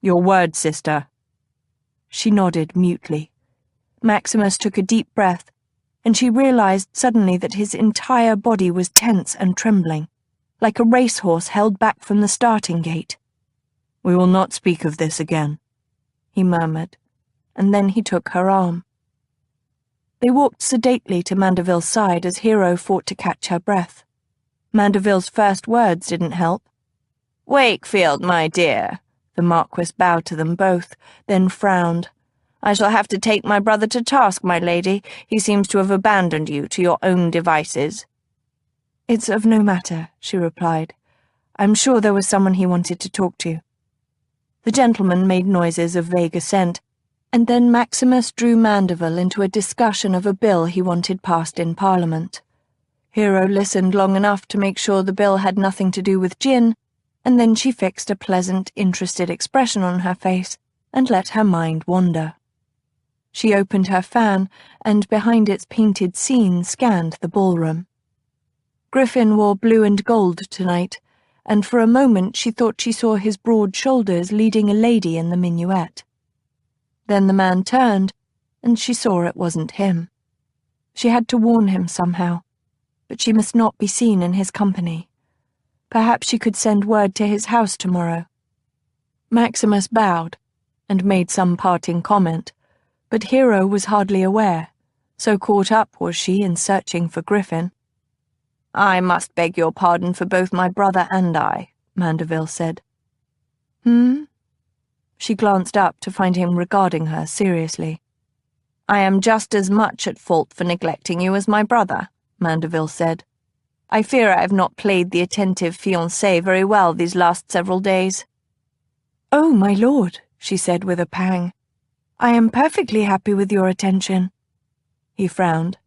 Speaker 3: "Your word, sister."
Speaker 2: She nodded mutely. Maximus took a deep breath, and she realized suddenly that his entire body was tense and trembling, like a racehorse held back from the starting gate.
Speaker 3: "We will not speak of this again,"
Speaker 2: he murmured, and then he took her arm. They walked sedately to Mandeville's side as Hero fought to catch her breath. Mandeville's first words didn't help. "Wakefield, my dear." The Marquis bowed to them both, then frowned. "I shall have to take my brother to task, my lady. He seems to have abandoned you to your own devices." "It's of no matter," she replied. "I'm sure there was someone he wanted to talk to." The gentleman made noises of vague assent, and then Maximus drew Mandeville into a discussion of a bill he wanted passed in Parliament. Hero listened long enough to make sure the bill had nothing to do with gin, and then she fixed a pleasant, interested expression on her face and let her mind wander. She opened her fan and, behind its painted scene, scanned the ballroom. Griffin wore blue and gold tonight, and for a moment she thought she saw his broad shoulders leading a lady in the minuet. Then the man turned, and she saw it wasn't him. She had to warn him somehow, but she must not be seen in his company. Perhaps she could send word to his house tomorrow. Maximus bowed and made some parting comment, but Hero was hardly aware, so caught up was she in searching for Griffin. "I must beg your pardon for both my brother and I," Mandeville said. She glanced up to find him regarding her seriously. "I am just as much at fault for neglecting you as my brother," Mandeville said. "I fear I have not played the attentive fiancée very well these last several days." "Oh, my lord," she said with a pang. "I am perfectly happy with your attention." He frowned.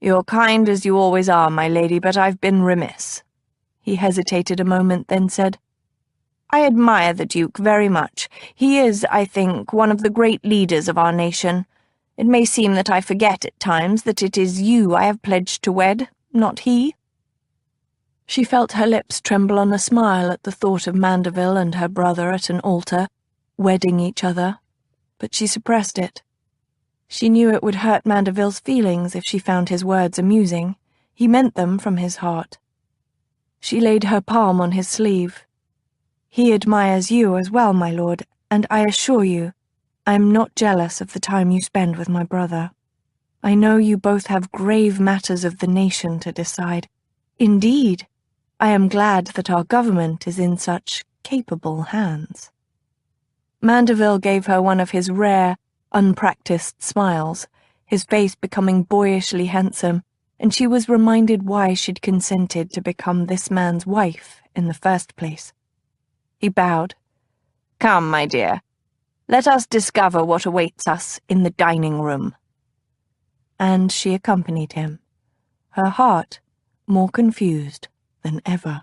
Speaker 2: "You're kind as you always are, my lady, but I've been remiss." He hesitated a moment, then said, "I admire the Duke very much. He is, I think, one of the great leaders of our nation. It may seem that I forget at times that it is you I have pledged to wed, not he." She felt her lips tremble on a smile at the thought of Mandeville and her brother at an altar, wedding each other, but she suppressed it. She knew it would hurt Mandeville's feelings if she found his words amusing. He meant them from his heart. She laid her palm on his sleeve. "He admires you as well, my lord, and I assure you, I am not jealous of the time you spend with my brother. I know you both have grave matters of the nation to decide. Indeed, I am glad that our government is in such capable hands." Mandeville gave her one of his rare, unpracticed smiles, his face becoming boyishly handsome, and she was reminded why she'd consented to become this man's wife in the first place. He bowed. "Come, my dear, let us discover what awaits us in the dining room." And she accompanied him, her heart more confused than ever.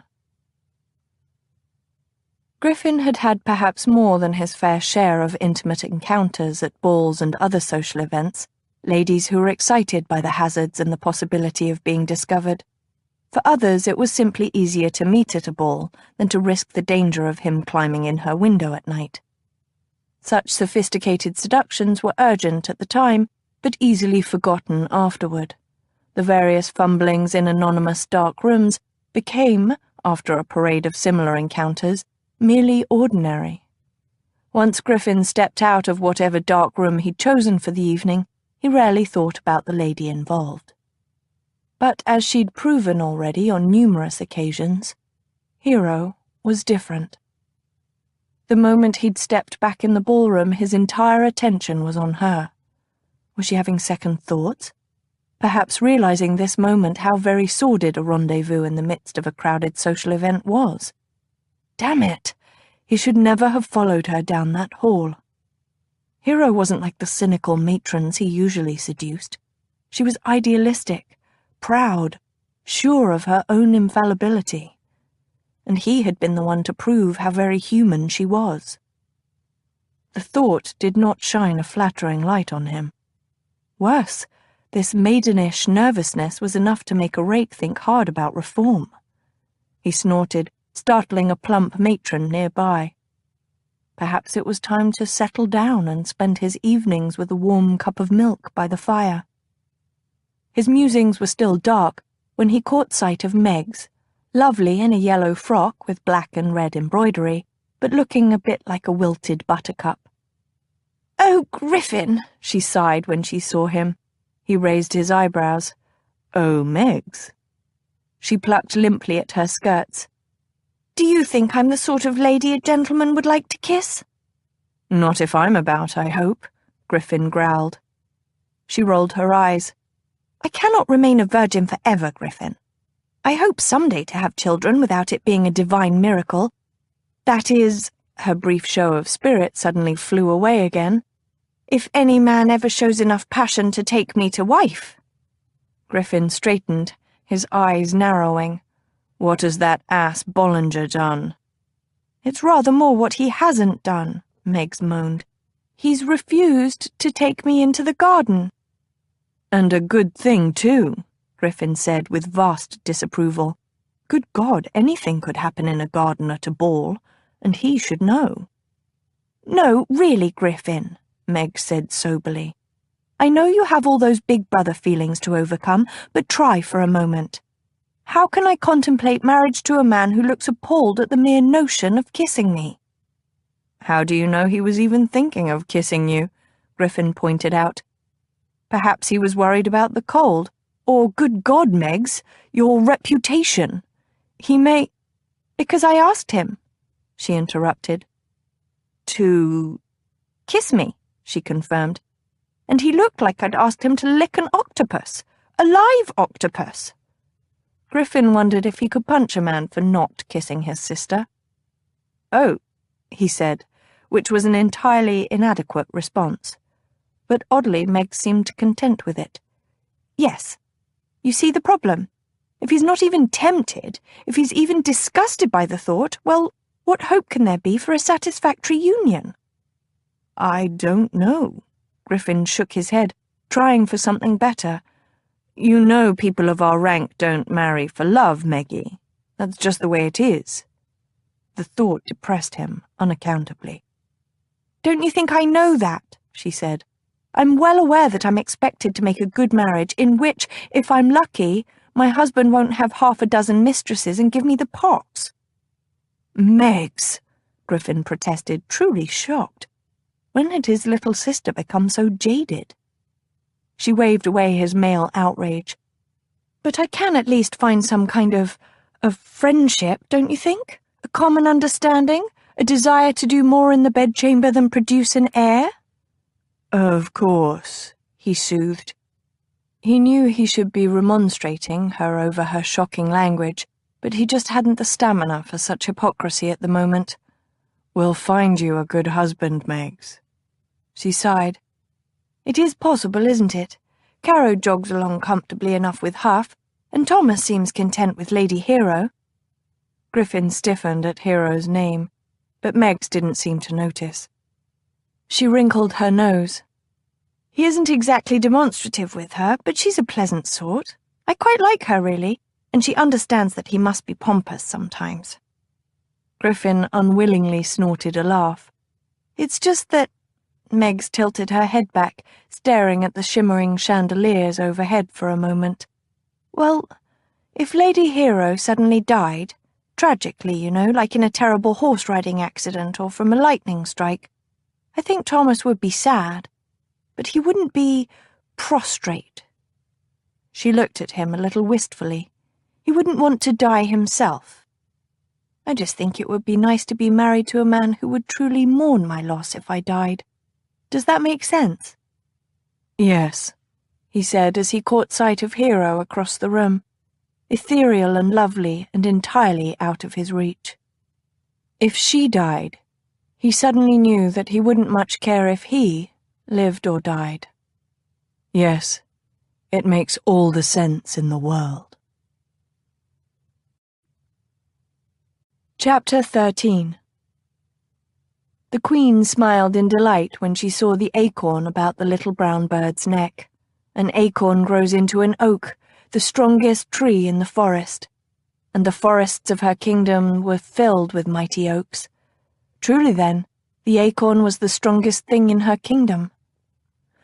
Speaker 2: Griffin had had perhaps more than his fair share of intimate encounters at balls and other social events, ladies who were excited by the hazards and the possibility of being discovered. For others, it was simply easier to meet at a ball than to risk the danger of him climbing in her window at night. Such sophisticated seductions were urgent at the time, but easily forgotten afterward. The various fumblings in anonymous dark rooms became, after a parade of similar encounters, merely ordinary. Once Griffin stepped out of whatever dark room he'd chosen for the evening, he rarely thought about the lady involved. But as she'd proven already on numerous occasions, Hero was different. The moment he'd stepped back in the ballroom, his entire attention was on her. Was she having second thoughts? Perhaps realizing this moment how very sordid a rendezvous in the midst of a crowded social event was. Damn it! He should never have followed her down that hall. Hero wasn't like the cynical matrons he usually seduced. She was idealistic, proud, sure of her own infallibility. And he had been the one to prove how very human she was. The thought did not shine a flattering light on him. Worse, this maidenish nervousness was enough to make a rake think hard about reform.
Speaker 3: he snorted, startling a plump matron nearby. Perhaps it was time to settle down and spend his evenings with a warm cup of milk by the fire. His musings were still dark when he caught sight of Meg's, lovely in a yellow frock with black and red embroidery, but looking a bit like a wilted buttercup.
Speaker 2: "Oh, Griffin,"
Speaker 3: she sighed when she saw him. He raised his eyebrows. "Oh, Megs." She plucked limply at her skirts.
Speaker 2: "Do you think I'm the sort of lady a gentleman would like to kiss?"
Speaker 3: "Not if I'm about, I hope," Griffin growled. She rolled her eyes.
Speaker 2: "I cannot remain a virgin forever, Griffin. I hope someday to have children without it being a divine miracle. That is," her brief show of spirit suddenly flew away again, "if any man ever shows enough passion to take me to wife."
Speaker 3: Griffin straightened, his eyes narrowing. "What has that ass Bollinger done?"
Speaker 2: "It's rather more what he hasn't done," Megs moaned. "He's refused to take me into the garden."
Speaker 3: "And a good thing, too," Griffin said with vast disapproval. Good God, anything could happen in a garden at a ball, and he should know.
Speaker 2: "No, really, Griffin," Meg said soberly. "I know you have all those big brother feelings to overcome, but try for a moment. How can I contemplate marriage to a man who looks appalled at the mere notion of kissing me?"
Speaker 3: "How do you know he was even thinking of kissing you?" Griffin pointed out. "Perhaps he was worried about the cold, or, good God, Megs, your reputation. He may—"
Speaker 2: "Because I asked him,"
Speaker 3: she interrupted.
Speaker 2: "To kiss me," she confirmed. "And he looked like I'd asked him to lick an octopus, a live octopus."
Speaker 3: Griffin wondered if he could punch a man for not kissing his sister. "Oh," he said, which was an entirely inadequate response. But oddly, Meg seemed content with it.
Speaker 2: "Yes. You see the problem? If he's not even tempted, if he's even disgusted by the thought, well, what hope can there be for a satisfactory union?"
Speaker 3: "I don't know." Griffin shook his head, trying for something better. "You know people of our rank don't marry for love, Meggie. That's just the way it is." The thought depressed him unaccountably.
Speaker 2: "Don't you think I know that?" she said. "I'm well aware that I'm expected to make a good marriage in which, if I'm lucky, my husband won't have half a dozen mistresses and give me the pox."
Speaker 3: "Megs," Griffin protested, truly shocked. When had his little sister become so jaded? She waved away his male outrage.
Speaker 2: "But I can at least find some kind of friendship, don't you think? A common understanding? A desire to do more in the bedchamber than produce an heir?"
Speaker 3: "Of course," he soothed. He knew he should be remonstrating her over her shocking language, but he just hadn't the stamina for such hypocrisy at the moment. "We'll find you a good husband, Megs." She sighed.
Speaker 2: "It is possible, isn't it? Caro jogs along comfortably enough with Huff, and Thomas seems content with Lady Hero."
Speaker 3: Griffin stiffened at Hero's name, but Megs didn't seem to notice. She wrinkled her nose.
Speaker 2: "He isn't exactly demonstrative with her, but she's a pleasant sort. I quite like her, really, and she understands that he must be pompous sometimes."
Speaker 3: Griffin unwillingly snorted a laugh.
Speaker 2: "It's just that—"
Speaker 3: Megs tilted her head back, staring at the shimmering chandeliers overhead for a moment.
Speaker 2: "Well, if Lady Hero suddenly died, tragically, you know, like in a terrible horse-riding accident or from a lightning strike, I think Thomas would be sad, but he wouldn't be prostrate."
Speaker 3: She looked at him a little wistfully.
Speaker 2: "He wouldn't want to die himself. I just think it would be nice to be married to a man who would truly mourn my loss if I died. Does that make sense?"
Speaker 3: "Yes," he said as he caught sight of Hero across the room, ethereal and lovely and entirely out of his reach. If she died, he suddenly knew that he wouldn't much care if he lived or died. Yes, it makes all the sense in the world. Chapter 13. The Queen smiled in delight when she saw the acorn about the little brown bird's neck. An acorn grows into an oak, the strongest tree in the forest.
Speaker 2: and the forests of her kingdom were filled with mighty oaks. Truly then, the acorn was the strongest thing in her kingdom.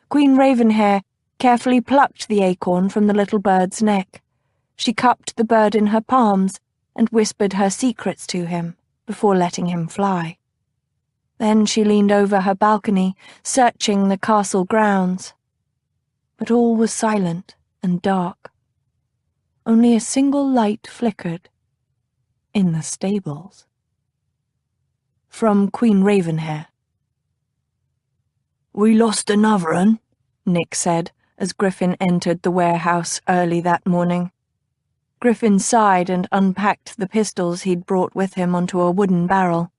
Speaker 2: Queen Ravenhair carefully plucked the acorn from the little bird's neck. She cupped the bird in her palms and whispered her secrets to him before letting him fly. Then she leaned over her balcony, searching the castle grounds. But all was silent and dark. Only a single light flickered in the stables. From Queen Ravenhair.
Speaker 4: "We lost another un,"
Speaker 2: Nick said as Griffin entered the warehouse early that morning. Griffin sighed and unpacked the pistols he'd brought with him onto a wooden barrel.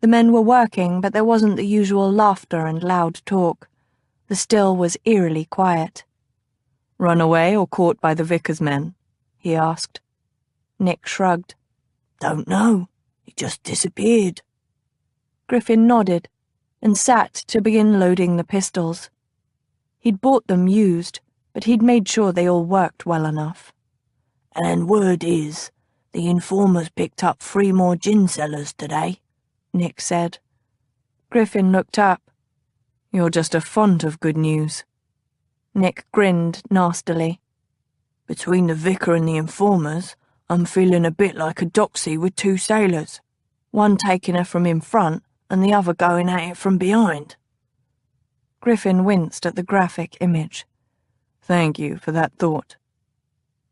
Speaker 2: The men were working, but there wasn't the usual laughter and loud talk. The still was eerily quiet.
Speaker 3: "Run away or caught by the vicar's men?" he asked.
Speaker 2: Nick shrugged.
Speaker 4: "Don't know. He just disappeared."
Speaker 2: Griffin nodded and sat to begin loading the pistols. He'd bought them used, but he'd made sure they all worked well enough.
Speaker 4: "And word is, the informers picked up 3 more gin sellers today," Nick said.
Speaker 2: Griffin looked up.
Speaker 3: "You're just a font of good news."
Speaker 2: Nick grinned nastily.
Speaker 4: "Between the vicar and the informers, I'm feeling a bit like a doxy with 2 sailors, one taking her from in front and the other going at it from behind."
Speaker 2: Griffin winced at the graphic image.
Speaker 3: "Thank you for that thought."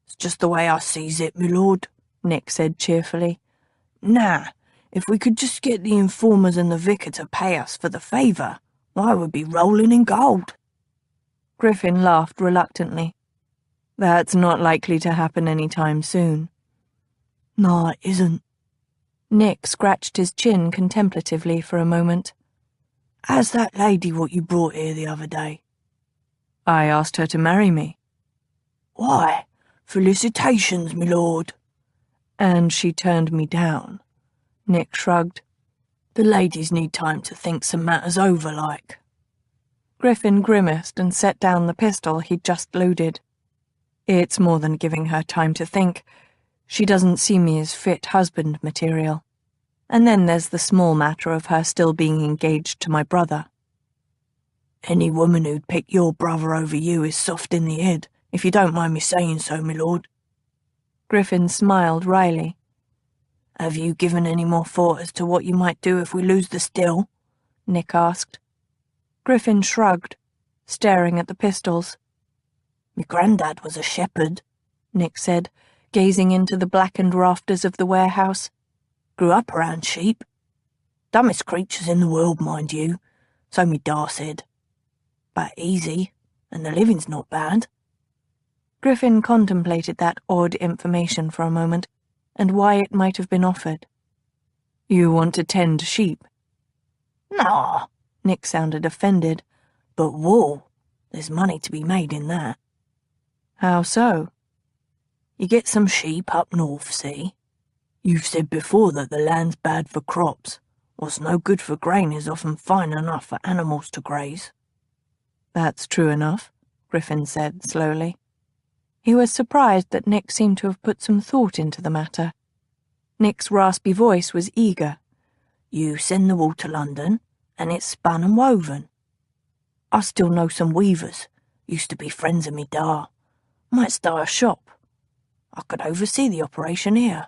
Speaker 4: "It's just the way I sees it, my lord,"
Speaker 2: Nick said cheerfully.
Speaker 4: "Nah, if we could just get the informers and the vicar to pay us for the favour, why, we'd be rolling in gold."
Speaker 2: Griffin laughed reluctantly.
Speaker 3: "That's not likely to happen any time soon."
Speaker 4: "No, it isn't."
Speaker 2: Nick scratched his chin contemplatively for a moment.
Speaker 4: "How's that lady what you brought here the other day?"
Speaker 3: "I asked her to marry me."
Speaker 4: "Why, felicitations, my lord."
Speaker 3: "And she turned me down."
Speaker 2: Nick shrugged.
Speaker 4: "The ladies need time to think some matters over, like."
Speaker 2: Griffin grimaced and set down the pistol he'd just loaded.
Speaker 3: "It's more than giving her time to think. She doesn't see me as fit husband material. And then there's the small matter of her still being engaged to my brother."
Speaker 4: "Any woman who'd pick your brother over you is soft in the head, if you don't mind me saying so, my lord."
Speaker 2: Griffin smiled wryly.
Speaker 4: "Have you given any more thought as to what you might do if we lose the still?"
Speaker 2: Nick asked. Griffin shrugged, staring at the pistols.
Speaker 4: "My granddad was a shepherd,"
Speaker 2: Nick said, gazing into the blackened rafters of the warehouse.
Speaker 4: "Grew up around sheep. Dumbest creatures in the world, mind you, so me da said. But easy, and the living's not bad."
Speaker 2: Griffin contemplated that odd information for a moment, and why it might have been offered.
Speaker 3: "You want to tend sheep?"
Speaker 4: "Nah,"
Speaker 2: Nick sounded offended.
Speaker 4: "But wool, there's money to be made in that."
Speaker 2: "How so?"
Speaker 4: "You get some sheep up north, see? You've said before that the land's bad for crops. What's no good for grain is often fine enough for animals to graze."
Speaker 3: "That's true enough,"
Speaker 2: Griffin said slowly. He was surprised that Nick seemed to have put some thought into the matter. Nick's raspy voice was eager.
Speaker 4: "You send the wool to London, and it's spun and woven. I still know some weavers, used to be friends of me da. Might start a shop. I could oversee the operation here."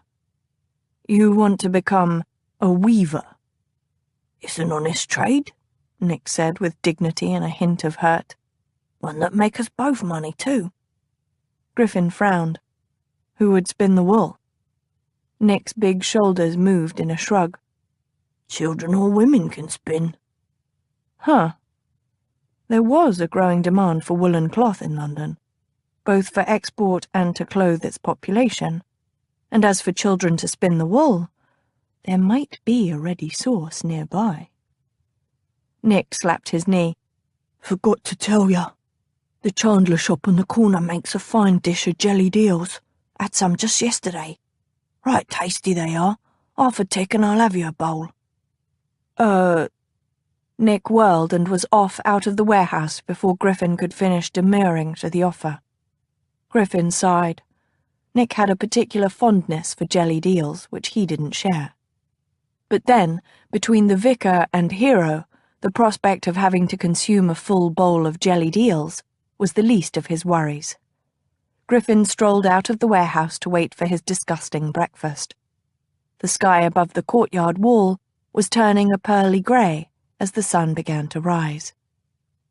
Speaker 2: "You want to become a weaver?"
Speaker 4: "It's an honest trade,"
Speaker 2: Nick said with dignity and a hint of hurt.
Speaker 4: "One that make us both money, too."
Speaker 2: Griffin frowned. Who would spin the wool? Nick's big shoulders moved in a shrug.
Speaker 4: "Children or women can spin."
Speaker 2: Huh. There was a growing demand for woolen cloth in London, both for export and to clothe its population. And as for children to spin the wool, there might be a ready source nearby. Nick slapped his knee.
Speaker 4: "Forgot to tell ya. The chandler shop on the corner makes a fine dish of jellied eels. Had some just yesterday. Right tasty they are. Half a tick and I'll have you a bowl."
Speaker 2: Nick whirled and was off out of the warehouse before Griffin could finish demurring to the offer. Griffin sighed.
Speaker 3: Nick had a particular fondness for jellied eels, which he didn't share. But then, between the vicar and Hero, the prospect of having to consume a full bowl of jellied eels was the least of his worries. Griffin strolled out of the warehouse to wait for his disgusting breakfast. The sky above the courtyard wall was turning a pearly grey as the sun began to rise.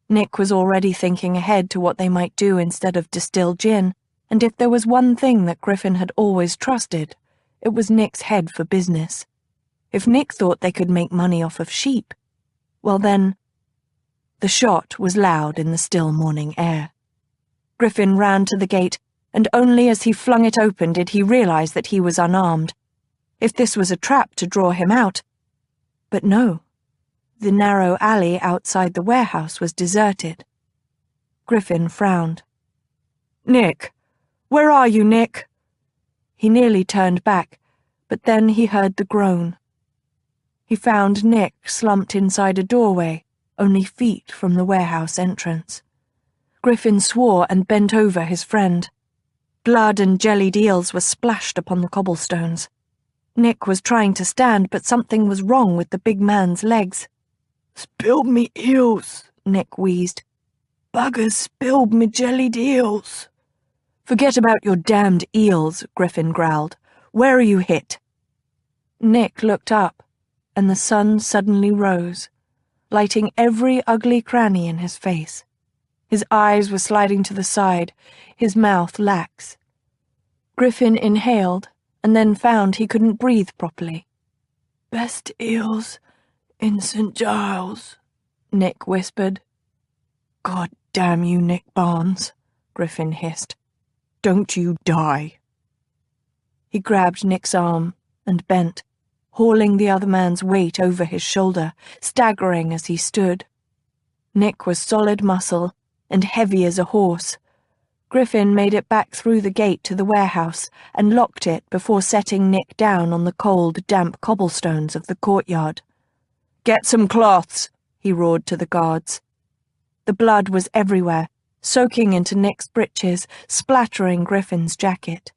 Speaker 3: Nick was already thinking ahead to what they might do instead of distilled gin, and if there was one thing that Griffin had always trusted, it was Nick's head for business. If Nick thought they could make money off of sheep, well then... The shot was loud in the still morning air. Griffin ran to the gate, and only as he flung it open did he realize that he was unarmed. If this was a trap to draw him out... But no. The narrow alley outside the warehouse was deserted. Griffin frowned. "Nick! Where are you, Nick?" He nearly turned back, but then he heard the groan. He found Nick slumped inside a doorway, only feet from the warehouse entrance. Griffin swore and bent over his friend. Blood and jellied eels were splashed upon the cobblestones. Nick was trying to stand, but something was wrong with the big man's legs. "Spilled me eels," Nick wheezed. "Buggers spilled me jellied eels." "Forget about your damned eels," Griffin growled. "Where are you hit?" Nick looked up, and the sun suddenly rose, lighting every ugly cranny in his face. His eyes were sliding to the side, his mouth lax. Griffin inhaled, and then found he couldn't breathe properly. "Best eels in St. Giles," Nick whispered. "God damn you, Nick Barnes," Griffin hissed. "Don't you die." He grabbed Nick's arm and bent, hauling the other man's weight over his shoulder, staggering as he stood. Nick was solid muscle and heavy as a horse. Griffin made it back through the gate to the warehouse and locked it before setting Nick down on the cold, damp cobblestones of the courtyard. "Get some cloths," he roared to the guards. The blood was everywhere, soaking into Nick's breeches, splattering Griffin's jacket.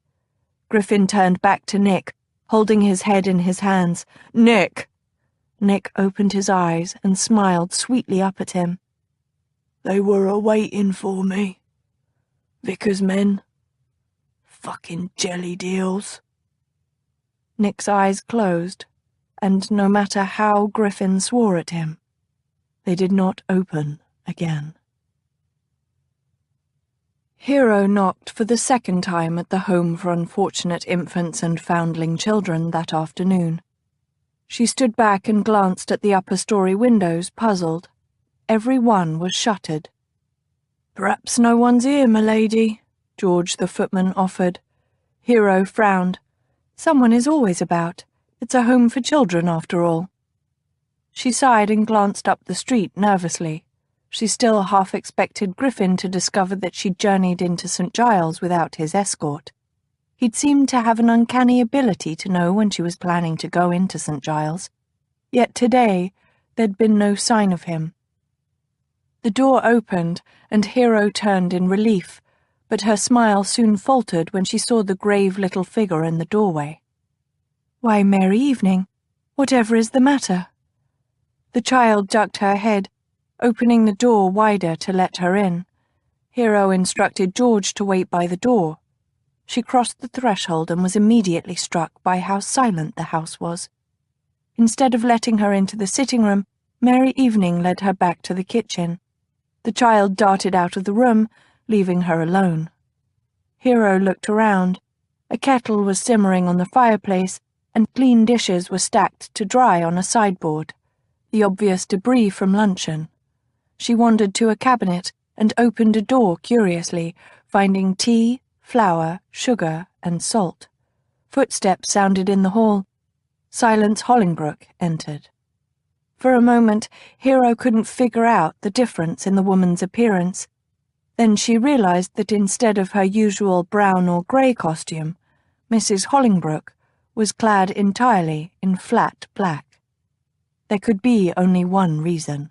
Speaker 3: Griffin turned back to Nick, holding his head in his hands. "Nick!" Nick opened his eyes and smiled sweetly up at him. "They were a-waiting for me. Vicar's men. Fucking jellied eels." Nick's eyes closed, and no matter how Griffin swore at him, they did not open again. Hero knocked for the second time at the Home for Unfortunate Infants and Foundling Children that afternoon. She stood back and glanced at the upper-story windows, puzzled. Every one was shuttered. "Perhaps no one's here, m'lady," George the footman offered. Hero frowned. "Someone is always about. It's a home for children, after all." She sighed and glanced up the street nervously. She still half expected Griffin to discover that she'd journeyed into St. Giles without his escort. He'd seemed to have an uncanny ability to know when she was planning to go into St. Giles. Yet today, there'd been no sign of him. The door opened, and Hero turned in relief, but her smile soon faltered when she saw the grave little figure in the doorway. "Why, merry evening. Whatever is the matter?" The child ducked her head, opening the door wider to let her in. Hero instructed George to wait by the door. She crossed the threshold and was immediately struck by how silent the house was. Instead of letting her into the sitting room, Merry Evening led her back to the kitchen. The child darted out of the room, leaving her alone. Hero looked around. A kettle was simmering on the fireplace, and clean dishes were stacked to dry on a sideboard, the obvious debris from luncheon. She wandered to a cabinet and opened a door curiously, finding tea, flour, sugar, and salt. Footsteps sounded in the hall. Silence Hollingbrooke entered. For a moment, Hero couldn't figure out the difference in the woman's appearance. Then she realized that instead of her usual brown or grey costume, Mrs. Hollingbrooke was clad entirely in flat black. There could be only one reason.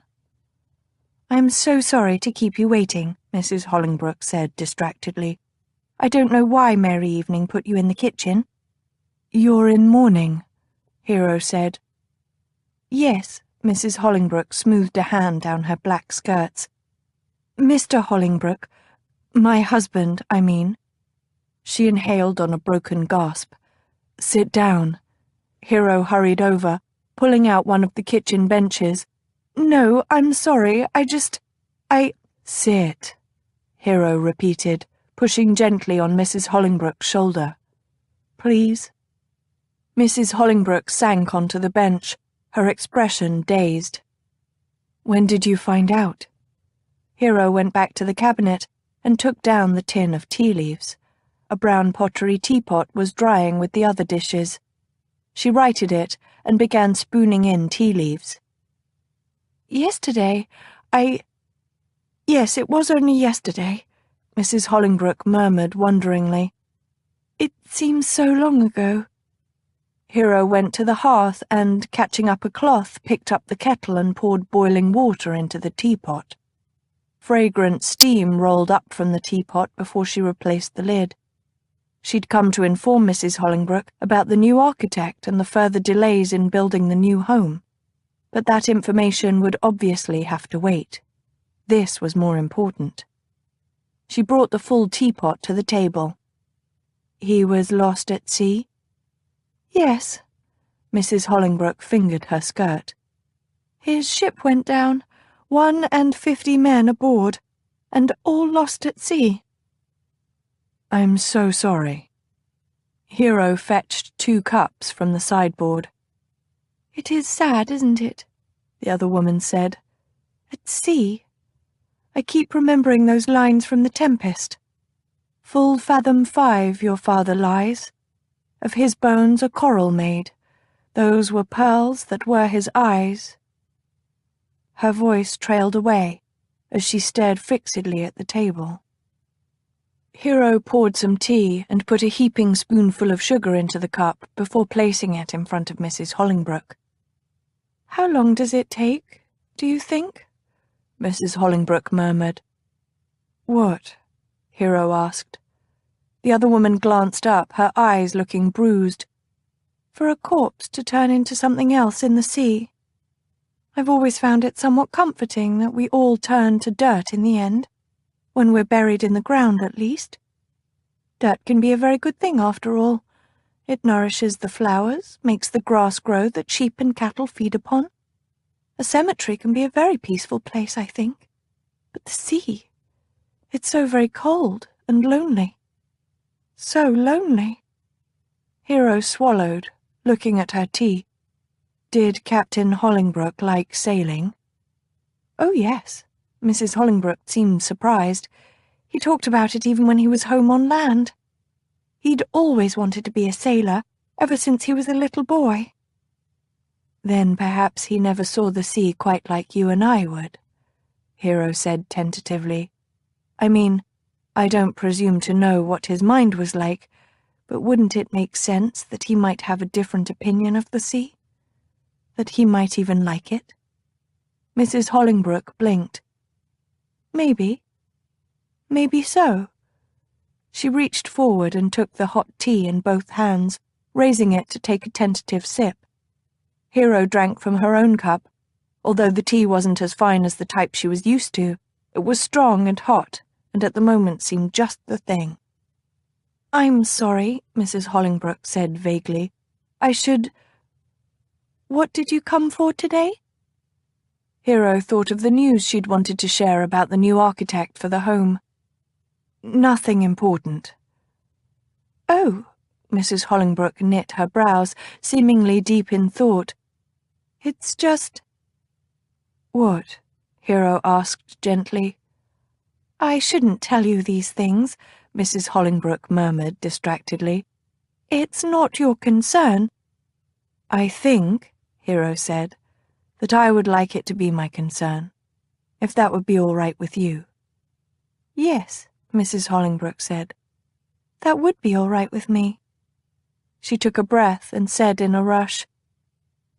Speaker 3: "I am so sorry to keep you waiting," Mrs. Hollingbrooke said distractedly.
Speaker 2: I don't know why Mary Evening put you in the kitchen."
Speaker 3: "You're in mourning," Hero said.
Speaker 2: "Yes," Mrs. Hollingbrooke smoothed a hand down her black skirts. "Mr. Hollingbrooke, my husband, I mean."
Speaker 3: She inhaled on a broken gasp. "Sit down." Hero hurried over, pulling out one of the kitchen benches.
Speaker 2: "No, I'm sorry, I—
Speaker 3: "Sit," Hero repeated, pushing gently on Mrs. Hollingbrooke's shoulder.
Speaker 2: "Please."
Speaker 3: Mrs. Hollingbrooke sank onto the bench, her expression dazed. "When did you find out?" Hero went back to the cabinet and took down the tin of tea leaves. A brown pottery teapot was drying with the other dishes. She righted it and began spooning in tea leaves.
Speaker 2: "Yesterday, Yes, it was only yesterday," Mrs. Hollingbrooke murmured wonderingly. "It seems so long ago."
Speaker 3: Hero went to the hearth and, catching up a cloth, picked up the kettle and poured boiling water into the teapot. Fragrant steam rolled up from the teapot before she replaced the lid. She'd come to inform Mrs. Hollingbrooke about the new architect and the further delays in building the new home, but that information would obviously have to wait. This was more important. She brought the full teapot to the table.
Speaker 2: "He was lost at sea?" "Yes."
Speaker 3: Mrs. Hollingbrooke fingered her skirt.
Speaker 2: "His ship went down, 150 men aboard, and all lost at sea."
Speaker 3: "I'm so sorry." Hero fetched 2 cups from the sideboard.
Speaker 2: "It is sad, isn't it?" the other woman said. "At sea. I keep remembering those lines from The Tempest. 'Full fathom 5 your father lies. Of his bones a coral made. Those were pearls that were his eyes.'" Her voice trailed away as she stared fixedly at the table.
Speaker 3: Hero poured some tea and put a heaping spoonful of sugar into the cup before placing it in front of Mrs. Hollingbrooke.
Speaker 2: "How long does it take, do you think?"
Speaker 3: Mrs. Hollingbrooke murmured.
Speaker 2: "What?"
Speaker 3: Hero asked. The other woman glanced up, her eyes looking bruised.
Speaker 2: "For a corpse to turn into something else in the sea. I've always found it somewhat comforting that we all turn to dirt in the end, when we're buried in the ground at least. Dirt can be a very good thing after all. It nourishes the flowers, makes the grass grow that sheep and cattle feed upon. A cemetery can be a very peaceful place, I think. But the sea, it's so very cold and lonely. So lonely."
Speaker 3: Hero swallowed, looking at her tea. Did Captain Hollingbrooke like sailing?
Speaker 2: "Oh, yes." Mrs. Hollingbrooke seemed surprised. "He talked about it even when he was home on land. He'd always wanted to be a sailor, ever since he was a little boy."
Speaker 3: "Then perhaps he never saw the sea quite like you and I would," Hero said tentatively. "I mean, I don't presume to know what his mind was like, but wouldn't it make sense that he might have a different opinion of the sea? That he might even like it?" Mrs. Hollingbrooke blinked.
Speaker 2: "Maybe. Maybe so."
Speaker 3: She reached forward and took the hot tea in both hands, raising it to take a tentative sip. Hero drank from her own cup. Although the tea wasn't as fine as the type she was used to, it was strong and hot, and at the moment seemed just the thing.
Speaker 2: "I'm sorry," Mrs. Hollingbrooke said vaguely. What did you come for today?"
Speaker 3: Hero thought of the news she'd wanted to share about the new architect for the home. "Nothing important."
Speaker 2: "Oh,"
Speaker 3: Mrs. Hollingbrooke knit her brows, seemingly deep in thought.
Speaker 2: "It's just—"
Speaker 3: "What?" Hero asked gently.
Speaker 2: "I shouldn't tell you these things,"
Speaker 3: Mrs. Hollingbrooke murmured distractedly.
Speaker 2: "It's not your concern."
Speaker 3: "I think," Hero said, "that I would like it to be my concern, if that would be all right with you."
Speaker 2: "Yes," Mrs. Hollingbrooke said. "That would be all right with me."
Speaker 3: She took a breath and said in a rush,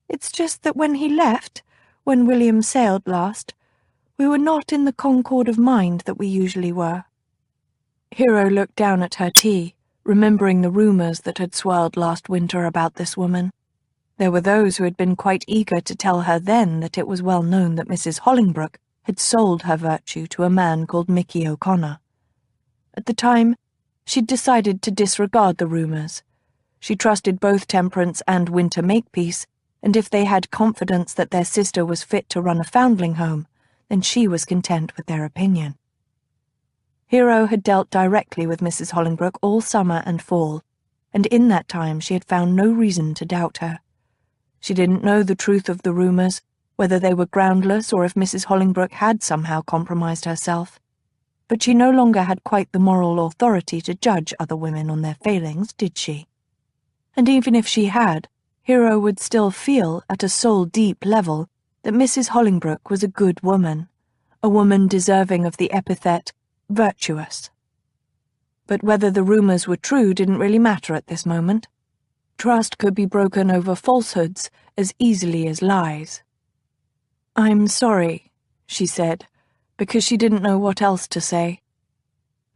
Speaker 2: "It's just that when he left, when William sailed last, we were not in the concord of mind that we usually were."
Speaker 3: Hero looked down at her tea, remembering the rumours that had swirled last winter about this woman. There were those who had been quite eager to tell her then that it was well known that Mrs. Hollingbrooke had sold her virtue to a man called Mickey O'Connor. At the time, she'd decided to disregard the rumours. She trusted both Temperance and Winter Makepeace, and if they had confidence that their sister was fit to run a foundling home, then she was content with their opinion. Hero had dealt directly with Mrs. Hollingbrooke all summer and fall, and in that time she had found no reason to doubt her. She didn't know the truth of the rumours, whether they were groundless or if Mrs. Hollingbrooke had somehow compromised herself. But she no longer had quite the moral authority to judge other women on their failings, did she? And even if she had, Hero would still feel, at a soul-deep level, that Mrs. Hollingbrooke was a good woman, a woman deserving of the epithet virtuous. But whether the rumours were true didn't really matter at this moment. Trust could be broken over falsehoods as easily as lies. "I'm sorry," she said, because she didn't know what else to say.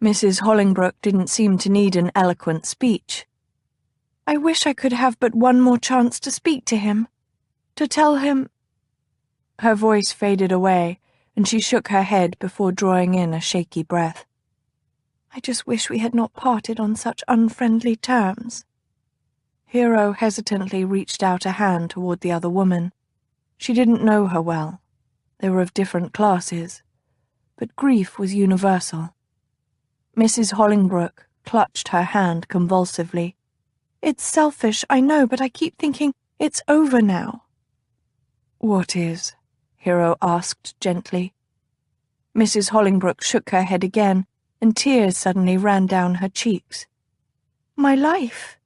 Speaker 3: Mrs. Hollingbrooke didn't seem to need an eloquent speech. "I wish I could have but one more chance to speak to him, to tell him—" Her voice faded away, and she shook her head before drawing in a shaky breath. "I just wish we had not parted on such unfriendly terms." Hero hesitantly reached out a hand toward the other woman. She didn't know her well. They were of different classes. But grief was universal. Mrs. Hollingbrooke clutched her hand convulsively. "It's selfish, I know, but I keep thinking it's over now." "What is?" Hero asked gently. Mrs. Hollingbrooke shook her head again, and tears suddenly ran down her cheeks. "My life.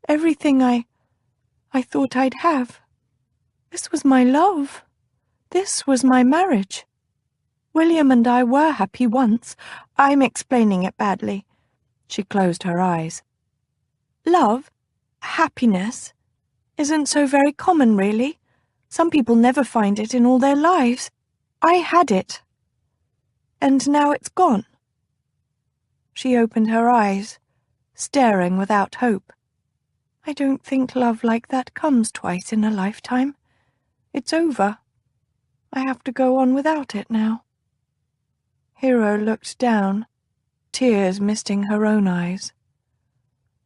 Speaker 3: Everything I thought I'd have. This was my love. This was my marriage. William and I were happy once. I'm explaining it badly." She closed her eyes. "Love, happiness, isn't so very common, really. Some people never find it in all their lives. I had it. And now it's gone." She opened her eyes, staring without hope. "I don't think love like that comes twice in a lifetime. It's over. I have to go on without it now." Hero looked down, tears misting her own eyes.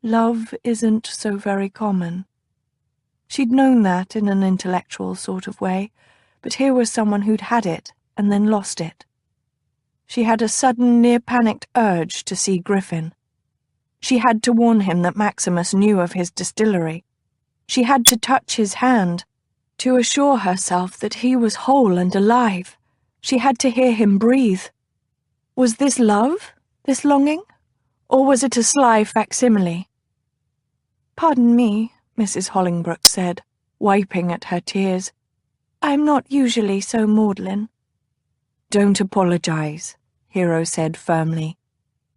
Speaker 3: Love isn't so very common. She'd known that in an intellectual sort of way, but here was someone who'd had it and then lost it. She had a sudden, near-panicked urge to see Griffin. She had to warn him that Maximus knew of his distillery. She had to touch his hand, to assure herself that he was whole and alive. She had to hear him breathe. Was this love, this longing, or was it a sly facsimile? "Pardon me," Mrs. Hollingbrooke said, wiping at her tears. "I'm not usually so maudlin." "Don't apologize," Hero said firmly.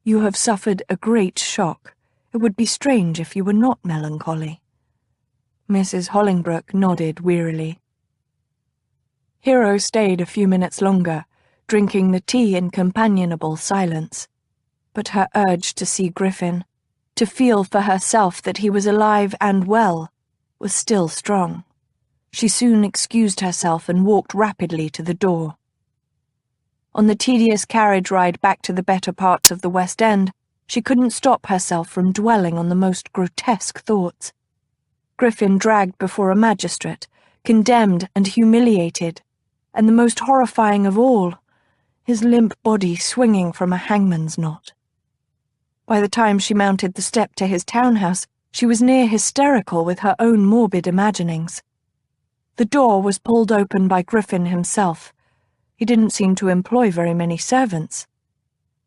Speaker 3: "You have suffered a great shock. It would be strange if you were not melancholy." Mrs. Hollingbrooke nodded wearily. Hero stayed a few minutes longer, drinking the tea in companionable silence. But her urge to see Griffin, to feel for herself that he was alive and well, was still strong. She soon excused herself and walked rapidly to the door. On the tedious carriage ride back to the better parts of the West End, she couldn't stop herself from dwelling on the most grotesque thoughts. Griffin dragged before a magistrate, condemned and humiliated, and the most horrifying of all, his limp body swinging from a hangman's knot. By the time she mounted the step to his townhouse, she was near hysterical with her own morbid imaginings. The door was pulled open by Griffin himself. He didn't seem to employ very many servants.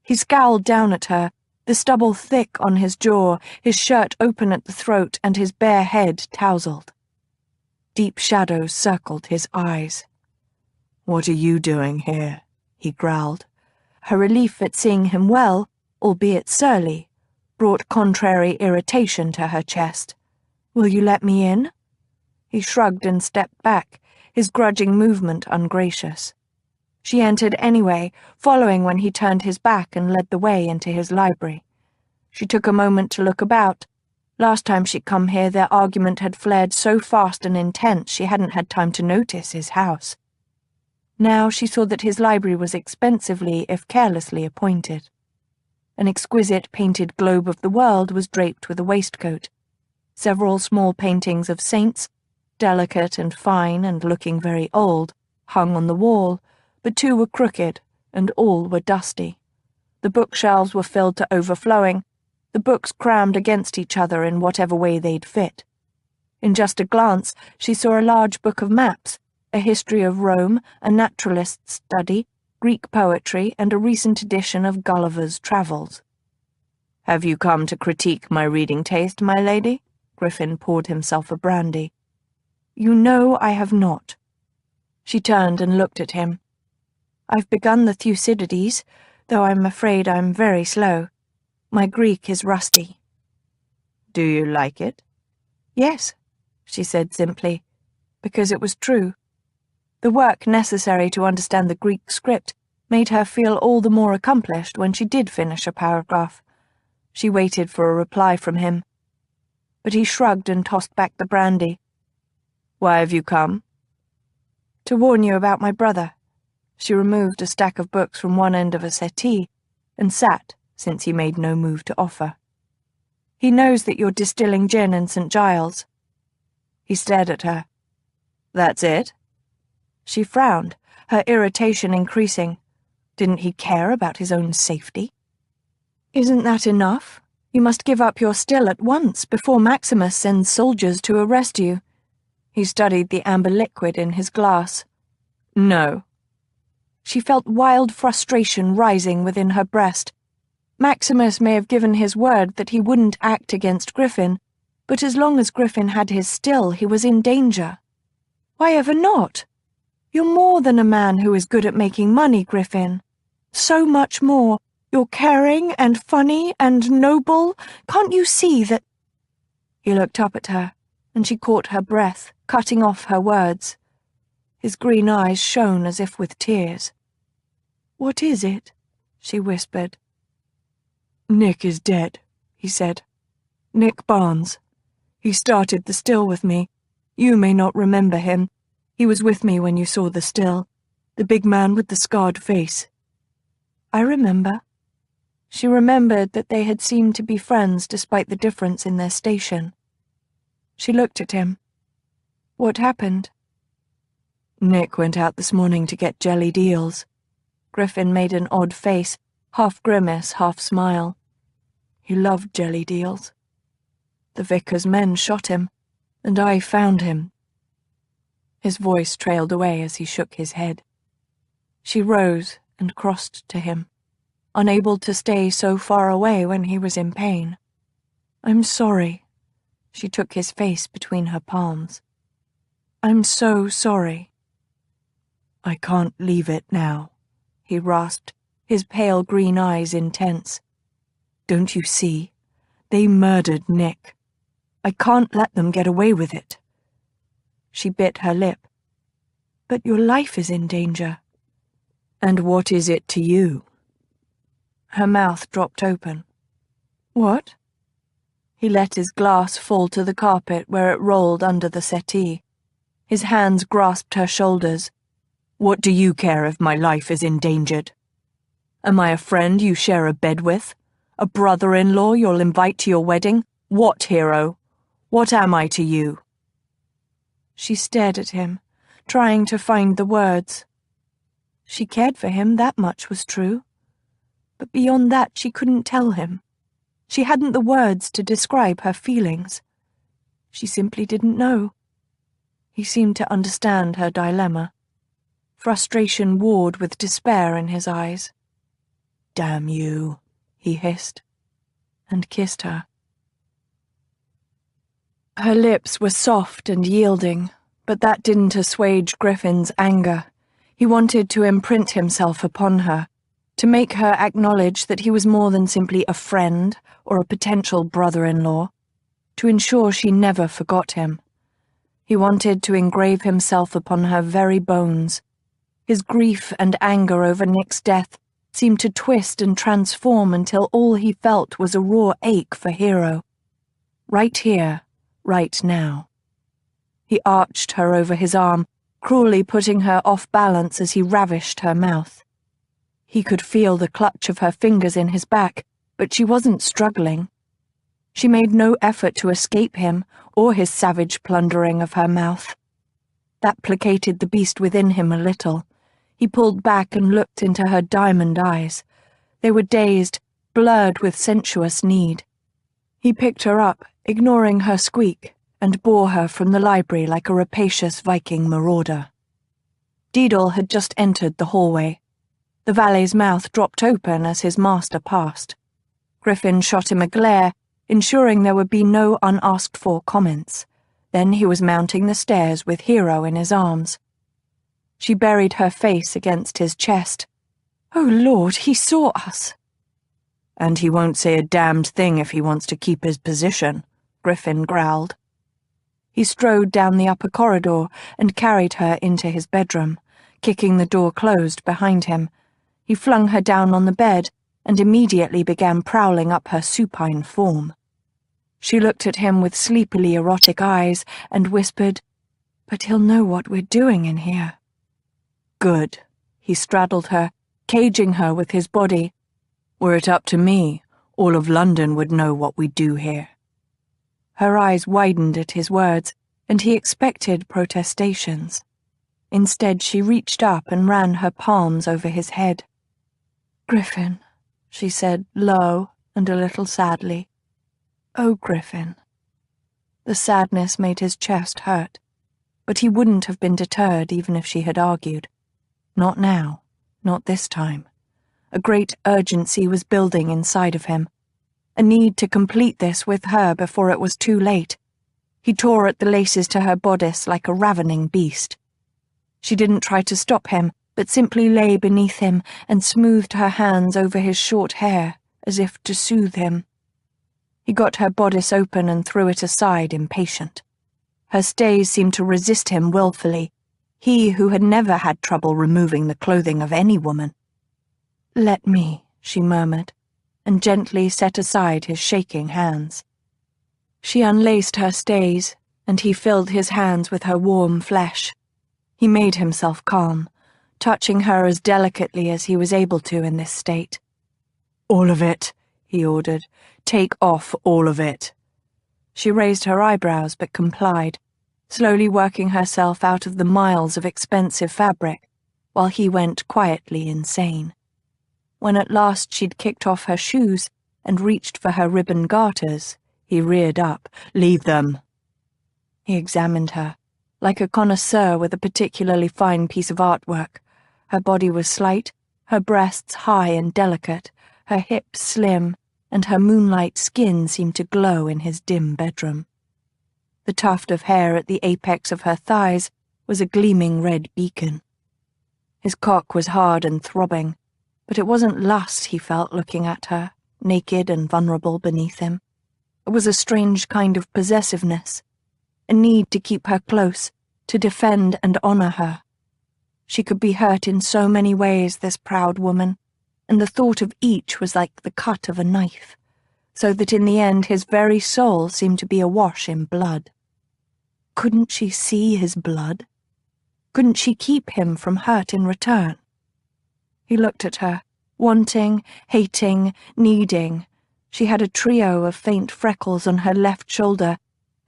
Speaker 3: He scowled down at her, the stubble thick on his jaw, his shirt open at the throat, and his bare head tousled. Deep shadows circled his eyes. "What are you doing here?" he growled. Her relief at seeing him well, albeit surly, brought contrary irritation to her chest. "Will you let me in?" He shrugged and stepped back, his grudging movement ungracious.
Speaker 2: She entered anyway, following when he turned his back and led the way into his library. She took a moment to look about. Last time she'd come here, their argument had flared so fast and intense she hadn't had time to notice his house. Now she saw that his library was expensively, if carelessly, appointed. An exquisite painted globe of the world was draped with a waistcoat. Several small paintings of saints, delicate and fine and looking very old, hung on the wall, but 2 were crooked and all were dusty. The bookshelves were filled to overflowing, the books crammed against each other in whatever way they'd fit. In just a glance, she saw a large book of maps, a history of Rome, a naturalist's study, Greek poetry, and a recent edition of Gulliver's Travels. "Have you come to critique my reading taste, my lady?" Griffin poured himself a brandy. "You know I have not." She turned and looked at him. "I've begun the Thucydides, though I'm afraid I'm very slow. My Greek is rusty." "Do you like it?" "Yes," she said simply, because it was true. The work necessary to understand the Greek script made her feel all the more accomplished when she did finish a paragraph. She waited for a reply from him. But he shrugged and tossed back the brandy. "Why have you come?" "To warn you about my brother." She removed a stack of books from one end of a settee and sat, since he made no move to offer. "He knows that you're distilling gin in St. Giles." He stared at her. "That's it?" She frowned, her irritation increasing. Didn't he care about his own safety? "Isn't that enough? You must give up your still at once before Maximus sends soldiers to arrest you." He studied the amber liquid in his glass. "No." She felt wild frustration rising within her breast. Maximus may have given his word that he wouldn't act against Griffin, but as long as Griffin had his still, he was in danger. Why ever not? You're more than a man who is good at making money, Griffin. So much more. You're caring and funny and noble. Can't you see that—" He looked up at her, and she caught her breath, cutting off her words. His green eyes shone as if with tears. "What is it?" she whispered. "Nick is dead," he said. "Nick Barnes. He started the still with me. You may not remember him. He was with me when you saw the still. The big man with the scarred face." "I remember." She remembered that they had seemed to be friends despite the difference in their station. She looked at him. "What happened?" "Nick went out this morning to get jellied eels." Griffin made an odd face, half grimace, half smile. "He loved jellied eels. The vicar's men shot him, and I found him." His voice trailed away as he shook his head. She rose and crossed to him, unable to stay so far away when he was in pain. "I'm sorry." She took his face between her palms. "I'm so sorry." "I can't leave it now," he rasped, his pale green eyes intense. "Don't you see? They murdered Nick. I can't let them get away with it." She bit her lip. "But your life is in danger." "And what is it to you?" Her mouth dropped open. "What?" He let his glass fall to the carpet where it rolled under the settee. His hands grasped her shoulders. "What do you care if my life is endangered? Am I a friend you share a bed with? A brother-in-law you'll invite to your wedding? What, hero? What am I to you?" She stared at him, trying to find the words. She cared for him, that much was true. But beyond that she couldn't tell him. She hadn't the words to describe her feelings. She simply didn't know. He seemed to understand her dilemma. Frustration warred with despair in his eyes. "Damn you," he hissed, and kissed her. Her lips were soft and yielding, but that didn't assuage Griffin's anger. He wanted to imprint himself upon her, to make her acknowledge that he was more than simply a friend or a potential brother-in-law, to ensure she never forgot him. He wanted to engrave himself upon her very bones. His grief and anger over Nick's death seemed to twist and transform until all he felt was a raw ache for Hero. Right here, right now. He arched her over his arm, cruelly putting her off balance as he ravished her mouth. He could feel the clutch of her fingers in his back, but she wasn't struggling. She made no effort to escape him or his savage plundering of her mouth. That placated the beast within him a little. He pulled back and looked into her diamond eyes. They were dazed, blurred with sensuous need. He picked her up, ignoring her squeak, and bore her from the library like a rapacious Viking marauder. Deedle had just entered the hallway. The valet's mouth dropped open as his master passed. Griffin shot him a glare, ensuring there would be no unasked-for comments. Then he was mounting the stairs with Hero in his arms. She buried her face against his chest. "Oh, Lord, he saw us." "And he won't say a damned thing if he wants to keep his position," Griffin growled. He strode down the upper corridor and carried her into his bedroom, kicking the door closed behind him. He flung her down on the bed and immediately began prowling up her supine form. She looked at him with sleepily erotic eyes and whispered, "But he'll know what we're doing in here." "Good." He straddled her, caging her with his body. "Were it up to me, all of London would know what we do here." Her eyes widened at his words, and he expected protestations. Instead, she reached up and ran her palms over his head. "Griffin," she said, low and a little sadly. "Oh, Griffin." The sadness made his chest hurt, but he wouldn't have been deterred even if she had argued. Not now, not this time. A great urgency was building inside of him, a need to complete this with her before it was too late. He tore at the laces to her bodice like a ravening beast. She didn't try to stop him, but simply lay beneath him and smoothed her hands over his short hair, as if to soothe him. He got her bodice open and threw it aside, impatient. Her stays seemed to resist him willfully, he who had never had trouble removing the clothing of any woman. "Let me," she murmured, and gently set aside his shaking hands. She unlaced her stays, and he filled his hands with her warm flesh. He made himself calm, touching her as delicately as he was able to in this state. "All of it," he ordered. "Take off all of it." She raised her eyebrows but complied, slowly working herself out of the miles of expensive fabric, while he went quietly insane. When at last she'd kicked off her shoes and reached for her ribbon garters, he reared up. "Leave them." He examined her, like a connoisseur with a particularly fine piece of artwork. Her body was slight, her breasts high and delicate, her hips slim, and her moonlight skin seemed to glow in his dim bedroom. The tuft of hair at the apex of her thighs was a gleaming red beacon. His cock was hard and throbbing, but it wasn't lust he felt looking at her, naked and vulnerable beneath him. It was a strange kind of possessiveness, a need to keep her close, to defend and honor her. She could be hurt in so many ways, this proud woman, and the thought of each was like the cut of a knife, so that in the end his very soul seemed to be awash in blood. Couldn't she see his blood? Couldn't she keep him from hurt in return? He looked at her, wanting, hating, needing. She had a trio of faint freckles on her left shoulder,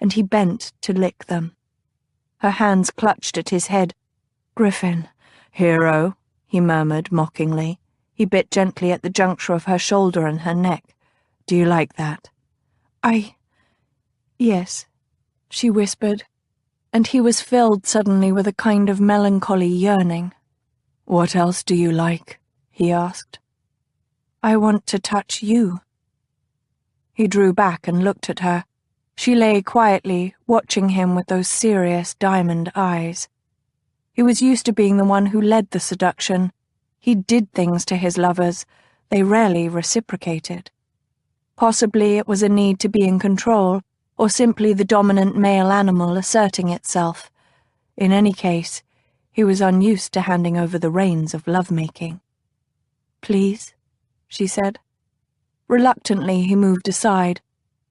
Speaker 2: and he bent to lick them. Her hands clutched at his head. "Griffin." "Hero," he murmured mockingly. He bit gently at the juncture of her shoulder and her neck. "Do you like that?" Yes," she whispered, and he was filled suddenly with a kind of melancholy yearning. "What else do you like?" he asked. "I want to touch you." He drew back and looked at her. She lay quietly, watching him with those serious diamond eyes. He was used to being the one who led the seduction. He did things to his lovers. They rarely reciprocated. Possibly it was a need to be in control, or simply the dominant male animal asserting itself. In any case, He was unused to handing over the reins of lovemaking. "Please," she said. Reluctantly, he moved aside,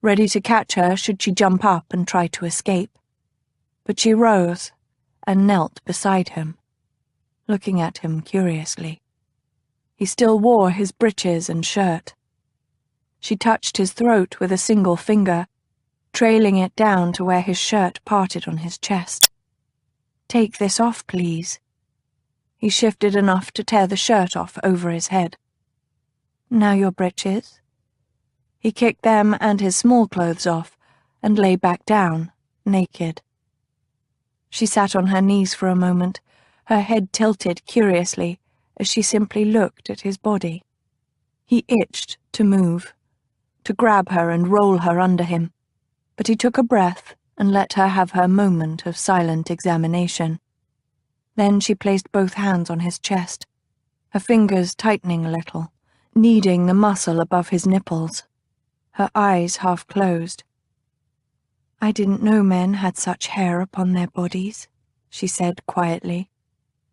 Speaker 2: ready to catch her should she jump up and try to escape. But she rose and knelt beside him, looking at him curiously. He still wore his breeches and shirt. She touched his throat with a single finger, trailing it down to where his shirt parted on his chest. "Take this off, please." He shifted enough to tear the shirt off over his head. "Now your breeches." He kicked them and his small clothes off and lay back down, naked. She sat on her knees for a moment, her head tilted curiously as she simply looked at his body. He itched to move, to grab her and roll her under him, but he took a breath and let her have her moment of silent examination. Then she placed both hands on his chest, her fingers tightening a little, kneading the muscle above his nipples, her eyes half closed. "I didn't know men had such hair upon their bodies," she said quietly.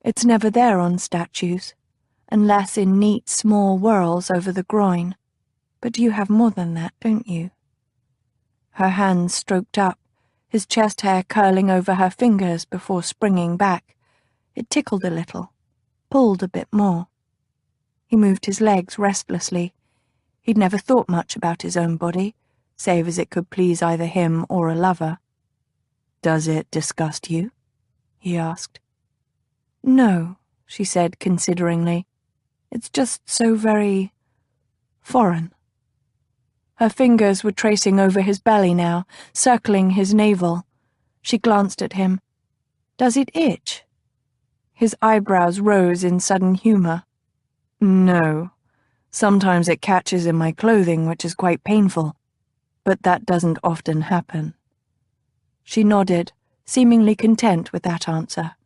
Speaker 2: "It's never there on statues, unless in neat small whorls over the groin. But you have more than that, don't you?" Her hands stroked up, his chest hair curling over her fingers before springing back. It tickled a little, pulled a bit more. He moved his legs restlessly. He'd never thought much about his own body, save as it could please either him or a lover. "Does it disgust you?" he asked. "No," she said consideringly. "It's just so very foreign." Her fingers were tracing over his belly now, circling his navel. She glanced at him. "Does it itch?" His eyebrows rose in sudden humor. "No. Sometimes it catches in my clothing, which is quite painful, but that doesn't often happen." She nodded, seemingly content with that answer.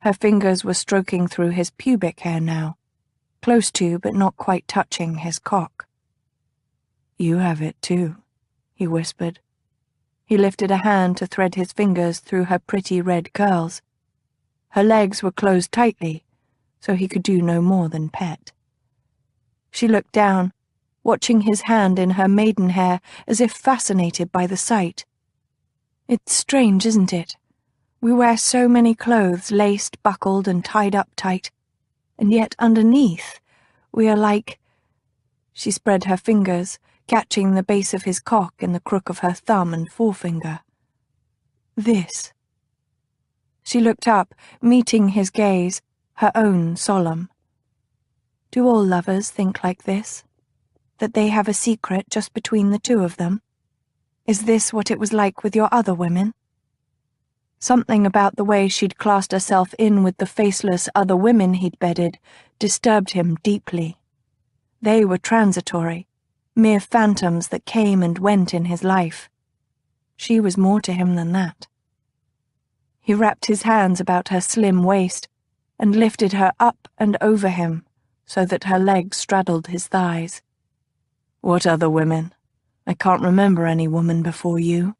Speaker 2: Her fingers were stroking through his pubic hair now, close to but not quite touching his cock. "You have it too," he whispered. He lifted a hand to thread his fingers through her pretty red curls. Her legs were closed tightly, so he could do no more than pet. She looked down, watching his hand in her maidenhair as if fascinated by the sight. "It's strange, isn't it? We wear so many clothes laced, buckled, and tied up tight, and yet underneath we are like—" She spread her fingers, catching the base of his cock in the crook of her thumb and forefinger. "This." She looked up, meeting his gaze, her own solemn. "Do all lovers think like this? That they have a secret just between the two of them? Is this what it was like with your other women?" Something about the way she'd classed herself in with the faceless other women he'd bedded disturbed him deeply. They were transitory, mere phantoms that came and went in his life. She was more to him than that. He wrapped his hands about her slim waist and lifted her up and over him so that her legs straddled his thighs. "What other women? I can't remember any woman before you."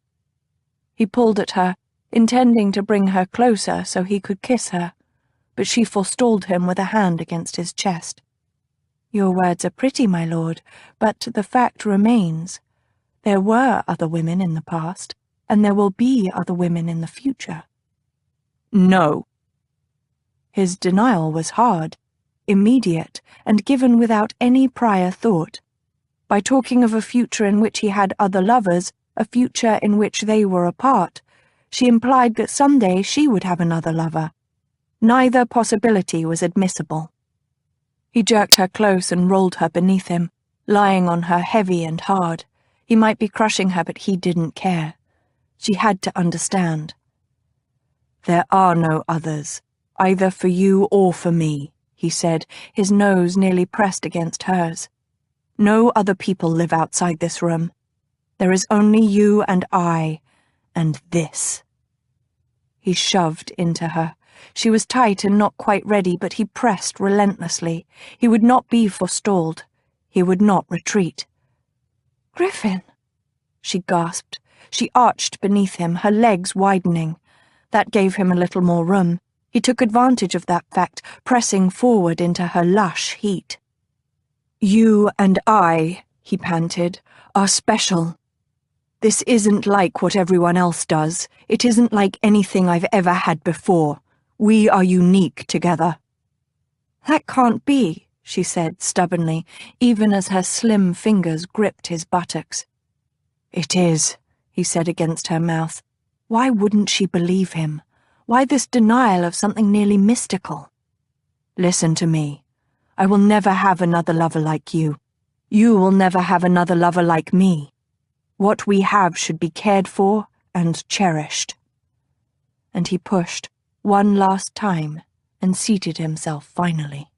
Speaker 2: He pulled at her, intending to bring her closer so he could kiss her, but she forestalled him with a hand against his chest. "Your words are pretty, my lord, but the fact remains. There were other women in the past, and there will be other women in the future." "No." His denial was hard, immediate, and given without any prior thought. By talking of a future in which he had other lovers, a future in which they were apart, she implied that someday she would have another lover. Neither possibility was admissible. He jerked her close and rolled her beneath him, lying on her heavy and hard. He might be crushing her, but he didn't care. She had to understand. "There are no others, either for you or for me," he said, his nose nearly pressed against hers. "No other people live outside this room. There is only you and I, and this." He shoved into her. She was tight and not quite ready, but he pressed relentlessly. He would not be forestalled. He would not retreat. "Griffin!" she gasped. She arched beneath him, her legs widening. That gave him a little more room. He took advantage of that fact, pressing forward into her lush heat. "You and I," he panted, "are special. This isn't like what everyone else does. It isn't like anything I've ever had before. We are unique together." "That can't be," she said stubbornly, even as her slim fingers gripped his buttocks. "It is," he said against her mouth. Why wouldn't she believe him? Why this denial of something nearly mystical? "Listen to me. I will never have another lover like you. You will never have another lover like me. What we have should be cared for and cherished." And he pushed, one last time, and seated himself finally.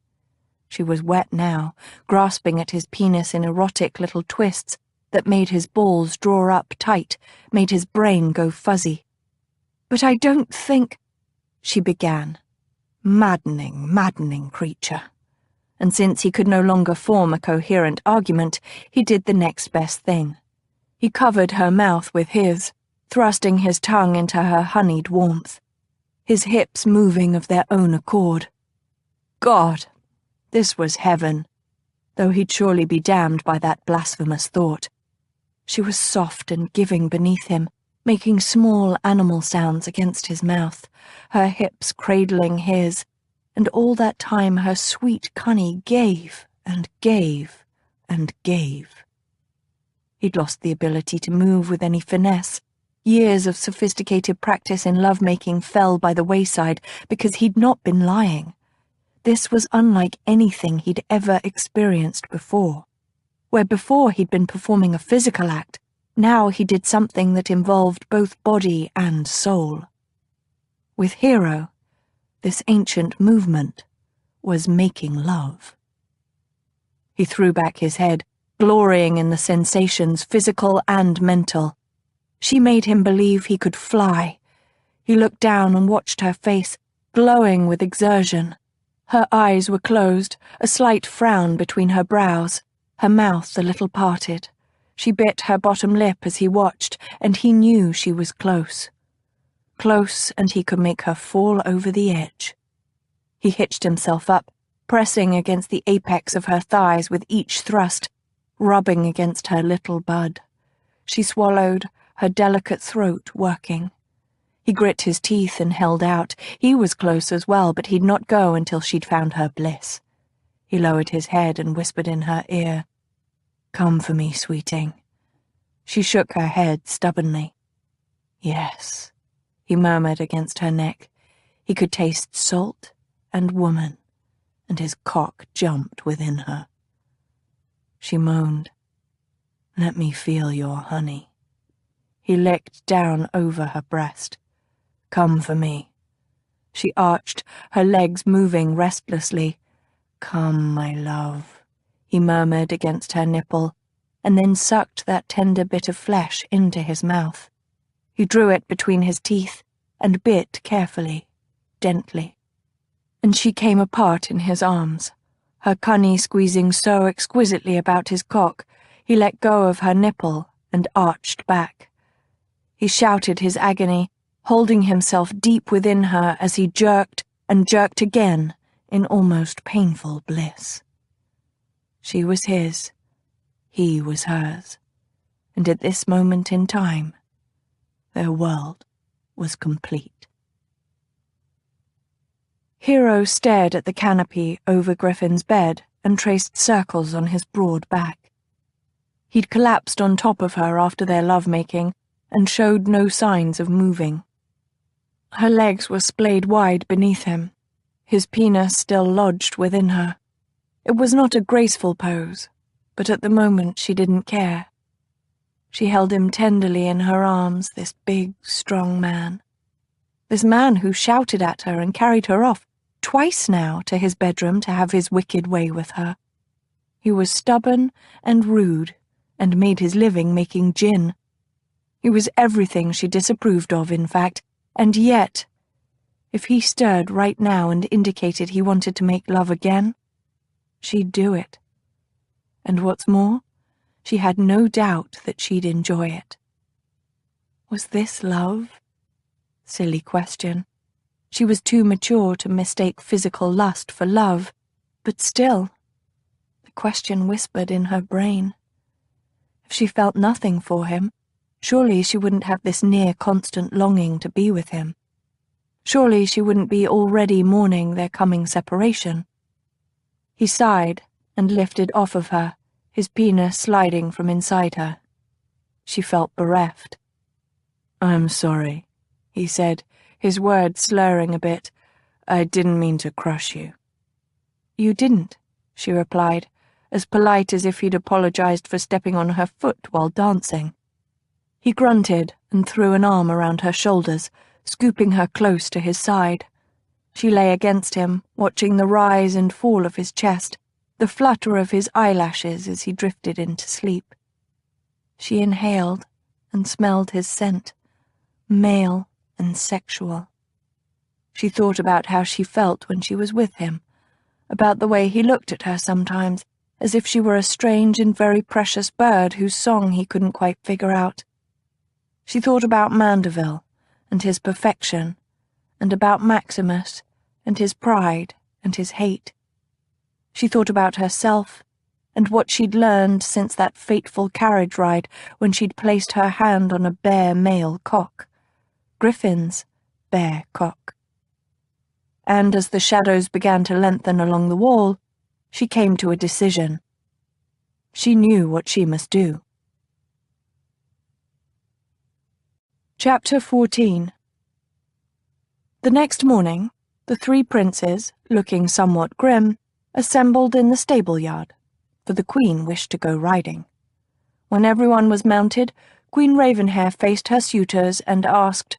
Speaker 2: She was wet now, grasping at his penis in erotic little twists that made his balls draw up tight, made his brain go fuzzy. "But I don't think—" she began. Maddening creature. And since he could no longer form a coherent argument, he did the next best thing. He covered her mouth with his, thrusting his tongue into her honeyed warmth, his hips moving of their own accord. God! This was heaven, though he'd surely be damned by that blasphemous thought. She was soft and giving beneath him, making small animal sounds against his mouth, her hips cradling his, and all that time her sweet cunny gave and gave and gave. He'd lost the ability to move with any finesse. Years of sophisticated practice in lovemaking fell by the wayside because he'd not been lying. This was unlike anything he'd ever experienced before. Where before he'd been performing a physical act, now he did something that involved both body and soul. With Hero, this ancient movement was making love. He threw back his head, glorying in the sensations, physical and mental. She made him believe he could fly. He looked down and watched her face, glowing with exertion. Her eyes were closed, a slight frown between her brows, her mouth a little parted. She bit her bottom lip as he watched, and he knew she was close. Close, and he could make her fall over the edge. He hitched himself up, pressing against the apex of her thighs with each thrust, rubbing against her little bud. She swallowed, her delicate throat working. He grit his teeth and held out. He was close as well, but he'd not go until she'd found her bliss. He lowered his head and whispered in her ear, "Come for me, sweeting." She shook her head stubbornly. "Yes," he murmured against her neck. He could taste salt and woman, and his cock jumped within her. She moaned, "Let me feel your honey." He licked down over her breast. "Come for me." She arched, her legs moving restlessly. "Come, my love," he murmured against her nipple, and then sucked that tender bit of flesh into his mouth. He drew it between his teeth and bit carefully, gently. And she came apart in his arms, her cunny squeezing so exquisitely about his cock, he let go of her nipple and arched back. He shouted his agony, holding himself deep within her as he jerked and jerked again in almost painful bliss. She was his, he was hers, and at this moment in time, their world was complete. Hero stared at the canopy over Griffin's bed and traced circles on his broad back. He'd collapsed on top of her after their lovemaking and showed no signs of moving. Her legs were splayed wide beneath him, his penis still lodged within her. It was not a graceful pose, but at the moment she didn't care. She held him tenderly in her arms, this big, strong man. This man who shouted at her and carried her off, twice now, to his bedroom to have his wicked way with her. He was stubborn and rude, and made his living making gin. He was everything she disapproved of, in fact, and yet, if he stirred right now and indicated he wanted to make love again, she'd do it. And what's more, she had no doubt that she'd enjoy it. Was this love? Silly question. She was too mature to mistake physical lust for love, but still, the question whispered in her brain. If she felt nothing for him, surely she wouldn't have this near-constant longing to be with him. Surely she wouldn't be already mourning their coming separation. He sighed and lifted off of her, his penis sliding from inside her. She felt bereft. "I'm sorry," he said, his words slurring a bit. "I didn't mean to crush you." "You didn't," she replied, as polite as if he'd apologized for stepping on her foot while dancing. He grunted and threw an arm around her shoulders, scooping her close to his side. She lay against him, watching the rise and fall of his chest, the flutter of his eyelashes as he drifted into sleep. She inhaled and smelled his scent, male and sexual. She thought about how she felt when she was with him, about the way he looked at her sometimes, as if she were a strange and very precious bird whose song he couldn't quite figure out. She thought about Mandeville and his perfection, and about Maximus and his pride and his hate. She thought about herself and what she'd learned since that fateful carriage ride when she'd placed her hand on a bare male cock. Griffin's bare cock. And as the shadows began to lengthen along the wall, she came to a decision. She knew what she must do. Chapter 14. The next morning, the three princes, looking somewhat grim, assembled in the stable-yard, for the Queen wished to go riding. When everyone was mounted, Queen Ravenhair faced her suitors and asked,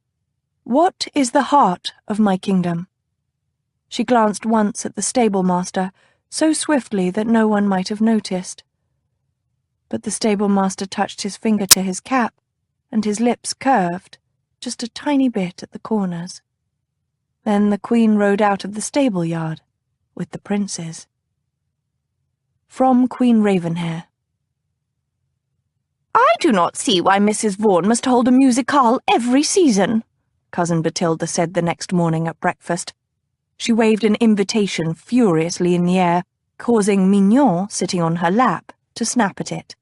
Speaker 2: "What is the heart of my kingdom?" She glanced once at the stable-master, so swiftly that no one might have noticed. But the stable-master touched his finger to his cap, and his lips curved, just a tiny bit at the corners. Then the Queen rode out of the stable-yard with the princes. From Queen Ravenhair. "I do not see why Mrs. Vaughan must hold a musicale every season," Cousin Bathilda said the next morning at breakfast. She waved an invitation furiously in the air, causing Mignon, sitting on her lap, to snap at it.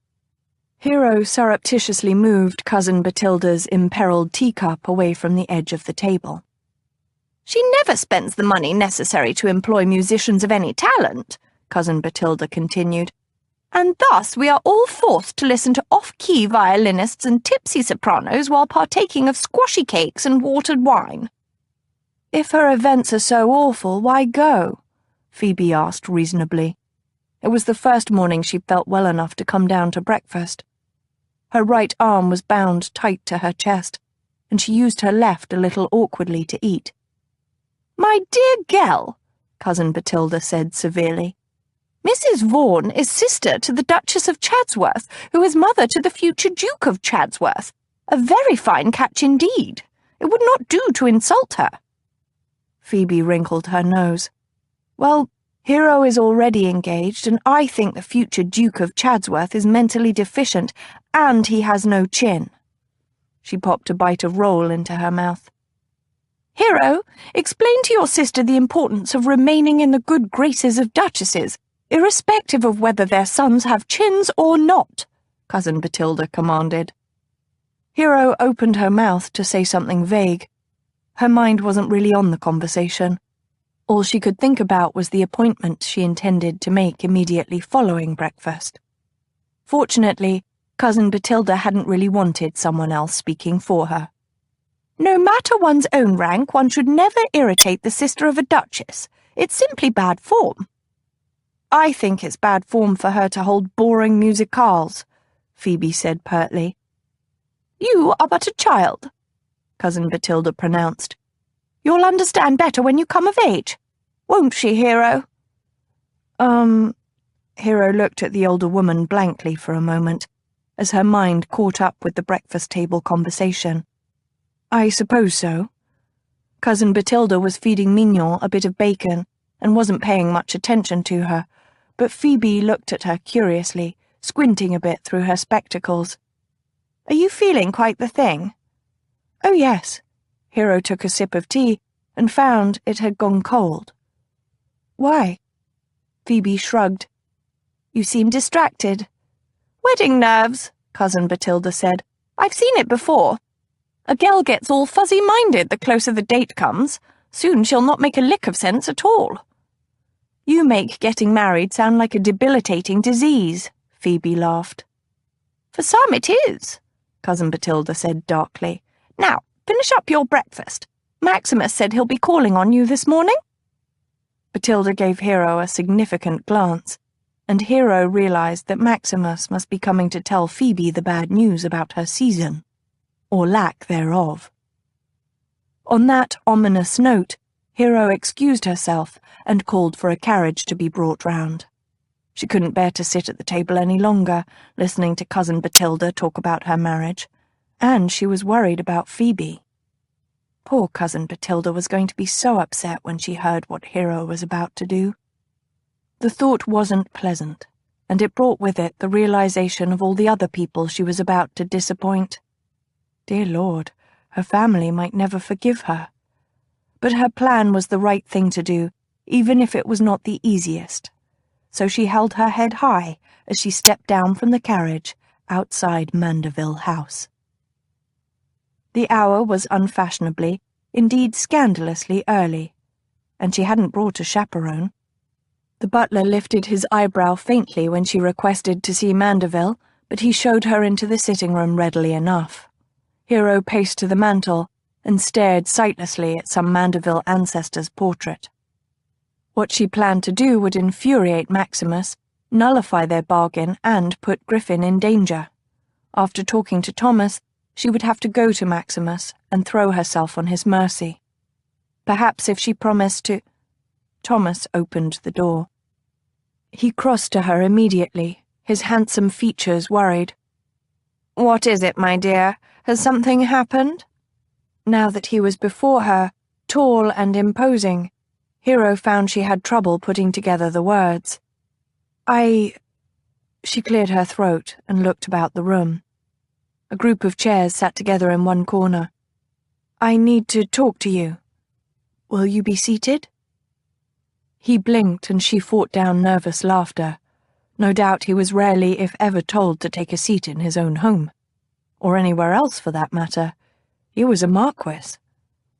Speaker 2: Hero surreptitiously moved Cousin Bathilda's imperiled teacup away from the edge of the table. "She never spends the money necessary to employ musicians of any talent," Cousin Bathilda continued, "and thus we are all forced to listen to off-key violinists and tipsy sopranos while partaking of squashy cakes and watered wine." "If her events are so awful, why go?" Phoebe asked reasonably. It was the first morning she felt well enough to come down to breakfast. Her right arm was bound tight to her chest, and she used her left a little awkwardly to eat. "My dear girl," Cousin Bathilda said severely, "Mrs. Vaughan is sister to the Duchess of Chadsworth, who is mother to the future Duke of Chadsworth. A very fine catch indeed. It would not do to insult her." Phoebe wrinkled her nose. "Well, Hero is already engaged, and I think the future Duke of Chadsworth is mentally deficient, and he has no chin." She popped a bite of roll into her mouth. "Hero, explain to your sister the importance of remaining in the good graces of duchesses, irrespective of whether their sons have chins or not," Cousin Bathilda commanded. Hero opened her mouth to say something vague. Her mind wasn't really on the conversation. All she could think about was the appointment she intended to make immediately following breakfast. Fortunately, Cousin Bathilda hadn't really wanted someone else speaking for her. "No matter one's own rank, one should never irritate the sister of a duchess. It's simply bad form." "I think it's bad form for her to hold boring musicales," Phoebe said pertly. "You are but a child," Cousin Bathilda pronounced. "You'll understand better when you come of age. Won't she, Hero?" Hero looked at the older woman blankly for a moment, as her mind caught up with the breakfast table conversation. "I suppose so." Cousin Bathilda was feeding Mignon a bit of bacon and wasn't paying much attention to her, but Phoebe looked at her curiously, squinting a bit through her spectacles. "Are you feeling quite the thing?" "Oh, yes." Hero took a sip of tea and found it had gone cold. "Why?" Phoebe shrugged. "You seem distracted." "Wedding nerves," Cousin Batilda said. "I've seen it before. A girl gets all fuzzy-minded the closer the date comes. Soon she'll not make a lick of sense at all." "You make getting married sound like a debilitating disease," Phoebe laughed. "For some it is," Cousin Batilda said darkly. "Now, finish up your breakfast. Maximus said he'll be calling on you this morning." Batilda gave Hero a significant glance, and Hero realized that Maximus must be coming to tell Phoebe the bad news about her season, or lack thereof. On that ominous note, Hero excused herself and called for a carriage to be brought round. She couldn't bear to sit at the table any longer, listening to Cousin Batilda talk about her marriage, and she was worried about Phoebe. Poor Cousin Batilda was going to be so upset when she heard what Hero was about to do. The thought wasn't pleasant, and it brought with it the realization of all the other people she was about to disappoint. Dear Lord, her family might never forgive her. But her plan was the right thing to do, even if it was not the easiest. So she held her head high as she stepped down from the carriage outside Mandeville House. The hour was unfashionably, indeed scandalously early, and she hadn't brought a chaperone. The butler lifted his eyebrow faintly when she requested to see Mandeville, but he showed her into the sitting room readily enough. Hero paced to the mantel and stared sightlessly at some Mandeville ancestor's portrait. What she planned to do would infuriate Maximus, nullify their bargain, and put Griffin in danger. After talking to Thomas, she would have to go to Maximus and throw herself on his mercy. Perhaps if she promised to... Thomas opened the door. He crossed to her immediately, his handsome features worried. "What is it, my dear? Has something happened?" Now that he was before her, tall and imposing, Hero found she had trouble putting together the words. She cleared her throat and looked about the room. A group of chairs sat together in one corner. "I need to talk to you. Will you be seated?" He blinked and she fought down nervous laughter. No doubt he was rarely, if ever, told to take a seat in his own home. Or anywhere else, for that matter. He was a marquis.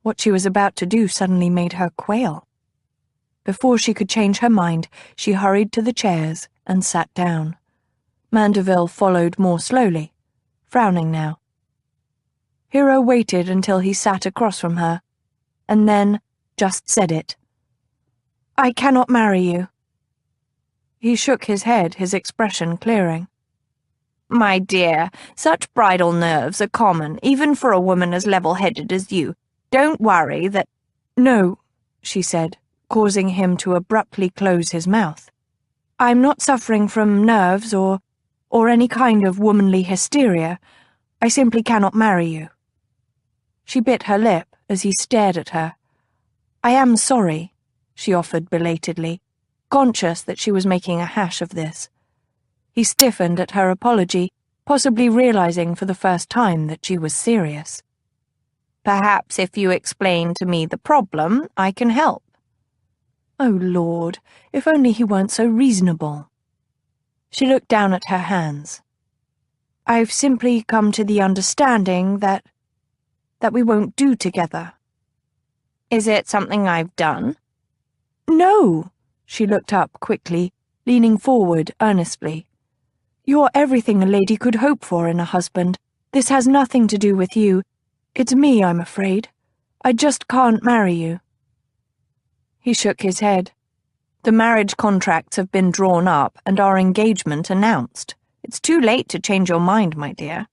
Speaker 2: What she was about to do suddenly made her quail. Before she could change her mind, she hurried to the chairs and sat down. Mandeville followed more slowly, frowning now. Hero waited until he sat across from her, and then just said it. "I cannot marry you." He shook his head, his expression clearing. "My dear, such bridal nerves are common, even for a woman as level-headed as you. Don't worry that—" "No," she said, causing him to abruptly close his mouth. "I'm not suffering from nerves or any kind of womanly hysteria. I simply cannot marry you." She bit her lip as he stared at her. "I am sorry," she offered belatedly, conscious that she was making a hash of this. He stiffened at her apology, possibly realizing for the first time that she was serious. "Perhaps if you explain to me the problem, I can help." Oh, Lord, if only he weren't so reasonable. She looked down at her hands. "I've simply come to the understanding that we won't do together." "Is it something I've done?" "No." She looked up quickly, leaning forward earnestly. "You're everything a lady could hope for in a husband. This has nothing to do with you. It's me, I'm afraid. I just can't marry you." He shook his head. "The marriage contracts have been drawn up and our engagement announced. It's too late to change your mind, my dear.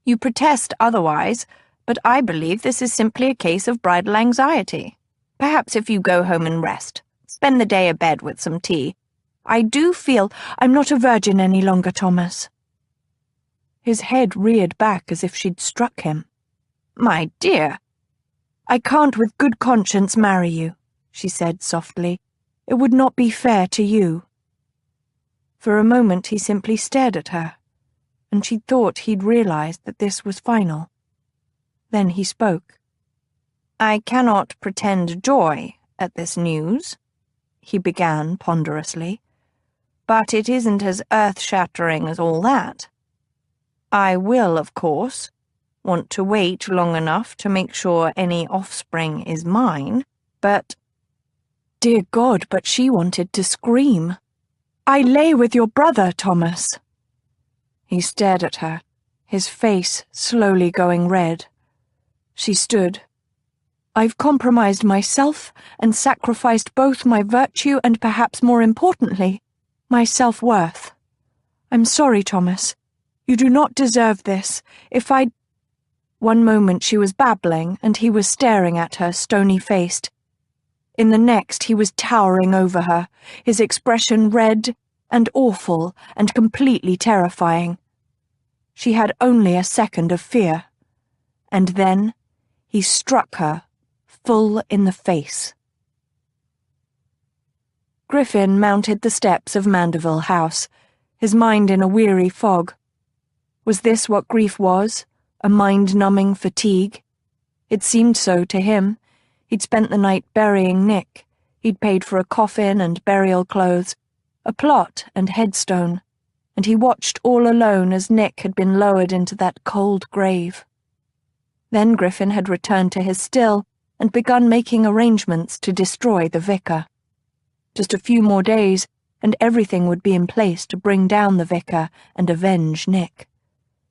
Speaker 2: You protest otherwise, but I believe this is simply a case of bridal anxiety. Perhaps if you go home and rest, spend the day abed with some tea. I do feel I'm not a virgin any longer, Thomas." His head reared back as if she'd struck him. "My dear." "I can't with good conscience marry you," she said softly. "It would not be fair to you." For a moment he simply stared at her, and she thought he'd realized that this was final. Then he spoke. I cannot pretend joy at this news, he began ponderously, but it isn't as earth-shattering as all that. I will, of course, want to wait long enough to make sure any offspring is mine, but—
Speaker 3: Dear God, but she wanted to scream. I lay with your brother, Thomas. He stared at her, his face slowly going red. She stood. I've compromised myself and sacrificed both my virtue and, perhaps more importantly, my self-worth. I'm sorry, Thomas. You do not deserve this. If I'd— One moment she was babbling, and he was staring at her, stony-faced. In the next he was towering over her, his expression red and awful and completely terrifying. She had only a second of fear, and then he struck her full in the face. Griffin mounted the steps of Mandeville House, his mind in a weary fog. Was this what grief was? A mind-numbing fatigue? It seemed so to him. He'd spent the night burying Nick. He'd paid for a coffin and burial clothes, a plot and headstone, and he watched all alone as Nick had been lowered into that cold grave. Then Griffin had returned to his still and begun making arrangements to destroy the vicar. Just a few more days, and everything would be in place to bring down the vicar and avenge Nick.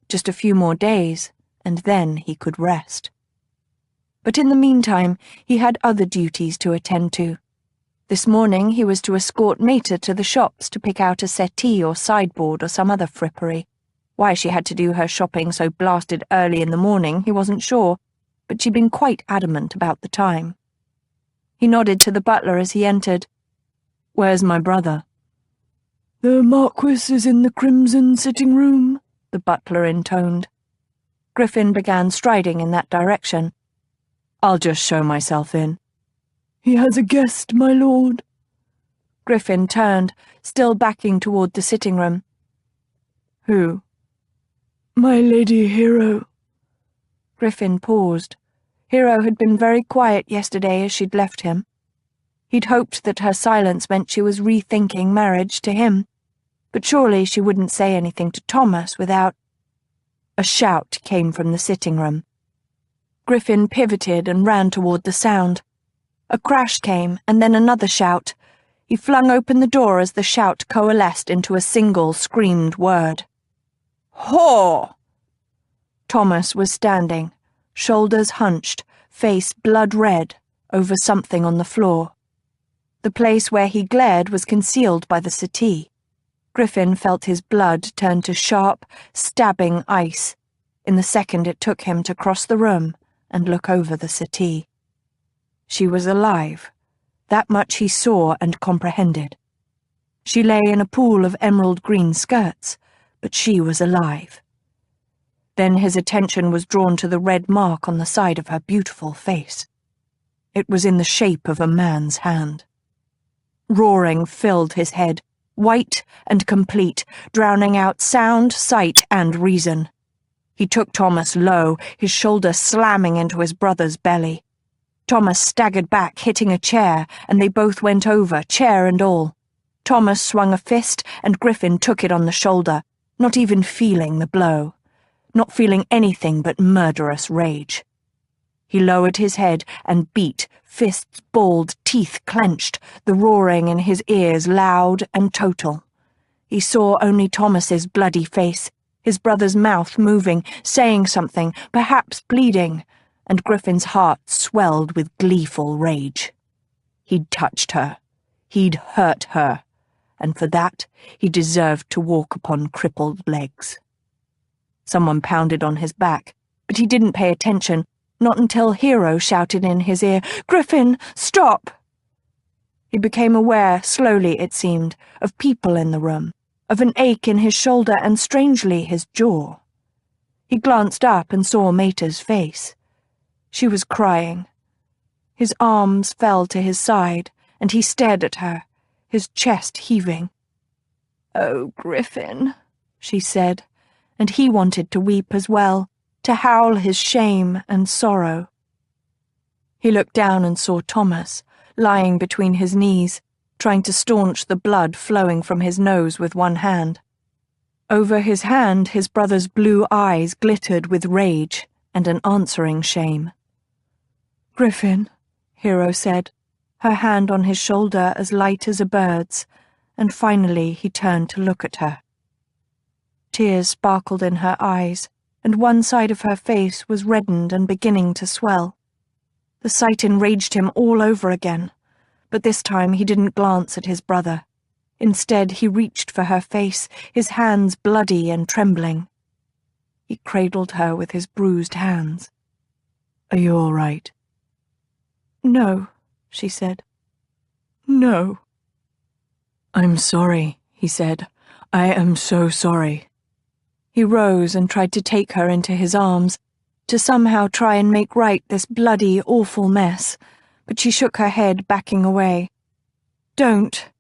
Speaker 3: Just a few more days, and then he could rest. But in the meantime, he had other duties to attend to. This morning he was to escort Mater to the shops to pick out a settee or sideboard or some other frippery. Why she had to do her shopping so blasted early in the morning, he wasn't sure, but she'd been quite adamant about the time. He nodded to the butler as he entered. "Where's my brother?"
Speaker 4: "The Marquis is in the crimson sitting room," the butler intoned.
Speaker 3: Griffin began striding in that direction.
Speaker 1: "I'll just show myself in."
Speaker 4: "He has a guest, my lord."
Speaker 3: Griffin turned, still backing toward the sitting room.
Speaker 1: "Who?"
Speaker 4: "My Lady Hero."
Speaker 3: Griffin paused. Hero had been very quiet yesterday as she'd left him. He'd hoped that her silence meant she was rethinking marriage to him, but surely she wouldn't say anything to Thomas without— A shout came from the sitting room. Griffin pivoted and ran toward the sound. A crash came, and then another shout. He flung open the door as the shout coalesced into a single screamed word. "Whore!" Thomas was standing, shoulders hunched, face blood-red, over something on the floor. The place where he glared was concealed by the settee. Griffin felt his blood turn to sharp, stabbing ice in the second it took him to cross the room and look over the settee. She was alive. That much he saw and comprehended. She lay in a pool of emerald green skirts, but she was alive. Then his attention was drawn to the red mark on the side of her beautiful face. It was in the shape of a man's hand. Roaring filled his head, white and complete, drowning out sound, sight, and reason. He took Thomas low, his shoulder slamming into his brother's belly. Thomas staggered back, hitting a chair, and they both went over, chair and all. Thomas swung a fist, and Griffin took it on the shoulder, not even feeling the blow, not feeling anything but murderous rage. He lowered his head and beat, fists balled, teeth clenched, the roaring in his ears loud and total. He saw only Thomas's bloody face, his brother's mouth moving, saying something, perhaps bleeding, and Griffin's heart swelled with gleeful rage. He'd touched her. He'd hurt her, and for that he deserved to walk upon crippled legs. Someone pounded on his back, but he didn't pay attention, not until Hero shouted in his ear, "Griffin, stop!" He became aware, slowly it seemed, of people in the room, of an ache in his shoulder and, strangely, his jaw. He glanced up and saw Mater's face. She was crying. His arms fell to his side, and he stared at her, his chest heaving. "Oh, Griffin," she said, and he wanted to weep as well, to howl his shame and sorrow. He looked down and saw Thomas, lying between his knees, trying to staunch the blood flowing from his nose with one hand. Over his hand, his brother's blue eyes glittered with rage and an answering shame. "Griffin," Hero said, her hand on his shoulder as light as a bird's, and finally he turned to look at her. Tears sparkled in her eyes, and one side of her face was reddened and beginning to swell. The sight enraged him all over again, but this time he didn't glance at his brother. Instead, he reached for her face, his hands bloody and trembling. He cradled her with his bruised hands. "Are you all right?" "No," she said. "No." "I'm sorry," he said. "I am so sorry." He rose and tried to take her into his arms, to somehow try and make right this bloody, awful mess, but she shook her head, backing away. "Don't."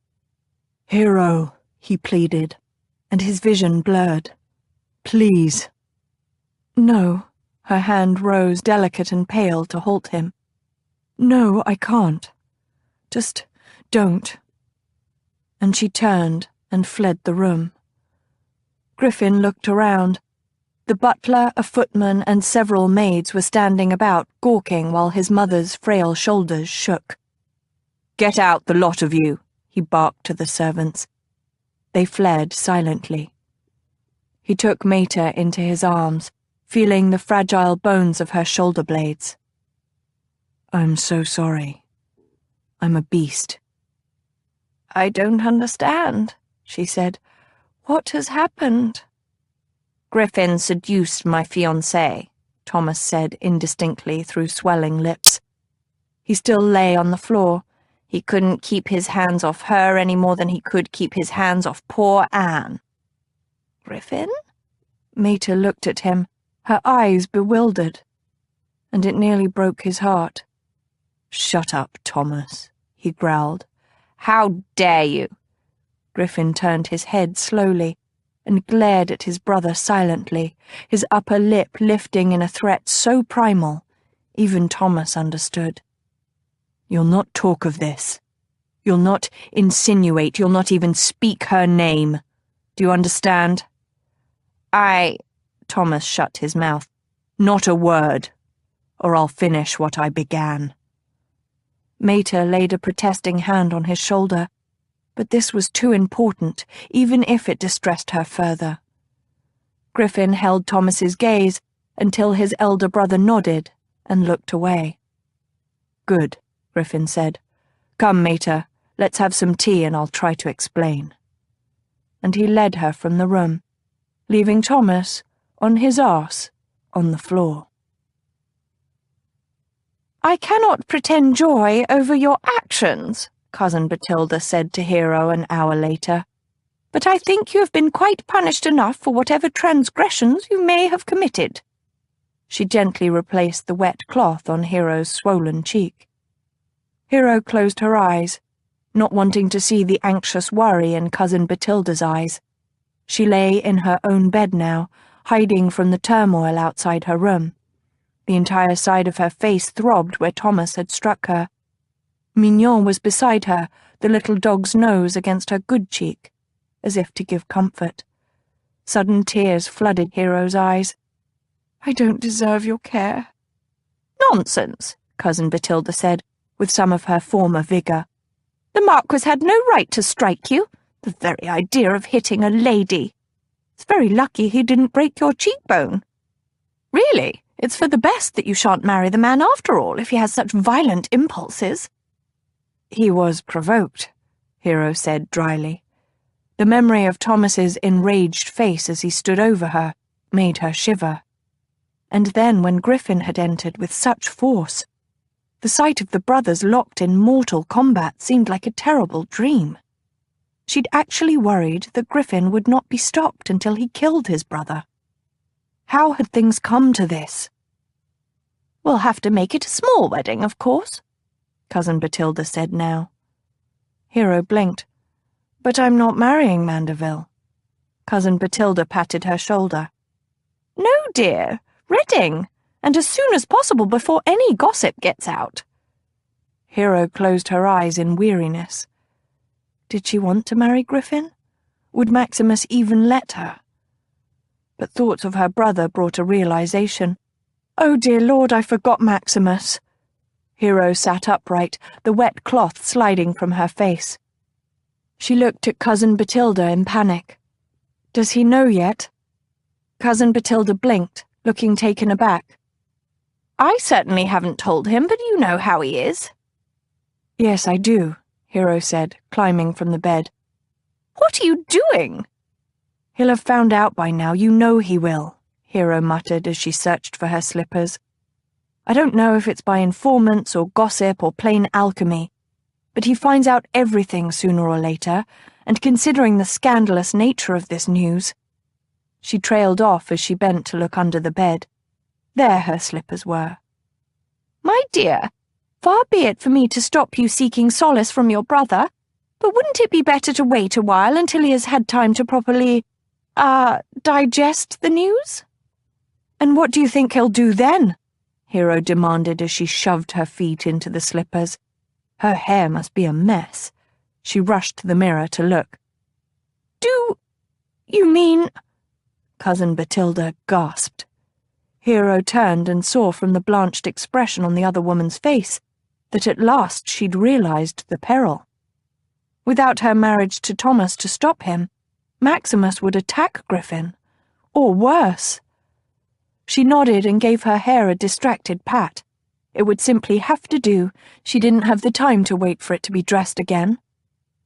Speaker 3: "Hero," he pleaded, and his vision blurred. "Please." "No." Her hand rose, delicate and pale, to halt him. "No, I can't. Just don't." And she turned and fled the room. Griffin looked around. The butler, a footman, and several maids were standing about, gawking while his mother's frail shoulders shook. "Get out, the lot of you," he barked to the servants. They fled silently. He took Mater into his arms, feeling the fragile bones of her shoulder blades. "I'm so sorry. I'm a beast." "I don't understand," she said. "What has happened?" "Griffin seduced my fiancée," Thomas said indistinctly through swelling lips. He still lay on the floor. He couldn't keep his hands off her any more than he could keep his hands off poor Anne. "Griffin?" Mater looked at him, her eyes bewildered, and it nearly broke his heart. "Shut up, Thomas," he growled. "How dare you?" Griffin turned his head slowly and glared at his brother silently, his upper lip lifting in a threat so primal, even Thomas understood. "You'll not talk of this. You'll not insinuate, you'll not even speak her name. Do you understand?" Thomas shut his mouth. "Not a word, or I'll finish what I began." Mater laid a protesting hand on his shoulder, but this was too important, even if it distressed her further. Griffin held Thomas's gaze until his elder brother nodded and looked away. "Good," Griffin said. "Come, Mater, let's have some tea and I'll try to explain." And he led her from the room, leaving Thomas on his arse on the floor. "I cannot pretend joy over your actions," Cousin Batilda said to Hero an hour later, "but I think you have been quite punished enough for whatever transgressions you may have committed." She gently replaced the wet cloth on Hero's swollen cheek. Hero closed her eyes, not wanting to see the anxious worry in Cousin Batilda's eyes. She lay in her own bed now, hiding from the turmoil outside her room. The entire side of her face throbbed where Thomas had struck her. Mignon was beside her, the little dog's nose against her good cheek, as if to give comfort. Sudden tears flooded Hero's eyes. "I don't deserve your care." "Nonsense," Cousin Batilda said, with some of her former vigour. "The Marquis had no right to strike you. The very idea of hitting a lady. It's very lucky he didn't break your cheekbone. Really, it's for the best that you shan't marry the man after all, if he has such violent impulses." "He was provoked," Hero said dryly. The memory of Thomas's enraged face as he stood over her made her shiver. And then when Griffin had entered with such force, the sight of the brothers locked in mortal combat seemed like a terrible dream. She'd actually worried that Griffin would not be stopped until he killed his brother. How had things come to this? "We'll have to make it a small wedding, of course," Cousin Batilda said now. Hero blinked. "But I'm not marrying Mandeville." Cousin Batilda patted her shoulder. "No, dear, Redding, and as soon as possible before any gossip gets out. Hero closed her eyes in weariness. Did she want to marry Griffin? Would Maximus even let her? But thoughts of her brother brought a realization. Oh dear Lord, I forgot Maximus. Hero sat upright, the wet cloth sliding from her face. She looked at Cousin Batilda in panic. Does he know yet? Cousin Batilda blinked, looking taken aback. I certainly haven't told him, but you know how he is. Yes, I do, Hero said, climbing from the bed. What are you doing? He'll have found out by now, you know he will, Hero muttered as she searched for her slippers. I don't know if it's by informants or gossip or plain alchemy, but he finds out everything sooner or later, and considering the scandalous nature of this news. She trailed off as she bent to look under the bed. There her slippers were. My dear, far be it for me to stop you seeking solace from your brother, but wouldn't it be better to wait a while until he has had time to properly, digest the news? And what do you think he'll do then? Hero demanded as she shoved her feet into the slippers. Her hair must be a mess. She rushed to the mirror to look. Do you mean... Cousin Batilda gasped. Hero turned and saw from the blanched expression on the other woman's face that at last she'd realized the peril. Without her marriage to Thomas to stop him, Maximus would attack Griffin, or worse. She nodded and gave her hair a distracted pat. It would simply have to do. She didn't have the time to wait for it to be dressed again.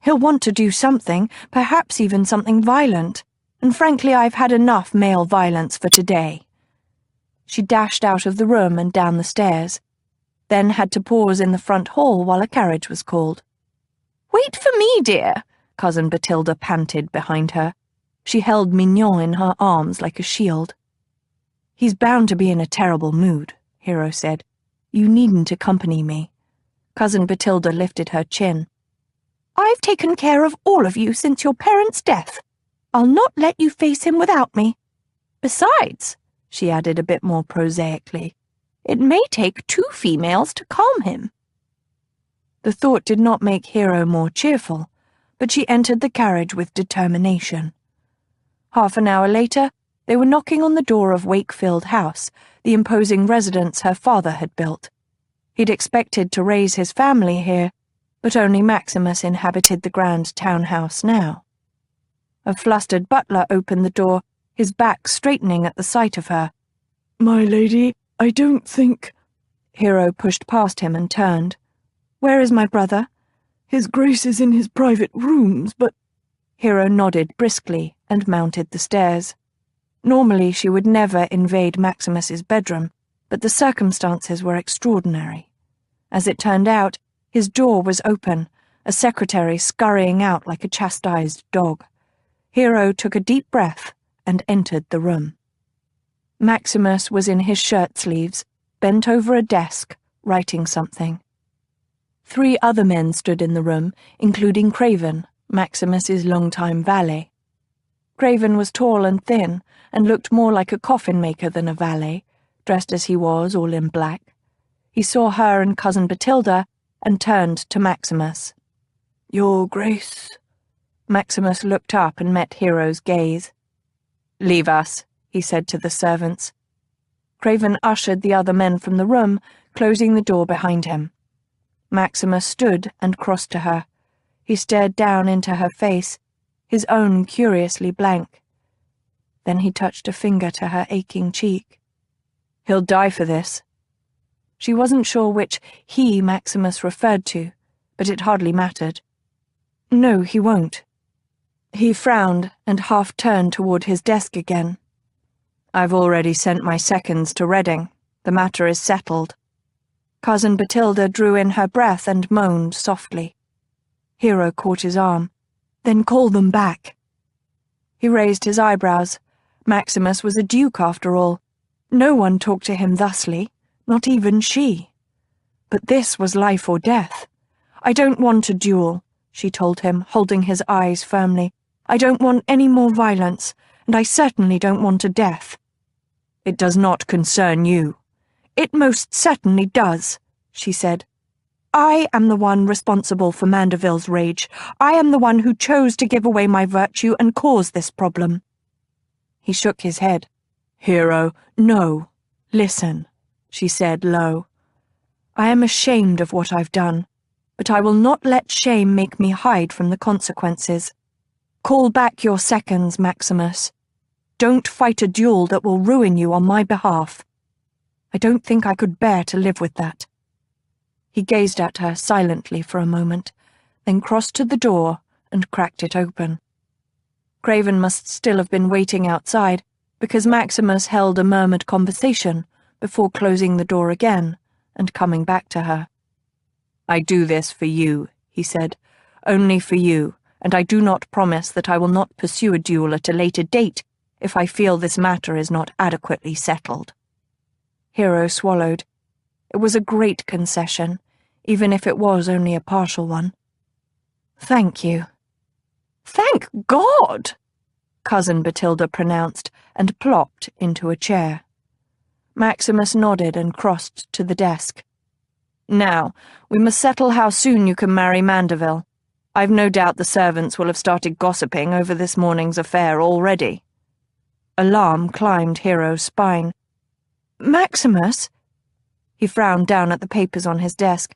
Speaker 3: He'll want to do something, perhaps even something violent, and frankly I've had enough male violence for today. She dashed out of the room and down the stairs, then had to pause in the front hall while a carriage was called. Wait for me, dear, Cousin Batilda panted behind her. She held Mignon in her arms like a shield. He's bound to be in a terrible mood, Hero said. You needn't accompany me. Cousin Batilda lifted her chin. I've taken care of all of you since your parents' death. I'll not let you face him without me. Besides, she added a bit more prosaically, it may take 2 females to calm him. The thought did not make Hero more cheerful, but she entered the carriage with determination. Half an hour later, they were knocking on the door of Wakefield House, the imposing residence her father had built. He'd expected to raise his family here, but only Maximus inhabited the grand townhouse now. A flustered butler opened the door, his back straightening at the sight of her. My lady, I don't think... Hero pushed past him and turned. Where is my brother? His Grace is in his private rooms, but... Hero nodded briskly and mounted the stairs. Normally she would never invade Maximus's bedroom, but the circumstances were extraordinary. As it turned out, his door was open, a secretary scurrying out like a chastised dog. Hero took a deep breath and entered the room. Maximus was in his shirt sleeves, bent over a desk, writing something. 3 other men stood in the room, including Craven, Maximus's longtime valet. Craven was tall and thin, and looked more like a coffin-maker than a valet, dressed as he was, all in black. He saw her and Cousin Batilda, and turned to Maximus. Your Grace... Maximus looked up and met Hero's gaze. Leave us, he said to the servants. Craven ushered the other men from the room, closing the door behind him. Maximus stood and crossed to her. He stared down into her face, his own curiously blank. Then he touched a finger to her aching cheek. He'll die for this. She wasn't sure which he Maximus referred to, but it hardly mattered. No, he won't. He frowned and half turned toward his desk again. I've already sent my seconds to Reading. The matter is settled. Cousin Batilda drew in her breath and moaned softly. Hero caught his arm. Then call them back. He raised his eyebrows. Maximus was a duke after all. No one talked to him thusly, not even she. But this was life or death. I don't want a duel, she told him, holding his eyes firmly. I don't want any more violence, and I certainly don't want a death. It does not concern you. It most certainly does, she said.
Speaker 2: I am the one responsible for Mandeville's rage. I am the one who chose to give away my virtue and cause this problem." He shook his head. "Hero, no. Listen," she said low. "I am ashamed of what I've done, but I will not let shame make me hide from the consequences. Call back your seconds, Maximus. Don't fight a duel that will ruin you on my behalf. I don't think I could bear to live with that." He gazed at her silently for a moment, then crossed to the door and cracked it open. Craven must still have been waiting outside, because Maximus held a murmured conversation before closing the door again and coming back to her. "I do this for you," he said, "only for you, and I do not promise that I will not pursue a duel at a later date if I feel this matter is not adequately settled." Hero swallowed. It was a great concession, even if it was only a partial one. "Thank you." "Thank God!" Cousin Batilda pronounced, and plopped into a chair. Maximus nodded and crossed to the desk. "Now, we must settle how soon you can marry Mandeville. I've no doubt the servants will have started gossiping over this morning's affair already." Alarm climbed Hero's spine. "Maximus?" He frowned down at the papers on his desk.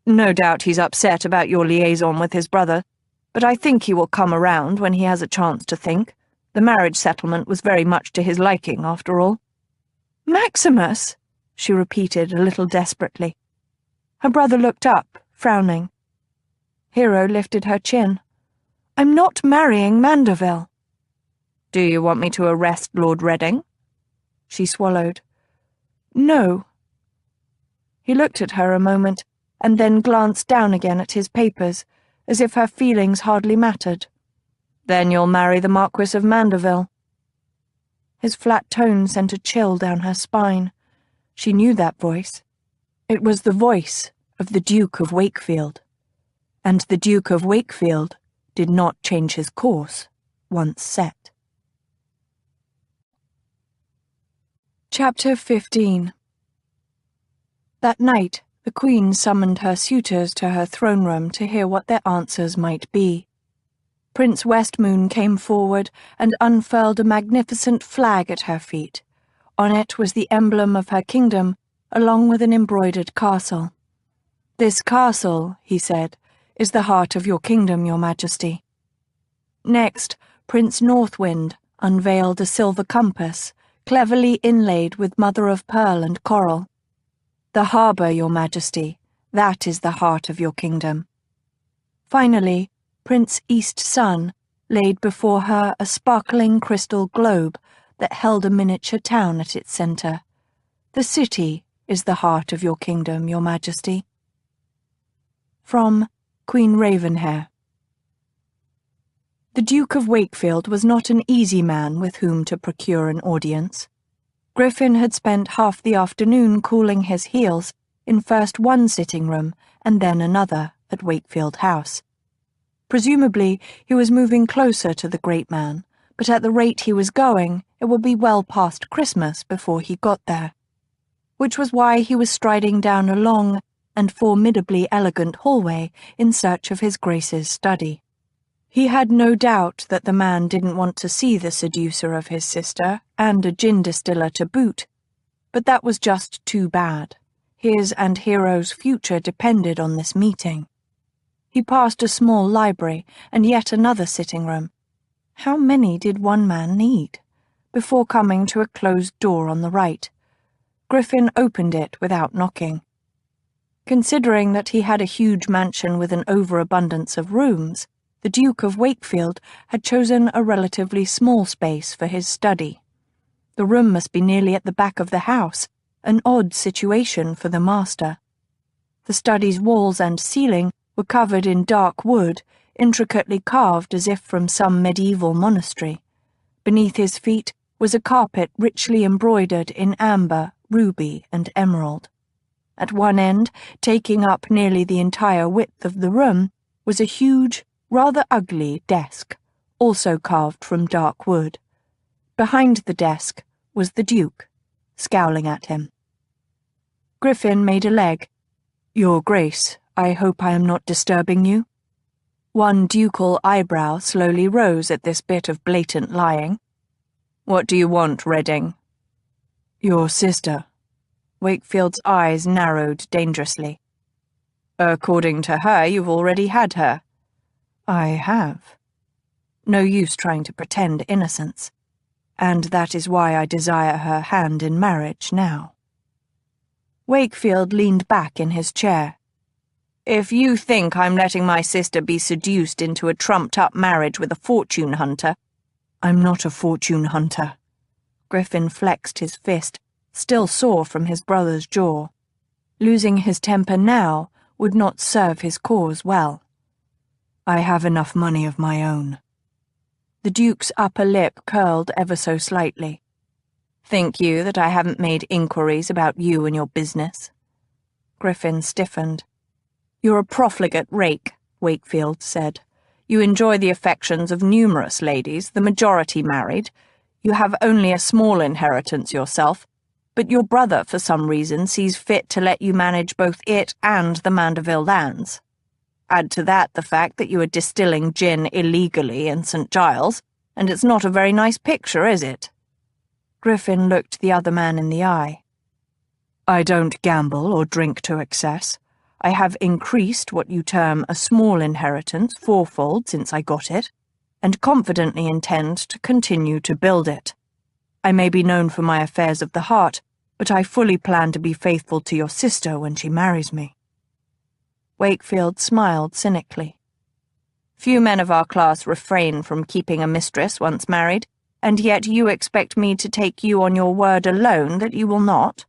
Speaker 2: "No doubt he's upset about your liaison with his brother, but I think he will come around when he has a chance to think. The marriage settlement was very much to his liking, after all." "Maximus?" she repeated a little desperately. Her brother looked up, frowning. Hero lifted her chin. "I'm not marrying Mandeville." "Do you want me to arrest Lord Reading?" She swallowed. "No." He looked at her a moment, and then glanced down again at his papers, as if her feelings hardly mattered. "Then you'll marry the Marquis of Mandeville." His flat tone sent a chill down her spine. She knew that voice. It was the voice of the Duke of Wakefield. And the Duke of Wakefield did not change his course, once set. Chapter 15. That night, the Queen summoned her suitors to her throne room to hear what their answers might be. Prince Westmoon came forward and unfurled a magnificent flag at her feet. On it was the emblem of her kingdom, along with an embroidered castle. "This castle," he said, "is the heart of your kingdom, Your Majesty." Next, Prince Northwind unveiled a silver compass, cleverly inlaid with mother-of-pearl and coral. "The harbour, Your Majesty, that is the heart of your kingdom." Finally, Prince East Sun laid before her a sparkling crystal globe that held a miniature town at its centre. "The city is the heart of your kingdom, Your Majesty." From Queen Ravenhair. The Duke of Wakefield was not an easy man with whom to procure an audience. Griffin had spent half the afternoon cooling his heels in first one sitting room and then another at Wakefield House. Presumably, he was moving closer to the great man, but at the rate he was going, it would be well past Christmas before he got there. Which was why he was striding down a long and formidably elegant hallway in search of his Grace's study. He had no doubt that the man didn't want to see the seducer of his sister, and a gin distiller to boot, but that was just too bad. His and Hero's future depended on this meeting. He passed a small library and yet another sitting room. How many did one man need? Before coming to a closed door on the right. Griffin opened it without knocking. Considering that he had a huge mansion with an overabundance of rooms, the Duke of Wakefield had chosen a relatively small space for his study. The room must be nearly at the back of the house, an odd situation for the master. The study's walls and ceiling were covered in dark wood, intricately carved as if from some medieval monastery. Beneath his feet was a carpet richly embroidered in amber, ruby, and emerald. At one end, taking up nearly the entire width of the room, was a huge, rather ugly desk, also carved from dark wood. Behind the desk was the Duke, scowling at him. Griffin made a leg. "Your Grace,
Speaker 3: I hope I am not disturbing you." One ducal eyebrow slowly rose at this bit of blatant lying. "What do you want, Redding?" "Your sister." Wakefield's eyes narrowed dangerously. "According to her, you've already had her." "I have. No use trying to pretend innocence. And that is why I desire her hand in marriage now." Wakefield leaned back in his chair. "If you think I'm letting my sister be seduced into a trumped-up marriage with a fortune hunter—" "I'm not a fortune hunter." Griffin flexed his fist, still sore from his brother's jaw. Losing his temper now would not serve his cause well. "I have enough money of my own." The Duke's upper lip curled ever so slightly. "Think you that I haven't made inquiries about you and your business?" Griffin stiffened. "You're a profligate rake," Wakefield said. "You enjoy the affections of numerous ladies, the majority married. You have only a small inheritance yourself, but your brother, for some reason, sees fit to let you manage both it and the Mandeville lands. Add to that the fact that you are distilling gin illegally in St. Giles, and it's not a very nice picture, is it?" Griffin looked the other man in the eye. "I don't gamble or drink to excess. I have increased what you term a small inheritance fourfold since I got it, and confidently intend to continue to build it. I may be known for my affairs of the heart, but I fully plan to be faithful to your sister when she marries me." Wakefield smiled cynically. "Few men of our class refrain from keeping a mistress once married, and yet you expect me to take you on your word alone that you will not?"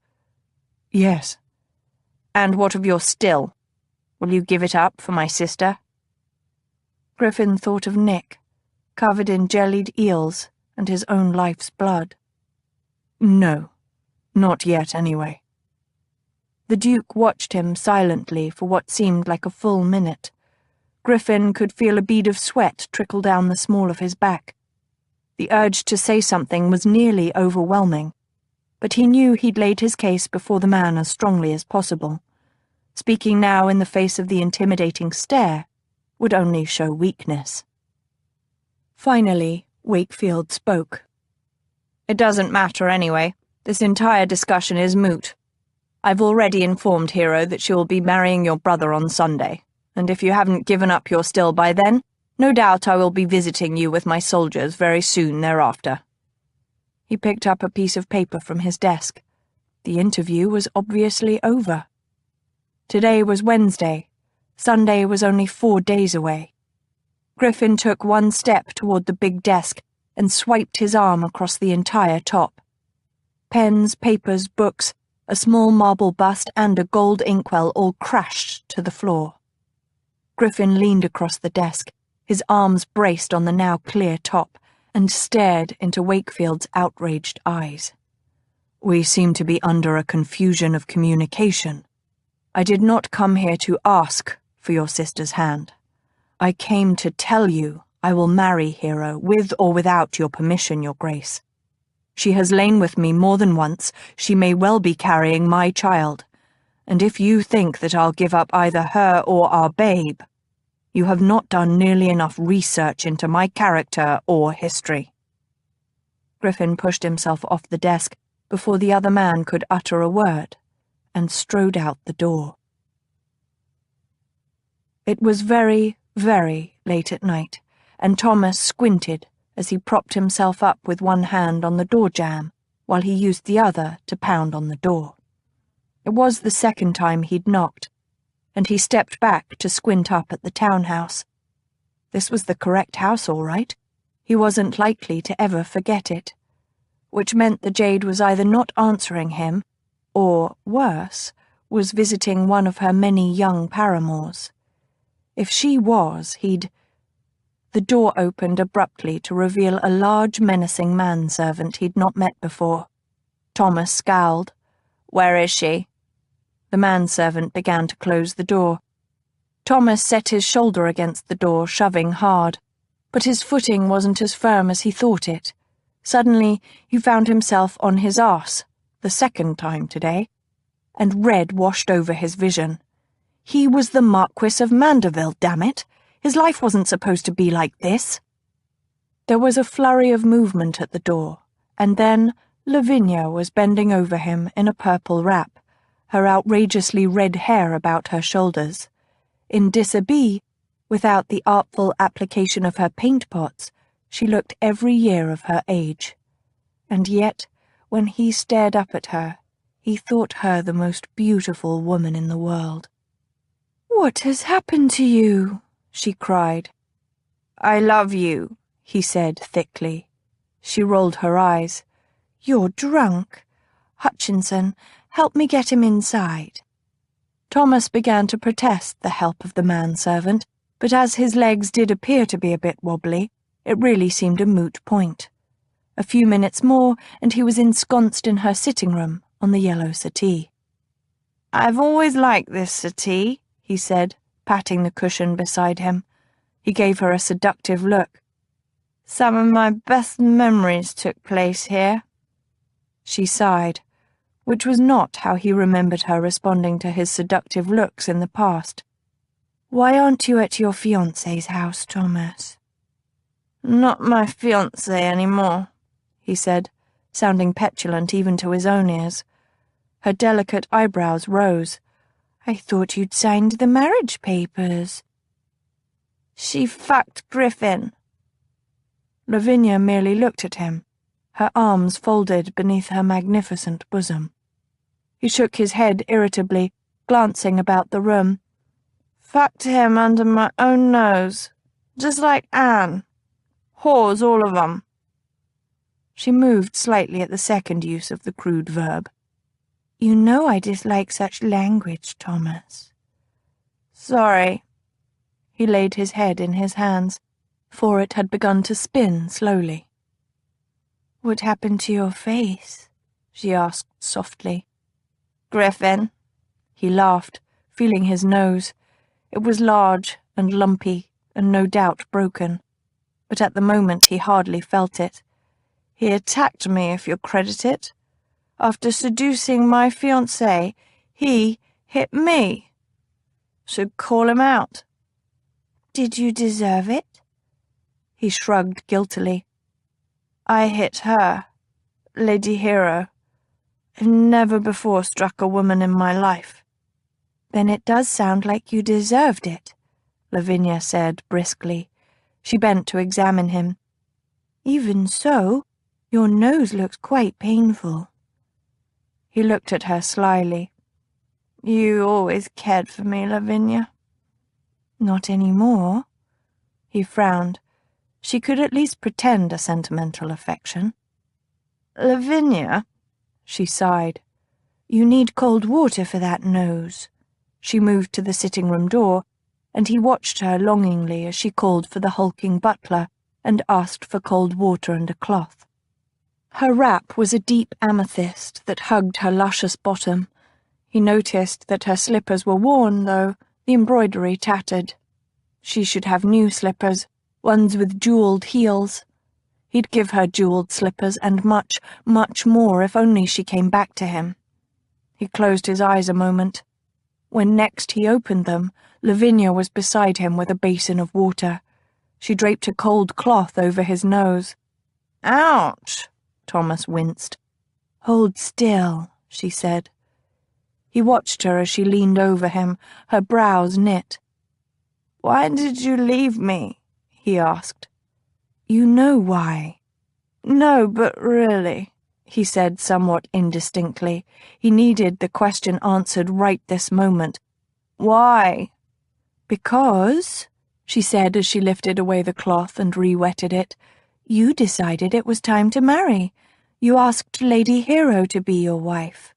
Speaker 3: "Yes." "And what of your still? Will you give it up for my sister?" Griffin thought of Nick, covered in jellied eels and his own life's blood. "No, not yet anyway." The Duke watched him silently for what seemed like a full minute. Griffin could feel a bead of sweat trickle down the small of his back. The urge to say something was nearly overwhelming, but he knew he'd laid his case before the man as strongly as possible. Speaking now in the face of the intimidating stare would only show weakness. Finally, Wakefield spoke. "It doesn't matter anyway. This entire discussion is moot. I've already informed Hero that she will be marrying your brother on Sunday, and if you haven't given up your still by then, no doubt I will be visiting you with my soldiers very soon thereafter." He picked up a piece of paper from his desk. The interview was obviously over. Today was Wednesday. Sunday was only 4 days away. Griffin took one step toward the big desk and swiped his arm across the entire top. Pens, papers, books, a small marble bust and a gold inkwell all crashed to the floor. Griffin leaned across the desk, his arms braced on the now clear top, and stared into Wakefield's outraged eyes. "We seem to be under a confusion of communication. I did not come here to ask for your sister's hand. I came to tell you I will marry Hero with or without your permission, Your Grace. She has lain with me more than once. She may well be carrying my child, and if you think that I'll give up either her or our babe, you have not done nearly enough research into my character or history." Griffin pushed himself off the desk before the other man could utter a word, and strode out the door. It was very, very late at night, and Thomas squinted as he propped himself up with one hand on the door jamb while he used the other to pound on the door. It was the second time he'd knocked, and he stepped back to squint up at the townhouse. This was the correct house, all right. He wasn't likely to ever forget it, which meant the Jade was either not answering him, or, worse, was visiting one of her many young paramours. If she was, he'd— The door opened abruptly to reveal a large, menacing manservant he'd not met before. Thomas scowled. "Where is she?" The manservant began to close the door. Thomas set his shoulder against the door, shoving hard, but his footing wasn't as firm as he thought it. Suddenly, he found himself on his arse, the second time today, and red washed over his vision.
Speaker 2: He was the Marquis of Mandeville, damn it. His life wasn't supposed to be like this. There was a flurry of movement at the door, and then Lavinia was bending over him in a purple wrap, her outrageously red hair about her shoulders. In dishabille, without the artful application of her paint pots, she looked every year of her age. And yet, when he stared up at her, he thought her the most beautiful woman in the world. "What has happened to you?" she cried. "I love you," he said thickly. She rolled her eyes. "You're drunk. Hutchinson, help me get him inside." Thomas began to protest the help of the manservant, but as his legs did appear to be a bit wobbly, it really seemed a moot point. A few minutes more, and he was ensconced in her sitting room on the yellow settee. "I've always liked this settee," he said, patting the cushion beside him. He gave her a seductive look. "Some of my best memories took place here." She sighed, which was not how he remembered her responding to his seductive looks in the past. "Why aren't you at your fiancé's house, Thomas?" "Not my fiancé anymore," he said, sounding petulant even to his own ears. Her delicate eyebrows rose. "I thought you'd signed the marriage papers." "She fucked Griffin." Lavinia merely looked at him, her arms folded beneath her magnificent bosom. He shook his head irritably, glancing about the room. "Fucked him under my own nose, just like Anne. Whores, all of them." She moved slightly at the second use of the crude verb. "You know I dislike such language, Thomas." "Sorry." He laid his head in his hands, for it had begun to spin slowly. "What happened to your face?" she asked softly. "Griffin." He laughed, feeling his nose. It was large and lumpy and no doubt broken, but at the moment he hardly felt it. "He attacked me, if you'll credit it. After seducing my fiancé, he hit me. Should call him out." "Did you deserve it?" He shrugged guiltily. "I hit her, Lady Hero. I've never before struck a woman in my life." "Then it does sound like you deserved it," Lavinia said briskly. She bent to examine him. "Even so, your nose looks quite painful." He looked at her slyly. "You always cared for me, Lavinia." "Not any more." He frowned. She could at least pretend a sentimental affection. "Lavinia," she sighed. "You need cold water for that nose." She moved to the sitting-room door, and he watched her longingly as she called for the hulking butler and asked for cold water and a cloth. Her wrap was a deep amethyst that hugged her luscious bottom. He noticed that her slippers were worn, though, the embroidery tattered. She should have new slippers, ones with jewelled heels. He'd give her jewelled slippers and much, much more if only she came back to him. He closed his eyes a moment. When next he opened them, Lavinia was beside him with a basin of water. She draped a cold cloth over his nose. "Ouch!" Thomas winced. "Hold still," she said. He watched her as she leaned over him, her brows knit. "Why did you leave me?" he asked. "You know why." "No, but really," he said somewhat indistinctly. He needed the question answered right this moment. "Why?" "Because," she said as she lifted away the cloth and re-wetted it, "you decided it was time to marry. You asked Lady Hero to be your wife."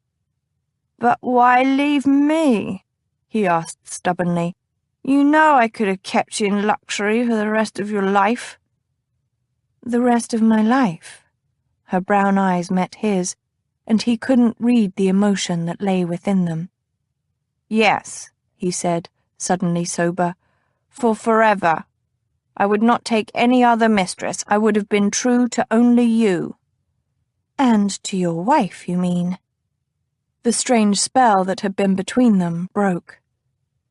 Speaker 2: "But why leave me?" he asked stubbornly. "You know I could have kept you in luxury for the rest of your life." "The rest of my life?" Her brown eyes met his, and he couldn't read the emotion that lay within them. "Yes," he said, suddenly sober, "for forever. I would not take any other mistress. I would have been true to only you." "And to your wife, you mean?" The strange spell that had been between them broke.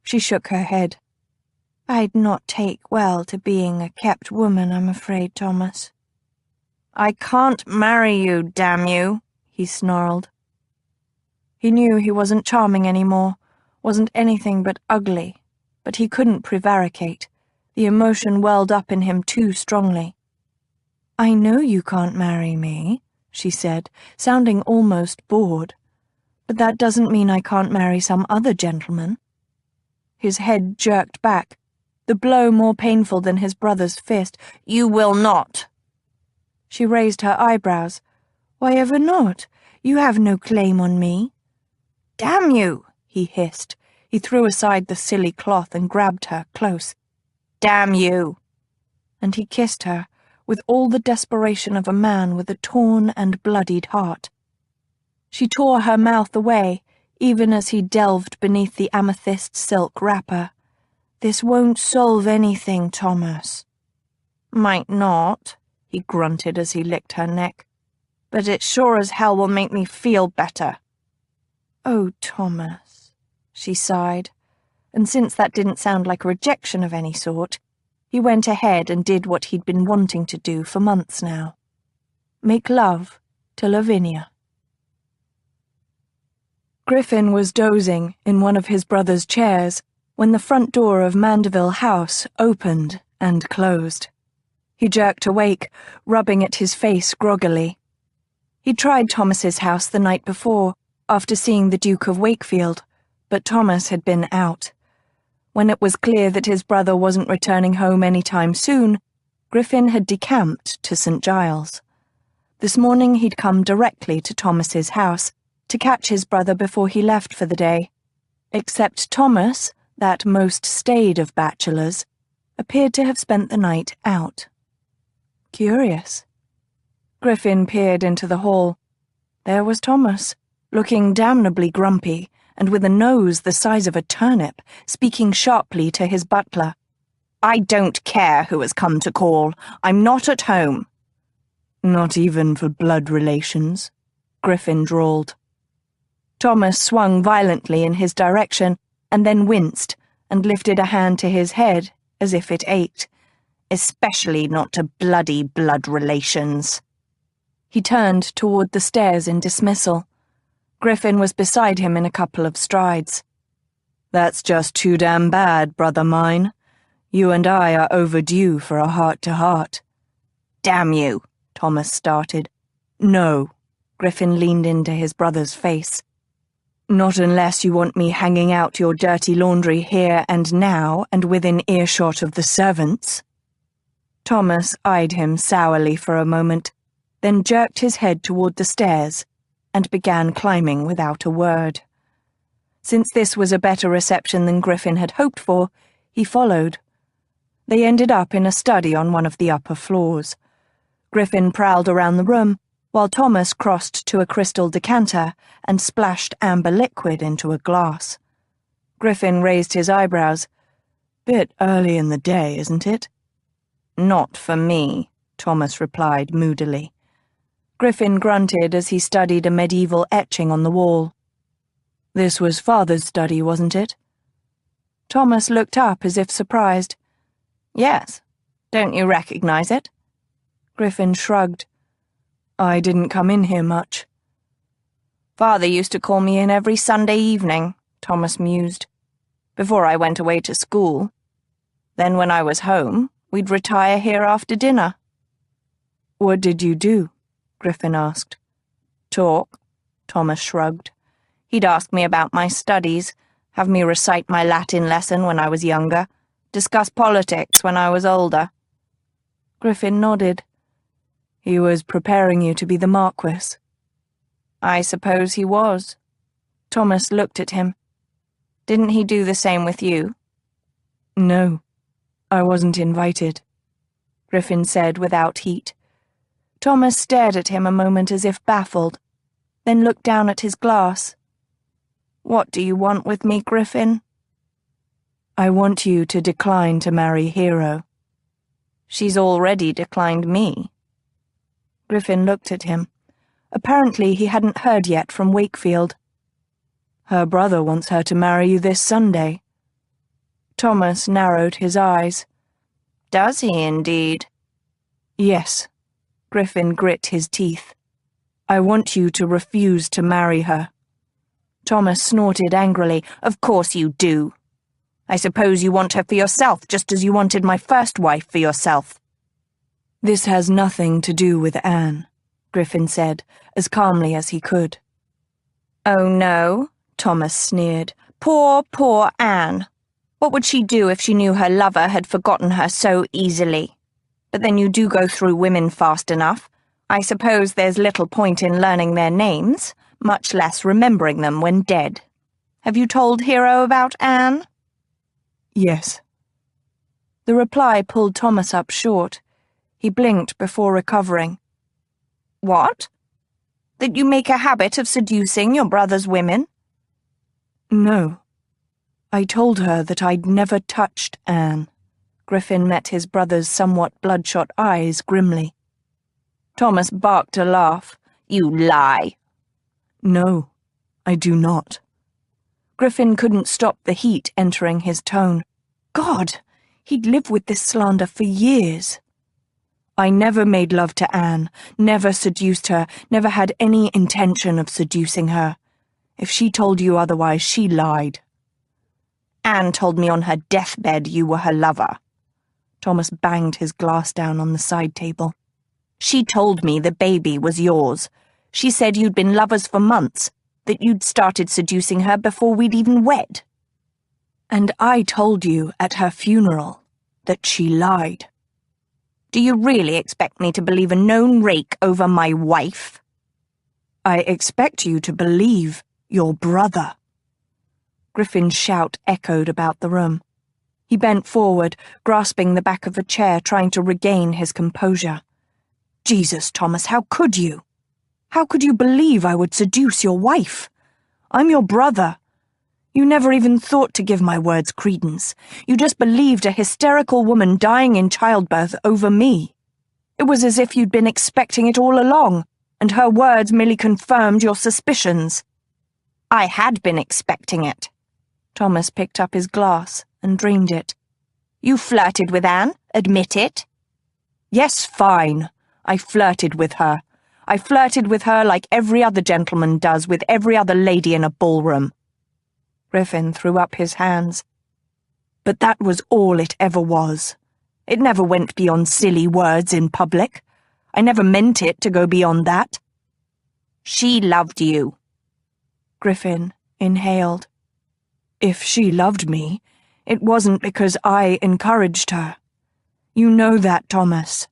Speaker 2: She shook her head. I'd not take well to being a kept woman, I'm afraid, Thomas. I can't marry you, damn you, he snarled. He knew he wasn't charming anymore, wasn't anything but ugly, but he couldn't prevaricate. The emotion welled up in him too strongly. I know you can't marry me, she said, sounding almost bored. But that doesn't mean I can't marry some other gentleman. His head jerked back, the blow more painful than his brother's fist. You will not. She raised her eyebrows. Why ever not? You have no claim on me. Damn you, he hissed. He threw aside the silly cloth and grabbed her close. Damn you. And he kissed her, with all the desperation of a man with a torn and bloodied heart. She tore her mouth away, even as he delved beneath the amethyst silk wrapper. This won't solve anything, Thomas. Might not, he grunted as he licked her neck. But it sure as hell will make me feel better. Oh, Thomas, she sighed, and since that didn't sound like a rejection of any sort, he went ahead and did what he'd been wanting to do for months now. Make love to Lavinia. Griffin was dozing in one of his brother's chairs when the front door of Mandeville House opened and closed. He jerked awake, rubbing at his face groggily. He'd tried Thomas's house the night before, after seeing the Duke of Wakefield, but Thomas had been out. When it was clear that his brother wasn't returning home any time soon, Griffin had decamped to St. Giles. This morning he'd come directly to Thomas's house to catch his brother before he left for the day. Except Thomas, that most staid of bachelors, appeared to have spent the night out. Curious. Griffin peered into the hall. There was Thomas, looking damnably grumpy, and with a nose the size of a turnip, speaking sharply to his butler. I don't care who has come to call. I'm not at home. Not even for blood relations, Griffin drawled. Thomas swung violently in his direction, and then winced, and lifted a hand to his head, as if it ached. Especially not to bloody blood relations. He turned toward the stairs in dismissal. Griffin was beside him in a couple of strides. That's just too damn bad, brother mine. You and I are overdue for a heart-to-heart. Damn you, Thomas started. No, Griffin leaned into his brother's face. Not unless you want me hanging out your dirty laundry here and now and within earshot of the servants. Thomas eyed him sourly for a moment, then jerked his head toward the stairs and began climbing without a word. Since this was a better reception than Griffin had hoped for, he followed. They ended up in a study on one of the upper floors. Griffin prowled around the room, while Thomas crossed to a crystal decanter and splashed amber liquid into a glass. Griffin raised his eyebrows. Bit early in the day, isn't it? Not for me, Thomas replied moodily. Griffin grunted as he studied a medieval etching on the wall. This was Father's study, wasn't it? Thomas looked up as if surprised. Yes. Don't you recognize it? Griffin shrugged. I didn't come in here much. Father used to call me in every Sunday evening, Thomas mused, before I went away to school. Then when I was home, we'd retire here after dinner. What did you do? Griffin asked. Talk, Thomas shrugged. He'd ask me about my studies, have me recite my Latin lesson when I was younger, discuss politics when I was older. Griffin nodded. He was preparing you to be the Marquis. I suppose he was. Thomas looked at him. Didn't he do the same with you? No, I wasn't invited, Griffin said without heat. Thomas stared at him a moment as if baffled, then looked down at his glass. What do you want with me, Griffin? I want you to decline to marry Hero. She's already declined me. Griffin looked at him. Apparently he hadn't heard yet from Wakefield. Her brother wants her to marry you this Sunday. Thomas narrowed his eyes.
Speaker 3: Does he indeed?
Speaker 2: Yes. Griffin grit his teeth. I want you to refuse to marry her.
Speaker 3: Thomas snorted angrily. Of course you do. I suppose you want her for yourself, just as you wanted my first wife for yourself.
Speaker 2: This has nothing to do with Anne, Griffin said, as calmly as he could.
Speaker 3: Oh no, Thomas sneered. Poor, poor Anne. What would she do if she knew her lover had forgotten her so easily? But then you do go through women fast enough. I suppose there's little point in learning their names, much less remembering them when dead. Have you told Hero about Anne?
Speaker 2: Yes.
Speaker 3: The reply pulled Thomas up short. He blinked before recovering. What? That you make a habit of seducing your brother's women?
Speaker 2: No. I told her that I'd never touched Anne. Griffin met his brother's somewhat bloodshot eyes grimly.
Speaker 3: Thomas barked a laugh. You lie.
Speaker 2: No, I do not. Griffin couldn't stop the heat entering his tone. God, he'd lived with this slander for years. I never made love to Anne, never seduced her, never had any intention of seducing her. If she told you otherwise, she lied.
Speaker 3: Anne told me on her deathbed you were her lover.
Speaker 2: Thomas banged his glass down on the side table.
Speaker 3: She told me the baby was yours. She said you'd been lovers for months, that you'd started seducing her before we'd even wed.
Speaker 2: And I told you at her funeral that she lied.
Speaker 3: Do you really expect me to believe a known rake over my wife?
Speaker 2: I expect you to believe your brother. Griffin's shout echoed about the room. He bent forward, grasping the back of a chair, trying to regain his composure. Jesus, Thomas, how could you? How could you believe I would seduce your wife? I'm your brother. You never even thought to give my words credence. You just believed a hysterical woman dying in childbirth over me. It was as if you'd been expecting it all along, and her words merely confirmed your suspicions.
Speaker 3: I had been expecting it.
Speaker 2: Thomas picked up his glass and drained it.
Speaker 3: You flirted with Anne, admit it.
Speaker 2: Yes, fine. I flirted with her. I flirted with her like every other gentleman does with every other lady in a ballroom. Griffin threw up his hands. But that was all it ever was. It never went beyond silly words in public. I never meant it to go beyond that.
Speaker 3: She loved you.
Speaker 2: Griffin inhaled. If she loved me, it wasn't because I encouraged her. You know that, Thomas.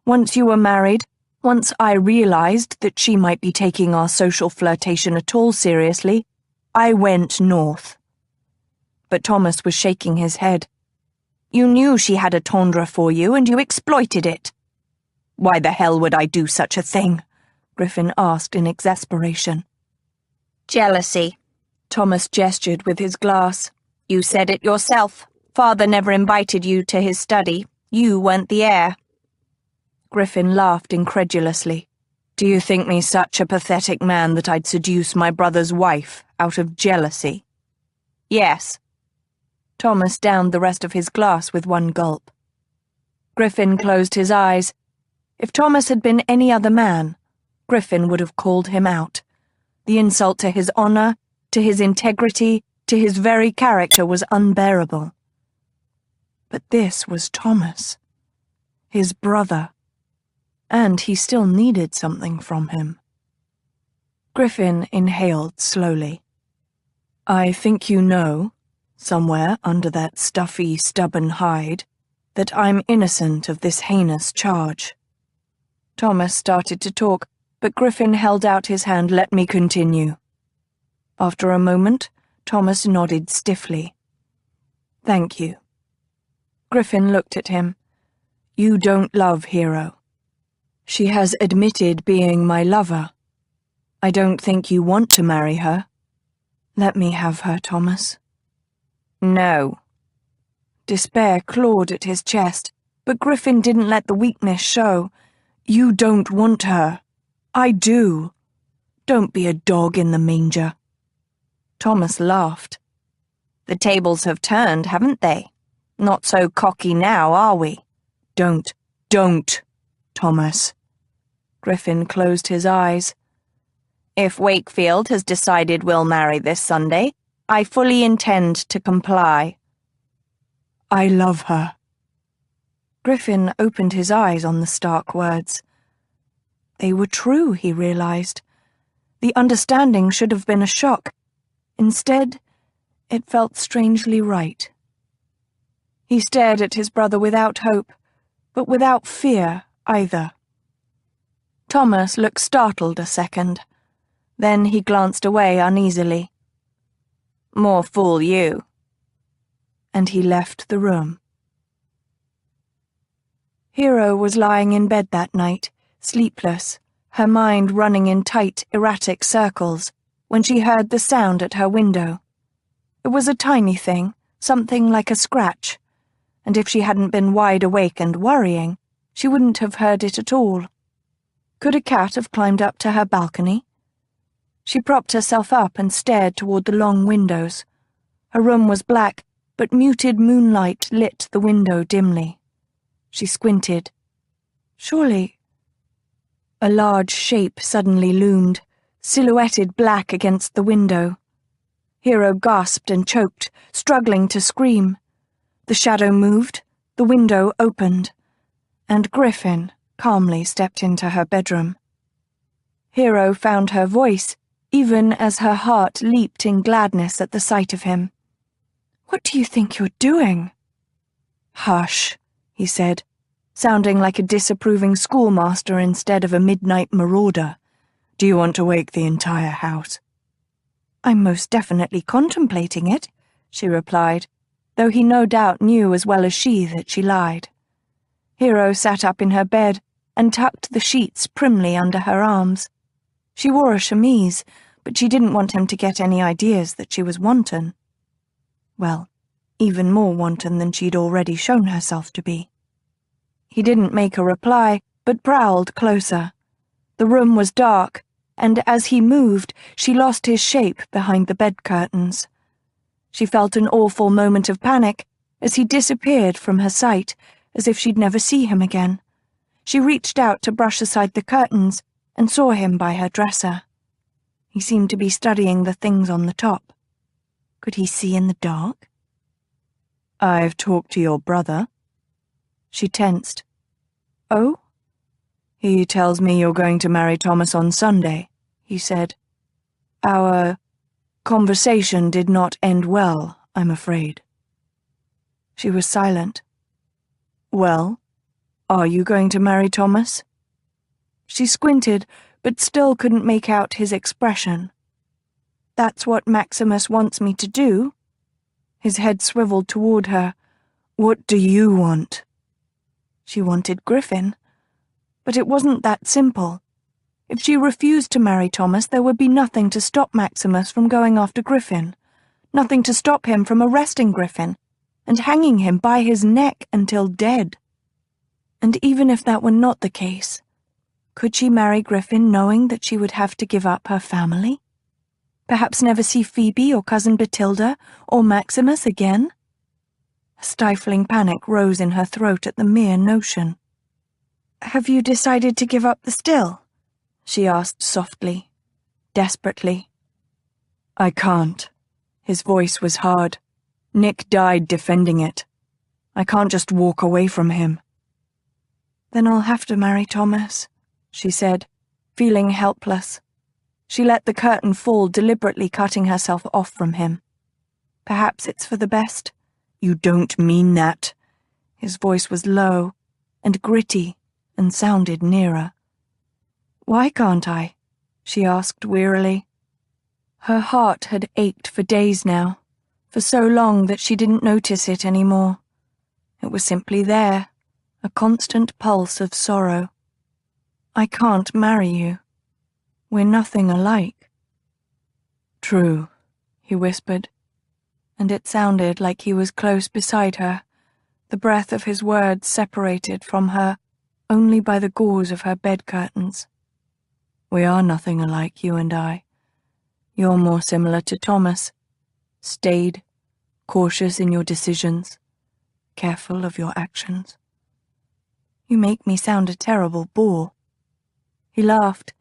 Speaker 2: Once you were married, once I realized that she might be taking our social flirtation at all seriously, I went north. But Thomas was shaking his head.
Speaker 3: You knew she had a tendre for you, and you exploited it.
Speaker 2: Why the hell would I do such a thing? Griffin asked in exasperation.
Speaker 3: Jealousy.
Speaker 2: Thomas gestured with his glass.
Speaker 3: You said it yourself. Father never invited you to his study. You weren't the heir.
Speaker 2: Griffin laughed incredulously. Do you think me such a pathetic man that I'd seduce my brother's wife out of jealousy?
Speaker 3: Yes.
Speaker 2: Thomas downed the rest of his glass with one gulp. Griffin closed his eyes. If Thomas had been any other man, Griffin would have called him out. The insult to his honor, to his integrity, to his very character was unbearable. But this was Thomas, his brother, and he still needed something from him. Griffin inhaled slowly. I think you know, somewhere under that stuffy, stubborn hide, that I'm innocent of this heinous charge. Thomas started to talk, but Griffin held out his hand. Let me continue. After a moment, Thomas nodded stiffly. Thank you. Griffin looked at him. You don't love Hero. She has admitted being my lover. I don't think you want to marry her. Let me have her, Thomas.
Speaker 3: No.
Speaker 2: Despair clawed at his chest, but Griffin didn't let the weakness show. You don't want her. I do. Don't be a dog in the manger. Thomas laughed. The tables have turned, haven't they? Not so cocky now, are we?
Speaker 4: Don't, Thomas.
Speaker 2: Griffin closed his eyes. If Wakefield has decided we'll marry this Sunday, I fully intend to comply.
Speaker 4: I love her.
Speaker 2: Griffin opened his eyes on the stark words. They were true, he realized. The understanding should have been a shock. Instead, it felt strangely right. He stared at his brother without hope, but without fear either. Thomas looked startled a second. Then he glanced away uneasily. More fool you. And he left the room. Hero was lying in bed that night, sleepless, her mind running in tight, erratic circles, when she heard the sound at her window. It was a tiny thing, something like a scratch, and if she hadn't been wide awake and worrying, she wouldn't have heard it at all. Could a cat have climbed up to her balcony? She propped herself up and stared toward the long windows. Her room was black, but muted moonlight lit the window dimly. She squinted. Surely... A large shape suddenly loomed, silhouetted black against the window. Hero gasped and choked, struggling to scream. The shadow moved, the window opened, and Griffin calmly stepped into her bedroom. Hero found her voice, even as her heart leaped in gladness at the sight of him. "What do you think you're doing?" "Hush," he said, sounding like a disapproving schoolmaster instead of a midnight marauder. "Do you want to wake the entire house?" "I'm most definitely contemplating it," she replied, though he no doubt knew as well as she that she lied. Hero sat up in her bed and tucked the sheets primly under her arms. She wore a chemise, but she didn't want him to get any ideas that she was wanton. Well, even more wanton than she'd already shown herself to be. He didn't make a reply, but prowled closer. The room was dark, and as he moved, she lost his shape behind the bed curtains. She felt an awful moment of panic as he disappeared from her sight, as if she'd never see him again. She reached out to brush aside the curtains and saw him by her dresser. He seemed to be studying the things on the top. Could he see in the dark? "I've talked to your brother." She tensed. "Oh?" "He tells me you're going to marry Thomas on Sunday," he said. "Our conversation did not end well, I'm afraid." She was silent. "Well, are you going to marry Thomas?" She squinted, but still couldn't make out his expression. "That's what Maximus wants me to do?" His head swiveled toward her. "What do you want?" She wanted Griffin. But it wasn't that simple. If she refused to marry Thomas, there would be nothing to stop Maximus from going after Griffin, nothing to stop him from arresting Griffin and hanging him by his neck until dead. And even if that were not the case, could she marry Griffin knowing that she would have to give up her family? Perhaps never see Phoebe or Cousin Batilda or Maximus again? A stifling panic rose in her throat at the mere notion. "Have you decided to give up the still?" she asked softly, desperately. "I can't." His voice was hard. "Nick died defending it. I can't just walk away from him." "Then I'll have to marry Thomas," she said, feeling helpless. She let the curtain fall, deliberately cutting herself off from him. "Perhaps it's for the best." "You don't mean that." His voice was low and gritty and sounded nearer. "Why can't I?" she asked wearily. Her heart had ached for days now, for so long that she didn't notice it anymore. It was simply there, a constant pulse of sorrow. "I can't marry you. We're nothing alike." "True," he whispered, and it sounded like he was close beside her, the breath of his words separated from her only by the gauze of her bed curtains. "We are nothing alike, you and I. You're more similar to Thomas, staid,
Speaker 3: cautious in your decisions, careful of your actions. You make me sound a terrible bore." He laughed,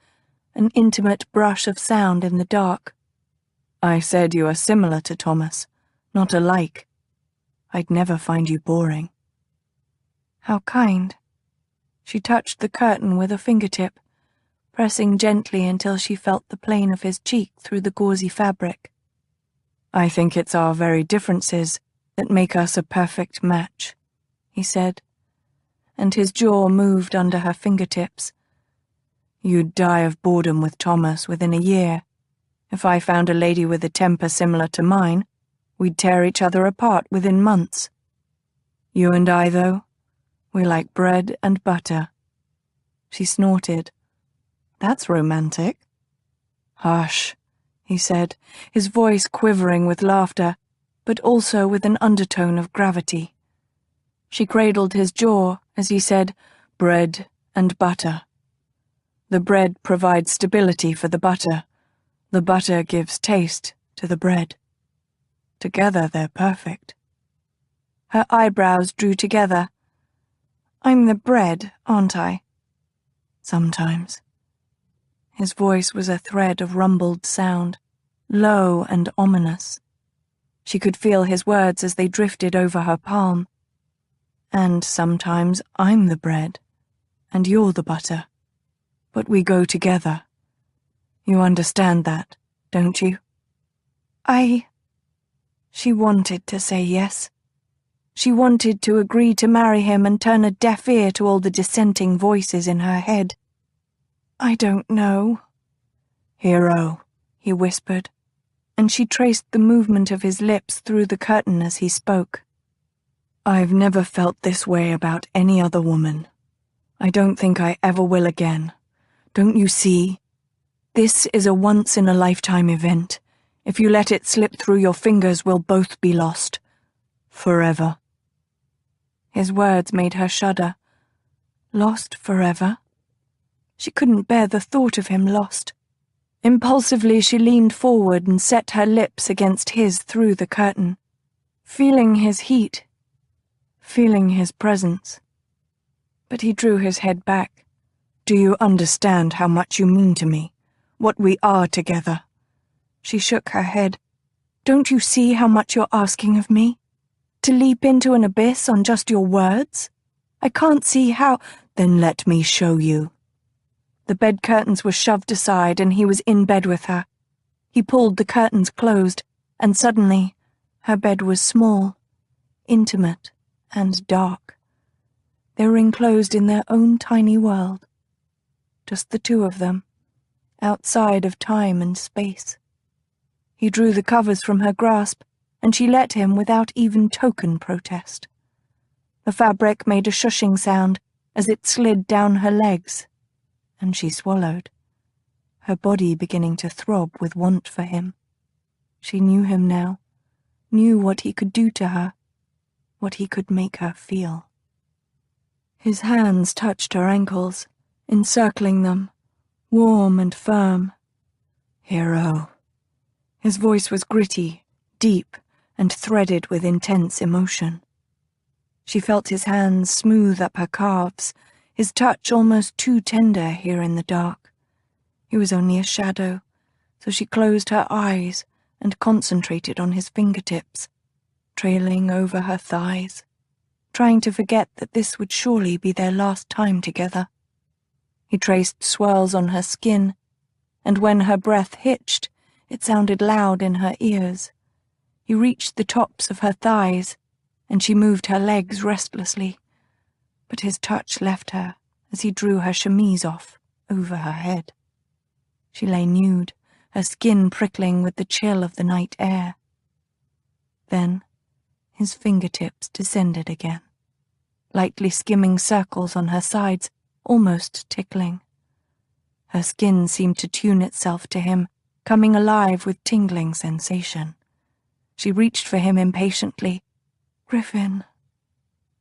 Speaker 3: an intimate brush of sound in the dark. "I said you are similar to Thomas, not alike. I'd never find you boring." "How kind." She touched the curtain with a fingertip, pressing gently until she felt the plane of his cheek through the gauzy fabric. "I think it's our very differences that make us a perfect match," he said, and his jaw moved under her fingertips. "You'd die of boredom with Thomas within a year. If I found a lady with a temper similar to mine, we'd tear each other apart within months. You and I, though, we're like bread and butter." She snorted. "That's romantic." "Hush," he said, his voice quivering with laughter, but also with an undertone of gravity. She cradled his jaw as he said, "Bread and butter. The bread provides stability for the butter gives taste to the bread. Together they're perfect." Her eyebrows drew together. "I'm the bread, aren't I?" "Sometimes." His voice was a thread of rumbled sound, low and ominous. She could feel his words as they drifted over her palm. "And sometimes I'm the bread, and you're the butter. But we go together. You understand that, don't you?" She wanted to say yes. She wanted to agree to marry him and turn a deaf ear to all the dissenting voices in her head. "I don't know." "Hero," he whispered, and she traced the movement of his lips through the curtain as he spoke. "I've never felt this way about any other woman. I don't think I ever will again. Don't you see? This is a once-in-a-lifetime event. If you let it slip through your fingers, we'll both be lost. Forever." His words made her shudder. Lost forever? She couldn't bear the thought of him lost. Impulsively, she leaned forward and set her lips against his through the curtain, feeling his heat, feeling his presence. But he drew his head back. "Do you understand how much you mean to me? What we are together?" She shook her head. "Don't you see how much you're asking of me? To leap into an abyss on just your words? I can't see how—" "Then let me show you." The bed curtains were shoved aside and he was in bed with her. He pulled the curtains closed, and suddenly her bed was small, intimate, and dark. They were enclosed in their own tiny world. Just the two of them, outside of time and space. He drew the covers from her grasp, and she let him without even token protest. The fabric made a shushing sound as it slid down her legs, and she swallowed, her body beginning to throb with want for him. She knew him now, knew what he could do to her, what he could make her feel. His hands touched her ankles, encircling them, warm and firm. "Hero." His voice was gritty, deep, and threaded with intense emotion. She felt his hands smooth up her calves, his touch almost too tender here in the dark. He was only a shadow, so she closed her eyes and concentrated on his fingertips, trailing over her thighs, trying to forget that this would surely be their last time together. He traced swirls on her skin, and when her breath hitched, it sounded loud in her ears. He reached the tops of her thighs, and she moved her legs restlessly, but his touch left her as he drew her chemise off over her head. She lay nude, her skin prickling with the chill of the night air. Then his fingertips descended again, lightly skimming circles on her sides, almost tickling. Her skin seemed to tune itself to him, coming alive with tingling sensation. She reached for him impatiently. "Griffin."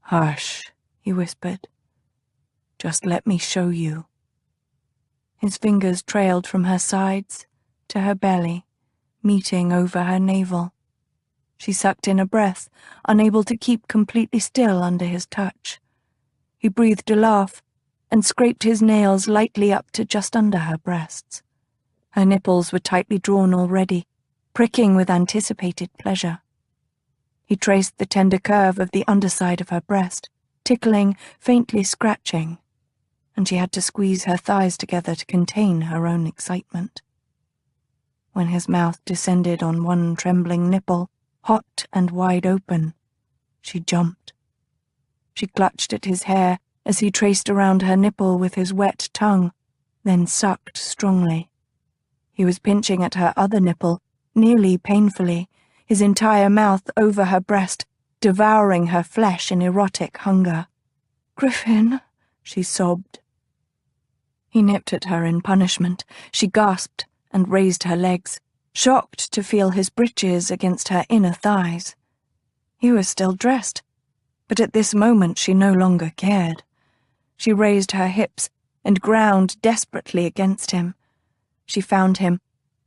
Speaker 3: "Hush," he whispered. "Just let me show you." His fingers trailed from her sides to her belly, meeting over her navel. She sucked in a breath, unable to keep completely still under his touch. He breathed a laugh and scraped his nails lightly up to just under her breasts. Her nipples were tightly drawn already, pricking with anticipated pleasure. He traced the tender curve of the underside of her breast, tickling, faintly scratching, and she had to squeeze her thighs together to contain her own excitement. When his mouth descended on one trembling nipple, hot and wide open, she jumped. She clutched at his hair as he traced around her nipple with his wet tongue, then sucked strongly. He was pinching at her other nipple, nearly painfully, his entire mouth over her breast, devouring her flesh in erotic hunger. "Griffin," she sobbed. He nipped at her in punishment. She gasped and raised her legs, shocked to feel his breeches against her inner thighs. He was still dressed, but at this moment she no longer cared. She raised her hips and ground desperately against him. She found him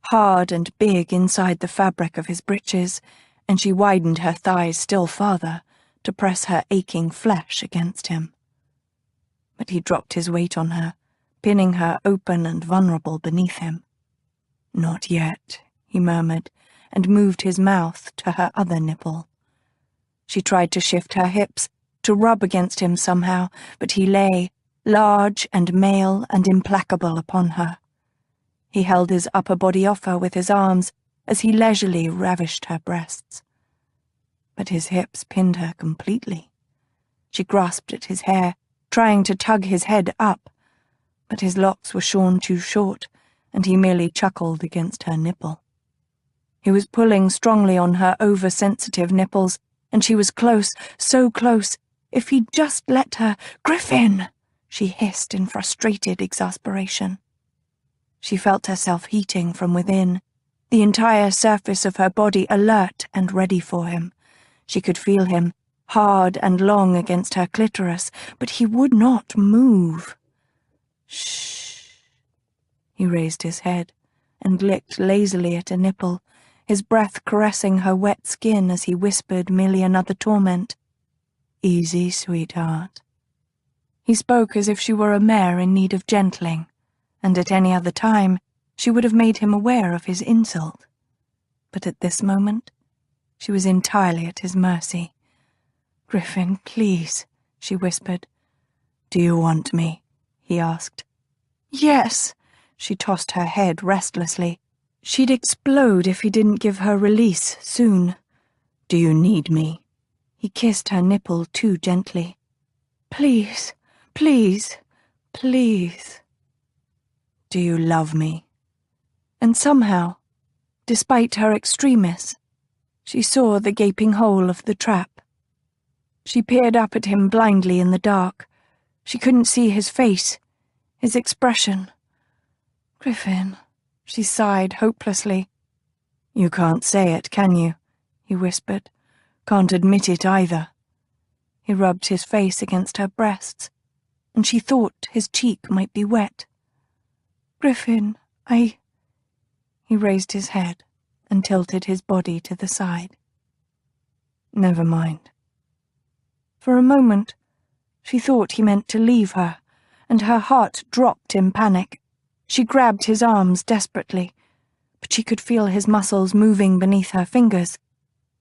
Speaker 3: hard and big inside the fabric of his breeches, and she widened her thighs still farther to press her aching flesh against him. But he dropped his weight on her, pinning her open and vulnerable beneath him. "Not yet," he murmured, and moved his mouth to her other nipple. She tried to shift her hips, to rub against him somehow, but he lay, large and male and implacable upon her. He held his upper body off her with his arms as he leisurely ravished her breasts. But his hips pinned her completely. She grasped at his hair, trying to tug his head up, but his locks were shorn too short, and he merely chuckled against her nipple. He was pulling strongly on her oversensitive nipples, and she was close, so close. If he'd just let her— "Griffin!" she hissed in frustrated exasperation. She felt herself heating from within, the entire surface of her body alert and ready for him. She could feel him, hard and long against her clitoris, but he would not move. "Shh." He raised his head and licked lazily at a nipple, his breath caressing her wet skin as he whispered merely another torment. "Easy, sweetheart." He spoke as if she were a mare in need of gentling, and at any other time she would have made him aware of his insult. But at this moment, she was entirely at his mercy. "Griffin, please," she whispered. "Do you want me?" he asked. "Yes." She tossed her head restlessly. She'd explode if he didn't give her release soon. "Do you need me?" He kissed her nipple too gently. "Please, please, please." "Do you love me?" And somehow, despite her extremis, she saw the gaping hole of the trap. She peered up at him blindly in the dark. She couldn't see his face, his expression. "Griffin," she sighed hopelessly. "You can't say it, can you?" he whispered. "Can't admit it either." He rubbed his face against her breasts, and she thought his cheek might be wet. "Griffin, He raised his head and tilted his body to the side. "Never mind." For a moment, she thought he meant to leave her, and her heart dropped in panic. She grabbed his arms desperately, but she could feel his muscles moving beneath her fingers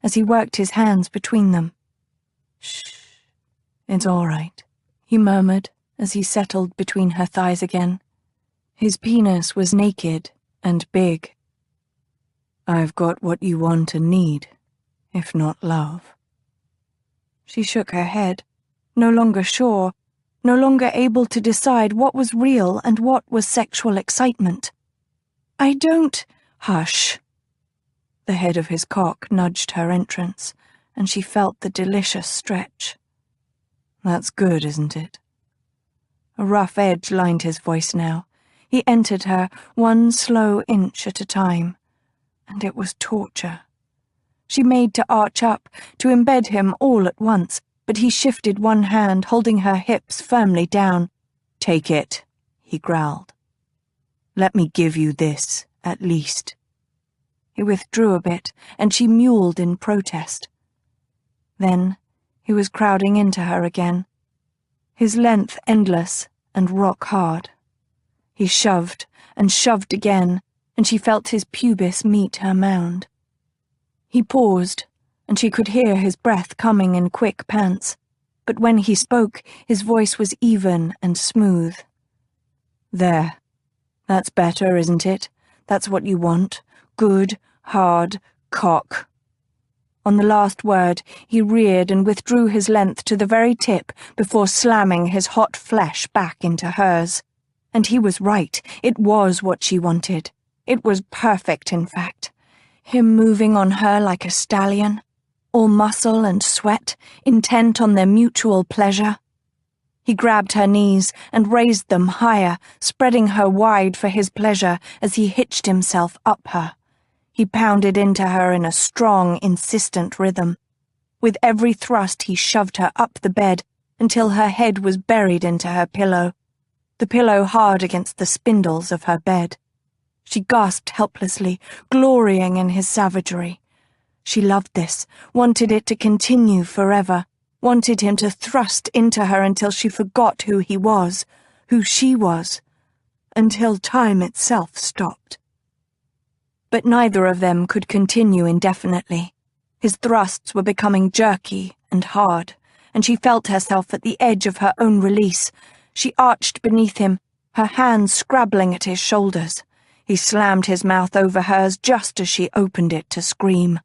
Speaker 3: as he worked his hands between them. "Shh, it's all right," he murmured as he settled between her thighs again. His penis was naked and big. "I've got what you want and need, if not love." She shook her head, no longer sure, no longer able to decide what was real and what was sexual excitement. "I don't—" "Hush." The head of his cock nudged her entrance, and she felt the delicious stretch. "That's good, isn't it?" A rough edge lined his voice now. He entered her, one slow inch at a time, and it was torture. She made to arch up, to embed him all at once, but he shifted one hand, holding her hips firmly down. "Take it," he growled. "Let me give you this, at least."
Speaker 2: He withdrew a bit, and she mewled in protest. Then he was crowding into her again, his length endless and rock-hard. He shoved and shoved again, and she felt his pubis meet her mound. He paused, and she could hear his breath coming in quick pants, but when he spoke, his voice was even and smooth. "There. That's better, isn't it? That's what you want. Good, hard cock." On the last word, he reared and withdrew his length to the very tip before slamming his hot flesh back into hers. And he was right. It was what she wanted. It was perfect, in fact. Him moving on her like a stallion, all muscle and sweat, intent on their mutual pleasure. He grabbed her knees and raised them higher, spreading her wide for his pleasure as he hitched himself up her. He pounded into her in a strong, insistent rhythm. With every thrust he shoved her up the bed until her head was buried into her pillow, the pillow hard against the spindles of her bed. She gasped helplessly, glorying in his savagery. She loved this, wanted it to continue forever, wanted him to thrust into her until she forgot who he was, who she was, until time itself stopped. But neither of them could continue indefinitely. His thrusts were becoming jerky and hard, and she felt herself at the edge of her own release. She arched beneath him, her hands scrabbling at his shoulders. He slammed his mouth over hers just as she opened it to scream.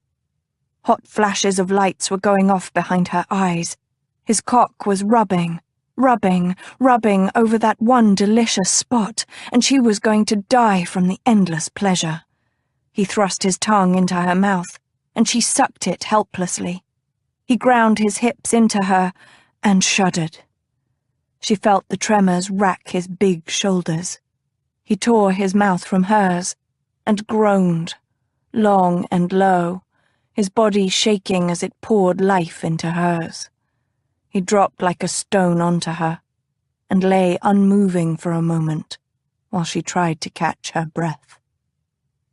Speaker 2: Hot flashes of lights were going off behind her eyes. His cock was rubbing over that one delicious spot, and she was going to die from the endless pleasure. He thrust his tongue into her mouth, and she sucked it helplessly. He ground his hips into her and shuddered. She felt the tremors rack his big shoulders. He tore his mouth from hers and groaned, long and low, his body shaking as it poured life into hers. He dropped like a stone onto her and lay unmoving for a moment while she tried to catch her breath.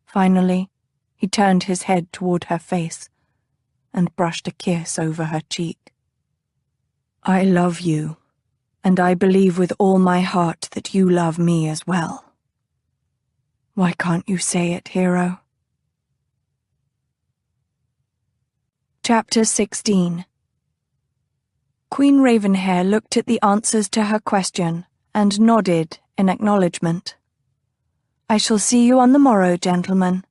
Speaker 2: Finally, he turned his head toward her face and brushed a kiss over her cheek. "I love you, and I believe with all my heart that you love me as well. Why can't you say it, hero?" Chapter 16. Queen Ravenhair looked at the answers to her question and nodded in acknowledgement. "I shall see you on the morrow, gentlemen."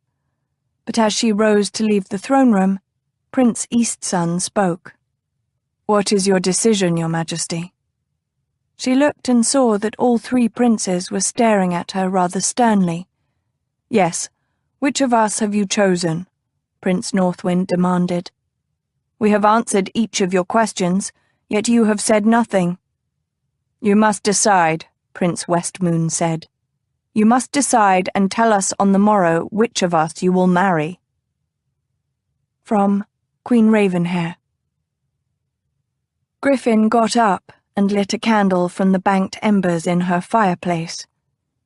Speaker 2: But as she rose to leave the throne room, Prince Eastsun spoke. "What is your decision, Your Majesty?" She looked and saw that all three princes were staring at her rather sternly. "Yes, which of us have you chosen?" Prince Northwind demanded. "We have answered each of your questions, yet you have said nothing." "You must decide," Prince Westmoon said. "You must decide and tell us on the morrow which of us you will marry." From Queen Ravenhair. Griffin got up and lit a candle from the banked embers in her fireplace.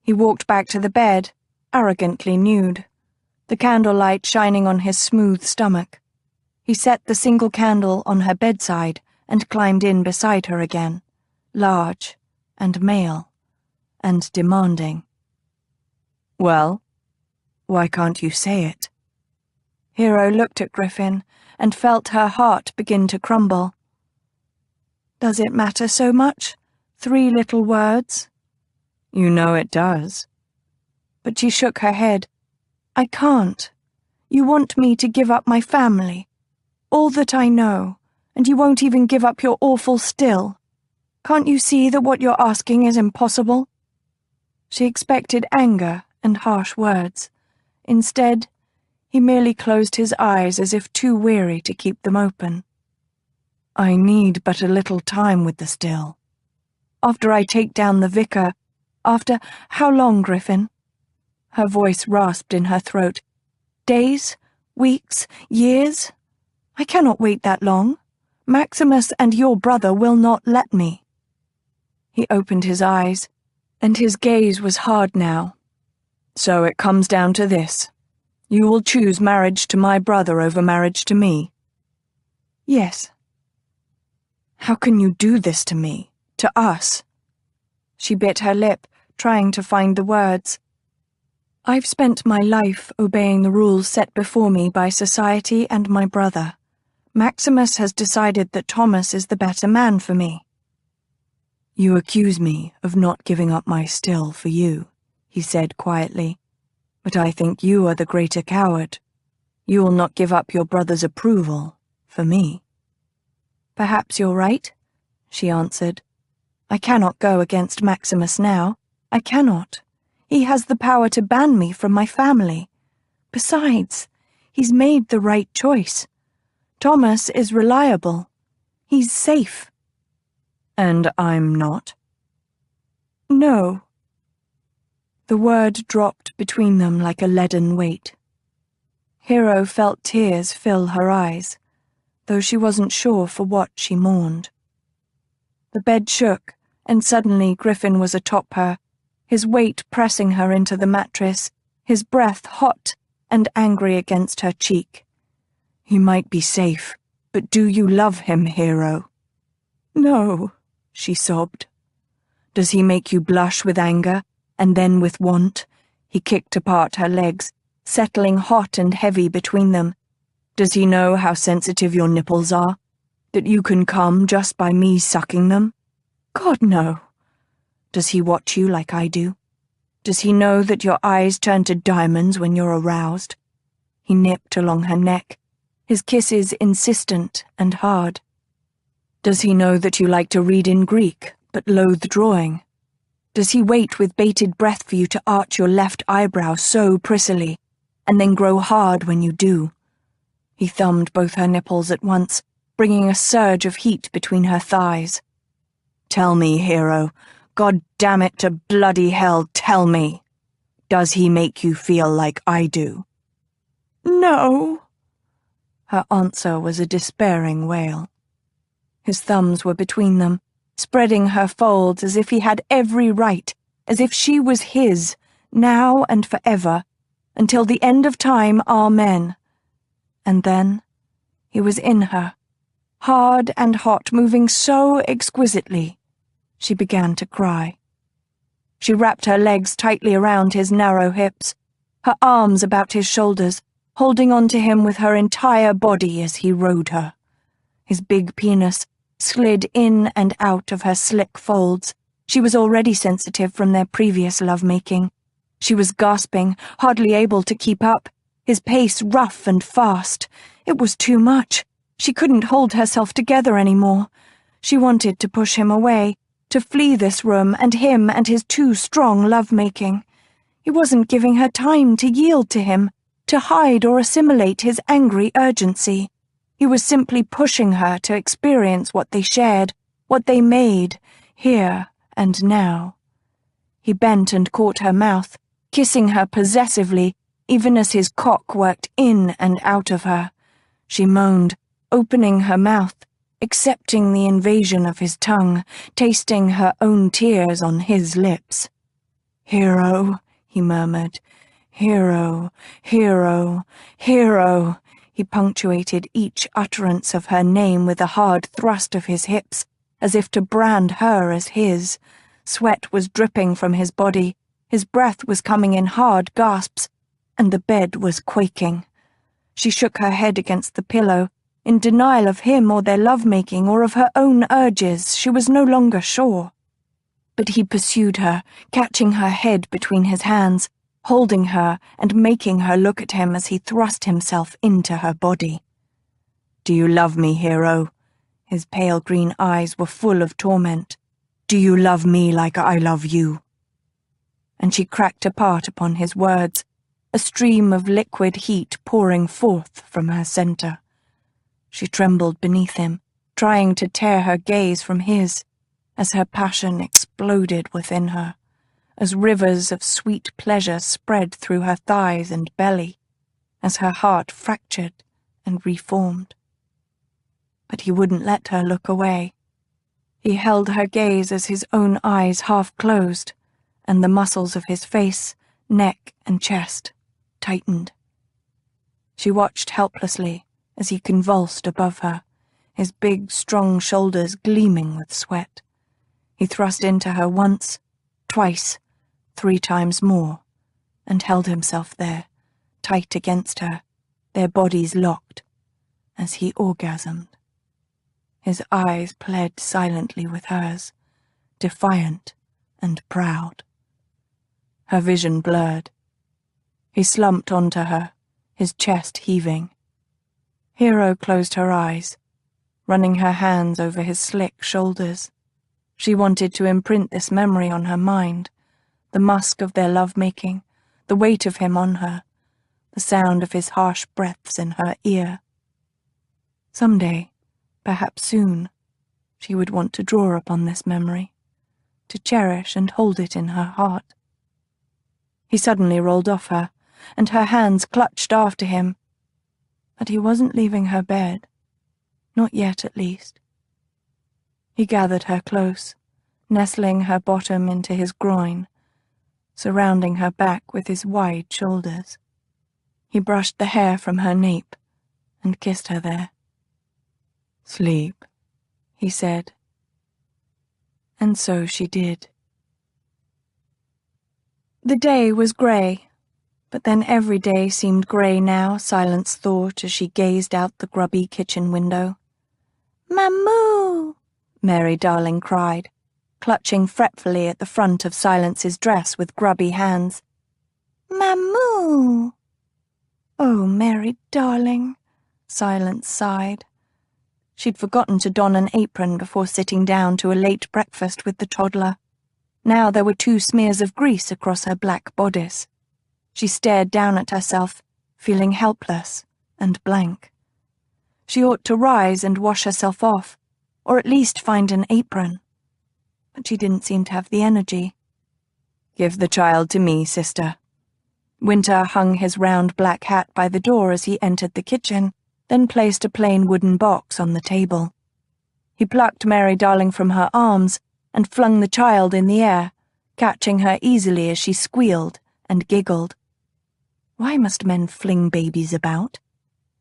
Speaker 2: He walked back to the bed, arrogantly nude, the candlelight shining on his smooth stomach. He set the single candle on her bedside and climbed in beside her again, large and male and demanding. "Well, why can't you say it?" Hero looked at Griffin and felt her heart begin to crumble. "Does it matter so much? 3 little words?" "You know it does." But she shook her head. "I can't. You want me to give up my family, all that I know, and you won't even give up your awful still. Can't you see that what you're asking is impossible?" She expected anger and harsh words. Instead, he merely closed his eyes as if too weary to keep them open. "I need but a little time with the still. After I take down the vicar, after how long, Griffin?" Her voice rasped in her throat. "Days? Weeks? Years? I cannot wait that long. Maximus and your brother will not let me." He opened his eyes, and his gaze was hard now. "So it comes down to this.
Speaker 3: You will choose marriage to my brother over marriage to me?
Speaker 4: Yes.
Speaker 3: How can you do this to me, to us?
Speaker 2: She bit her lip, trying to find the words. I've spent my life obeying the rules set before me by society and my brother. Maximus has decided that Thomas is the better man for me.
Speaker 3: You accuse me of not giving up my still for you, he said quietly. But I think you are the greater coward. You will not give up your brother's approval for me.
Speaker 2: Perhaps you're right, she answered. I cannot go against Maximus now. I cannot. He has the power to ban me from my family. Besides, he's made the right choice. Thomas is reliable. He's safe.
Speaker 3: And I'm not?
Speaker 2: No.
Speaker 3: The word dropped between them like a leaden weight.
Speaker 2: Hero felt tears fill her eyes, though she wasn't sure for what she mourned. The bed shook, and suddenly Griffin was atop her, his weight pressing her into the mattress, his breath hot and angry against her cheek.
Speaker 3: He might be safe, but do you love him, Hero?
Speaker 2: No, she sobbed.
Speaker 3: Does he make you blush with anger, and then with want? He kicked apart her legs, settling hot and heavy between them. Does he know how sensitive your nipples are? That you can come just by me sucking them?
Speaker 2: God, no.
Speaker 3: Does he watch you like I do? Does he know that your eyes turn to diamonds when you're aroused? He nipped along her neck, his kisses insistent and hard. Does he know that you like to read in Greek, but loathe drawing? Does he wait with bated breath for you to arch your left eyebrow so prissily, and then grow hard when you do? He thumbed both her nipples at once, bringing a surge of heat between her thighs. Tell me, Hero, God damn it to bloody hell, tell me. Does he make you feel like I do?
Speaker 2: No.
Speaker 3: Her answer was a despairing wail. His thumbs were between them, spreading her folds as if he had every right, as if she was his, now and forever, until the end of time, amen. And then he was in her, hard and hot, moving so exquisitely. She began to cry. She wrapped her legs tightly around his narrow hips, her arms about his shoulders, holding on to him with her entire body as he rode her. His big penis slid in and out of her slick folds. She was already sensitive from their previous lovemaking. She was gasping, hardly able to keep up, his pace rough and fast. It was too much. She couldn't hold herself together anymore. She wanted to push him away, to flee this room and him and his too strong lovemaking. He wasn't giving her time to yield to him, to hide or assimilate his angry urgency. He was simply pushing her to experience what they shared, what they made, here and now. He bent and caught her mouth, kissing her possessively, even as his cock worked in and out of her. She moaned, opening her mouth, accepting the invasion of his tongue, tasting her own tears on his lips. "Hero," he murmured. "Hero, hero, hero." He punctuated each utterance of her name with a hard thrust of his hips, as if to brand her as his. Sweat was dripping from his body, his breath was coming in hard gasps, and the bed was quaking. She shook her head against the pillow, in denial of him or their lovemaking or of her own urges. She was no longer sure. But he pursued her, catching her head between his hands, holding her and making her look at him as he thrust himself into her body. "Do you love me, Hero?" His pale green eyes were full of torment. "Do you love me like I love you?" And she cracked apart upon his words, a stream of liquid heat pouring forth from her center. She trembled beneath him, trying to tear her gaze from his, as her passion exploded within her, as rivers of sweet pleasure spread through her thighs and belly, as her heart fractured and reformed. But he wouldn't let her look away. He held her gaze as his own eyes half closed, and the muscles of his face, neck, and chest tightened. She watched helplessly as he convulsed above her, his big, strong shoulders gleaming with sweat. He thrust into her once, twice, 3 times more, and held himself there, tight against her, their bodies locked, as he orgasmed. His eyes pled silently with hers, defiant and proud. Her vision blurred. He slumped onto her, his chest heaving. Hero closed her eyes, running her hands over his slick shoulders. She wanted to imprint this memory on her mind, the musk of their lovemaking, the weight of him on her, the sound of his harsh breaths in her ear. Someday, perhaps soon, she would want to draw upon this memory, to cherish and hold it in her heart. He suddenly rolled off her, and her hands clutched after him. But he wasn't leaving her bed, not yet at least. He gathered her close, nestling her bottom into his groin, surrounding her back with his wide shoulders. He brushed the hair from her nape and kissed her there. "Sleep," he said. And so she did. The day was grey, but then every day seemed grey now, Silence thought as she gazed out the grubby kitchen window. "Mamoo!" Mary Darling cried, clutching fretfully at the front of Silence's dress with grubby hands. "Mamoo!" "Oh, Mary Darling," Silence sighed. She'd forgotten to don an apron before sitting down to a late breakfast with the toddler. Now there were 2 smears of grease across her black bodice. She stared down at herself, feeling helpless and blank. She ought to rise and wash herself off, or at least find an apron. But she didn't seem to have the energy. "Give the child to me, sister." Winter hung his round black hat by the door as he entered the kitchen, then placed a plain wooden box on the table. He plucked Mary Darling from her arms and flung the child in the air, catching her easily as she squealed and giggled. Why must men fling babies about?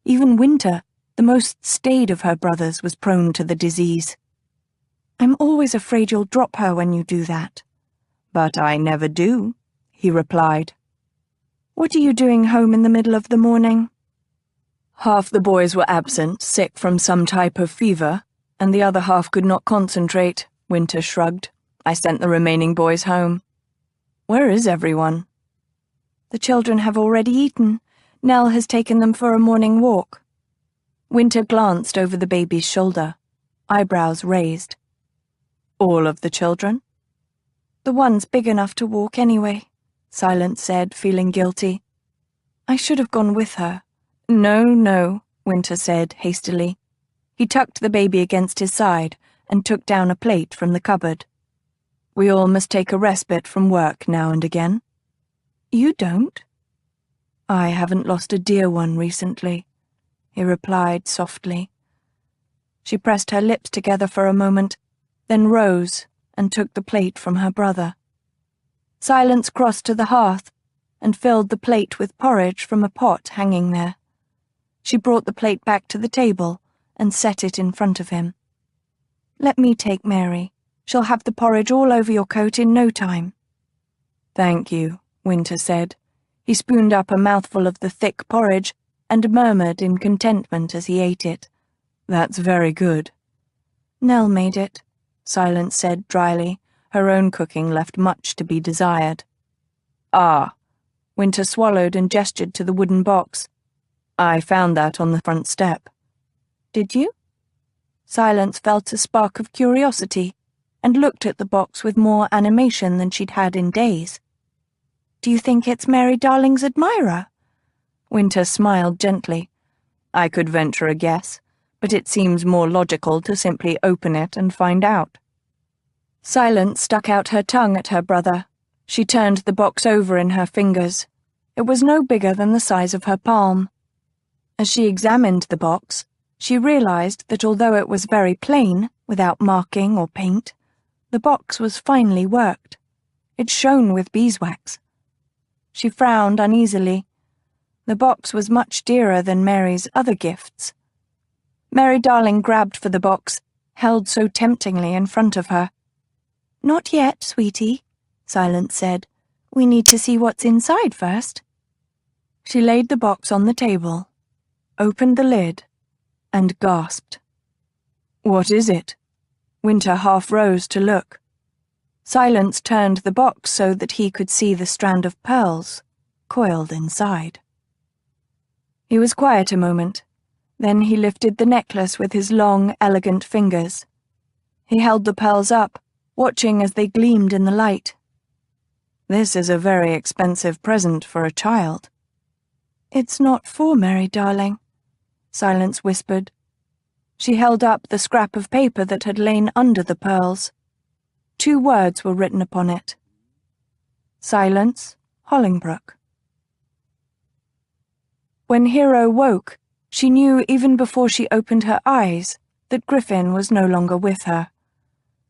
Speaker 3: Even Winter, the most staid of her brothers, was prone to the disease. "I'm always afraid you'll drop her when you do that." "But I never do," he replied. "What are you doing home in the middle of the morning?" Half the boys were absent, sick from some type of fever, and the other half could not concentrate, Winter shrugged. "I sent the remaining boys home." "Where is everyone?" "The children have already eaten. Nell has taken them for a morning walk." Winter glanced over the baby's shoulder, eyebrows raised. "All of the children?" "The one's big enough to walk anyway," Silence said, feeling guilty. "I should have gone with her." No, Winter said hastily. He tucked the baby against his side and took down a plate from the cupboard. "We all must take a respite from work now and again." "You don't?" "I haven't lost a dear one recently," he replied softly. She pressed her lips together for a moment, then rose and took the plate from her brother. Silence crossed to the hearth and filled the plate with porridge from a pot hanging there. She brought the plate back to the table and set it in front of him. "Let me take Mary. She'll have the porridge all over your coat in no time." "Thank you," Winter said. He spooned up a mouthful of the thick porridge and murmured in contentment as he ate it. "That's very good." "Nell made it," Silence said dryly. Her own cooking left much to be desired. "Ah." Winter swallowed and gestured to the wooden box. "I found that on the front step." "Did you?" Silence felt a spark of curiosity and looked at the box with more animation than she'd had in days. "Do you think it's Mary Darling's admirer?" Winter smiled gently. "I could venture a guess, but it seems more logical to simply open it and find out." Silence stuck out her tongue at her brother. She turned the box over in her fingers. It was no bigger than the size of her palm. As she examined the box, she realized that although it was very plain, without marking or paint, the box was finely worked. It shone with beeswax. She frowned uneasily.
Speaker 2: The box was much dearer than Mary's other gifts. Mary Darling grabbed for the box, held so temptingly in front of her. "Not yet, sweetie," Silence said. "We need to see what's inside first." She laid the box on the table, opened the lid, and gasped. "What is it?" Winter half rose to look. Silence turned the box so that he could see the strand of pearls coiled inside. He was quiet a moment. Then he lifted the necklace with his long, elegant fingers. He held the pearls up, watching as they gleamed in the light. "This is a very expensive present for a child." "It's not for Mary Darling," Silence whispered. She held up the scrap of paper that had lain under the pearls. 2 words were written upon it. Silence, Hollingbrooke. When Hero woke, she knew even before she opened her eyes that Griffin was no longer with her.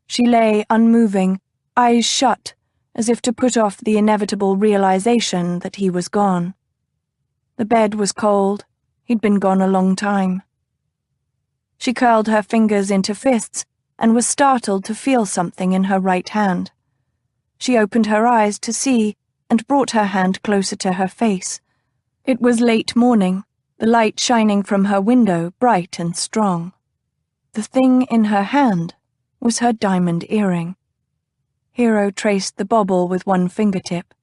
Speaker 2: She lay unmoving, eyes shut, as if to put off the inevitable realization that he was gone. The bed was cold. He'd been gone a long time. She curled her fingers into fists and was startled to feel something in her right hand. She opened her eyes to see and brought her hand closer to her face. It was late morning, the light shining from her window bright and strong. The thing in her hand was her diamond earring. Hero traced the bauble with one fingertip.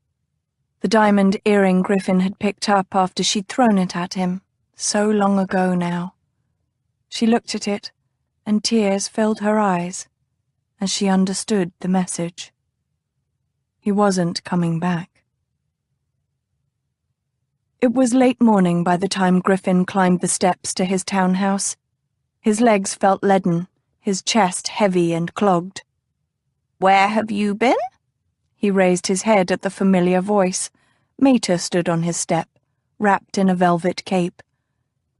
Speaker 2: The diamond earring Griffin had picked up after she'd thrown it at him, so long ago now. She looked at it, and tears filled her eyes as she understood the message. He wasn't coming back. It was late morning by the time Griffin climbed the steps to his townhouse. His legs felt leaden, his chest heavy and clogged. "Where have you been?" He raised his head at the familiar voice. Mater stood on his step, wrapped in a velvet cape.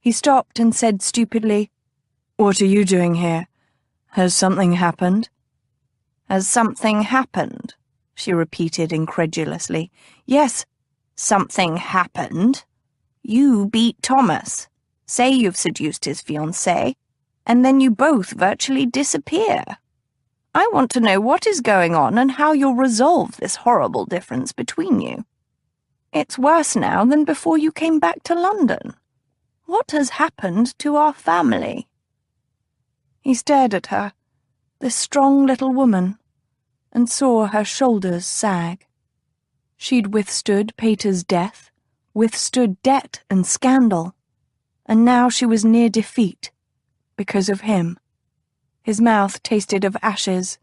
Speaker 2: He stopped and said stupidly, "What are you doing here? Has something happened?" "Has something happened?" she repeated incredulously. "Yes, something happened. You beat Thomas, say you've seduced his fiancée, and then you both virtually disappear. I want to know what is going on and how you'll resolve this horrible difference between you. It's worse now than before you came back to London. What has happened to our family?" He stared at her, this strong little woman, and saw her shoulders sag. She'd withstood Pater's death, withstood debt and scandal, and now she was near defeat because of him. His mouth tasted of ashes.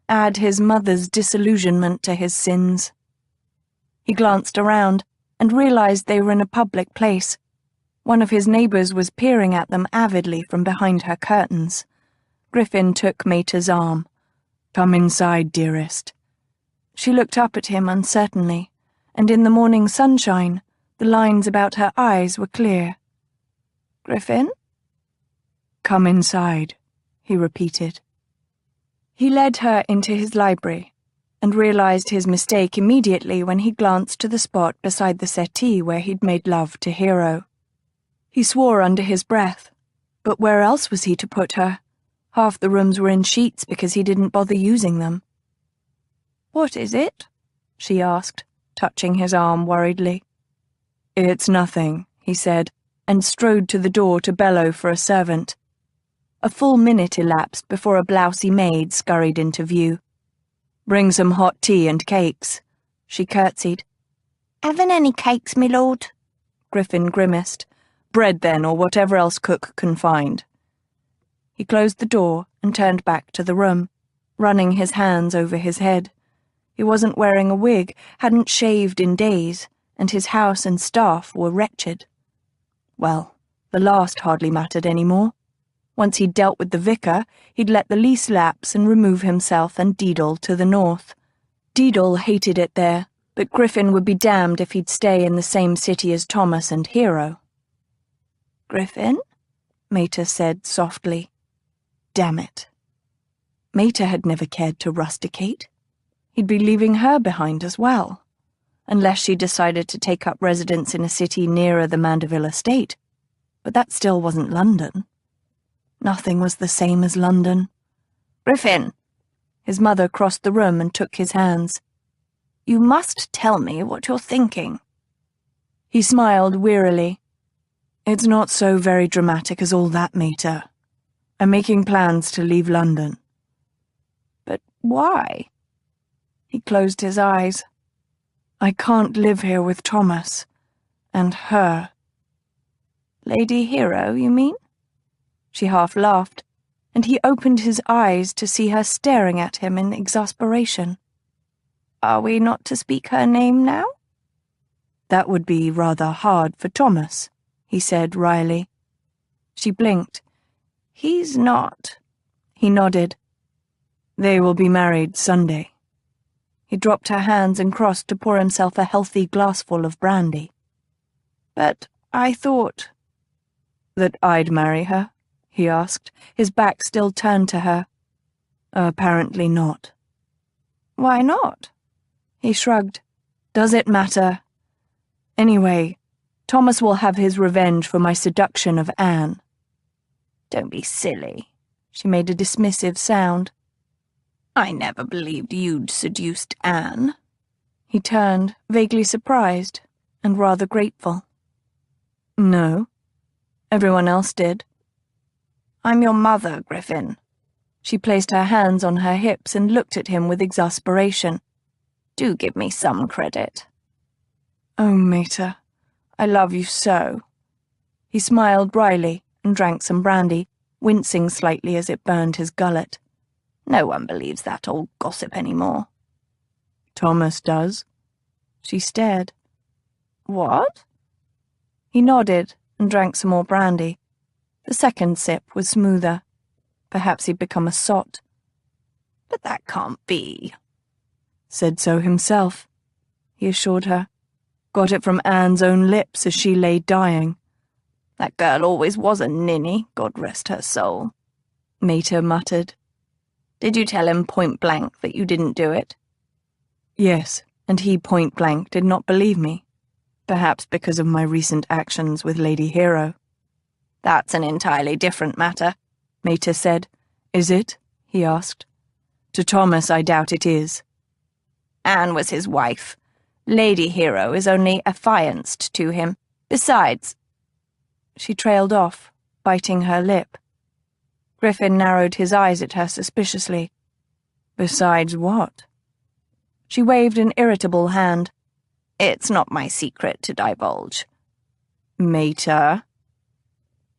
Speaker 2: Add his mother's disillusionment to his sins. He glanced around and realized they were in a public place. One of his neighbors was peering at them avidly from behind her curtains. Griffin took Mater's arm. "Come inside, dearest." She looked up at him uncertainly, and in the morning sunshine, the lines about her eyes were clear. "Griffin?" "Come inside," he repeated. He led her into his library, and realized his mistake immediately when he glanced to the spot beside the settee where he'd made love to Hero. He swore under his breath, but where else was he to put her? Half the rooms were in sheets because he didn't bother using them. "What is it?" she asked, touching his arm worriedly. "It's nothing," he said, and strode to the door to bellow for a servant. A full minute elapsed before a blousy maid scurried into view. "Bring some hot tea and cakes," she curtsied. "Haven't any cakes, me lord?" Griffin grimaced. "Bread, then, or whatever else cook can find." He closed the door and turned back to the room, running his hands over his head. He wasn't wearing a wig, hadn't shaved in days, and his house and staff were wretched. Well, the last hardly mattered any more. Once he'd dealt with the vicar, he'd let the lease lapse and remove himself and Deedle to the north. Deedle hated it there, but Griffin would be damned if he'd stay in the same city as Thomas and Hero. "Griffin?" Mater said softly. Damn it. Mater had never cared to rusticate. He'd be leaving her behind as well. unless she decided to take up residence in a city nearer the Mandeville estate. But that still wasn't London. Nothing was the same as London. "Griffin!" His mother crossed the room and took his hands. "You must tell me what you're thinking." He smiled wearily. "It's not so very dramatic as all that, Mater. I'm making plans to leave London." "But why?" He closed his eyes. "I can't live here with Thomas. And her." "Lady Hero, you mean?" She half laughed, and he opened his eyes to see her staring at him in exasperation. "Are we not to speak her name now?" "That would be rather hard for Thomas," he said wryly. She blinked. "He's not." He nodded. "They will be married Sunday." He dropped her hands and crossed to pour himself a healthy glassful of brandy. "But I thought—" "That I'd marry her?" he asked, his back still turned to her. "Apparently not." "Why not?" He shrugged. "Does it matter? Anyway, Thomas will have his revenge for my seduction of Anne." "Don't be silly." She made a dismissive sound. "I never believed you'd seduced Anne." He turned, vaguely surprised, and rather grateful. "No. Everyone else did." "I'm your mother, Griffin." She placed her hands on her hips and looked at him with exasperation. "Do give me some credit." "Oh, Mater, I love you so." He smiled wryly and drank some brandy, wincing slightly as it burned his gullet. "No one believes that old gossip anymore." "Thomas does." She stared. "What?" He nodded and drank some more brandy. The second sip was smoother. Perhaps he'd become a sot. "But that can't be." "Said so himself," he assured her. "Got it from Anne's own lips as she lay dying." "That girl always was a ninny, God rest her soul," Mater muttered. "Did you tell him point blank that you didn't do it?" "Yes, and he point blank did not believe me. Perhaps because of my recent actions with Lady Hero." "That's an entirely different matter," Mater said. "Is it?" he asked. "To Thomas, I doubt it is." "Anne was his wife. Lady Hero is only affianced to him. Besides—" She trailed off, biting her lip. Griffin narrowed his eyes at her suspiciously. "Besides what?" She waved an irritable hand. "It's not my secret to divulge." "Mater."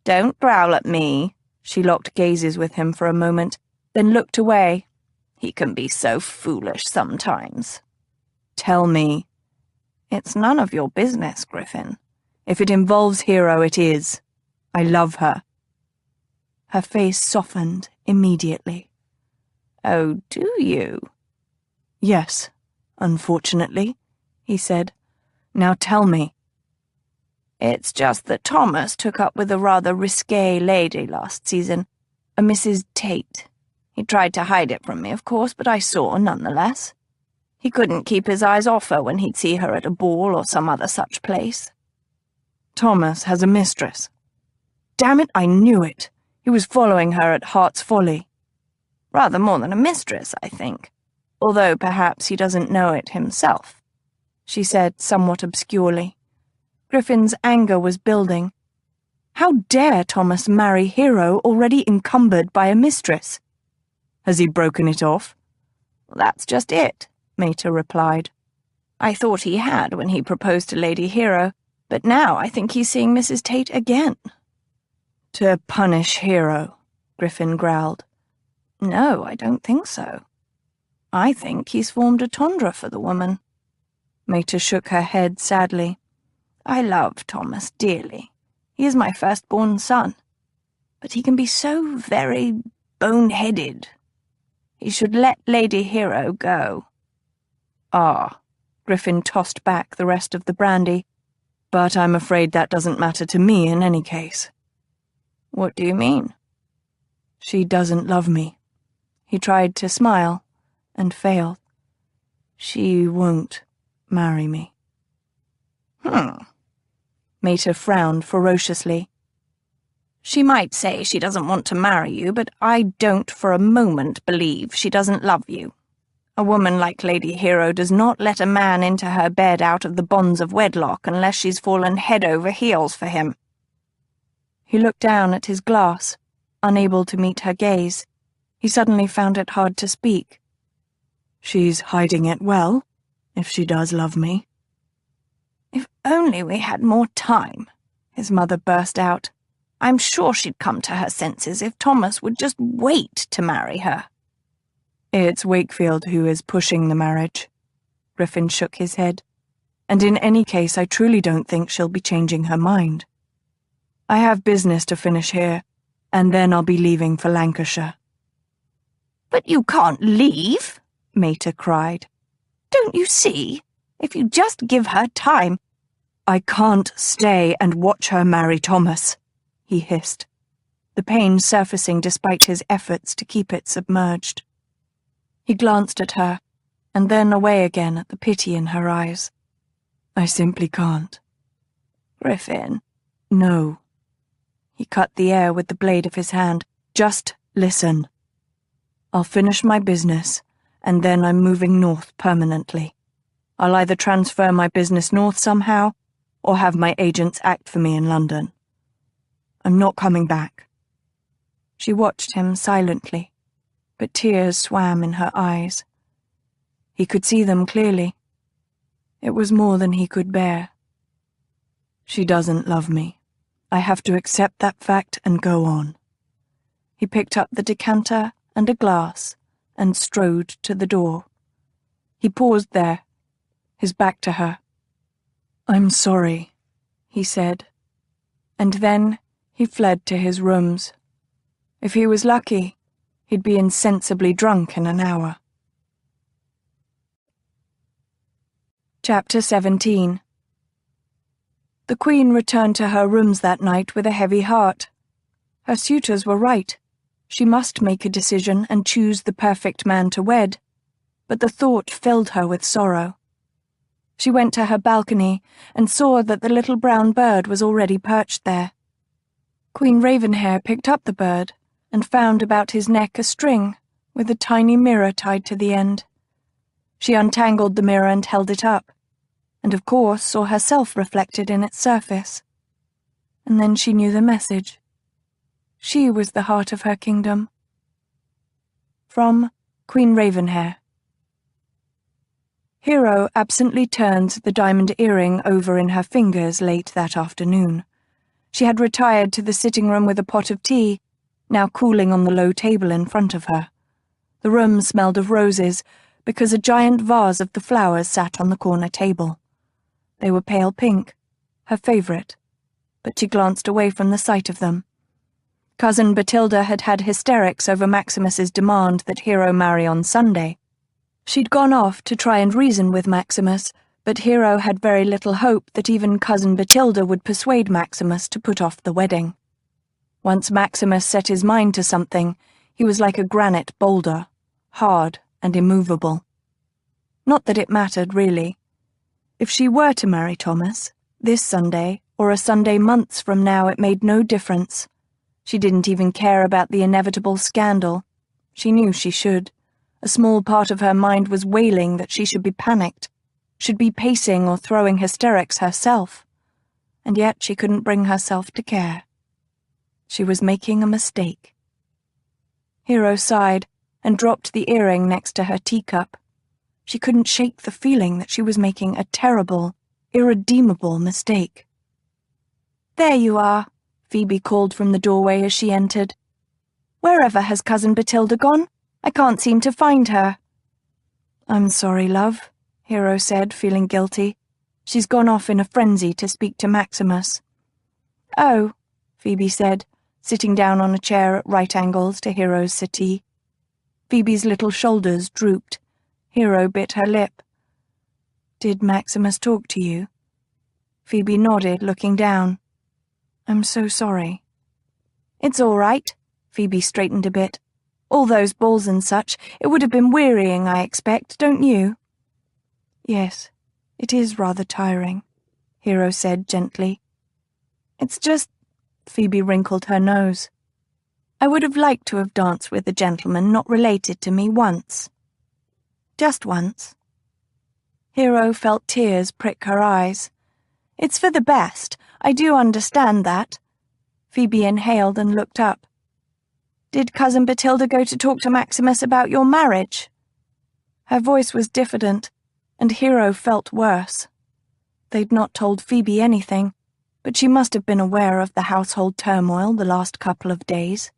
Speaker 2: "Don't growl at me." She locked gazes with him for a moment, then looked away. "He can be so foolish sometimes." "Tell me." "It's none of your business, Griffin." "If it involves Hero, it is. I love her." Her face softened immediately. "Oh, do you?" "Yes, unfortunately," he said. "Now tell me." "It's just that Thomas took up with a rather risque lady last season, a Mrs. Tate. He tried to hide it from me, of course, but I saw nonetheless. He couldn't keep his eyes off her when he'd see her at a ball or some other such place." "Thomas has a mistress." "Damn it, I knew it. He was following her at Heart's Folly." "Rather more than a mistress, I think, although perhaps he doesn't know it himself," she said somewhat obscurely. Griffin's anger was building. How dare Thomas marry Hero already encumbered by a mistress? "Has he broken it off?" "That's just it," Mater replied. "I thought he had when he proposed to Lady Hero, but now I think he's seeing Mrs. Tate again." "To punish Hero," Griffin growled. "No, I don't think so. I think he's formed a tundra for the woman." Mater shook her head sadly. "I love Thomas dearly. He is my firstborn son. But he can be so very bone-headed. He should let Lady Hero go." "Ah," Griffin tossed back the rest of the brandy. "But I'm afraid that doesn't matter to me in any case." "What do you mean?" "She doesn't love me." He tried to smile, and failed. "She won't marry me."
Speaker 3: Mater frowned ferociously.
Speaker 2: She might say she doesn't want to marry you, but I don't for a moment believe she doesn't love you. A woman like Lady Hero does not let a man into her bed out of the bonds of wedlock unless she's fallen head over heels for him.
Speaker 3: He looked down at his glass, unable to meet her gaze. He suddenly found it hard to speak. She's hiding it well, if she does love me.
Speaker 2: If only we had more time, his mother burst out. I'm sure she'd come to her senses if Thomas would just wait to marry her.
Speaker 3: It's Wakefield who is pushing the marriage. Griffin shook his head. And in any case, I truly don't think she'll be changing her mind. I have business to finish here, and then I'll be leaving for Lancashire.
Speaker 2: But you can't leave, Mater cried. Don't you see? If you just give her time—
Speaker 3: I can't stay and watch her marry Thomas, he hissed, the pain surfacing despite his efforts to keep it submerged. He glanced at her, and then away again at the pity in her eyes. I simply can't.
Speaker 2: Griffin.
Speaker 3: No. He cut the air with the blade of his hand. Just listen. I'll finish my business, and then I'm moving north permanently. I'll either transfer my business north somehow, or have my agents act for me in London. I'm not coming back. She watched him silently, but tears swam in her eyes. He could see them clearly. It was more than he could bear. She doesn't love me. I have to accept that fact and go on. He picked up the decanter and a glass and strode to the door. He paused there, his back to her. I'm sorry, he said, and then he fled to his rooms. If he was lucky, he'd be insensibly drunk in an hour. Chapter 17. The Queen returned to her rooms that night with a heavy heart. Her suitors were right. She must make a decision and choose the perfect man to wed, but the thought filled her with sorrow. She went to her balcony and saw that the little brown bird was already perched there. Queen Ravenhair picked up the bird and found about his neck a string with a tiny mirror tied to the end. She untangled the mirror and held it up, and of course saw herself reflected in its surface. And then she knew the message. She was the heart of her kingdom. From Queen Ravenhair. Hero absently turned the diamond earring over in her fingers late that afternoon. She had retired to the sitting room with a pot of tea, now cooling on the low table in front of her. The room smelled of roses, because a giant vase of the flowers sat on the corner table. They were pale pink, her favourite, but she glanced away from the sight of them. Cousin Bathilda had had hysterics over Maximus's demand that Hero marry on Sunday. She'd gone off to try and reason with Maximus, but Hero had very little hope that even Cousin Bathilda would persuade Maximus to put off the wedding. Once Maximus set his mind to something, he was like a granite boulder, hard and immovable. Not that it mattered, really. If she were to marry Thomas, this Sunday, or a Sunday months from now, it made no difference. She didn't even care about the inevitable scandal. She knew she should. A small part of her mind was wailing that she should be panicked, should be pacing or throwing hysterics herself. And yet she couldn't bring herself to care. She was making a mistake. Hero sighed and dropped the earring next to her teacup. She couldn't shake the feeling that she was making a terrible, irredeemable mistake.
Speaker 2: There you are,
Speaker 3: Phoebe called from the doorway as she entered.
Speaker 2: Wherever has Cousin Bathilda gone? I can't seem to find her.
Speaker 3: I'm sorry, love, Hero said, feeling guilty. She's gone off in a frenzy to speak to Maximus.
Speaker 2: Oh,
Speaker 3: Phoebe said, sitting down on a chair at right angles to Hero's settee. Phoebe's little shoulders drooped. Hero bit her lip. Did Maximus talk to you? Phoebe nodded, looking down. I'm so sorry.
Speaker 2: It's all right.
Speaker 3: Phoebe straightened a bit.
Speaker 2: All those balls and such, it would have been wearying, I expect, don't you?
Speaker 3: Yes, it is rather tiring,
Speaker 2: Hero said gently. It's just, Phoebe wrinkled her nose. I would have liked to have danced with a gentleman not related to me once. Just once. Hero felt tears prick her eyes. It's for the best, I do understand that. Phoebe inhaled and looked up. Did Cousin Batilda go to talk to Maximus about your marriage? Her voice was diffident, and Hero felt worse. They'd not told Phoebe anything, but she must have been aware of the household turmoil the last couple of days.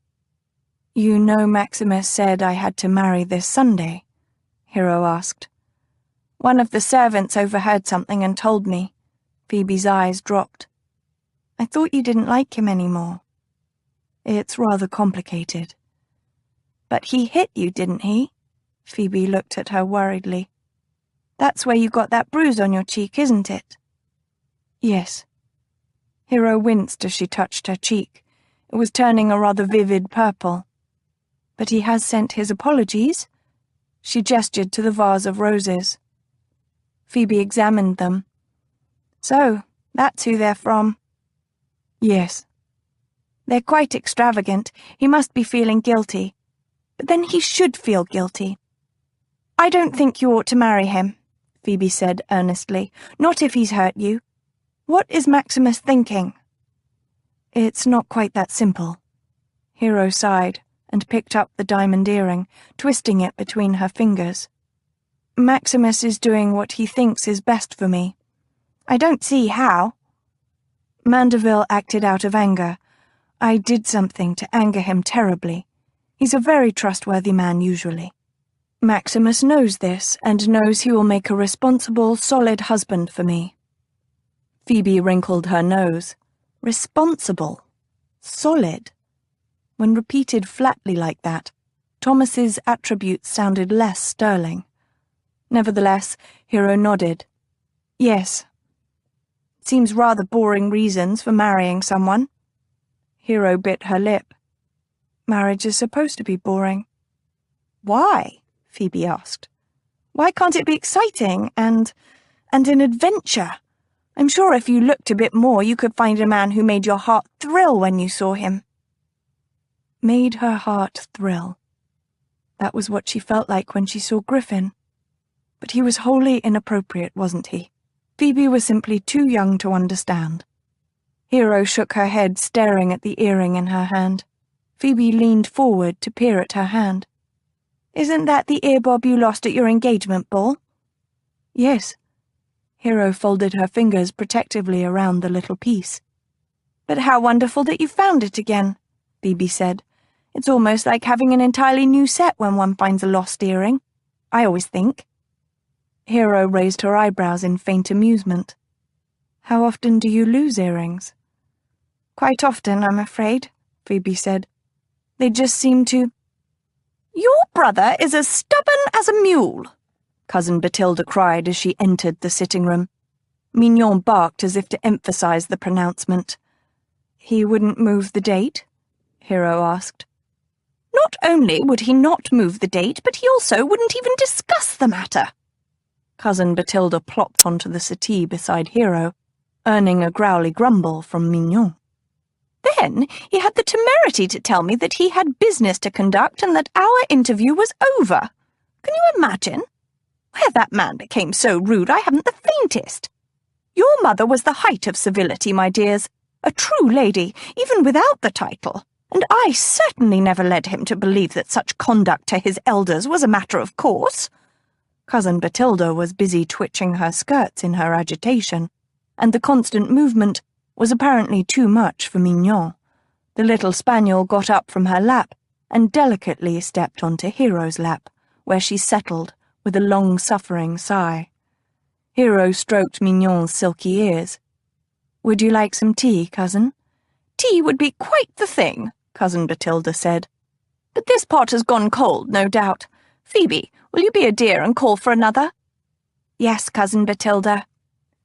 Speaker 2: You know Maximus said I had to marry this Sunday? Hero asked. One of the servants overheard something and told me. Phoebe's eyes dropped. I thought you didn't like him anymore. It's rather complicated. But he hit you, didn't he? Phoebe looked at her worriedly. That's where you got that bruise on your cheek, isn't it? Yes. Hero winced as she touched her cheek. It was turning a rather vivid purple. But he has sent his apologies. She gestured to the vase of roses. Phoebe examined them. So, that's who they're from. Yes. They're quite extravagant. He must be feeling guilty. But then he should feel guilty. I don't think you ought to marry him, Phoebe said earnestly. Not if he's hurt you. What is Maximus thinking? It's not quite that simple. Hero sighed and picked up the diamond earring, twisting it between her fingers. Maximus is doing what he thinks is best for me. I don't see how. Mandeville acted out of anger. I did something to anger him terribly. He's a very trustworthy man usually. Maximus knows this and knows he will make a responsible, solid husband for me. Phoebe wrinkled her nose. Responsible. Solid. When repeated flatly like that, Thomas's attributes sounded less sterling. Nevertheless, Hero nodded. Yes. Seems rather boring reasons for marrying someone. Hero bit her lip. Marriage is supposed to be boring. Why? Phoebe asked. Why can't it be exciting and an adventure? I'm sure if you looked a bit more, you could find a man who made your heart thrill when you saw him. Made her heart thrill. That was what she felt like when she saw Griffin. But he was wholly inappropriate, wasn't he? Phoebe was simply too young to understand. Hero shook her head, staring at the earring in her hand. Phoebe leaned forward to peer at her hand. Isn't that the earbob you lost at your engagement ball? Yes. Hero folded her fingers protectively around the little piece. But how wonderful that you found it again, Phoebe said. It's almost like having an entirely new set when one finds a lost earring. I always think. Hero raised her eyebrows in faint amusement. How often do you lose earrings? Quite often, I'm afraid, Phoebe said. They just seem to... Your brother is as stubborn as a mule, Cousin Batilda cried as she entered the sitting room. Mignon barked as if to emphasize the pronouncement. He wouldn't move the date? Hero asked. Not only would he not move the date, but he also wouldn't even discuss the matter. Cousin Batilda plopped onto the settee beside Hero, earning a growly grumble from Mignon. Then he had the temerity to tell me that he had business to conduct and that our interview was over. Can you imagine? Where that man became so rude, I haven't the faintest. Your mother was the height of civility, my dears, a true lady, even without the title, and I certainly never led him to believe that such conduct to his elders was a matter of course. Cousin Batilda was busy twitching her skirts in her agitation, and the constant movement was apparently too much for Mignon. The little spaniel got up from her lap and delicately stepped onto Hero's lap, where she settled with a long-suffering sigh. Hero stroked Mignon's silky ears. Would you like some tea, cousin? Tea would be quite the thing, Cousin Batilda said. But this pot has gone cold, no doubt. Phoebe, will you be a dear and call for another? Yes, Cousin Batilda.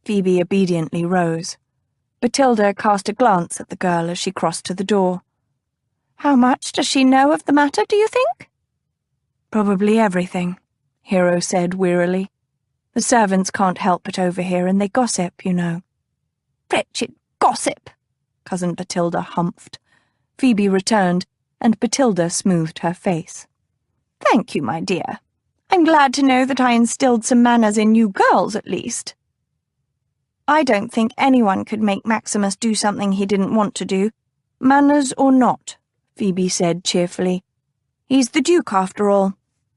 Speaker 2: Phoebe obediently rose. Batilda cast a glance at the girl as she crossed to the door. How much does she know of the matter, do you think? Probably everything, Hero said wearily. The servants can't help but overhear, and they gossip, you know. Wretched gossip, Cousin Bathilda humphed.
Speaker 3: Phoebe returned, and Bathilda smoothed her face.
Speaker 2: Thank you, my dear. I'm glad to know that I instilled some manners in you girls, at least. I don't think anyone could make Maximus do something he didn't want to do, manners or not, Phoebe said cheerfully. He's the Duke, after all.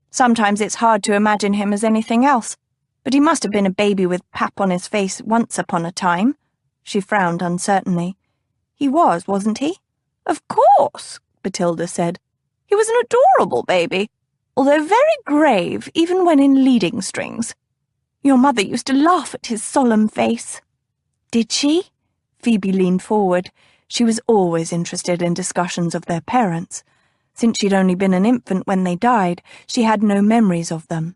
Speaker 2: Sometimes it's hard to imagine him as anything else, but he must have been a baby with pap on his face once upon a time. She frowned uncertainly. He was, wasn't he? Of course, Bathilda said. He was an adorable baby, although very grave even when in leading strings. Your mother used to laugh at his solemn face.
Speaker 3: Did she? Phoebe leaned forward. She was always interested in discussions of their parents. Since she'd only been an infant when they died, she had no memories of them.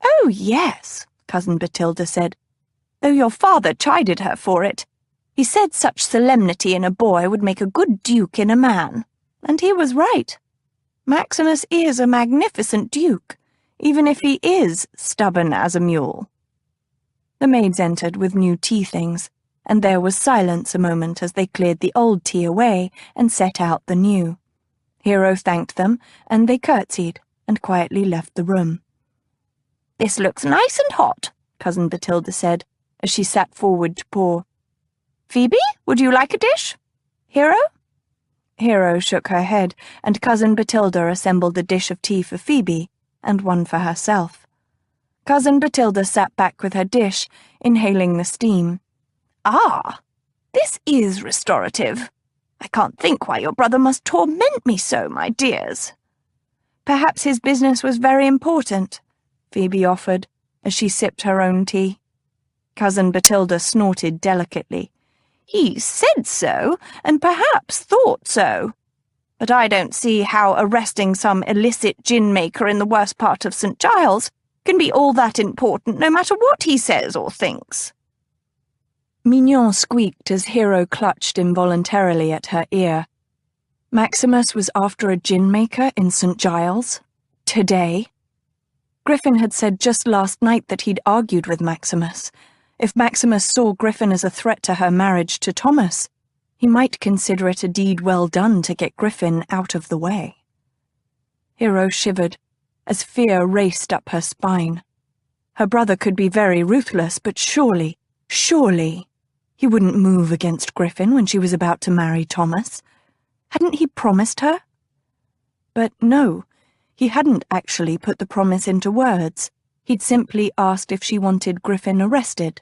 Speaker 2: Oh, yes, Cousin Bathilda said, though your father chided her for it. He said such solemnity in a boy would make a good duke in a man, and he was right. Maximus is a magnificent duke, even if he is stubborn as a mule.
Speaker 3: The maids entered with new tea things, and there was silence a moment as they cleared the old tea away and set out the new. Hero thanked them, and they curtsied and quietly left the room.
Speaker 2: This looks nice and hot, Cousin Bathilda said, as she sat forward to pour. Phoebe, would you like a dish? Hero?
Speaker 3: Hero shook her head, and Cousin Bathilda assembled a dish of tea for Phoebe, and one for herself. Cousin Bathilda sat back with her dish, inhaling the steam.
Speaker 2: Ah, this is restorative. I can't think why your brother must torment me so, my dears.
Speaker 3: Perhaps his business was very important, Phoebe offered, as she sipped her own tea. Cousin Bathilda snorted delicately.
Speaker 2: He said so, and perhaps thought so. But I don't see how arresting some illicit gin-maker in the worst part of St. Giles can be all that important, no matter what he says or thinks.
Speaker 3: Mignon squeaked as Hero clutched involuntarily at her ear. Maximus was after a gin-maker in St. Giles? Today? Griffin had said just last night that he'd argued with Maximus. If Maximus saw Griffin as a threat to her marriage to Thomas, he might consider it a deed well done to get Griffin out of the way. Hero shivered, as fear raced up her spine. Her brother could be very ruthless, but surely, he wouldn't move against Griffin when she was about to marry Thomas. Hadn't he promised her? But no, he hadn't actually put the promise into words. He'd simply asked if she wanted Griffin arrested.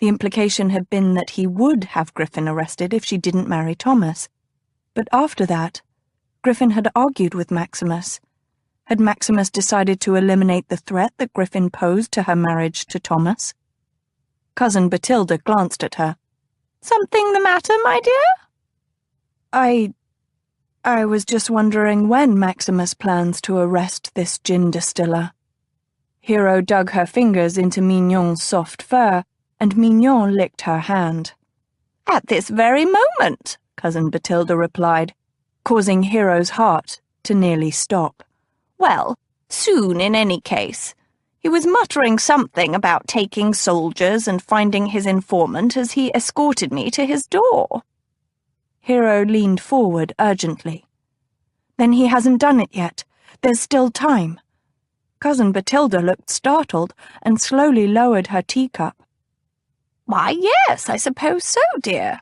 Speaker 3: The implication had been that he would have Griffin arrested if she didn't marry Thomas. But after that, Griffin had argued with Maximus. Had Maximus decided to eliminate the threat that Griffin posed to her marriage to Thomas? Cousin Bathilda glanced at her.
Speaker 2: Something the matter, my dear?
Speaker 3: I was just wondering when Maximus plans to arrest this gin distiller. Hero dug her fingers into Mignon's soft fur, and Mignon licked her hand.
Speaker 2: At this very moment, Cousin Bathilda replied,
Speaker 3: causing Hero's heart to nearly stop.
Speaker 2: Well, soon in any case. He was muttering something about taking soldiers and finding his informant as he escorted me to his door.
Speaker 3: Hero leaned forward urgently. Then he hasn't done it yet. There's still time. Cousin Bathilda looked startled and slowly lowered her teacup.
Speaker 2: Why, yes, I suppose so, dear.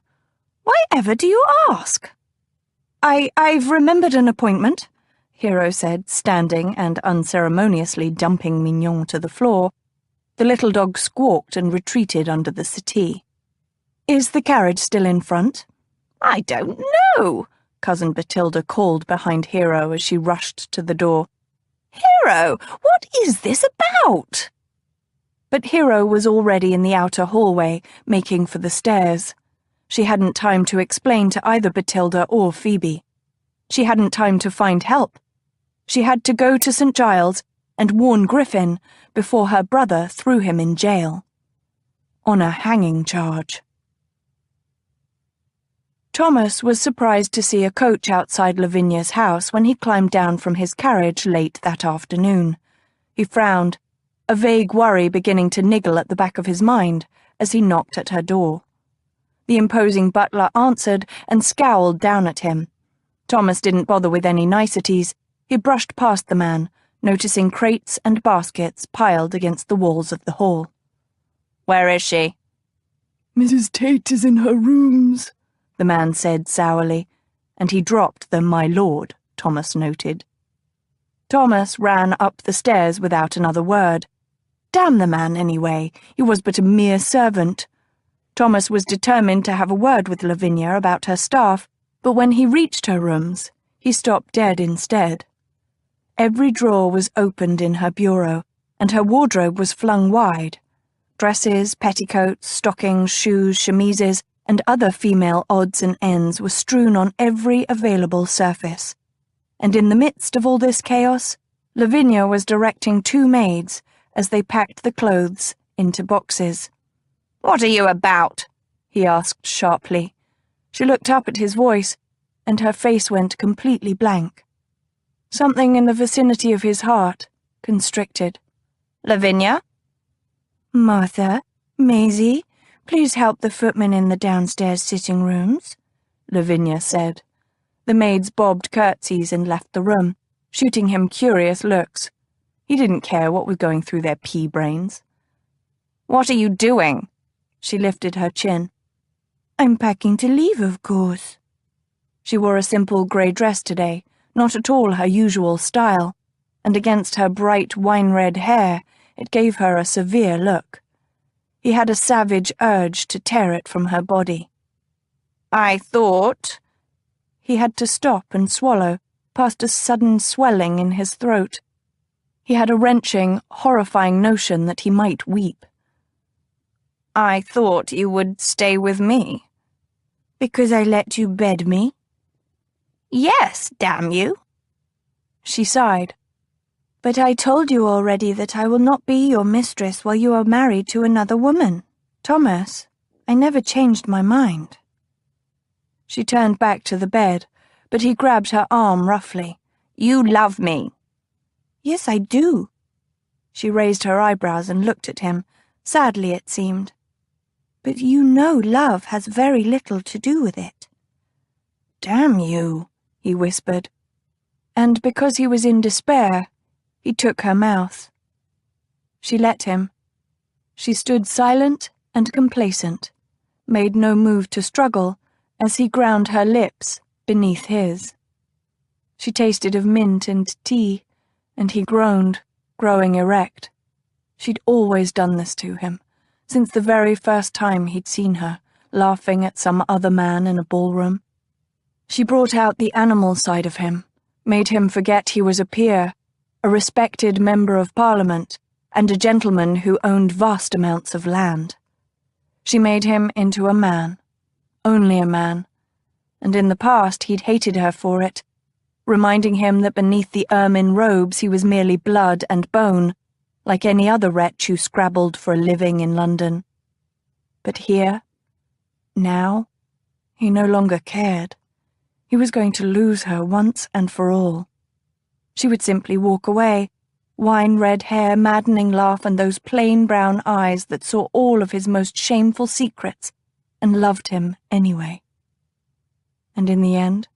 Speaker 2: Why ever do you ask?
Speaker 3: I've remembered an appointment, Hero said, standing and unceremoniously dumping Mignon to the floor. The little dog squawked and retreated under the settee. Is the carriage still in front?
Speaker 2: I don't know, Cousin Bathilda called behind Hero as she rushed to the door. Hero, what is this about?
Speaker 3: But Hero was already in the outer hallway, making for the stairs. She hadn't time to explain to either Bathilda or Phoebe. She hadn't time to find help. She had to go to St. Giles and warn Griffin before her brother threw him in jail. On a hanging charge. Thomas was surprised to see a coach outside Lavinia's house when he climbed down from his carriage late that afternoon. He frowned, a vague worry beginning to niggle at the back of his mind as he knocked at her door.
Speaker 2: The imposing butler answered and scowled down at him. Thomas didn't bother with any niceties. He brushed past the man, noticing crates and baskets piled against the walls of the hall. "Where is she?"
Speaker 4: "Mrs. Tate is in her rooms,"
Speaker 2: the man said sourly, and he dropped the "my lord," Thomas noted. Thomas ran up the stairs without another word. Damn the man, anyway. He was but a mere servant. Thomas was determined to have a word with Lavinia about her staff, but when he reached her rooms, he stopped dead instead. Every drawer was opened in her bureau, and her wardrobe was flung wide. Dresses, petticoats, stockings, shoes, chemises, and other female odds and ends were strewn on every available surface. And in the midst of all this chaos, Lavinia was directing two maids as they packed the clothes into boxes. "What are you about?" he asked sharply. She looked up at his voice, and her face went completely blank. Something in the vicinity of his heart constricted. "Lavinia?"
Speaker 3: "Martha, Maisie, please help the footman in the downstairs sitting rooms,"
Speaker 2: Lavinia said. The maids bobbed curtsies and left the room, shooting him curious looks. He didn't care what was going through their pea brains. "What are you doing?" She lifted her chin.
Speaker 3: "I'm packing to leave, of course."
Speaker 2: She wore a simple grey dress today, not at all her usual style, and against her bright wine-red hair it gave her a severe look. He had a savage urge to tear it from her body. "I thought—" He had to stop and swallow, past a sudden swelling in his throat. He had a wrenching, horrifying notion that he might weep. "I thought you would stay with me."
Speaker 3: "Because I let you bed me?"
Speaker 2: "Yes, damn you." She sighed.
Speaker 3: "But I told you already that I will not be your mistress while you are married to another woman. Thomas, I never changed my mind."
Speaker 2: She turned back to the bed, but he grabbed her arm roughly. "You love me."
Speaker 3: "Yes, I do."
Speaker 2: She raised her eyebrows and looked at him, sadly it seemed.
Speaker 3: "But you know love has very little to do with it."
Speaker 2: "Damn you," he whispered. And because he was in despair, he took her mouth. She let him. She stood silent and complacent, made no move to struggle as he ground her lips beneath his. She tasted of mint and tea, and he groaned, growing erect. She'd always done this to him, since the very first time he'd seen her, laughing at some other man in a ballroom. She brought out the animal side of him, made him forget he was a peer, a respected member of Parliament, and a gentleman who owned vast amounts of land. She made him into a man, only a man, and in the past he'd hated her for it, reminding him that beneath the ermine robes he was merely blood and bone, like any other wretch who scrabbled for a living in London. But here, now, he no longer cared. He was going to lose her once and for all. She would simply walk away, wine-red hair, maddening laugh, and those plain brown eyes that saw all of his most shameful secrets and loved him anyway. And in the end,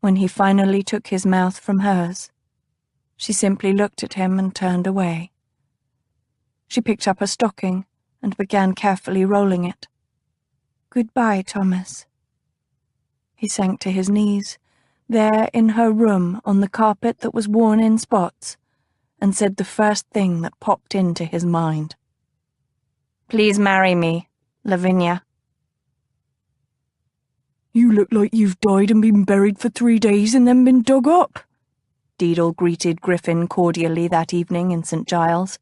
Speaker 2: when he finally took his mouth from hers, she simply looked at him and turned away. She picked up a stocking and began carefully rolling it.
Speaker 3: "Goodbye, Thomas."
Speaker 2: He sank to his knees, there in her room on the carpet that was worn in spots, and said the first thing that popped into his mind. "Please marry me, Lavinia."
Speaker 4: "You look like you've died and been buried for 3 days and then been dug up,"
Speaker 2: Deedle greeted Griffin cordially that evening in St. Giles.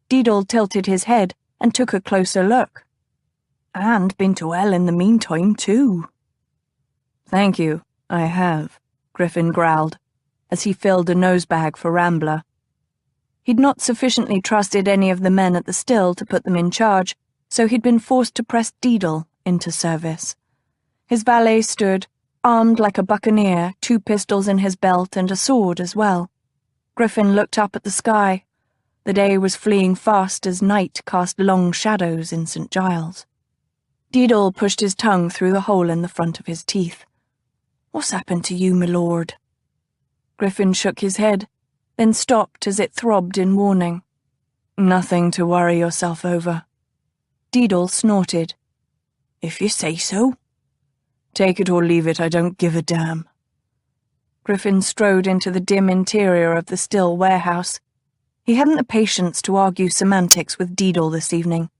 Speaker 2: Deedle tilted his head and took a closer look.
Speaker 4: "And been to hell in the meantime, too."
Speaker 2: "Thank you, I have," Griffin growled, as he filled a nosebag for Rambler. He'd not sufficiently trusted any of the men at the still to put them in charge, so he'd been forced to press Deedle into service. His valet stood, armed like a buccaneer, 2 pistols in his belt and a sword as well. Griffin looked up at the sky. The day was fleeing fast as night cast long shadows in St. Giles.
Speaker 3: Deedle pushed his tongue through the hole in the front of his teeth. "What's happened to you, my lord?" Griffin shook his head, then stopped as it throbbed in warning. "Nothing to worry yourself over." Deedle snorted. "If you say so." "Take it or leave it, I don't give a damn." Griffin strode into the dim interior of the still warehouse. He hadn't the patience to argue semantics with Deedle this evening.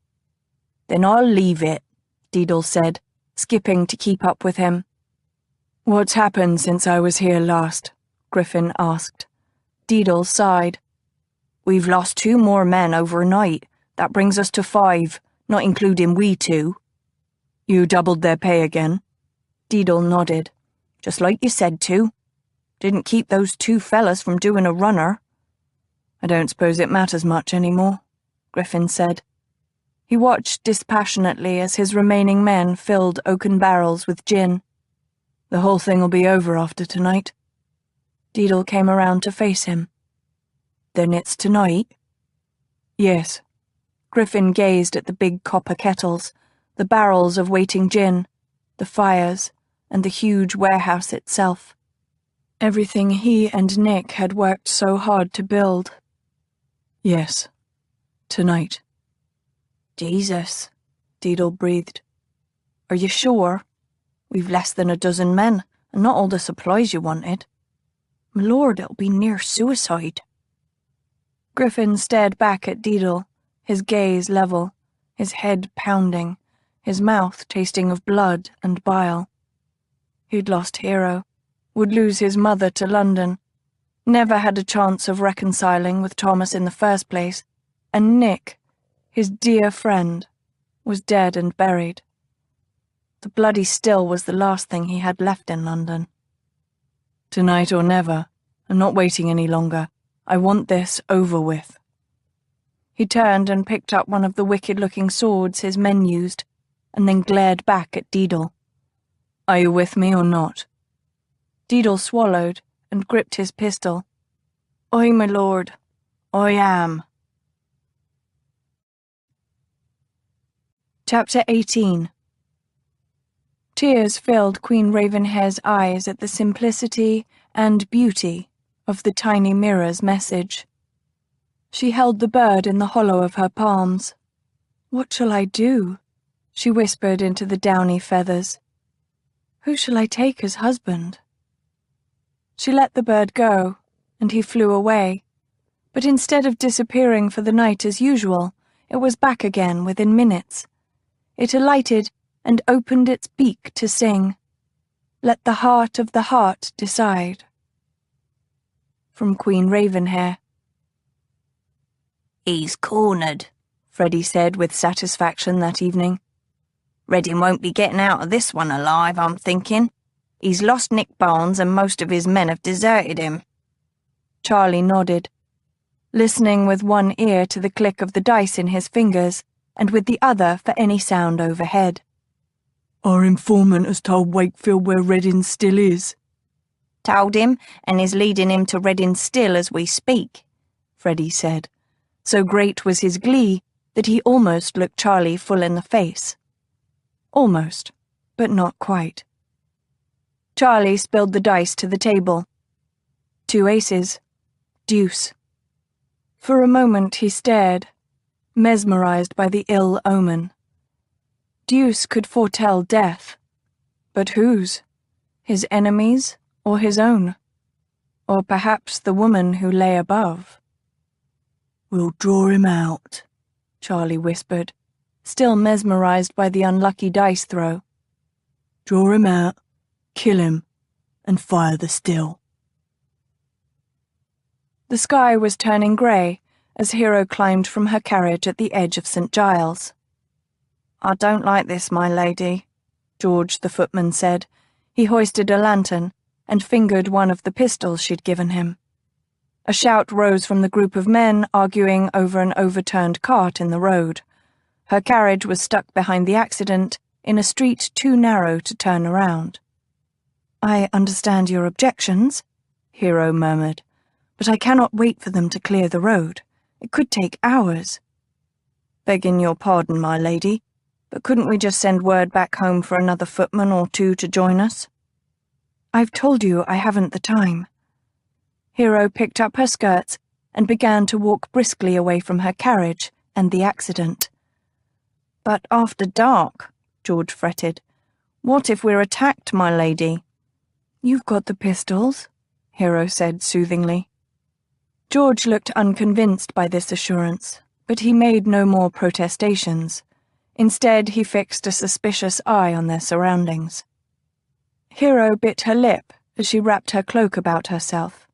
Speaker 3: "Then I'll leave it," Deedle said, skipping to keep up with him. "What's happened since I was here last?" Griffin asked. Deedle sighed. "We've lost 2 more men overnight. That brings us to 5, not including we 2. "You doubled their pay again?" Deedle nodded. "Just like you said to. Didn't keep those 2 fellas from doing a runner." "I don't suppose it matters much anymore," Griffin said. He watched dispassionately as his remaining men filled oaken barrels with gin. "The whole thing'll be over after tonight." Deedle came around to face him. "Then it's tonight?" "Yes." Griffin gazed at the big copper kettles, the barrels of waiting gin, the fires, and the huge warehouse itself. Everything he and Nick had worked so hard to build. "Yes, tonight." "Jesus," Deedle breathed. "Are you sure? We've less than a dozen men, and not all the supplies you wanted. My lord, it'll be near suicide." Griffin stared back at Deedle, his gaze level, his head pounding, his mouth tasting of blood and bile. He'd lost Hero, would lose his mother to London, never had a chance of reconciling with Thomas in the first place, and Nick, his dear friend, was dead and buried. The bloody still was the last thing he had left in London. "Tonight or never. I'm not waiting any longer. I want this over with." He turned and picked up one of the wicked-looking swords his men used, and then glared back at Deedle. "Are you with me or not?" Deedle swallowed and gripped his pistol. "Aye, my lord, I am." Chapter 18. Tears filled Queen Ravenhair's eyes at the simplicity and beauty of the tiny mirror's message. She held the bird in the hollow of her palms. "What shall I do?" she whispered into the downy feathers. "Who shall I take as husband?" She let the bird go, and he flew away, but instead of disappearing for the night as usual, it was back again within minutes. It alighted and opened its beak to sing, "Let the heart of the heart decide." From Queen Ravenhair. "He's cornered," Freddie said with satisfaction that evening. "Reddin won't be getting out of this one alive, I'm thinking. He's lost Nick Barnes and most of his men have deserted him." Charlie nodded, listening with one ear to the click of the dice in his fingers and with the other for any sound overhead. "Our informant has told Wakefield where Reddin still is." "Told him, and is leading him to Reddin still as we speak," Freddie said. So great was his glee that he almost looked Charlie full in the face. Almost, but not quite. Charlie spilled the dice to the table. 2 aces. Deuce. For a moment he stared, mesmerized by the ill omen. Deuce could foretell death. But whose? His enemies or his own? Or perhaps the woman who lay above? "We'll draw him out," Charlie whispered, still mesmerized by the unlucky dice throw. "Draw him out, kill him, and fire the still." The sky was turning grey as Hero climbed from her carriage at the edge of St. Giles. "I don't like this, my lady," George the footman said. He hoisted a lantern and fingered one of the pistols she'd given him. A shout rose from the group of men arguing over an overturned cart in the road. Her carriage was stuck behind the accident in a street too narrow to turn around. "I understand your objections," Hero murmured, "but I cannot wait for them to clear the road. It could take hours." "Begging your pardon, my lady, But couldn't we just send word back home for another footman or two to join us?
Speaker 2: I've told you I haven't the time.
Speaker 3: Hero picked up her skirts and began to walk briskly away from her carriage and the accident. But after dark, George fretted. What if we're attacked, my lady?
Speaker 2: You've got the pistols, Hero said soothingly.
Speaker 3: George looked unconvinced by this assurance, but he made no more protestations. Instead, he fixed a suspicious eye on their surroundings. Hero bit her lip as she wrapped her cloak about herself.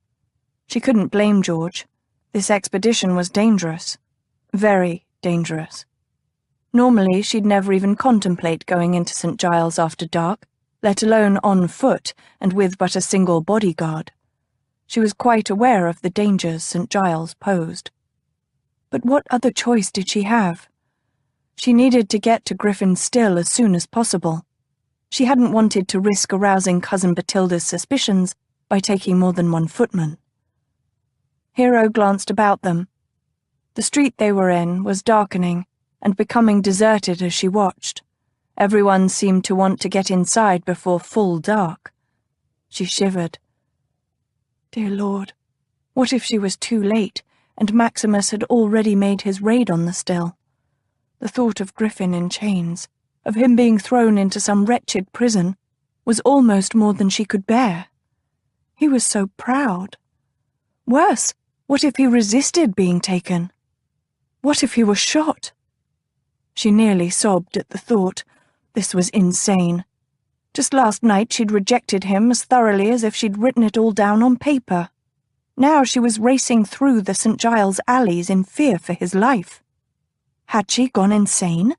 Speaker 3: She couldn't blame George. This expedition was dangerous. Very dangerous. Normally, she'd never even contemplate going into St. Giles after dark, let alone on foot and with but a single bodyguard. She was quite aware of the dangers St. Giles posed. But what other choice did she have? She needed to get to Griffin's Still as soon as possible. She hadn't wanted to risk arousing Cousin Bathilda's suspicions by taking more than one footman. Hero glanced about them. The street they were in was darkening and becoming deserted as she watched. Everyone seemed to want to get inside before full dark. She shivered. Dear Lord, what if she was too late and Maximus had already made his raid on the Still? The thought of Griffin in chains, of him being thrown into some wretched prison, was almost more than she could bear. He was so proud. Worse, what if he resisted being taken? What if he were shot? She nearly sobbed at the thought. This was insane. Just last night she'd rejected him as thoroughly as if she'd written it all down on paper. Now she was racing through the St. Giles alleys in fear for his life. Had she gone insane?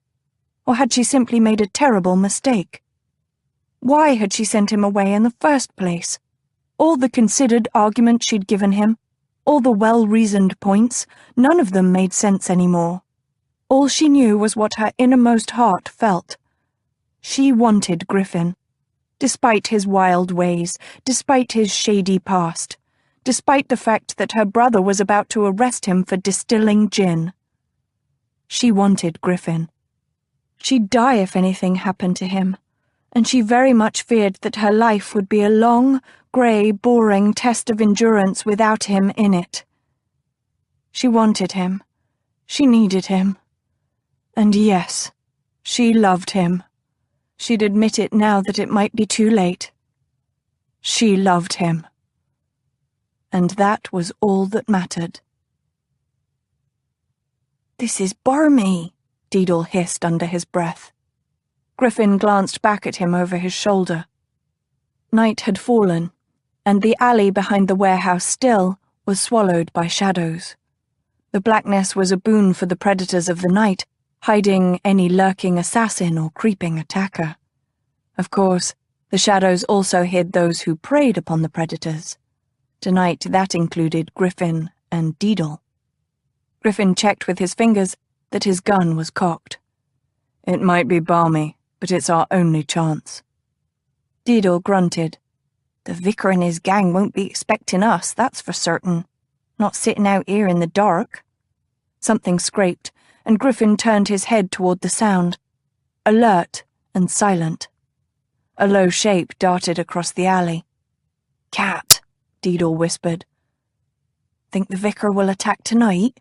Speaker 3: Or had she simply made a terrible mistake? Why had she sent him away in the first place? All the considered arguments she'd given him, all the well-reasoned points, none of them made sense anymore. All she knew was what her innermost heart felt. She wanted Griffin. Despite his wild ways, despite his shady past, despite the fact that her brother was about to arrest him for distilling gin. She wanted Griffin. She'd die if anything happened to him, and she very much feared that her life would be a long, grey, boring test of endurance without him in it. She wanted him. She needed him. And yes, she loved him. She'd admit it now that it might be too late. She loved him. And that was all that mattered.
Speaker 2: This is barmy, Deedle hissed under his breath.
Speaker 3: Griffin glanced back at him over his shoulder. Night had fallen, and the alley behind the warehouse Still was swallowed by shadows. The blackness was a boon for the predators of the night, hiding any lurking assassin or creeping attacker. Of course, the shadows also hid those who preyed upon the predators. Tonight that included Griffin and Deedle. Griffin checked with his fingers that his gun was cocked. It might be balmy, but it's our only chance. Deedle grunted. The vicar and his gang won't be expecting us, that's for certain. Not sitting out here in the dark. Something scraped, and Griffin turned his head toward the sound, alert and silent. A low shape darted across the alley. Cat, Deedle whispered. Think the vicar will attack tonight?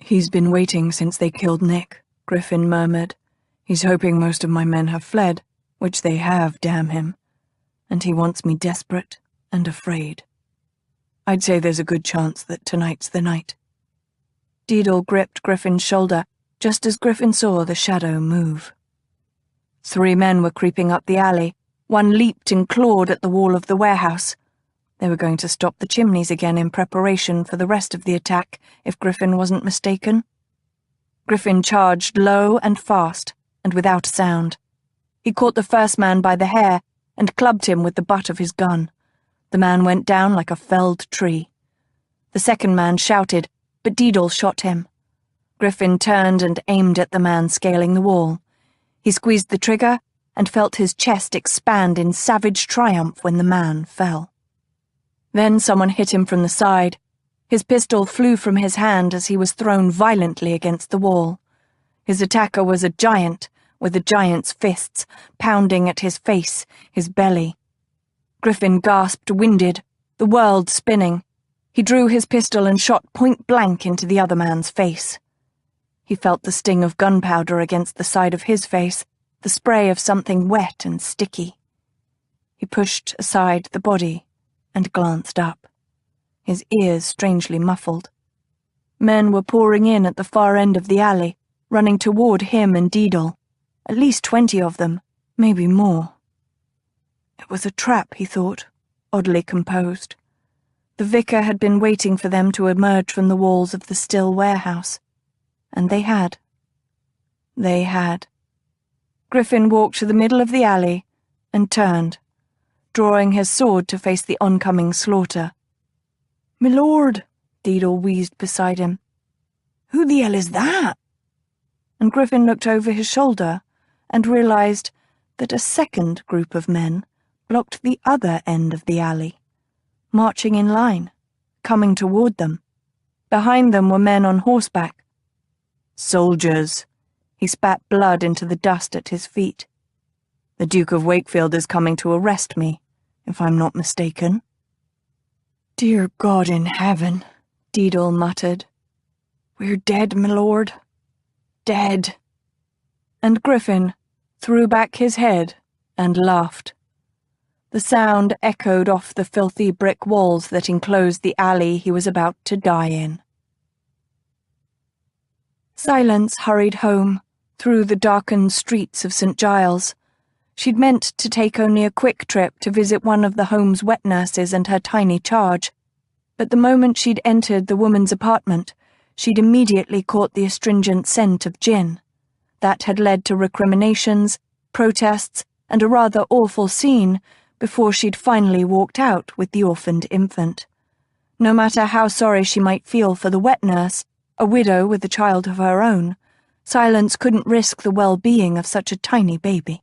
Speaker 3: He's been waiting since they killed Nick, Griffin murmured. He's hoping most of my men have fled, which they have, damn him. And he wants me desperate and afraid. I'd say there's a good chance that tonight's the night. Deedle gripped Griffin's shoulder just as Griffin saw the shadow move. 3 men were creeping up the alley. One leaped and clawed at the wall of the warehouse. They were going to stop the chimneys again in preparation for the rest of the attack, if Griffin wasn't mistaken. Griffin charged low and fast, and without a sound. He caught the first man by the hair and clubbed him with the butt of his gun. The man went down like a felled tree. The second man shouted, but Deedle shot him. Griffin turned and aimed at the man scaling the wall. He squeezed the trigger and felt his chest expand in savage triumph when the man fell. Then someone hit him from the side. His pistol flew from his hand as he was thrown violently against the wall. His attacker was a giant, with the giant's fists pounding at his face, his belly. Griffin gasped, winded, the world spinning. He drew his pistol and shot point blank into the other man's face. He felt the sting of gunpowder against the side of his face, the spray of something wet and sticky. He pushed aside the body and glanced up, his ears strangely muffled. Men were pouring in at the far end of the alley, running toward him and Deedle. At least 20 of them, maybe more. It was a trap, he thought, oddly composed. The vicar had been waiting for them to emerge from the walls of the still warehouse. And they had. They had. Griffin walked to the middle of the alley and turned, drawing his sword to face the oncoming slaughter. "My lord," Deedle wheezed beside him. "Who the hell is that?" And Griffin looked over his shoulder and realized that a second group of men blocked the other end of the alley, marching in line, coming toward them. Behind them were men on horseback. "Soldiers," he spat blood into the dust at his feet. "The Duke of Wakefield is coming to arrest me, if I'm not mistaken." "Dear God in heaven," Deedle muttered. "We're dead, my lord. Dead." And Griffin threw back his head and laughed. The sound echoed off the filthy brick walls that enclosed the alley he was about to die in. Silence hurried home, through the darkened streets of St. Giles. She'd meant to take only a quick trip to visit one of the home's wet nurses and her tiny charge, but the moment she'd entered the woman's apartment, she'd immediately caught the astringent scent of gin. That had led to recriminations, protests, and a rather awful scene before she'd finally walked out with the orphaned infant. No matter how sorry she might feel for the wet nurse, a widow with a child of her own, Silence couldn't risk the well-being of such a tiny baby.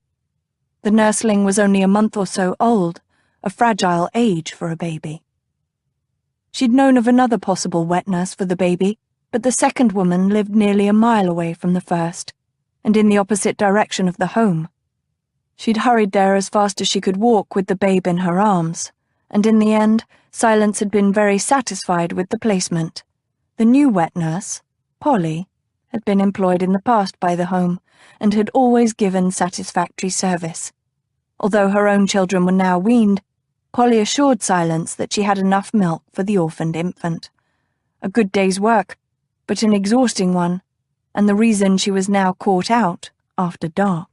Speaker 3: The nursling was only a month or so old, a fragile age for a baby. She'd known of another possible wet nurse for the baby, but the second woman lived nearly a mile away from the first, and in the opposite direction of the home. She'd hurried there as fast as she could walk with the babe in her arms, and in the end, Silence had been very satisfied with the placement. The new wet nurse, Polly, had been employed in the past by the home, and had always given satisfactory service. Although her own children were now weaned, Polly assured Silence that she had enough milk for the orphaned infant. A good day's work, but an exhausting one, and the reason she was now caught out after dark.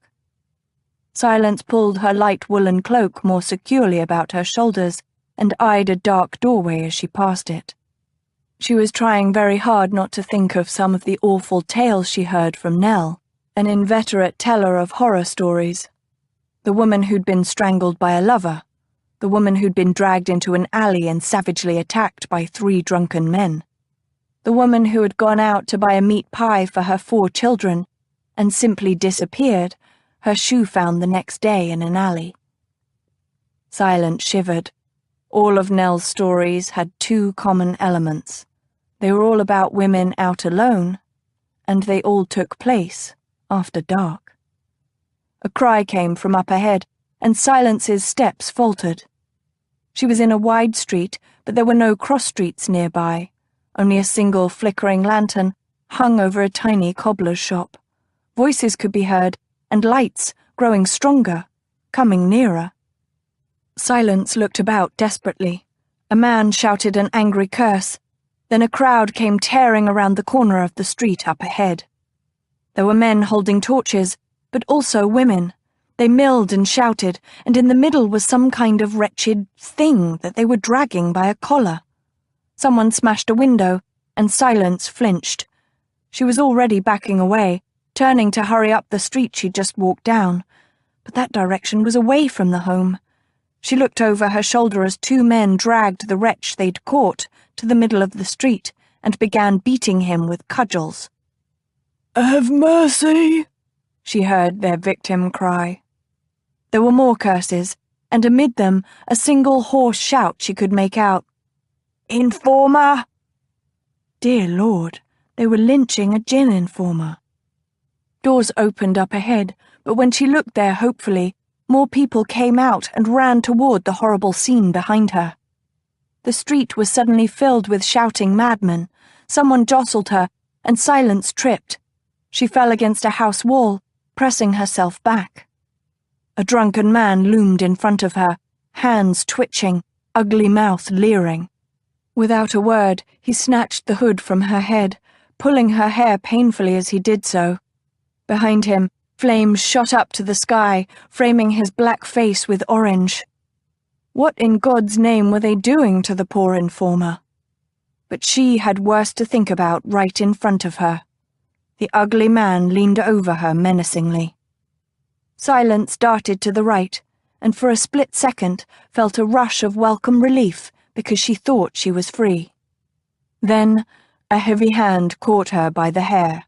Speaker 3: Silence pulled her light woolen cloak more securely about her shoulders and eyed a dark doorway as she passed it. She was trying very hard not to think of some of the awful tales she heard from Nell, an inveterate teller of horror stories. The woman who'd been strangled by a lover, the woman who'd been dragged into an alley and savagely attacked by 3 drunken men, the woman who had gone out to buy a meat pie for her 4 children and simply disappeared, her shoe found the next day in an alley. Silence shivered. All of Nell's stories had 2 common elements. They were all about women out alone, and they all took place after dark. A cry came from up ahead, and Silence's steps faltered. She was in a wide street, but there were no cross streets nearby. Only a single flickering lantern hung over a tiny cobbler's shop. Voices could be heard, and lights, growing stronger, coming nearer. Silence looked about desperately. A man shouted an angry curse. Then a crowd came tearing around the corner of the street up ahead. There were men holding torches, but also women. They milled and shouted, and in the middle was some kind of wretched thing that they were dragging by a collar. Someone smashed a window, and Silence flinched. She was already backing away, turning to hurry up the street she'd just walked down, but that direction was away from the home. She looked over her shoulder as 2 men dragged the wretch they'd caught to the middle of the street and began beating him with cudgels. "Have mercy!" she heard their victim cry. There were more curses, and amid them a single hoarse shout she could make out. "Informer!" Dear Lord, they were lynching a gin informer. Doors opened up ahead,
Speaker 2: but when she looked there hopefully, more people came out and ran toward the horrible scene behind her. The street was suddenly filled with shouting madmen. Someone jostled her, and Silence tripped. She fell against a house wall, pressing herself back. A drunken man loomed in front of her, hands twitching, ugly mouth leering. Without a word, he snatched the hood from her head, pulling her hair painfully as he did so. Behind him, flames shot up to the sky, framing his black face with orange. What in God's name were they doing to the poor informer? But she had worse to think about right in front of her. The ugly man leaned over her menacingly. Silence darted to the right, and for a split second felt a rush of welcome relief because she thought she was free. Then a heavy hand caught her by the hair,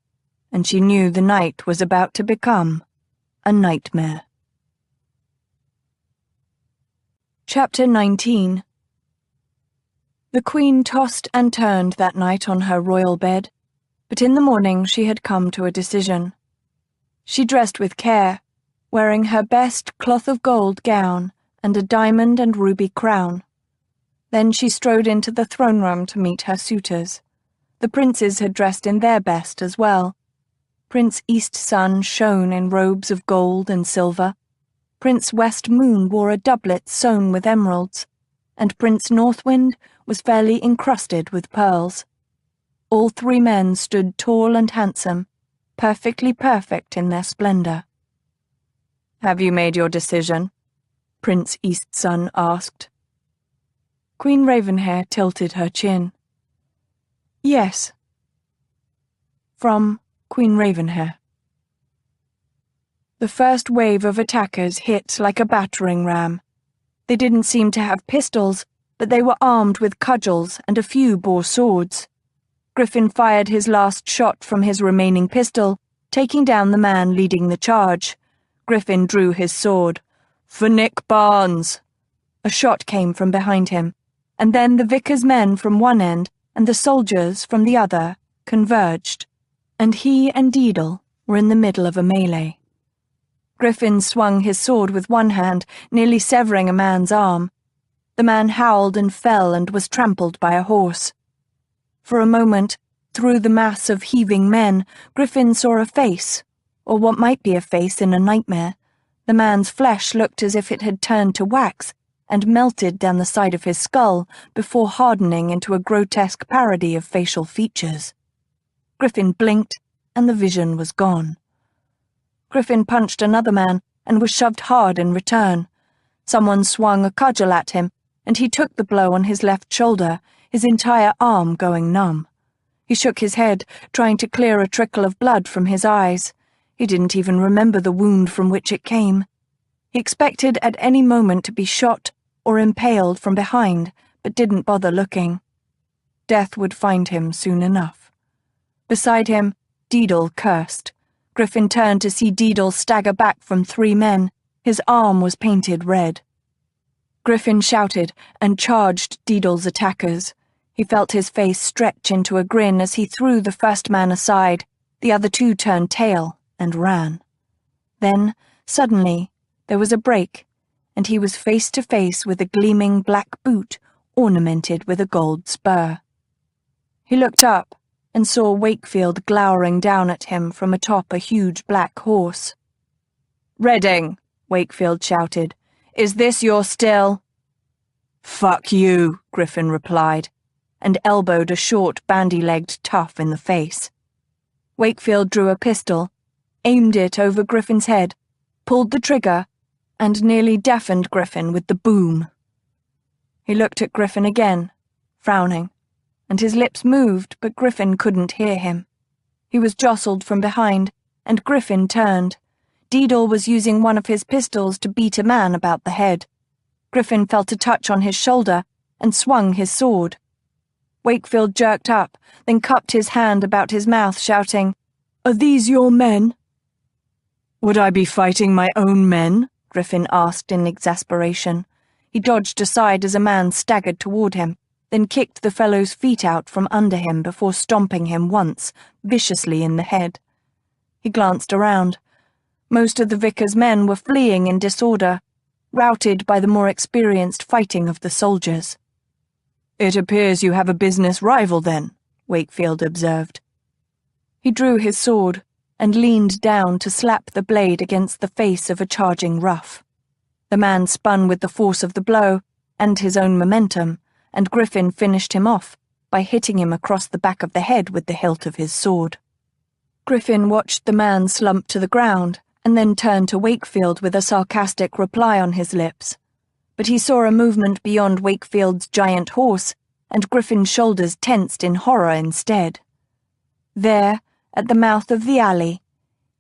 Speaker 2: and she knew the night was about to become a nightmare. Chapter 19. The Queen tossed and turned that night on her royal bed, but in the morning she had come to a decision. She dressed with care, wearing her best cloth of gold gown and a diamond and ruby crown. Then she strode into the throne room to meet her suitors. The princes had dressed in their best as well. Prince East Sun shone in robes of gold and silver. Prince West Moon wore a doublet sewn with emeralds, and Prince North Wind was fairly encrusted with pearls. All three men stood tall and handsome, perfectly perfect in their splendor. "Have you made your decision?" Prince East Sun asked. Queen Ravenhair tilted her chin. "Yes." From Queen Ravenhair. The first wave of attackers hit like a battering ram. They didn't seem to have pistols, but they were armed with cudgels and a few bore swords. Griffin fired his last shot from his remaining pistol, taking down the man leading the charge. Griffin drew his sword. "For Nick Barnes!" A shot came from behind him, and then the vicar's men from one end and the soldiers from the other converged, and he and Deedle were in the middle of a melee. Griffin swung his sword with one hand, nearly severing a man's arm. The man howled and fell and was trampled by a horse. For a moment, through the mass of heaving men, Griffin saw a face, or what might be a face in a nightmare. The man's flesh looked as if it had turned to wax and melted down the side of his skull before hardening into a grotesque parody of facial features. Griffin blinked, and the vision was gone. Griffin punched another man and was shoved hard in return. Someone swung a cudgel at him, and he took the blow on his left shoulder, his entire arm going numb. He shook his head, trying to clear a trickle of blood from his eyes. He didn't even remember the wound from which it came. He expected at any moment to be shot or impaled from behind, but didn't bother looking. Death would find him soon enough. Beside him, Deedle cursed. Griffin turned to see Deedle stagger back from three men. His arm was painted red. Griffin shouted and charged Deedle's attackers. He felt his face stretch into a grin as he threw the first man aside. The other two turned tail and ran. Then, suddenly, there was a break, and he was face to face with a gleaming black boot ornamented with a gold spur. He looked up and saw Wakefield glowering down at him from atop a huge black horse. "Redding," Wakefield shouted. "Is this your still?" "Fuck you," Griffin replied, and elbowed a short, bandy-legged tough in the face. Wakefield drew a pistol, aimed it over Griffin's head, pulled the trigger, and nearly deafened Griffin with the boom. He looked at Griffin again, frowning, and his lips moved, but Griffin couldn't hear him. He was jostled from behind, and Griffin turned. Deedle was using one of his pistols to beat a man about the head. Griffin felt a touch on his shoulder and swung his sword. Wakefield jerked up, then cupped his hand about his mouth, shouting, "Are these your men?" "Would I be fighting my own men?" Griffin asked in exasperation. He dodged aside as a man staggered toward him, then kicked the fellow's feet out from under him before stomping him once, viciously in the head. He glanced around. Most of the vicar's men were fleeing in disorder, routed by the more experienced fighting of the soldiers.
Speaker 4: "It appears you have a business rival, then," Wakefield observed.
Speaker 2: He drew his sword and leaned down to slap the blade against the face of a charging rough. The man spun with the force of the blow and his own momentum, and Griffin finished him off by hitting him across the back of the head with the hilt of his sword. Griffin watched the man slump to the ground and then turned to Wakefield with a sarcastic reply on his lips. But he saw a movement beyond Wakefield's giant horse, and Griffin's shoulders tensed in horror instead. There, at the mouth of the alley,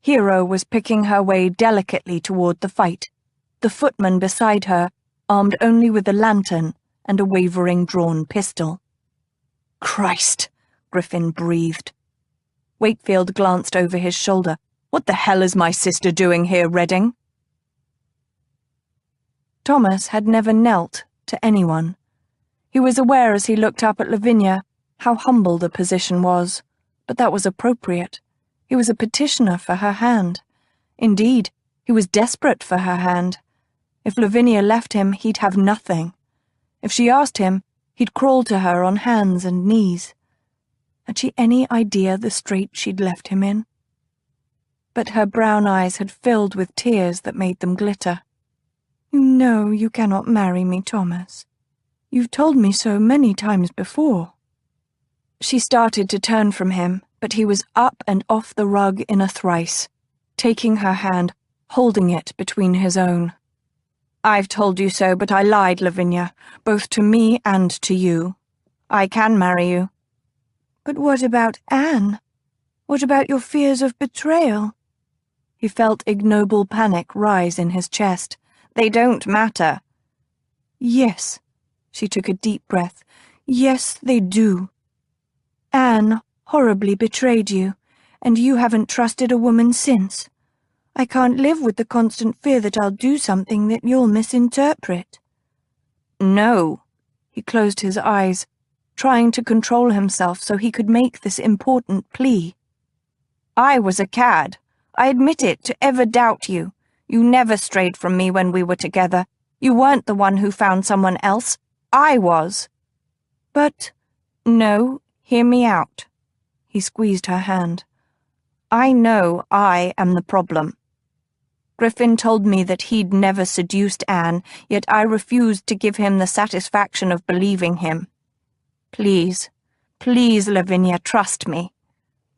Speaker 2: Hero was picking her way delicately toward the fight, the footman beside her, armed only with a lantern and a wavering drawn pistol.
Speaker 4: "Christ," Griffin breathed.
Speaker 2: Wakefield glanced over his shoulder.
Speaker 4: "What the hell is my sister doing here, Redding?"
Speaker 2: Thomas had never knelt to anyone. He was aware as he looked up at Lavinia how humble the position was, but that was appropriate. He was a petitioner for her hand. Indeed, he was desperate for her hand. If Lavinia left him, he'd have nothing. If she asked him, he'd crawl to her on hands and knees. Had she any idea the strait she'd left him in? But her brown eyes had filled with tears that made them glitter. "You know you cannot marry me, Thomas. You've told me so many times before." She started to turn from him, but he was up and off the rug in a thrice, taking her hand, holding it between his own. "I've told you so, but I lied, Lavinia, both to me and to you. I can marry you." "But what about Anne? What about your fears of betrayal?" He felt ignoble panic rise in his chest. "They don't matter." "Yes," she took a deep breath. "Yes, they do. Anne horribly betrayed you, and you haven't trusted a woman since. I can't live with the constant fear that I'll do something that you'll misinterpret." "No." He closed his eyes, trying to control himself so he could make this important plea. "I was a cad. I admit it, to ever doubt you. You never strayed from me when we were together. You weren't the one who found someone else. I was." "But—" "No, hear me out." He squeezed her hand. "I know I am the problem. Griffin told me that he'd never seduced Anne, yet I refused to give him the satisfaction of believing him. Please, please, Lavinia, trust me.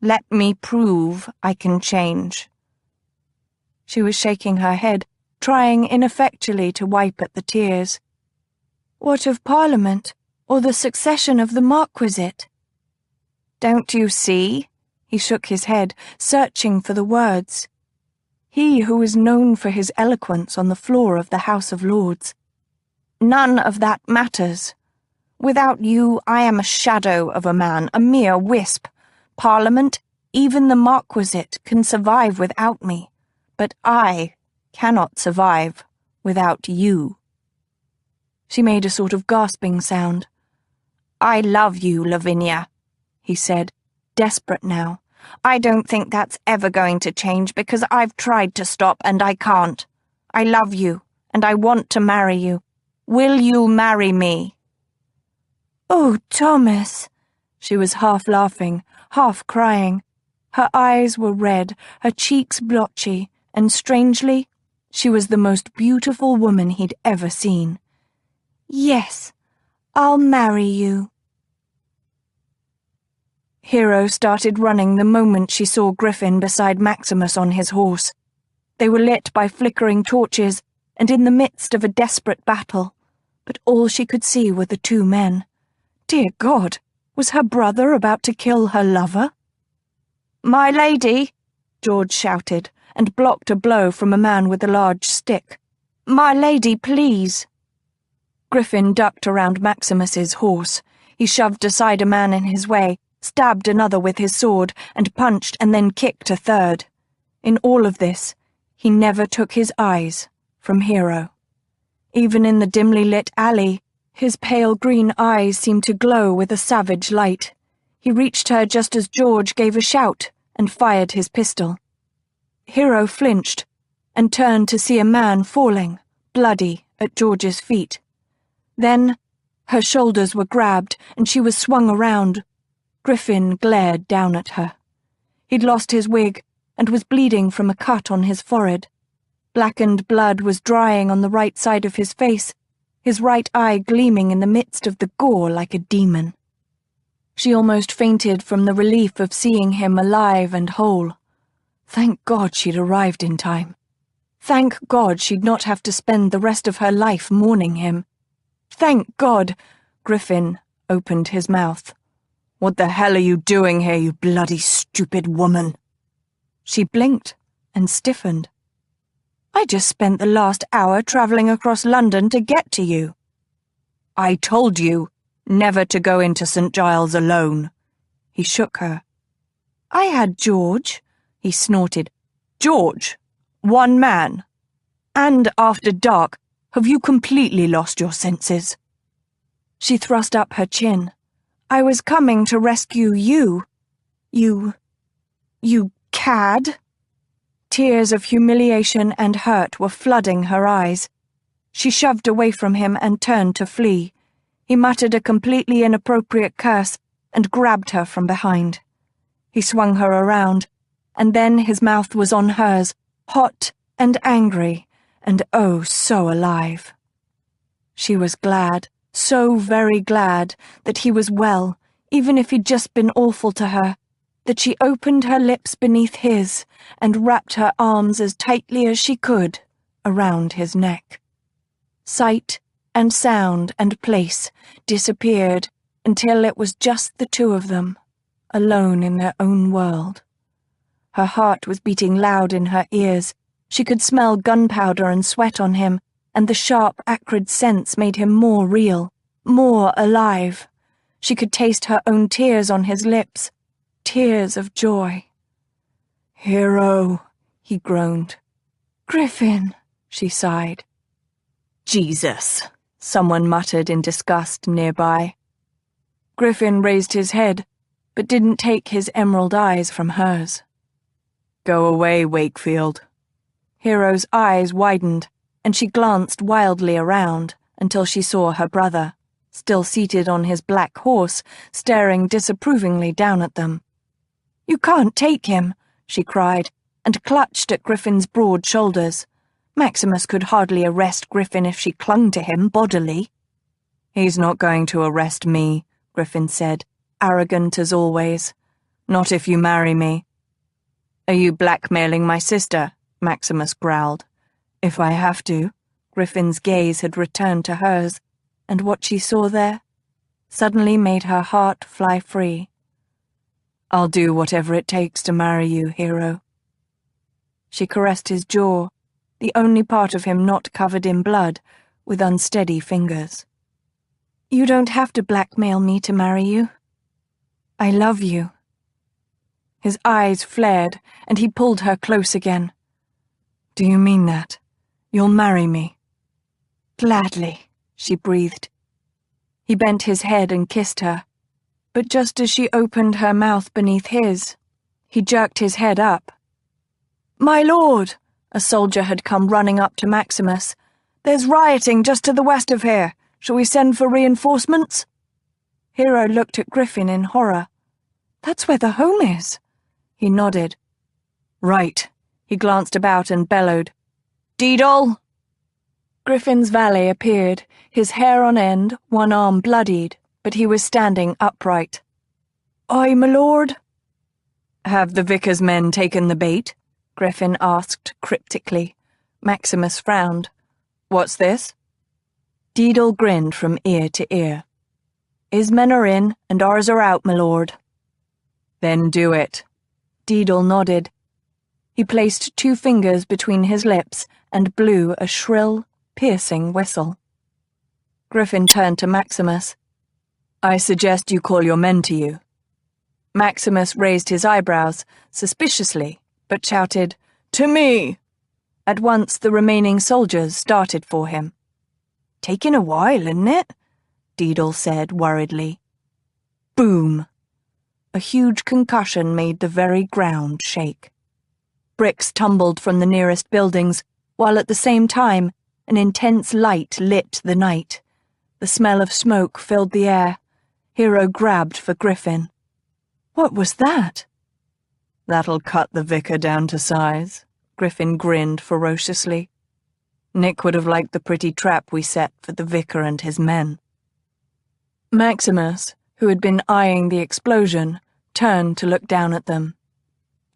Speaker 2: Let me prove I can change." She was shaking her head, trying ineffectually to wipe at the tears. "What of Parliament, or the succession of the Marquisate?" "Don't you see?" He shook his head, searching for the words. He who was known for his eloquence on the floor of the House of Lords. "None of that matters. Without you, I am a shadow of a man, a mere wisp. Parliament, even the Marquisate, can survive without me, but I cannot survive without you." She made a sort of gasping sound. "I love you, Lavinia," he said, desperate now. "I don't think that's ever going to change because I've tried to stop and I can't. I love you, and I want to marry you. Will you marry me?" "Oh, Thomas!" She was half laughing, half crying. Her eyes were red, her cheeks blotchy, and strangely, she was the most beautiful woman he'd ever seen. "Yes, I'll marry you." Hero started running the moment she saw Griffin beside Maximus on his horse. They were lit by flickering torches and in the midst of a desperate battle, but all she could see were the two men. Dear God, was her brother about to kill her lover? "My lady!" George shouted, and blocked a blow from a man with a large stick. "My lady, please!" Griffin ducked around Maximus's horse. He shoved aside a man in his way, stabbed another with his sword, and punched and then kicked a third. In all of this, he never took his eyes from Hero. Even in the dimly lit alley, his pale green eyes seemed to glow with a savage light. He reached her just as George gave a shout and fired his pistol. Hero flinched, and turned to see a man falling, bloody, at George's feet. Then her shoulders were grabbed and she was swung around. Griffin glared down at her. He'd lost his wig and was bleeding from a cut on his forehead. Blackened blood was drying on the right side of his face, his right eye gleaming in the midst of the gore like a demon. She almost fainted from the relief of seeing him alive and whole. Thank God she'd arrived in time. Thank God she'd not have to spend the rest of her life mourning him. Thank God! Griffin opened his mouth. "What the hell are you doing here, you bloody stupid woman?" She blinked and stiffened. "I just spent the last hour travelling across London to get to you." "I told you never to go into St. Giles alone." He shook her. "I had George," he snorted. "George? One man? And after dark, have you completely lost your senses?" She thrust up her chin. "I was coming to rescue you. You cad." Tears of humiliation and hurt were flooding her eyes. She shoved away from him and turned to flee. He muttered a completely inappropriate curse and grabbed her from behind. He swung her around, and then his mouth was on hers, hot and angry, and oh, so alive. She was glad, so very glad, that he was well, even if he'd just been awful to her, that she opened her lips beneath his and wrapped her arms as tightly as she could around his neck. Sight and sound and place disappeared until it was just the two of them, alone in their own world. Her heart was beating loud in her ears. She could smell gunpowder and sweat on him, and the sharp, acrid scents made him more real, more alive. She could taste her own tears on his lips, tears of joy. "Hero," he groaned. "Griffin," she sighed. "Jesus," someone muttered in disgust nearby. Griffin raised his head, but didn't take his emerald eyes from hers. "Go away, Wakefield." Hero's eyes widened, and she glanced wildly around until she saw her brother, still seated on his black horse, staring disapprovingly down at them. "You can't take him," she cried, and clutched at Griffin's broad shoulders. Maximus could hardly arrest Griffin if she clung to him bodily. "He's not going to arrest me," Griffin said, arrogant as always. "Not if you marry me." "Are you blackmailing my sister?" Maximus growled. "If I have to." Griffin's gaze had returned to hers, and what she saw there suddenly made her heart fly free. "I'll do whatever it takes to marry you, Hero." She caressed his jaw, the only part of him not covered in blood, with unsteady fingers. "You don't have to blackmail me to marry you. I love you." His eyes flared, and he pulled her close again. "Do you mean that? You'll marry me?" "Gladly," she breathed. He bent his head and kissed her, but just as she opened her mouth beneath his, he jerked his head up. "My lord!" A soldier had come running up to Maximus. "There's rioting just to the west of here. Shall we send for reinforcements?" Hero looked at Griffin in horror. "That's where the home is." He nodded. "Right." He glanced about and bellowed. "Deedle!" Griffin's valet appeared, his hair on end, one arm bloodied, but he was standing upright. "Aye, my lord." "Have the vicar's men taken the bait?" Griffin asked cryptically. Maximus frowned. "What's this?" Deedle grinned from ear to ear. "His men are in, and ours are out, my lord." "Then do it." Deedle nodded. He placed 2 fingers between his lips and blew a shrill, piercing whistle. Griffin turned to Maximus. "I suggest you call your men to you." Maximus raised his eyebrows, suspiciously, but shouted, "To me!" At once the remaining soldiers started for him. "Taking a while, isn't it?" Deedle said worriedly. Boom! A huge concussion made the very ground shake. Bricks tumbled from the nearest buildings, while at the same time an intense light lit the night. The smell of smoke filled the air. Hero grabbed for Griffin. What was that?
Speaker 3: That'll cut the vicar down to size, Griffin grinned ferociously. Nick would have liked the pretty trap we set for the vicar and his men. Maximus, who had been eyeing the explosion, turned to look down at them.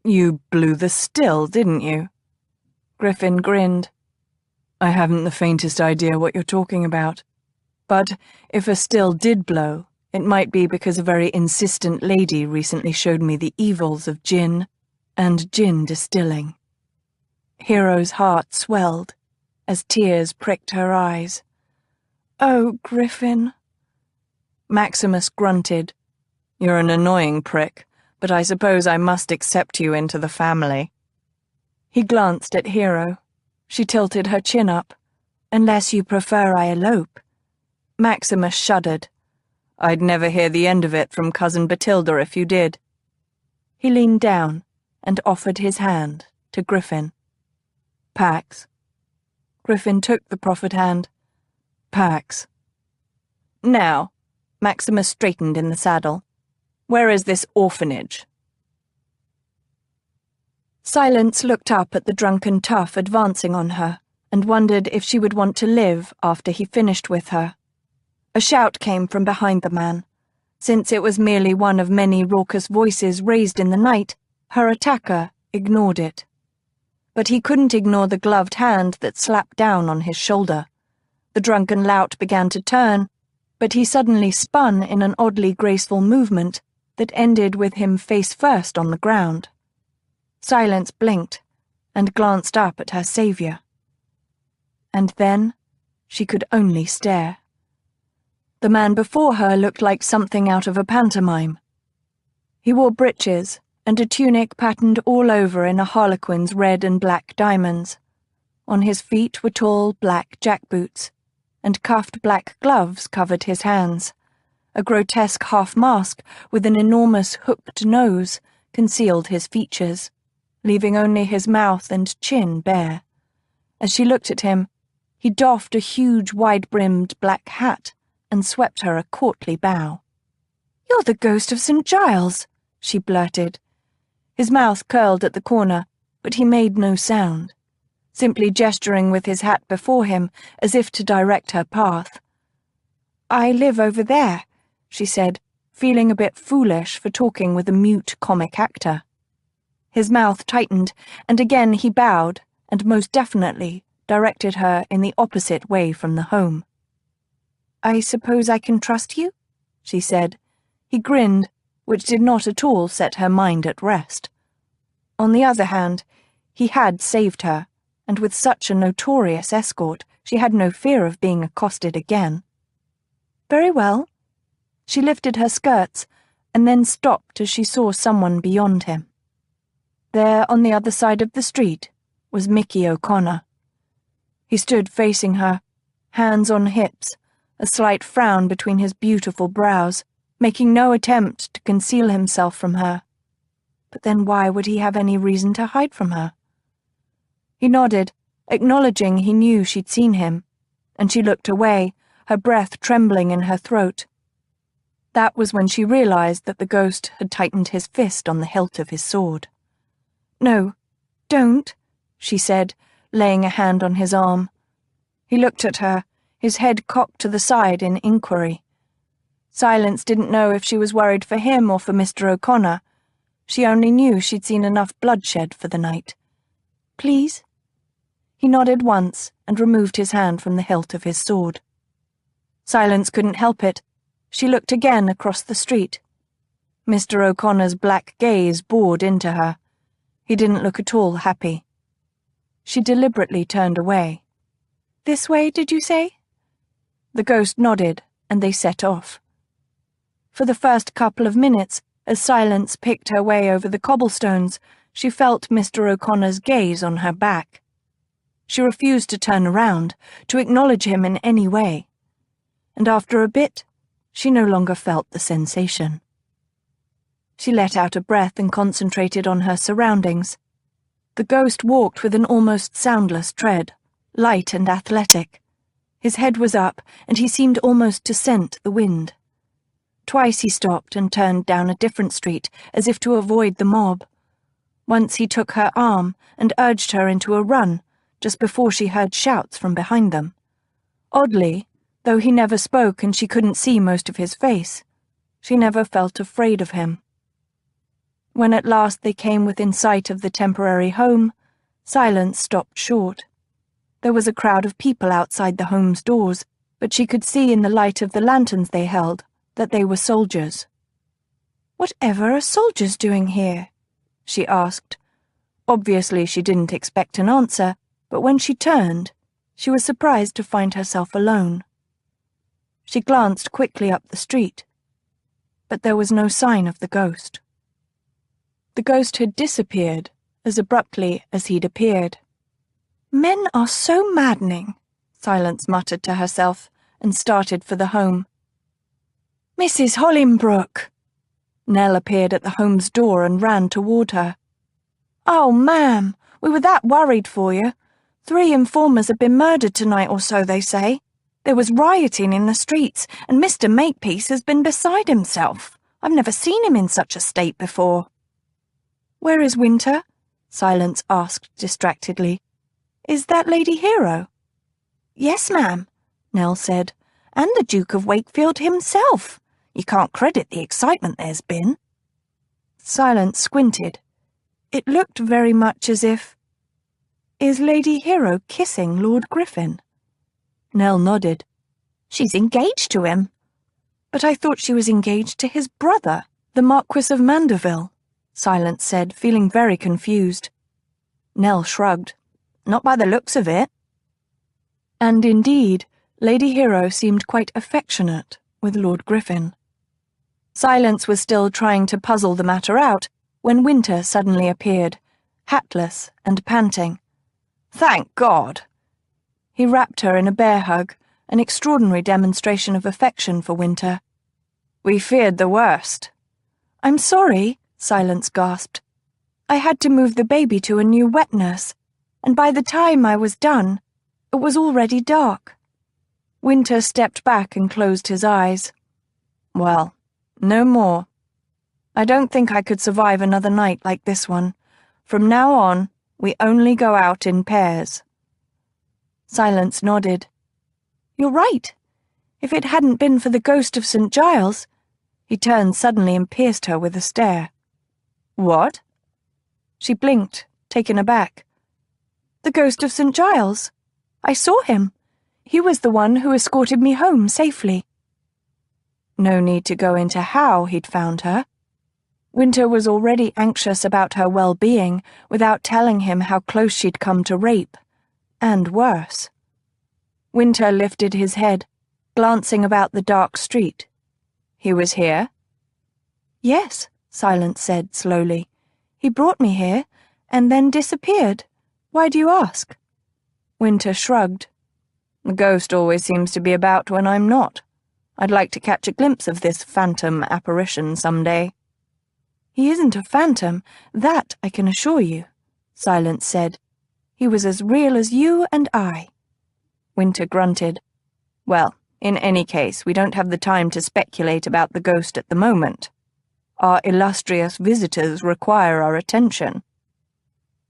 Speaker 3: You blew the still, didn't you? Griffin grinned. I haven't the faintest idea what you're talking about. But if a still did blow, it might be because a very insistent lady recently showed me the evils of gin and gin distilling. Hero's heart swelled as tears pricked her eyes. Oh, Griffin. Maximus grunted. You're an annoying prick, but I suppose I must accept you into the family. He glanced at Hero. She tilted her chin up. Unless you prefer I elope. Maximus shuddered. I'd never hear the end of it from Cousin Batilda if you did. He leaned down and offered his hand to Griffin. Pax. Griffin took the proffered hand. Pax. Now, Maximus straightened in the saddle. Where is this orphanage? Silence looked up at the drunken tough advancing on her and wondered if she would want to live after he finished with her. A shout came from behind the man. Since it was merely one of many raucous voices raised in the night, her attacker ignored it. But he couldn't ignore the gloved hand that slapped down on his shoulder. The drunken lout began to turn, but he suddenly spun in an oddly graceful movement that ended with him face first on the ground. Silence blinked and glanced up at her savior. And then she could only stare. The man before her looked like something out of a pantomime. He wore breeches and a tunic patterned all over in a harlequin's red and black diamonds. On his feet were tall black jackboots, and cuffed black gloves covered his hands. A grotesque half-mask with an enormous hooked nose concealed his features, leaving only his mouth and chin bare. As she looked at him, he doffed a huge wide-brimmed black hat and swept her a courtly bow. "You're the ghost of St. Giles," she blurted. His mouth curled at the corner, but he made no sound, simply gesturing with his hat before him as if to direct her path. "I live over there," she said, feeling a bit foolish for talking with a mute comic actor. His mouth tightened, and again he bowed, and most definitely directed her in the opposite way from the home. "I suppose I can trust you?" she said. He grinned, which did not at all set her mind at rest. On the other hand, he had saved her, and with such a notorious escort, she had no fear of being accosted again. "Very well." She lifted her skirts, and then stopped as she saw someone beyond him. There, on the other side of the street, was Mickey O'Connor. He stood facing her, hands on hips, a slight frown between his beautiful brows, making no attempt to conceal himself from her. But then why would he have any reason to hide from her? He nodded, acknowledging he knew she'd seen him, and she looked away, her breath trembling in her throat. That was when she realized that the ghost had tightened his fist on the hilt of his sword. "No, don't," she said, laying a hand on his arm. He looked at her, his head cocked to the side in inquiry. Silence didn't know if she was worried for him or for Mr. O'Connor. She only knew she'd seen enough bloodshed for the night. "Please?" He nodded once and removed his hand from the hilt of his sword. Silence couldn't help it. She looked again across the street. Mr. O'Connor's black gaze bored into her. He didn't look at all happy. She deliberately turned away. "This way, did you say?" The ghost nodded, and they set off. For the first couple of minutes, as Silence picked her way over the cobblestones, she felt Mr. O'Connor's gaze on her back. She refused to turn around, to acknowledge him in any way. And after a bit, she no longer felt the sensation. She let out a breath and concentrated on her surroundings.
Speaker 2: The ghost walked with an almost soundless tread, light and athletic. His head was up, and he seemed almost to scent the wind. Twice he stopped and turned down a different street, as if to avoid the mob. Once he took her arm and urged her into a run, just before she heard shouts from behind them. Oddly, though he never spoke and she couldn't see most of his face, she never felt afraid of him. When at last they came within sight of the temporary home, Silence stopped short. There was a crowd of people outside the home's doors, but she could see in the light of the lanterns they held that they were soldiers. "Whatever are soldiers doing here?" she asked. Obviously she didn't expect an answer, but when she turned, she was surprised to find herself alone. She glanced quickly up the street, but there was no sign of the ghost. The ghost had disappeared as abruptly as he'd appeared. "Men are so maddening," Silence muttered to herself and started for the home. "Mrs. Hollinbrook!" Nell appeared at the home's door and ran toward her. "Oh, ma'am, we were that worried for you. 3 informers have been murdered tonight or so, they say. There was rioting in the streets, and Mr. Makepeace has been beside himself. I've never seen him in such a state before." "Where is Winter?" Silence asked distractedly. "Is that Lady Hero?" "Yes, ma'am," Nell said, "and the Duke of Wakefield himself. You can't credit the excitement there's been." Silence squinted. It looked very much as if... "Is Lady Hero kissing Lord Griffin?" Nell nodded. "She's engaged to him." "But I thought she was engaged to his brother, the Marquis of Mandeville," Silence said, feeling very confused. Nell shrugged. "Not by the looks of it." And indeed, Lady Hero seemed quite affectionate with Lord Griffin. Silence was still trying to puzzle the matter out when Winter suddenly appeared, hatless and panting. "Thank God!" He wrapped her in a bear hug, an extraordinary demonstration of affection for Winter. "We feared the worst." "I'm sorry," Silence gasped. "I had to move the baby to a new wet nurse, and by the time I was done, it was already dark." Winter stepped back and closed his eyes. "Well, no more. I don't think I could survive another night like this one. From now on, we only go out in pairs." Silence nodded. "You're right. If it hadn't been for the ghost of St. Giles..." He turned suddenly and pierced her with a stare. "What?" She blinked, taken aback. "The ghost of St. Giles. I saw him. He was the one who escorted me home safely." No need to go into how he'd found her. Winter was already anxious about her well-being without telling him how close she'd come to rape, and worse. Winter lifted his head, glancing about the dark street. "He was here?" "Yes," Silence said slowly. "He brought me here, and then disappeared. Why do you ask?" Winter shrugged. "The ghost always seems to be about when I'm not. I'd like to catch a glimpse of this phantom apparition someday." "He isn't a phantom, that I can assure you," Silence said. "He was as real as you and I." Winter grunted. "Well, in any case, we don't have the time to speculate about the ghost at the moment. Our illustrious visitors require our attention."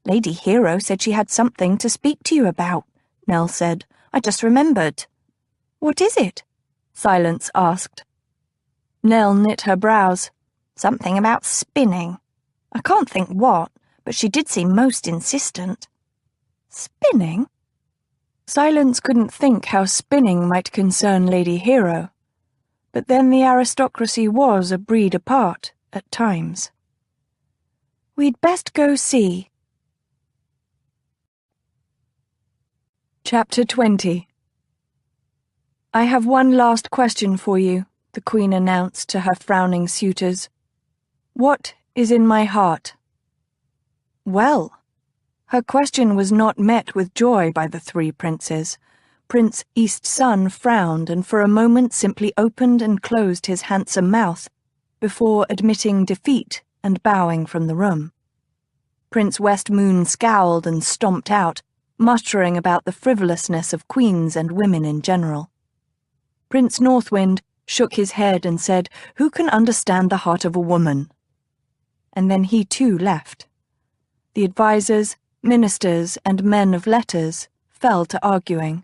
Speaker 2: "Lady Hero said she had something to speak to you about," Nell said. "I just remembered." "What is it?" Silence asked. Nell knit her brows. "Something about spinning. I can't think what, but she did seem most insistent." "Spinning?" Silence couldn't think how spinning might concern Lady Hero, but then the aristocracy was a breed apart at times. "We'd best go see." Chapter 20. "I have one last question for you," the Queen announced to her frowning suitors. "What is in my heart?" Well, her question was not met with joy by the 3 princes. Prince Eastsun frowned and for a moment simply opened and closed his handsome mouth before admitting defeat and bowing from the room. Prince Westmoon scowled and stomped out, muttering about the frivolousness of queens and women in general. Prince Northwind shook his head and said, "Who can understand the heart of a woman?" And then he too left. The advisers, ministers, and men of letters fell to arguing.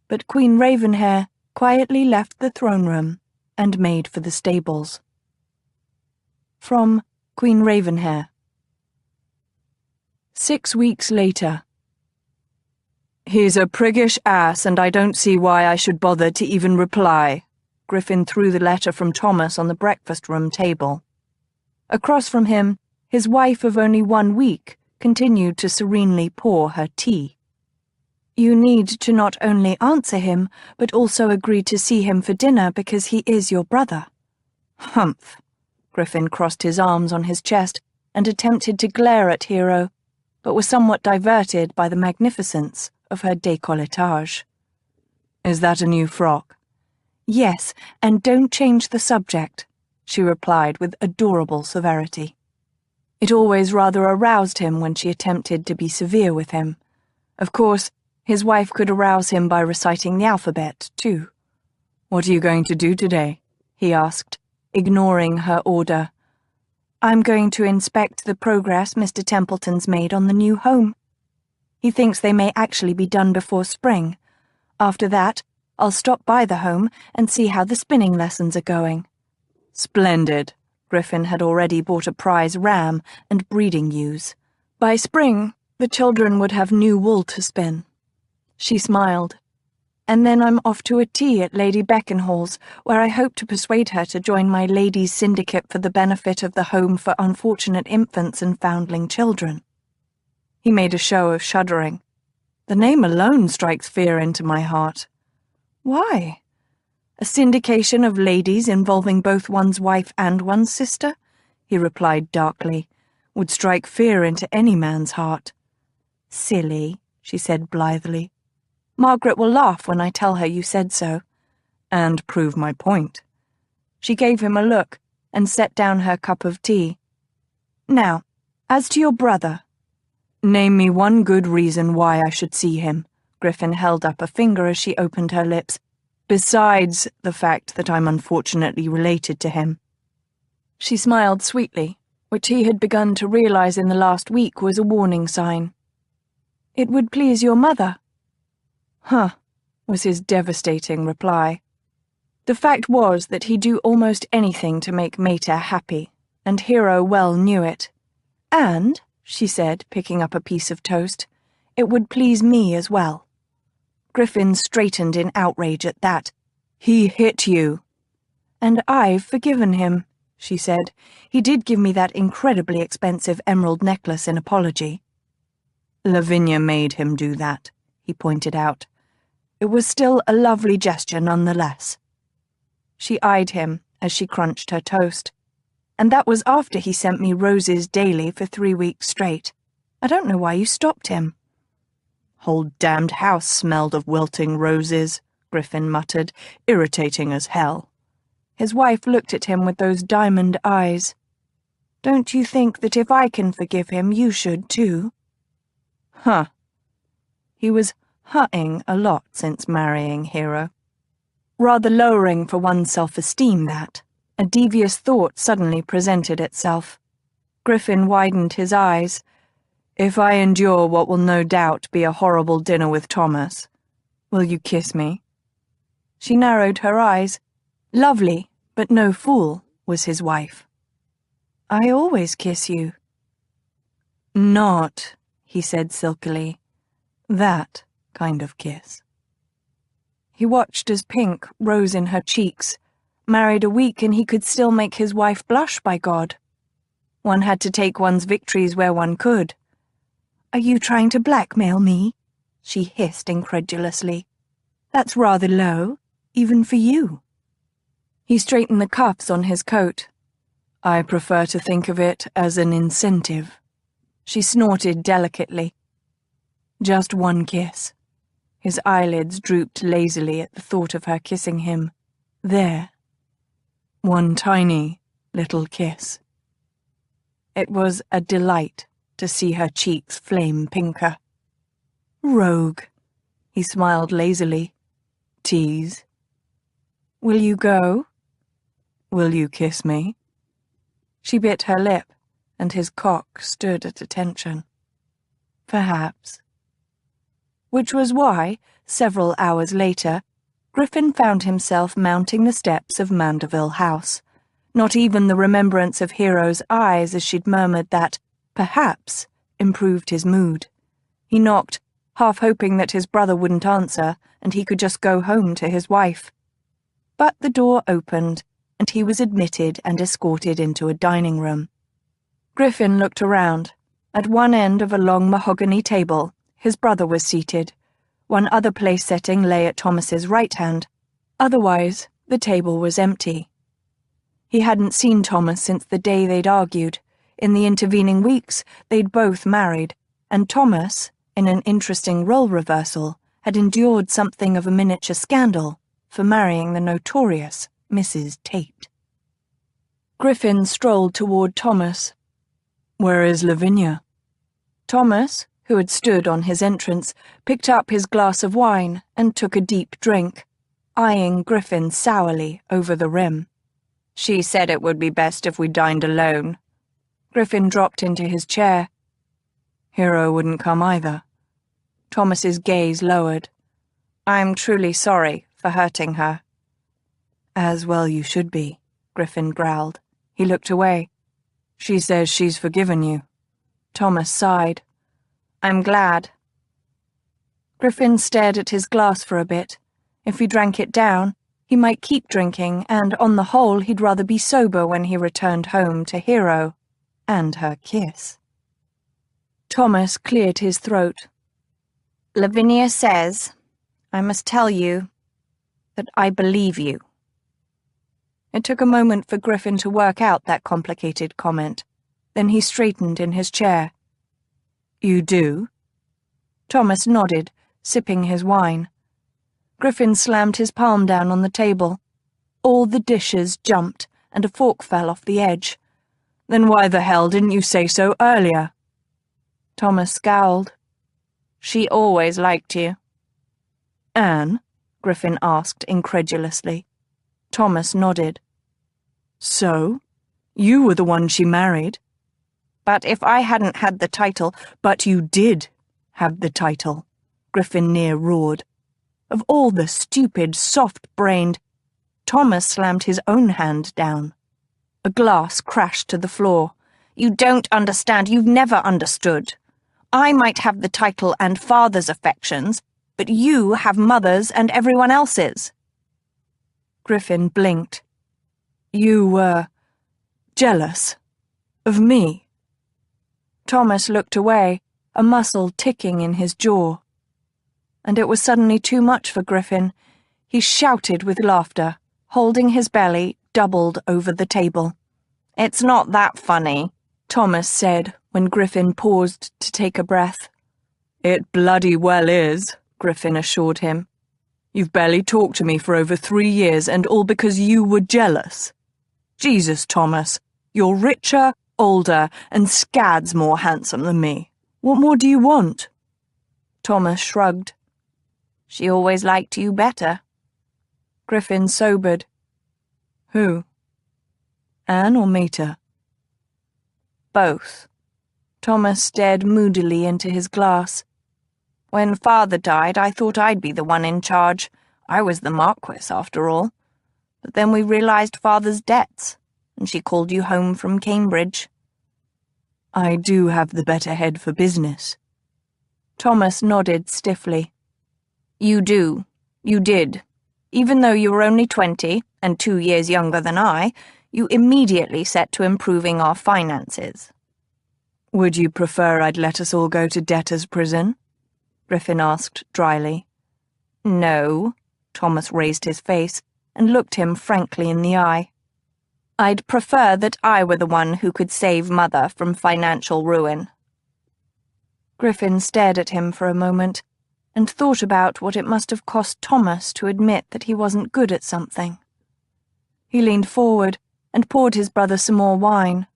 Speaker 2: But Queen Ravenhair quietly left the throne room and made for the stables. From Queen Ravenhair. 6 weeks later. "He's a priggish ass, and I don't see why I should bother to even reply." Griffin threw the letter from Thomas on the breakfast room table. Across from him, his wife of only 1 week continued to serenely pour her tea. "You need to not only answer him, but also agree to see him for dinner because he is your brother." "Humph." Griffin crossed his arms on his chest and attempted to glare at Hero, but was somewhat diverted by the magnificence of her décolletage. "Is that a new frock?" "Yes, and don't change the subject," she replied with adorable severity. It always rather aroused him when she attempted to be severe with him. Of course, his wife could arouse him by reciting the alphabet, too. "What are you going to do today?" he asked, ignoring her order. "I'm going to inspect the progress Mr. Templeton's made on the new home. He thinks they may actually be done before spring. After that, I'll stop by the home and see how the spinning lessons are going." "Splendid." Griffin had already bought a prize ram and breeding ewes. By spring, the children would have new wool to spin. She smiled. "And then I'm off to a tea at Lady Beckenhall's, where I hope to persuade her to join my ladies' syndicate for the benefit of the Home for Unfortunate Infants and Foundling Children." He made a show of shuddering. "The name alone strikes fear into my heart." "Why? A syndication of ladies involving both one's wife and one's sister," he replied darkly, "would strike fear into any man's heart." "Silly," she said blithely. "Margaret will laugh when I tell her you said so." "And prove my point." She gave him a look and set down her cup of tea. "Now, as to your brother." "Name me one good reason why I should see him." Griffin held up a finger as she opened her lips. "Besides the fact that I'm unfortunately related to him." She smiled sweetly, which he had begun to realize in the last week was a warning sign. "It would please your mother." "Huh," was his devastating reply. The fact was that he'd do almost anything to make Mater happy, and Hero well knew it. "And," she said, picking up a piece of toast, "it would please me as well." Griffin straightened in outrage at that. "He hit you." "And I've forgiven him," she said. "He did give me that incredibly expensive emerald necklace in apology." "Lavinia made him do that," he pointed out. "It was still a lovely gesture nonetheless." She eyed him as she crunched her toast. "And that was after he sent me roses daily for 3 weeks straight. I don't know why you stopped him." "Whole damned house smelled of wilting roses," Griffin muttered, "irritating as hell." His wife looked at him with those diamond eyes. "Don't you think that if I can forgive him, you should too?" "Huh." He was hutting a lot since marrying Hero. Rather lowering for one's self-esteem, that. A devious thought suddenly presented itself. Griffin widened his eyes. "If I endure what will no doubt be a horrible dinner with Thomas, will you kiss me?" She narrowed her eyes. "Lovely, but no fool," was his wife. "I always kiss you." "Not," he said silkily, "that kind of kiss." He watched as pink rose in her cheeks. Married a week and he could still make his wife blush, by God. One had to take one's victories where one could. "Are you trying to blackmail me?" she hissed incredulously. "That's rather low, even for you." He straightened the cuffs on his coat. "I prefer to think of it as an incentive." She snorted delicately. "Just one kiss." His eyelids drooped lazily at the thought of her kissing him. There. One tiny little kiss. It was a delight
Speaker 3: to see her cheeks flame pinker. "Rogue," he smiled lazily. "Tease. Will you go? Will you kiss me?" She bit her lip, and his cock stood at attention. Perhaps. Which was why, several hours later, Griffin found himself mounting the steps of Mandeville House. Not even the remembrance of Hero's eyes as she'd murmured that, perhaps, improved his mood. He knocked, half hoping that his brother wouldn't answer and he could just go home to his wife. But the door opened, and he was admitted and escorted into a dining room. Griffin looked around. At one end of a long mahogany table, his brother was seated. One other place setting lay at Thomas's right hand. Otherwise, the table was empty. He hadn't seen Thomas since the day they'd argued. In the intervening weeks, they'd both married, and Thomas, in an interesting role reversal, had endured something of a miniature scandal for marrying the notorious Mrs. Tate. Griffin strolled toward Thomas. "Where is Lavinia?" Thomas, who had stood on his entrance, picked up his glass of wine and took a deep drink, eyeing Griffin sourly over the rim. "She said it would be best if we dined alone." Griffin dropped into his chair. "Hero wouldn't come either." Thomas's gaze lowered. "I'm truly sorry for hurting her." "As well you should be," Griffin growled. He looked away. "She says she's forgiven you." Thomas sighed. "I'm glad." Griffin stared at his glass for a bit. If he drank it down, he might keep drinking, and on the whole he'd rather be sober when he returned home to Hero and her kiss. Thomas cleared his throat. "Lavinia says, I must tell you, that I believe you." It took a moment for Griffin to work out that complicated comment. Then he straightened in his chair. "You do?" Thomas nodded, sipping his wine. Griffin slammed his palm down on the table. All the dishes jumped, and a fork fell off the edge. "Then why the hell didn't you say so earlier?" Thomas scowled. "She always liked you." "Anne?" Griffin asked incredulously. Thomas nodded. "So? You were the one she married?" "But if I hadn't had the title—" "But you did have the title," Griffin near roared. Of all the stupid, soft-brained— Thomas slammed his own hand down. A glass crashed to the floor. "You don't understand. You've never understood. I might have the title and father's affections, but you have mother's and everyone else's." Griffin blinked. "You were jealous of me?" Thomas looked away, a muscle ticking in his jaw. And it was suddenly too much for Griffin. He shouted with laughter, holding his belly doubled over the table. "It's not that funny," Thomas said when Griffin paused to take a breath. "It bloody well is," Griffin assured him. "You've barely talked to me for over 3 years, and all because you were jealous. Jesus, Thomas, you're richer, older, and scads more handsome than me. What more do you want?" Thomas shrugged. "She always liked you better." Griffin sobered. "Who? Anne or Meta?" "Both." Thomas stared moodily into his glass. "When Father died, I thought I'd be the one in charge. I was the Marquis, after all. But then we realized Father's debts, and she called you home from Cambridge." "I do have the better head for business." Thomas nodded stiffly. "You do. You did. Even though you were only 20, and 2 years younger than I, you immediately set to improving our finances." "Would you prefer I'd let us all go to debtor's prison?" Griffin asked dryly. "No." Thomas raised his face and looked him frankly in the eye. "I'd prefer that I were the one who could save Mother from financial ruin." Griffin stared at him for a moment and thought about what it must have cost Thomas to admit that he wasn't good at something. He leaned forward and poured his brother some more wine.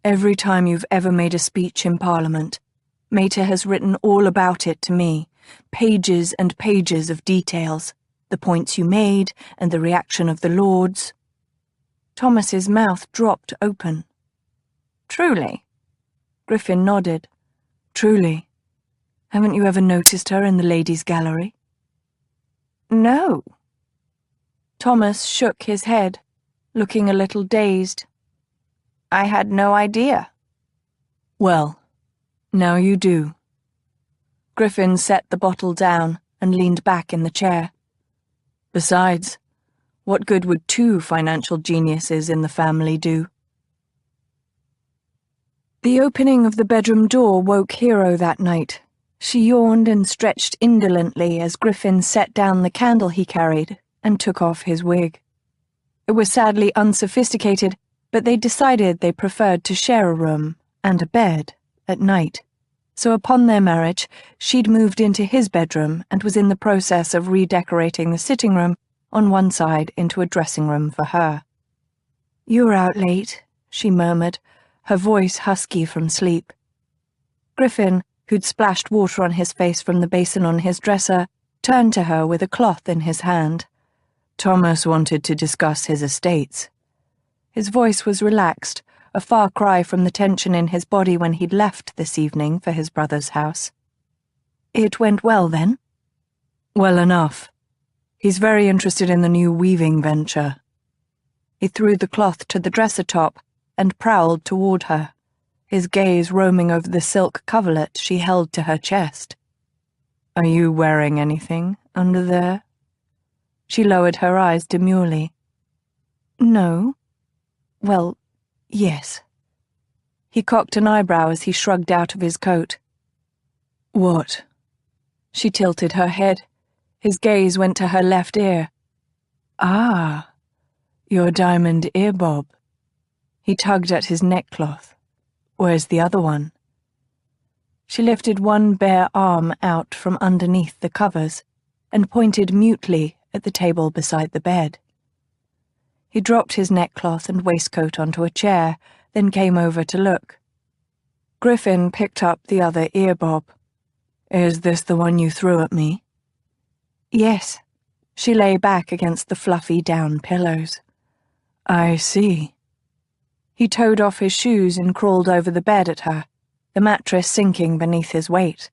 Speaker 3: Every time you've ever made a speech in Parliament, Mater has written all about it to me, pages and pages of details, the points you made and the reaction of the Lords. Thomas's mouth dropped open. Truly? Griffin nodded. Truly. Haven't you ever noticed her in the ladies' gallery? No. Thomas shook his head, looking a little dazed. I had no idea. Well, now you do. Griffin set the bottle down and leaned back in the chair. Besides, what good would 2 financial geniuses in the family do? The opening of the bedroom door woke Hero that night. She yawned and stretched indolently as Griffin set down the candle he carried and took off his wig. It was sadly unsophisticated, but they decided they preferred to share a room and a bed at night. So upon their marriage, she'd moved into his bedroom and was in the process of redecorating the sitting room on one side into a dressing room for her. "You're out late," she murmured, her voice husky from sleep. Griffin, who'd splashed water on his face from the basin on his dresser, turned to her with a cloth in his hand. Thomas wanted to discuss his estates. His voice was relaxed, a far cry from the tension in his body when he'd left this evening for his brother's house. It went well, then? Well enough. He's very interested in the new weaving venture. He threw the cloth to the dresser top and prowled toward her, his gaze roaming over the silk coverlet she held to her chest. Are you wearing anything under there? She lowered her eyes demurely. No. Well, yes. He cocked an eyebrow as he shrugged out of his coat. What? She tilted her head. His gaze went to her left ear. Ah, your diamond ear bob. He tugged at his neckcloth. Where's the other one? She lifted one bare arm out from underneath the covers and pointed mutely at the table beside the bed. He dropped his neckcloth and waistcoat onto a chair, then came over to look. Griffin picked up the other ear bob. Is this the one you threw at me? Yes. She lay back against the fluffy down pillows. I see. He towed off his shoes and crawled over the bed at her, the mattress sinking beneath his weight.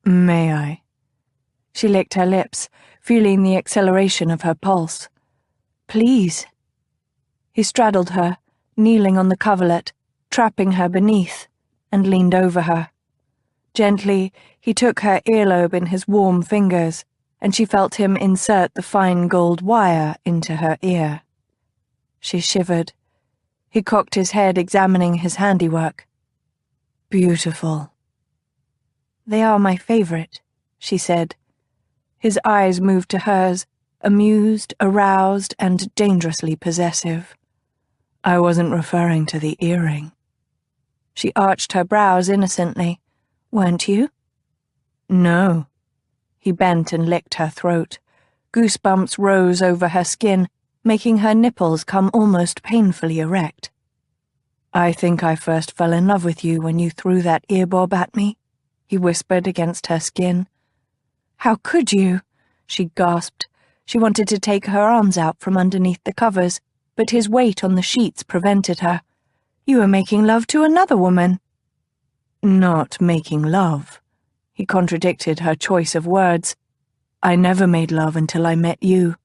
Speaker 3: May I? She licked her lips, feeling the acceleration of her pulse. Please. He straddled her, kneeling on the coverlet, trapping her beneath, and leaned over her. Gently, he took her earlobe in his warm fingers, and she felt him insert the fine gold wire into her ear. She shivered. He cocked his head, examining his handiwork. Beautiful. They are my favorite, she said. His eyes moved to hers, amused, aroused, and dangerously possessive. I wasn't referring to the earring. She arched her brows innocently. Weren't you? No. He bent and licked her throat. Goosebumps rose over her skin, making her nipples come almost painfully erect. I think I first fell in love with you when you threw that ear bob at me, he whispered against her skin. How could you? She gasped. She wanted to take her arms out from underneath the covers, but his weight on the sheets prevented her. You were making love to another woman. Not making love, he contradicted her choice of words. I never made love until I met you.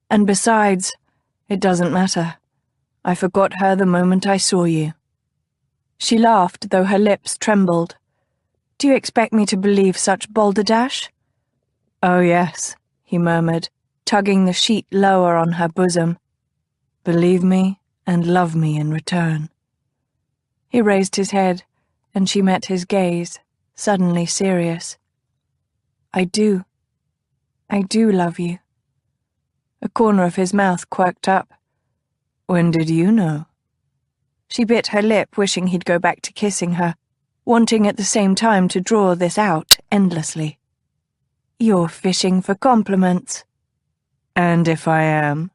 Speaker 3: And besides, it doesn't matter. I forgot her the moment I saw you. She laughed, though her lips trembled. Do you expect me to believe such balderdash? Oh, yes, he murmured, tugging the sheet lower on her bosom. Believe me and love me in return. He raised his head, and she met his gaze, suddenly serious. I do love you. A corner of his mouth quirked up. When did you know? She bit her lip, wishing he'd go back to kissing her, wanting at the same time to draw this out endlessly. You're fishing for compliments. And if I am?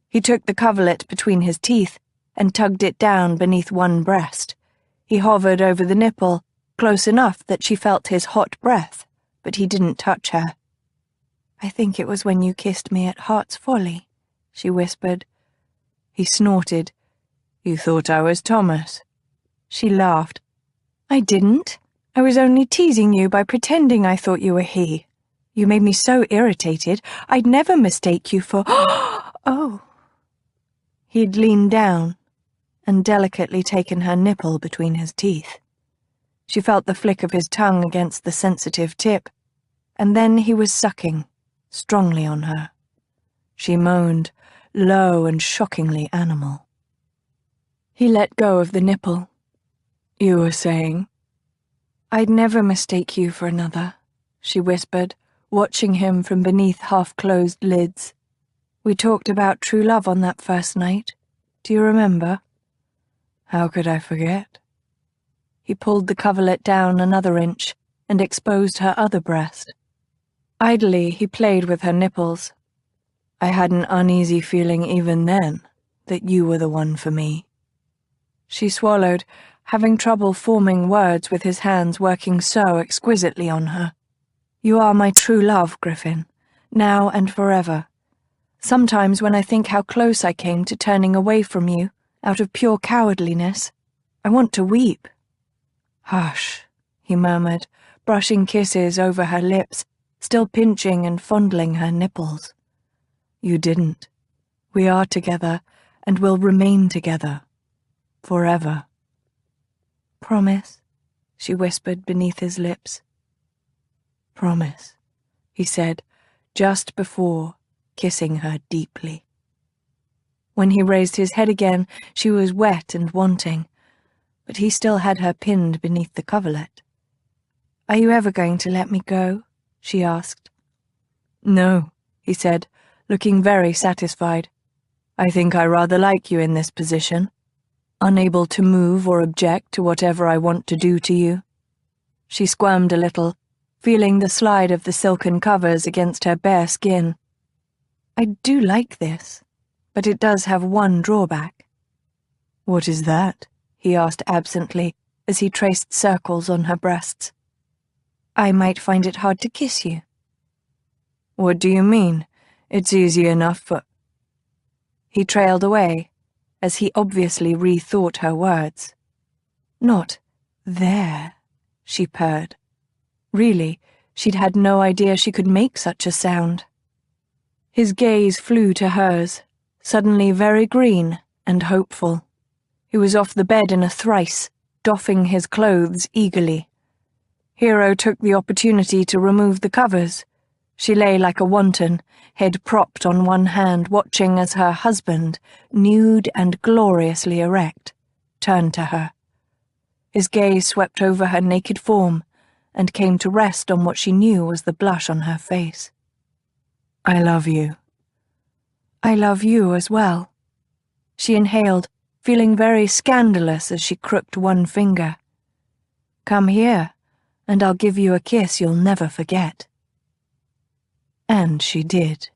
Speaker 3: He took the coverlet between his teeth,
Speaker 2: and tugged it down beneath one breast. He hovered over the nipple, close enough that she felt his hot breath, but he didn't touch her. "I think it was when you kissed me at Heart's Folly," she whispered. He snorted. "You thought I was Thomas." She laughed. "I didn't. I was only teasing you by pretending I thought you were he. You made me so irritated, I'd never mistake you for—" "Oh." He'd leaned down and delicately taken her nipple between his teeth. She felt the flick of his tongue against the sensitive tip, and then he was sucking strongly on her. She moaned, low and shockingly animal. He let go of the nipple. "You were saying?" "I'd never mistake you for another," she whispered, watching him from beneath half-closed lids. "We talked about true love on that first night. Do you remember?" "How could I forget?" He pulled the coverlet down another inch and exposed her other breast. Idly, he played with her nipples. "I had an uneasy feeling even then that you were the one for me." She swallowed, having trouble forming words with his hands working so exquisitely on her. "You are my true love, Griffin, now and forever. Sometimes when I think how close I came to turning away from you, out of pure cowardliness, I want to weep." "Hush," he murmured, brushing kisses over her lips, still pinching and fondling her nipples. "You didn't. We are together, and will remain together. Forever." "Promise," she whispered beneath his lips. "Promise," he said, just before kissing her deeply. When he raised his head again, she was wet and wanting, but he still had her pinned beneath the coverlet. "Are you ever going to let me go?" she asked. "No," he said, looking very satisfied. "I think I rather like you in this position, unable to move or object to whatever I want to do to you." She squirmed a little, feeling the slide of the silken covers against her bare skin. "I do like this, but it does have one drawback." "What is that?" he asked absently, as he traced circles on her breasts. "I might find it hard to kiss you." "What do you mean? It's easy enough for—" He trailed away, as he obviously rethought her words. "Not there," she purred. Really, she'd had no idea she could make such a sound. His gaze flew to hers, suddenly very green and hopeful. He was off the bed in a thrice, doffing his clothes eagerly. Hero took the opportunity to remove the covers. She lay like a wanton, head propped on one hand, watching as her husband, nude and gloriously erect, turned to her. His gaze swept over her naked form and came to rest on what she knew was the blush on her face. "I love you." "I love you as well." She inhaled, feeling very scandalous as she crooked one finger. "Come here, and I'll give you a kiss you'll never forget." And she did.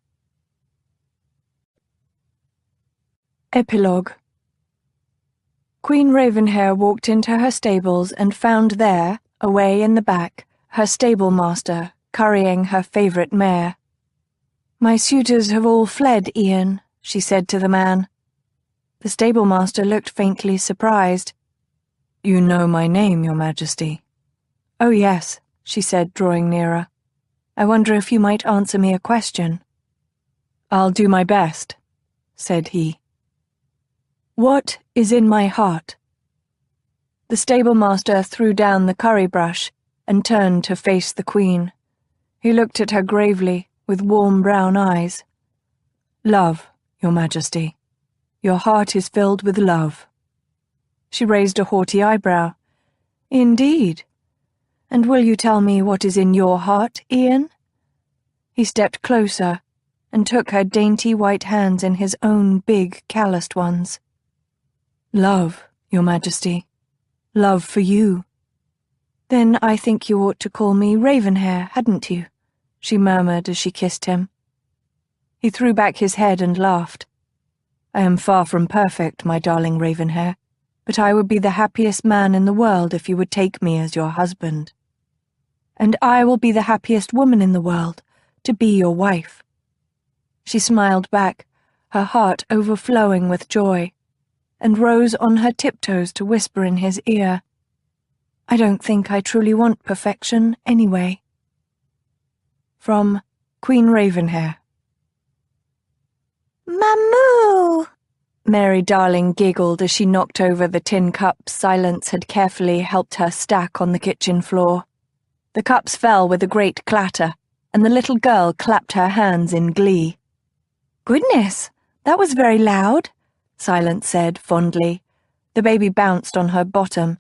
Speaker 2: Epilogue. Queen Ravenhair walked into her stables and found there, away in the back, her stable-master, currying her favourite mare. "My suitors have all fled, Ian," she said to the man. The stable-master looked faintly surprised. "You know my name, Your Majesty." "Oh, yes," she said, drawing nearer. "I wonder if you might answer me a question." "I'll do my best," said he. "What is in my heart?" The stable-master threw down the curry brush and turned to face the Queen. He looked at her gravely, with warm brown eyes. "Love, Your Majesty. Your heart is filled with love." She raised a haughty eyebrow. "Indeed? And will you tell me what is in your heart, Ian?" He stepped closer and took her dainty white hands in his own big, calloused ones. "Love, Your Majesty. Love for you." "Then I think you ought to call me Ravenhair, hadn't you?" she murmured as she kissed him. He threw back his head and laughed.
Speaker 3: I am far from perfect, my darling Ravenhair, but I would be the happiest man in the world if you would take me as your husband. And I will be the happiest woman in the world to be your wife. She smiled back, her heart overflowing with joy, and rose on her tiptoes to whisper in his ear, I don't think I truly want perfection anyway. From Queen Ravenhair.
Speaker 2: Mamoo!
Speaker 3: Mary Darling giggled as she knocked over the tin cups Silence had carefully helped her stack on the kitchen floor. The cups fell with a great clatter, and the little girl clapped her hands in glee. Goodness, that was very loud, Silence said fondly. The baby bounced on her bottom.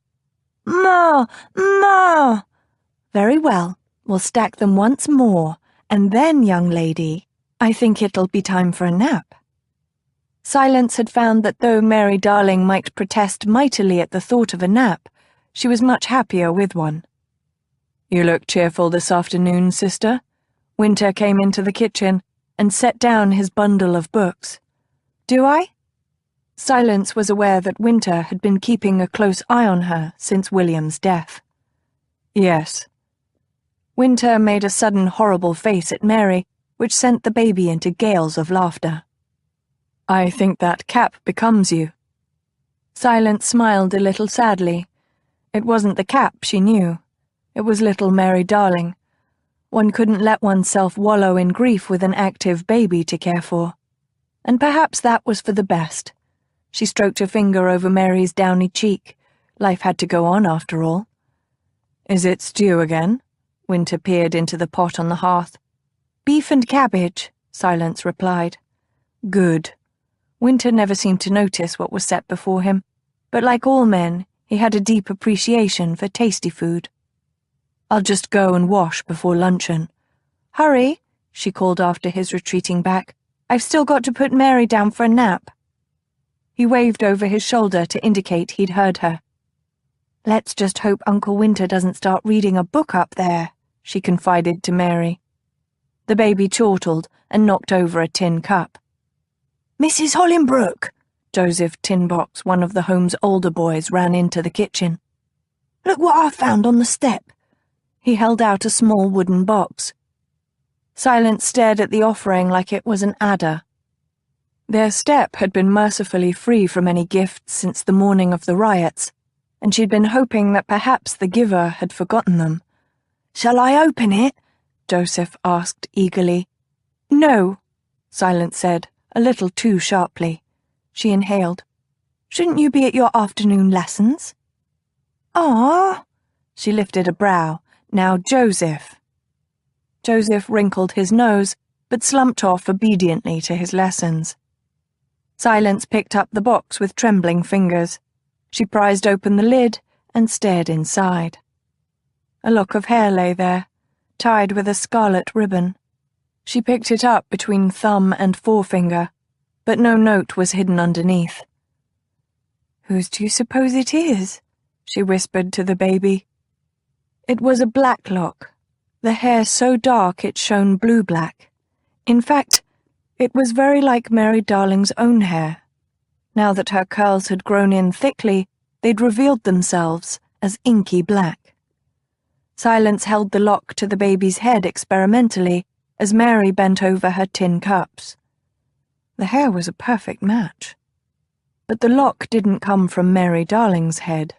Speaker 3: Ma! Ma! Very well, we'll stack them once more, and then, young lady, I think it'll be time for a nap. Silence had found that though Mary Darling might protest mightily at the thought of a nap, she was much happier with one. You look cheerful this afternoon, sister. Winter came into the kitchen and set down his bundle of books. Do I? Silence was aware that Winter had been keeping a close eye on her since William's death. Yes. Winter made a sudden horrible face at Mary, which sent the baby into gales of laughter. I think that cap becomes you. Silence smiled a little sadly. It wasn't the cap, she knew. It was little Mary Darling. One couldn't let oneself wallow in grief with an active baby to care for. And perhaps that was for the best. She stroked her finger over Mary's downy cheek. Life had to go on after all. Is it stew again? Winter peered into the pot on the hearth. Beef and cabbage, Silence replied. Good. Winter never seemed to notice what was set before him, but like all men, he had a deep appreciation for tasty food. I'll just go and wash before luncheon. Hurry, she called after his retreating back. I've still got to put Mary down for a nap. He waved over his shoulder to indicate he'd heard her. Let's just hope Uncle Winter doesn't start reading a book up there, she confided to Mary. The baby chortled and knocked over a tin cup. Mrs. Hollinbrook! Joseph Tinbox, one of the home's older boys, ran into the kitchen. Look what I found on the step. He held out a small wooden box. Silence stared at the offering like it was an adder. Their step had been mercifully free from any gifts since the morning of the riots, and she'd been hoping that perhaps the giver had forgotten them. Shall I open it? Joseph asked eagerly. No, Silence said, a little too sharply. She inhaled. Shouldn't you be at your afternoon lessons? Ah! She lifted a brow. Now, Joseph. Joseph wrinkled his nose, but slumped off obediently to his lessons. Silence picked up the box with trembling fingers. She prized open the lid and stared inside. A lock of hair lay there, tied with a scarlet ribbon. She picked it up between thumb and forefinger, but no note was hidden underneath. Whose do you suppose it is? She whispered to the baby. It was a black lock, the hair so dark it shone blue-black. In fact, it was very like Mary Darling's own hair. Now that her curls had grown in thickly, they'd revealed themselves as inky black. Silence held the lock to the baby's head experimentally as Mary bent over her tin cups. The hair was a perfect match. But the lock didn't come from Mary Darling's head.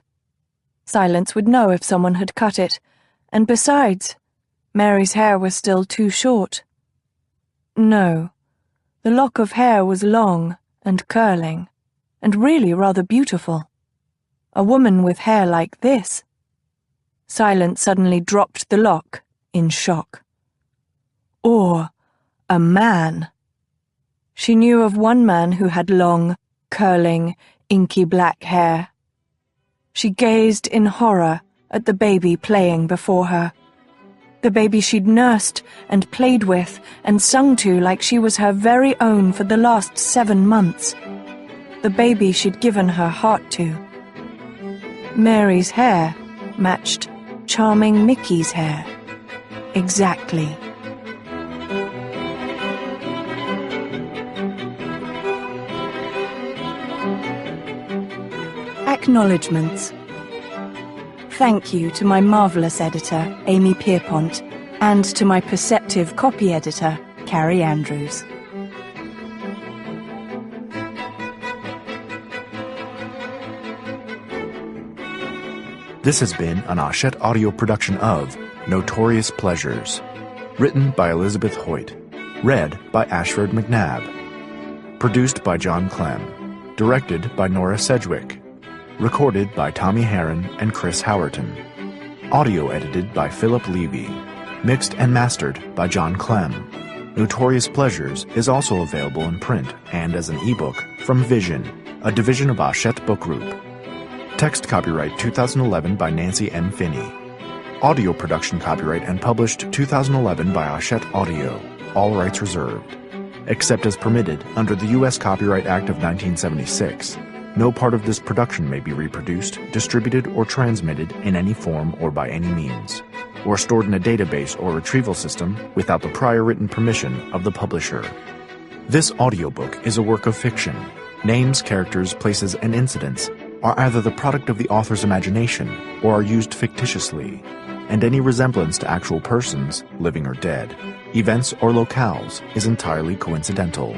Speaker 3: Silence would know if someone had cut it, and besides, Mary's hair was still too short. No, the lock of hair was long and curling, and really rather beautiful. A woman with hair like this. Silence suddenly dropped the lock in shock. Or a man. She knew of one man who had long, curling, inky black hair. She gazed in horror at the baby playing before her. The baby she'd nursed and played with and sung to like she was her very own for the last 7 months. The baby she'd given her heart to. Mary's hair matched charming Mickey's hair. Exactly.
Speaker 2: Acknowledgements. Thank you to my marvellous editor, Amy Pierpont, and to my perceptive copy editor, Carrie Andrews.
Speaker 1: This has been an Hachette audio production of Notorious Pleasures, written by Elizabeth Hoyt, read by Ashford McNabb, produced by John Clem, directed by Nora Sedgwick, recorded by Tommy Herron and Chris Howerton, audio edited by Philip Levy, mixed and mastered by John Clem. Notorious Pleasures is also available in print and as an ebook from Vision, a division of Hachette Book Group. Text copyright 2011 by Nancy M. Finney. Audio production copyright and published 2011 by Hachette Audio. All rights reserved. Except as permitted under the U.S. Copyright Act of 1976. No part of this production may be reproduced, distributed, or transmitted in any form or by any means, or stored in a database or retrieval system without the prior written permission of the publisher. This audiobook is a work of fiction. Names, characters, places, and incidents are either the product of the author's imagination or are used fictitiously, and any resemblance to actual persons, living or dead, events or locales is entirely coincidental.